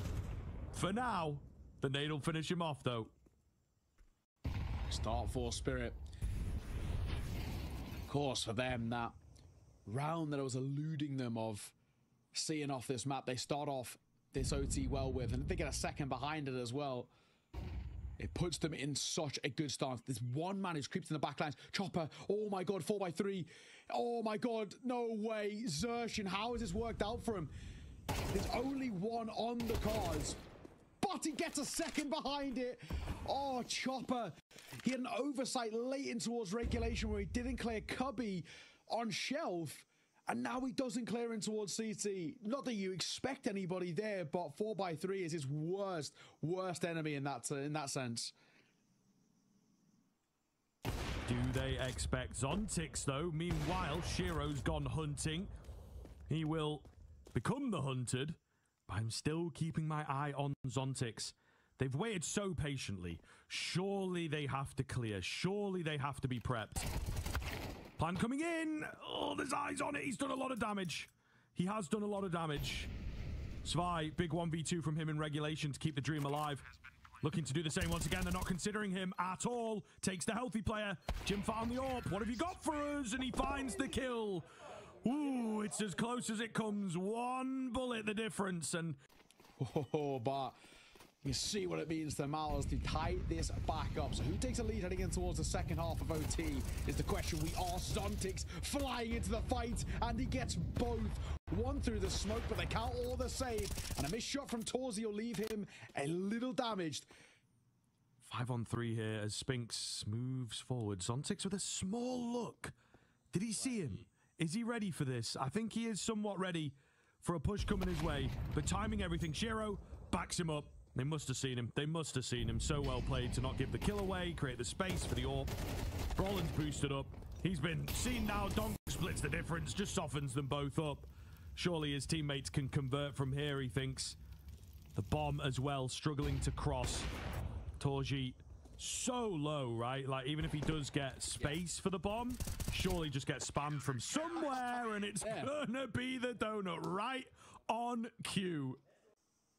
For now, the nade will finish him off, though. Start for Spirit. Of course, for them, that round that I was eluding them of seeing off this map, they start off this OT well with, and they get a second behind it as well. It puts them in such a good stance. There's one man who's creeped in the backlines. Chopper, oh my god, 4x3. Oh my god, no way. Xerxin, how has this worked out for him? There's only one on the cards, but he gets a second behind it. Oh, Chopper. He had an oversight late in towards regulation where he didn't clear Cubby on shelf, and now he doesn't clear in towards CT. Not that you expect anybody there, but 4x3 is his worst enemy in that sense. Do they expect Zontix, though? Meanwhile, Shiro's gone hunting. He will become the hunted, but I'm still keeping my eye on Zontix. They've waited so patiently. Surely they have to clear. Surely they have to be prepped. Plan coming in. Oh, there's eyes on it. He's done a lot of damage. He has done a lot of damage. Zwei, big 1v2 from him in regulation to keep the dream alive. Looking to do the same once again. They're not considering him at all. Takes the healthy player. Jim found the AWP. What have you got for us? And he finds the kill. Ooh, it's as close as it comes. One bullet the difference. And oh, but you see what it means to Miles to tie this back up. So who takes a lead heading in towards the second half of OT is the question we ask. Zontix flying into the fight, and he gets both. One through the smoke, but they count all the save. And a missed shot from Torzi will leave him a little damaged. 5-on-3 here as Spinks moves forward. Zontix with a small look. Did he see him? Is he ready for this? I think he is somewhat ready for a push coming his way. But timing everything, Shiro backs him up. They must have seen him. They must have seen him. So well played to not give the kill away, create the space for the AWP. Brolin's boosted up. He's been seen now. Donk splits the difference, just softens them both up. Surely his teammates can convert from here, he thinks. The bomb as well, struggling to cross. Torji so low, right? Like, even if he does get space for the bomb, surely just get spammed from somewhere, and it's gonna be the donut right on cue.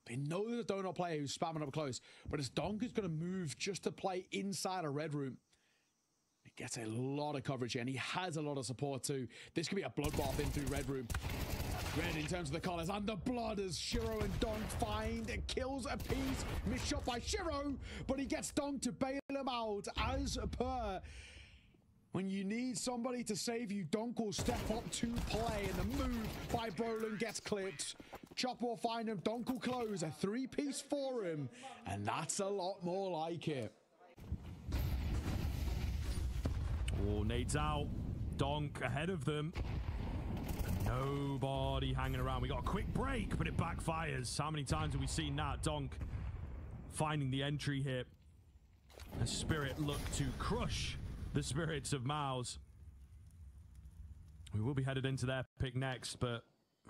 They know there's a donut player who's spamming up close, but it's Donk who's going to move just to play inside a red room. He gets a lot of coverage here, and he has a lot of support too. This could be a bloodbath in through red room. Red in terms of the colors, and the blood as Shiro and Donk find kills a piece. Missed shot by Shiro, but he gets Donk to bail him out as per. When you need somebody to save you, Donk will step up to play, and the move by Brolin gets clipped. Chop will find him, Donk will close, a three-piece for him, and that's a lot more like it. Oh, nades out. Donk ahead of them. Nobody hanging around. We got a quick break, but it backfires. How many times have we seen that? Donk finding the entry here. A Spirit look to crush the spirits of Mouse. We will be headed into their pick next, but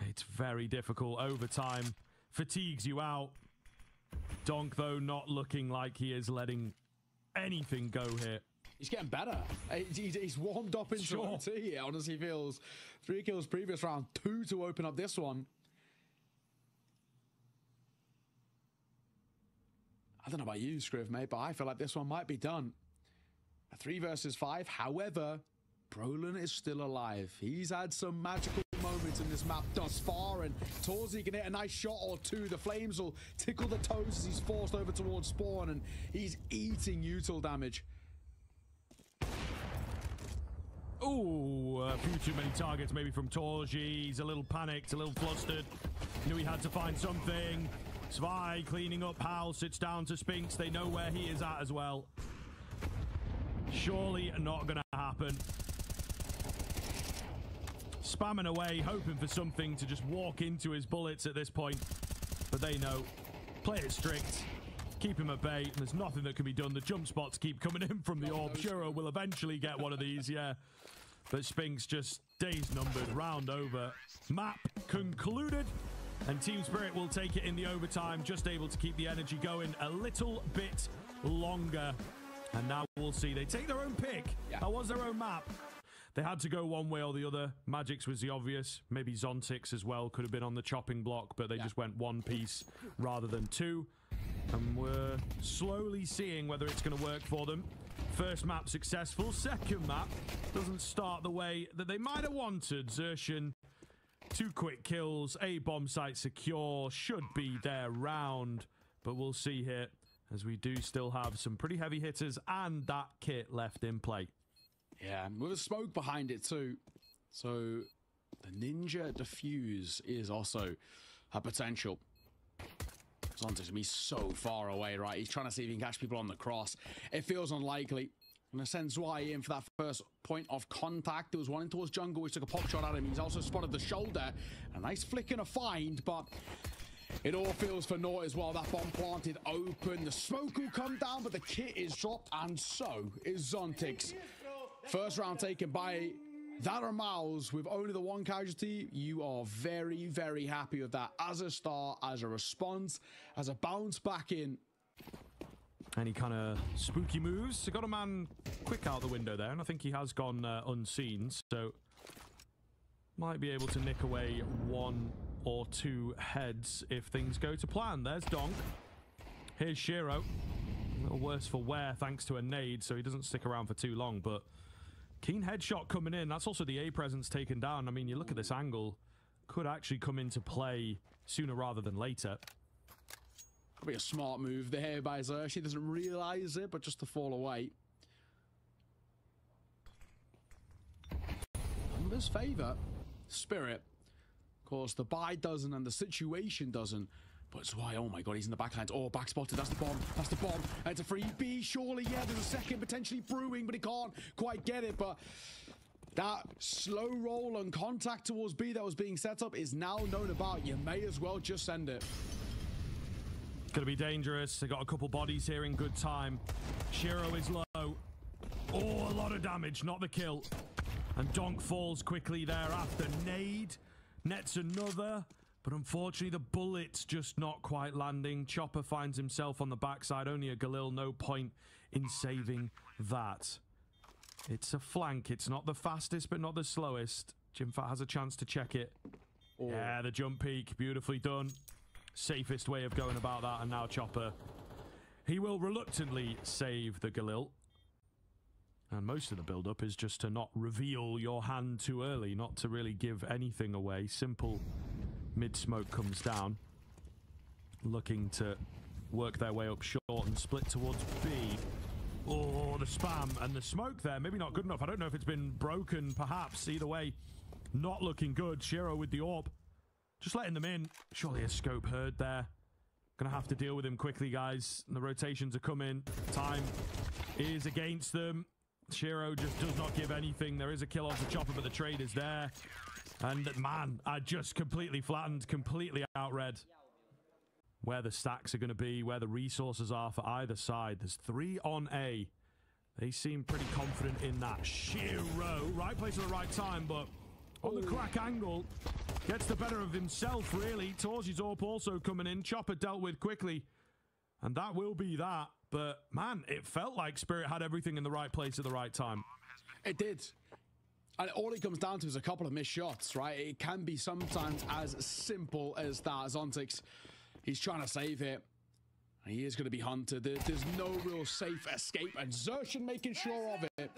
it's very difficult. Overtime fatigues you out. Donk, though, not looking like he is letting anything go here. He's getting better. He's warmed up into OT, it honestly feels. 3 kills previous round, 2 to open up this one. I don't know about you, Scriv, mate, but I feel like this one might be done. A 3 versus 5, however, Brolin is still alive. He's had some magical moments in this map thus far, and Torzi can hit a nice shot or two. The flames will tickle the toes as he's forced over towards spawn, and he's eating util damage. Ooh, a few too many targets maybe from Torji. He's a little panicked, a little flustered. Knew he had to find something. Zwei cleaning up Hal, sits down to Spinks. They know where he is at as well. Surely not gonna happen. Spamming away, hoping for something to just walk into his bullets at this point. But they know. Play it strict. Keep him at bay. And there's nothing that can be done. The jump spots keep coming in from the AWP. Shiro will eventually get one of these, yeah. But Spinks just days numbered, round over. Map concluded. And Team Spirit will take it in the overtime. Just able to keep the energy going a little bit longer. And now we'll see. They take their own pick. Yeah. That was their own map. They had to go one way or the other. Magic's was the obvious. Maybe Zontix as well could have been on the chopping block, but they just went one piece rather than two. And we're slowly seeing whether it's going to work for them. First map successful. Second map doesn't start the way that they might have wanted. Xerxin, 2 quick kills. A bomb site secure. Should be their round. But we'll see here as we do still have some pretty heavy hitters and that kit left in play. Yeah, with a smoke behind it too. So the Ninja Diffuse is also a potential. Zontic's going to be so far away, right? He's trying to see if he can catch people on the cross. It feels unlikely. I'm going to send Zwei in for that first point of contact. There was one in towards jungle, which took a pop shot at him. He's also spotted the shoulder. A nice flick and a find, but it all feels for naught as well. That bomb planted open. The smoke will come down, but the kit is dropped, and so is Zontic's. First round taken by that or Miles with only the one casualty. You are very, very happy with that as a start, as a response, as a bounce back in. Any kind of spooky moves? They got a man quick out the window there, and I think he has gone unseen, so might be able to nick away 1 or 2 heads if things go to plan. There's Donk. Here's Shiro. A little worse for wear thanks to a nade, so he doesn't stick around for too long, but keen headshot coming in. That's also the A presence taken down. I mean, you look at this angle, could actually come into play sooner rather than later. Could be a smart move there by Zersh. He doesn't realize it, but just to fall away. Numbers favor Spirit. Of course, the buy doesn't and the situation doesn't. But it's why, oh my god, he's in the backlines. Oh, back spotted. That's the bomb. That's the bomb. And it's a free B. Surely, yeah, there's a second potentially brewing, but he can't quite get it. But that slow roll and contact towards B that was being set up is now known about. You may as well just send it. Gonna be dangerous. They got a couple bodies here in good time. Shiro is low. Oh, a lot of damage, not the kill. And Donk falls quickly thereafter. Nade nets another. But unfortunately, the bullet's just not quite landing. Chopper finds himself on the backside. Only a Galil. No point in saving that. It's a flank. It's not the fastest, but not the slowest. Jimfat has a chance to check it. Oh. Yeah, the jump peak. Beautifully done. Safest way of going about that. And now Chopper. He will reluctantly save the Galil. And most of the build-up is just to not reveal your hand too early. Not to really give anything away. Simple. Mid-smoke comes down, looking to work their way up short and split towards B. Oh, the spam and the smoke there, maybe not good enough. I don't know if it's been broken, perhaps. Either way, not looking good. Shiro with the orb, just letting them in. Surely a scope heard there. Gonna have to deal with him quickly, guys. The rotations are coming. Time is against them. Shiro just does not give anything. There is a kill off the Chopper, but the trade is there. And man, I just completely flattened, completely outread where the stacks are going to be, where the resources are for either side. There's 3 on A. They seem pretty confident in that. Shiro, right place at the right time, but on the crack angle, gets the better of himself, really. Torzy's AWP also coming in. Chopper dealt with quickly, and that will be that. But man, it felt like Spirit had everything in the right place at the right time. It did. And all it comes down to is a couple of missed shots, right? It can be sometimes as simple as that. Zontic's, he's trying to save it. And he is going to be hunted. There's no real safe escape. And Zershin making sure of it.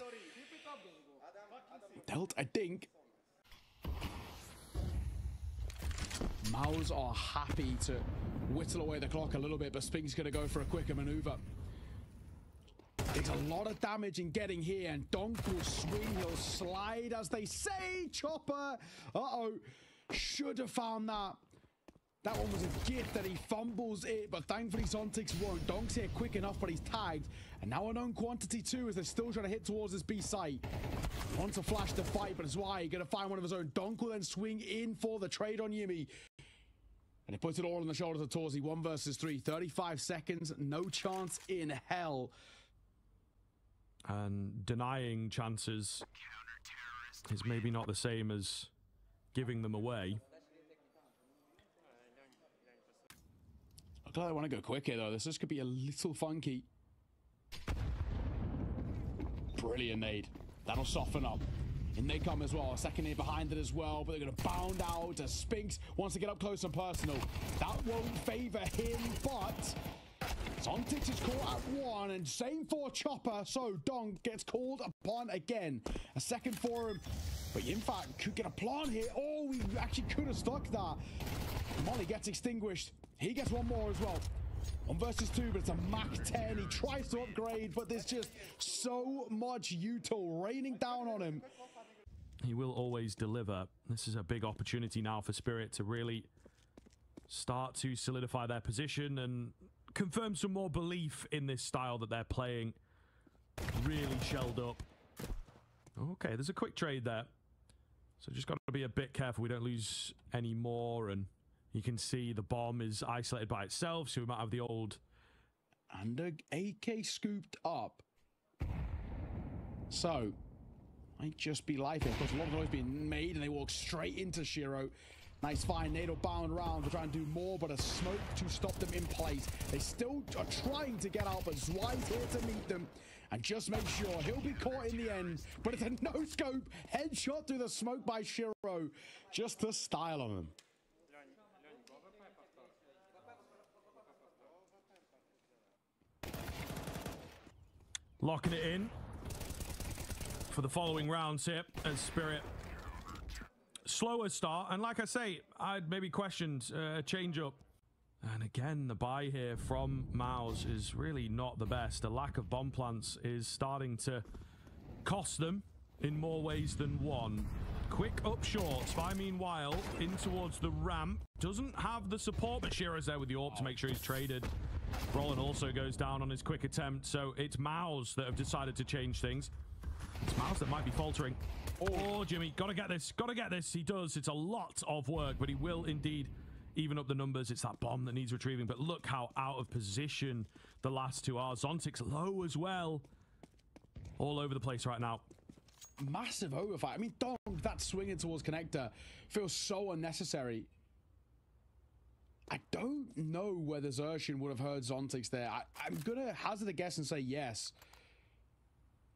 Dealt a dink. Maus are happy to whittle away the clock a little bit, but Spink's going to go for a quicker maneuver. There's a lot of damage in getting here, and Donk will swing, he'll slide, as they say. Chopper, uh-oh, should have found that. That one was a gift that he fumbles it, but thankfully Zontic's won't. Donk's here quick enough, but he's tagged. And now a known quantity too, as they're still trying to hit towards this B site. Wants a flash to fight, but it's why he's going to find one of his own. Donk will then swing in for the trade on Yimi. And he puts it all on the shoulders of Torzy. 1 versus 3, 35 seconds, no chance in hell. And denying chances is maybe not the same as giving them away. I'm glad I want to go quicker though. This could be a little funky. Brilliant nade. That'll soften up. And they come as well. A second nade behind it as well, but they're going to bound out as Spinks wants to get up close and personal. That won't favor him, but Zontic is caught at 1, and same for Chopper, so Donk gets called upon again. A second for him, but Yimfat could get a plant here. Oh, we actually could have stuck that. Molly gets extinguished. He gets one more as well. 1 versus 2, but it's a Mach 10. He tries to upgrade, but there's just so much util raining down on him. He will always deliver. This is a big opportunity now for Spirit to really start to solidify their position and confirm some more belief in this style that they're playing. Really shelled up. Okay, there's a quick trade there. So just got to be a bit careful we don't lose any more. And you can see the bomb is isolated by itself, so we might have the old... And a AK scooped up. So, might just be life here. Of course, a lot of noise being made, and they walk straight into Shiro. Nice fine NATO bound round to try and do more, but a smoke to stop them in place. They still are trying to get out, but Zwei's here to meet them and just make sure he'll be caught in the end. But it's a no-scope headshot through the smoke by Shiro, just to style on him. Locking it in for the following rounds here as Spirit. Slower start, and like I say, I'd maybe questioned a change up. And again, the buy here from Mouse is really not the best. The lack of bomb plants is starting to cost them in more ways than one. Quick up short. Spy, meanwhile, in towards the ramp. Doesn't have the support, but Shiro's there with the AWP to make sure he's traded. Roland also goes down on his quick attempt, so it's Mouse that have decided to change things. It's Mouse that might be faltering. Oh, Jimmy, gotta get this, gotta get this. He does. It's a lot of work, but he will indeed even up the numbers. It's that bomb that needs retrieving, but look how out of position the last two are. Zontic's low as well. All over the place right now. Massive overfight. I mean, Dong, that swinging towards Connector feels so unnecessary. I don't know whether Zershin would have heard Zontic's there. I'm gonna hazard a guess and say yes.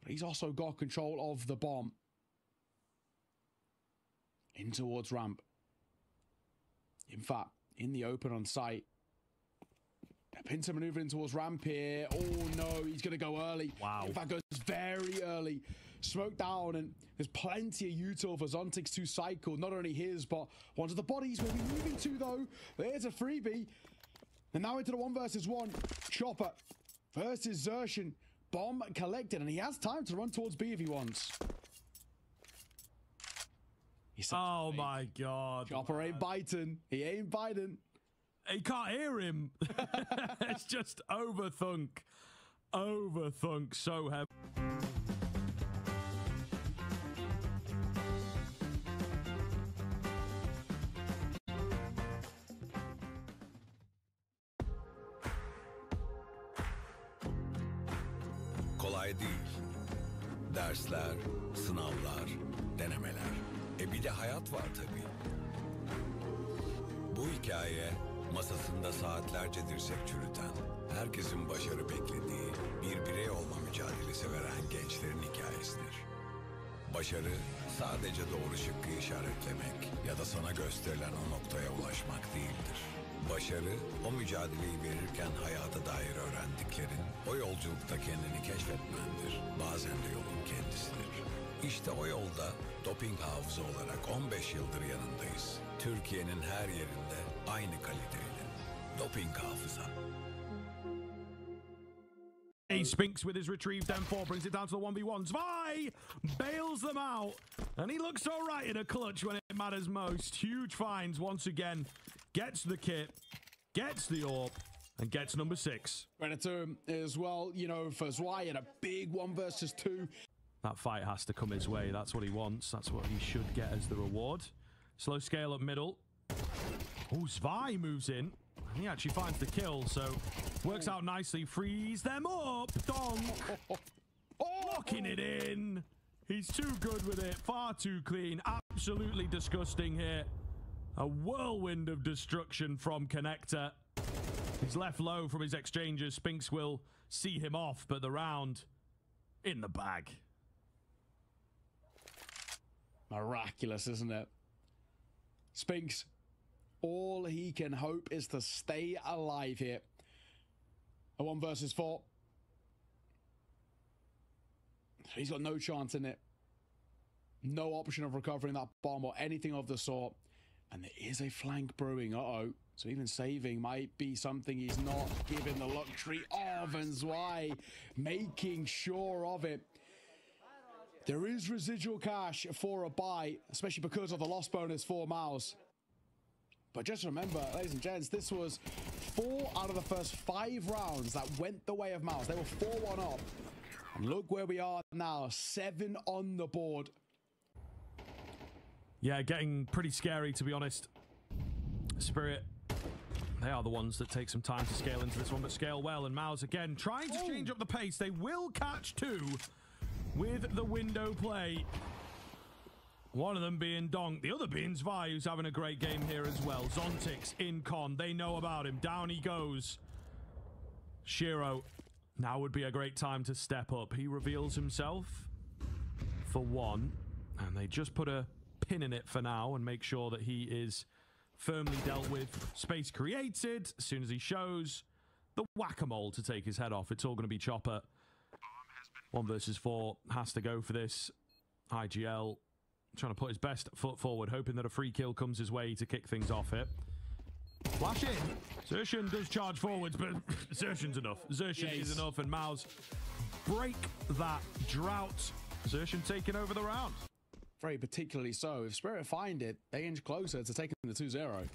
But he's also got control of the bomb. In towards ramp. In fact, in the open on site. Pinter maneuvering towards ramp here. Oh no, he's going to go early. Wow. In fact, goes very early. Smoke down, and there's plenty of util for Zontic's to cycle. Not only his, but one of the bodies we'll be moving to, though. There's a freebie. And now into the 1 versus 1. Chopper versus Zershin. Bomb collected, and he has time to run towards B if he wants. Oh my God. Chopper ain't biting. He ain't biting. He can't hear him. It's just overthunk. Overthunk so heavy. Kolay değil. Dersler, sınavlar, denemeler. Bir de hayat var tabii. Bu hikaye masasında saatlerce dirsek çürüten, herkesin başarı beklediği, bir birey olma mücadelesi veren gençlerin hikayesidir. Başarı sadece doğru şıkkı işaretlemek ya da sana gösterilen o noktaya ulaşmak değildir. Başarı, o mücadeleyi verirken hayata dair öğrendiklerin, o yolculukta kendini keşfetmendir. Bazen de yolun kendisidir. İşte o yolda doping hafıza olarak 15 yıldır yanındayız. Türkiye'nin her yerinde aynı kaliteyle. Doping hafıza. Spinks with his retrieved M4 brings it down to the 1v1. Zwei bails them out, and he looks all right in a clutch when it matters most. Huge finds once again. Gets the kit, gets the AWP, and gets number 6. Predator as well, you know, for Zwei in a big 1 versus 2. That fight has to come his way. That's what he wants. That's what he should get as the reward. Slow scale up middle. Oh, Zwei moves in. He actually finds the kill, so works out nicely. Frees them up. Dong. Locking it in. He's too good with it. Far too clean. Absolutely disgusting here. A whirlwind of destruction from Connector. He's left low from his exchanges. Spinks will see him off, but the round in the bag. Miraculous, isn't it? Spinks, all he can hope is to stay alive here. A 1 versus 4. He's got no chance in it. No option of recovering that bomb or anything of the sort. And there is a flank brewing. Uh-oh. So even saving might be something he's not given the luxury of, and Zwei making sure of it. There is residual cash for a buy, especially because of the loss bonus for Mouse. But just remember, ladies and gents, this was 4 out of the first 5 rounds that went the way of Mouse. They were 4-1 up. And look where we are now, 7 on the board. Yeah, getting pretty scary, to be honest. Spirit, they are the ones that take some time to scale into this one, but scale well. And Mouse, again, trying to change up the pace. They will catch 2 with the window play. One of them being Donk, the other being Zwei, who's having a great game here as well. Zontix in con, they know about him. Down he goes. Shiro, now would be a great time to step up. He reveals himself for 1, and they just put a pin in it for now and make sure that he is firmly dealt with. Space created. As soon as he shows the whack-a-mole to take his head off, it's all going to be Chopper. 1 versus 4 has to go for this. IGL trying to put his best foot forward, hoping that a free kill comes his way to kick things off here. Flash in. Xerxin does charge forwards, but Xerxin's enough. Xerxin is enough, and Mouse break that drought. Xerxin taking over the round. Very particularly so. If Spirit find it, they inch closer to taking the 2-0.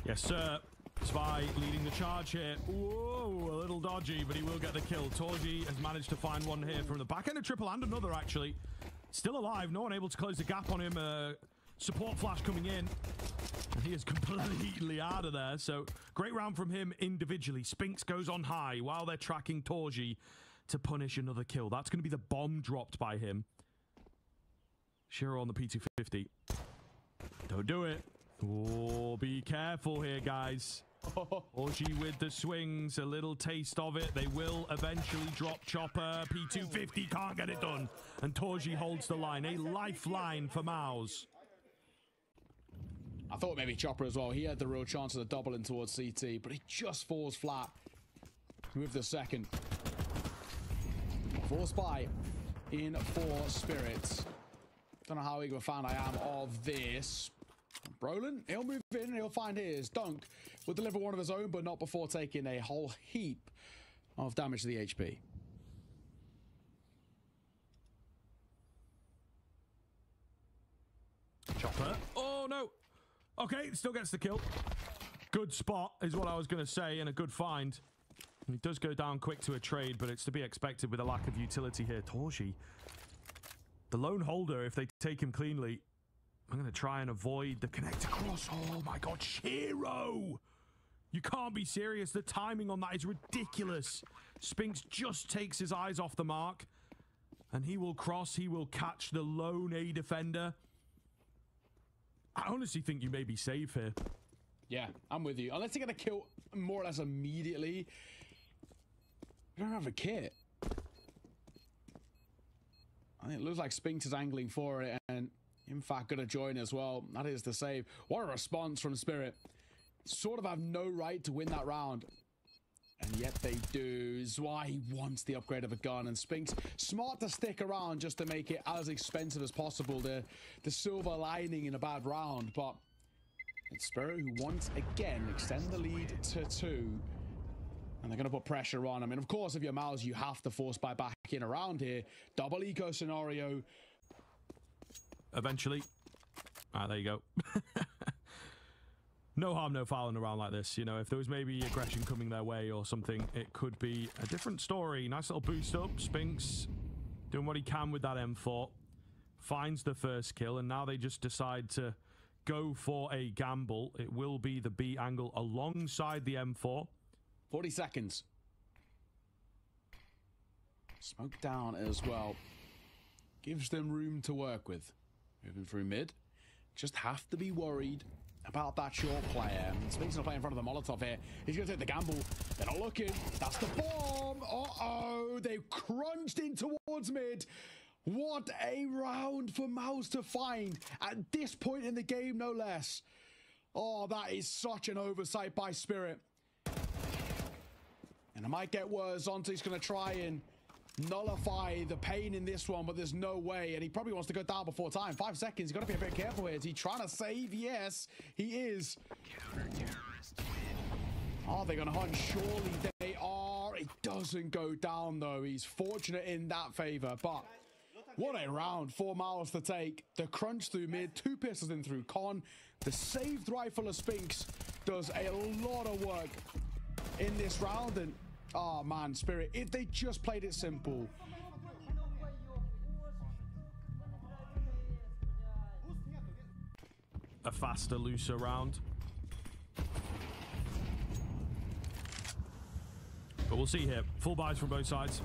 Yes, sir. Zwei leading the charge here. Whoa, a little dodgy, but he will get the kill. Torji has managed to find one here from the back end of triple and another, actually. Still alive. No one able to close the gap on him. Support flash coming in. And he is completely out of there. So, great round from him individually. Spinks goes on high while they're tracking Torji to punish another kill. That's going to be the bomb dropped by him. Shiro on the P250. Don't do it. Oh, be careful here, guys. Orji with the swings, a little taste of it. They will eventually drop Chopper. P250 can't get it done. And Torji holds the line. A lifeline for Mouse. I thought maybe Chopper as well. He had the real chance of the double in towards CT, but he just falls flat with the second. For Spy in for Spirits. Don't know how eager a fan I am of this. Brolin, he'll move in, he'll find his. Dunk will deliver one of his own, but not before taking a whole heap of damage to the HP. Chopper. Oh, no. Okay, still gets the kill. Good spot is what I was going to say, and a good find. He does go down quick to a trade, but it's to be expected with a lack of utility here. Torji, the lone holder, if they take him cleanly. I'm going to try and avoid the connect across. Oh my god, Shiro! You can't be serious. The timing on that is ridiculous. Spinks just takes his eyes off the mark. And he will cross. He will catch the lone A defender. I honestly think you may be safe here. Yeah, I'm with you. Unless they get a kill more or less immediately. You don't have a kit. I think it looks like Spinks is angling for it, and in fact gonna join as well. That is the save. What a response from Spirit. Sort of have no right to win that round, and yet they do. Zwei wants the upgrade of a gun, and Spinks smart to stick around just to make it as expensive as possible. The silver lining in a bad round, but it's Spirit who once again extend the lead to 2. And they're going to put pressure on. I mean, of course, if you're Mouse, you have to force buy back in around here. Double eco scenario. Eventually. Ah, there you go. No harm, no foul in a round like this. You know, if there was maybe aggression coming their way or something, it could be a different story. Nice little boost up. Spinks doing what he can with that M4. Finds the first kill, and now they just decide to go for a gamble. It will be the B angle alongside the M4. 40 seconds. Smoke down as well. Gives them room to work with. Moving through mid. Just have to be worried about that short player. Spinks not playing in front of the Molotov here. He's going to take the gamble. They're not looking. That's the bomb. Uh-oh. They've crunched in towards mid. What a round for Mouse to find at this point in the game, no less. Oh, that is such an oversight by Spirit. And it might get worse. Zonti's going to try and nullify the pain in this one, but there's no way, and he probably wants to go down before time. 5 seconds, he's got to be a bit careful here. Is he trying to save? Yes, he is. Are they going to hunt? Surely they are. It doesn't go down, though. He's fortunate in that favor, but what a round. 4 miles to take. The crunch through mid, 2 pistols in through con. The saved rifle of Spinks does a lot of work in this round, and oh man, Spirit, if they just played it simple. A faster, looser round. But we'll see here. Full buys from both sides.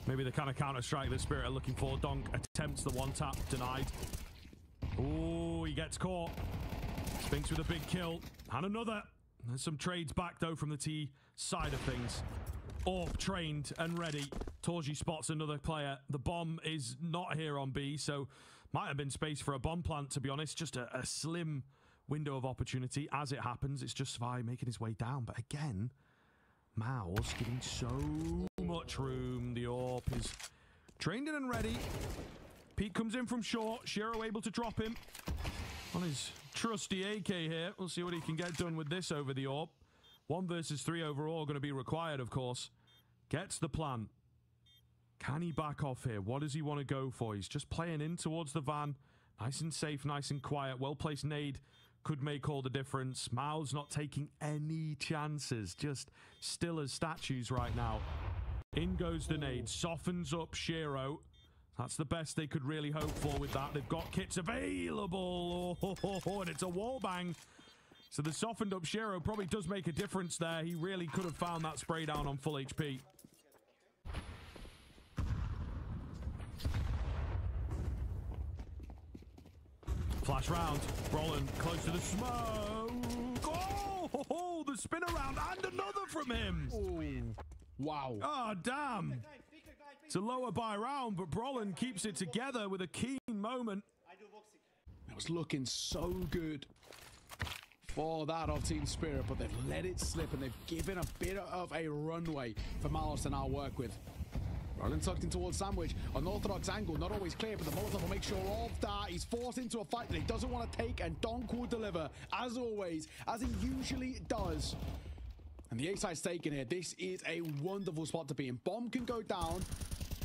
Maybe the kind of counter-strike that Spirit are looking for. Donk attempts the one-tap, denied. Oh, he gets caught. Spinks with a big kill. And another. There's some trades back, though, from the T side of things. Orp trained and ready. Torji spots another player. The bomb is not here on B, so might have been space for a bomb plant, to be honest. Just a slim window of opportunity. As it happens, it's just Svi making his way down. But again, Mao's getting so much room. The Orp is trained in and ready. Pete comes in from short. Shiro able to drop him on his trusty AK here. We'll see what he can get done with this over the Orb. 1 versus 3 overall going to be required, of course. Gets the plan. Can he back off here? What does he want to go for? He's just playing in towards the van. Nice and safe, nice and quiet. Well-placed nade could make all the difference. Mao's not taking any chances. Just still as statues right now. In goes the nade. Softens up Shiro. That's the best they could really hope for with that. They've got kits available. And it's a wall bang. So the softened up Shiro probably does make a difference there. He really could have found that spray down on full HP. Flash round. Brolin close to the smoke. Oh, the spin around and another from him. Ooh. Wow. Oh, damn. It's a lower buy round, but Brolin keeps it together with a keen moment. It was looking so good for that of Team Spirit, but they've let it slip and they've given a bit of a runway for Miles to now work with. Brolin tucked in towards Sandwich. Unorthodox angle, not always clear, but the Molotov will make sure of that. He's forced into a fight that he doesn't want to take, and Donk will deliver, as always, as he usually does. And the A-side's taken here. This is a wonderful spot to be in. Bomb can go down.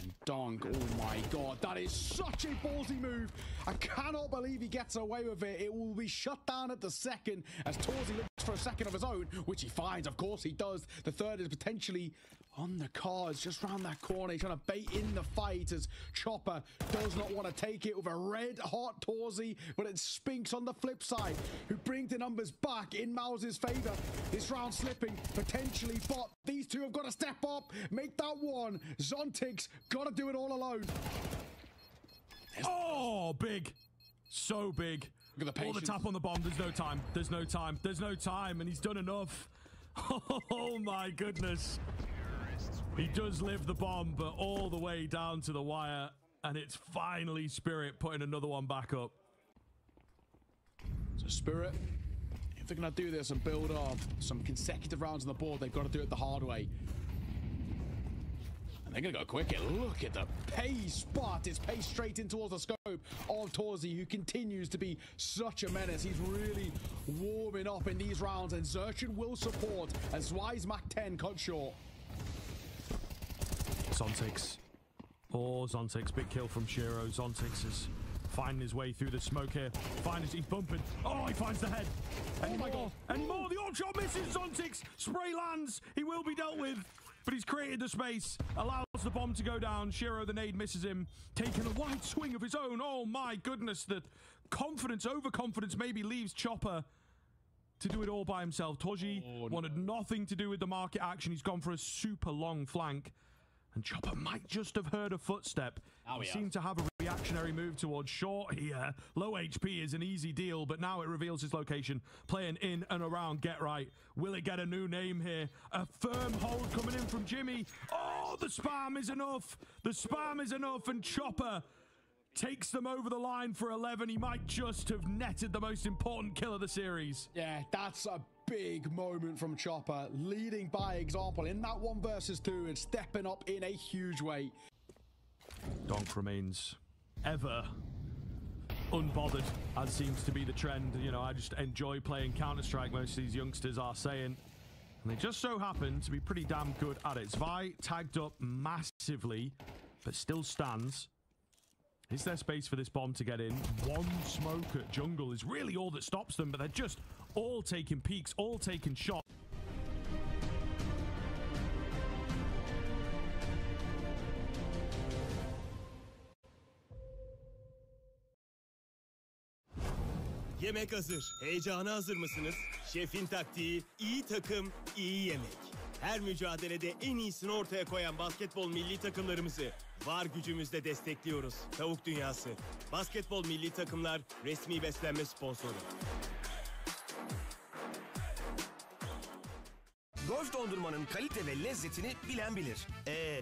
And Donk, oh my god, that is such a ballsy move. I cannot believe he gets away with it. It will be shut down at the second as Torzi looks for a second of his own, which he finds. Of course he does. The third is potentially on the cards, just round that corner. He's trying to bait in the fight as Chopper does not want to take it with a red-hot Torzi, but it's Spinks on the flip side who brings the numbers back in Mouse's favor. This round slipping, potentially, but these two have got to step up, make that one. Zontic's got to do it all alone. Oh, big. So big. Look at the patience. All the tap on the bomb. There's no time. There's no time. There's no time, and he's done enough. Oh, my goodness. He does live the bomb, but all the way down to the wire, and it's finally Spirit putting another one back up. So Spirit, if they're going to do this and build up some consecutive rounds on the board, they've got to do it the hard way. And they're going to go quick. Look at the pace, but it's paced straight in towards the scope of Torzi, who continues to be such a menace. He's really warming up in these rounds, and Zerchin will support as Wise Mac 10 cut short. Zontix. Oh, Zontix. Big kill from Shiro. Zontix is finding his way through the smoke here. He's bumping. Oh, he finds the head. Any more? Any more? The odd shot misses. Zontix. Spray lands. He will be dealt with. But he's created the space. Allows the bomb to go down. Shiro, the nade, misses him. Taking a wide swing of his own. Oh, my goodness. The confidence, overconfidence maybe leaves Chopper to do it all by himself. Torji wanted nothing to do with the market action. He's gone for a super long flank. And Chopper might just have heard a footstep. He seemed to have a reactionary move towards short here. Low HP is an easy deal, but now it reveals his location. Playing in and around Get Right. Will it get a new name here? A firm hold coming in from Jimmy. Oh, the spam is enough. The spam is enough, and Chopper takes them over the line for 11. He might just have netted the most important kill of the series. Yeah, that's a big moment from Chopper, leading by example in that 1 versus 2 and stepping up in a huge way. Donk remains ever unbothered, as seems to be the trend. You know, I just enjoy playing Counter-Strike, most of these youngsters are saying. And they just so happen to be pretty damn good at it. Zvi tagged up massively, but still stands. Is there space for this bomb to get in? One smoke at jungle is really all that stops them, but they're just all taking peeks, all taking shots. Yemek hazır. Heyecana hazır mısınız? Şefin taktiği, iyi takım, iyi yemek. Her mücadelede en iyisini ortaya koyan basketbol milli takımlarımızı var gücümüzle destekliyoruz. Tavuk Dünyası. Basketbol milli takımlar resmi beslenme sponsoru. Golf dondurmanın kalite ve lezzetini bilen bilir.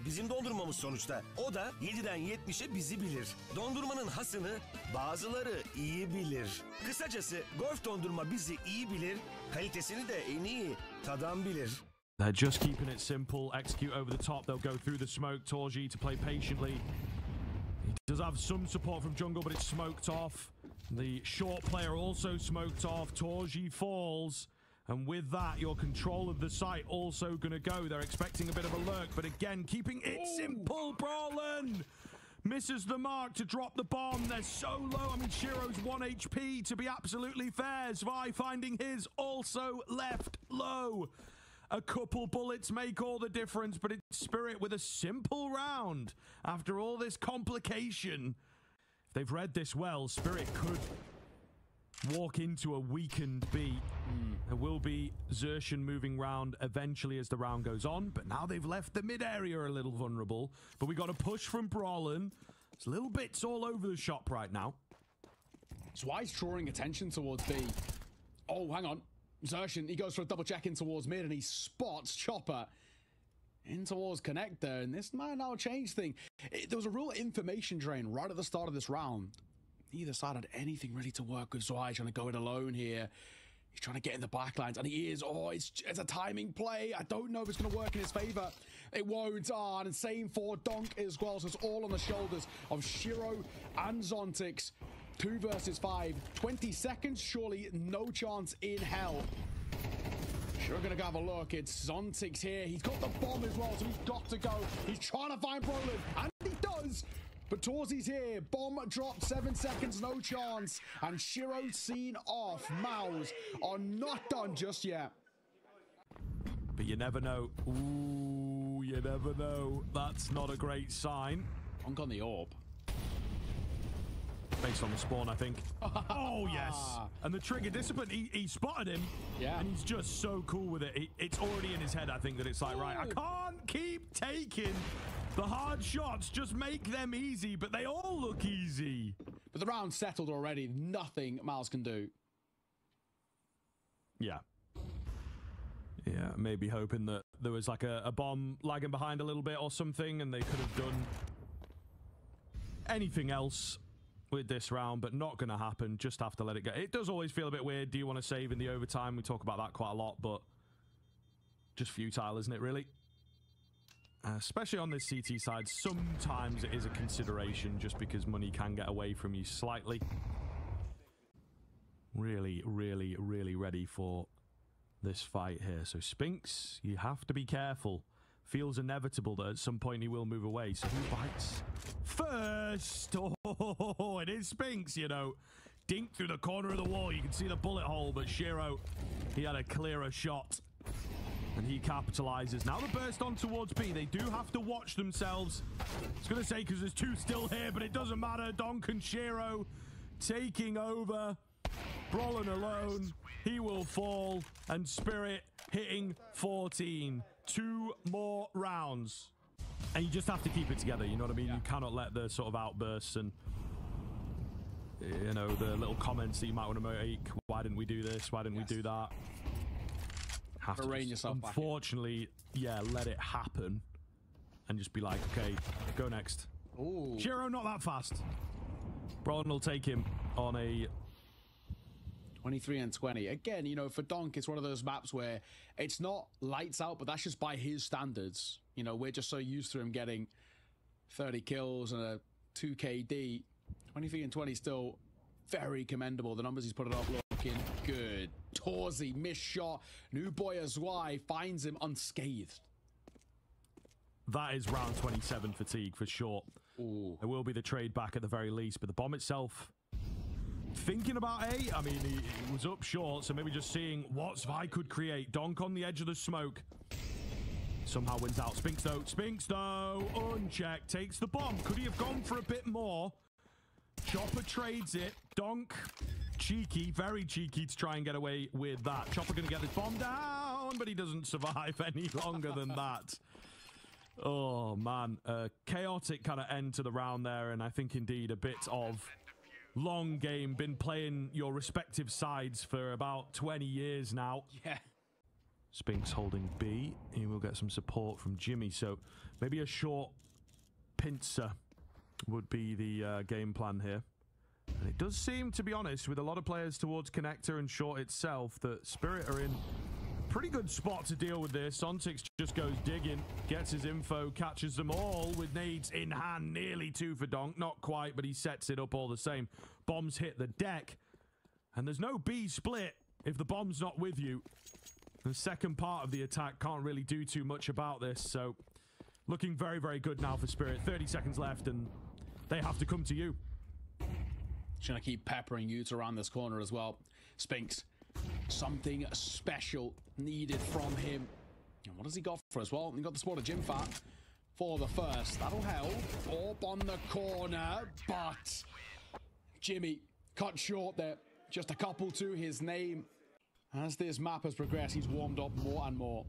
Bizim dondurmamız sonuçta. O da 7'den 70'e bizi bilir. Dondurmanın hasını bazıları iyi bilir. Kısacası golf dondurma bizi iyi bilir, kalitesini de en iyi tadan bilir. They're just keeping it simple, execute over the top, they'll go through the smoke, Torji to play patiently. He does have some support from jungle, but it's smoked off. The short player also smoked off, Torji falls. And with that, your control of the site also going to go. They're expecting a bit of a lurk, but again, keeping it simple. Brawlin misses the mark to drop the bomb. They're so low. I mean, Shiro's 1 HP, to be absolutely fair. Zvi finding his, also left low. A couple bullets make all the difference, but it's Spirit with a simple round. After all this complication, if they've read this well, Spirit could walk into a weakened B. There will be Xertion moving round eventually as the round goes on, but now they've left the mid area a little vulnerable. But we got a push from Brawlin. There's little bits all over the shop right now. Zwi's drawing attention towards B. Oh, hang on. Xertion, he goes for a double check in towards mid and he spots Chopper in towards connector, and this might now change things. There was a real information drain right at the start of this round. Neither side had anything really to work with. Zwi trying to go it alone here. He's trying to get in the backlines, and he is. Oh, it's a timing play. I don't know if it's going to work in his favor. It won't. And same for Donk as well. So it's all on the shoulders of Shiro and Zontix. 2 versus 5. 20 seconds, surely no chance in hell. Sure gonna go have a look. It's Zontix here. He's got the bomb as well, so he's got to go. He's trying to find Brawlin, and he does. But Torzi's here. Bomb dropped, 7 seconds, no chance. And Shiro seen off. Mouse are not done just yet. But you never know. Ooh, you never know. That's not a great sign. Donk on the orb. Based on the spawn, I think. Oh, yes. And the trigger discipline, he spotted him. Yeah. And he's just so cool with it. It's already in his head, I think, that it's like, right, I can't keep taking the hard shots. Just make them easy, but they all look easy. But the round's settled already. Nothing Miles can do. Yeah. Yeah, maybe hoping that there was like a bomb lagging behind a little bit or something, and they could have done anything else with this round, but not going to happen. Just have to let it go. It does always feel a bit weird. Do you want to save in the overtime? We talk about that quite a lot, but just futile, isn't it, really? Especially on this CT side, sometimes it is a consideration just because money can get away from you slightly. Really, really, really ready for this fight here. So Spinks, you have to be careful. Feels inevitable that at some point he will move away. So who bites first? Oh, it is Spinks, you know. Dink through the corner of the wall. You can see the bullet hole, but Shiro, he had a clearer shot. And he capitalizes. Now the burst on towards B. They do have to watch themselves. I was going to say because there's 2 still here, but it doesn't matter. Donk and Shiro taking over. Brawlin alone. He will fall. And Spirit hitting 14. 2 more rounds. And you just have to keep it together, you know what I mean? Yeah. You cannot let the sort of outbursts and, you know, the little comments that you might want to make. Why didn't we do this? Why didn't we do that? Have to rein yourself back. Unfortunately, yeah, let it happen. And just be like, okay, go next. Ooh. Shiro, not that fast. Brawlin will take him on a 23 and 20. Again, you know, for Donk, it's one of those maps where it's not lights out, but that's just by his standards. You know, we're just so used to him getting 30 kills and a 2 KD. 23 and 20 still very commendable. The numbers he's putting up looking good. Torzi, missed shot. New boy Azwai finds him unscathed. That is round 27 fatigue for sure. Ooh. There will be the trade back at the very least, but the bomb itself... Thinking about A, I mean, he was up short, so maybe just seeing what Zwei could create. Donk on the edge of the smoke. Somehow wins out. Spinks though, unchecked, takes the bomb. Could he have gone for a bit more? Chopper trades it. Donk, cheeky, very cheeky to try and get away with that. Chopper going to get this bomb down, but he doesn't survive any longer than that. Oh, man. Chaotic kind of end to the round there, and I think indeed a bit of... long game, been playing your respective sides for about 20 years now. Yeah. Spinks holding B. He will get some support from Jimmy, so maybe a short pincer would be the game plan here. And it does seem, to be honest, with a lot of players towards Connector and short itself, that Spirit are in a pretty good spot to deal with this. Sontix just goes digging, gets his info, catches them all with nades in hand. Nearly 2 for Donk, not quite, but he sets it up all the same. Bombs hit the deck, and there's no B split if the bomb's not with you. The second part of the attack can't really do too much about this, so looking very, very good now for Spirit. 30 seconds left, and they have to come to you. Trying to keep peppering Utes around this corner as well. Spinks, something special needed from him. And what has he got for us? Well, he got the spot of Jim Fat for the first. That'll help. Up on the corner, but Jimmy cut short there. Just a couple to his name. As this map has progressed, he's warmed up more and more.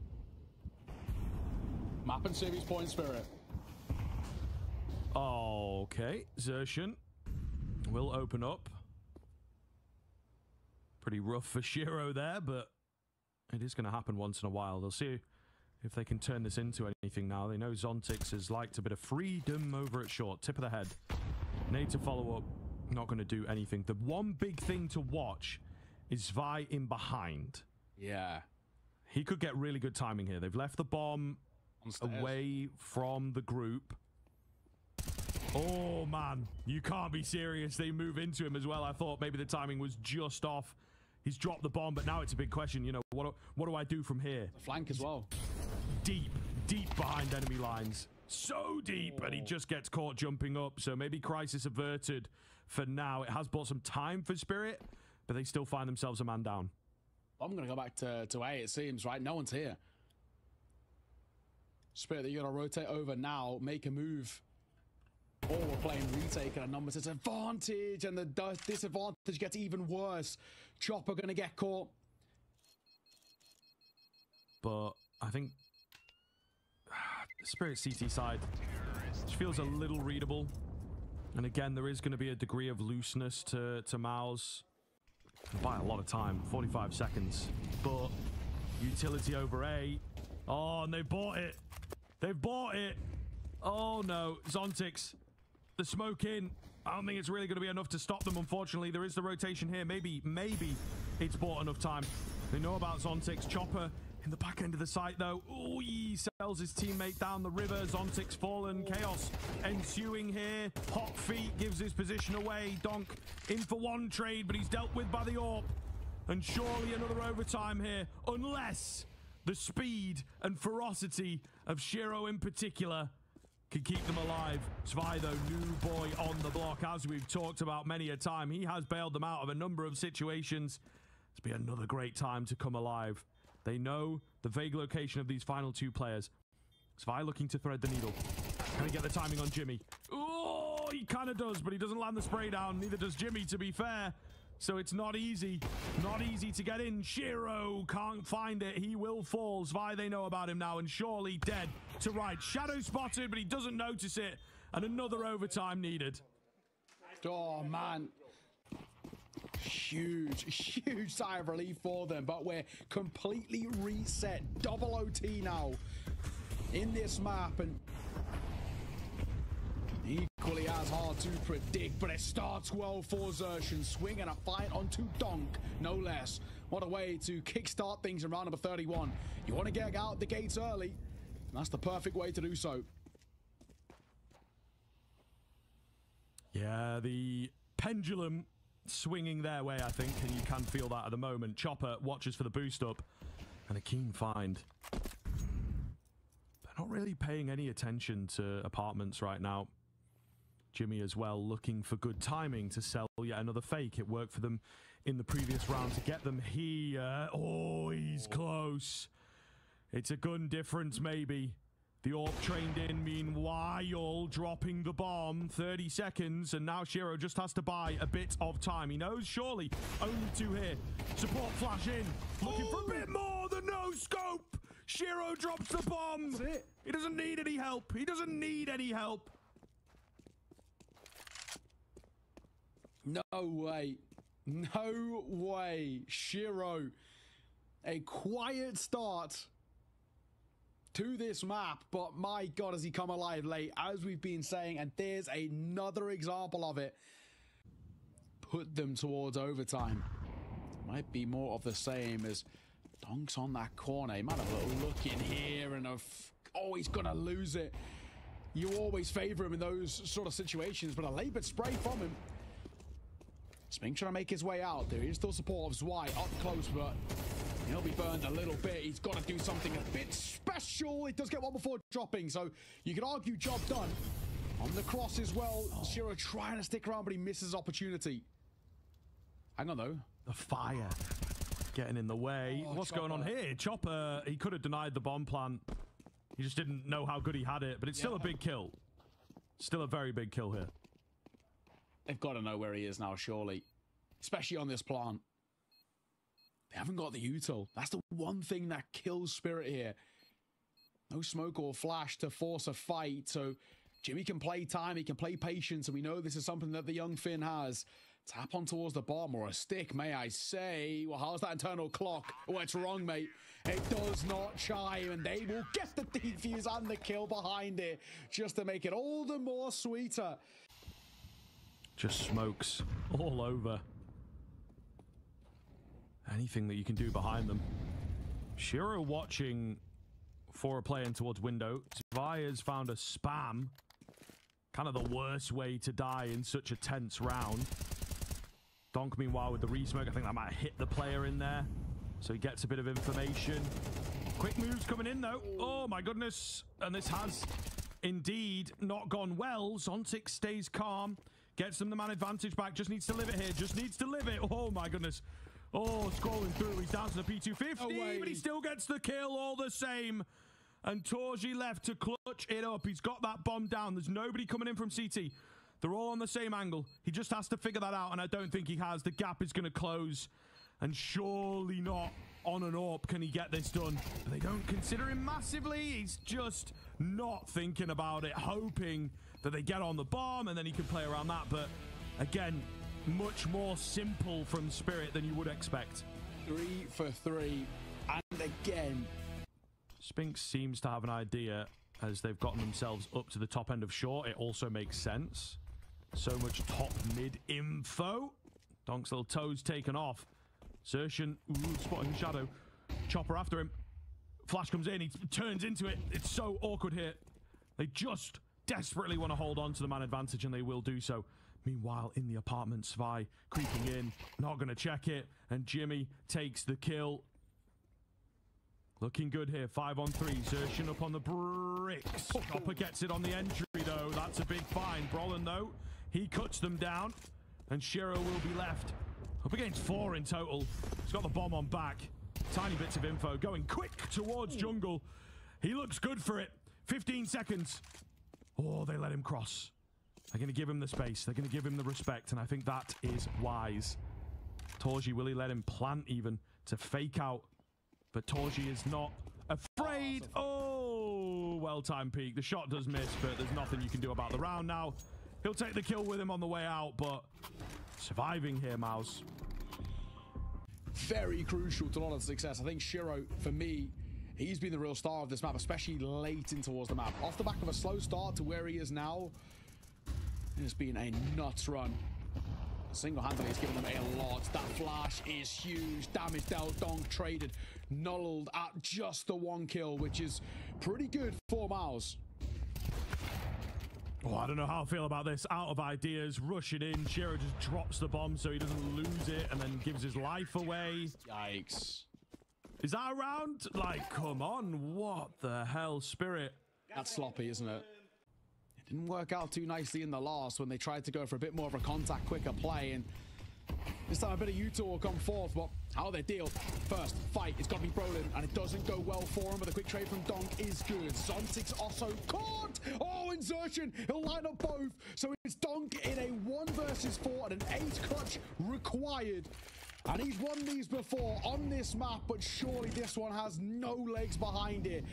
Map and series point Spirit. Okay, Xertion will open up. Pretty rough for Shiro there, but it is going to happen once in a while. They'll see if they can turn this into anything now. They know Zontix has liked a bit of freedom over at short. Tip of the head. Need to follow up. Not going to do anything. The one big thing to watch is Zwei in behind. Yeah. He could get really good timing here. They've left the bomb away from the group. Oh, man. You can't be serious. They move into him as well. I thought maybe the timing was just off. He's dropped the bomb, but now it's a big question. You know, what do I do from here? The flank as well. Deep behind enemy lines. So deep, and he just gets caught jumping up. So maybe crisis averted for now. It has bought some time for Spirit, but they still find themselves a man down. I'm going to go back to A, it seems, right? No one's here. Spirit, you're going to rotate over now, make a move. Or we're playing retake at a numbers disadvantage, and the disadvantage gets even worse. Chopper going to get caught. But I think Spirit CT side feels a little readable. And again, there is going to be a degree of looseness to Mao's. By a lot of time, 45 seconds. But utility over A. Oh, and they bought it. They've bought it. Oh no, Zontix. The smoke in. I don't think it's really going to be enough to stop them, unfortunately. There is the rotation here. Maybe it's bought enough time. They know about Zontix. Chopper in the back end of the site, though. Ooh, he sells his teammate down the river. Zontix fallen. Chaos ensuing here. Hot feet gives his position away. Donk in for one trade, but he's dealt with by the AWP. And surely another overtime here, unless the speed and ferocity of Shiro in particular can keep them alive. Zwei, though, new boy on the block, as we've talked about many a time. He has bailed them out of a number of situations. It's been another great time to come alive. They know the vague location of these final two players. Zwei looking to thread the needle. Can he get the timing on Jimmy? Oh, he kind of does, but he doesn't land the spray down. Neither does Jimmy, to be fair. So it's not easy. Not easy to get in. Shiro can't find it. He will fall. Zwei, they know about him now, and surely dead to right. Shadow spotted, but he doesn't notice it. And another overtime needed. Oh, man. Huge sigh of relief for them, but we're completely reset. Double OT now in this map, and he equally as hard to predict, but it starts well for Xertion. Swing and a fight onto Donk, no less. What a way to kickstart things in round number 31. You want to get out the gates early, and that's the perfect way to do so. Yeah, the pendulum swinging their way, I think, and you can feel that at the moment. Chopper watches for the boost up, and a keen find. They're not really paying any attention to apartments right now. Jimmy as well, looking for good timing to sell yet another fake. It worked for them in the previous round to get them here. Oh, he's close. It's a gun difference, maybe. The AWP trained in, meanwhile, dropping the bomb. 30 seconds, and now Shiro just has to buy a bit of time. He knows, surely, only 2 here. Support flash in. Looking for a bit more, the no-scope. Shiro drops the bomb. That's it. He doesn't need any help. He doesn't need any help. No way. No way. Shiro, a quiet start to this map, but my God, has he come alive late, as we've been saying, and there's another example of it. Put them towards overtime. Might be more of the same as Donk's on that corner. He might have a little look in here and oh, he's gonna lose it. You always favor him in those sort of situations, but a laboured spray from him. Spink trying to make his way out. There is still support of Zwei up close, but he'll be burned a little bit. He's got to do something a bit special. He does get one before dropping, so you could argue job done. On the cross as well. Shiro trying to stick around, but he misses opportunity. Hang on, though. The fire getting in the way. What's going on here? Chopper, he could have denied the bomb plant. He just didn't know how good he had it, but it's still a big kill. Still a very big kill here. They've got to know where he is now, surely. Especially on this plant. They haven't got the util. That's the one thing that kills Spirit here. No smoke or flash to force a fight. So Jimmy can play time, he can play patience, and we know this is something that the young Finn has. Tap on towards the bomb, or a stick, may I say. Well, how's that internal clock? Oh, it's wrong, mate. It does not chime, and they will get the defuse and the kill behind it, just to make it all the more sweeter. Just smokes all over. Anything that you can do behind them. Shiro watching for a play in towards window. Zwei has found a spam. Kind of the worst way to die in such a tense round. Donk, meanwhile, with the resmoke. I think that might hit the player in there. So he gets a bit of information. Quick moves coming in, though. Oh, my goodness. And this has indeed not gone well. Zontic stays calm. Gets them the man advantage back. Just needs to live it here. Just needs to live it. Oh, my goodness. Oh, scrolling through. He's down to the P250, but he still gets the kill all the same. And Torji left to clutch it up. He's got that bomb down. There's nobody coming in from CT. They're all on the same angle. He just has to figure that out, and I don't think he has. The gap is going to close, and surely not on an AWP can he get this done. But they don't consider him massively. He's just not thinking about it, hoping that they get on the bomb, and then he can play around that. But again, much more simple from Spirit than you would expect. 3 for 3, and again, Spinks seems to have an idea as they've gotten themselves up to the top end of short. It also makes sense. So much top mid info. Donk's little toes taken off. Xertion, spotting shadow. Chopper after him. Flash comes in, he turns into it. It's so awkward here. They just desperately want to hold on to the man advantage, and they will do so. Meanwhile, in the apartment, Zwei creeping in, not going to check it, and Jimmy takes the kill. Looking good here, 5-on-3, Xertion up on the bricks. Chopper gets it on the entry, though. That's a big find. Brolin, though, he cuts them down, and Shiro will be left up against 4 in total. He's got the bomb on back. Tiny bits of info, going quick towards jungle. He looks good for it. 15 seconds. Oh, they let him cross. They're going to give him the space. They're going to give him the respect, and I think that is wise. Torji, will he let him plant even to fake out? But Torji is not afraid. Oh, well-timed peek. The shot does miss, but there's nothing you can do about the round now. He'll take the kill with him on the way out, but surviving here, Mouse. Very crucial to a lot of success. I think Shiro, for me, he's been the real star of this map, especially late in towards the map. Off the back of a slow start to where he is now, It has been a nuts run. Single-handedly, he's given them a lot. That flash is huge. Damage dealt, Donk traded, nulled at just the 1 kill, which is pretty good for Miles. Oh, I don't know how I feel about this. Out of ideas, rushing in. Shiro just drops the bomb so he doesn't lose it and then gives his life away. Yikes. Is that a round? Like, come on. What the hell, Spirit? That's sloppy, isn't it? It didn't work out too nicely in the last when they tried to go for a bit more of a contact, quicker play. And this time a bit of Utah will come forth, but how they deal. First fight, it's got to be Brolin, and it doesn't go well for him, but the quick trade from Donk is good. Zontic's also caught! Oh, insertion! He'll line up both. So it's Donk in a 1 versus 4 and an 8 clutch required. And he's won these before on this map, but surely this one has no legs behind it.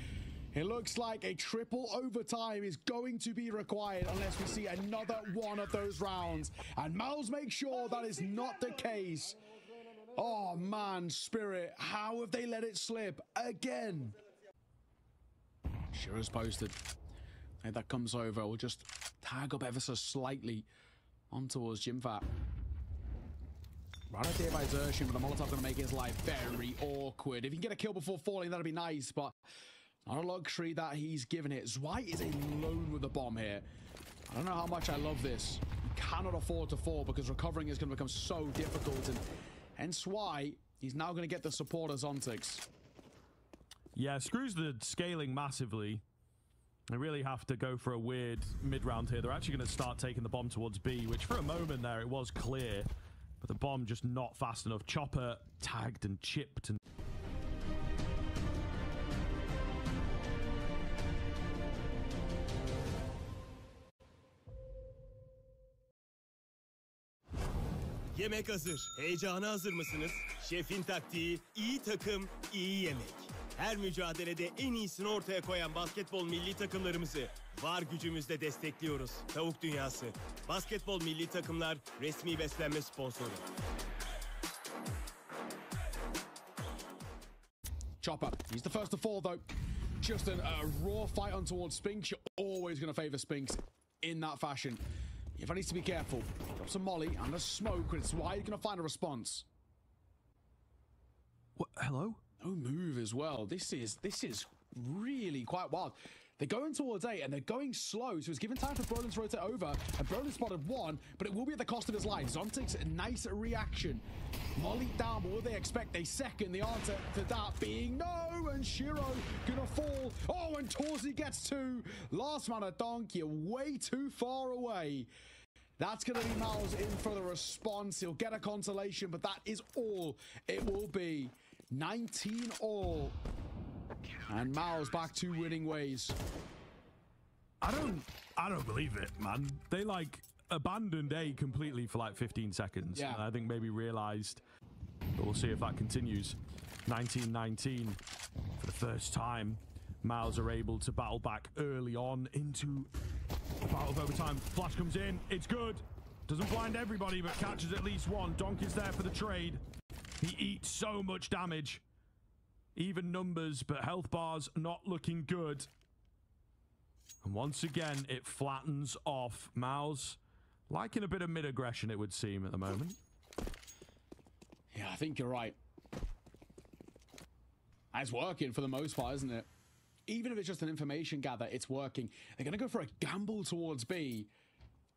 It looks like a triple overtime is going to be required unless we see another one of those rounds. And Miles makes sure that is not the case. Oh man, Spirit, how have they let it slip again? Shiro's posted. Hey, that comes over. We'll just tag up ever so slightly on towards Jimfat. Right idea by Xerxin, but the Molotov going to make his life very awkward. If he can get a kill before falling, that'd be nice, but not a luxury that he's given it. Zwei is alone with the bomb here. I don't know how much I love this. He cannot afford to fall because recovering is going to become so difficult, and hence why he's now going to get the support of Zontix. Yeah, screws the scaling massively. They really have to go for a weird mid-round here. They're actually going to start taking the bomb towards B, which for a moment there, it was clear. But the bomb just not fast enough. Chopper tagged and chipped. And Yemek hazır. Heyecana hazır mısınız? Şefin taktiği, iyi takım, iyi yemek. Her mücadelede en iyisini ortaya koyan basketbol milli takımlarımızı var gücümüzle destekliyoruz. Tavuk Dünyası. Basketbol milli takımlar resmi beslenme sponsoru. Chopper, he's the first to fall though. Just a raw fight on towards Spinks. You're always going to favor Spinks in that fashion. If I needs to be careful, drop some molly and a smoke, and it's why you're going to find a response. What? Hello? No move as well. This is really quite wild. They're going towards A, and they're going slow, so it's given time for Brolin to rotate over, and Brolin spotted 1, but it will be at the cost of his life. Zontic's a nice reaction. Molly down, but will they expect a second? The answer to that being no, and Shiro gonna fall. Oh, and Torzi gets 2. Last man of Donk, you're way too far away. That's gonna be Miles in for the response. He'll get a consolation, but that is all it will be. 19 all. And Miles back to winning ways. I don't believe it, man. They like abandoned A completely for like 15 seconds. Yeah. And I think maybe realized, but we'll see if that continues. 19-19 for the first time. Miles are able to battle back early on into the battle of overtime. Flash comes in, it's good. Doesn't blind everybody, but catches at least 1. Donk is there for the trade. He eats so much damage. Even numbers, but health bars not looking good. And once again, it flattens off. Miles liking a bit of mid-aggression, it would seem, at the moment. Yeah, I think you're right. It's working for the most part, isn't it? Even if it's just an information gather, it's working. They're going to go for a gamble towards B.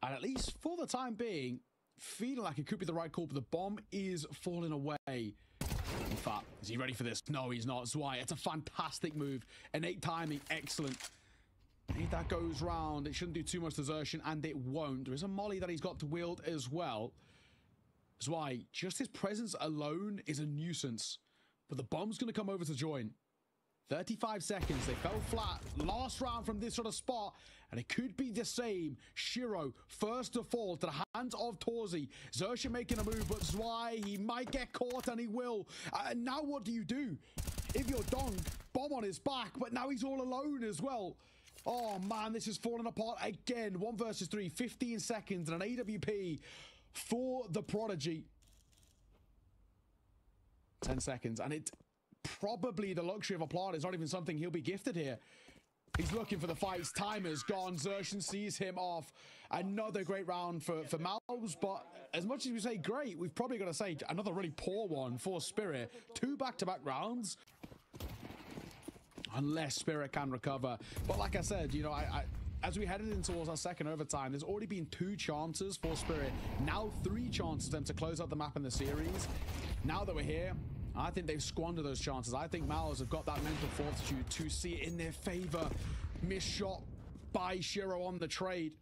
And at least for the time being, feeling like it could be the right call, but the bomb is falling away. In fact, is he ready for this? No, he's not. Zwei, it's a fantastic move. Innate timing, excellent. If that goes round, it shouldn't do too much desertion, and it won't. There is a molly that he's got to wield as well. Zwei, just his presence alone is a nuisance. But the bomb's going to come over to join. 35 seconds, they fell flat. Last round from this sort of spot, and it could be the same. Shiro, first to fall to the hands of Torzi. Xerxin making a move, but Zwei, he might get caught, and he will. And now what do you do? If you're Donk, bomb on his back, but now he's all alone as well. Oh man, this is falling apart again. 1 versus 3, 15 seconds, and an AWP for the Prodigy. 10 seconds, and it probably the luxury of a plot is not even something he'll be gifted here. He's looking for the fights. Timer's gone. Xerxes sees him off. Another great round for Malz, but as much as we say great, we've probably got to say another really poor one for Spirit. 2 back-to-back rounds. Unless Spirit can recover. But like I said, you know, as we headed in towards our second overtime, there's already been 2 chances for Spirit. Now 3 chances for them to close out the map in the series. Now that we're here, I think they've squandered those chances. I think Malz have got that mental fortitude to see it in their favor. Missed shot by Shiro on the trade.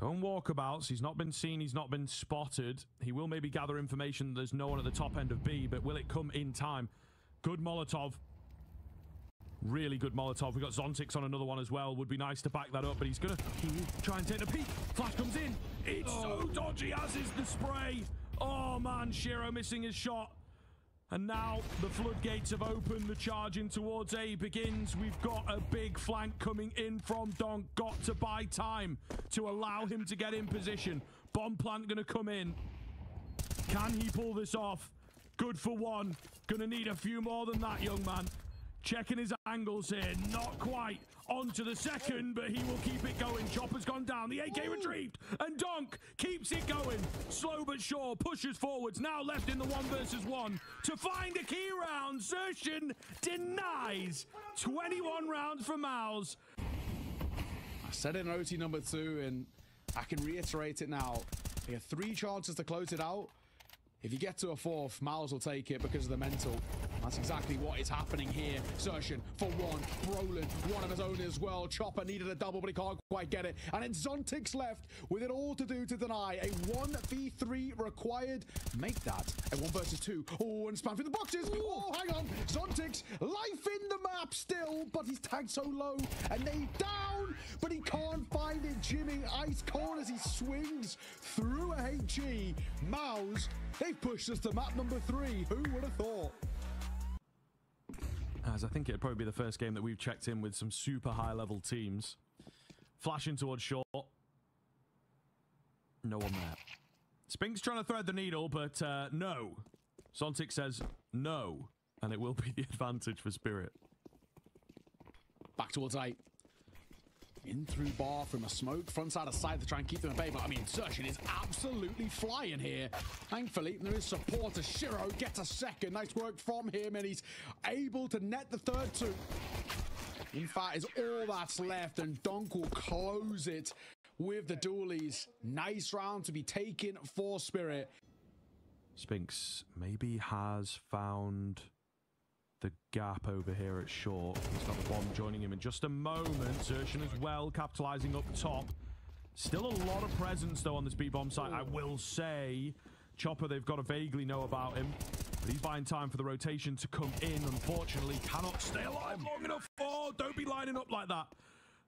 Going walkabouts. He's not been seen. He's not been spotted. He will maybe gather information that there's no one at the top end of B, but will it come in time? Good Molotov. Really good Molotov. We got Zontix on another one as well. Would be nice to back that up, but he's going to try and take the peek. Flash comes in. It's so dodgy, as is the spray. Oh, man. Shiro missing his shot. And now the floodgates have opened. The charge in towards A begins. We've got a big flank coming in from Donk. Got to buy time to allow him to get in position. Bomb plant going to come in. Can he pull this off? Good for one. Going to need a few more than that, young man. Checking his angles here. Not quite. On to the second, but he will keep it going. Chopper's gone down. The AK retrieved. And Donk keeps it going. Slow but sure. Pushes forwards. Now left in the 1 versus 1 to find a key round. Xerxes denies. 21 rounds for Malz. I said it in OT number 2, and I can reiterate it now. They have 3 chances to close it out. If you get to a 4th, Malz will take it because of the mental. That's exactly what is happening here. Xerxes for 1. Brolin, one of his own as well. Chopper needed a double, but he can't quite get it. And then Zontix left with it all to do to deny. A 1v3 required. Make that a 1 versus 2. Oh, and spam through the boxes. Oh, hang on. Zontix, life in the map still, but he's tagged so low. And they down, but he can't find it. Jimmy ice cold as he swings through a HE. Malz, they've pushed us to map number 3. Who would have thought? As I think it'd probably be the first game that we've checked in with some super high-level teams. Flashing towards short. No one there. Spink's trying to thread the needle, but no. Zontix says no, and it will be the advantage for Spirit. Back towards 8. In through bar from a smoke, front side of side to try and keep them at bay. But I mean, Xerxes is absolutely flying here. Thankfully, there is support as Shiro gets a second. Nice work from him, and he's able to net the third 2. In fact, is all that's left, and Donk will close it with the dualies. Nice round to be taken for Spirit. Spinks maybe has found the gap over here at short. He's got the bomb joining him in just a moment. Xerxes as well, capitalizing up top. Still a lot of presence, though, on this B-bomb site, I will say. Chopper, they've got to vaguely know about him. But he's buying time for the rotation to come in. Unfortunately, cannot stay alive long enough. Oh, don't be lining up like that.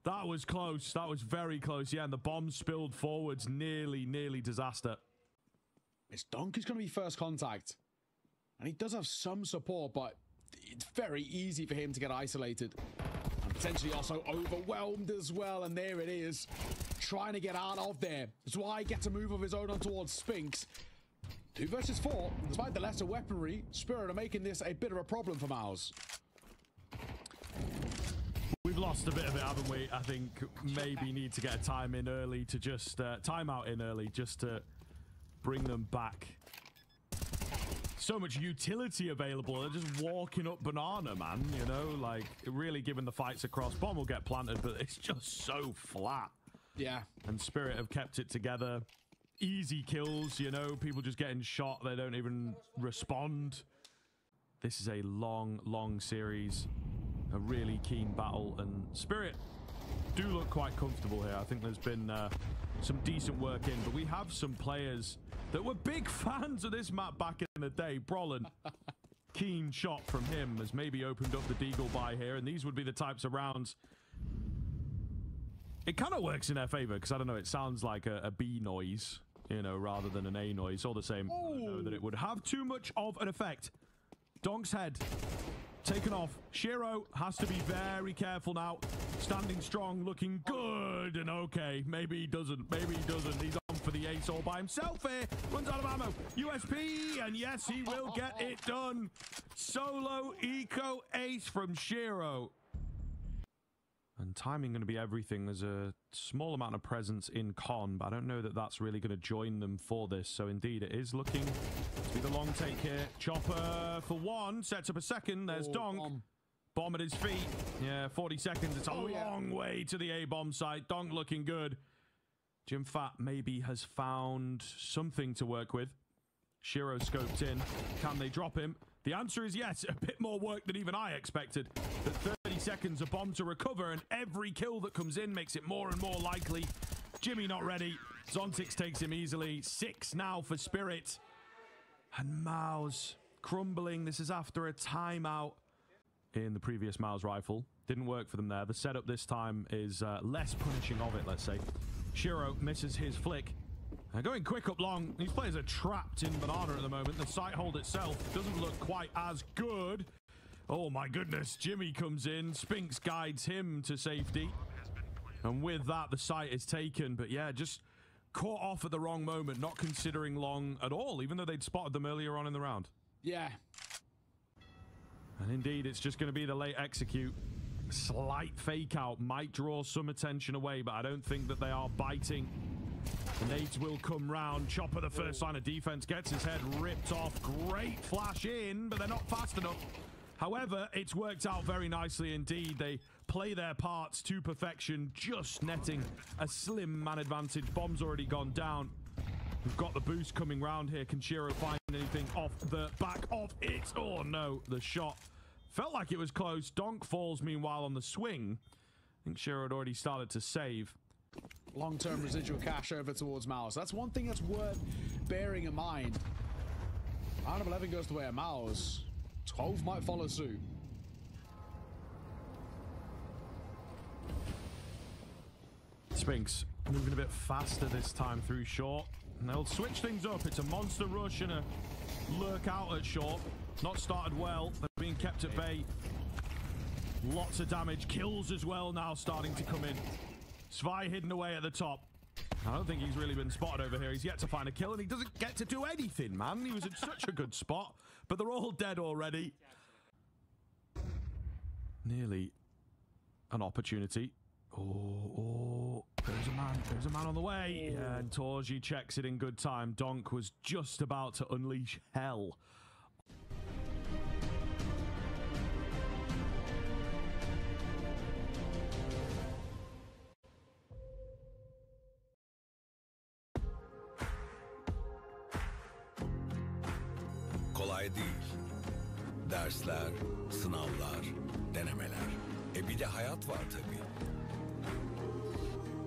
That was close. That was very close. Yeah, and the bomb spilled forwards. Nearly disaster. It's Donk is going to be first contact. And he does have some support, but it's very easy for him to get isolated. And potentially also overwhelmed as well. And there it is. Trying to get out of there. That's why he gets a move of his own on towards Spinks. 2 versus 4. Despite the lesser weaponry, Spirit are making this a bit of a problem for Malz. We've lost a bit of it, haven't we? I think maybe need to get a time in early to just timeout in early just to bring them back. So much utility available. They're just walking up banana, man. You know, like really giving the fights across. Bomb will get planted, but it's just so flat. Yeah. And Spirit have kept it together. Easy kills, you know, people just getting shot. They don't even respond. This is a long series. A really keen battle, and Spirit do look quite comfortable here. I think there's been some decent work in, but we have some players that were big fans of this map back in the day. Brolin, keen shot from him has maybe opened up the Deagle buy here, and these would be the types of rounds. It kind of works in their favor, because I don't know, it sounds like a B noise, you know, rather than an A noise. All the same, I don't know that it would have too much of an effect. Donk's head taken off. Shiro has to be very careful now. Standing strong, looking good. And okay, maybe he doesn't. Maybe he doesn't. He's on for the ace all by himself here. Runs out of ammo. USP, and yes, he will get it done. Solo eco ace from Shiro. And And timing going to be everything. There's a small amount of presence in Con, but I don't know that that's really going to join them for this. So indeed, it is looking to be the long take here. Chopper for one, sets up a second. There's Donk. Bomb at his feet. Yeah, 40 seconds. It's a long way to the A-bomb site. Donk looking good. Jim Fat maybe has found something to work with. Shiro scoped in. Can they drop him? The answer is yes. A bit more work than even I expected. But 30 seconds, a bomb to recover, and every kill that comes in makes it more and more likely. Jimmy not ready. Zontix takes him easily. 6 now for Spirit. And Maus crumbling. This is after a timeout in the previous Maus rifle. Didn't work for them there. The setup this time is less punishing of it, let's say. Shiro misses his flick. Going quick up long. These players are trapped in Banana at the moment. The sight hold itself doesn't look quite as good. Oh my goodness. Jimmy comes in. Spinks guides him to safety. And with that, the site is taken. But yeah, just caught off at the wrong moment. Not considering long at all, even though they'd spotted them earlier on in the round. Yeah. And indeed, it's just going to be the late execute. Slight fake out might draw some attention away, but I don't think that they are biting. The nades will come round. Chopper, the first line of defense, gets his head ripped off. Great flash in, but they're not fast enough. However, it's worked out very nicely indeed. They play their parts to perfection, just netting a slim man advantage. Bomb's already gone down. We've got the boost coming round here. Can Shiro find anything off the back of it? Oh no, the shot felt like it was close. Donk falls meanwhile on the swing. I think Shiro had already started to save. Long-term residual cash over towards Maus. That's one thing that's worth bearing in mind. Round of 11 goes the way of Maus. 12 might follow suit. Spinks moving a bit faster this time through short. And they'll switch things up. It's a monster rush and a lurk out at short. Not started well. They're being kept at bay. Lots of damage. Kills as well now starting to come in. Svi hidden away at the top. I don't think he's really been spotted over here. He's yet to find a kill, and he doesn't get to do anything, man. He was in such a good spot, but they're all dead already. Nearly an opportunity. Oh, there's a man on the way. Yeah, and Torji checks it in good time. Donk was just about to unleash hell. Kolay değil. Dersler, sınavlar, denemeler. Bir de hayat var tabii.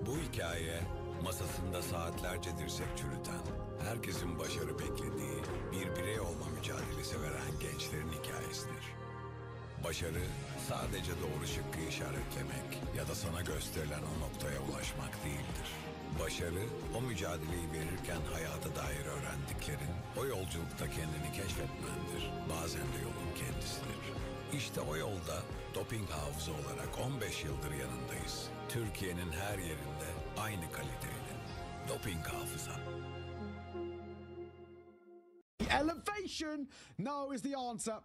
Bu hikaye masasında saatlerce dirsek çürüten, herkesin başarı beklediği, bir birey olma mücadelesi veren gençlerin hikayesidir. Başarı sadece doğru şıkkı işaretlemek ya da sana gösterilen o noktaya ulaşmak değildir. Başarı, o mücadeleyi verirken hayata dair öğrendiklerin, o yolculukta kendini keşfetmendir. Bazen de yolun kendisidir. İşte o yolda doping hafıza olarak 15 yıldır yanındayız. Türkiye'nin her yerinde aynı kaliteyle. Doping hafıza. Elevation, no, is the answer.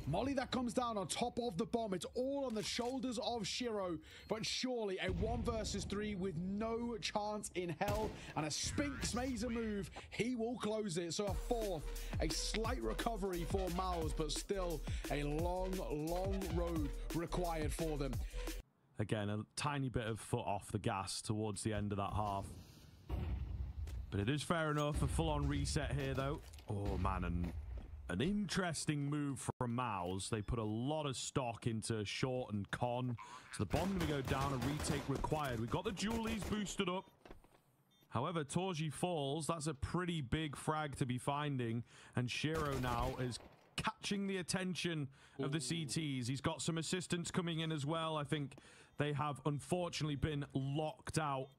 Molly that comes down on top of the bomb. It's all on the shoulders of Shiro, but surely a 1 versus 3 with no chance in hell, and a Spinks makes a move. He will close it. So a fourth, a slight recovery for Maus, but still a long, long road required for them. Again, a tiny bit of foot off the gas towards the end of that half. But it is fair enough. A full-on reset here, though. Oh, man, and an interesting move from Maus. They put a lot of stock into short and con. So the bomb going to go down, a retake required. We've got the Julies boosted up. However, Torji falls. That's a pretty big frag to be finding. And Shiro now is catching the attention of the CTs. He's got some assistance coming in as well. I think they have unfortunately been locked out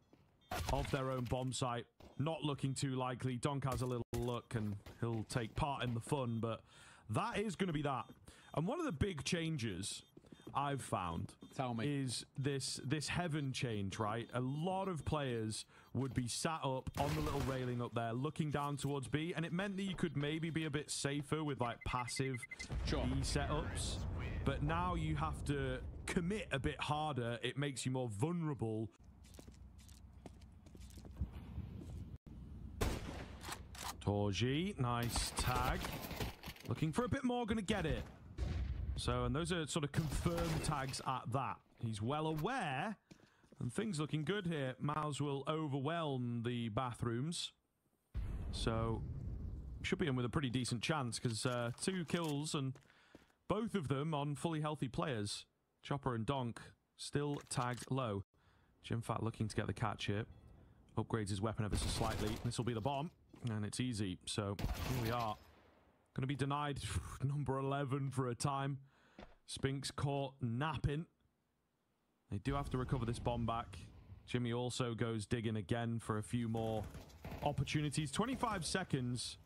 of their own bomb site. Not looking too likely. Donk has a little look and he'll take part in the fun, but that is going to be that. And one of the big changes I've found is this heaven change, right? A lot of players would be sat up on the little railing up there looking down towards B, and it meant that you could maybe be a bit safer with like passive B setups. But now you have to commit a bit harder, it makes you more vulnerable. Torji, nice tag. Looking for a bit more, gonna get it. So, and those are sort of confirmed tags at that. He's well aware, and things looking good here. Mouse will overwhelm the bathrooms. So, should be in with a pretty decent chance, because 2 kills, and both of them on fully healthy players. Chopper and Donk still tagged low. Jimfat looking to get the catch here. Upgrades his weapon ever so slightly. This will be the bomb, and it's easy. So, here we are. Going to be denied number 11 for a time. Spinks caught napping. They do have to recover this bomb back. Jimmy also goes digging again for a few more opportunities. 25 seconds.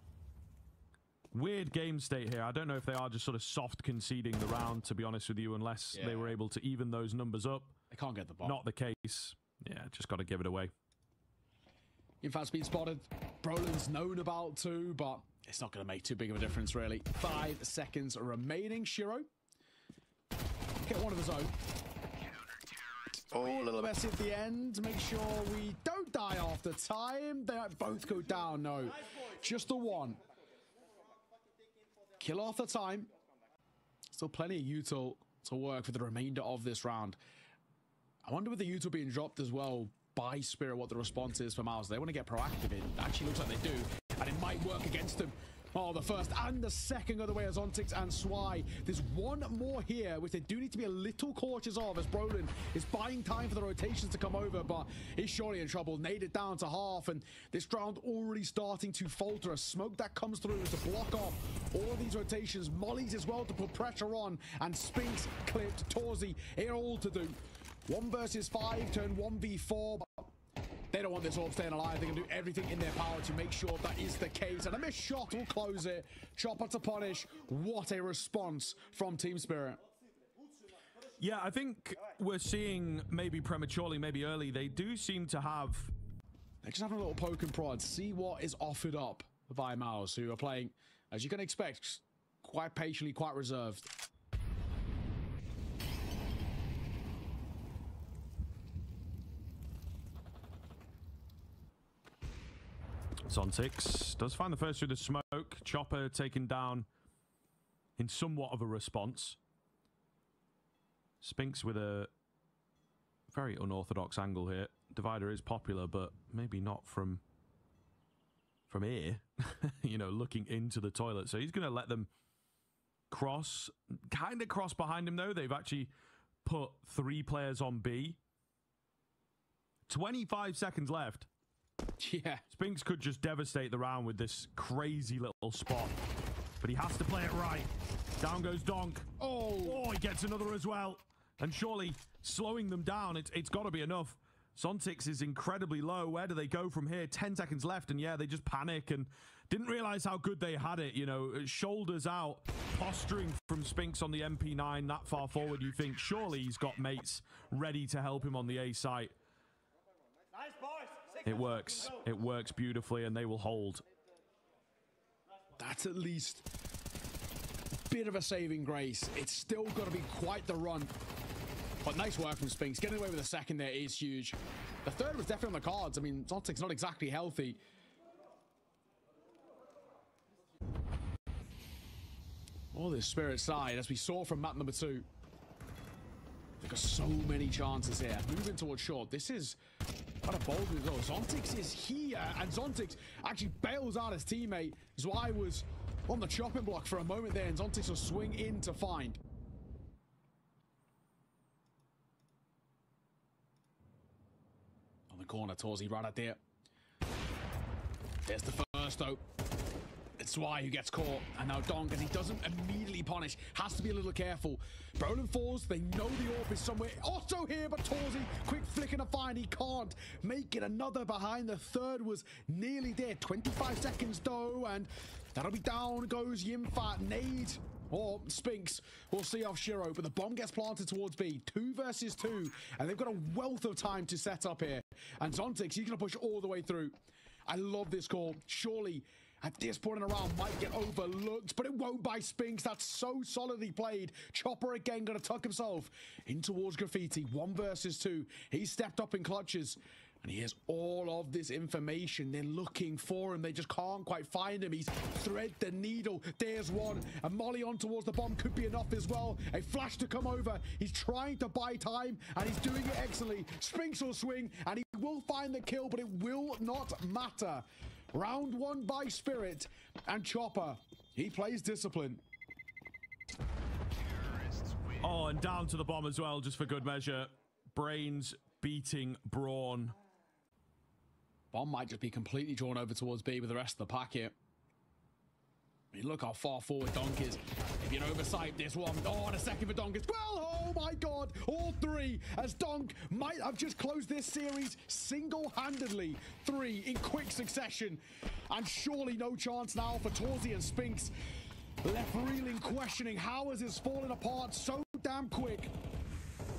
Weird game state here. I don't know if they are just sort of soft conceding the round, to be honest with you, unless they were able to even those numbers up. They can't get the bomb. Not the case. Yeah, just got to give it away. In fact, been spotted. Brolin's known about too, but it's not going to make too big of a difference, really. 5 seconds remaining. Shiro. Get one of his own. Oh, a little messy at the end. Make sure we don't die after time. They both go down. No, just the one. Kill off the time. Still plenty of util to work for the remainder of this round. I wonder with the util being dropped as well by Spirit, what the response is for Mouse. They want to get proactive. It actually looks like they do, and it might work against them. Oh, the first and the second go the way of Zontix and Swai. There's one more here, which they do need to be a little cautious of, as Brolin is buying time for the rotations to come over, but he's surely in trouble. Naded down to half, and this round already starting to falter. A smoke that comes through to block off all of these rotations. Molly's as well to put pressure on, and Spinks clipped. Torzi, it all to do. 1 versus 5, turn 1v4, but they don't want this orb staying alive. They can do everything in their power to make sure that is the case. And a missed shot will close it. Chopper to punish. What a response from Team Spirit. Yeah, I think we're seeing, maybe prematurely, maybe early, they do seem to have... They're just having a little poke and prod. See what is offered up by Mouse, who are playing, as you can expect, quite patiently, quite reserved. Zontix does find the first through the smoke. Chopper taken down in somewhat of a response. Spinks with a very unorthodox angle here. Divider is popular, but maybe not from here. You know, looking into the toilet. So he's going to let them cross. Kind of cross behind him, though. They've actually put 3 players on B. 25 seconds left. Yeah. Spinks could just devastate the round with this crazy little spot. But he has to play it right. Down goes Donk. Oh, he gets another as well. And surely slowing them down, it's got to be enough. Zontix is incredibly low. Where do they go from here? 10 seconds left, and yeah, they just panic and didn't realize how good they had it. You know, shoulders out, posturing from Spinks on the MP9 that far forward. You think surely he's got mates ready to help him on the A site. Nice, boys. It works. It works beautifully, and they will hold. That's at least a bit of a saving grace. It's still got to be quite the run. But nice work from Spinks. Getting away with a second there is huge. The third was definitely on the cards. I mean, Zontix not exactly healthy. Oh, this Spirit side, as we saw from map number 2. They've got so many chances here. Moving towards short. This is what a bold move. Oh, Zontix is here, and Zontix actually bails out his teammate. Zwei was on the chopping block for a moment there, and Zontix will swing in to find. On the corner, Torzi right out there. There's the first, though. It's Zwei who gets caught, and now Donk, as he doesn't immediately punish, has to be a little careful. Brolin falls, they know the orb is somewhere. Also here, but Torzi, quick flick and a find, he can't make it. Another behind, the third was nearly there. 25 seconds though, and that'll be down goes Yimfat. Nade, or Spinks, we'll see off Shiro, but the bomb gets planted towards B. 2 versus 2, and they've got a wealth of time to set up here. And Zontix, he's gonna push all the way through. I love this call. Surely, at this point in the round might get overlooked, but it won't by Spinks. That's so solidly played. Chopper again going to tuck himself in towards Graffiti. 1 versus 2. He stepped up in clutches. And he has all of this information. They're looking for him. They just can't quite find him. He's thread the needle. There's one. A molly on towards the bomb could be enough as well. A flash to come over. He's trying to buy time, and he's doing it excellently. Spinks will swing, and he will find the kill, but it will not matter. Round 1 by Spirit, and Chopper, he plays discipline. Oh, and down to the bomb as well, just for good measure. Brains beating Brawn. Bomb might just be completely drawn over towards B with the rest of the pack here. I mean, look how far forward Donk is. If you oversight this one. Oh, and a second for Donk as well. Oh my God. All 3 as Donk might have just closed this series single-handedly. 3 in quick succession. And surely no chance now for Torzi and Spinks. Left reeling, questioning how has this fallen apart so damn quick.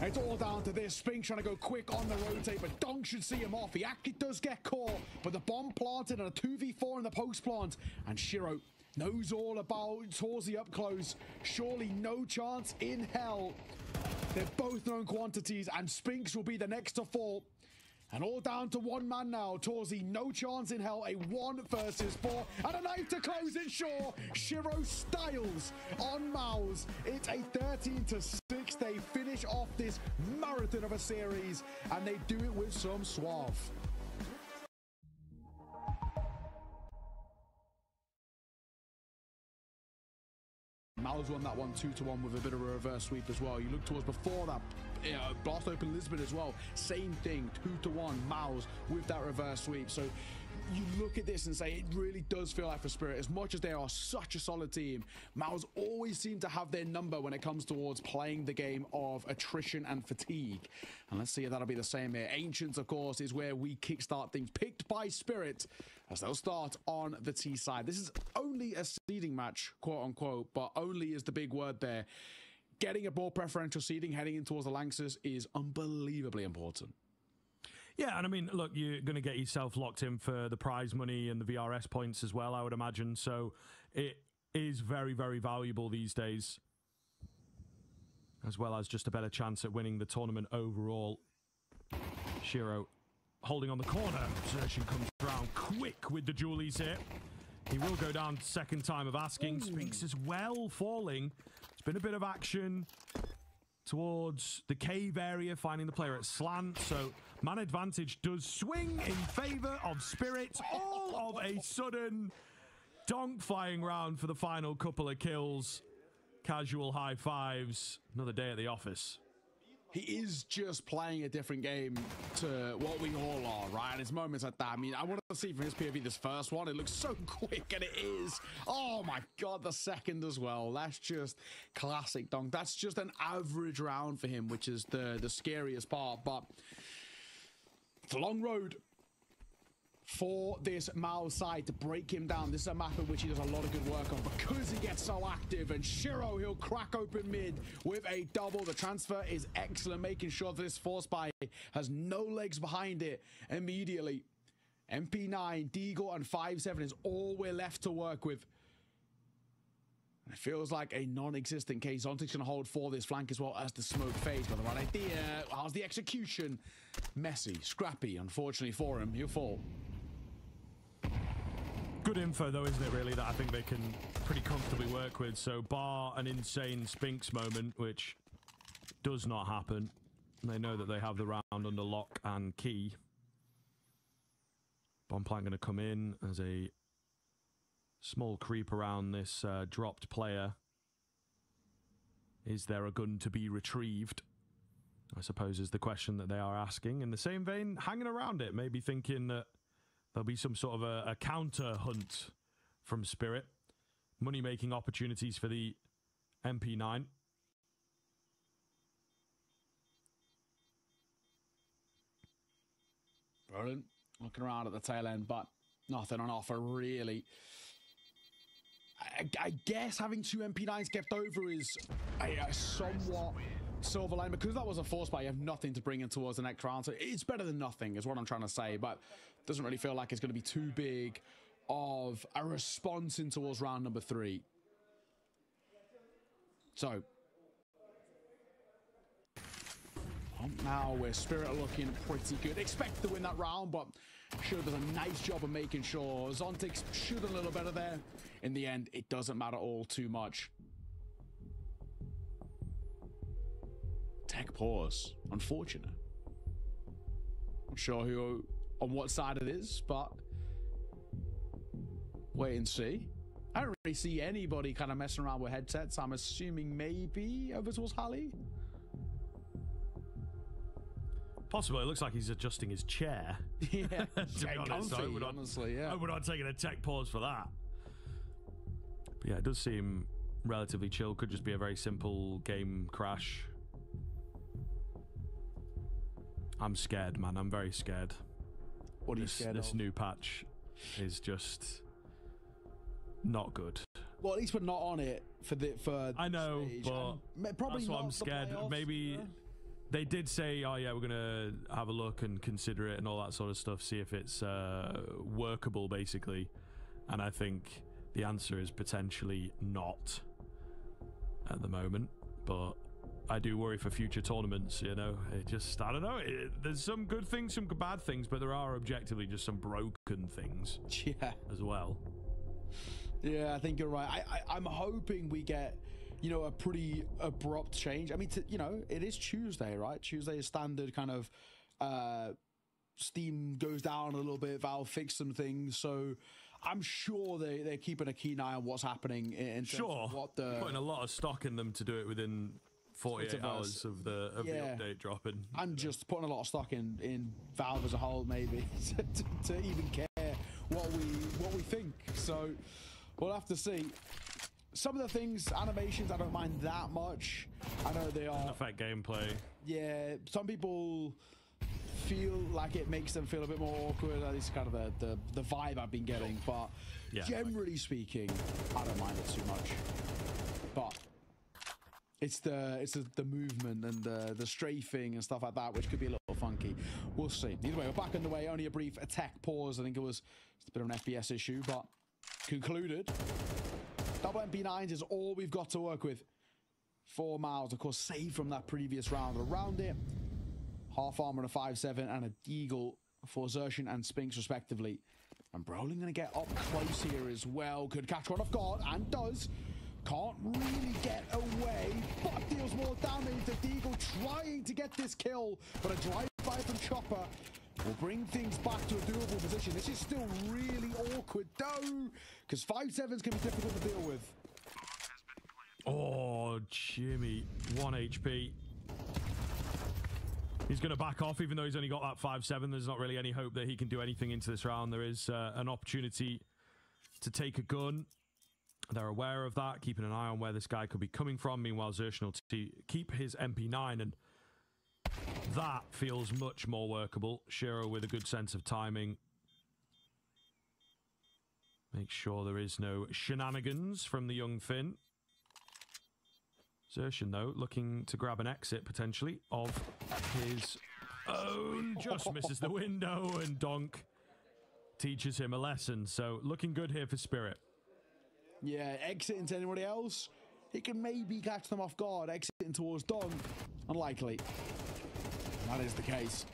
It's all down to this. Spinks trying to go quick on the rotate, but Donk should see him off. He actually does get caught, but the bomb planted and a 2v4 in the post plant. And Shiro knows all about Torzi up close. Surely no chance in hell. They're both known quantities, and Spinks will be the next to fall. And all down to 1 man now. Torzi, no chance in hell. A 1 versus 4. And a knife to close it, sure. Shiro styles on Mouse. It's a 13-6. They finish off this marathon of a series. And they do it with some suave. Mouse won that one 2-1 with a bit of a reverse sweep as well. You look towards before that, Blast Open Lisbon as well. Same thing, 2-1 Mouse with that reverse sweep. So you look at this and say it really does feel like for Spirit, as much as they are such a solid team, Mouse always seem to have their number when it comes towards playing the game of attrition and fatigue. And let's see if that'll be the same here. Ancients, of course, is where we kickstart things, picked by Spirit, as they'll start on the T side. This is only a seeding match, quote unquote, but only is the big word there. Getting a more preferential seeding heading in towards the Lanxess is unbelievably important. Yeah, and I mean, look, you're going to get yourself locked in for the prize money and the VRS points as well, I would imagine. So it is very, very valuable these days, as well as just a better chance at winning the tournament overall. Shiro holding on the corner. Zertian comes around quick with the Julies here. He will go down second time of asking. Spinks as well falling. It's been a bit of action towards the cave area, finding the player at slant. So man advantage does swing in favor of Spirit. All of a sudden, Donk flying round for the final couple of kills. Casual high fives. Another day at the office. He is just playing a different game to what we all are, right? And his moments like that. I mean, I want to see from his POV this first one. It looks so quick, and it is. Oh my God, the second as well. That's just classic Donk. That's just an average round for him, which is the scariest part. But it's a long road for this Mao side to break him down. This is a map in which he does a lot of good work on because he gets so active. And Shiro, he'll crack open mid with a double. The transfer is excellent, making sure that this force buy has no legs behind it immediately. MP9, Deagle, and 5-7 is all we're left to work with. It feels like a non-existent case. Zontic's going to hold for this flank as well as the smoke fades. But the right idea, how's the execution? Messy, scrappy, unfortunately for him. He'll fall. Good info, though, isn't it, really, that I think they can pretty comfortably work with. So, bar an insane Spinks moment, which does not happen. They know that they have the round under lock and key. Bomb plant going to come in as a small creep around this dropped player. Is there a gun to be retrieved? I suppose is the question that they are asking. In the same vein, hanging around it, maybe thinking that there'll be some sort of a counter hunt from Spirit. Money-making opportunities for the MP9. Brilliant. Looking around at the tail end, but nothing on offer, really. I guess having 2 MP9s kept over is a somewhat silver line. Because that was a force buy, you have nothing to bring in towards the next round. So it's better than nothing, is what I'm trying to say. But doesn't really feel like it's going to be too big of a response in towards round number 3. So, now we're Spirit are looking pretty good. Expect to win that round, but Shiro does a nice job of making sure Zontic's shoot a little better there. In the end, it doesn't matter all too much. Tech pause. Unfortunate. Not sure who on what side it is, but wait and see. I don't really see anybody kind of messing around with headsets. I'm assuming maybe over towards Halley. Possibly. It looks like he's adjusting his chair. Yeah, to be honest, comfy, honestly, yeah. I would not taking a tech pause for that. But yeah, it does seem relatively chill. Could just be a very simple game crash. I'm scared, man. I'm very scared. What are you scared of? This new patch is just not good. Well, at least we're not on it for I know, stage. but probably that's what not I'm the scared. playoffs, Maybe yeah. they did say, oh yeah, we're gonna have a look and consider it and all that sort of stuff, see if it's workable, basically. And I think the answer is potentially not at the moment, but I do worry for future tournaments, you know. It just, I don't know, there's some good things, some bad things, but there are objectively just some broken things as well. Yeah, I think you're right. I'm hoping we get, you know, a pretty abrupt change. I mean, you know, it is Tuesday, right? Tuesday is standard kind of Steam goes down a little bit, Valve fix some things, so I'm sure they're keeping a keen eye on what's happening in terms of what the... Putting a lot of stock in them to do it within 48 hours of the update dropping. I'm just putting a lot of stock in Valve as a whole, maybe, to even care what we think. So we'll have to see. Some of the things, animations, I don't mind that much. I know they are... affect gameplay. Yeah, some people feel like it makes them feel a bit more awkward. At least kind of the vibe I've been getting. But generally speaking, I don't mind it too much. But it's the movement and the strafing and stuff like that, which could be a little funky. We'll see. Either way, we're back on the way. Only a brief attack pause. I think it was just a bit of an FPS issue, but concluded. Double MP9s is all we've got to work with. 4 miles, of course, saved from that previous round. Around it, half armor and a 5.7 and a deagle for Xerxin and Spinks, respectively. And Brolin going to get up close here as well. Could catch one off guard, and does. Can't really get away, but deals more damage. The deagle trying to get this kill, but a drive-by from Chopper will bring things back to a doable position. This is still really awkward, though, because 5.7s can be difficult to deal with. Oh, Jimmy, 1 HP. He's going to back off, even though he's only got that 5.7. There's not really any hope that he can do anything into this round. There is an opportunity to take a gun. They're aware of that, keeping an eye on where this guy could be coming from. Meanwhile, Xerxin will keep his MP9, and that feels much more workable. Shiro with a good sense of timing. Make sure there is no shenanigans from the young Finn. Xerxin, though, looking to grab an exit, potentially, of his own. Just misses the window, and Donk teaches him a lesson. So, looking good here for Spirit. Yeah, exiting to anybody else, he can maybe catch them off guard. Exiting towards Don, unlikely. That is the case.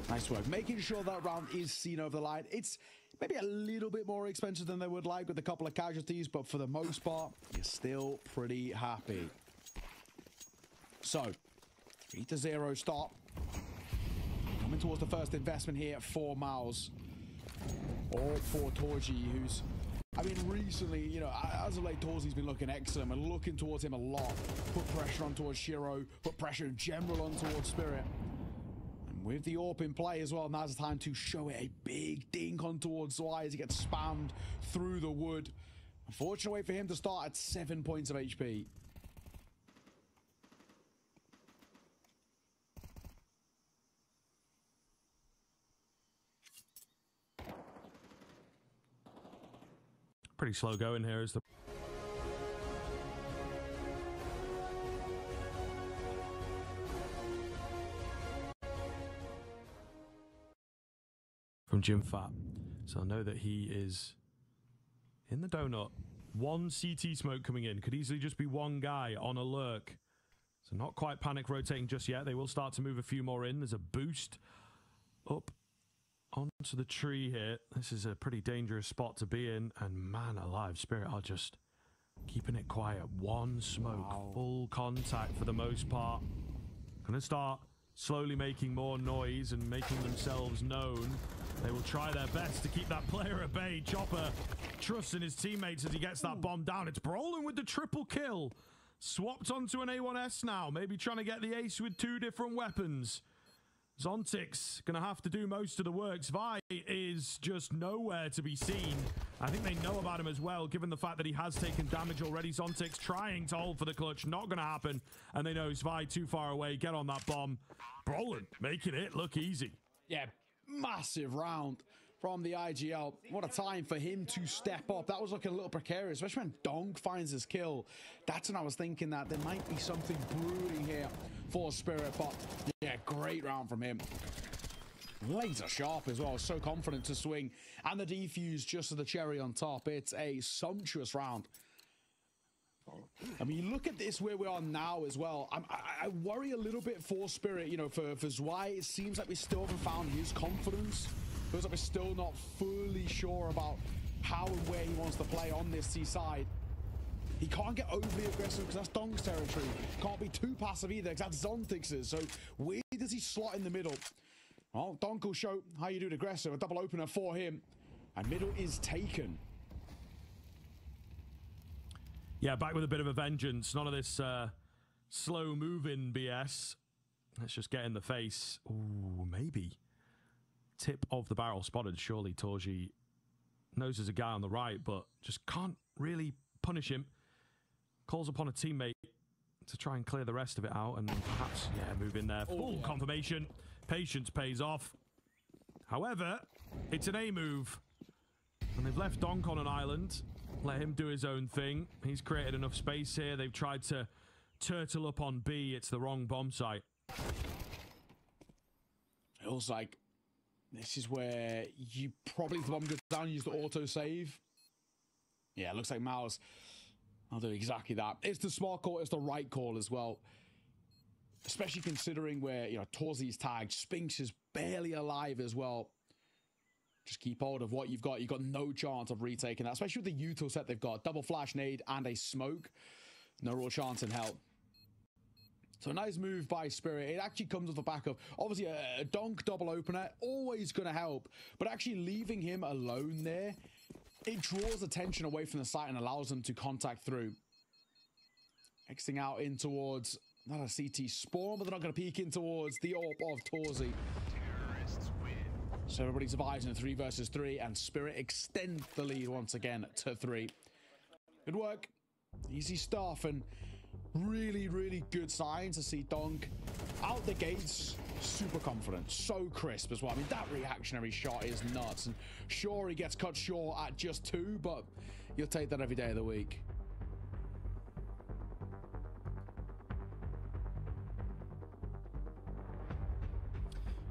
Nice work. Making sure that round is seen over the line. It's maybe a little bit more expensive than they would like with a couple of casualties, but for the most part, you're still pretty happy. So, 3-0 stop. Coming towards the first investment here at 4 miles. All for Torji, who's... I mean, recently, you know, as of late, Torzi's been looking excellent and looking towards him a lot. Put pressure on towards Shiro, put pressure in general on towards Spirit. And with the AWP in play as well, now's the time to show it a big dink on towards Zwei as he gets spammed through the wood. Unfortunate way for him to start at 7 points of HP. Pretty slow going here is the... From Jim Fat. So I know that he is in the donut. One CT smoke coming in. Could easily just be one guy on a lurk. So not quite panic rotating just yet. They will start to move a few more in. There's a boost up onto the tree here. This is a pretty dangerous spot to be in. And man alive, Spirit are just keeping it quiet. One smoke, full contact for the most part. Gonna start slowly making more noise and making themselves known. They will try their best to keep that player at bay. Chopper trusts in his teammates as he gets that bomb down. It's Brolin with the triple kill. Swapped onto an A1S now. Maybe trying to get the ace with 2 different weapons. Zontic's going to have to do most of the work. Zvi is just nowhere to be seen. I think they know about him as well, given the fact that he has taken damage already. Zontic's trying to hold for the clutch. Not going to happen. And they know Zvi too far away. Get on that bomb. Brolin making it look easy. Yeah, massive round from the IGL. What a time for him to step up. That was looking a little precarious, especially when Donk finds his kill. That's when I was thinking that there might be something brewing here for Spirit, but yeah, great round from him. Laser sharp as well, so confident to swing, and the defuse just as the cherry on top. It's a sumptuous round. I mean, you look at this where we are now as well. I worry a little bit for Spirit, you know, for Zwei. It seems like we still haven't found his confidence. Feels like we're still not fully sure about how and where he wants to play on this seaside. He can't get overly aggressive because that's Donk's territory. Can't be too passive either because that's Zontix's. So where does he slot in the middle? Well, Donk will show how you do it aggressive. A double opener for him. And middle is taken. Yeah, back with a bit of a vengeance. None of this slow moving BS. Let's just get in the face. Ooh, maybe. Tip of the barrel spotted. Surely Torji knows there's a guy on the right, but just can't really punish him. Calls upon a teammate to try and clear the rest of it out and perhaps, yeah, move in there. Full confirmation. Patience pays off. However, it's an A move. And they've left Donk on an island. Let him do his own thing. He's created enough space here. They've tried to turtle up on B. It's the wrong bomb site. Feels like this is where you probably, if the bomb goes down, use the auto save. Yeah, it looks like Mouse. I'll do exactly that. It's the smart call. It's the right call as well. Especially considering where, you know, Torzi's tagged. Spinks is barely alive as well. Just keep hold of what you've got. You've got no chance of retaking that, especially with the util set they've got. Double flash nade and a smoke. No real chance in hell. So a nice move by Spirit. It actually comes off the back of, obviously, a Donk double opener. Always going to help. But actually leaving him alone there, it draws attention away from the site and allows them to contact through. Exiting out in towards, not a CT spawn, but they're not going to peek in towards the AWP of Torzi. So everybody survives in a 3 versus 3, and Spirit extend the lead once again to 3. Good work. Easy stuff, and really, really good signs to see Donk out the gates. Super confident, so crisp as well. I mean, that reactionary shot is nuts. And sure, he gets cut short at just 2, but you'll take that every day of the week.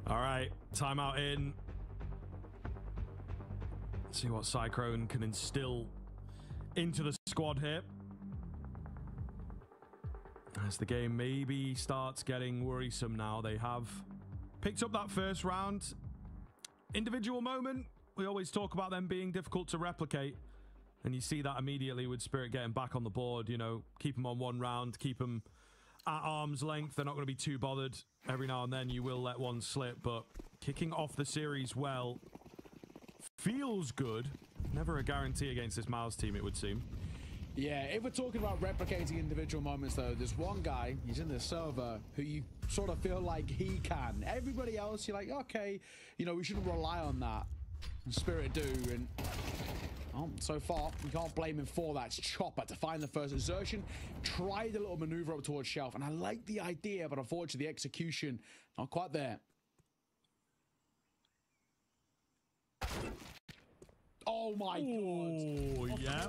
All right, timeout in. See what Cyclone can instill into the squad here. As the game maybe starts getting worrisome now. They have picked up that first round. Individual moment. We always talk about them being difficult to replicate. And you see that immediately with Spirit getting back on the board. You know, keep them on one round, keep them at arm's length. They're not going to be too bothered. Every now and then you will let one slip, but kicking off the series well feels good. Never a guarantee against this Miles team, it would seem. Yeah, if we're talking about replicating individual moments, though, there's one guy, he's in the server, who you sort of feel like he can. Everybody else, you're like, okay, you know, we shouldn't rely on that. And Spirit do, and so far, you can't blame him for that. It's Chopper to find the first exertion. Tried a little maneuver up towards Shelf, and I like the idea, but unfortunately, the execution, not quite there. Oh my God. Yeah.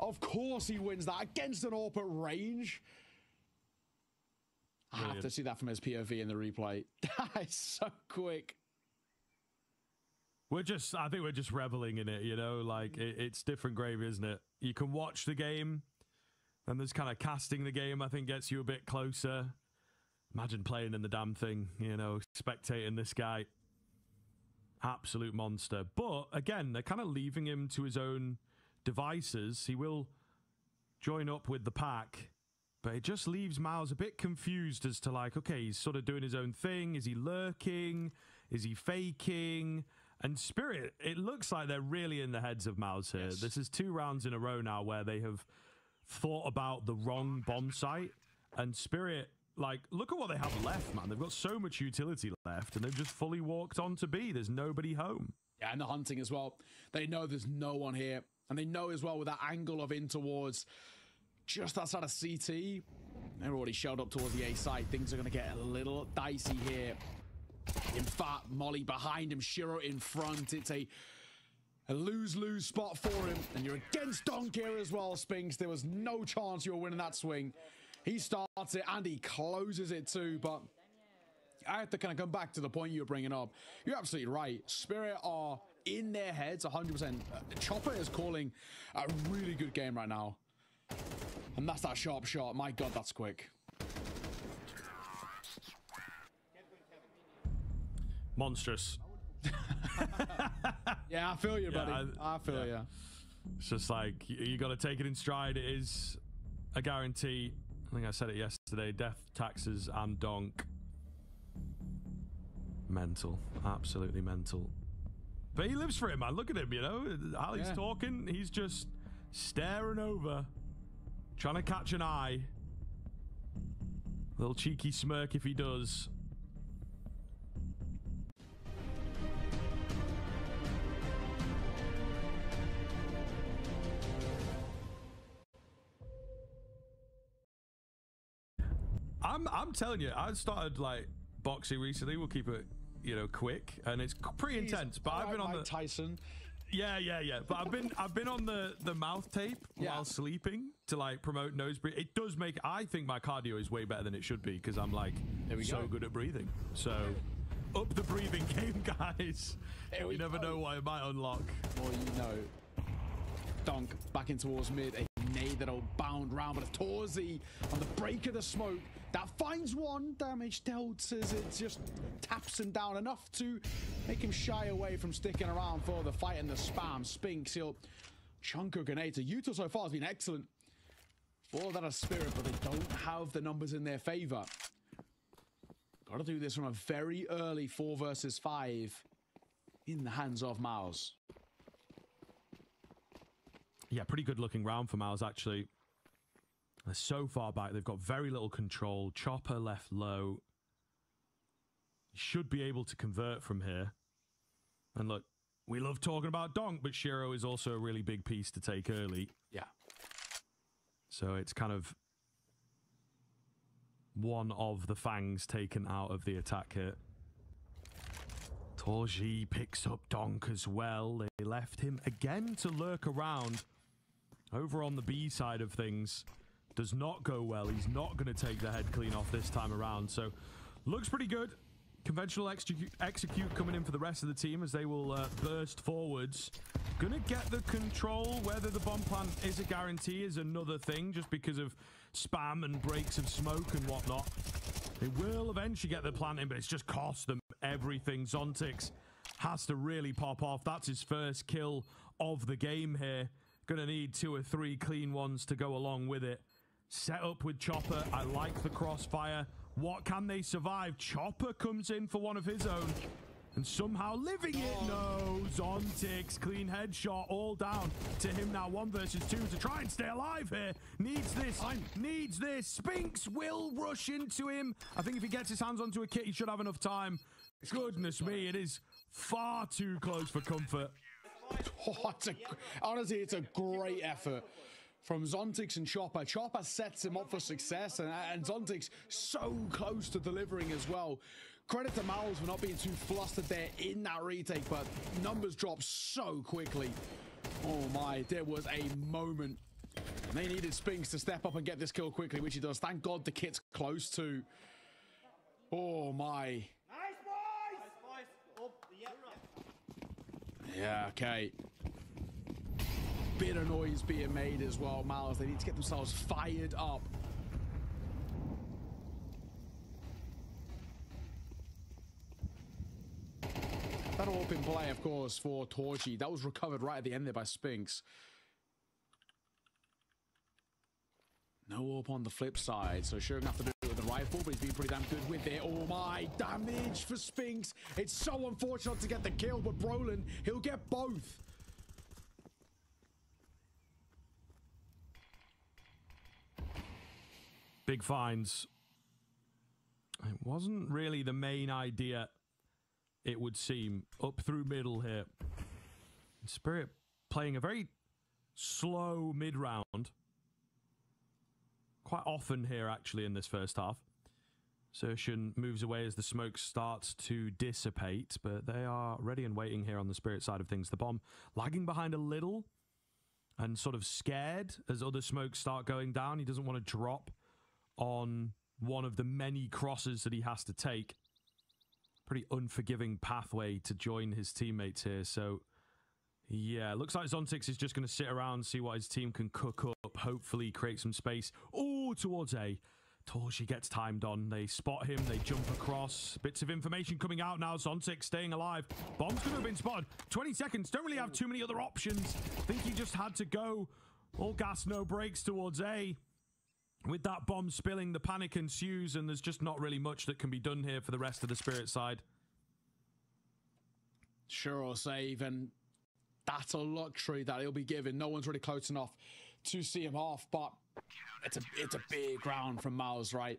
Of course he wins that against an AWP at range. I have to see that from his POV in the replay. That is so quick. I think we're just reveling in it, you know, like it's different gravy, isn't it? You can watch the game, and there's kind of casting the game, I think, gets you a bit closer. Imagine playing in the damn thing, you know, spectating this guy. Absolute monster. But again, they're kind of leaving him to his own devices. He will join up with the pack, but it just leaves Miles a bit confused as to like, okay, he's sort of doing his own thing. Is he lurking? Is he faking? And Spirit, it looks like they're really in the heads of Miles here. Yes. This is 2 rounds in a row now where they have thought about the wrong bomb site. And Spirit, like, look at what they have left, man. They've got so much utility left, and they've just fully walked on to B. There's nobody home. Yeah, and the hunting as well. They know there's no one here. And they know as well with that angle of in towards just outside of CT. They're already showed up towards the A side. Things are going to get a little dicey here. In fact, Molly behind him, Shiro in front. It's a lose-lose spot for him. And you're against Donk here as well, Spinks. There was no chance you were winning that swing. He starts it and he closes it too. But I have to kind of come back to the point you were bringing up. You're absolutely right. Spirit are in their heads 100%. Chopper is calling a really good game right now. And that's that sharp shot. My God, that's quick. Monstrous. Yeah, I feel you, buddy. I feel you. It's just like, you got to take it in stride. It is a guarantee. I think I said it yesterday. Death, taxes, and donk. Mental. Absolutely mental. But he lives for it, man. Look at him, you know. Ali's talking. He's just staring over. Trying to catch an eye. Little cheeky smirk if he does. I'm telling you, I started like boxing recently. We'll keep it, you know, quick, and it's pretty intense. But I've been on the Tyson. Yeah. But I've been on the mouth tape while sleeping to like promote nose breathing. It does make, I think my cardio is way better than it should be because I'm like so good at breathing. So up the breathing game, guys. You never know what it might unlock. Well, you know, Donk back in towards mid. A nade that'll bound round, but Torzi on the break of the smoke that finds one. Damage dealt as it just taps him down enough to make him shy away from sticking around for the fight and the spam. Spinks, he'll chunk a grenade. So Yuto so far has been excellent. For that a Spirit, but they don't have the numbers in their favor. Got to do this from a very early 4 versus 5 in the hands of Miles. Yeah, pretty good looking round for Miles, actually. They're so far back. They've got very little control. Chopper left low. He should be able to convert from here. And look, we love talking about Donk, but Shiro is also a really big piece to take early. Yeah. So it's kind of one of the fangs taken out of the attack here. Torji picks up Donk as well. They left him again to lurk around. Over on the B side of things, does not go well. He's not going to take the head clean off this time around. So looks pretty good. Conventional execute coming in for the rest of the team as they will burst forwards. Gonna get the control. Whether the bomb plant is a guarantee is another thing, just because of spam and breaks of smoke and whatnot. They will eventually get the plant in, but it's just cost them everything. Zontix has to really pop off. That's his first kill of the game here. Gonna need 2 or 3 clean ones to go along with it. Set up with Chopper. I like the crossfire. What can they survive? Chopper comes in for one of his own and somehow living it. No, Zontix, clean headshot, all down to him now. 1 versus 2 to try and stay alive here. Needs this, needs this. Spinks will rush into him. I think if he gets his hands onto a kit, he should have enough time. Goodness me, it is far too close for comfort. Oh, honestly, it's a great effort from Zontix and Chopper. Chopper sets him up for success, and Zontix so close to delivering as well. Credit to Miles for not being too flustered there in that retake, but numbers drop so quickly. Oh my, there was a moment. And they needed Spinks to step up and get this kill quickly, which he does. Thank God the kit's close too. Oh my. Yeah, okay. Bit of noise being made as well, Miles. They need to get themselves fired up. That open play, of course, for Torchy. That was recovered right at the end there by Spinks. No AWP on the flip side, so sure enough to do it with the rifle, but he's been pretty damn good with it. Oh my, damage for Spinks. It's so unfortunate to get the kill, but Brolin, he'll get both. Big finds. It wasn't really the main idea, it would seem, up through middle here. Spirit playing a very slow mid-round. Quite often here, actually, in this first half. Sertian moves away as the smoke starts to dissipate, but they are ready and waiting here on the Spirit side of things. The bomb lagging behind a little and sort of scared as other smokes start going down. He doesn't want to drop on one of the many crosses that he has to take. Pretty unforgiving pathway to join his teammates here. So, yeah, looks like Zontix is just going to sit around, see what his team can cook up, hopefully create some space. Oh, towards A. Torchy gets timed on. They spot him. They jump across. Bits of information coming out now. Zontix staying alive. Bomb's going to have been spotted. 20 seconds. Don't really have too many other options. Think he just had to go all gas, no brakes towards A. With that bomb spilling, the panic ensues, and there's just not really much that can be done here for the rest of the Spirit side. Sure, save, and that's a luxury that he'll be given. No one's really close enough to see him off, but it's a big round from Miles, right?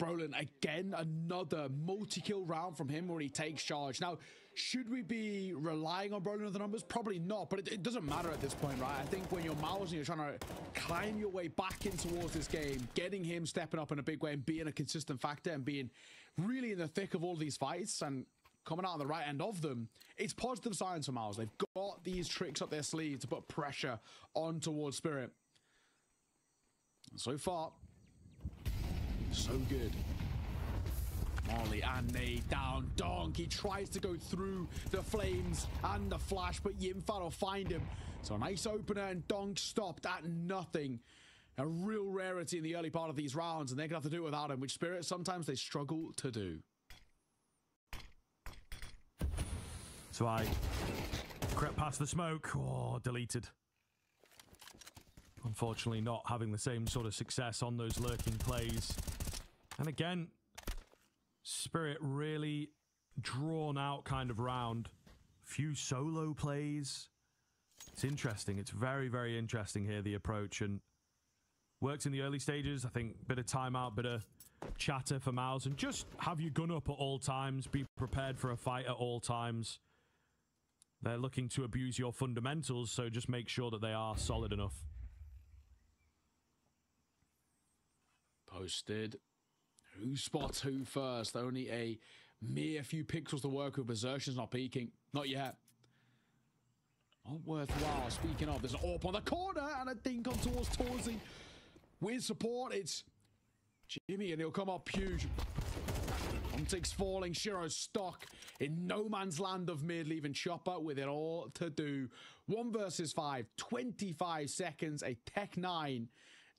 Brolin, again, another multi-kill round from him where he takes charge. Now, should we be relying on Brolin with the numbers? Probably not, but it doesn't matter at this point, right? I think when you're Miles and you're trying to climb your way back in towards this game, getting him stepping up in a big way and being a consistent factor and being really in the thick of all these fights and coming out on the right end of them, it's positive signs for Miles. They've got these tricks up their sleeve to put pressure on towards Spirit. So far, so good. Molly and Nade down. Donk, he tries to go through the flames and the flash, but Yimfat will find him. So a nice opener, and Donk stopped at nothing. A real rarity in the early part of these rounds, and they're going to have to do it without him, which Spirit sometimes they struggle to do. So I crept past the smoke. Oh, deleted. Unfortunately, not having the same sort of success on those lurking plays. And again, Spirit really drawn out kind of round. Few solo plays. It's interesting. It's very, very interesting here, the approach. And worked in the early stages. I think bit of timeout, bit of chatter for Miles. And just have your gun up at all times. Be prepared for a fight at all times. They're looking to abuse your fundamentals, so just make sure that they are solid enough. Posted. Who spots who first? Only a mere few pixels to work with. Bersertion's not peeking. Not yet. Not worthwhile. Speaking of, there's an AWP on the corner and a dink on towards Torzy. With support, it's Jimmy, and he'll come up huge. Zontix falling. Shiro's stuck in no man's land of mid, leaving Chopper with it all to do. 1 versus 5. 25 seconds. A Tech 9.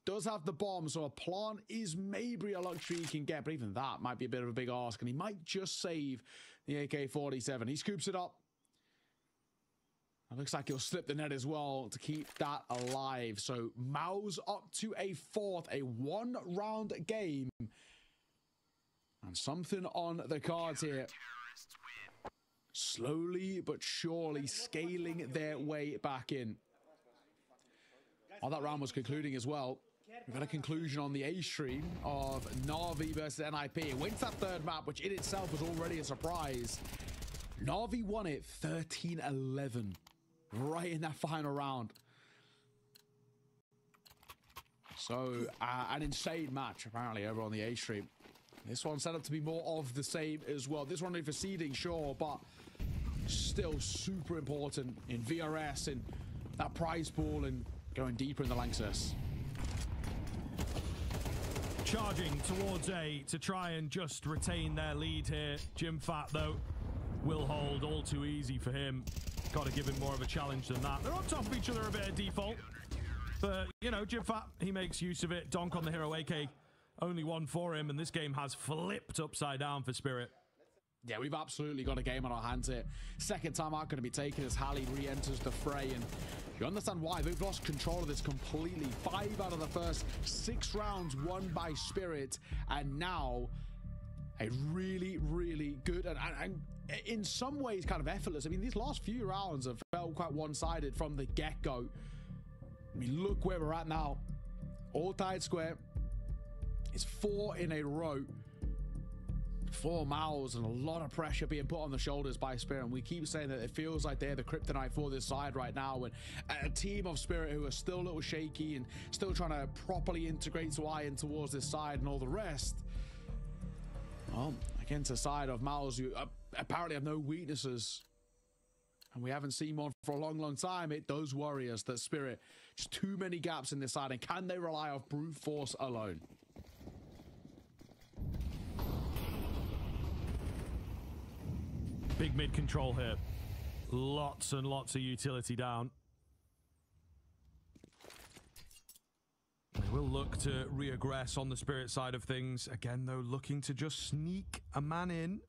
Does have the bomb, so a plant is maybe a luxury he can get, but even that might be a bit of a big ask, and he might just save the AK-47. He scoops it up. It looks like he'll slip the net as well to keep that alive. So Mao's up to a 4th, a 1-round game. And something on the cards here. Slowly but surely scaling their way back in. While that round was concluding as well, we've had a conclusion on the A stream of Na'Vi versus NIP. It wins that 3rd map, which in itself was already a surprise. Na'Vi won it 13-11 right in that final round. So, an insane match, apparently, over on the A stream. This one set up to be more of the same as well. This one for seeding, sure, but still super important in VRS, in that prize pool, and going deeper in the Lanxess. Charging towards A to try and just retain their lead here. Jim Fat, though, will hold all too easy for him. Got to give him more of a challenge than that. They're on top of each other a bit at default. But, you know, Jimfat, he makes use of it. Donk on the hero AK, only one for him, and this game has flipped upside down for Spirit. Yeah, we've absolutely got a game on our hands here. Second time out going to be taken as Hallie re-enters the fray, and you understand why. They've lost control of this completely. 5 out of the first 6 rounds won by Spirit, and now a really, really good and in some ways kind of effortless. I mean, these last few rounds have felt quite one-sided from the get-go. I mean, look where we're at now. All tied square. It's 4 in a row. 4 mouths and a lot of pressure being put on the shoulders by Spirit, and we keep saying that it feels like they're the kryptonite for this side right now, and a team of Spirit who are still a little shaky and still trying to properly integrate Iron towards this side and all the rest. Well, against a side of mouths who apparently have no weaknesses, and we haven't seen one for a long, long time. It does worry us that Spirit, just too many gaps in this side, and can they rely on brute force alone? Big mid control here. Lots and lots of utility down. They will look to reaggress on the Spirit side of things. Again, though, looking to just sneak a man in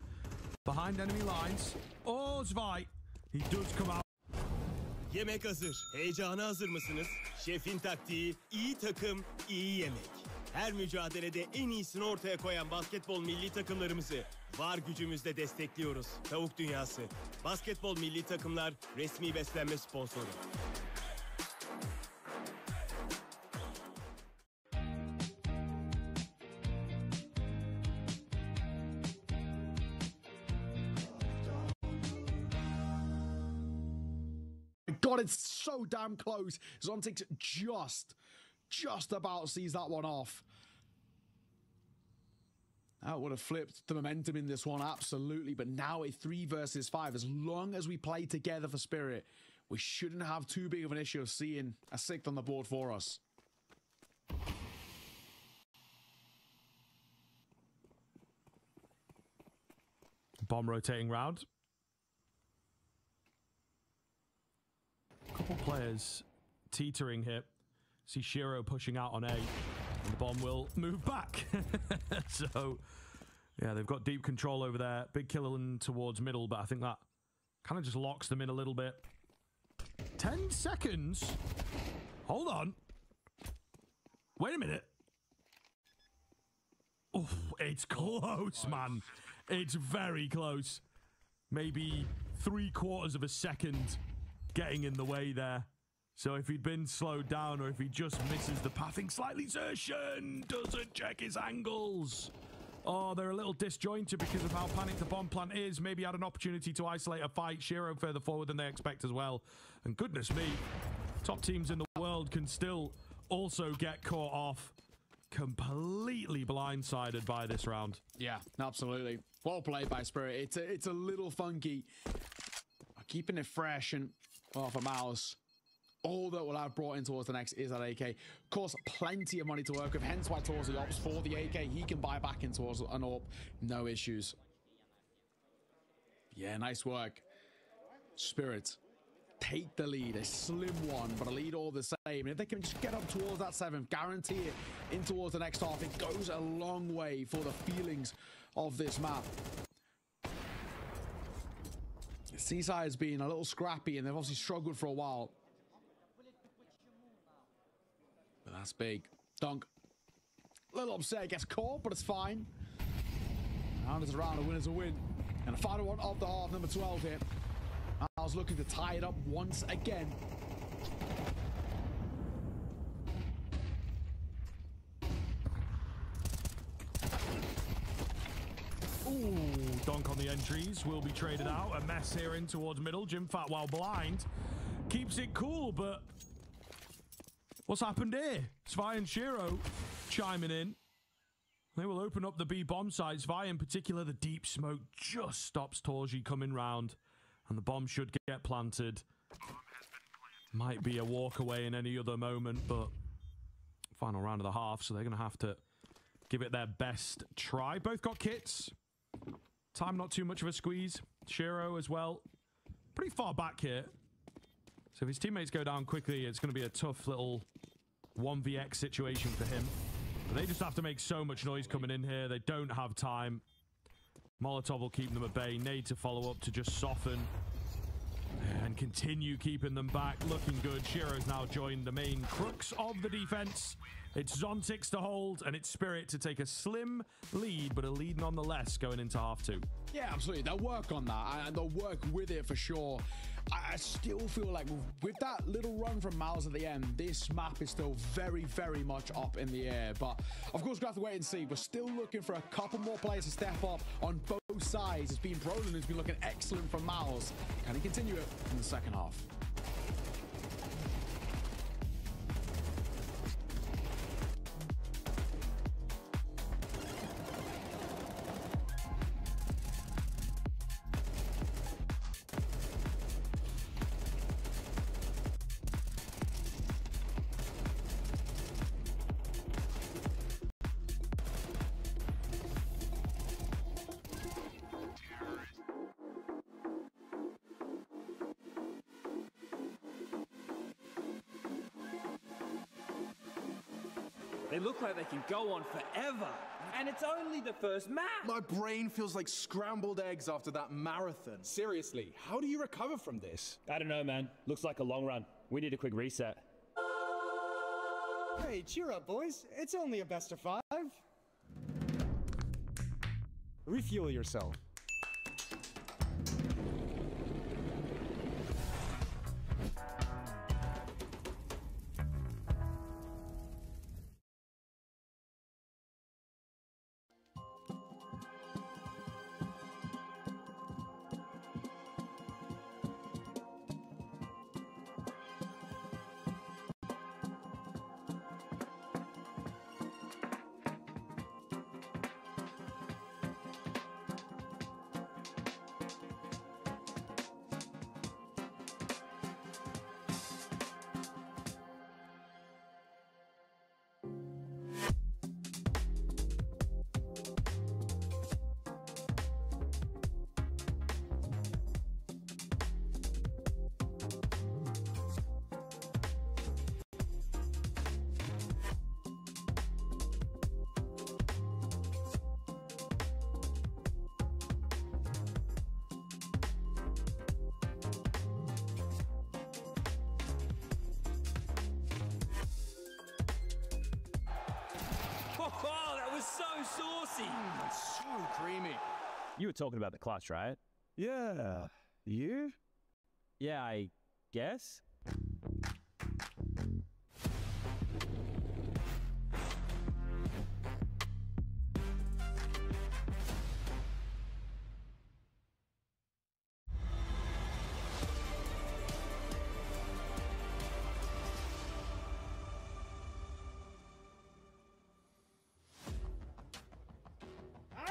behind enemy lines. Oh, Zwei. He does come out. Yemek hazır. Heyecana hazır mısınız? Şefin taktiği, iyi takım, iyi yemek. Her mücadelede en iyisini ortaya koyan basketbol milli takımlarımızı var gücümüzle destekliyoruz. Tavuk Dünyası. Basketbol milli takımlar resmi beslenme sponsoru. God, it's so damn close. Zontic just about sees that one off. That would have flipped the momentum in this one, absolutely. But now a 3 versus 5. As long as we play together for Spirit, we shouldn't have too big of an issue of seeing a 6th on the board for us. Bomb rotating round. Couple players teetering here. See Shiro pushing out on A, and the bomb will move back. So, yeah, they've got deep control over there. Big killing towards middle, but I think that kind of just locks them in a little bit. 10 seconds? Hold on. Wait a minute. Oh, it's close, man. It's very close. Maybe 3/4 of a second getting in the way there. So if he'd been slowed down, or if he just misses the pathing slightly, Zershan doesn't check his angles. Oh, they're a little disjointed because of how panicked the bomb plant is. Maybe had an opportunity to isolate a fight. Shiro further forward than they expect as well. And goodness me, top teams in the world can still also get caught off. Completely blindsided by this round. Yeah, absolutely. Well played by Spirit. It's a little funky. Keeping it fresh and for Mouse. All that will have brought in towards the next is that AK. Of course, plenty of money to work with, hence why towards the opts for the AK. He can buy back in towards an AWP. No issues. Yeah, nice work. Spirit take the lead. A slim one, but a lead all the same. And if they can just get up towards that 7th, guarantee it in towards the next half, it goes a long way for the feelings of this map. Seaside has been a little scrappy, and they've obviously struggled for a while. But that's big. Dunk. A little upset, gets caught, but it's fine. Round is a round, a win is a win. And a final one of the half, number 12 here. I was looking to tie it up once again. Ooh, Donk on the entries will be traded out. A mess here in towards middle. Jimfat, while blind, keeps it cool, but what's happened here? Zwei and Shiro chiming in. They will open up the B bomb site. Zwei in particular, the deep smoke just stops Torji coming round, and the bomb should get planted. Might be a walk away in any other moment, but final round of the half, so they're going to have to give it their best try. Both got kits. Time not too much of a squeeze. Shiro as well. pretty far back here. So if his teammates go down quickly, it's going to be a tough little 1vx situation for him. But they just have to make so much noise coming in here. They don't have time. Molotov will keep them at bay. Nade to follow up to just soften and continue keeping them back. Looking good. Shiro's now joined the main crux of the defense. It's Zontix to hold, and it's Spirit to take a slim lead, but a lead nonetheless going into half two. Yeah, absolutely. They'll work on that, and they'll work with it for sure. I still feel like with that little run from Miles at the end, this map is still very, very much up in the air. But, of course, we'll have to wait and see. We're still looking for a couple more players to step up on both sides. It's been Brolin who's been looking excellent from Miles. Can he continue it in the second half? They look like they can go on forever. And it's only the first map. My brain feels like scrambled eggs after that marathon. Seriously, how do you recover from this? I don't know, man. Looks like a long run. We need a quick reset. Hey, cheer up, boys. It's only a best of 5. Refuel yourself. Oh, that was so saucy. So creamy. You were talking about the clutch, right? Yeah. You? Yeah, I guess.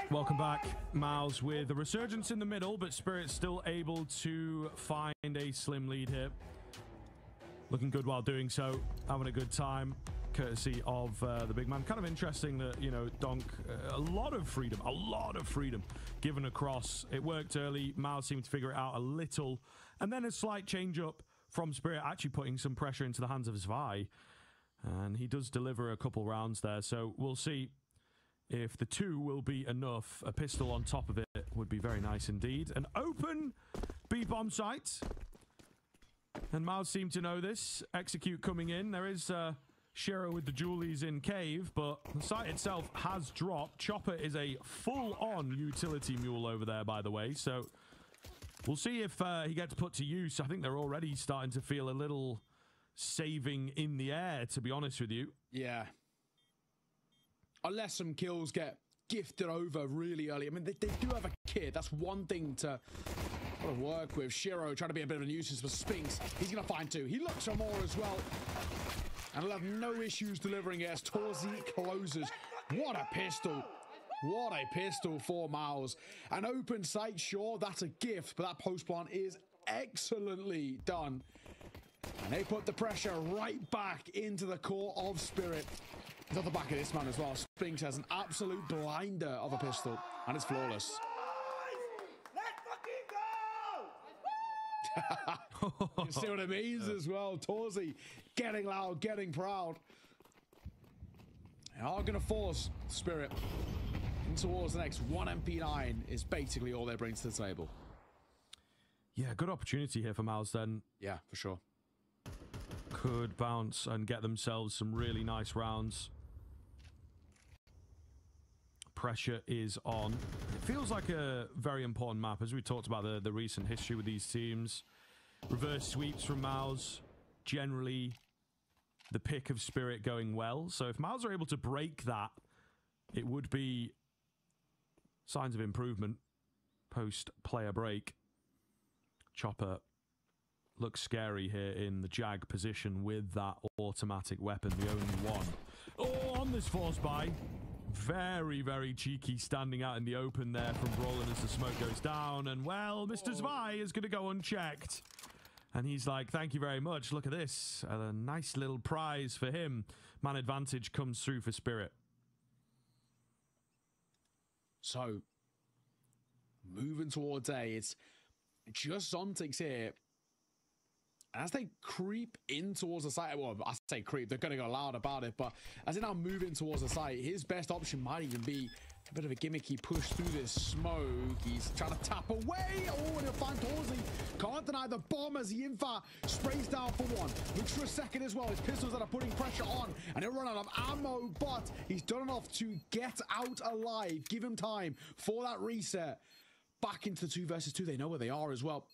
Welcome back, Miles, with a resurgence in the middle, but Spirit still able to find a slim lead here. Looking good while doing so, having a good time, courtesy of the big man. Kind of interesting that, you know, Donk, a lot of freedom given across. It worked early, Miles seemed to figure it out a little, and then a slight change up from Spirit, actually putting some pressure into the hands of Zvi, and he does deliver a couple rounds there, so we'll see if the 2 will be enough. A pistol on top of it would be very nice indeed. An open B-bomb site. And Miles seemed to know this. Execute coming in. There is Shiro with the Julies in cave, but the site itself has dropped. Chopper is a full-on utility mule over there, by the way. So we'll see if he gets put to use. I think they're already starting to feel a little saving in the air, to be honest with you. Yeah. Unless some kills get gifted over really early. I mean, they do have a kid. That's one thing to work with. Shiro trying to be a bit of a nuisance for Spinks. He's going to find 2. He looks for more as well. And he'll have no issues delivering it as Torzi closes. What a pistol. What a pistol for Miles. An open sight, sure, that's a gift, but that post plant is excellently done. And they put the pressure right back into the core of Spirit. He's at the back of this man as well. Spinks has an absolute blinder of a pistol, and it's flawless. You see what it means as well. Torzy getting loud, getting proud. They are going to force Spirit in towards the next one. MP9 is basically all they bring to the table. Yeah, good opportunity here for Miles then. Yeah, for sure. Could bounce and get themselves some really nice rounds. Pressure is on. It feels like a very important map, as we talked about the recent history with these teams. Reverse sweeps from Miles, generally the pick of Spirit going well. So if Miles are able to break that, it would be signs of improvement post-player break. Chopper looks scary here in the Jag position with that automatic weapon, the only one. Oh, on this force buy. Very, very cheeky standing out in the open there from Brolin as the smoke goes down. And, well, Mr. Zwei is going to go unchecked. And he's like, thank you very much. Look at this. A nice little prize for him. Man advantage comes through for Spirit. So, moving towards A, it's just Zontics here. As they creep in towards the site, well, I say creep, they're going to go loud about it, but as they now move in towards the site, his best option might even be a bit of a gimmicky push through this smoke. He's trying to tap away. Oh, and he'll find Torzy. Can't deny the bomb as the Infa sprays down for one. Looks for a second as well. His pistols that are putting pressure on, and he'll run out of ammo, but he's done enough to get out alive. Give him time for that reset. Back into the 2 versus 2. They know where they are as well.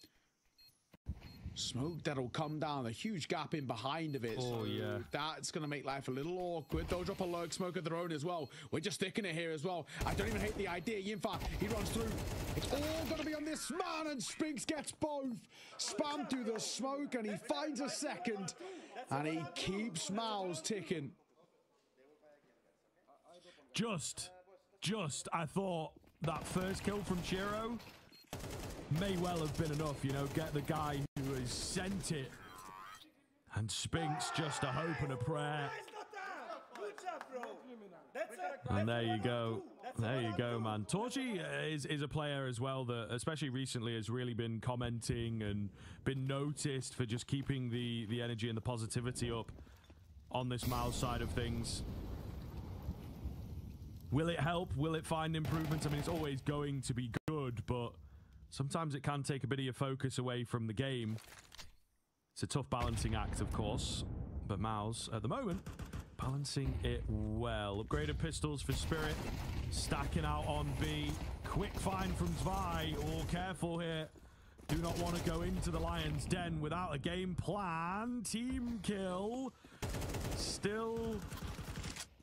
Smoke that'll come down, a huge gap in behind of it. Oh, so yeah. That's going to make life a little awkward. They'll drop a lurk smoke of their own as well. We're just sticking it here as well. I don't even hate the idea. Yinfa, he runs through. It's all going to be on this man, and Spinks gets both. Spam through the smoke, and he finds a second, and he keeps Miles ticking. Just, I thought that first kill from Chiro may well have been enough, you know, get the guy who has sent it. And Spinks just a hope and a prayer. And there you go. There you go, man. Torchy is a player as well that, especially recently, has really been commenting and been noticed for just keeping the energy and the positivity up on this Miles side of things. Will it help? Will it find improvements? I mean, it's always going to be good, but sometimes it can take a bit of your focus away from the game. It's a tough balancing act, of course, but Miles, at the moment, balancing it well. Upgraded pistols for Spirit, stacking out on B. Quick find from Zwei. Oh, careful here. Do not want to go into the Lion's Den without a game plan. Team kill. Still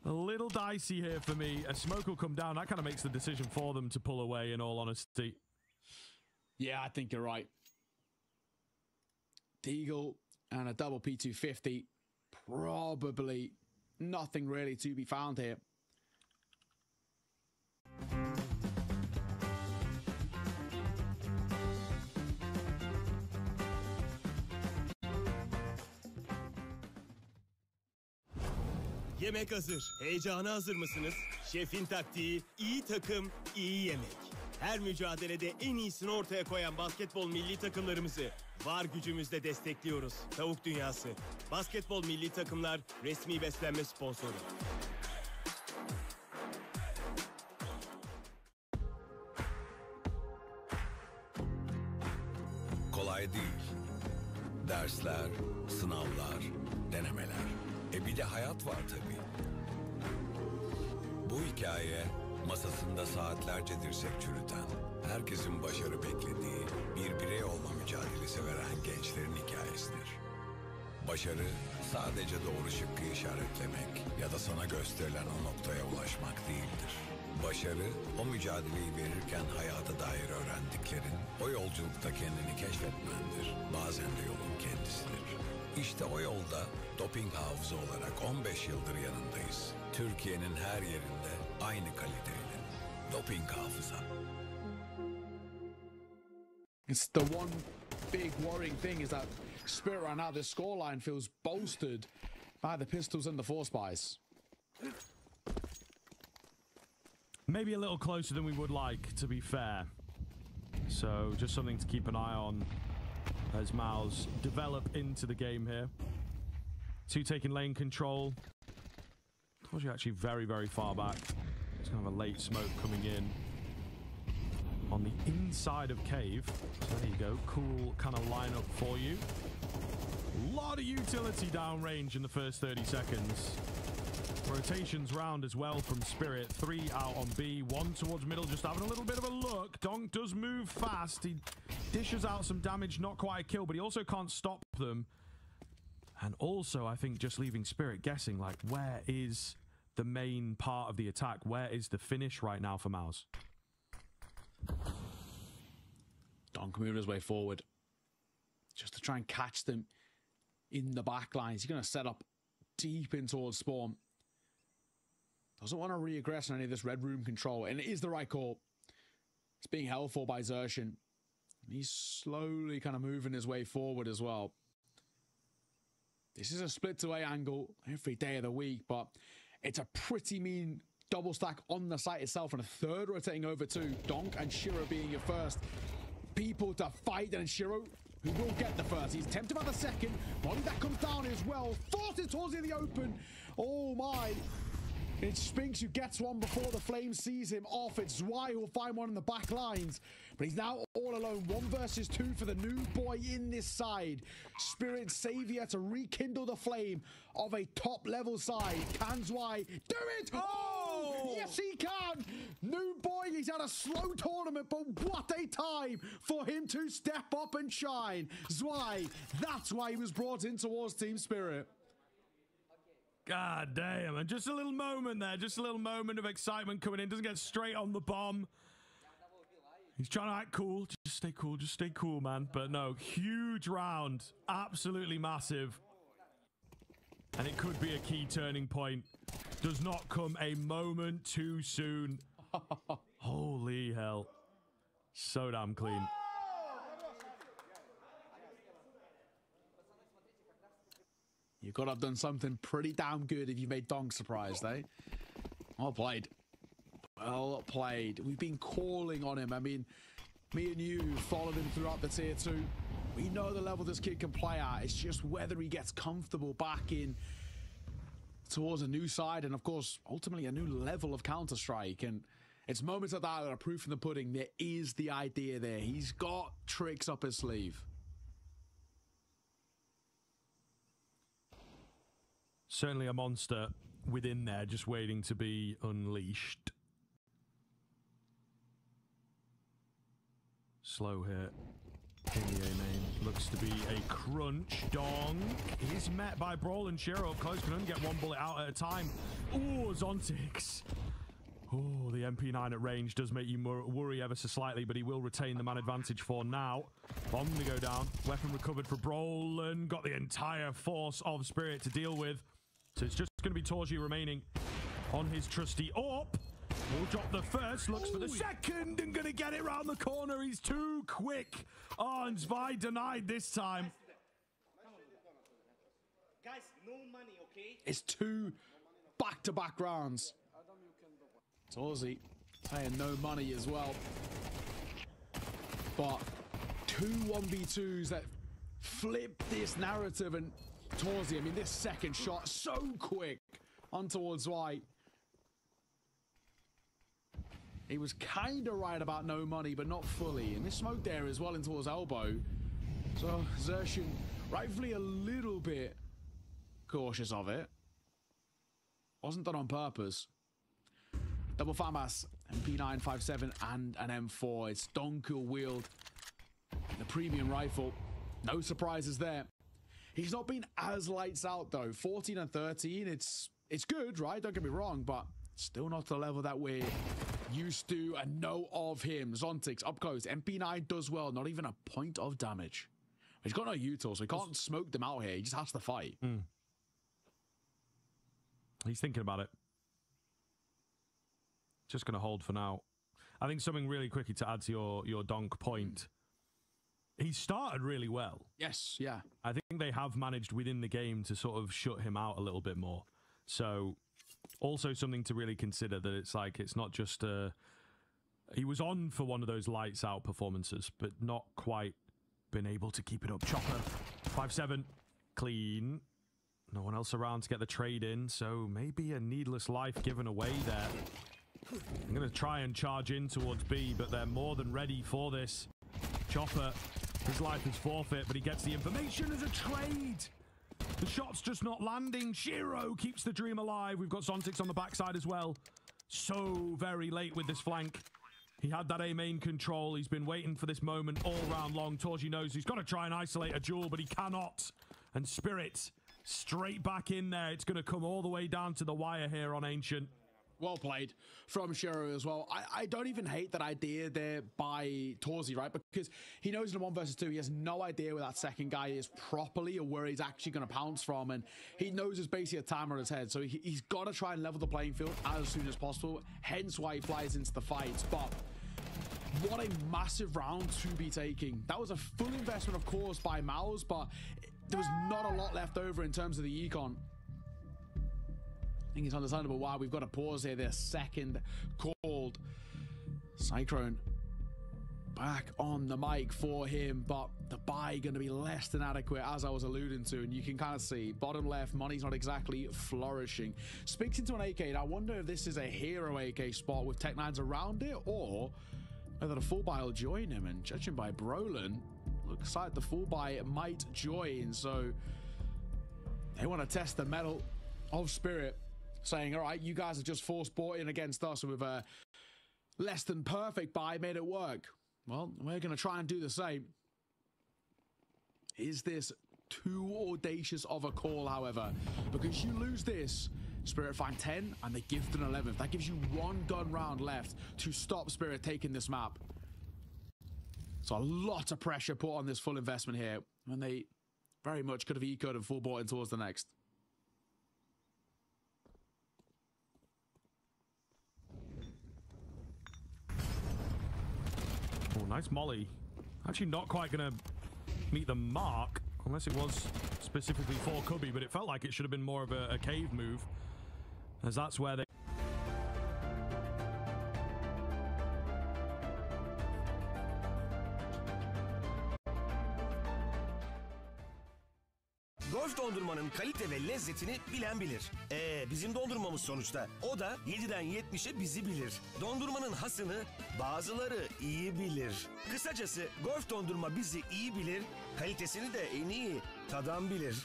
a little dicey here for me. A smoke will come down. That kind of makes the decision for them to pull away, in all honesty. Yeah, I think you're right. Deagle and a double P250. Probably nothing really to be found here. Yemek hazır. Heyecana hazır mısınız? Şefin taktiği, iyi takım, iyi yemek. Her mücadelede en iyisini ortaya koyan basketbol milli takımlarımızı var gücümüzle destekliyoruz. Tavuk Dünyası. Basketbol milli takımlar resmi beslenme sponsoru. Kolay değil. Dersler, sınavlar, denemeler. Bir de hayat var tabii. Bu hikaye masasında saatlerce dirsek çürüten, herkesin başarı beklediği bir birey olma mücadelesi veren gençlerin hikayesidir. Başarı sadece doğru şıkkı işaretlemek ya da sana gösterilen o noktaya ulaşmak değildir. Başarı, o mücadeleyi verirken hayata dair öğrendiklerin, o yolculukta kendini keşfetmendir. Bazen de yolun kendisidir. İşte o yolda doping hafıza olarak 15 yıldır yanındayız. Türkiye'nin her yerinde aynı kaliteyle. Doping hafıza. It's the one big worrying thing is that Spirit right now, the scoreline feels bolstered by the pistols and the force buys. Maybe a little closer than we would like, to be fair. So just something to keep an eye on as Mouse develop into the game here. Two taking lane control. Told you actually very, very far back. It's kind of a late smoke coming in on the inside of Cave. So there you go. Cool kind of lineup for you. A lot of utility downrange in the first 30 seconds. Rotations round as well from Spirit. 3 out on B, 1 towards middle, just having a little bit of a look. Donk does move fast. He dishes out some damage, not quite a kill, but he also can't stop them. And also, I think just leaving Spirit guessing, like, where is the main part of the attack? Where is the finish right now for Mouse? Donk moving his way forward just to try and catch them in the back lines. He's going to set up deep in towards spawn. Doesn't want to re-aggress on any of this red room control, and it is the right call. It's being held for by Xerxin. He's slowly kind of moving his way forward as well. This is a split-away angle every day of the week, but it's a pretty mean double stack on the site itself, and a third rotating over to Donk and Shiro being your first people to fight, and Shiro, who will get the first. He's tempted by the second. Body that comes down as well. Forces towards the open. Oh my. It's Spinks who gets one before the Flame sees him off. It's Zwei who'll find one in the back lines. But he's now all alone. 1 versus 2 for the new boy in this side. Spirit Savior to rekindle the flame of a top level side. Can Zwei do it? Oh! Yes, he can! New boy, he's had a slow tournament, but what a time for him to step up and shine. Zwei, that's why he was brought in towards Team Spirit. God damn, and just a little moment there, just a little moment of excitement coming in. Doesn't get straight on the bomb. He's trying to act cool. Just stay cool, man. But no, huge round, absolutely massive. And it could be a key turning point. Does not come a moment too soon. Holy hell. So damn clean. You've got to have done something pretty damn good if you made Donk surprised, eh? Well played. Well played. We've been calling on him. I mean, me and you followed him throughout the tier 2. We know the level this kid can play at. It's just whether he gets comfortable back in towards a new side and, of course, ultimately a new level of Counter-Strike. And it's moments like that that are proof in the pudding. There is the idea there. He's got tricks up his sleeve. Certainly a monster within there, just waiting to be unleashed. Slow hit. In the A main. Looks to be a crunch. Donk is met by Brawl and Shiro up close. Can only get 1 bullet out at a time. Ooh, Zontix. Oh, the MP9 at range does make you worry ever so slightly, but he will retain the man advantage for now. Bomb to go down. Weapon recovered for Brawl and got the entire force of Spirit to deal with. So it's just going to be Torji remaining on his trusty AWP. Will drop the first, looks for the second, and going to get it round the corner. He's too quick. Oh, and Zwei denied this time. Guys, no money, okay? It's 2 back-to-back rounds. Torzi saying no money as well. But 2 1v2s that flip this narrative, and Torzi, I mean, this second shot so quick on towards Zwei. He was kind of right about no money, but not fully. And this smoke there as well in towards elbow. So Xerxin rightfully a little bit cautious of it. Wasn't done on purpose. Double FAMAS, MP957 and an M4. It's Donk who wield the premium rifle. No surprises there. He's not been as lights out though. 14 and 13, it's good, right? Don't get me wrong, but still not the level that we're used to and know of him. Zontix up close. MP9 does well, not even a point of damage. He's got no util, so he can't smoke them out here. He just has to fight. He's thinking about it. Just going to hold for now. I think something really quickly to add to your Donk point. He started really well. Yes, yeah. I think they have managed within the game to sort of shut him out a little bit more. So also something to really consider, that it's like, it's not just he was on for one of those lights out performances, but not quite been able to keep it up. Chopper, 5-7, clean. No one else around to get the trade in, so maybe a needless life given away there. I'm going to try and charge in towards B, but they're more than ready for this. Chopper, his life is forfeit, but he gets the information as a trade. The shot's just not landing. Shiro keeps the dream alive. We've got Zontix on the backside as well. So very late with this flank. He had that A main control. He's been waiting for this moment all round long. Torji knows he's got to try and isolate a Jewel, but he cannot. And Spirit straight back in there. It's going to come all the way down to the wire here on Ancient. Well played from Shiro as well. I don't even hate that idea there by Torzi, right? Because he knows in a 1 versus 2, he has no idea where that second guy is properly or where he's actually going to pounce from. And he knows there's basically a timer on his head. So he's got to try and level the playing field as soon as possible. Hence why he flies into the fights. But what a massive round to be taking. That was a full investment, of course, by Mouse, but there was not a lot left over in terms of the econ. I think it's understandable why we've got to pause here. Their second called. Cyclone back on the mic for him, but the buy going to be less than adequate, as I was alluding to, and you can kind of see bottom left, money's not exactly flourishing. Speaks into an AK, and I wonder if this is a hero AK spot with Tech9s around it, or whether the full buy will join him. And judging by Brolin, looks like the full buy might join, so they want to test the mettle of Spirit, saying, all right, you guys have just forced bought in against us with a less than perfect buy, made it work. Well, we're going to try and do the same. Is this too audacious of a call, however? Because you lose this, Spirit find 10 and they give an 11th. That gives you one gun round left to stop Spirit taking this map. So a lot of pressure put on this full investment here, and they very much could have ecoed and full bought in towards the next. Oh, nice molly. Actually not quite going to meet the mark, unless it was specifically for Cubby, but it felt like it should have been more of a cave move, as that's where they... Golf dondurmanın kalite ve lezzetini bilen bilir. Bizim dondurmamız sonuçta. O da 7'den 70'e bizi bilir. Dondurmanın hasını bazıları iyi bilir. Kısacası golf dondurma bizi iyi bilir, kalitesini de en iyi tadan bilir.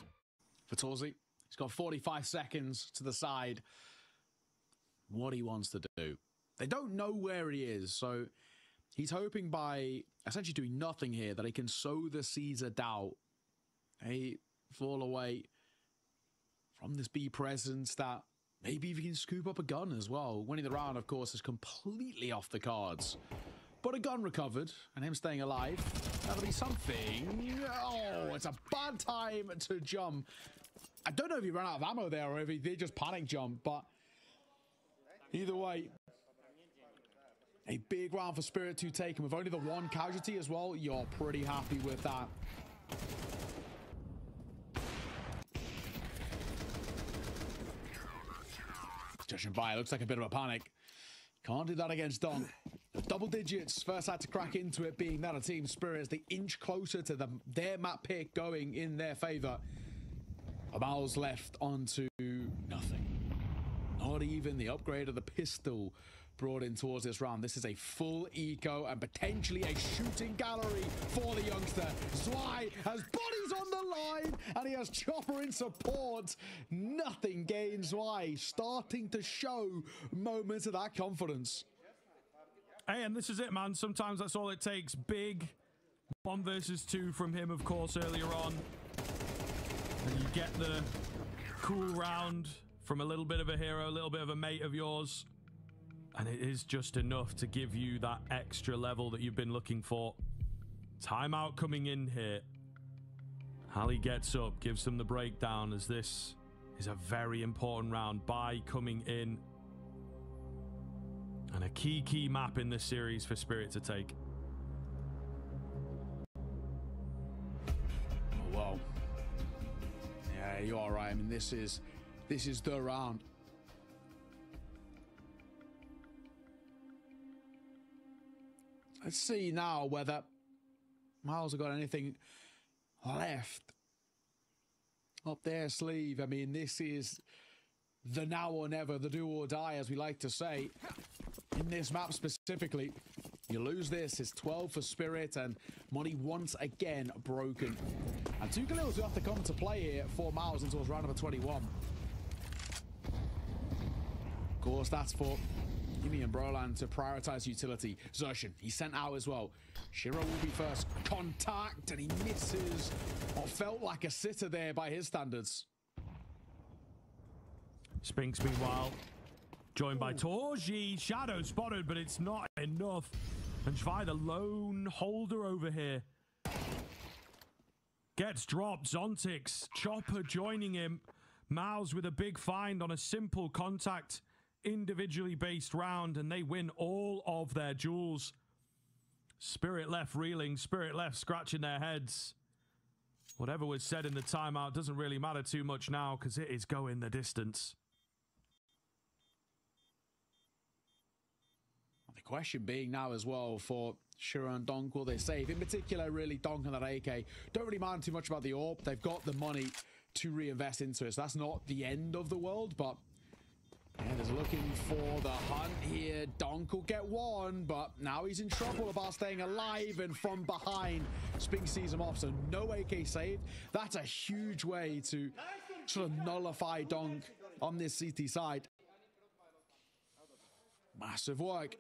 For Torzi, he's got 45 seconds to the side. What he wants to do. They don't know where he is, so he's hoping by essentially doing nothing here that he can sow the seeds of doubt. Hey, fall away from this B presence that maybe if he can scoop up a gun as well. Winning the round, of course, is completely off the cards. But a gun recovered and him staying alive, that'll be something. Oh, it's a bad time to jump. I don't know if he ran out of ammo there or if he did just panic jump, but either way, a big round for Spirit to take, and with only the one casualty as well, you're pretty happy with that. Judging by it, looks like a bit of a panic. Can't do that against Don. Double digits, first had to crack into it, being that a Team Spirit as they inch closer to their map pick going in their favor. A mouse left onto nothing. Not even the upgrade of the pistol brought in towards this round. This is a full eco and potentially a shooting gallery for the youngster. Zwei has bodies on the line and he has Chopper in support. Nothing gains Zwei, starting to show moments of that confidence. Hey, and this is it, man. Sometimes that's all it takes. Big 1 versus 2 from him, of course, earlier on. And you get the cool round from a little bit of a hero, a little bit of a mate of yours. And it is just enough to give you that extra level that you've been looking for. Timeout coming in here. Hallie gets up, gives them the breakdown, as this is a very important round. Buy coming in. And a key map in this series for Spirit to take. Oh, wow. Yeah, you are right. I mean, this is the round. Let's see now whether Miles have got anything left up their sleeve. I mean, this is the now or never, the do or die, as we like to say. In this map specifically, you lose this, it's 12 for Spirit, and money once again broken. And 2 kills will have to come to play here for Miles until round number 21. Of course, that's for Yumi and Brolan to prioritize utility. Zershin, he's sent out as well. Shiro will be first. Contact, and he misses what felt like a sitter there by his standards. Spinks, meanwhile, joined by Torji. Shadow spotted, but it's not enough. And Shvai, the lone holder over here, gets dropped. Zontix, Chopper joining him. Mouse with a big find on a simple contact, individually based round, and they win all of their jewels. Spirit left reeling, Spirit left scratching their heads. Whatever was said in the timeout doesn't really matter too much now because it is going the distance. The question being now as well for Shiro and Donk, will they save? In particular, really, Donk and that AK don't really mind too much about the AWP. They've got the money to reinvest into it, so that's not the end of the world, but yeah, there's looking for the hunt here. Donk will get one, but now he's in trouble about staying alive, and from behind, Spink sees him off, so no AK saved. That's a huge way to sort of nullify Donk on this CT side. Massive work